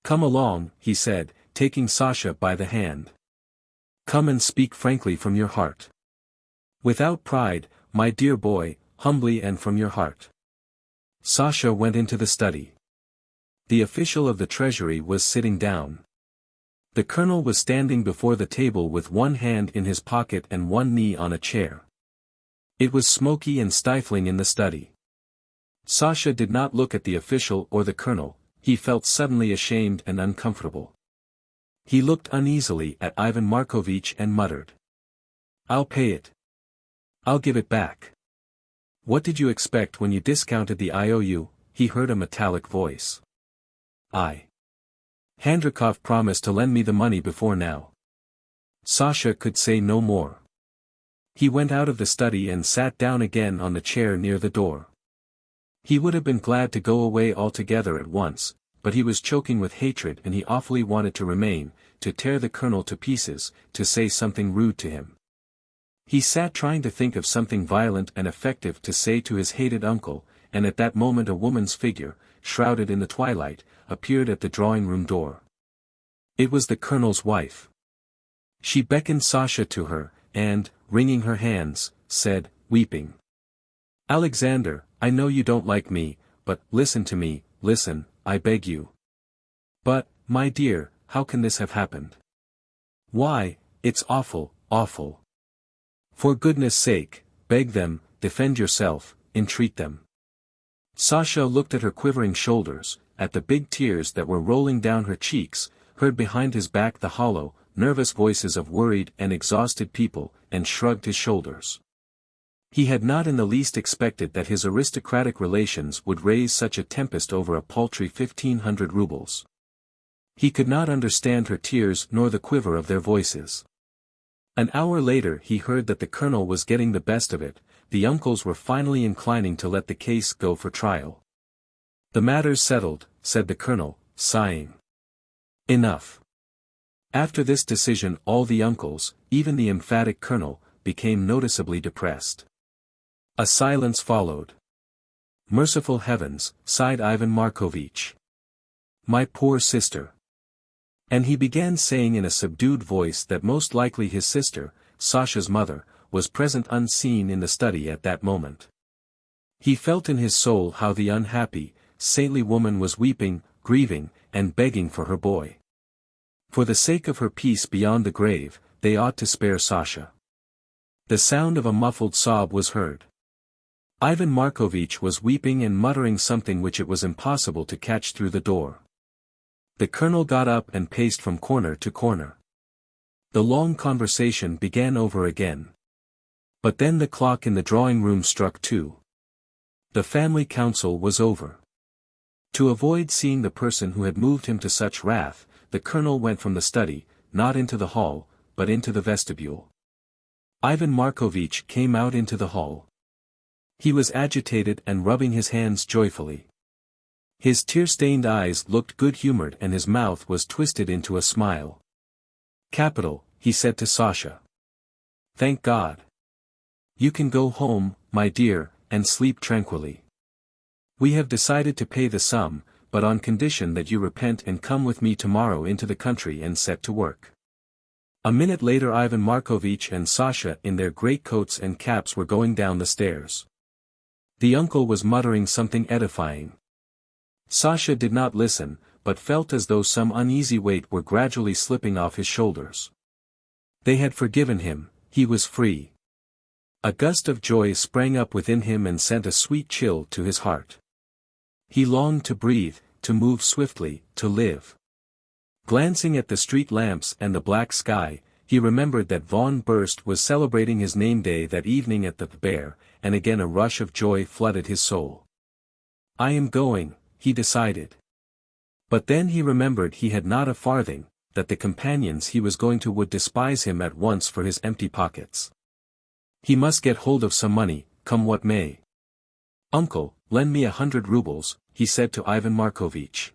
"Come along," he said, taking Sasha by the hand. "Come and speak frankly from your heart. Without pride, my dear boy, humbly and from your heart." Sasha went into the study. The official of the treasury was sitting down. The colonel was standing before the table with one hand in his pocket and one knee on a chair. It was smoky and stifling in the study. Sasha did not look at the official or the colonel, he felt suddenly ashamed and uncomfortable. He looked uneasily at Ivan Markovitch and muttered. "I'll pay it. I'll give it back." "What did you expect when you discounted the IOU?" he heard a metallic voice. Handrikov promised to lend me the money before now." Sasha could say no more. He went out of the study and sat down again on the chair near the door. He would have been glad to go away altogether at once, but he was choking with hatred and he awfully wanted to remain, to tear the colonel to pieces, to say something rude to him. He sat trying to think of something violent and effective to say to his hated uncle, and at that moment a woman's figure, shrouded in the twilight, appeared at the drawing-room door. It was the colonel's wife. She beckoned Sasha to her, and, wringing her hands, said, weeping, "Alexander, I know you don't like me, but, listen to me, listen, I beg you." "But, my dear, how can this have happened?" "Why, it's awful, awful. For goodness sake, beg them, defend yourself, entreat them." Sasha looked at her quivering shoulders, at the big tears that were rolling down her cheeks, heard behind his back the hollow, nervous voices of worried and exhausted people, and shrugged his shoulders. He had not in the least expected that his aristocratic relations would raise such a tempest over a paltry 1,500 rubles. He could not understand her tears nor the quiver of their voices. An hour later he heard that the colonel was getting the best of it. The uncles were finally inclining to let the case go for trial. "The matter's settled," said the colonel, sighing. "Enough." After this decision all the uncles, even the emphatic colonel, became noticeably depressed. A silence followed. "Merciful heavens," sighed Ivan Markovitch. "My poor sister." And he began saying in a subdued voice that most likely his sister, Sasha's mother, was present unseen in the study at that moment. He felt in his soul how the unhappy, saintly woman was weeping, grieving, and begging for her boy. For the sake of her peace beyond the grave, they ought to spare Sasha. The sound of a muffled sob was heard. Ivan Markovitch was weeping and muttering something which it was impossible to catch through the door. The colonel got up and paced from corner to corner. The long conversation began over again. But then the clock in the drawing-room struck 2. The family council was over. To avoid seeing the person who had moved him to such wrath, the colonel went from the study, not into the hall, but into the vestibule. Ivan Markovitch came out into the hall. He was agitated and rubbing his hands joyfully. His tear-stained eyes looked good-humored and his mouth was twisted into a smile. "Capital," he said to Sasha. "Thank God. You can go home, my dear, and sleep tranquilly. We have decided to pay the sum, but on condition that you repent and come with me tomorrow into the country and set to work." A minute later Ivan Markovitch and Sasha in their greatcoats and caps were going down the stairs. The uncle was muttering something edifying. Sasha did not listen, but felt as though some uneasy weight were gradually slipping off his shoulders. They had forgiven him, he was free. A gust of joy sprang up within him and sent a sweet chill to his heart. He longed to breathe, to move swiftly, to live. Glancing at the street lamps and the black sky, he remembered that von Burst was celebrating his name day that evening at the Bear, and again a rush of joy flooded his soul. "I am going," he decided. But then he remembered he had not a farthing, that the companions he was going to would despise him at once for his empty pockets. He must get hold of some money, come what may. "Uncle, lend me 100 rubles, he said to Ivan Markovitch.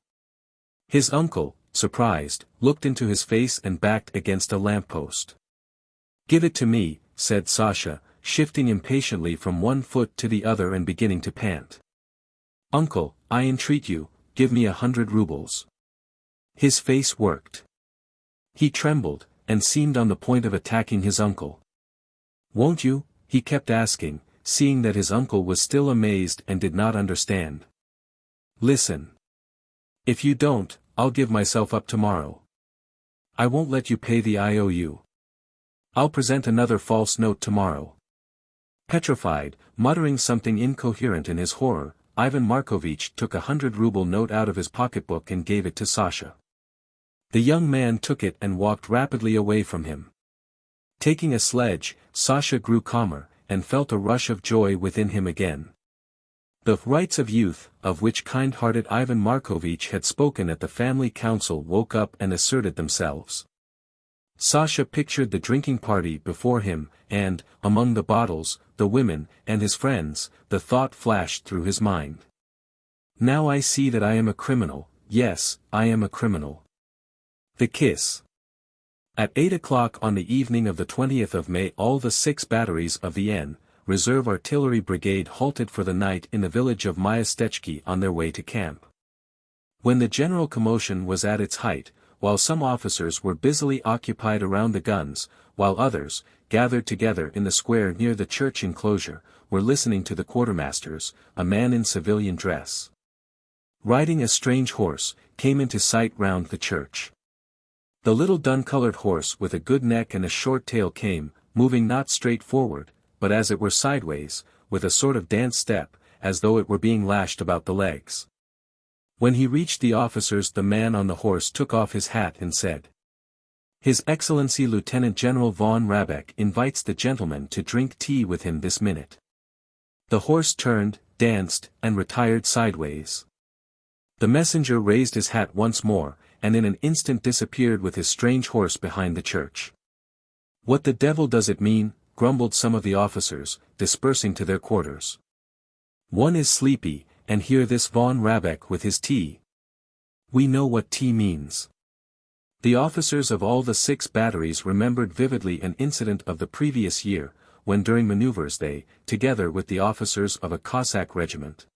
His uncle, surprised, looked into his face and backed against a lamppost. "Give it to me," said Sasha, shifting impatiently from one foot to the other and beginning to pant. "Uncle, I entreat you, give me 100 rubles. His face worked. He trembled, and seemed on the point of attacking his uncle. "Won't you?" he kept asking, seeing that his uncle was still amazed and did not understand. "Listen. If you don't, I'll give myself up tomorrow. I won't let you pay the IOU. I'll present another false note tomorrow." Petrified, muttering something incoherent in his horror, Ivan Markovitch took a 100-ruble note out of his pocketbook and gave it to Sasha. The young man took it and walked rapidly away from him. Taking a sledge, Sasha grew calmer, and felt a rush of joy within him again. The rights of youth, of which kind-hearted Ivan Markovitch had spoken at the family council, woke up and asserted themselves. Sasha pictured the drinking party before him, and, among the bottles, the women, and his friends, the thought flashed through his mind. "Now I see that I am a criminal, yes, I am a criminal." The kiss. At 8 o'clock on the evening of the 20th of May all the 6 batteries of the N. Reserve Artillery Brigade halted for the night in the village of Myastechki on their way to camp. When the general commotion was at its height, while some officers were busily occupied around the guns, while others, gathered together in the square near the church enclosure, were listening to the quartermasters, a man in civilian dress, riding a strange horse, came into sight round the church. The little dun-colored horse with a good neck and a short tail came, moving not straight forward, but as it were sideways, with a sort of dance step, as though it were being lashed about the legs. When he reached the officers, the man on the horse took off his hat and said, "His Excellency Lieutenant General von Rabeck invites the gentleman to drink tea with him this minute." The horse turned, danced, and retired sideways. The messenger raised his hat once more, and in an instant disappeared with his strange horse behind the church. "What the devil does it mean?" grumbled some of the officers, dispersing to their quarters. "One is sleepy, and here this von Rabeck with his tea. We know what tea means." The officers of all the 6 batteries remembered vividly an incident of the previous year, when during maneuvers they, together with the officers of a Cossack regiment,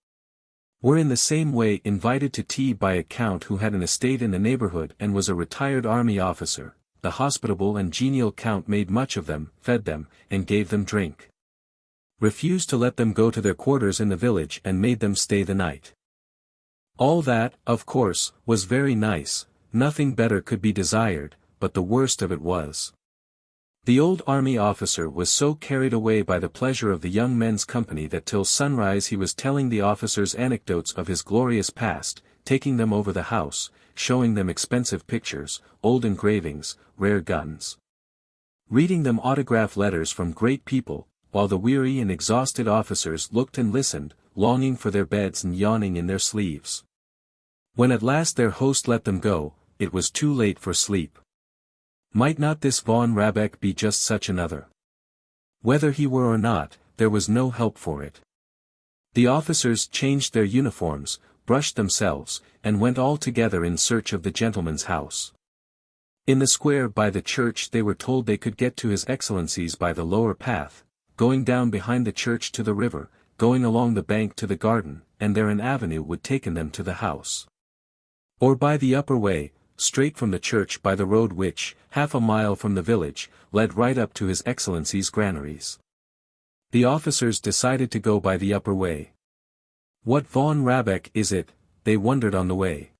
were in the same way invited to tea by a count who had an estate in the neighborhood and was a retired army officer. The hospitable and genial count made much of them, fed them, and gave them drink. Refused to let them go to their quarters in the village and made them stay the night. All that, of course, was very nice, nothing better could be desired, but the worst of it was, the old army officer was so carried away by the pleasure of the young men's company that till sunrise he was telling the officers anecdotes of his glorious past, taking them over the house, showing them expensive pictures, old engravings, rare guns, reading them autograph letters from great people, while the weary and exhausted officers looked and listened, longing for their beds and yawning in their sleeves. When at last their host let them go, it was too late for sleep. Might not this von Rabeck be just such another? Whether he were or not, there was no help for it. The officers changed their uniforms, brushed themselves, and went all together in search of the gentleman's house. In the square by the church they were told they could get to His Excellency's by the lower path, going down behind the church to the river, going along the bank to the garden, and there an avenue would take them to the house. Or by the upper way, straight from the church by the road which, half a mile from the village, led right up to His Excellency's granaries. The officers decided to go by the upper way. What von Rabeck is it, they wondered on the way.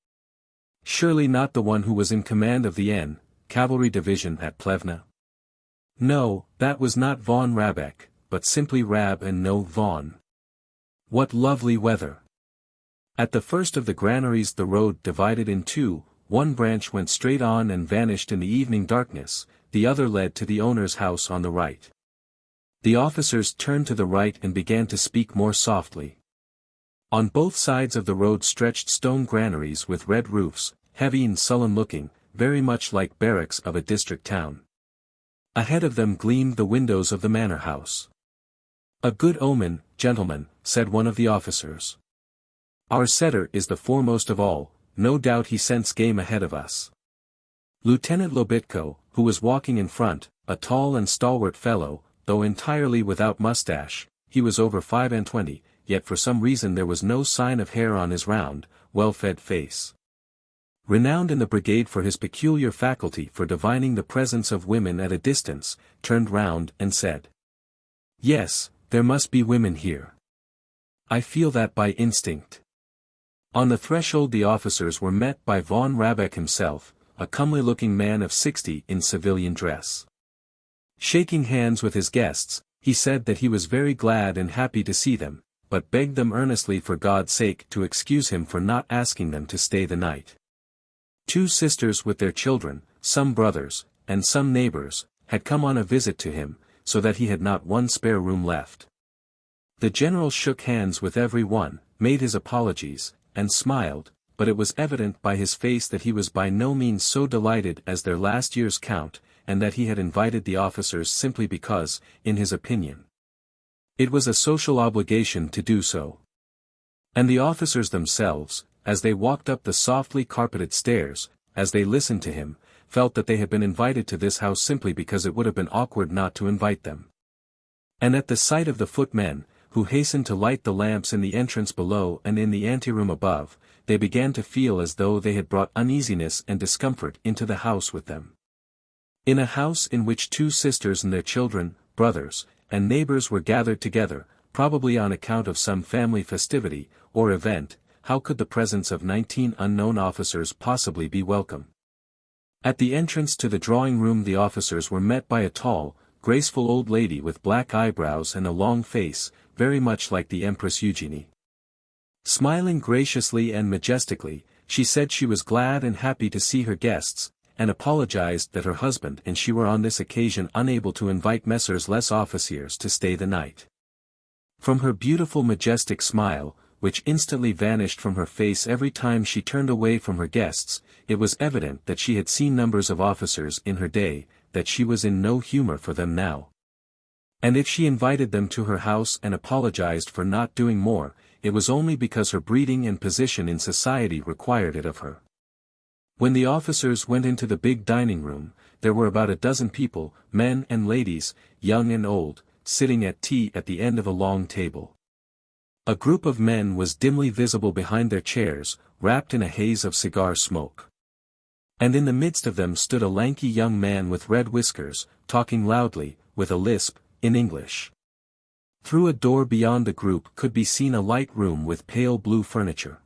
Surely not the one who was in command of the N. Cavalry Division at Plevna? No, that was not von Rabeck, but simply Rab and no von. What lovely weather! At the first of the granaries the road divided in two. One branch went straight on and vanished in the evening darkness, the other led to the owner's house on the right. The officers turned to the right and began to speak more softly. On both sides of the road stretched stone granaries with red roofs, heavy and sullen-looking, very much like barracks of a district town. Ahead of them gleamed the windows of the manor house. "A good omen, gentlemen," said one of the officers. "Our setter is the foremost of all. No doubt he scents game ahead of us." Lieutenant Lobitko, who was walking in front, a tall and stalwart fellow, though entirely without mustache, he was over 25, yet for some reason there was no sign of hair on his round, well-fed face. Renowned in the brigade for his peculiar faculty for divining the presence of women at a distance, turned round and said, "Yes, there must be women here. I feel that by instinct." On the threshold the officers were met by von Rabeck himself, a comely-looking man of 60 in civilian dress. Shaking hands with his guests, he said that he was very glad and happy to see them, but begged them earnestly for God's sake to excuse him for not asking them to stay the night. 2 sisters with their children, some brothers, and some neighbors, had come on a visit to him, so that he had not one spare room left. The general shook hands with every one, made his apologies, and smiled, but it was evident by his face that he was by no means so delighted as their last year's count, and that he had invited the officers simply because, in his opinion, it was a social obligation to do so. And the officers themselves, as they walked up the softly carpeted stairs, as they listened to him, felt that they had been invited to this house simply because it would have been awkward not to invite them. And at the sight of the footmen, who hastened to light the lamps in the entrance below and in the anteroom above, they began to feel as though they had brought uneasiness and discomfort into the house with them. In a house in which 2 sisters and their children, brothers, and neighbors were gathered together, probably on account of some family festivity, or event, how could the presence of 19 unknown officers possibly be welcome? At the entrance to the drawing-room the officers were met by a tall, graceful old lady with black eyebrows and a long face, very much like the Empress Eugenie. Smiling graciously and majestically, she said she was glad and happy to see her guests, and apologized that her husband and she were on this occasion unable to invite Messrs. Les Officiers to stay the night. From her beautiful majestic smile, which instantly vanished from her face every time she turned away from her guests, it was evident that she had seen numbers of officers in her day, that she was in no humor for them now. And if she invited them to her house and apologized for not doing more, it was only because her breeding and position in society required it of her. When the officers went into the big dining room, there were about a dozen people, men and ladies, young and old, sitting at tea at the end of a long table. A group of men was dimly visible behind their chairs, wrapped in a haze of cigar smoke. And in the midst of them stood a lanky young man with red whiskers, talking loudly, with a lisp, in English. Through a door beyond the group could be seen a light room with pale blue furniture.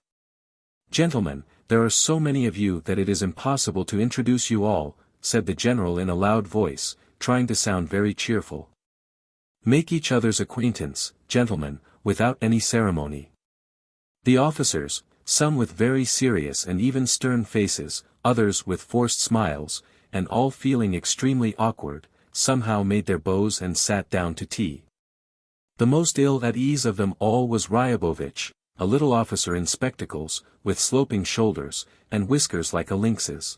"Gentlemen, there are so many of you that it is impossible to introduce you all," said the general in a loud voice, trying to sound very cheerful. "Make each other's acquaintance, gentlemen, without any ceremony." The officers, some with very serious and even stern faces, others with forced smiles, and all feeling extremely awkward, somehow made their bows and sat down to tea. The most ill at ease of them all was Ryabovich, a little officer in spectacles, with sloping shoulders, and whiskers like a lynx's.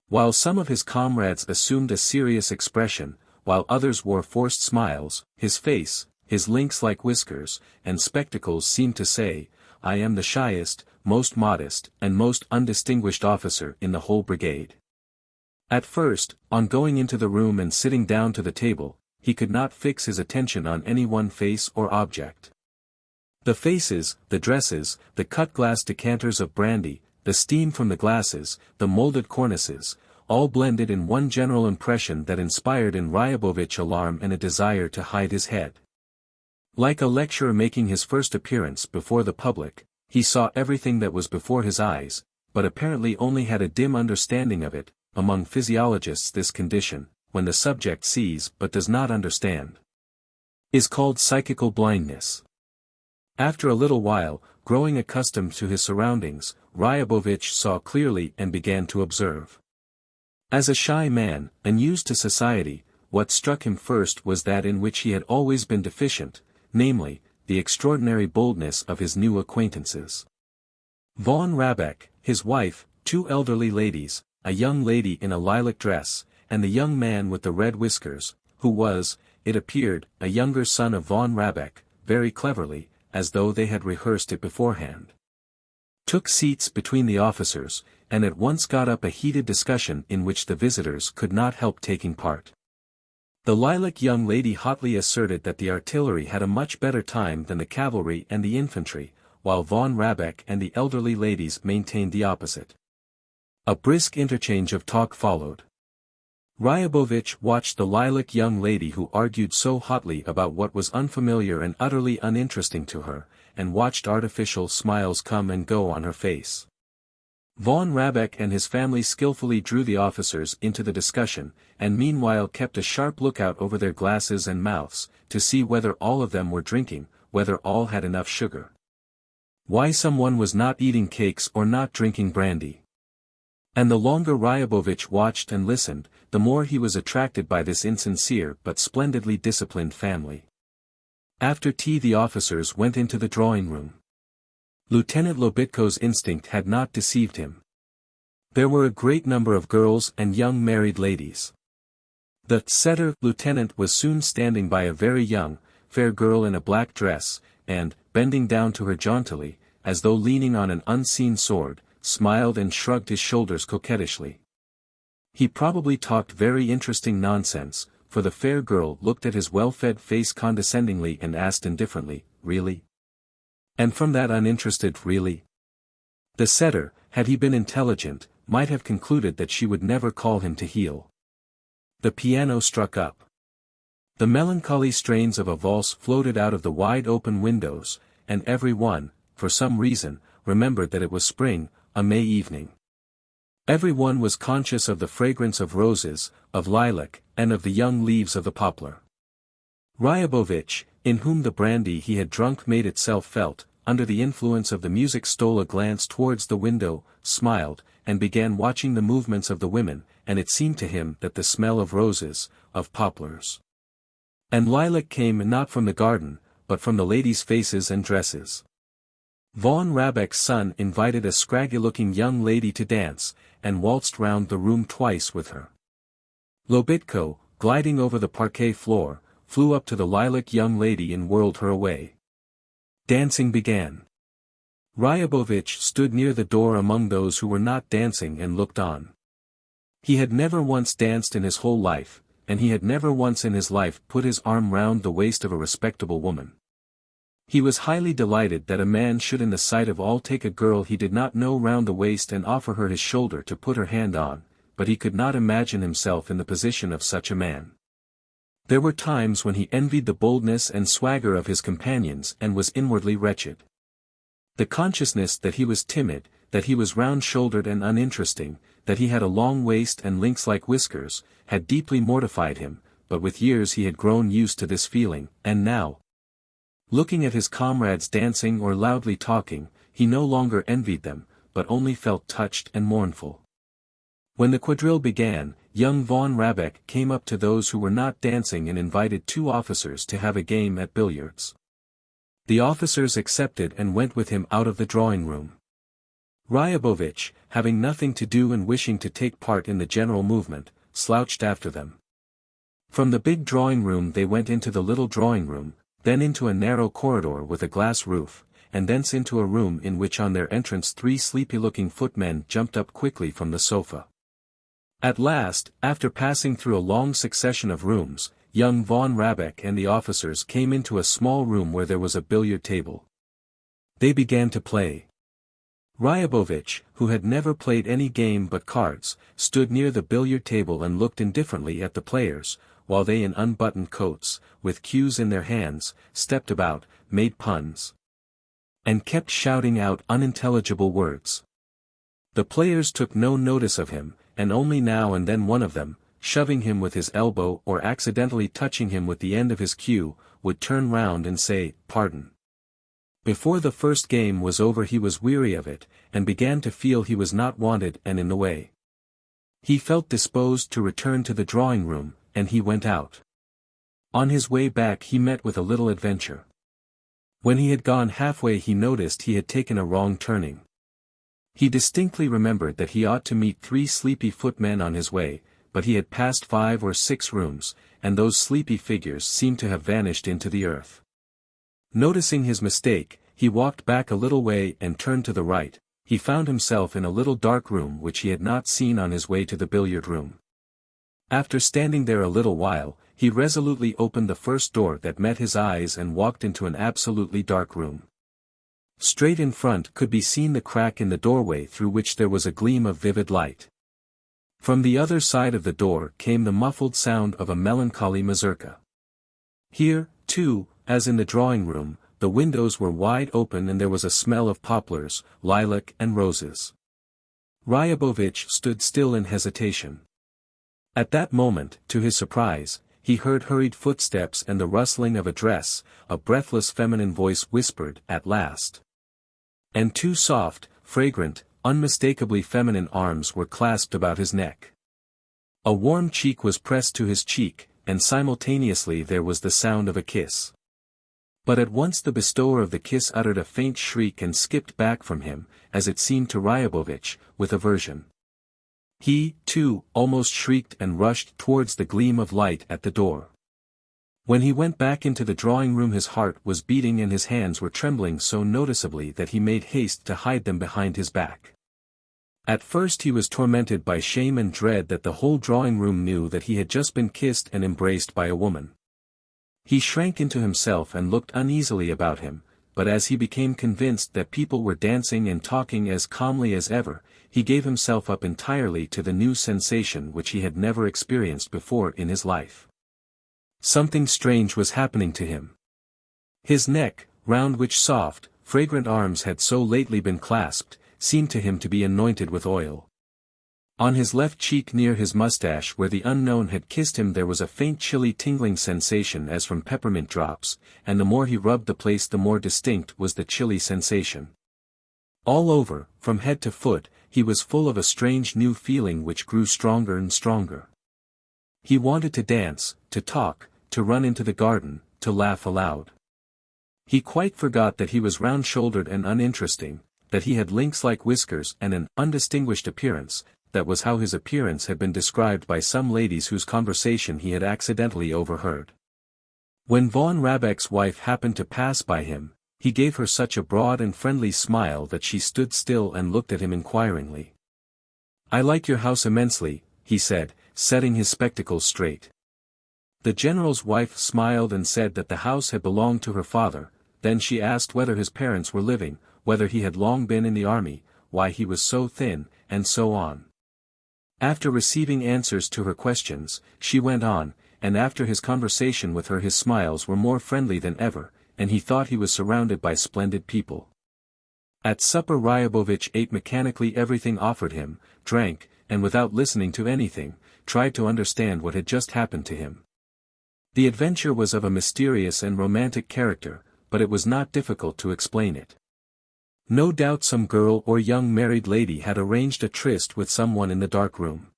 While some of his comrades assumed a serious expression, while others wore forced smiles, his face, his lynx-like whiskers, and spectacles seemed to say, "I am the shyest, most modest, and most undistinguished officer in the whole brigade." At first, on going into the room and sitting down to the table, he could not fix his attention on any one face or object. The faces, the dresses, the cut-glass decanters of brandy, the steam from the glasses, the molded cornices, all blended in one general impression that inspired in Ryabovich alarm and a desire to hide his head. Like a lecturer making his first appearance before the public, he saw everything that was before his eyes, but apparently only had a dim understanding of it. Among physiologists this condition, when the subject sees but does not understand, is called psychical blindness. After a little while, growing accustomed to his surroundings, Ryabovich saw clearly and began to observe. As a shy man, unused to society, what struck him first was that in which he had always been deficient, namely, the extraordinary boldness of his new acquaintances. Von Rabeck, his wife, two elderly ladies, a young lady in a lilac dress, and the young man with the red whiskers, who was, it appeared, a younger son of von Rabeck, very cleverly, as though they had rehearsed it beforehand, took seats between the officers, and at once got up a heated discussion in which the visitors could not help taking part. The lilac young lady hotly asserted that the artillery had a much better time than the cavalry and the infantry, while von Rabeck and the elderly ladies maintained the opposite. A brisk interchange of talk followed. Ryabovich watched the lilac young lady who argued so hotly about what was unfamiliar and utterly uninteresting to her, and watched artificial smiles come and go on her face. Von Rabeck and his family skillfully drew the officers into the discussion, and meanwhile kept a sharp lookout over their glasses and mouths, to see whether all of them were drinking, whether all had enough sugar, why someone was not eating cakes or not drinking brandy. And the longer Ryabovich watched and listened, the more he was attracted by this insincere but splendidly disciplined family. After tea the officers went into the drawing-room. Lieutenant Lobitko's instinct had not deceived him. There were a great number of girls and young married ladies. The setter lieutenant was soon standing by a very young, fair girl in a black dress, and, bending down to her jauntily, as though leaning on an unseen sword, smiled and shrugged his shoulders coquettishly. He probably talked very interesting nonsense, for the fair girl looked at his well-fed face condescendingly and asked indifferently, "Really?" And from that uninterested "really," the setter, had he been intelligent, might have concluded that she would never call him to heel. The piano struck up. The melancholy strains of a valse floated out of the wide open windows, and every one, for some reason, remembered that it was spring, a May evening. Every one was conscious of the fragrance of roses, of lilac, and of the young leaves of the poplar. Ryabovich, in whom the brandy he had drunk made itself felt, under the influence of the music stole a glance towards the window, smiled, and began watching the movements of the women, and it seemed to him that the smell of roses, of poplars, and lilac came not from the garden, but from the ladies' faces and dresses. Von Rabeck's son invited a scraggy-looking young lady to dance, and waltzed round the room twice with her. Lobitko, gliding over the parquet floor, flew up to the lilac young lady and whirled her away. Dancing began. Ryabovich stood near the door among those who were not dancing and looked on. He had never once danced in his whole life, and he had never once in his life put his arm round the waist of a respectable woman. He was highly delighted that a man should in the sight of all take a girl he did not know round the waist and offer her his shoulder to put her hand on, but he could not imagine himself in the position of such a man. There were times when he envied the boldness and swagger of his companions and was inwardly wretched. The consciousness that he was timid, that he was round-shouldered and uninteresting, that he had a long waist and lynx-like whiskers, had deeply mortified him, but with years he had grown used to this feeling, and now, looking at his comrades dancing or loudly talking, he no longer envied them, but only felt touched and mournful. When the quadrille began, young von Rabeck came up to those who were not dancing and invited 2 officers to have a game at billiards. The officers accepted and went with him out of the drawing-room. Ryabovich, having nothing to do and wishing to take part in the general movement, slouched after them. From the big drawing-room they went into the little drawing-room, then into a narrow corridor with a glass roof, and thence into a room in which on their entrance 3 sleepy-looking footmen jumped up quickly from the sofa. At last, after passing through a long succession of rooms, young von Rabeck and the officers came into a small room where there was a billiard table. They began to play. Ryabovich, who had never played any game but cards, stood near the billiard table and looked indifferently at the players, while they in unbuttoned coats, with cues in their hands, stepped about, made puns, and kept shouting out unintelligible words. The players took no notice of him, and only now and then one of them, shoving him with his elbow or accidentally touching him with the end of his cue, would turn round and say, "Pardon." Before the first game was over he was weary of it, and began to feel he was not wanted and in the way. He felt disposed to return to the drawing-room, and he went out. On his way back he met with a little adventure. When he had gone halfway he noticed he had taken a wrong turning. He distinctly remembered that he ought to meet 3 sleepy footmen on his way, but he had passed 5 or 6 rooms, and those sleepy figures seemed to have vanished into the earth. Noticing his mistake, he walked back a little way and turned to the right. He found himself in a little dark room which he had not seen on his way to the billiard room. After standing there a little while, he resolutely opened the first door that met his eyes and walked into an absolutely dark room. Straight in front could be seen the crack in the doorway through which there was a gleam of vivid light. From the other side of the door came the muffled sound of a melancholy mazurka. Here, too, as in the drawing-room, the windows were wide open and there was a smell of poplars, lilac and roses. Ryabovich stood still in hesitation. At that moment, to his surprise, he heard hurried footsteps and the rustling of a dress. A breathless feminine voice whispered, "At last." And 2 soft, fragrant, unmistakably feminine arms were clasped about his neck. A warm cheek was pressed to his cheek, and simultaneously there was the sound of a kiss. But at once the bestower of the kiss uttered a faint shriek and skipped back from him, as it seemed to Ryabovich, with aversion. He, too, almost shrieked and rushed towards the gleam of light at the door. When he went back into the drawing-room his heart was beating and his hands were trembling so noticeably that he made haste to hide them behind his back. At first he was tormented by shame and dread that the whole drawing-room knew that he had just been kissed and embraced by a woman. He shrank into himself and looked uneasily about him, but as he became convinced that people were dancing and talking as calmly as ever, he gave himself up entirely to the new sensation which he had never experienced before in his life. Something strange was happening to him. His neck, round which soft, fragrant arms had so lately been clasped, seemed to him to be anointed with oil. On his left cheek near his mustache where the unknown had kissed him there was a faint chilly tingling sensation as from peppermint drops, and the more he rubbed the place the more distinct was the chilly sensation. All over, from head to foot, he was full of a strange new feeling which grew stronger and stronger. He wanted to dance, to talk, to run into the garden, to laugh aloud. He quite forgot that he was round-shouldered and uninteresting, that he had lynx-like whiskers and an undistinguished appearance. That was how his appearance had been described by some ladies whose conversation he had accidentally overheard. When von Rabeck's wife happened to pass by him, he gave her such a broad and friendly smile that she stood still and looked at him inquiringly. "I like your house immensely," he said, setting his spectacles straight. The general's wife smiled and said that the house had belonged to her father. Then she asked whether his parents were living, whether he had long been in the army, why he was so thin, and so on. After receiving answers to her questions, she went on, and after his conversation with her his smiles were more friendly than ever, and he thought he was surrounded by splendid people. At supper Ryabovich ate mechanically everything offered him, drank, and without listening to anything, tried to understand what had just happened to him. The adventure was of a mysterious and romantic character, but it was not difficult to explain it. No doubt some girl or young married lady had arranged a tryst with someone in the dark room.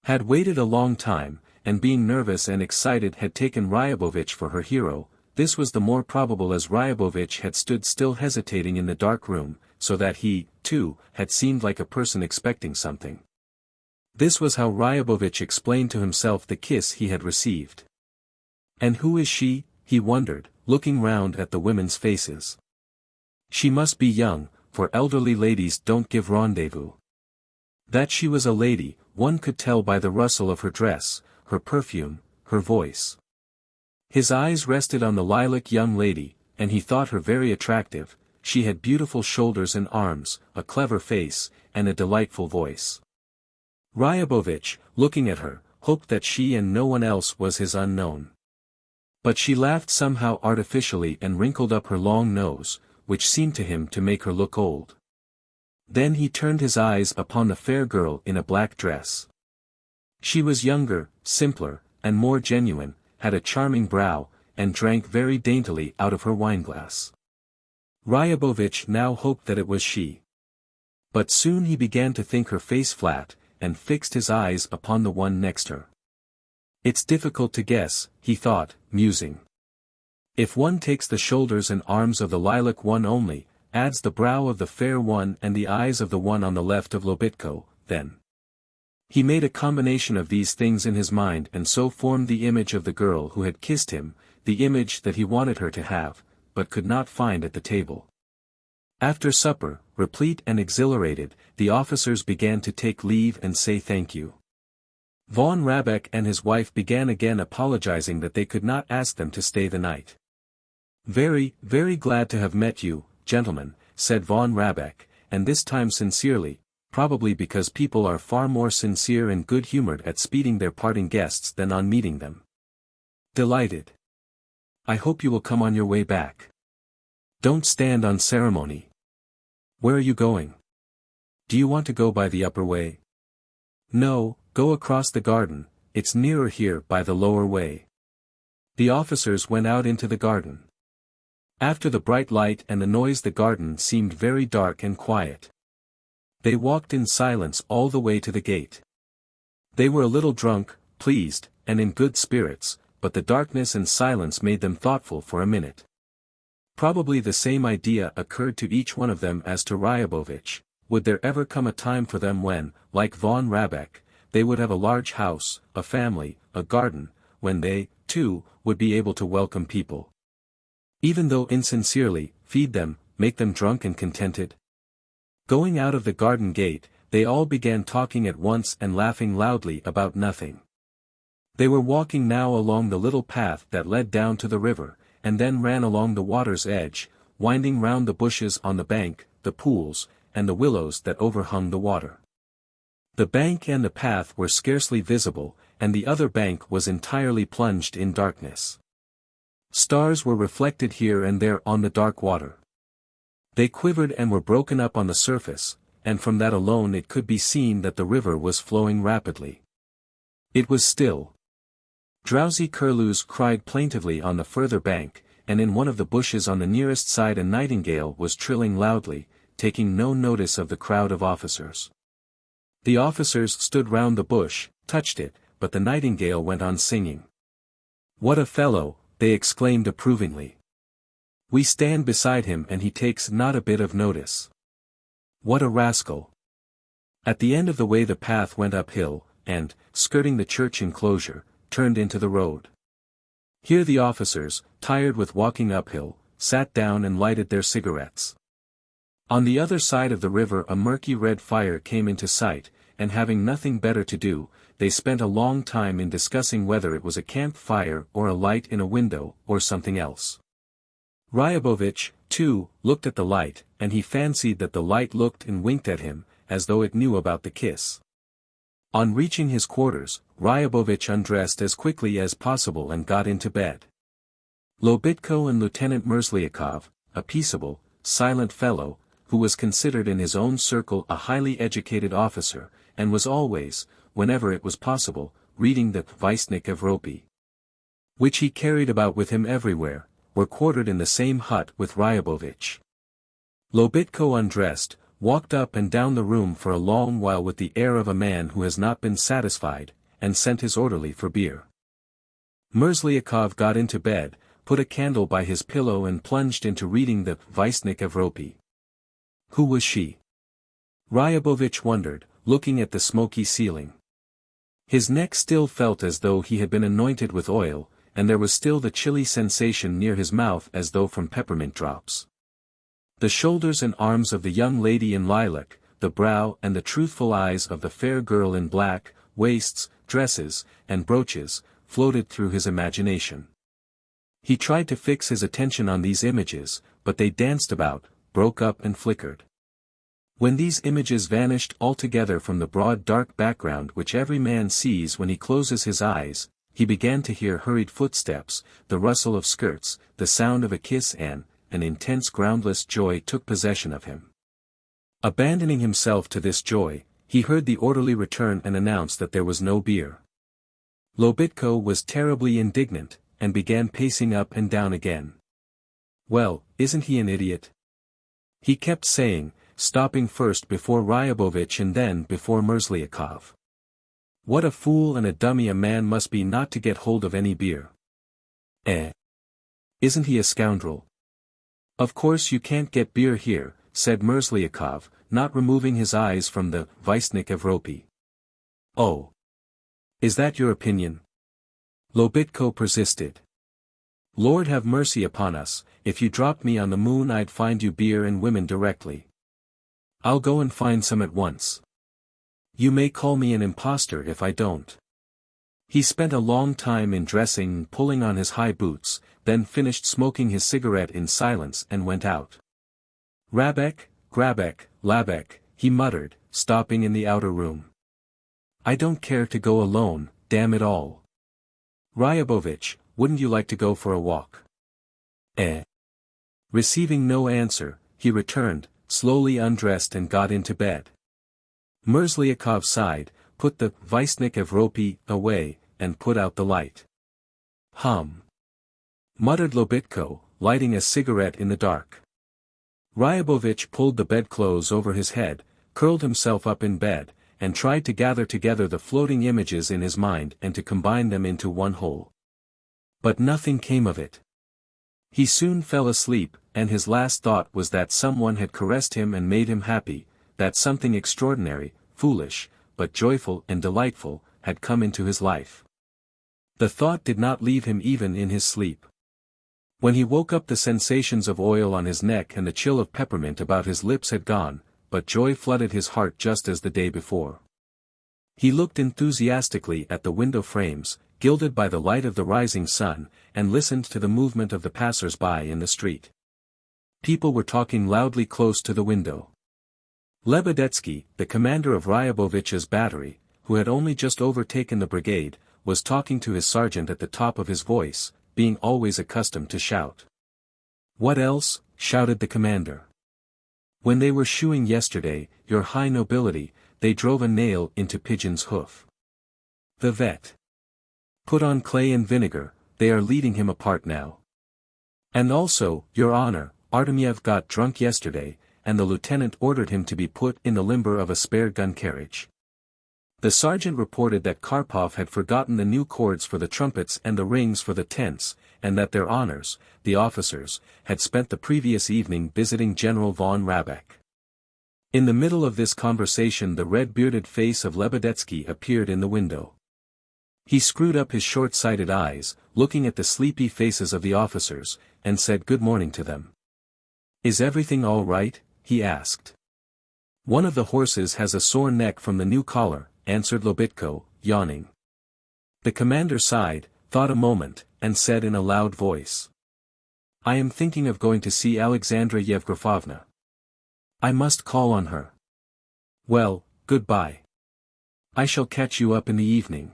Had waited a long time, and being nervous and excited had taken Ryabovich for her hero. This was the more probable as Ryabovich had stood still hesitating in the dark room, so that he, too, had seemed like a person expecting something. This was how Ryabovich explained to himself the kiss he had received. And who is she, he wondered, looking round at the women's faces. She must be young, for elderly ladies don't give rendezvous. That she was a lady, one could tell by the rustle of her dress, her perfume, her voice. His eyes rested on the lilac young lady, and he thought her very attractive. She had beautiful shoulders and arms, a clever face, and a delightful voice. Ryabovich, looking at her, hoped that she and no one else was his unknown. But she laughed somehow artificially and wrinkled up her long nose, which seemed to him to make her look old. Then he turned his eyes upon the fair girl in a black dress. She was younger, simpler, and more genuine, had a charming brow, and drank very daintily out of her wineglass. Ryabovich now hoped that it was she. But soon he began to think her face flat, and fixed his eyes upon the one next her. It's difficult to guess, he thought, musing. If one takes the shoulders and arms of the lilac one only, adds the brow of the fair one and the eyes of the one on the left of Lobitko, then. He made a combination of these things in his mind and so formed the image of the girl who had kissed him, the image that he wanted her to have, but could not find at the table. After supper, replete and exhilarated, the officers began to take leave and say thank you. Von Rabeck and his wife began again apologizing that they could not ask them to stay the night. "Very, very glad to have met you, gentlemen," said von Rabeck, and this time sincerely, probably because people are far more sincere and good-humored at speeding their parting guests than on meeting them. "Delighted. I hope you will come on your way back. Don't stand on ceremony. Where are you going? Do you want to go by the upper way?" "No, go across the garden, it's nearer here by the lower way." The officers went out into the garden. After the bright light and the noise the garden seemed very dark and quiet. They walked in silence all the way to the gate. They were a little drunk, pleased, and in good spirits, but the darkness and silence made them thoughtful for a minute. Probably the same idea occurred to each one of them as to Ryabovich. Would there ever come a time for them when, like von Rabeck, they would have a large house, a family, a garden, when they, too, would be able to welcome people? Even though insincerely, feed them, make them drunk and contented? Going out of the garden gate, they all began talking at once and laughing loudly about nothing. They were walking now along the little path that led down to the river, and then ran along the water's edge, winding round the bushes on the bank, the pools, and the willows that overhung the water. The bank and the path were scarcely visible, and the other bank was entirely plunged in darkness. Stars were reflected here and there on the dark water. They quivered and were broken up on the surface, and from that alone it could be seen that the river was flowing rapidly. It was still. Drowsy curlews cried plaintively on the further bank, and in one of the bushes on the nearest side a nightingale was trilling loudly, taking no notice of the crowd of officers. The officers stood round the bush, touched it, but the nightingale went on singing. "What a fellow!" they exclaimed approvingly. We stand beside him and he takes not a bit of notice. What a rascal. At the end of the way the path went uphill, and, skirting the church enclosure, turned into the road. Here the officers, tired with walking uphill, sat down and lighted their cigarettes. On the other side of the river a murky red fire came into sight, and having nothing better to do, they spent a long time in discussing whether it was a camp fire or a light in a window, or something else. Ryabovich, too, looked at the light, and he fancied that the light looked and winked at him, as though it knew about the kiss. On reaching his quarters, Ryabovich undressed as quickly as possible and got into bed. Lobitko and Lieutenant Merzlyakov, a peaceable, silent fellow, who was considered in his own circle a highly educated officer, and was always, whenever it was possible, reading the Vestnik Evropy, which he carried about with him everywhere, were quartered in the same hut with Ryabovich. Lobitko undressed, walked up and down the room for a long while with the air of a man who has not been satisfied, and sent his orderly for beer. Merzlyakov got into bed, put a candle by his pillow and plunged into reading the Vestnik Evropy. Who was she? Ryabovich wondered, looking at the smoky ceiling. His neck still felt as though he had been anointed with oil, and there was still the chilly sensation near his mouth as though from peppermint drops. The shoulders and arms of the young lady in lilac, the brow and the truthful eyes of the fair girl in black, waists, dresses, and brooches, floated through his imagination. He tried to fix his attention on these images, but they danced about, broke up and flickered. When these images vanished altogether from the broad dark background which every man sees when he closes his eyes, he began to hear hurried footsteps, the rustle of skirts, the sound of a kiss, and an intense groundless joy took possession of him. Abandoning himself to this joy, he heard the orderly return and announce that there was no beer. Lobitko was terribly indignant, and began pacing up and down again. Well, isn't he an idiot? He kept saying, stopping first before Ryabovich and then before Merzlyakov. What a fool and a dummy a man must be not to get hold of any beer. Isn't he a scoundrel? Of course you can't get beer here, said Merzlyakov, not removing his eyes from the Vestnik Evropy. Oh. Is that your opinion? Lobitko persisted. Lord have mercy upon us, if you dropped me on the moon I'd find you beer and women directly. I'll go and find some at once. You may call me an impostor if I don't. He spent a long time in dressing and pulling on his high boots, then finished smoking his cigarette in silence and went out. Rabek, Grabek, Labek, he muttered, stopping in the outer room. I don't care to go alone, damn it all. Ryabovich, wouldn't you like to go for a walk? Receiving no answer, he returned, slowly undressed and got into bed. Merzlyakov sighed, put the Vestnik Evropy away, and put out the light. Hum. Muttered Lobitko, lighting a cigarette in the dark. Ryabovich pulled the bedclothes over his head, curled himself up in bed, and tried to gather together the floating images in his mind and to combine them into one whole. But nothing came of it. He soon fell asleep, and his last thought was that someone had caressed him and made him happy, that something extraordinary, foolish, but joyful and delightful, had come into his life. The thought did not leave him even in his sleep. When he woke up the sensations of oil on his neck and the chill of peppermint about his lips had gone, but joy flooded his heart just as the day before. He looked enthusiastically at the window frames, gilded by the light of the rising sun, and listened to the movement of the passers-by in the street. People were talking loudly close to the window. Lebedetsky, the commander of Ryabovich's battery, who had only just overtaken the brigade, was talking to his sergeant at the top of his voice, being always accustomed to shout. What else? Shouted the commander. When they were shoeing yesterday, your high nobility, they drove a nail into Pigeon's hoof. The vet put on clay and vinegar, they are leading him apart now. And also, your honor, Artemyev got drunk yesterday, and the lieutenant ordered him to be put in the limber of a spare gun carriage. The sergeant reported that Karpov had forgotten the new cords for the trumpets and the rings for the tents, and that their honors, the officers, had spent the previous evening visiting General von Rabeck. In the middle of this conversation the red-bearded face of Lebedetsky appeared in the window. He screwed up his short-sighted eyes, looking at the sleepy faces of the officers, and said good morning to them. "Is everything all right?" he asked. "One of the horses has a sore neck from the new collar," answered Lobitko, yawning. The commander sighed, thought a moment, and said in a loud voice. "I am thinking of going to see Alexandra Yevgrafovna. I must call on her. Well, goodbye. I shall catch you up in the evening."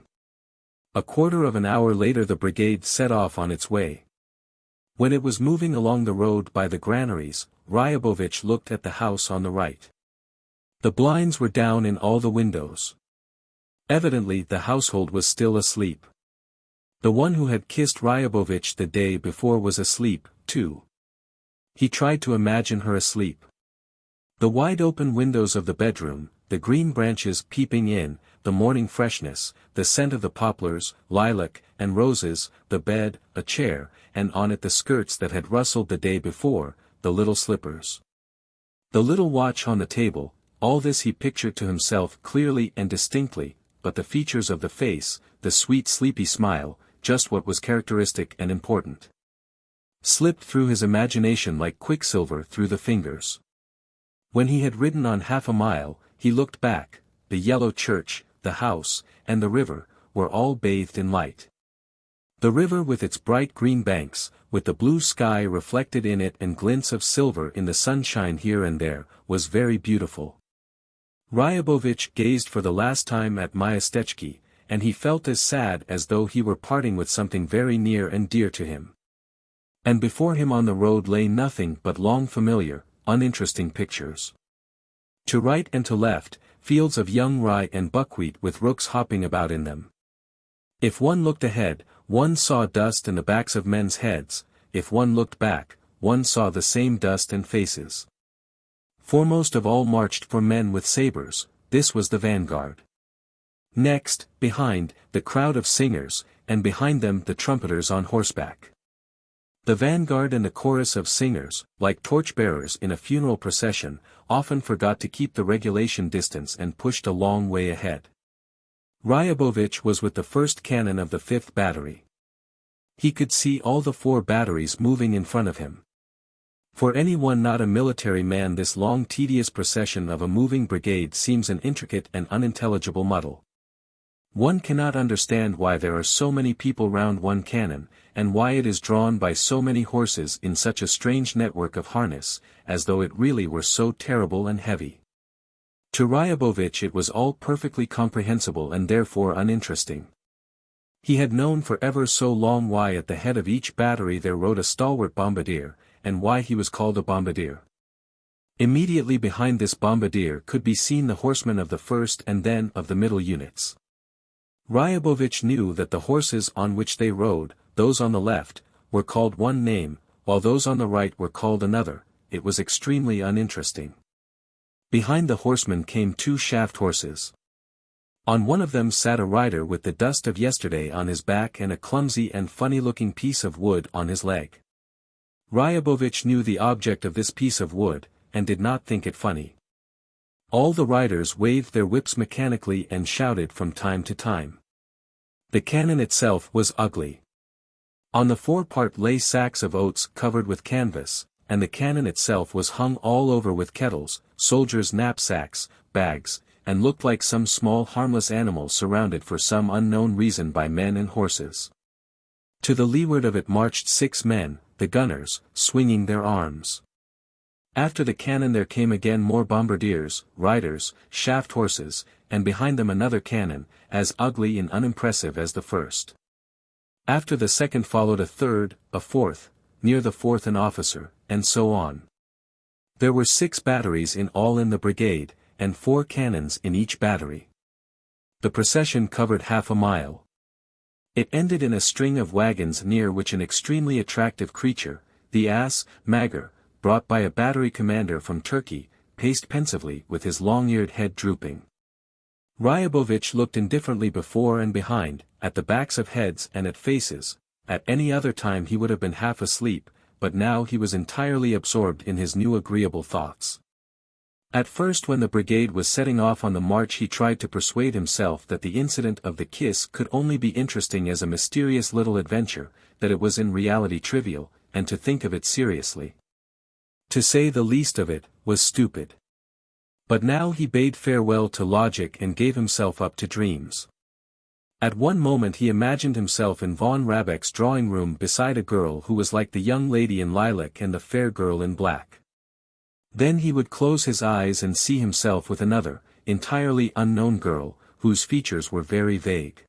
A quarter of an hour later the brigade set off on its way. When it was moving along the road by the granaries, Ryabovich looked at the house on the right. The blinds were down in all the windows. Evidently the household was still asleep. The one who had kissed Ryabovich the day before was asleep, too. He tried to imagine her asleep. The wide-open windows of the bedroom, the green branches peeping in, the morning freshness, the scent of the poplars, lilac, and roses, the bed, a chair, and on it the skirts that had rustled the day before, the little slippers. The little watch on the table, all this he pictured to himself clearly and distinctly, but the features of the face, the sweet sleepy smile, just what was characteristic and important, slipped through his imagination like quicksilver through the fingers. When he had ridden on half a mile, he looked back. The yellow church, the house, and the river, were all bathed in light. The river with its bright green banks, with the blue sky reflected in it and glints of silver in the sunshine here and there, was very beautiful. Ryabovich gazed for the last time at Myastetchki, and he felt as sad as though he were parting with something very near and dear to him. And before him on the road lay nothing but long familiar, uninteresting pictures. To right and to left, fields of young rye and buckwheat with rooks hopping about in them. If one looked ahead, one saw dust and the backs of men's heads; if one looked back, one saw the same dust and faces. Foremost of all marched 4 men with sabers. This was the vanguard. Next, behind, the crowd of singers, and behind them the trumpeters on horseback. The vanguard and the chorus of singers, like torchbearers in a funeral procession, often forgot to keep the regulation distance and pushed a long way ahead. Ryabovich was with the first cannon of the 5th battery. He could see all the 4 batteries moving in front of him. For anyone not a military man this long tedious procession of a moving brigade seems an intricate and unintelligible muddle. One cannot understand why there are so many people round one cannon, and why it is drawn by so many horses in such a strange network of harness, as though it really were so terrible and heavy. To Ryabovich it was all perfectly comprehensible and therefore uninteresting. He had known for ever so long why at the head of each battery there rode a stalwart bombardier, and why he was called a bombardier. Immediately behind this bombardier could be seen the horsemen of the first and then of the middle units. Ryabovich knew that the horses on which they rode, those on the left, were called one name, while those on the right were called another. It was extremely uninteresting. Behind the horsemen came 2 shaft horses. On one of them sat a rider with the dust of yesterday on his back and a clumsy and funny-looking piece of wood on his leg. Ryabovich knew the object of this piece of wood, and did not think it funny. All the riders waved their whips mechanically and shouted from time to time. The cannon itself was ugly. On the forepart lay sacks of oats covered with canvas, and the cannon itself was hung all over with kettles, soldiers' knapsacks, bags, and looked like some small harmless animal surrounded for some unknown reason by men and horses. To the leeward of it marched 6 men, the gunners, swinging their arms. After the cannon there came again more bombardiers, riders, shaft horses, and behind them another cannon, as ugly and unimpressive as the first. After the second followed a third, a fourth, near the fourth an officer, and so on. There were 6 batteries in all in the brigade, and 4 cannons in each battery. The procession covered half a mile. It ended in a string of wagons near which an extremely attractive creature, the ass, Magyar, brought by a battery commander from Turkey, paced pensively with his long-eared head drooping. Ryabovich looked indifferently before and behind, at the backs of heads and at faces. At any other time he would have been half asleep, but now he was entirely absorbed in his new agreeable thoughts. At first, when the brigade was setting off on the march, he tried to persuade himself that the incident of the kiss could only be interesting as a mysterious little adventure, that it was in reality trivial, and to think of it seriously, to say the least of it, was stupid. But now he bade farewell to logic and gave himself up to dreams. At one moment he imagined himself in von Rabeck's drawing room beside a girl who was like the young lady in lilac and the fair girl in black. Then he would close his eyes and see himself with another, entirely unknown girl, whose features were very vague.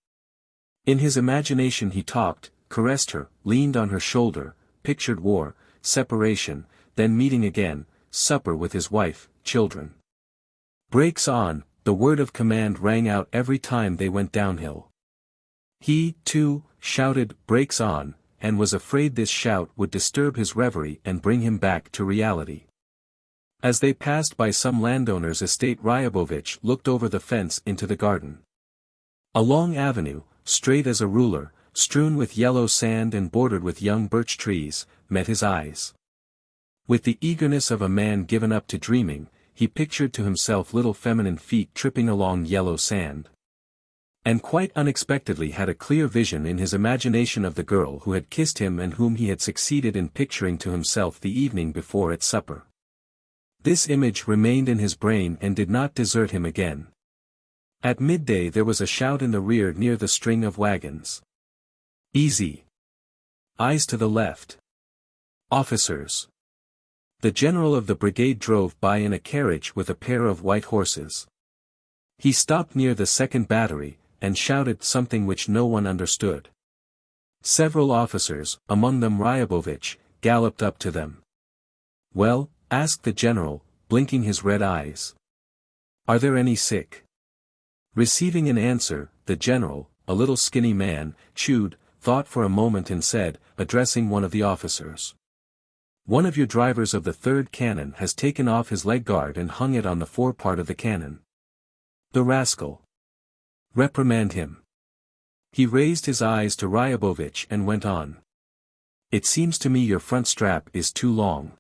In his imagination he talked, caressed her, leaned on her shoulder, pictured war, separation, then meeting again, supper with his wife, children. Brakes on, the word of command rang out every time they went downhill. He, too, shouted brakes on, and was afraid this shout would disturb his reverie and bring him back to reality. As they passed by some landowner's estate, Ryabovich looked over the fence into the garden. A long avenue, straight as a ruler, strewn with yellow sand and bordered with young birch trees, met his eyes. With the eagerness of a man given up to dreaming, he pictured to himself little feminine feet tripping along yellow sand. And quite unexpectedly had a clear vision in his imagination of the girl who had kissed him and whom he had succeeded in picturing to himself the evening before at supper. This image remained in his brain and did not desert him again. At midday there was a shout in the rear near the string of wagons. Easy. Eyes to the left. Officers. The general of the brigade drove by in a carriage with a pair of white horses. He stopped near the second battery, and shouted something which no one understood. Several officers, among them Ryabovich, galloped up to them. "Well?" asked the general, blinking his red eyes. "Are there any sick?" Receiving an answer, the general, a little skinny man, chewed, thought for a moment and said, addressing one of the officers, "One of your drivers of the third cannon has taken off his leg guard and hung it on the forepart of the cannon. The rascal. Reprimand him." He raised his eyes to Ryabovich and went on. "It seems to me your front strap is too long."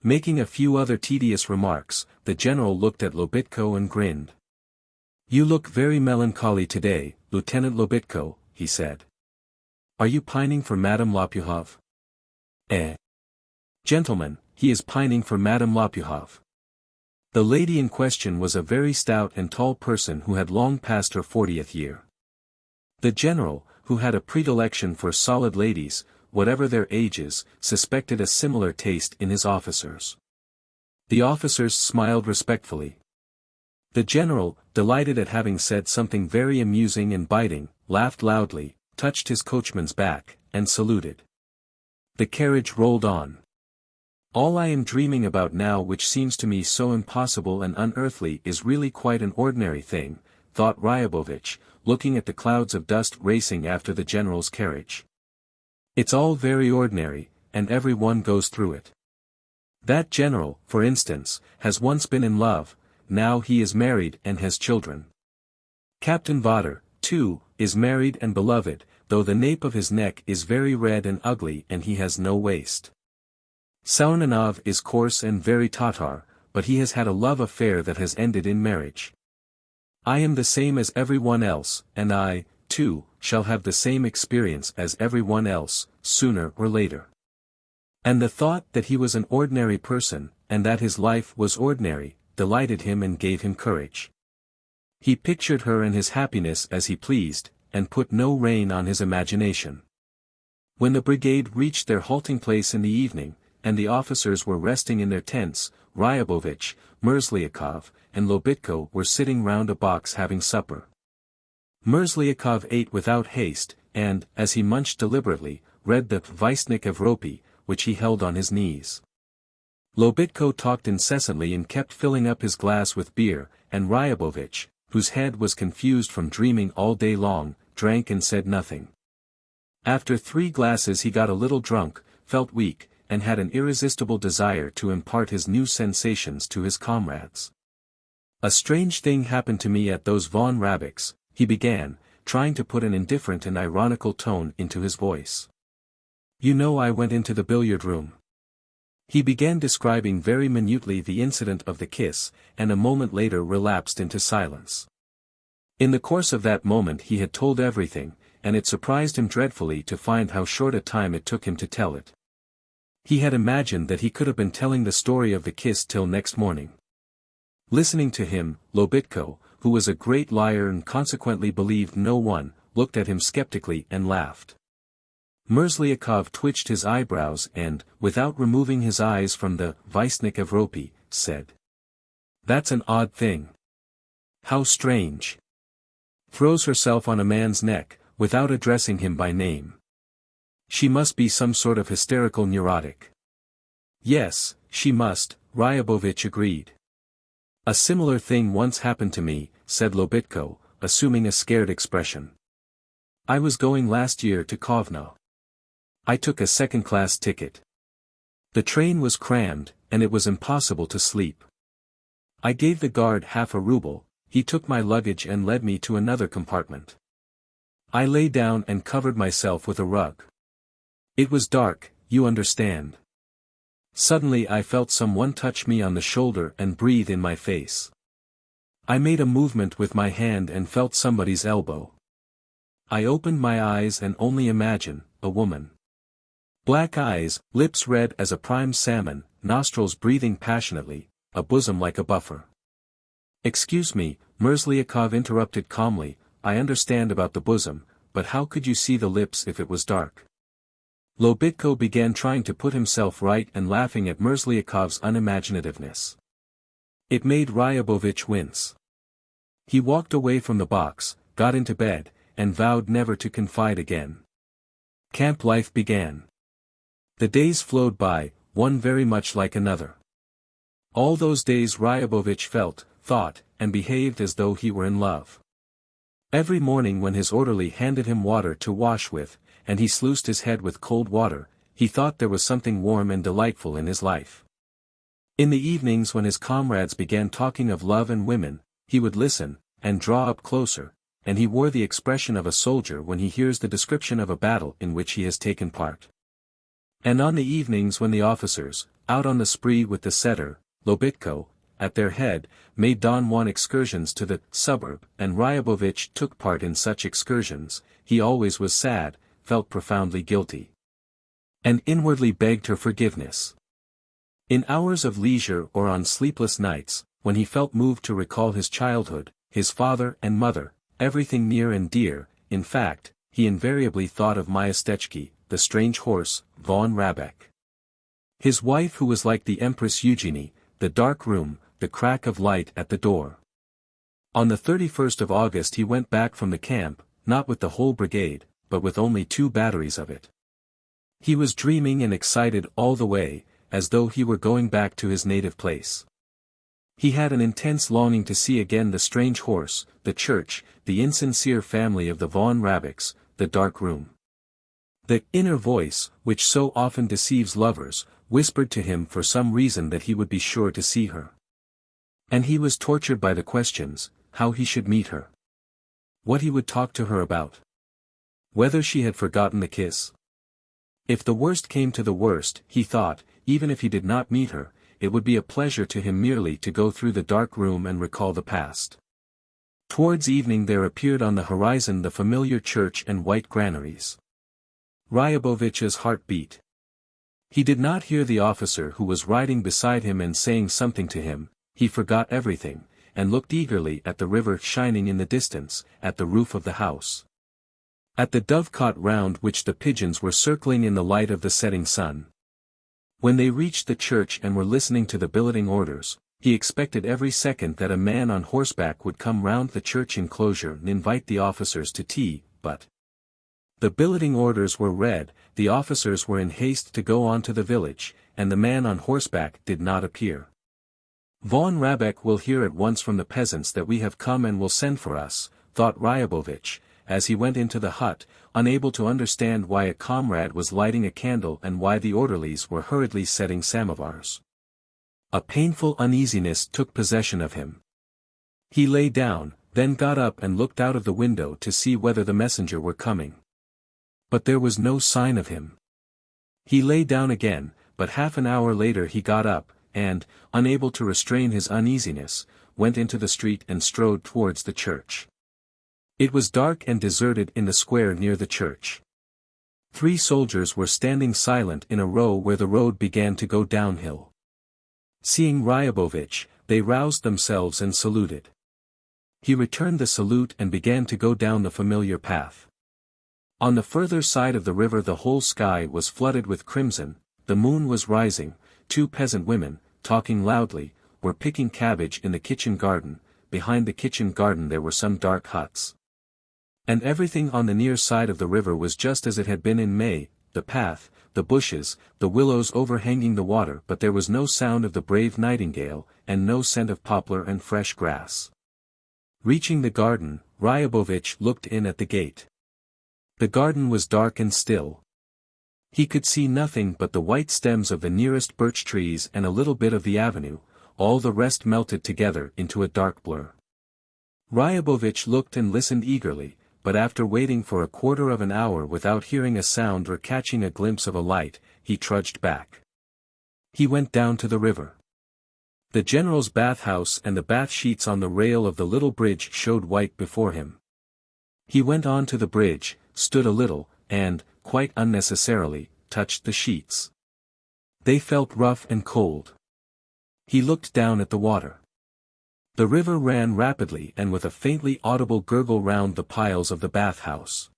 Making a few other tedious remarks, the general looked at Lobitko and grinned. "You look very melancholy today, Lieutenant Lobitko," he said. "Are you pining for Madame Lopukov?" "Eh? Gentlemen, he is pining for Madame Lopukov." The lady in question was a very stout and tall person who had long passed her 40th year. The general, who had a predilection for solid ladies, whatever their ages, suspected a similar taste in his officers. The officers smiled respectfully. The general, delighted at having said something very amusing and biting, laughed loudly, touched his coachman's back, and saluted. The carriage rolled on. "All I am dreaming about now, which seems to me so impossible and unearthly, is really quite an ordinary thing," thought Ryabovich, looking at the clouds of dust racing after the general's carriage. "It's all very ordinary, and every one goes through it. That general, for instance, has once been in love, now he is married and has children. Captain Vodder, too, is married and beloved, though the nape of his neck is very red and ugly and he has no waist. Sauninov is coarse and very Tatar, but he has had a love affair that has ended in marriage. I am the same as everyone else, and I, too, shall have the same experience as everyone else, sooner or later." And the thought that he was an ordinary person, and that his life was ordinary, delighted him and gave him courage. He pictured her and his happiness as he pleased, and put no rein on his imagination. When the brigade reached their halting place in the evening, and the officers were resting in their tents, Ryabovich, Merzlyakov, and Lobitko were sitting round a box having supper. Merzlyakov ate without haste, and, as he munched deliberately, read the Vysnik Evropy, which he held on his knees. Lobitko talked incessantly and kept filling up his glass with beer, and Ryabovich, whose head was confused from dreaming all day long, drank and said nothing. After 3 glasses he got a little drunk, felt weak, and had an irresistible desire to impart his new sensations to his comrades. A strange thing happened to me at those Von Rabbecks, he began, trying to put an indifferent and ironical tone into his voice. You know, I went into the billiard room. He began describing very minutely the incident of the kiss, and a moment later relapsed into silence. In the course of that moment he had told everything, and it surprised him dreadfully to find how short a time it took him to tell it. He had imagined that he could have been telling the story of the kiss till next morning. Listening to him, Lobitko, who was a great liar and consequently believed no one, looked at him skeptically and laughed. Merzlyakov twitched his eyebrows and, without removing his eyes from the Vysnik Evropy, said. That's an odd thing. How strange. Throws herself on a man's neck, without addressing him by name. She must be some sort of hysterical neurotic. Yes, she must, Ryabovich agreed. A similar thing once happened to me, said Lobitko, assuming a scared expression. I was going last year to Kovno. I took a second-class ticket. The train was crammed, and it was impossible to sleep. I gave the guard half a ruble, he took my luggage and led me to another compartment. I lay down and covered myself with a rug. It was dark, you understand. Suddenly I felt someone touch me on the shoulder and breathe in my face. I made a movement with my hand and felt somebody's elbow. I opened my eyes and only imagine, a woman. Black eyes, lips red as a prime salmon, nostrils breathing passionately, a bosom like a buffer. Excuse me, Merzlyakov interrupted calmly, I understand about the bosom, but how could you see the lips if it was dark? Lobitko began trying to put himself right and laughing at Merzlyakov's unimaginativeness. It made Ryabovich wince. He walked away from the box, got into bed, and vowed never to confide again. Camp life began. The days flowed by, one very much like another. All those days Ryabovich felt, thought, and behaved as though he were in love. Every morning when his orderly handed him water to wash with, and he sluiced his head with cold water, he thought there was something warm and delightful in his life. In the evenings when his comrades began talking of love and women, he would listen, and draw up closer, and he wore the expression of a soldier when he hears the description of a battle in which he has taken part. And on the evenings when the officers, out on the spree with the setter, Lobitko, at their head, made Don Juan excursions to the suburb, and Ryabovich took part in such excursions, he always was sad, felt profoundly guilty. And inwardly begged her forgiveness. In hours of leisure or on sleepless nights, when he felt moved to recall his childhood, his father and mother, everything near and dear, in fact, he invariably thought of Myastechki, the strange horse, Von Rabeck. His wife who was like the Empress Eugenie, the dark room, the crack of light at the door. On the 31st of August he went back from the camp, not with the whole brigade, but with only 2 batteries of it. He was dreaming and excited all the way, as though he were going back to his native place. He had an intense longing to see again the strange horse, the church, the insincere family of the Von Rabbecks, the dark room. The inner voice, which so often deceives lovers, whispered to him for some reason that he would be sure to see her. And he was tortured by the questions, how he should meet her. What he would talk to her about. Whether she had forgotten the kiss. If the worst came to the worst, he thought, even if he did not meet her, it would be a pleasure to him merely to go through the dark room and recall the past. Towards evening there appeared on the horizon the familiar church and white granaries. Ryabovich's heart beat. He did not hear the officer who was riding beside him and saying something to him, he forgot everything, and looked eagerly at the river shining in the distance, at the roof of the house. At the dovecot round which the pigeons were circling in the light of the setting sun. When they reached the church and were listening to the billeting orders, he expected every second that a man on horseback would come round the church enclosure and invite the officers to tea, but the billeting orders were read, the officers were in haste to go on to the village, and the man on horseback did not appear. Von Rabeck will hear at once from the peasants that we have come and will send for us, thought Ryabovich, as he went into the hut, unable to understand why a comrade was lighting a candle and why the orderlies were hurriedly setting samovars. A painful uneasiness took possession of him. He lay down, then got up and looked out of the window to see whether the messenger were coming. But there was no sign of him. He lay down again, but half an hour later he got up, and, unable to restrain his uneasiness, went into the street and strode towards the church. It was dark and deserted in the square near the church. 3 soldiers were standing silent in a row where the road began to go downhill. Seeing Ryabovich, they roused themselves and saluted. He returned the salute and began to go down the familiar path. On the further side of the river the whole sky was flooded with crimson, the moon was rising, 2 peasant women, talking loudly, were picking cabbage in the kitchen garden, behind the kitchen garden there were some dark huts. And everything on the near side of the river was just as it had been in May, the path, the bushes, the willows overhanging the water, but there was no sound of the brave nightingale, and no scent of poplar and fresh grass. Reaching the garden, Ryabovich looked in at the gate. The garden was dark and still. He could see nothing but the white stems of the nearest birch trees and a little bit of the avenue, all the rest melted together into a dark blur. Ryabovich looked and listened eagerly, but after waiting for a quarter of an hour without hearing a sound or catching a glimpse of a light, he trudged back. He went down to the river. The general's bathhouse and the bath sheets on the rail of the little bridge showed white before him. He went on to the bridge, stood a little, and, quite unnecessarily, touched the sheets. They felt rough and cold. He looked down at the water. The river ran rapidly and with a faintly audible gurgle round the piles of the bathhouse.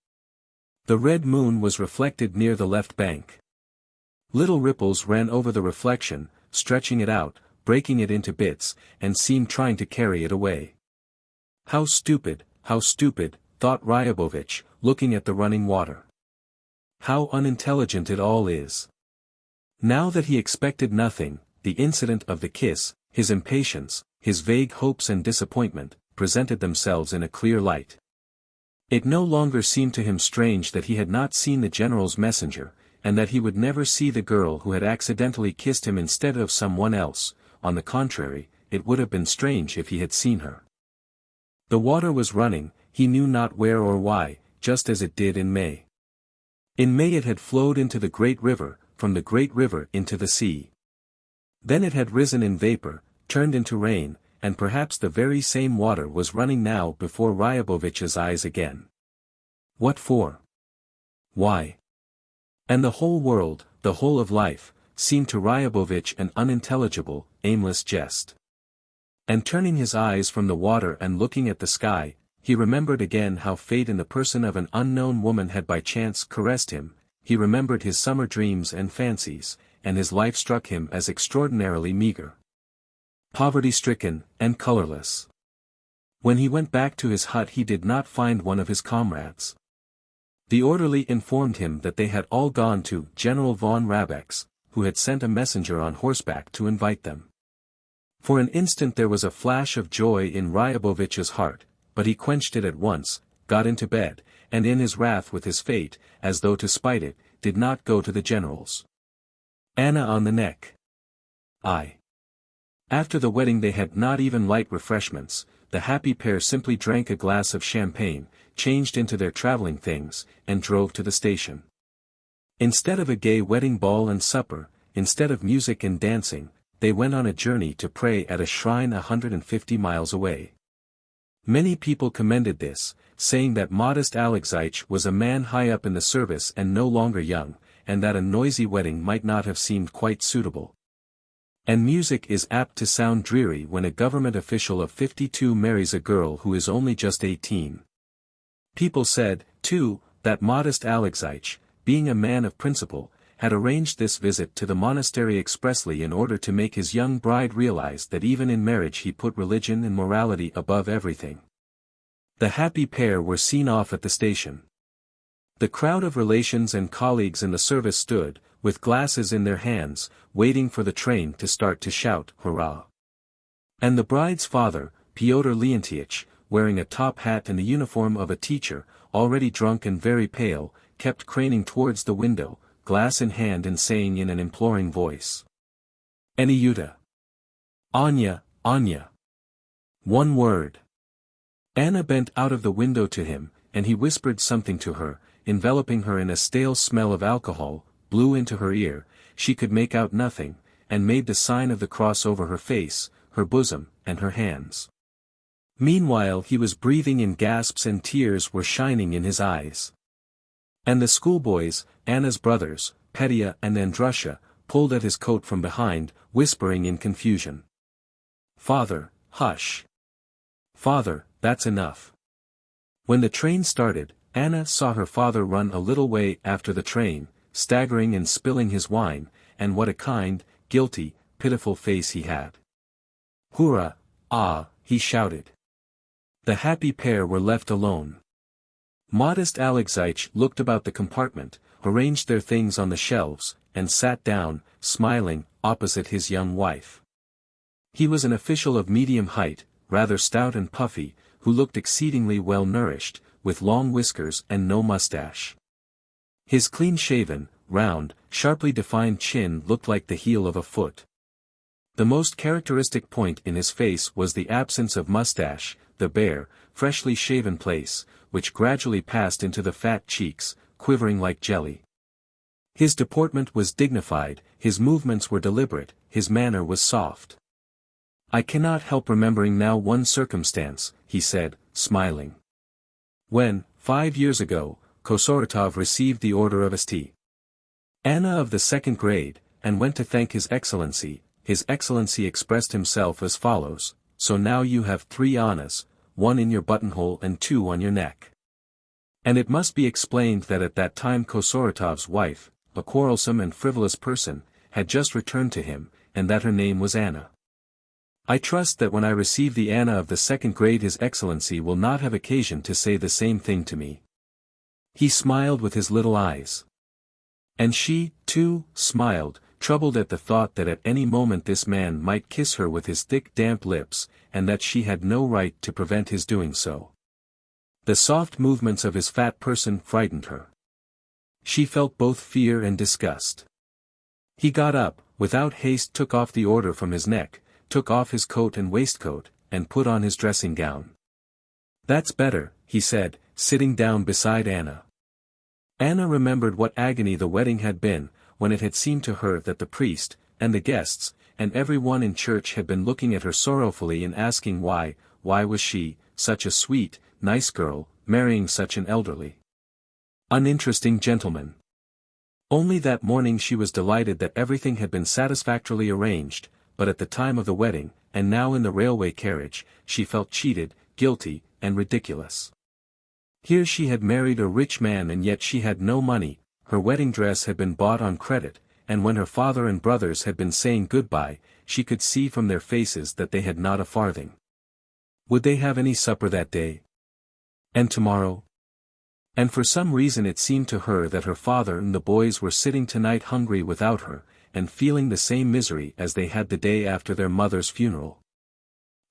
The red moon was reflected near the left bank. Little ripples ran over the reflection, stretching it out, breaking it into bits, and seemed trying to carry it away. How stupid, thought Ryabovich, looking at the running water. How unintelligent it all is. Now that he expected nothing, the incident of the kiss, his impatience, his vague hopes and disappointment, presented themselves in a clear light. It no longer seemed to him strange that he had not seen the general's messenger, and that he would never see the girl who had accidentally kissed him instead of someone else. On the contrary, it would have been strange if he had seen her. The water was running, he knew not where or why, just as it did in May. In May it had flowed into the great river, from the great river into the sea. Then it had risen in vapor, turned into rain, and perhaps the very same water was running now before Ryabovich's eyes again. What for? Why? And the whole world, the whole of life, seemed to Ryabovich an unintelligible, aimless jest. And turning his eyes from the water and looking at the sky, he remembered again how fate in the person of an unknown woman had by chance caressed him, he remembered his summer dreams and fancies, and his life struck him as extraordinarily meager. Poverty-stricken, and colorless. When he went back to his hut he did not find one of his comrades. The orderly informed him that they had all gone to General von Rabeck's, who had sent a messenger on horseback to invite them. For an instant there was a flash of joy in Ryabovich's heart, but he quenched it at once, got into bed, and in his wrath with his fate, as though to spite it, did not go to the general's. Anna on the neck. I. After the wedding they had not even light refreshments, the happy pair simply drank a glass of champagne, changed into their traveling things, and drove to the station. Instead of a gay wedding ball and supper, instead of music and dancing, they went on a journey to pray at a shrine 150 miles away. Many people commended this, saying that modest Alexeich was a man high up in the service and no longer young, and that a noisy wedding might not have seemed quite suitable. And music is apt to sound dreary when a government official of 52 marries a girl who is only just 18. People said, too, that modest Alexeich, being a man of principle, had arranged this visit to the monastery expressly in order to make his young bride realize that even in marriage he put religion and morality above everything. The happy pair were seen off at the station. The crowd of relations and colleagues in the service stood, with glasses in their hands, waiting for the train to start to shout, "Hurrah!" And the bride's father, Pyotr Leontyich, wearing a top hat and the uniform of a teacher, already drunk and very pale, kept craning towards the window, glass in hand and saying in an imploring voice, "Anyuta! Anya, Anya! One word. Anna bent out of the window to him, and he whispered something to her, enveloping her in a stale smell of alcohol, blew into her ear. She could make out nothing, and made the sign of the cross over her face, her bosom, and her hands. Meanwhile he was breathing in gasps and tears were shining in his eyes. And the schoolboys, Anna's brothers, Petya and Andrusha, pulled at his coat from behind, whispering in confusion. "Father, hush. Father, that's enough." When the train started, Anna saw her father run a little way after the train, staggering and spilling his wine, and what a kind, guilty, pitiful face he had. "Hurrah, ah," he shouted. The happy pair were left alone. Modest Alexeich looked about the compartment, arranged their things on the shelves, and sat down, smiling, opposite his young wife. He was an official of medium height, rather stout and puffy, who looked exceedingly well nourished, with long whiskers and no mustache. His clean-shaven, round, sharply defined chin looked like the heel of a foot. The most characteristic point in his face was the absence of mustache, the bare, freshly shaven place, which gradually passed into the fat cheeks, quivering like jelly. His deportment was dignified, his movements were deliberate, his manner was soft. "I cannot help remembering now one circumstance," he said, smiling. "When, 5 years ago, Kosaratov received the order of St. Anna of the 2nd grade, and went to thank His Excellency expressed himself as follows: 'So now you have 3 Annas, 1 in your buttonhole and 2 on your neck.' And it must be explained that at that time Kosaratov's wife, a quarrelsome and frivolous person, had just returned to him, and that her name was Anna. I trust that when I receive the Anna of the 2nd grade His Excellency will not have occasion to say the same thing to me." He smiled with his little eyes. And she, too, smiled, troubled at the thought that at any moment this man might kiss her with his thick damp lips, and that she had no right to prevent his doing so. The soft movements of his fat person frightened her. She felt both fear and disgust. He got up, without haste took off the order from his neck, took off his coat and waistcoat, and put on his dressing gown. "That's better," he said, sitting down beside Anna. Anna remembered what agony the wedding had been, when it had seemed to her that the priest, and the guests, and every one in church had been looking at her sorrowfully and asking why was she, such a sweet, nice girl, marrying such an elderly, uninteresting gentleman. Only that morning she was delighted that everything had been satisfactorily arranged, but at the time of the wedding, and now in the railway carriage, she felt cheated, guilty, and ridiculous. Here she had married a rich man and yet she had no money, her wedding dress had been bought on credit, and when her father and brothers had been saying goodbye, she could see from their faces that they had not a farthing. Would they have any supper that day? And tomorrow? And for some reason it seemed to her that her father and the boys were sitting tonight hungry without her, and feeling the same misery as they had the day after their mother's funeral.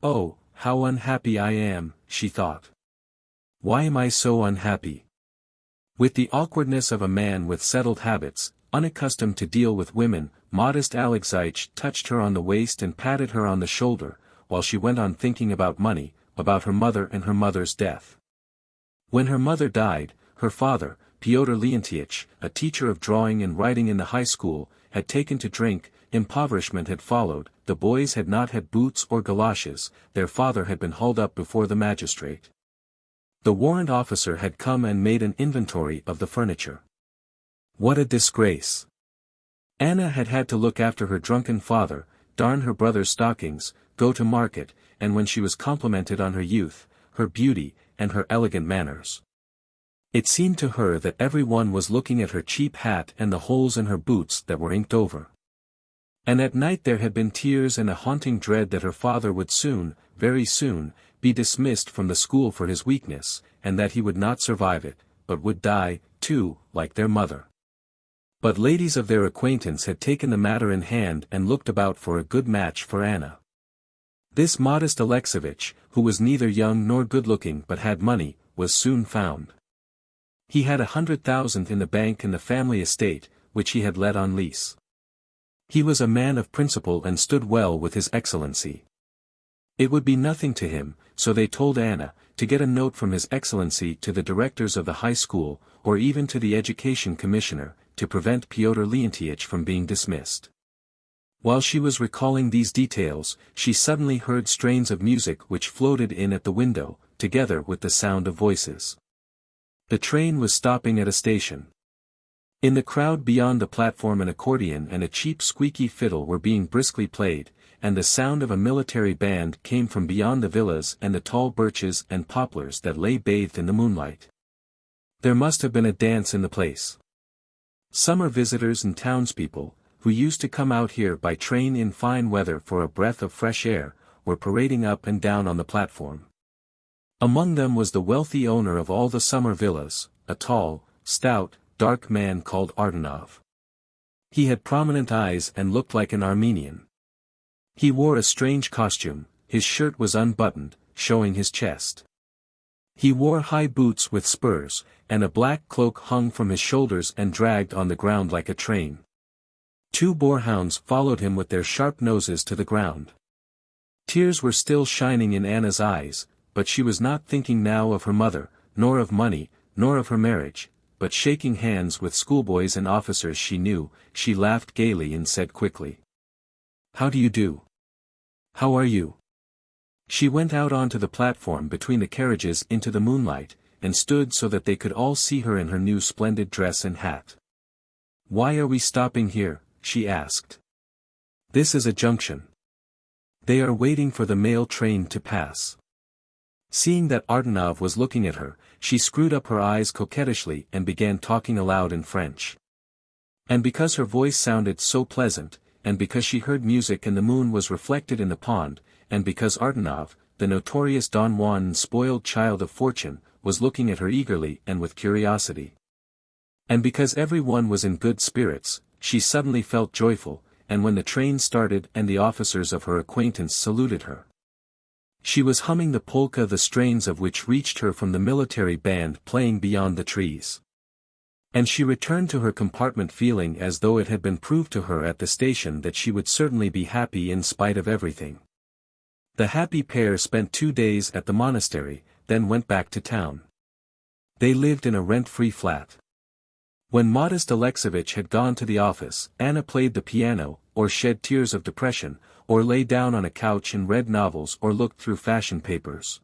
"Oh, how unhappy I am," she thought. "Why am I so unhappy?" With the awkwardness of a man with settled habits, unaccustomed to deal with women, modest Alexeich touched her on the waist and patted her on the shoulder, while she went on thinking about money, about her mother and her mother's death. When her mother died, her father, Pyotr Leontyich, a teacher of drawing and writing in the high school, had taken to drink, impoverishment had followed, the boys had not had boots or galoshes, their father had been hauled up before the magistrate. The warrant officer had come and made an inventory of the furniture. What a disgrace! Anna had had to look after her drunken father, darn her brother's stockings, go to market, and when she was complimented on her youth, her beauty, and her elegant manners, it seemed to her that every one was looking at her cheap hat and the holes in her boots that were inked over. And at night there had been tears and a haunting dread that her father would soon, very soon, be dismissed from the school for his weakness, and that he would not survive it, but would die, too, like their mother. But ladies of their acquaintance had taken the matter in hand and looked about for a good match for Anna. This modest Alexevich, who was neither young nor good-looking but had money, was soon found. He had 100,000 in the bank and the family estate, which he had let on lease. He was a man of principle and stood well with His Excellency. It would be nothing to him, so they told Anna, to get a note from His Excellency to the directors of the high school, or even to the education commissioner, to prevent Pyotr Leontyevich from being dismissed. While she was recalling these details, she suddenly heard strains of music which floated in at the window, together with the sound of voices. The train was stopping at a station. In the crowd beyond the platform an accordion and a cheap squeaky fiddle were being briskly played, and the sound of a military band came from beyond the villas and the tall birches and poplars that lay bathed in the moonlight. There must have been a dance in the place. Summer visitors and townspeople, who used to come out here by train in fine weather for a breath of fresh air, were parading up and down on the platform. Among them was the wealthy owner of all the summer villas, a tall, stout, dark man called Ardanov. He had prominent eyes and looked like an Armenian. He wore a strange costume, his shirt was unbuttoned, showing his chest. He wore high boots with spurs, and a black cloak hung from his shoulders and dragged on the ground like a train. 2 boarhounds followed him with their sharp noses to the ground. Tears were still shining in Anna's eyes, but she was not thinking now of her mother, nor of money, nor of her marriage, but shaking hands with schoolboys and officers she knew, she laughed gaily and said quickly, "How do you do? How are you?" She went out onto the platform between the carriages into the moonlight, and stood so that they could all see her in her new splendid dress and hat. "Why are we stopping here?" she asked. "This is a junction. They are waiting for the mail train to pass." Seeing that Ardanov was looking at her, she screwed up her eyes coquettishly and began talking aloud in French. And because her voice sounded so pleasant, and because she heard music and the moon was reflected in the pond, and because Ardanov, the notorious Don Juan and spoiled child of fortune, was looking at her eagerly and with curiosity. And because everyone was in good spirits, she suddenly felt joyful, and when the train started and the officers of her acquaintance saluted her, she was humming the polka, the strains of which reached her from the military band playing beyond the trees. And she returned to her compartment feeling as though it had been proved to her at the station that she would certainly be happy in spite of everything. The happy pair spent 2 days at the monastery, then went back to town. They lived in a rent-free flat. When Modest Alexeyevich had gone to the office, Anna played the piano, or shed tears of depression, or lay down on a couch and read novels or looked through fashion papers.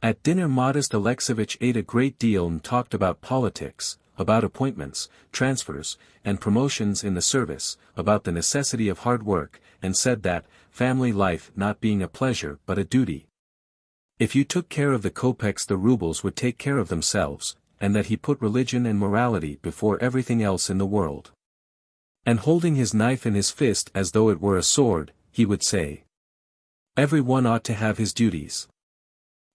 At dinner Modest Alexeyevich ate a great deal and talked about politics, about appointments, transfers, and promotions in the service, about the necessity of hard work, and said that, family life not being a pleasure but a duty. If you took care of the kopecks the rubles would take care of themselves, and that he put religion and morality before everything else in the world. And holding his knife in his fist as though it were a sword, he would say, "Every one ought to have his duties."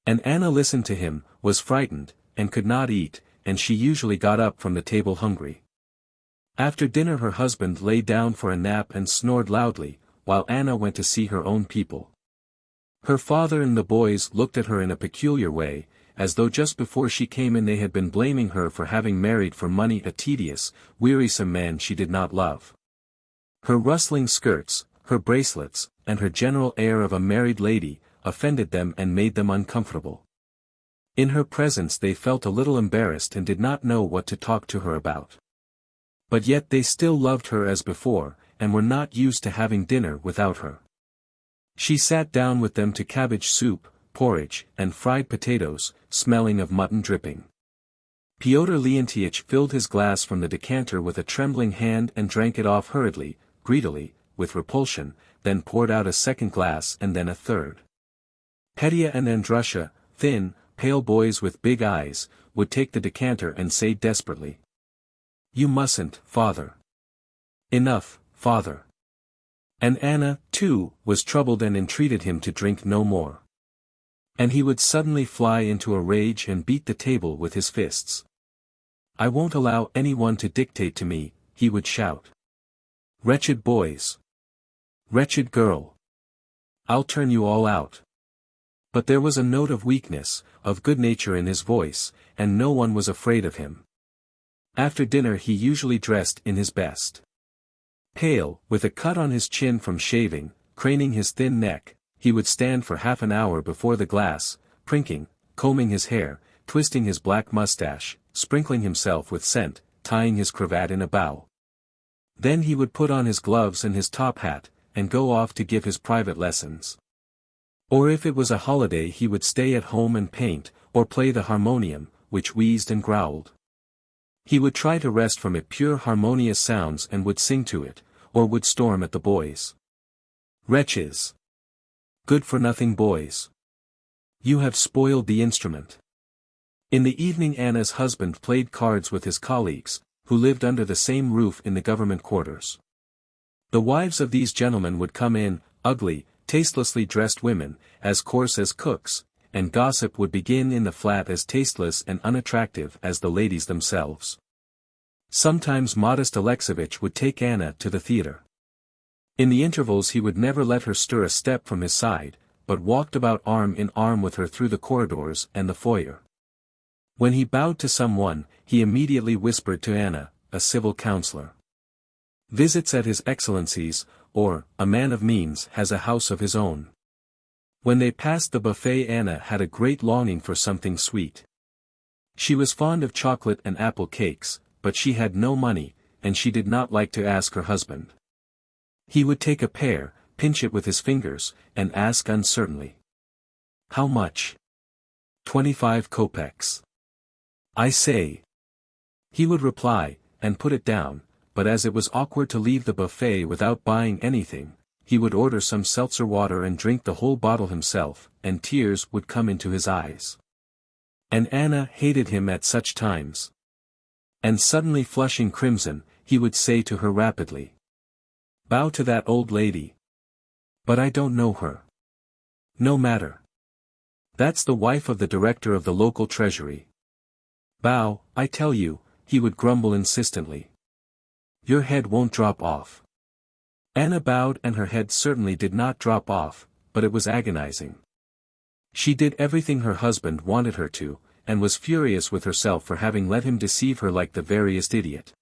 And Anna listened to him, was frightened, and could not eat, and she usually got up from the table hungry. After dinner her husband lay down for a nap and snored loudly, while Anna went to see her own people. Her father and the boys looked at her in a peculiar way, as though just before she came in they had been blaming her for having married for money a tedious, wearisome man she did not love. Her rustling skirts, her bracelets, and her general air of a married lady, offended them and made them uncomfortable. In her presence they felt a little embarrassed and did not know what to talk to her about. But yet they still loved her as before, and were not used to having dinner without her. She sat down with them to cabbage soup, porridge, and fried potatoes, smelling of mutton dripping. Pyotr Leontyevich filled his glass from the decanter with a trembling hand and drank it off hurriedly, greedily, with repulsion, then poured out a second glass and then a third. Petya and Andrusha, thin, pale boys with big eyes, would take the decanter and say desperately, "You mustn't, father. Enough, father." And Anna, too, was troubled and entreated him to drink no more. And he would suddenly fly into a rage and beat the table with his fists. "I won't allow anyone to dictate to me," he would shout. "Wretched boys! Wretched girl! I'll turn you all out." But there was a note of weakness, of good nature in his voice, and no one was afraid of him. After dinner he usually dressed in his best. Pale, with a cut on his chin from shaving, craning his thin neck, he would stand for half an hour before the glass, prinking, combing his hair, twisting his black mustache, sprinkling himself with scent, tying his cravat in a bow. Then he would put on his gloves and his top hat, and go off to give his private lessons. Or if it was a holiday he would stay at home and paint, or play the harmonium, which wheezed and growled. He would try to wrest from it pure harmonious sounds and would sing to it, or would storm at the boys. Wretches! Good-for-nothing boys! You have spoiled the instrument. In the evening Anna's husband played cards with his colleagues, who lived under the same roof in the government quarters. The wives of these gentlemen would come in, ugly, tastelessly dressed women, as coarse as cooks, and gossip would begin in the flat as tasteless and unattractive as the ladies themselves. Sometimes modest Alexeyevich would take Anna to the theater. In the intervals he would never let her stir a step from his side, but walked about arm in arm with her through the corridors and the foyer. When he bowed to someone, he immediately whispered to Anna, a civil counselor. Visits at His Excellency's, or, a man of means has a house of his own. When they passed the buffet Anna had a great longing for something sweet. She was fond of chocolate and apple cakes, but she had no money, and she did not like to ask her husband. He would take a pear, pinch it with his fingers, and ask uncertainly. How much? 25 kopecks. I say. He would reply, and put it down, but as it was awkward to leave the buffet without buying anything, he would order some seltzer water and drink the whole bottle himself, and tears would come into his eyes. And Anna hated him at such times. And suddenly flushing crimson, he would say to her rapidly. Bow to that old lady. But I don't know her. No matter. That's the wife of the director of the local treasury. Bow, I tell you, he would grumble insistently. Your head won't drop off. Anna bowed and her head certainly did not drop off, but it was agonizing. She did everything her husband wanted her to, and was furious with herself for having let him deceive her like the veriest idiot.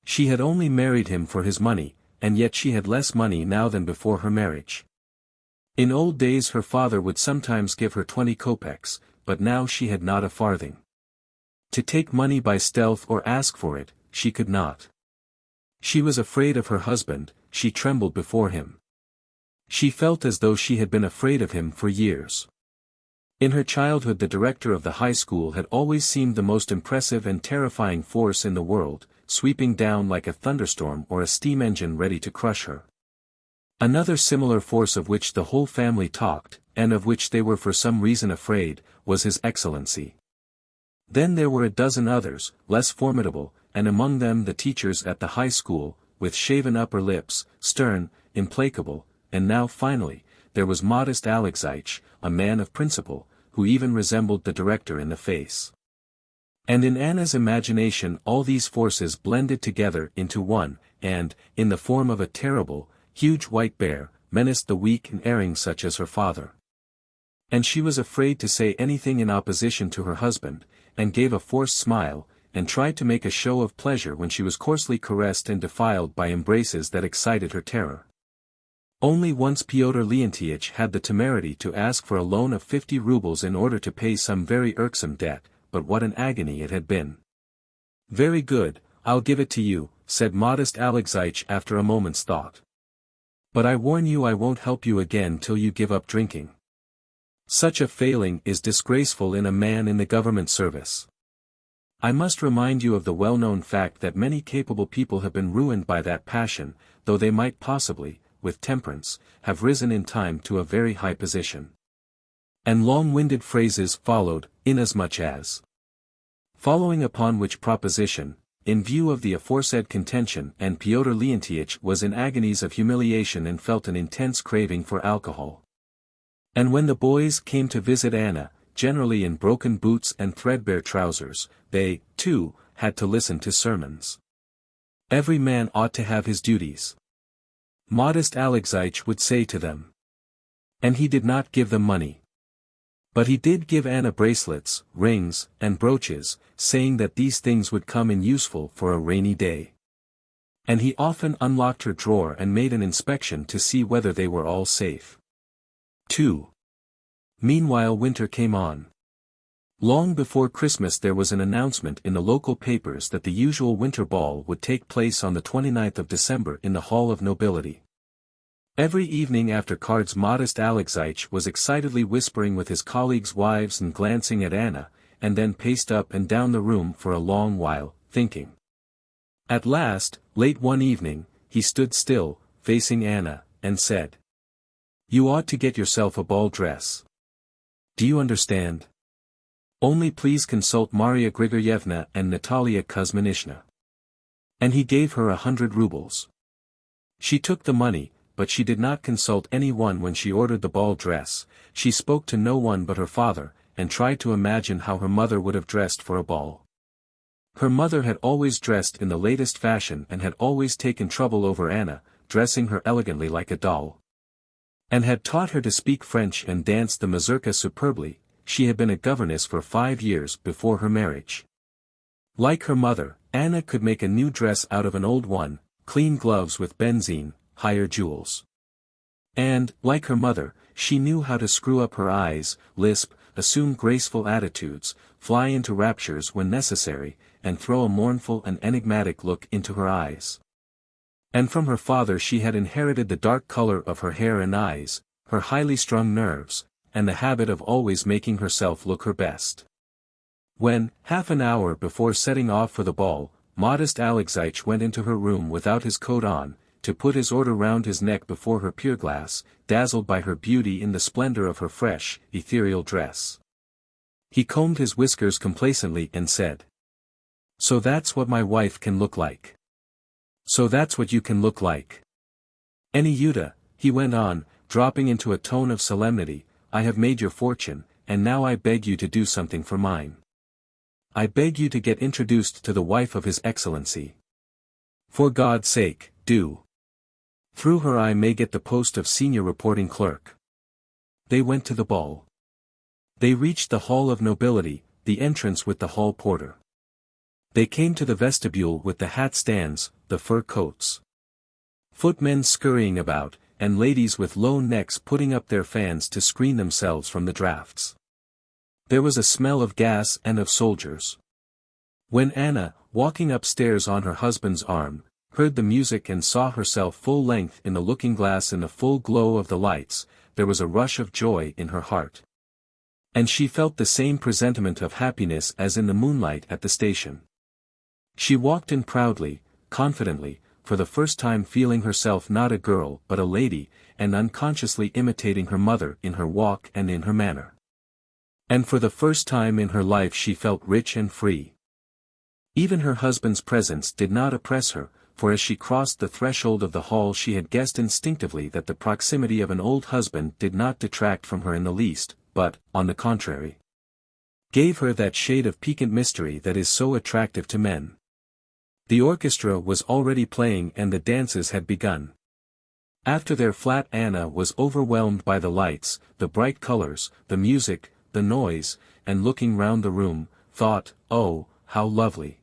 She had only married him for his money, and yet she had less money now than before her marriage. In old days her father would sometimes give her 20 kopecks, but now she had not a farthing. To take money by stealth or ask for it, she could not. She was afraid of her husband, she trembled before him. She felt as though she had been afraid of him for years. In her childhood the director of the high school had always seemed the most impressive and terrifying force in the world, sweeping down like a thunderstorm or a steam engine ready to crush her. Another similar force of which the whole family talked, and of which they were for some reason afraid, was His Excellency. Then there were a dozen others, less formidable, and among them the teachers at the high school, with shaven upper lips, stern, implacable, and now finally, there was modest Alexeyevich, a man of principle, who even resembled the director in the face. And in Anna's imagination all these forces blended together into one, and, in the form of a terrible, huge white bear, menaced the weak and erring such as her father. And she was afraid to say anything in opposition to her husband, and gave a forced smile, and tried to make a show of pleasure when she was coarsely caressed and defiled by embraces that excited her terror. Only once Pyotr Leontyitch had the temerity to ask for a loan of 50 rubles in order to pay some very irksome debt, but what an agony it had been. Very good, I'll give it to you, said modest Alexeyevich after a moment's thought. But I warn you I won't help you again till you give up drinking. Such a failing is disgraceful in a man in the government service. I must remind you of the well-known fact that many capable people have been ruined by that passion, though they might possibly, with temperance, have risen in time to a very high position. And long-winded phrases followed, inasmuch as. Following upon which proposition, in view of the aforesaid contention, and Pyotr Leontyitch was in agonies of humiliation and felt an intense craving for alcohol. And when the boys came to visit Anna, generally in broken boots and threadbare trousers, they, too, had to listen to sermons. Every man ought to have his duties. Modest Alexeyevich would say to them. And he did not give them money. But he did give Anna bracelets, rings, and brooches, saying that these things would come in useful for a rainy day. And he often unlocked her drawer and made an inspection to see whether they were all safe. 2. Meanwhile winter came on. Long before Christmas there was an announcement in the local papers that the usual winter ball would take place on the 29th of December in the Hall of Nobility. Every evening after cards modest Alexeich was excitedly whispering with his colleagues' wives and glancing at Anna, and then paced up and down the room for a long while, thinking. At last, late one evening, he stood still, facing Anna, and said. "You ought to get yourself a ball dress. Do you understand? Only please consult Maria Grigoryevna and Natalia Kuzminishna." And he gave her 100 rubles. She took the money, but she did not consult anyone when she ordered the ball dress, she spoke to no one but her father, and tried to imagine how her mother would have dressed for a ball. Her mother had always dressed in the latest fashion and had always taken trouble over Anna, dressing her elegantly like a doll. And had taught her to speak French and dance the mazurka superbly. She had been a governess for 5 years before her marriage. Like her mother, Anna could make a new dress out of an old one, clean gloves with benzine, hire jewels. And, like her mother, she knew how to screw up her eyes, lisp, assume graceful attitudes, fly into raptures when necessary, and throw a mournful and enigmatic look into her eyes. And from her father she had inherited the dark color of her hair and eyes, her highly strung nerves, and the habit of always making herself look her best. When, half an hour before setting off for the ball, modest Alexeich went into her room without his coat on, to put his order round his neck before her pier-glass, dazzled by her beauty in the splendor of her fresh, ethereal dress. He combed his whiskers complacently and said. "So that's what my wife can look like. So that's what you can look like. Anyuta," he went on, dropping into a tone of solemnity, "I have made your fortune, and now I beg you to do something for mine. I beg you to get introduced to the wife of His Excellency. For God's sake, do. Through her I may get the post of senior reporting clerk." They went to the ball. They reached the Hall of Nobility, the entrance with the hall porter. They came to the vestibule with the hat stands, the fur coats. Footmen scurrying about, and ladies with low necks putting up their fans to screen themselves from the drafts. There was a smell of gas and of soldiers. When Anna, walking upstairs on her husband's arm, heard the music and saw herself full length in the looking-glass in the full glow of the lights, there was a rush of joy in her heart. And she felt the same presentiment of happiness as in the moonlight at the station. She walked in proudly, confidently, for the first time feeling herself not a girl but a lady, and unconsciously imitating her mother in her walk and in her manner. And for the first time in her life she felt rich and free. Even her husband's presence did not oppress her, for as she crossed the threshold of the hall she had guessed instinctively that the proximity of an old husband did not detract from her in the least, but, on the contrary, gave her that shade of piquant mystery that is so attractive to men. The orchestra was already playing and the dances had begun. After their flat Anna was overwhelmed by the lights, the bright colors, the music, the noise, and looking round the room, thought, "Oh, how lovely."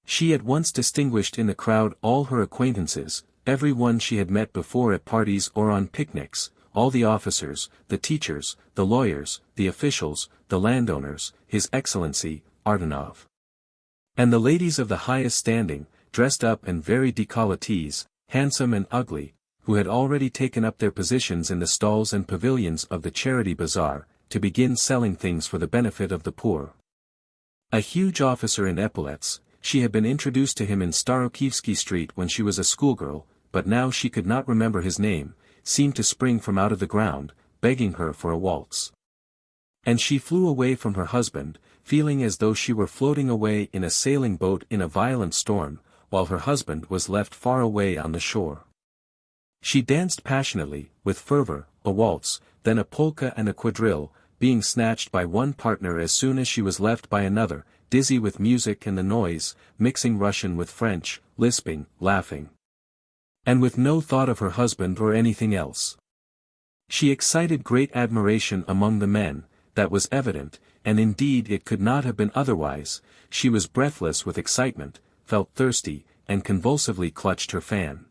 She at once distinguished in the crowd all her acquaintances, every one she had met before at parties or on picnics, all the officers, the teachers, the lawyers, the officials, the landowners, His Excellency, Ardanov. And the ladies of the highest standing, dressed up and very décolletés, handsome and ugly, who had already taken up their positions in the stalls and pavilions of the charity bazaar, to begin selling things for the benefit of the poor. A huge officer in epaulettes, she had been introduced to him in Starokivsky Street when she was a schoolgirl, but now she could not remember his name, seemed to spring from out of the ground, begging her for a waltz. And she flew away from her husband, feeling as though she were floating away in a sailing boat in a violent storm, while her husband was left far away on the shore. She danced passionately, with fervor, a waltz, then a polka and a quadrille, being snatched by one partner as soon as she was left by another, dizzy with music and the noise, mixing Russian with French, lisping, laughing. And with no thought of her husband or anything else. She excited great admiration among the men, that was evident, and indeed it could not have been otherwise. She was breathless with excitement, felt thirsty, and convulsively clutched her fan.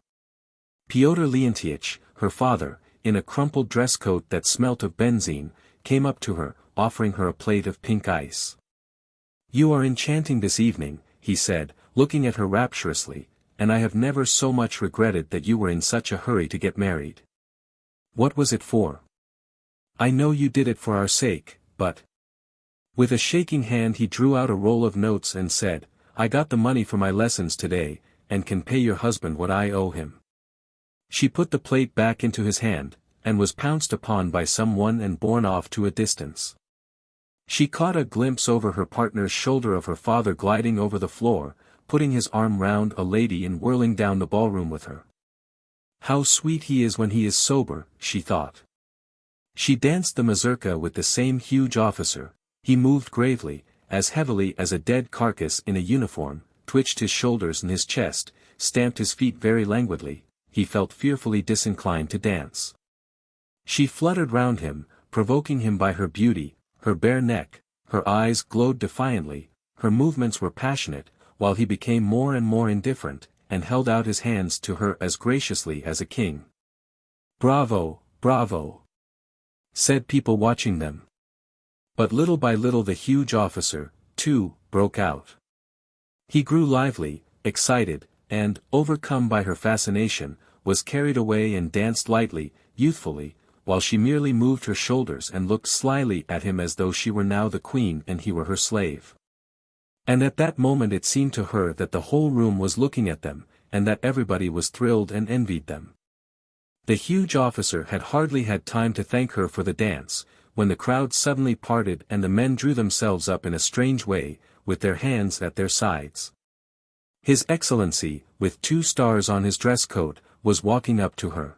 Pyotr Leontyich, her father, in a crumpled dress coat that smelt of benzene, came up to her, offering her a plate of pink ice. "You are enchanting this evening," he said, looking at her rapturously, "and I have never so much regretted that you were in such a hurry to get married. What was it for? I know you did it for our sake, but—" With a shaking hand he drew out a roll of notes and said, "I got the money for my lessons today, and can pay your husband what I owe him." She put the plate back into his hand, and was pounced upon by someone and borne off to a distance. She caught a glimpse over her partner's shoulder of her father gliding over the floor, putting his arm round a lady and whirling down the ballroom with her. "How sweet he is when he is sober," she thought. She danced the mazurka with the same huge officer. He moved gravely, as heavily as a dead carcass in a uniform, twitched his shoulders and his chest, stamped his feet very languidly. He felt fearfully disinclined to dance. She fluttered round him, provoking him by her beauty, her bare neck. Her eyes glowed defiantly, her movements were passionate, while he became more and more indifferent, and held out his hands to her as graciously as a king. "Bravo, bravo!" said people watching them. But little by little the huge officer, too, broke out. He grew lively, excited, and, overcome by her fascination, was carried away and danced lightly, youthfully, while she merely moved her shoulders and looked slyly at him as though she were now the queen and he were her slave. And at that moment it seemed to her that the whole room was looking at them, and that everybody was thrilled and envied them. The huge officer had hardly had time to thank her for the dance, when the crowd suddenly parted and the men drew themselves up in a strange way, with their hands at their sides. His Excellency, with 2 stars on his dress coat, was walking up to her.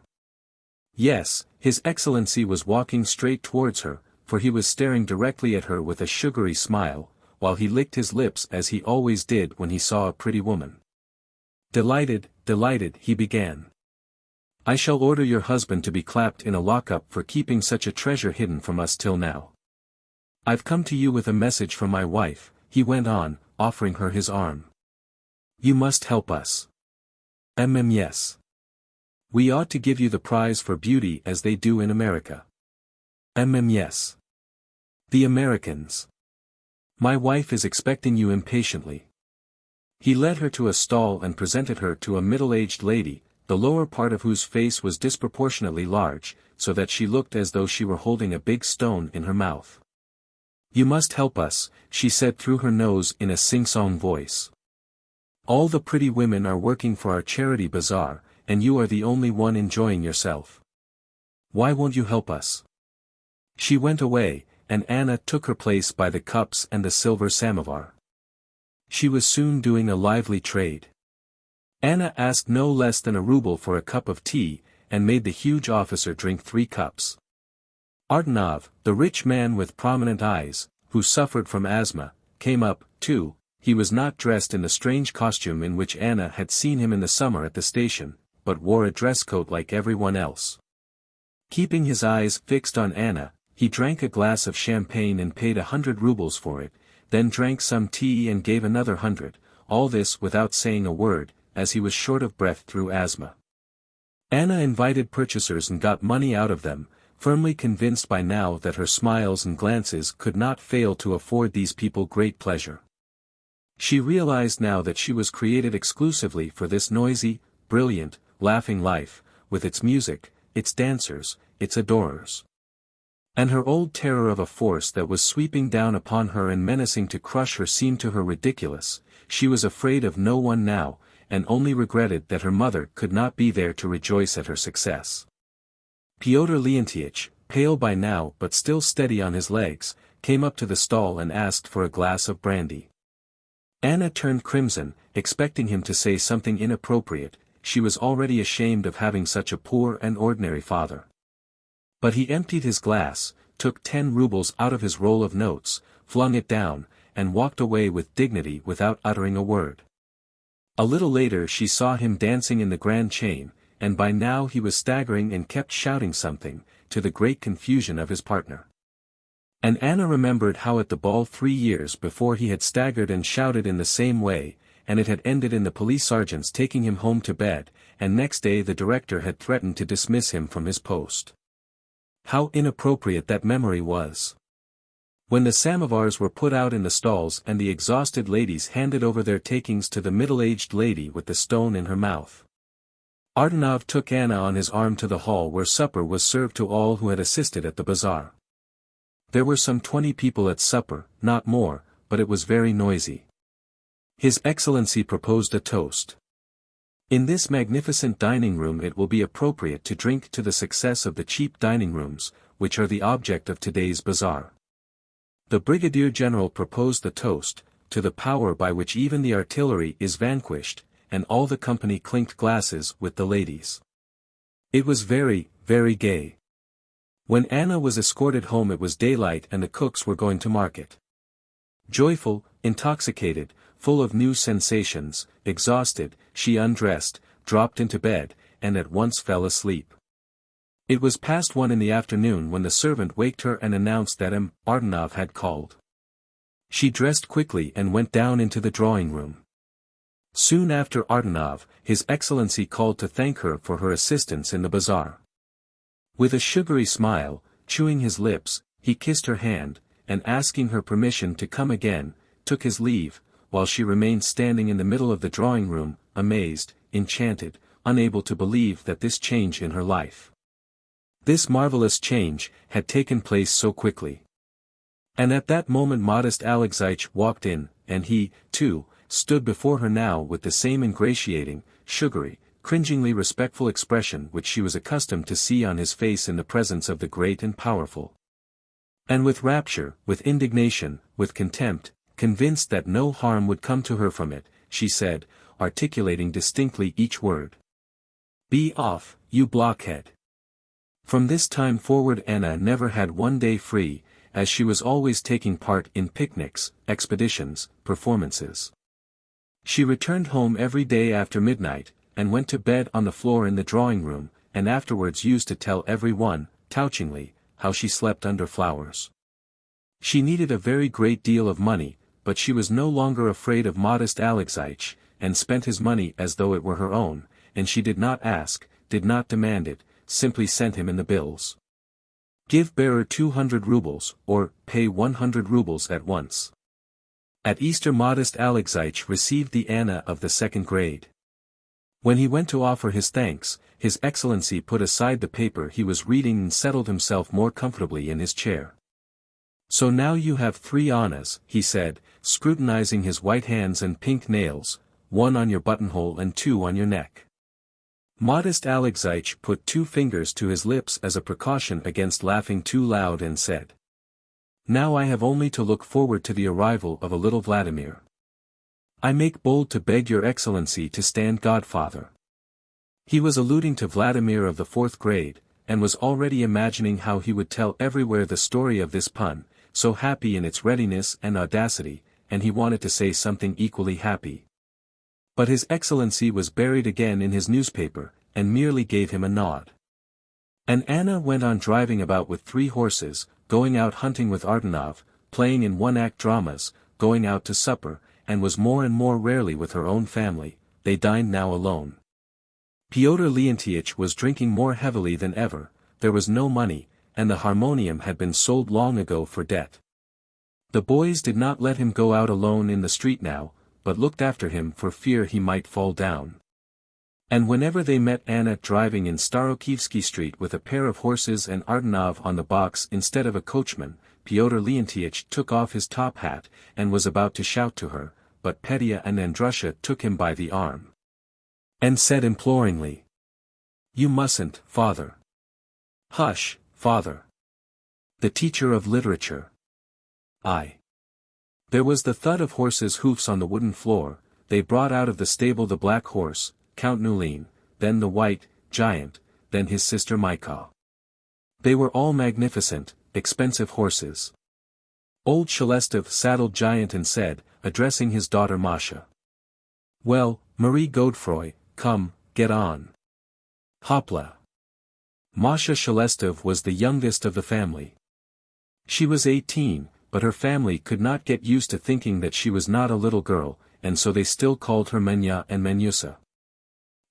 Yes, His Excellency was walking straight towards her, for he was staring directly at her with a sugary smile, while he licked his lips as he always did when he saw a pretty woman. "Delighted, delighted," he began. "I shall order your husband to be clapped in a lockup for keeping such a treasure hidden from us till now. I've come to you with a message from my wife," he went on, offering her his arm. "You must help us. Yes. We ought to give you the prize for beauty as they do in America. Yes. The Americans. My wife is expecting you impatiently." He led her to a stall and presented her to a middle-aged lady, the lower part of whose face was disproportionately large, so that she looked as though she were holding a big stone in her mouth. "You must help us," she said through her nose in a sing-song voice. "All the pretty women are working for our charity bazaar, and you are the only one enjoying yourself. Why won't you help us?" She went away, and Anna took her place by the cups and the silver samovar. She was soon doing a lively trade. Anna asked no less than a ruble for a cup of tea, and made the huge officer drink 3 cups. Artanov, the rich man with prominent eyes, who suffered from asthma, came up, too. He was not dressed in the strange costume in which Anna had seen him in the summer at the station, but wore a dress coat like everyone else. Keeping his eyes fixed on Anna, he drank a glass of champagne and paid 100 rubles for it, then drank some tea and gave another 100, all this without saying a word, as he was short of breath through asthma. Anna invited purchasers and got money out of them, firmly convinced by now that her smiles and glances could not fail to afford these people great pleasure. She realized now that she was created exclusively for this noisy, brilliant, laughing life, with its music, its dancers, its adorers. And her old terror of a force that was sweeping down upon her and menacing to crush her seemed to her ridiculous. She was afraid of no one now, and only regretted that her mother could not be there to rejoice at her success. Pyotr Leontyich, pale by now but still steady on his legs, came up to the stall and asked for a glass of brandy. Anna turned crimson, expecting him to say something inappropriate. She was already ashamed of having such a poor and ordinary father. But he emptied his glass, took 10 rubles out of his roll of notes, flung it down, and walked away with dignity without uttering a word. A little later she saw him dancing in the grand chain, and by now he was staggering and kept shouting something, to the great confusion of his partner. And Anna remembered how at the ball 3 years before he had staggered and shouted in the same way, and it had ended in the police sergeant's taking him home to bed, and next day the director had threatened to dismiss him from his post. How inappropriate that memory was. When the samovars were put out in the stalls and the exhausted ladies handed over their takings to the middle-aged lady with the stone in her mouth, Ardanov took Anna on his arm to the hall where supper was served to all who had assisted at the bazaar. There were some 20 people at supper, not more, but it was very noisy. His Excellency proposed a toast. In this magnificent dining room it will be appropriate to drink to the success of the cheap dining rooms, which are the object of today's bazaar. The Brigadier General proposed the toast, to the power by which even the artillery is vanquished, and all the company clinked glasses with the ladies. It was very, very gay. When Anna was escorted home it was daylight and the cooks were going to market. Joyful, intoxicated, full of new sensations, exhausted, she undressed, dropped into bed, and at once fell asleep. It was past 1 in the afternoon when the servant waked her and announced that Ardanov had called. She dressed quickly and went down into the drawing room. Soon after Ardanov, His Excellency called to thank her for her assistance in the bazaar. With a sugary smile, chewing his lips, he kissed her hand, and asking her permission to come again, took his leave, while she remained standing in the middle of the drawing room, amazed, enchanted, unable to believe that this change in her life, this marvelous change, had taken place so quickly. And at that moment Modest Alexeich walked in, and he, too, stood before her now with the same ingratiating, sugary, cringingly respectful expression which she was accustomed to see on his face in the presence of the great and powerful. And with rapture, with indignation, with contempt, convinced that no harm would come to her from it, she said, articulating distinctly each word: "Be off, you blockhead." From this time forward Anna never had one day free, as she was always taking part in picnics, expeditions, performances. She returned home every day after midnight, and went to bed on the floor in the drawing room, and afterwards used to tell every one, touchingly, how she slept under flowers. She needed a very great deal of money, but she was no longer afraid of Modest Alexeich, and spent his money as though it were her own, and she did not ask, did not demand it, simply sent him in the bills. Give bearer 200 rubles, or pay 100 rubles at once. At Easter Modest Alexeich received the Anna of the 2nd grade. When he went to offer his thanks, His Excellency put aside the paper he was reading and settled himself more comfortably in his chair. "So now you have 3 Annas," he said, scrutinizing his white hands and pink nails, "1 on your buttonhole and 2 on your neck." Modest Alexeich put 2 fingers to his lips as a precaution against laughing too loud and said, "Now I have only to look forward to the arrival of a little Vladimir. I make bold to beg your Excellency to stand godfather." He was alluding to Vladimir of the 4th grade, and was already imagining how he would tell everywhere the story of this pun, so happy in its readiness and audacity, and he wanted to say something equally happy. But His Excellency was buried again in his newspaper, and merely gave him a nod. And Anna went on driving about with 3 horses, going out hunting with Ardanov, playing in one-act dramas, going out to supper, and was more and more rarely with her own family. They dined now alone. Pyotr Leontyich was drinking more heavily than ever, there was no money, and the harmonium had been sold long ago for debt. The boys did not let him go out alone in the street now, but looked after him for fear he might fall down. And whenever they met Anna driving in Starokivsky Street with a pair of horses and Ardanov on the box instead of a coachman, Pyotr Leontyich took off his top hat, and was about to shout to her, but Petya and Andrusha took him by the arm, and said imploringly, "You mustn't, father." "Hush, father. The teacher of literature." There was the thud of horses' hoofs on the wooden floor. They brought out of the stable the black horse, Count Nulin, then the white, Giant, then his sister Maika. They were all magnificent, expensive horses. Old Shelestov saddled Giant and said, addressing his daughter Masha, "Well, Marie Godefroy, come, get on. Hopla." Masha Shelestov was the youngest of the family. She was 18, but her family could not get used to thinking that she was not a little girl, and so they still called her Menya and Menyusa.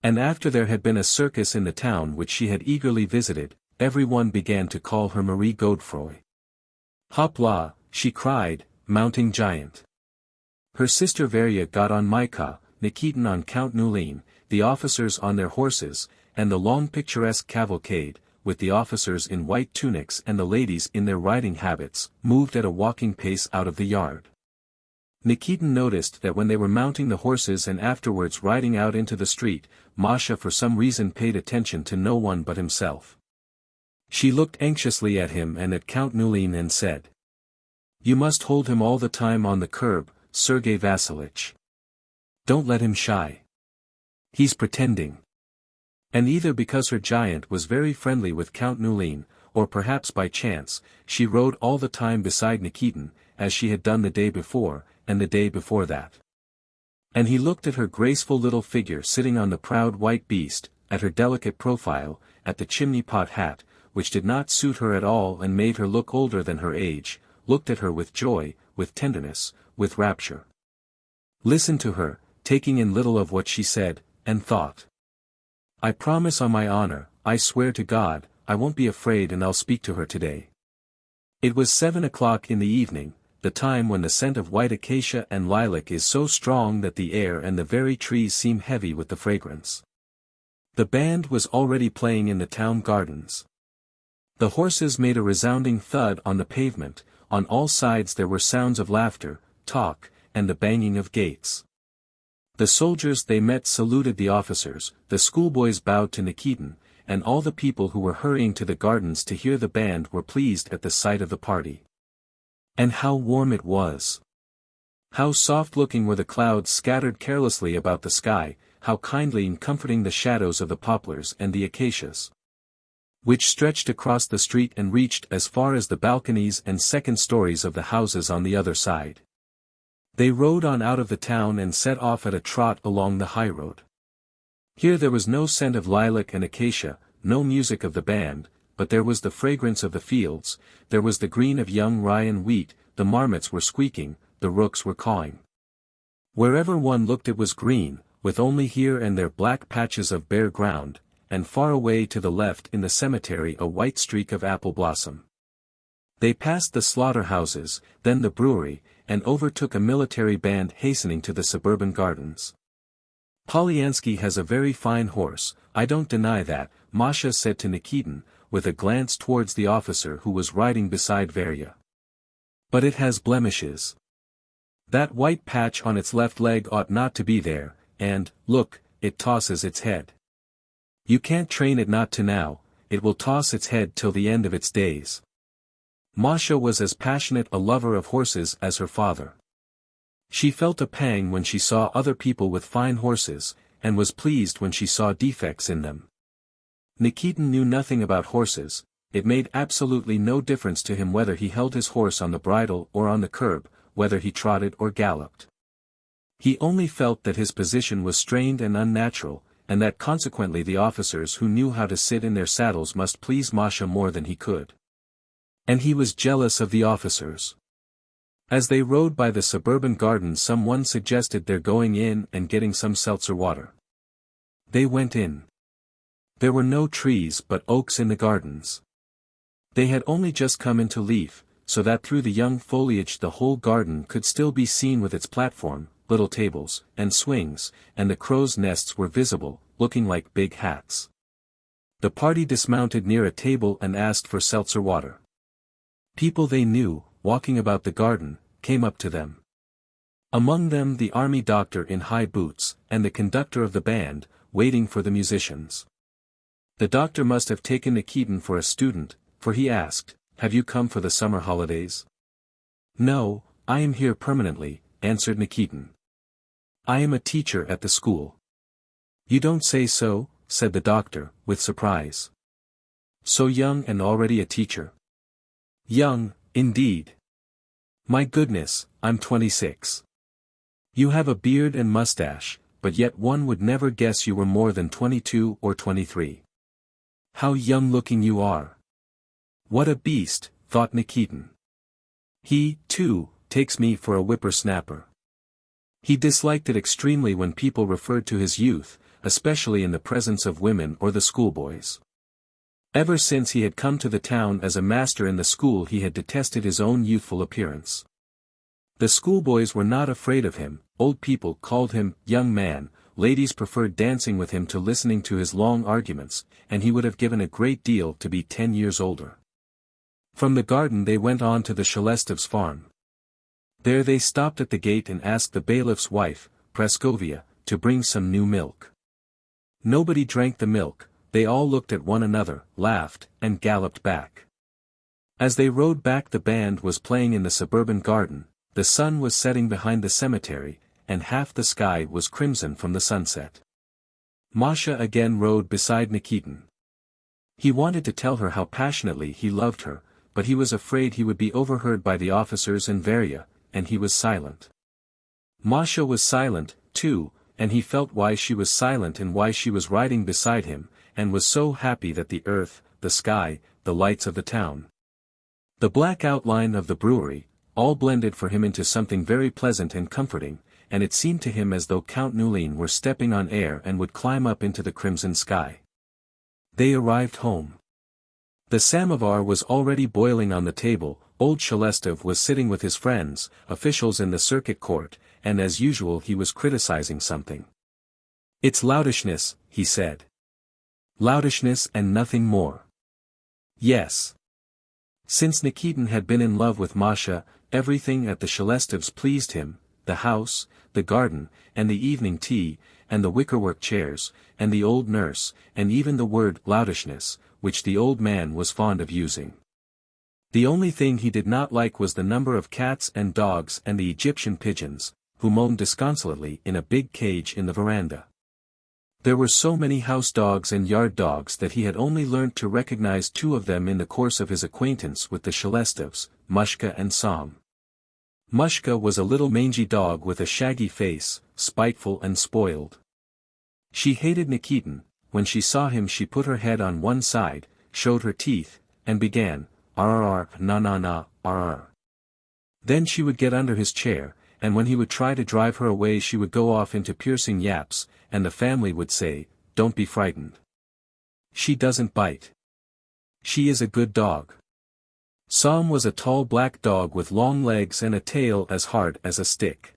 And after there had been a circus in the town which she had eagerly visited, everyone began to call her Marie Godefroy. Hop la, she cried, mounting giant. Her sister Varya got on Maika, Nikitin on Count Nulin, the officers on their horses, and the long picturesque cavalcade, with the officers in white tunics and the ladies in their riding habits, moved at a walking pace out of the yard. Nikitin noticed that when they were mounting the horses and afterwards riding out into the street, Masha for some reason paid attention to no one but himself. She looked anxiously at him and at Count Nulin and said, "You must hold him all the time on the curb, Sergei Vasilitch. Don't let him shy. He's pretending." And either because her giant was very friendly with Count Nulin, or perhaps by chance, she rode all the time beside Nikitin, as she had done the day before, and the day before that. And he looked at her graceful little figure sitting on the proud white beast, at her delicate profile, at the chimney-pot hat, which did not suit her at all and made her look older than her age, looked at her with joy, with tenderness, with rapture. Listened to her, taking in little of what she said, and thought, "I promise on my honor, I swear to God, I won't be afraid and I'll speak to her today." It was 7 o'clock in the evening, the time when the scent of white acacia and lilac is so strong that the air and the very trees seem heavy with the fragrance. The band was already playing in the town gardens. The horses made a resounding thud on the pavement, on all sides there were sounds of laughter, talk, and the banging of gates. The soldiers they met saluted the officers, the schoolboys bowed to Nikitin, and all the people who were hurrying to the gardens to hear the band were pleased at the sight of the party. And how warm it was! How soft-looking were the clouds scattered carelessly about the sky, how kindly and comforting the shadows of the poplars and the acacias, which stretched across the street and reached as far as the balconies and second stories of the houses on the other side. They rode on out of the town and set off at a trot along the high road. Here there was no scent of lilac and acacia, no music of the band, but there was the fragrance of the fields, there was the green of young rye and wheat, the marmots were squeaking, the rooks were cawing. Wherever one looked it was green, with only here and there black patches of bare ground, and far away to the left in the cemetery a white streak of apple blossom. They passed the slaughter-houses, then the brewery, and overtook a military band hastening to the suburban gardens. "Polyansky has a very fine horse, I don't deny that," Masha said to Nikitin, with a glance towards the officer who was riding beside Varya. "But it has blemishes. That white patch on its left leg ought not to be there, and, look, it tosses its head. You can't train it not to now, it will toss its head till the end of its days." Masha was as passionate a lover of horses as her father. She felt a pang when she saw other people with fine horses, and was pleased when she saw defects in them. Nikitin knew nothing about horses, it made absolutely no difference to him whether he held his horse on the bridle or on the curb, whether he trotted or galloped. He only felt that his position was strained and unnatural, and that consequently the officers who knew how to sit in their saddles must please Masha more than he could. And he was jealous of the officers. As they rode by the suburban gardens someone suggested their going in and getting some seltzer water. They went in. There were no trees but oaks in the gardens. They had only just come into leaf, so that through the young foliage the whole garden could still be seen with its platform, little tables, and swings, and the crows' nests were visible, looking like big hats. The party dismounted near a table and asked for seltzer water. People they knew, walking about the garden, came up to them. Among them the army doctor in high boots, and the conductor of the band, waiting for the musicians. The doctor must have taken Nikitin for a student, for he asked, "Have you come for the summer holidays?" "No, I am here permanently," answered Nikitin. "I am a teacher at the school." "You don't say so," said the doctor, with surprise. "So young and already a teacher?" "Young, indeed. My goodness, I'm 26. You have a beard and mustache, but yet one would never guess you were more than 22 or 23. How young-looking you are." "What a beast," thought Nikitin. He, too, takes me for a whippersnapper. He disliked it extremely when people referred to his youth, especially in the presence of women or the schoolboys. Ever since he had come to the town as a master in the school he had detested his own youthful appearance. The schoolboys were not afraid of him, old people called him young man, ladies preferred dancing with him to listening to his long arguments, and he would have given a great deal to be 10 years older. From the garden they went on to the Shelestovs' farm. There they stopped at the gate and asked the bailiff's wife, Praskovia, to bring some new milk. Nobody drank the milk, they all looked at one another, laughed, and galloped back. As they rode back the band was playing in the suburban garden, the sun was setting behind the cemetery, and half the sky was crimson from the sunset. Masha again rode beside Nikitin. He wanted to tell her how passionately he loved her, but he was afraid he would be overheard by the officers and Varya, and he was silent. Masha was silent, too, and he felt why she was silent and why she was riding beside him, and was so happy that the earth, the sky, the lights of the town, the black outline of the brewery, all blended for him into something very pleasant and comforting, and it seemed to him as though Count Nulin were stepping on air and would climb up into the crimson sky. They arrived home. The samovar was already boiling on the table, old Shelestov was sitting with his friends, officials in the circuit court, and as usual he was criticizing something. "It's loudishness," he said. "Loudishness and nothing more." Yes. Since Nikitin had been in love with Masha, everything at the Shelestovs pleased him, the house, the garden, and the evening tea, and the wickerwork chairs, and the old nurse, and even the word loudishness, which the old man was fond of using. The only thing he did not like was the number of cats and dogs and the Egyptian pigeons, who moaned disconsolately in a big cage in the veranda. There were so many house dogs and yard dogs that he had only learnt to recognize 2 of them in the course of his acquaintance with the Shelestovs, Mushka and Sam. Mushka was a little mangy dog with a shaggy face, spiteful and spoiled. She hated Nikitin. When she saw him she put her head on one side, showed her teeth, and began, "Rrr, na na na, rrr." Then she would get under his chair, and when he would try to drive her away she would go off into piercing yaps, and the family would say, "Don't be frightened. She doesn't bite. She is a good dog." Sam was a tall black dog with long legs and a tail as hard as a stick.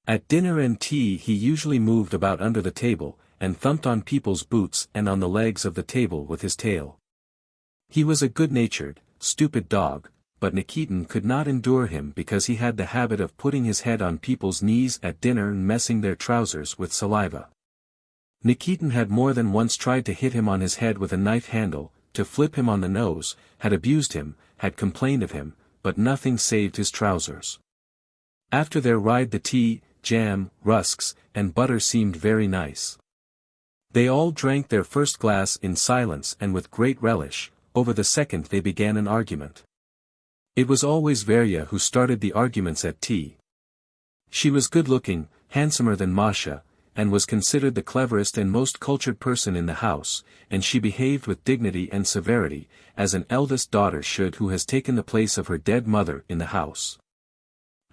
At dinner and tea he usually moved about under the table, and thumped on people's boots and on the legs of the table with his tail. He was a good-natured, stupid dog, but Nikitin could not endure him because he had the habit of putting his head on people's knees at dinner and messing their trousers with saliva. Nikitin had more than once tried to hit him on his head with a knife handle, to flip him on the nose, had abused him, had complained of him, but nothing saved his trousers. After their ride the tea, jam, rusks, and butter seemed very nice. They all drank their first glass in silence and with great relish. Over the second they began an argument. It was always Varya who started the arguments at tea. She was good-looking, handsomer than Masha, and was considered the cleverest and most cultured person in the house, and she behaved with dignity and severity, as an eldest daughter should who has taken the place of her dead mother in the house.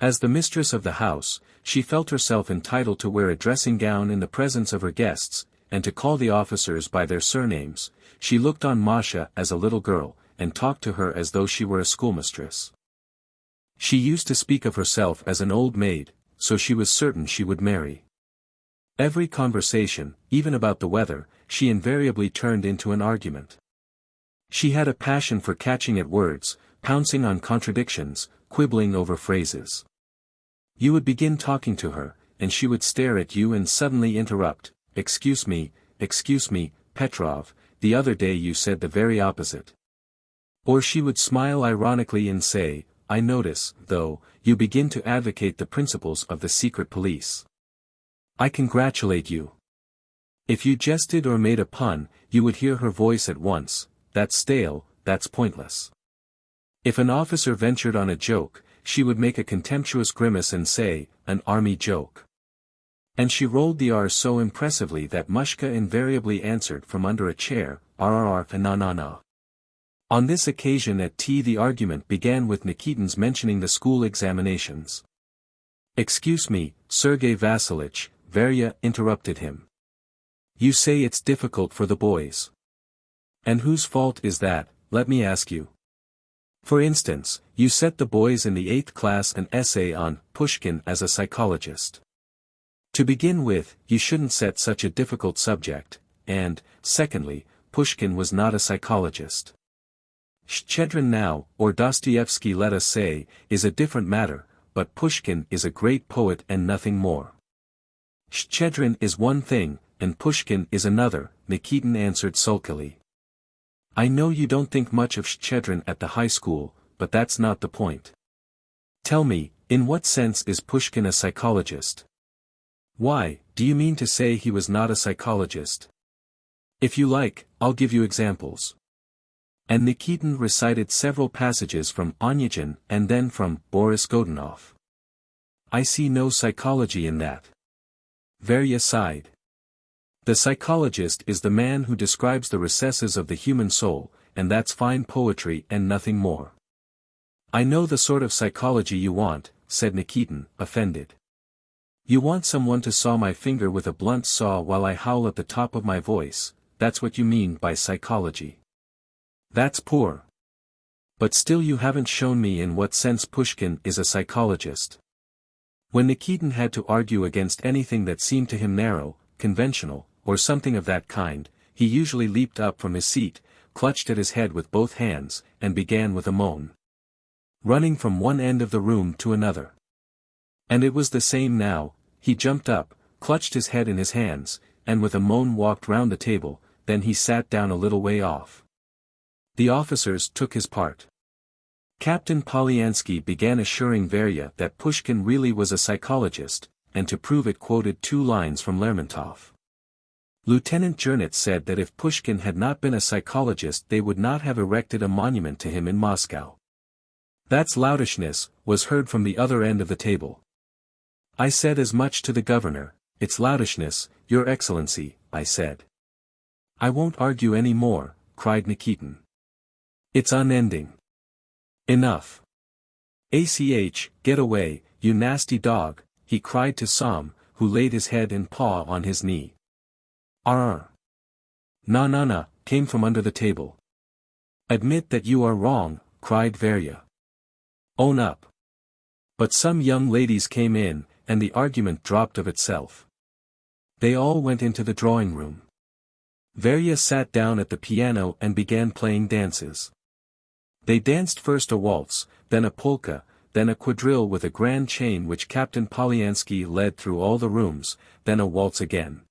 As the mistress of the house, she felt herself entitled to wear a dressing gown in the presence of her guests, and to call the officers by their surnames. She looked on Masha as a little girl, and talked to her as though she were a schoolmistress. She used to speak of herself as an old maid, so she was certain she would marry. Every conversation, even about the weather, she invariably turned into an argument. She had a passion for catching at words, pouncing on contradictions, quibbling over phrases. You would begin talking to her, and she would stare at you and suddenly interrupt, excuse me, Petrov, the other day you said the very opposite." Or she would smile ironically and say, "I notice, though, you begin to advocate the principles of the secret police. I congratulate you." If you jested or made a pun, you would hear her voice at once, "That's stale, that's pointless." If an officer ventured on a joke, she would make a contemptuous grimace and say, "An army joke." And she rolled the R so impressively that Mushka invariably answered from under a chair, "Rrr, na na na." On this occasion at tea the argument began with Nikitin's mentioning the school examinations. "Excuse me, Sergei Vassilitch," Varya interrupted him. "You say it's difficult for the boys. And whose fault is that, let me ask you? For instance, you set the boys in the 8th class an essay on Pushkin as a psychologist. To begin with, you shouldn't set such a difficult subject, and, secondly, Pushkin was not a psychologist. Shchedrin now, or Dostoevsky let us say, is a different matter, but Pushkin is a great poet and nothing more. Shchedrin is one thing, and Pushkin is another, Nikitin answered sulkily. I know you don't think much of Shchedrin at the high school, but that's not the point. Tell me, in what sense is Pushkin a psychologist? Why, do you mean to say he was not a psychologist? If you like, I'll give you examples. And Nikitin recited several passages from Onyegin and then from Boris Godunov. I see no psychology in that. Very aside. The psychologist is the man who describes the recesses of the human soul, and that's fine poetry and nothing more. I know the sort of psychology you want, said Nikitin, offended. You want someone to saw my finger with a blunt saw while I howl at the top of my voice, that's what you mean by psychology. That's poor. But still you haven't shown me in what sense Pushkin is a psychologist. When Nikitin had to argue against anything that seemed to him narrow, conventional, or something of that kind, he usually leaped up from his seat, clutched at his head with both hands, and began with a moan. Running from one end of the room to another. And it was the same now, he jumped up, clutched his head in his hands, and with a moan walked round the table, then he sat down a little way off. The officers took his part. Captain Polyansky began assuring Varya that Pushkin really was a psychologist, and to prove it quoted 2 lines from Lermontov. Lieutenant Jernitz said that if Pushkin had not been a psychologist they would not have erected a monument to him in Moscow. That's loudishness, was heard from the other end of the table. I said as much to the governor, it's loudishness, Your Excellency, I said. I won't argue any more, cried Nikitin. It's unending. Enough. ACH, get away, you nasty dog, he cried to Sam, who laid his head and paw on his knee. Arr. Na, came from under the table. Admit that you are wrong, cried Varya. Own up. But some young ladies came in, and the argument dropped of itself. They all went into the drawing room. Varya sat down at the piano and began playing dances. They danced first a waltz, then a polka, then a quadrille with a grand chain which Captain Polyansky led through all the rooms, then a waltz again.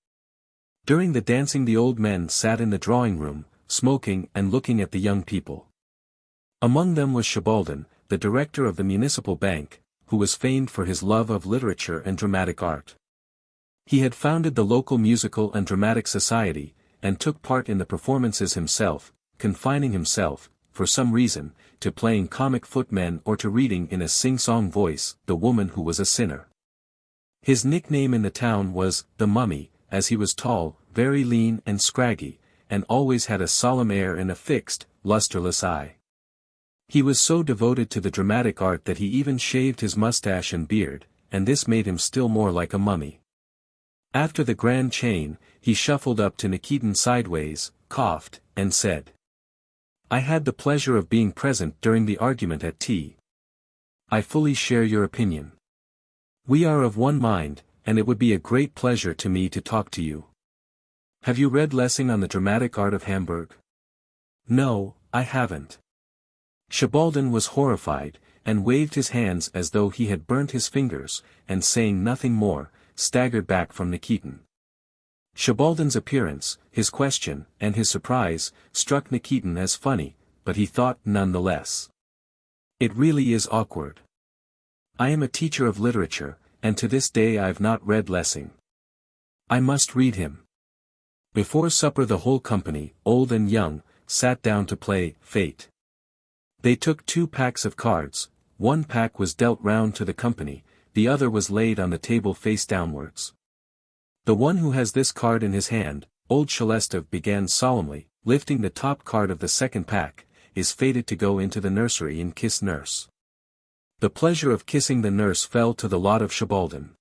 During the dancing the old men sat in the drawing room, smoking and looking at the young people. Among them was Shibaldin, the director of the municipal bank, who was famed for his love of literature and dramatic art. He had founded the local musical and dramatic society, and took part in the performances himself, confining himself, for some reason, to playing comic footmen or to reading in a sing-song voice, The Woman Who Was a Sinner. His nickname in the town was, The Mummy, as he was tall, very lean and scraggy, and always had a solemn air and a fixed, lustreless eye. He was so devoted to the dramatic art that he even shaved his mustache and beard, and this made him still more like a mummy. After the grand chain, he shuffled up to Nikitin sideways, coughed, and said, I had the pleasure of being present during the argument at tea. I fully share your opinion. We are of one mind, and it would be a great pleasure to me to talk to you. Have you read Lessing on the Dramatic Art of Hamburg? No, I haven't. Shibaldin was horrified, and waved his hands as though he had burnt his fingers, and saying nothing more, staggered back from Nikitin. Shibaldin's appearance, his question, and his surprise, struck Nikitin as funny, but he thought none the less. It really is awkward. I am a teacher of literature, and to this day I've not read Lessing. I must read him. Before supper the whole company, old and young, sat down to play Fate. They took 2 packs of cards, 1 pack was dealt round to the company, the other was laid on the table face downwards. The one who has this card in his hand, old Shelestov began solemnly, lifting the top card of the second pack, is fated to go into the nursery and kiss nurse. The pleasure of kissing the nurse fell to the lot of Shibaldin.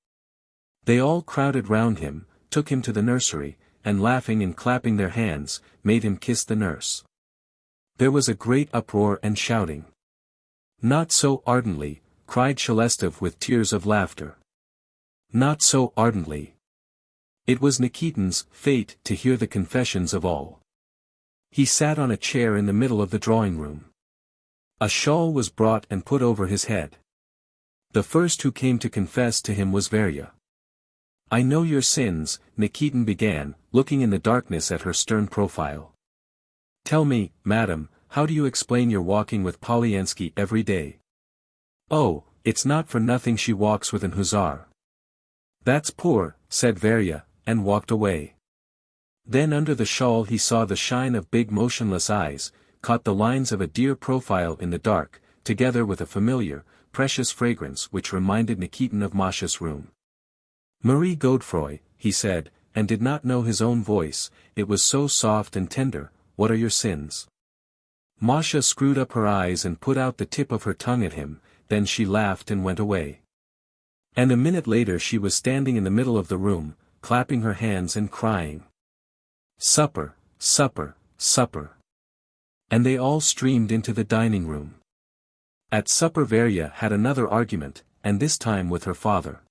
They all crowded round him, took him to the nursery, and laughing and clapping their hands, made him kiss the nurse. There was a great uproar and shouting. "Not so ardently," cried Shelestov with tears of laughter. "Not so ardently." It was Nikitin's fate to hear the confessions of all. He sat on a chair in the middle of the drawing-room. A shawl was brought and put over his head. The first who came to confess to him was Varya. "I know your sins," Nikitin began, looking in the darkness at her stern profile. "Tell me, madam, how do you explain your walking with Polyansky every day?" "Oh, it's not for nothing she walks with an hussar." "That's poor," said Varya, and walked away. Then under the shawl he saw the shine of big motionless eyes, caught the lines of a dear profile in the dark, together with a familiar, precious fragrance which reminded Nikitin of Masha's room. "Marie Godefroy," he said, and did not know his own voice, it was so soft and tender. "What are your sins?" Masha screwed up her eyes and put out the tip of her tongue at him, then she laughed and went away. And a minute later she was standing in the middle of the room, clapping her hands and crying, "Supper, supper, supper." And they all streamed into the dining room. At supper Varya had another argument, and this time with her father.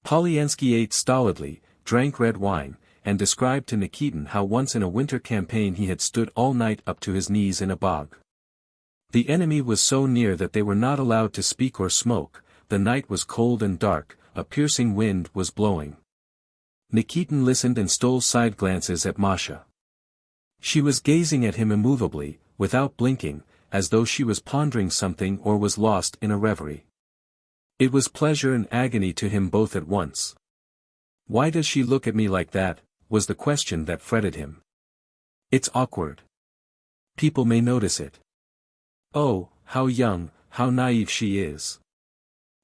Polyansky ate stolidly, drank red wine, and described to Nikitin how once in a winter campaign he had stood all night up to his knees in a bog. The enemy was so near that they were not allowed to speak or smoke, the night was cold and dark, a piercing wind was blowing. Nikitin listened and stole side glances at Masha. She was gazing at him immovably, without blinking, as though she was pondering something or was lost in a reverie. It was pleasure and agony to him both at once. "Why does she look at me like that?" was the question that fretted him. "It's awkward. People may notice it. Oh, how young, how naive she is."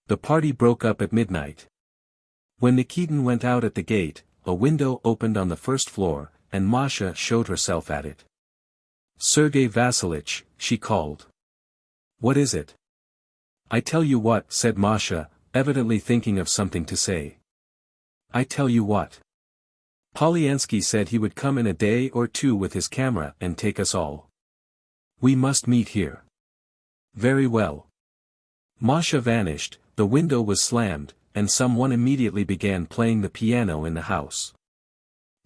The party broke up at midnight. When Nikitin went out at the gate, a window opened on the first floor, and Masha showed herself at it. "Sergei Vassilitch," she called. "What is it?" "I tell you what," said Masha, evidently thinking of something to say. "I tell you what. Polyansky said he would come in a day or two with his camera and take us all. We must meet here." "Very well." Masha vanished, the window was slammed, and someone immediately began playing the piano in the house.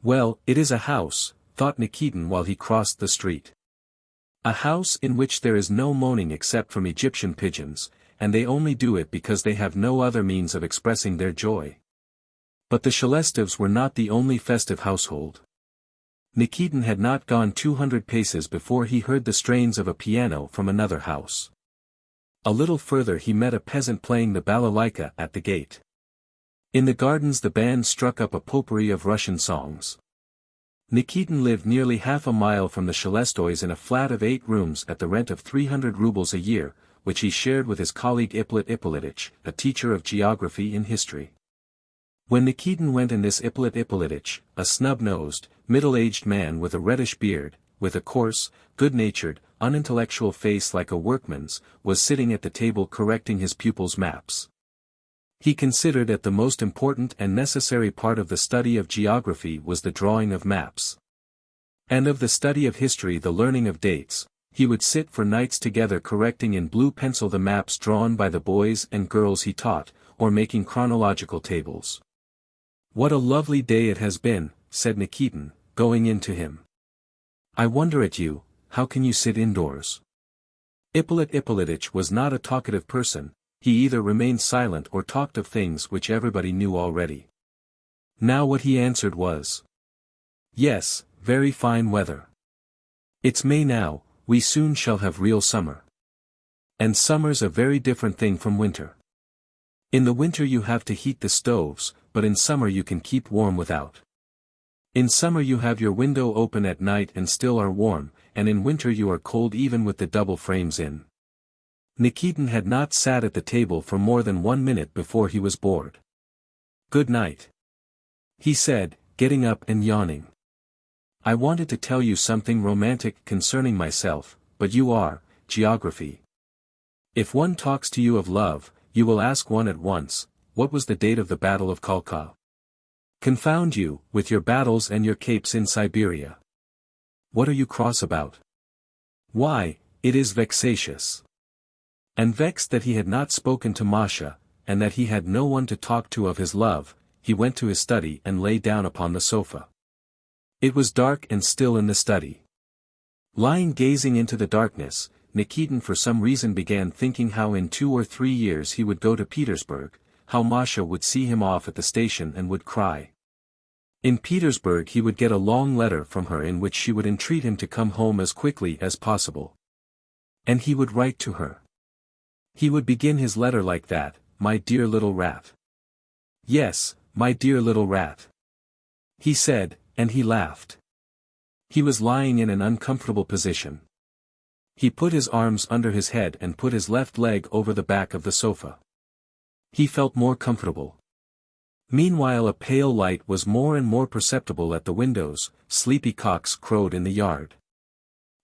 Well, it is a house, thought Nikitin while he crossed the street. A house in which there is no moaning except from Egyptian pigeons, and they only do it because they have no other means of expressing their joy. But the Shelestovs were not the only festive household. Nikitin had not gone 200 paces before he heard the strains of a piano from another house. A little further he met a peasant playing the balalaika at the gate. In the gardens the band struck up a potpourri of Russian songs. Nikitin lived nearly half a mile from the Shelestoys in a flat of 8 rooms at the rent of 300 rubles a year, which he shared with his colleague Ippolit Ippolitich, a teacher of geography and history. When Nikitin went in, this Ippolit Ippolitich, a snub-nosed, middle-aged man with a reddish beard, with a coarse, good-natured, unintellectual face like a workman's, was sitting at the table correcting his pupils' maps. He considered that the most important and necessary part of the study of geography was the drawing of maps. And of the study of history the learning of dates. He would sit for nights together correcting in blue pencil the maps drawn by the boys and girls he taught, or making chronological tables. "What a lovely day it has been," said Nikitin, going in to him. "I wonder at you, how can you sit indoors?" Ippolit Ippolitich was not a talkative person. He either remained silent or talked of things which everybody knew already. Now what he answered was, "Yes, very fine weather. It's May now, we soon shall have real summer. And summer's a very different thing from winter. In the winter you have to heat the stoves, but in summer you can keep warm without. In summer you have your window open at night and still are warm, and in winter you are cold even with the double frames in." Nikitin had not sat at the table for more than 1 minute before he was bored. "Good night," he said, getting up and yawning. "I wanted to tell you something romantic concerning myself, but you are, geography. If one talks to you of love, you will ask one at once, what was the date of the Battle of Khalkha? Confound you, with your battles and your capes in Siberia. What are you cross about? Why, it is vexatious. And vexed that he had not spoken to Masha, and that he had no one to talk to of his love, he went to his study and lay down upon the sofa. It was dark and still in the study. Lying gazing into the darkness, Nikitin for some reason began thinking how in 2 or 3 years he would go to Petersburg, how Masha would see him off at the station and would cry. In Petersburg he would get a long letter from her in which she would entreat him to come home as quickly as possible. And he would write to her. He would begin his letter like that, "My dear little rat." Yes, my dear little rat. He said, and he laughed. He was lying in an uncomfortable position. He put his arms under his head and put his left leg over the back of the sofa. He felt more comfortable. Meanwhile a pale light was more and more perceptible at the windows, sleepy cocks crowed in the yard.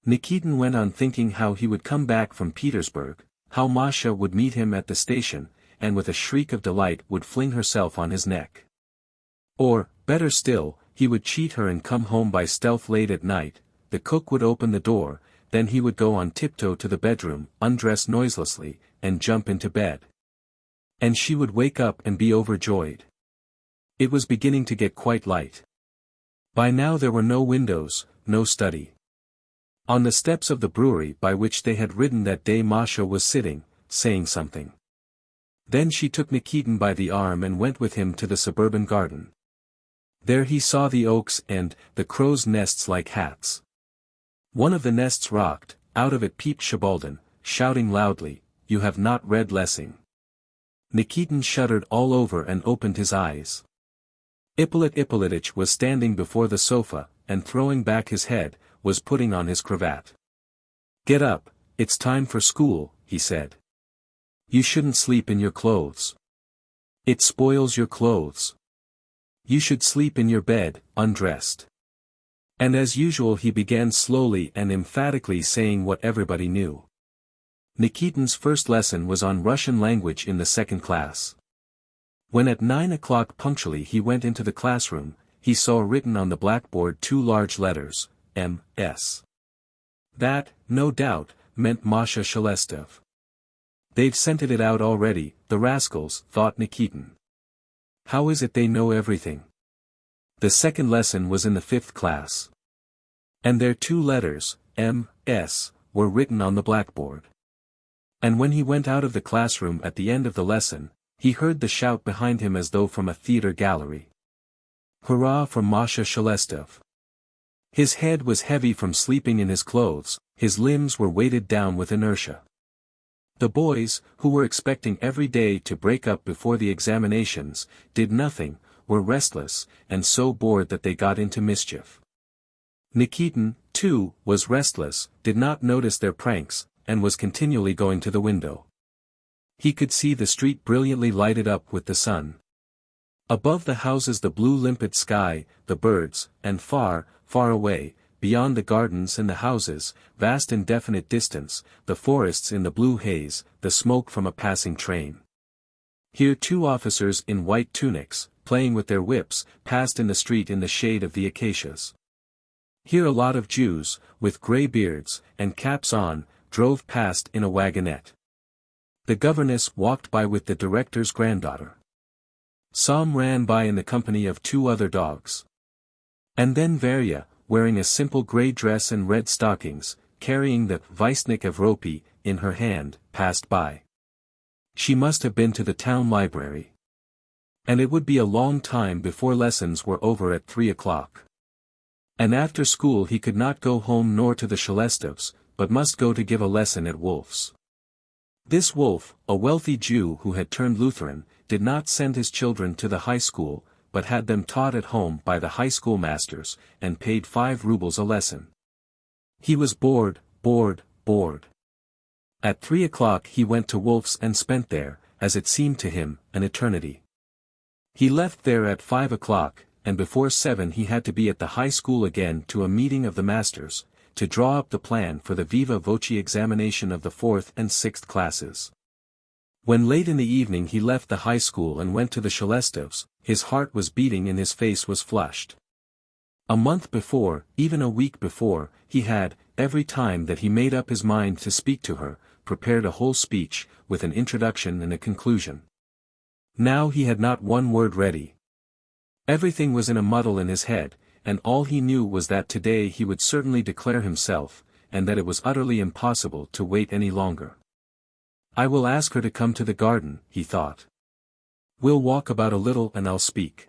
Nikitin went on thinking how he would come back from Petersburg, how Masha would meet him at the station, and with a shriek of delight would fling herself on his neck. Or, better still, he would cheat her and come home by stealth late at night, the cook would open the door, then he would go on tiptoe to the bedroom, undress noiselessly, and jump into bed. And she would wake up and be overjoyed. It was beginning to get quite light. By now there were no windows, no study. On the steps of the brewery by which they had ridden that day Masha was sitting, saying something. Then she took Nikitin by the arm and went with him to the suburban garden. There he saw the oaks and the crows' nests like hats. One of the nests rocked, out of it peeped Shibaldin, shouting loudly, "You have not read Lessing." Nikitin shuddered all over and opened his eyes. Ippolit Ippolitich was standing before the sofa, and throwing back his head, was putting on his cravat. "Get up, it's time for school," he said. "You shouldn't sleep in your clothes. It spoils your clothes. You should sleep in your bed, undressed." And as usual he began slowly and emphatically saying what everybody knew. Nikitin's first lesson was on Russian language in the 2nd class. When at 9 o'clock punctually he went into the classroom, he saw written on the blackboard 2 large letters, M.S. That, no doubt, meant Masha Shelestov. "They've sent it out already, the rascals," thought Nikitin. "How is it they know everything?" The second lesson was in the 5th class. And their 2 letters, M.S., were written on the blackboard. And when he went out of the classroom at the end of the lesson, he heard the shout behind him as though from a theatre gallery. "Hurrah for Masha Shelestov!" His head was heavy from sleeping in his clothes, his limbs were weighted down with inertia. The boys, who were expecting every day to break up before the examinations, did nothing, were restless, and so bored that they got into mischief. Nikitin, too, was restless, did not notice their pranks, and was continually going to the window. He could see the street brilliantly lighted up with the sun. Above the houses the blue limpid sky, the birds, and far, far away, beyond the gardens and the houses, vast indefinite distance, the forests in the blue haze, the smoke from a passing train. Here 2 officers in white tunics, playing with their whips, passed in the street in the shade of the acacias. Here a lot of Jews, with grey beards, and caps on, drove past in a wagonette. The governess walked by with the director's granddaughter. Some ran by in the company of 2 other dogs. And then Varya, wearing a simple grey dress and red stockings, carrying the Vestnik Evropy in her hand, passed by. She must have been to the town library. And it would be a long time before lessons were over at 3 o'clock. And after school he could not go home nor to the Shelestovs, but must go to give a lesson at Wolf's. This Wolf, a wealthy Jew who had turned Lutheran, did not send his children to the high school, but had them taught at home by the high school masters, and paid 5 rubles a lesson. He was bored. At 3 o'clock he went to Wolf's and spent there, as it seemed to him, an eternity. He left there at 5 o'clock, and before 7 he had to be at the high school again to a meeting of the masters, to draw up the plan for the viva voce examination of the 4th and 6th classes. When late in the evening he left the high school and went to the Shelestovs, his heart was beating and his face was flushed. A month before, even a week before, he had, every time that he made up his mind to speak to her, prepared a whole speech, with an introduction and a conclusion. Now he had not one word ready. Everything was in a muddle in his head, and all he knew was that today he would certainly declare himself, and that it was utterly impossible to wait any longer. I will ask her to come to the garden, he thought. We'll walk about a little and I'll speak.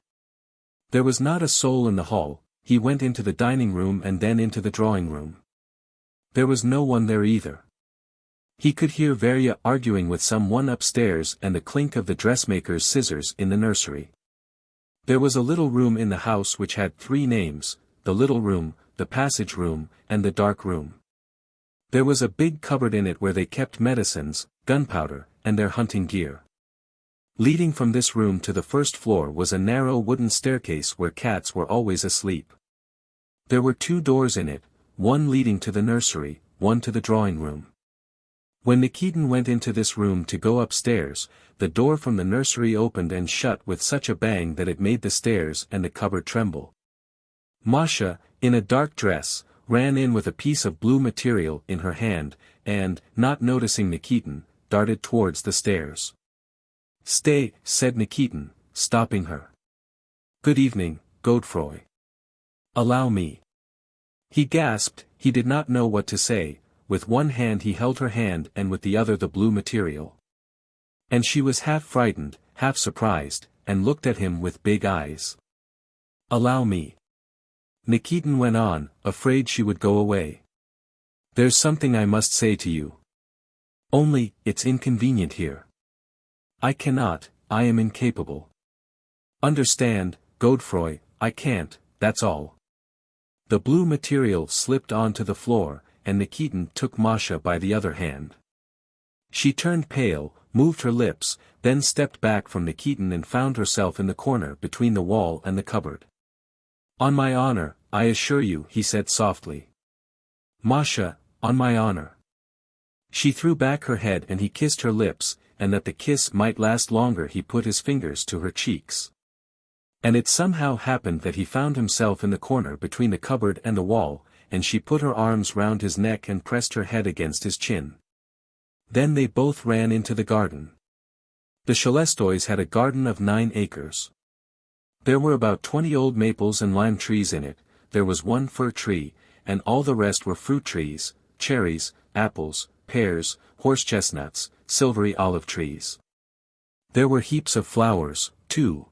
There was not a soul in the hall. He went into the dining room and then into the drawing room. There was no one there either. He could hear Varya arguing with some one upstairs and the clink of the dressmaker's scissors in the nursery. There was a little room in the house which had 3 names, the little room, the passage room, and the dark room. There was a big cupboard in it where they kept medicines, gunpowder, and their hunting gear. Leading from this room to the first floor was a narrow wooden staircase where cats were always asleep. There were 2 doors in it, one leading to the nursery, one to the drawing room. When Nikitin went into this room to go upstairs, the door from the nursery opened and shut with such a bang that it made the stairs and the cupboard tremble. Masha, in a dark dress, ran in with a piece of blue material in her hand, and, not noticing Nikitin, darted towards the stairs. "Stay," said Nikitin, stopping her. "Good evening, Godefroy. Allow me." He gasped, he did not know what to say. With one hand he held her hand and with the other the blue material. And she was half frightened, half surprised, and looked at him with big eyes. "Allow me." Nikitin went on, afraid she would go away. "There's something I must say to you. Only, it's inconvenient here. I cannot, I am incapable. Understand, Godefroy, I can't, that's all." The blue material slipped onto the floor, and Nikitin took Masha by the other hand. She turned pale, moved her lips, then stepped back from Nikitin and found herself in the corner between the wall and the cupboard. "On my honor, I assure you," he said softly. "Masha, on my honor." She threw back her head and he kissed her lips, and that the kiss might last longer he put his fingers to her cheeks. And it somehow happened that he found himself in the corner between the cupboard and the wall, and she put her arms round his neck and pressed her head against his chin. Then they both ran into the garden. The Shelestoys had a garden of 9 acres. There were about 20 old maples and lime trees in it, there was 1 fir tree, and all the rest were fruit trees, cherries, apples, pears, horse-chestnuts, silvery olive trees. There were heaps of flowers, too.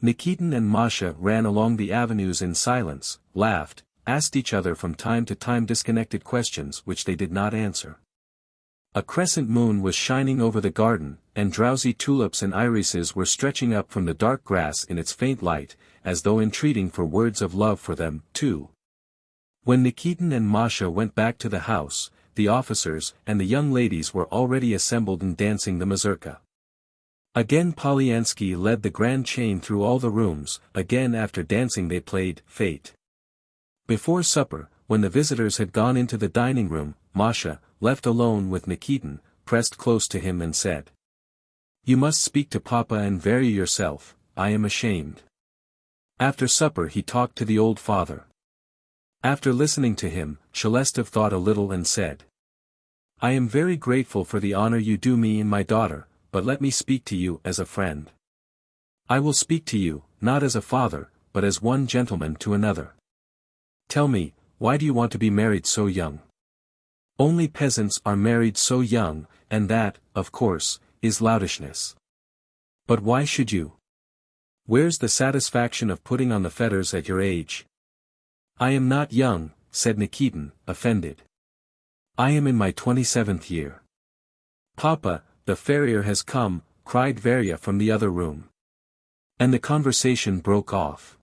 Nikitin and Masha ran along the avenues in silence, laughed, asked each other from time to time disconnected questions which they did not answer. A crescent moon was shining over the garden, and drowsy tulips and irises were stretching up from the dark grass in its faint light, as though entreating for words of love for them, too. When Nikitin and Masha went back to the house, the officers and the young ladies were already assembled and dancing the mazurka. Again Polyansky led the grand chain through all the rooms, again after dancing they played Fate. Before supper, when the visitors had gone into the dining room, Masha, left alone with Nikitin, pressed close to him and said, "You must speak to Papa and Varya yourself, I am ashamed." After supper he talked to the old father. After listening to him, Shelestov thought a little and said, "I am very grateful for the honor you do me and my daughter, but let me speak to you as a friend. I will speak to you, not as a father, but as one gentleman to another. Tell me, why do you want to be married so young? Only peasants are married so young, and that, of course, is loudishness. But why should you? Where's the satisfaction of putting on the fetters at your age?" "I am not young," said Nikitin, offended. "I am in my 27th year." "Papa, the farrier has come," cried Varya from the other room. And the conversation broke off.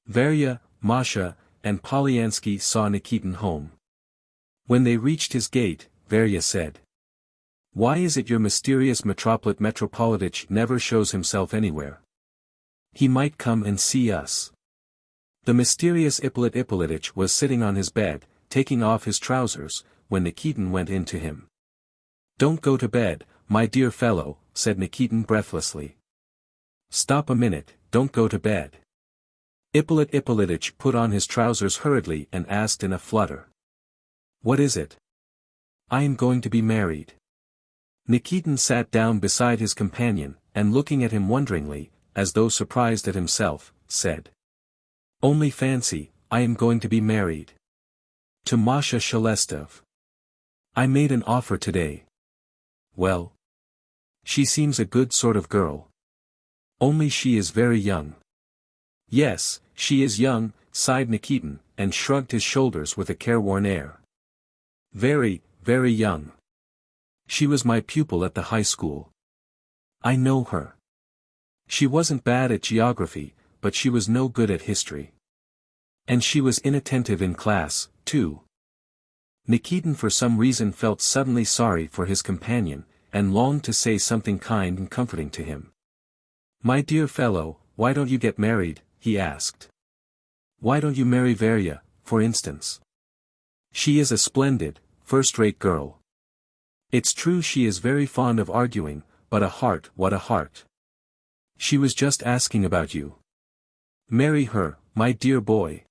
Varya, Masha, and Polyansky saw Nikitin home. When they reached his gate, Varya said, "Why is it your mysterious Metropolitich never shows himself anywhere? He might come and see us." The mysterious Ippolit Ippolitich was sitting on his bed, taking off his trousers, when Nikitin went in to him. "Don't go to bed, my dear fellow," said Nikitin breathlessly. "Stop a minute, don't go to bed." Ippolit Ippolitich put on his trousers hurriedly and asked in a flutter. "What is it?" "I am going to be married." Nikitin sat down beside his companion, and looking at him wonderingly, as though surprised at himself, said. "Only fancy, I am going to be married. To Masha Shelestov. I made an offer today." "Well? She seems a good sort of girl. Only she is very young." "Yes, she is young," sighed Nikitin, and shrugged his shoulders with a careworn air. "Very, very young. She was my pupil at the high school. I know her. She wasn't bad at geography, but she was no good at history. And she was inattentive in class, too." Nikitin for some reason felt suddenly sorry for his companion, and longed to say something kind and comforting to him. "My dear fellow, why don't you get married?" he asked. "Why don't you marry Varya, for instance? She is a splendid, first-rate girl. It's true she is very fond of arguing, but a heart, what a heart. She was just asking about you. Marry her, my dear boy."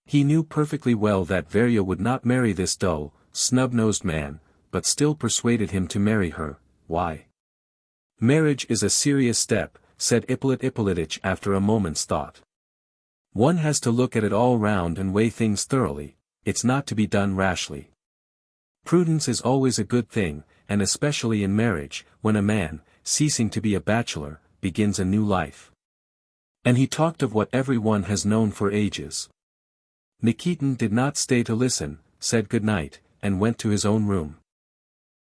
He knew perfectly well that Varya would not marry this dull, snub-nosed man, but still persuaded him to marry her. Why? "Marriage is a serious step," said Ippolit Ippolitich after a moment's thought. "One has to look at it all round and weigh things thoroughly, it's not to be done rashly. Prudence is always a good thing, and especially in marriage, when a man, ceasing to be a bachelor, begins a new life." And he talked of what everyone has known for ages. Nikitin did not stay to listen, said good night, and went to his own room.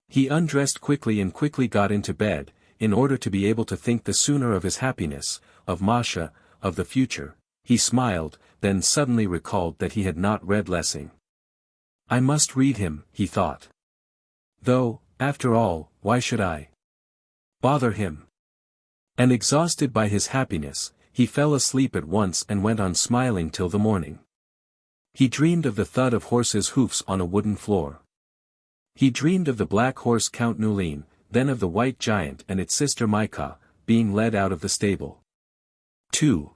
He undressed quickly and quickly got into bed, in order to be able to think the sooner of his happiness, of Masha, of the future. He smiled, then suddenly recalled that he had not read Lessing. "I must read him," he thought. "Though, after all, why should I bother him?" And exhausted by his happiness, he fell asleep at once and went on smiling till the morning. He dreamed of the thud of horses' hoofs on a wooden floor. He dreamed of the black horse Count Nulin, then of the white giant and its sister Maika, being led out of the stable. 2.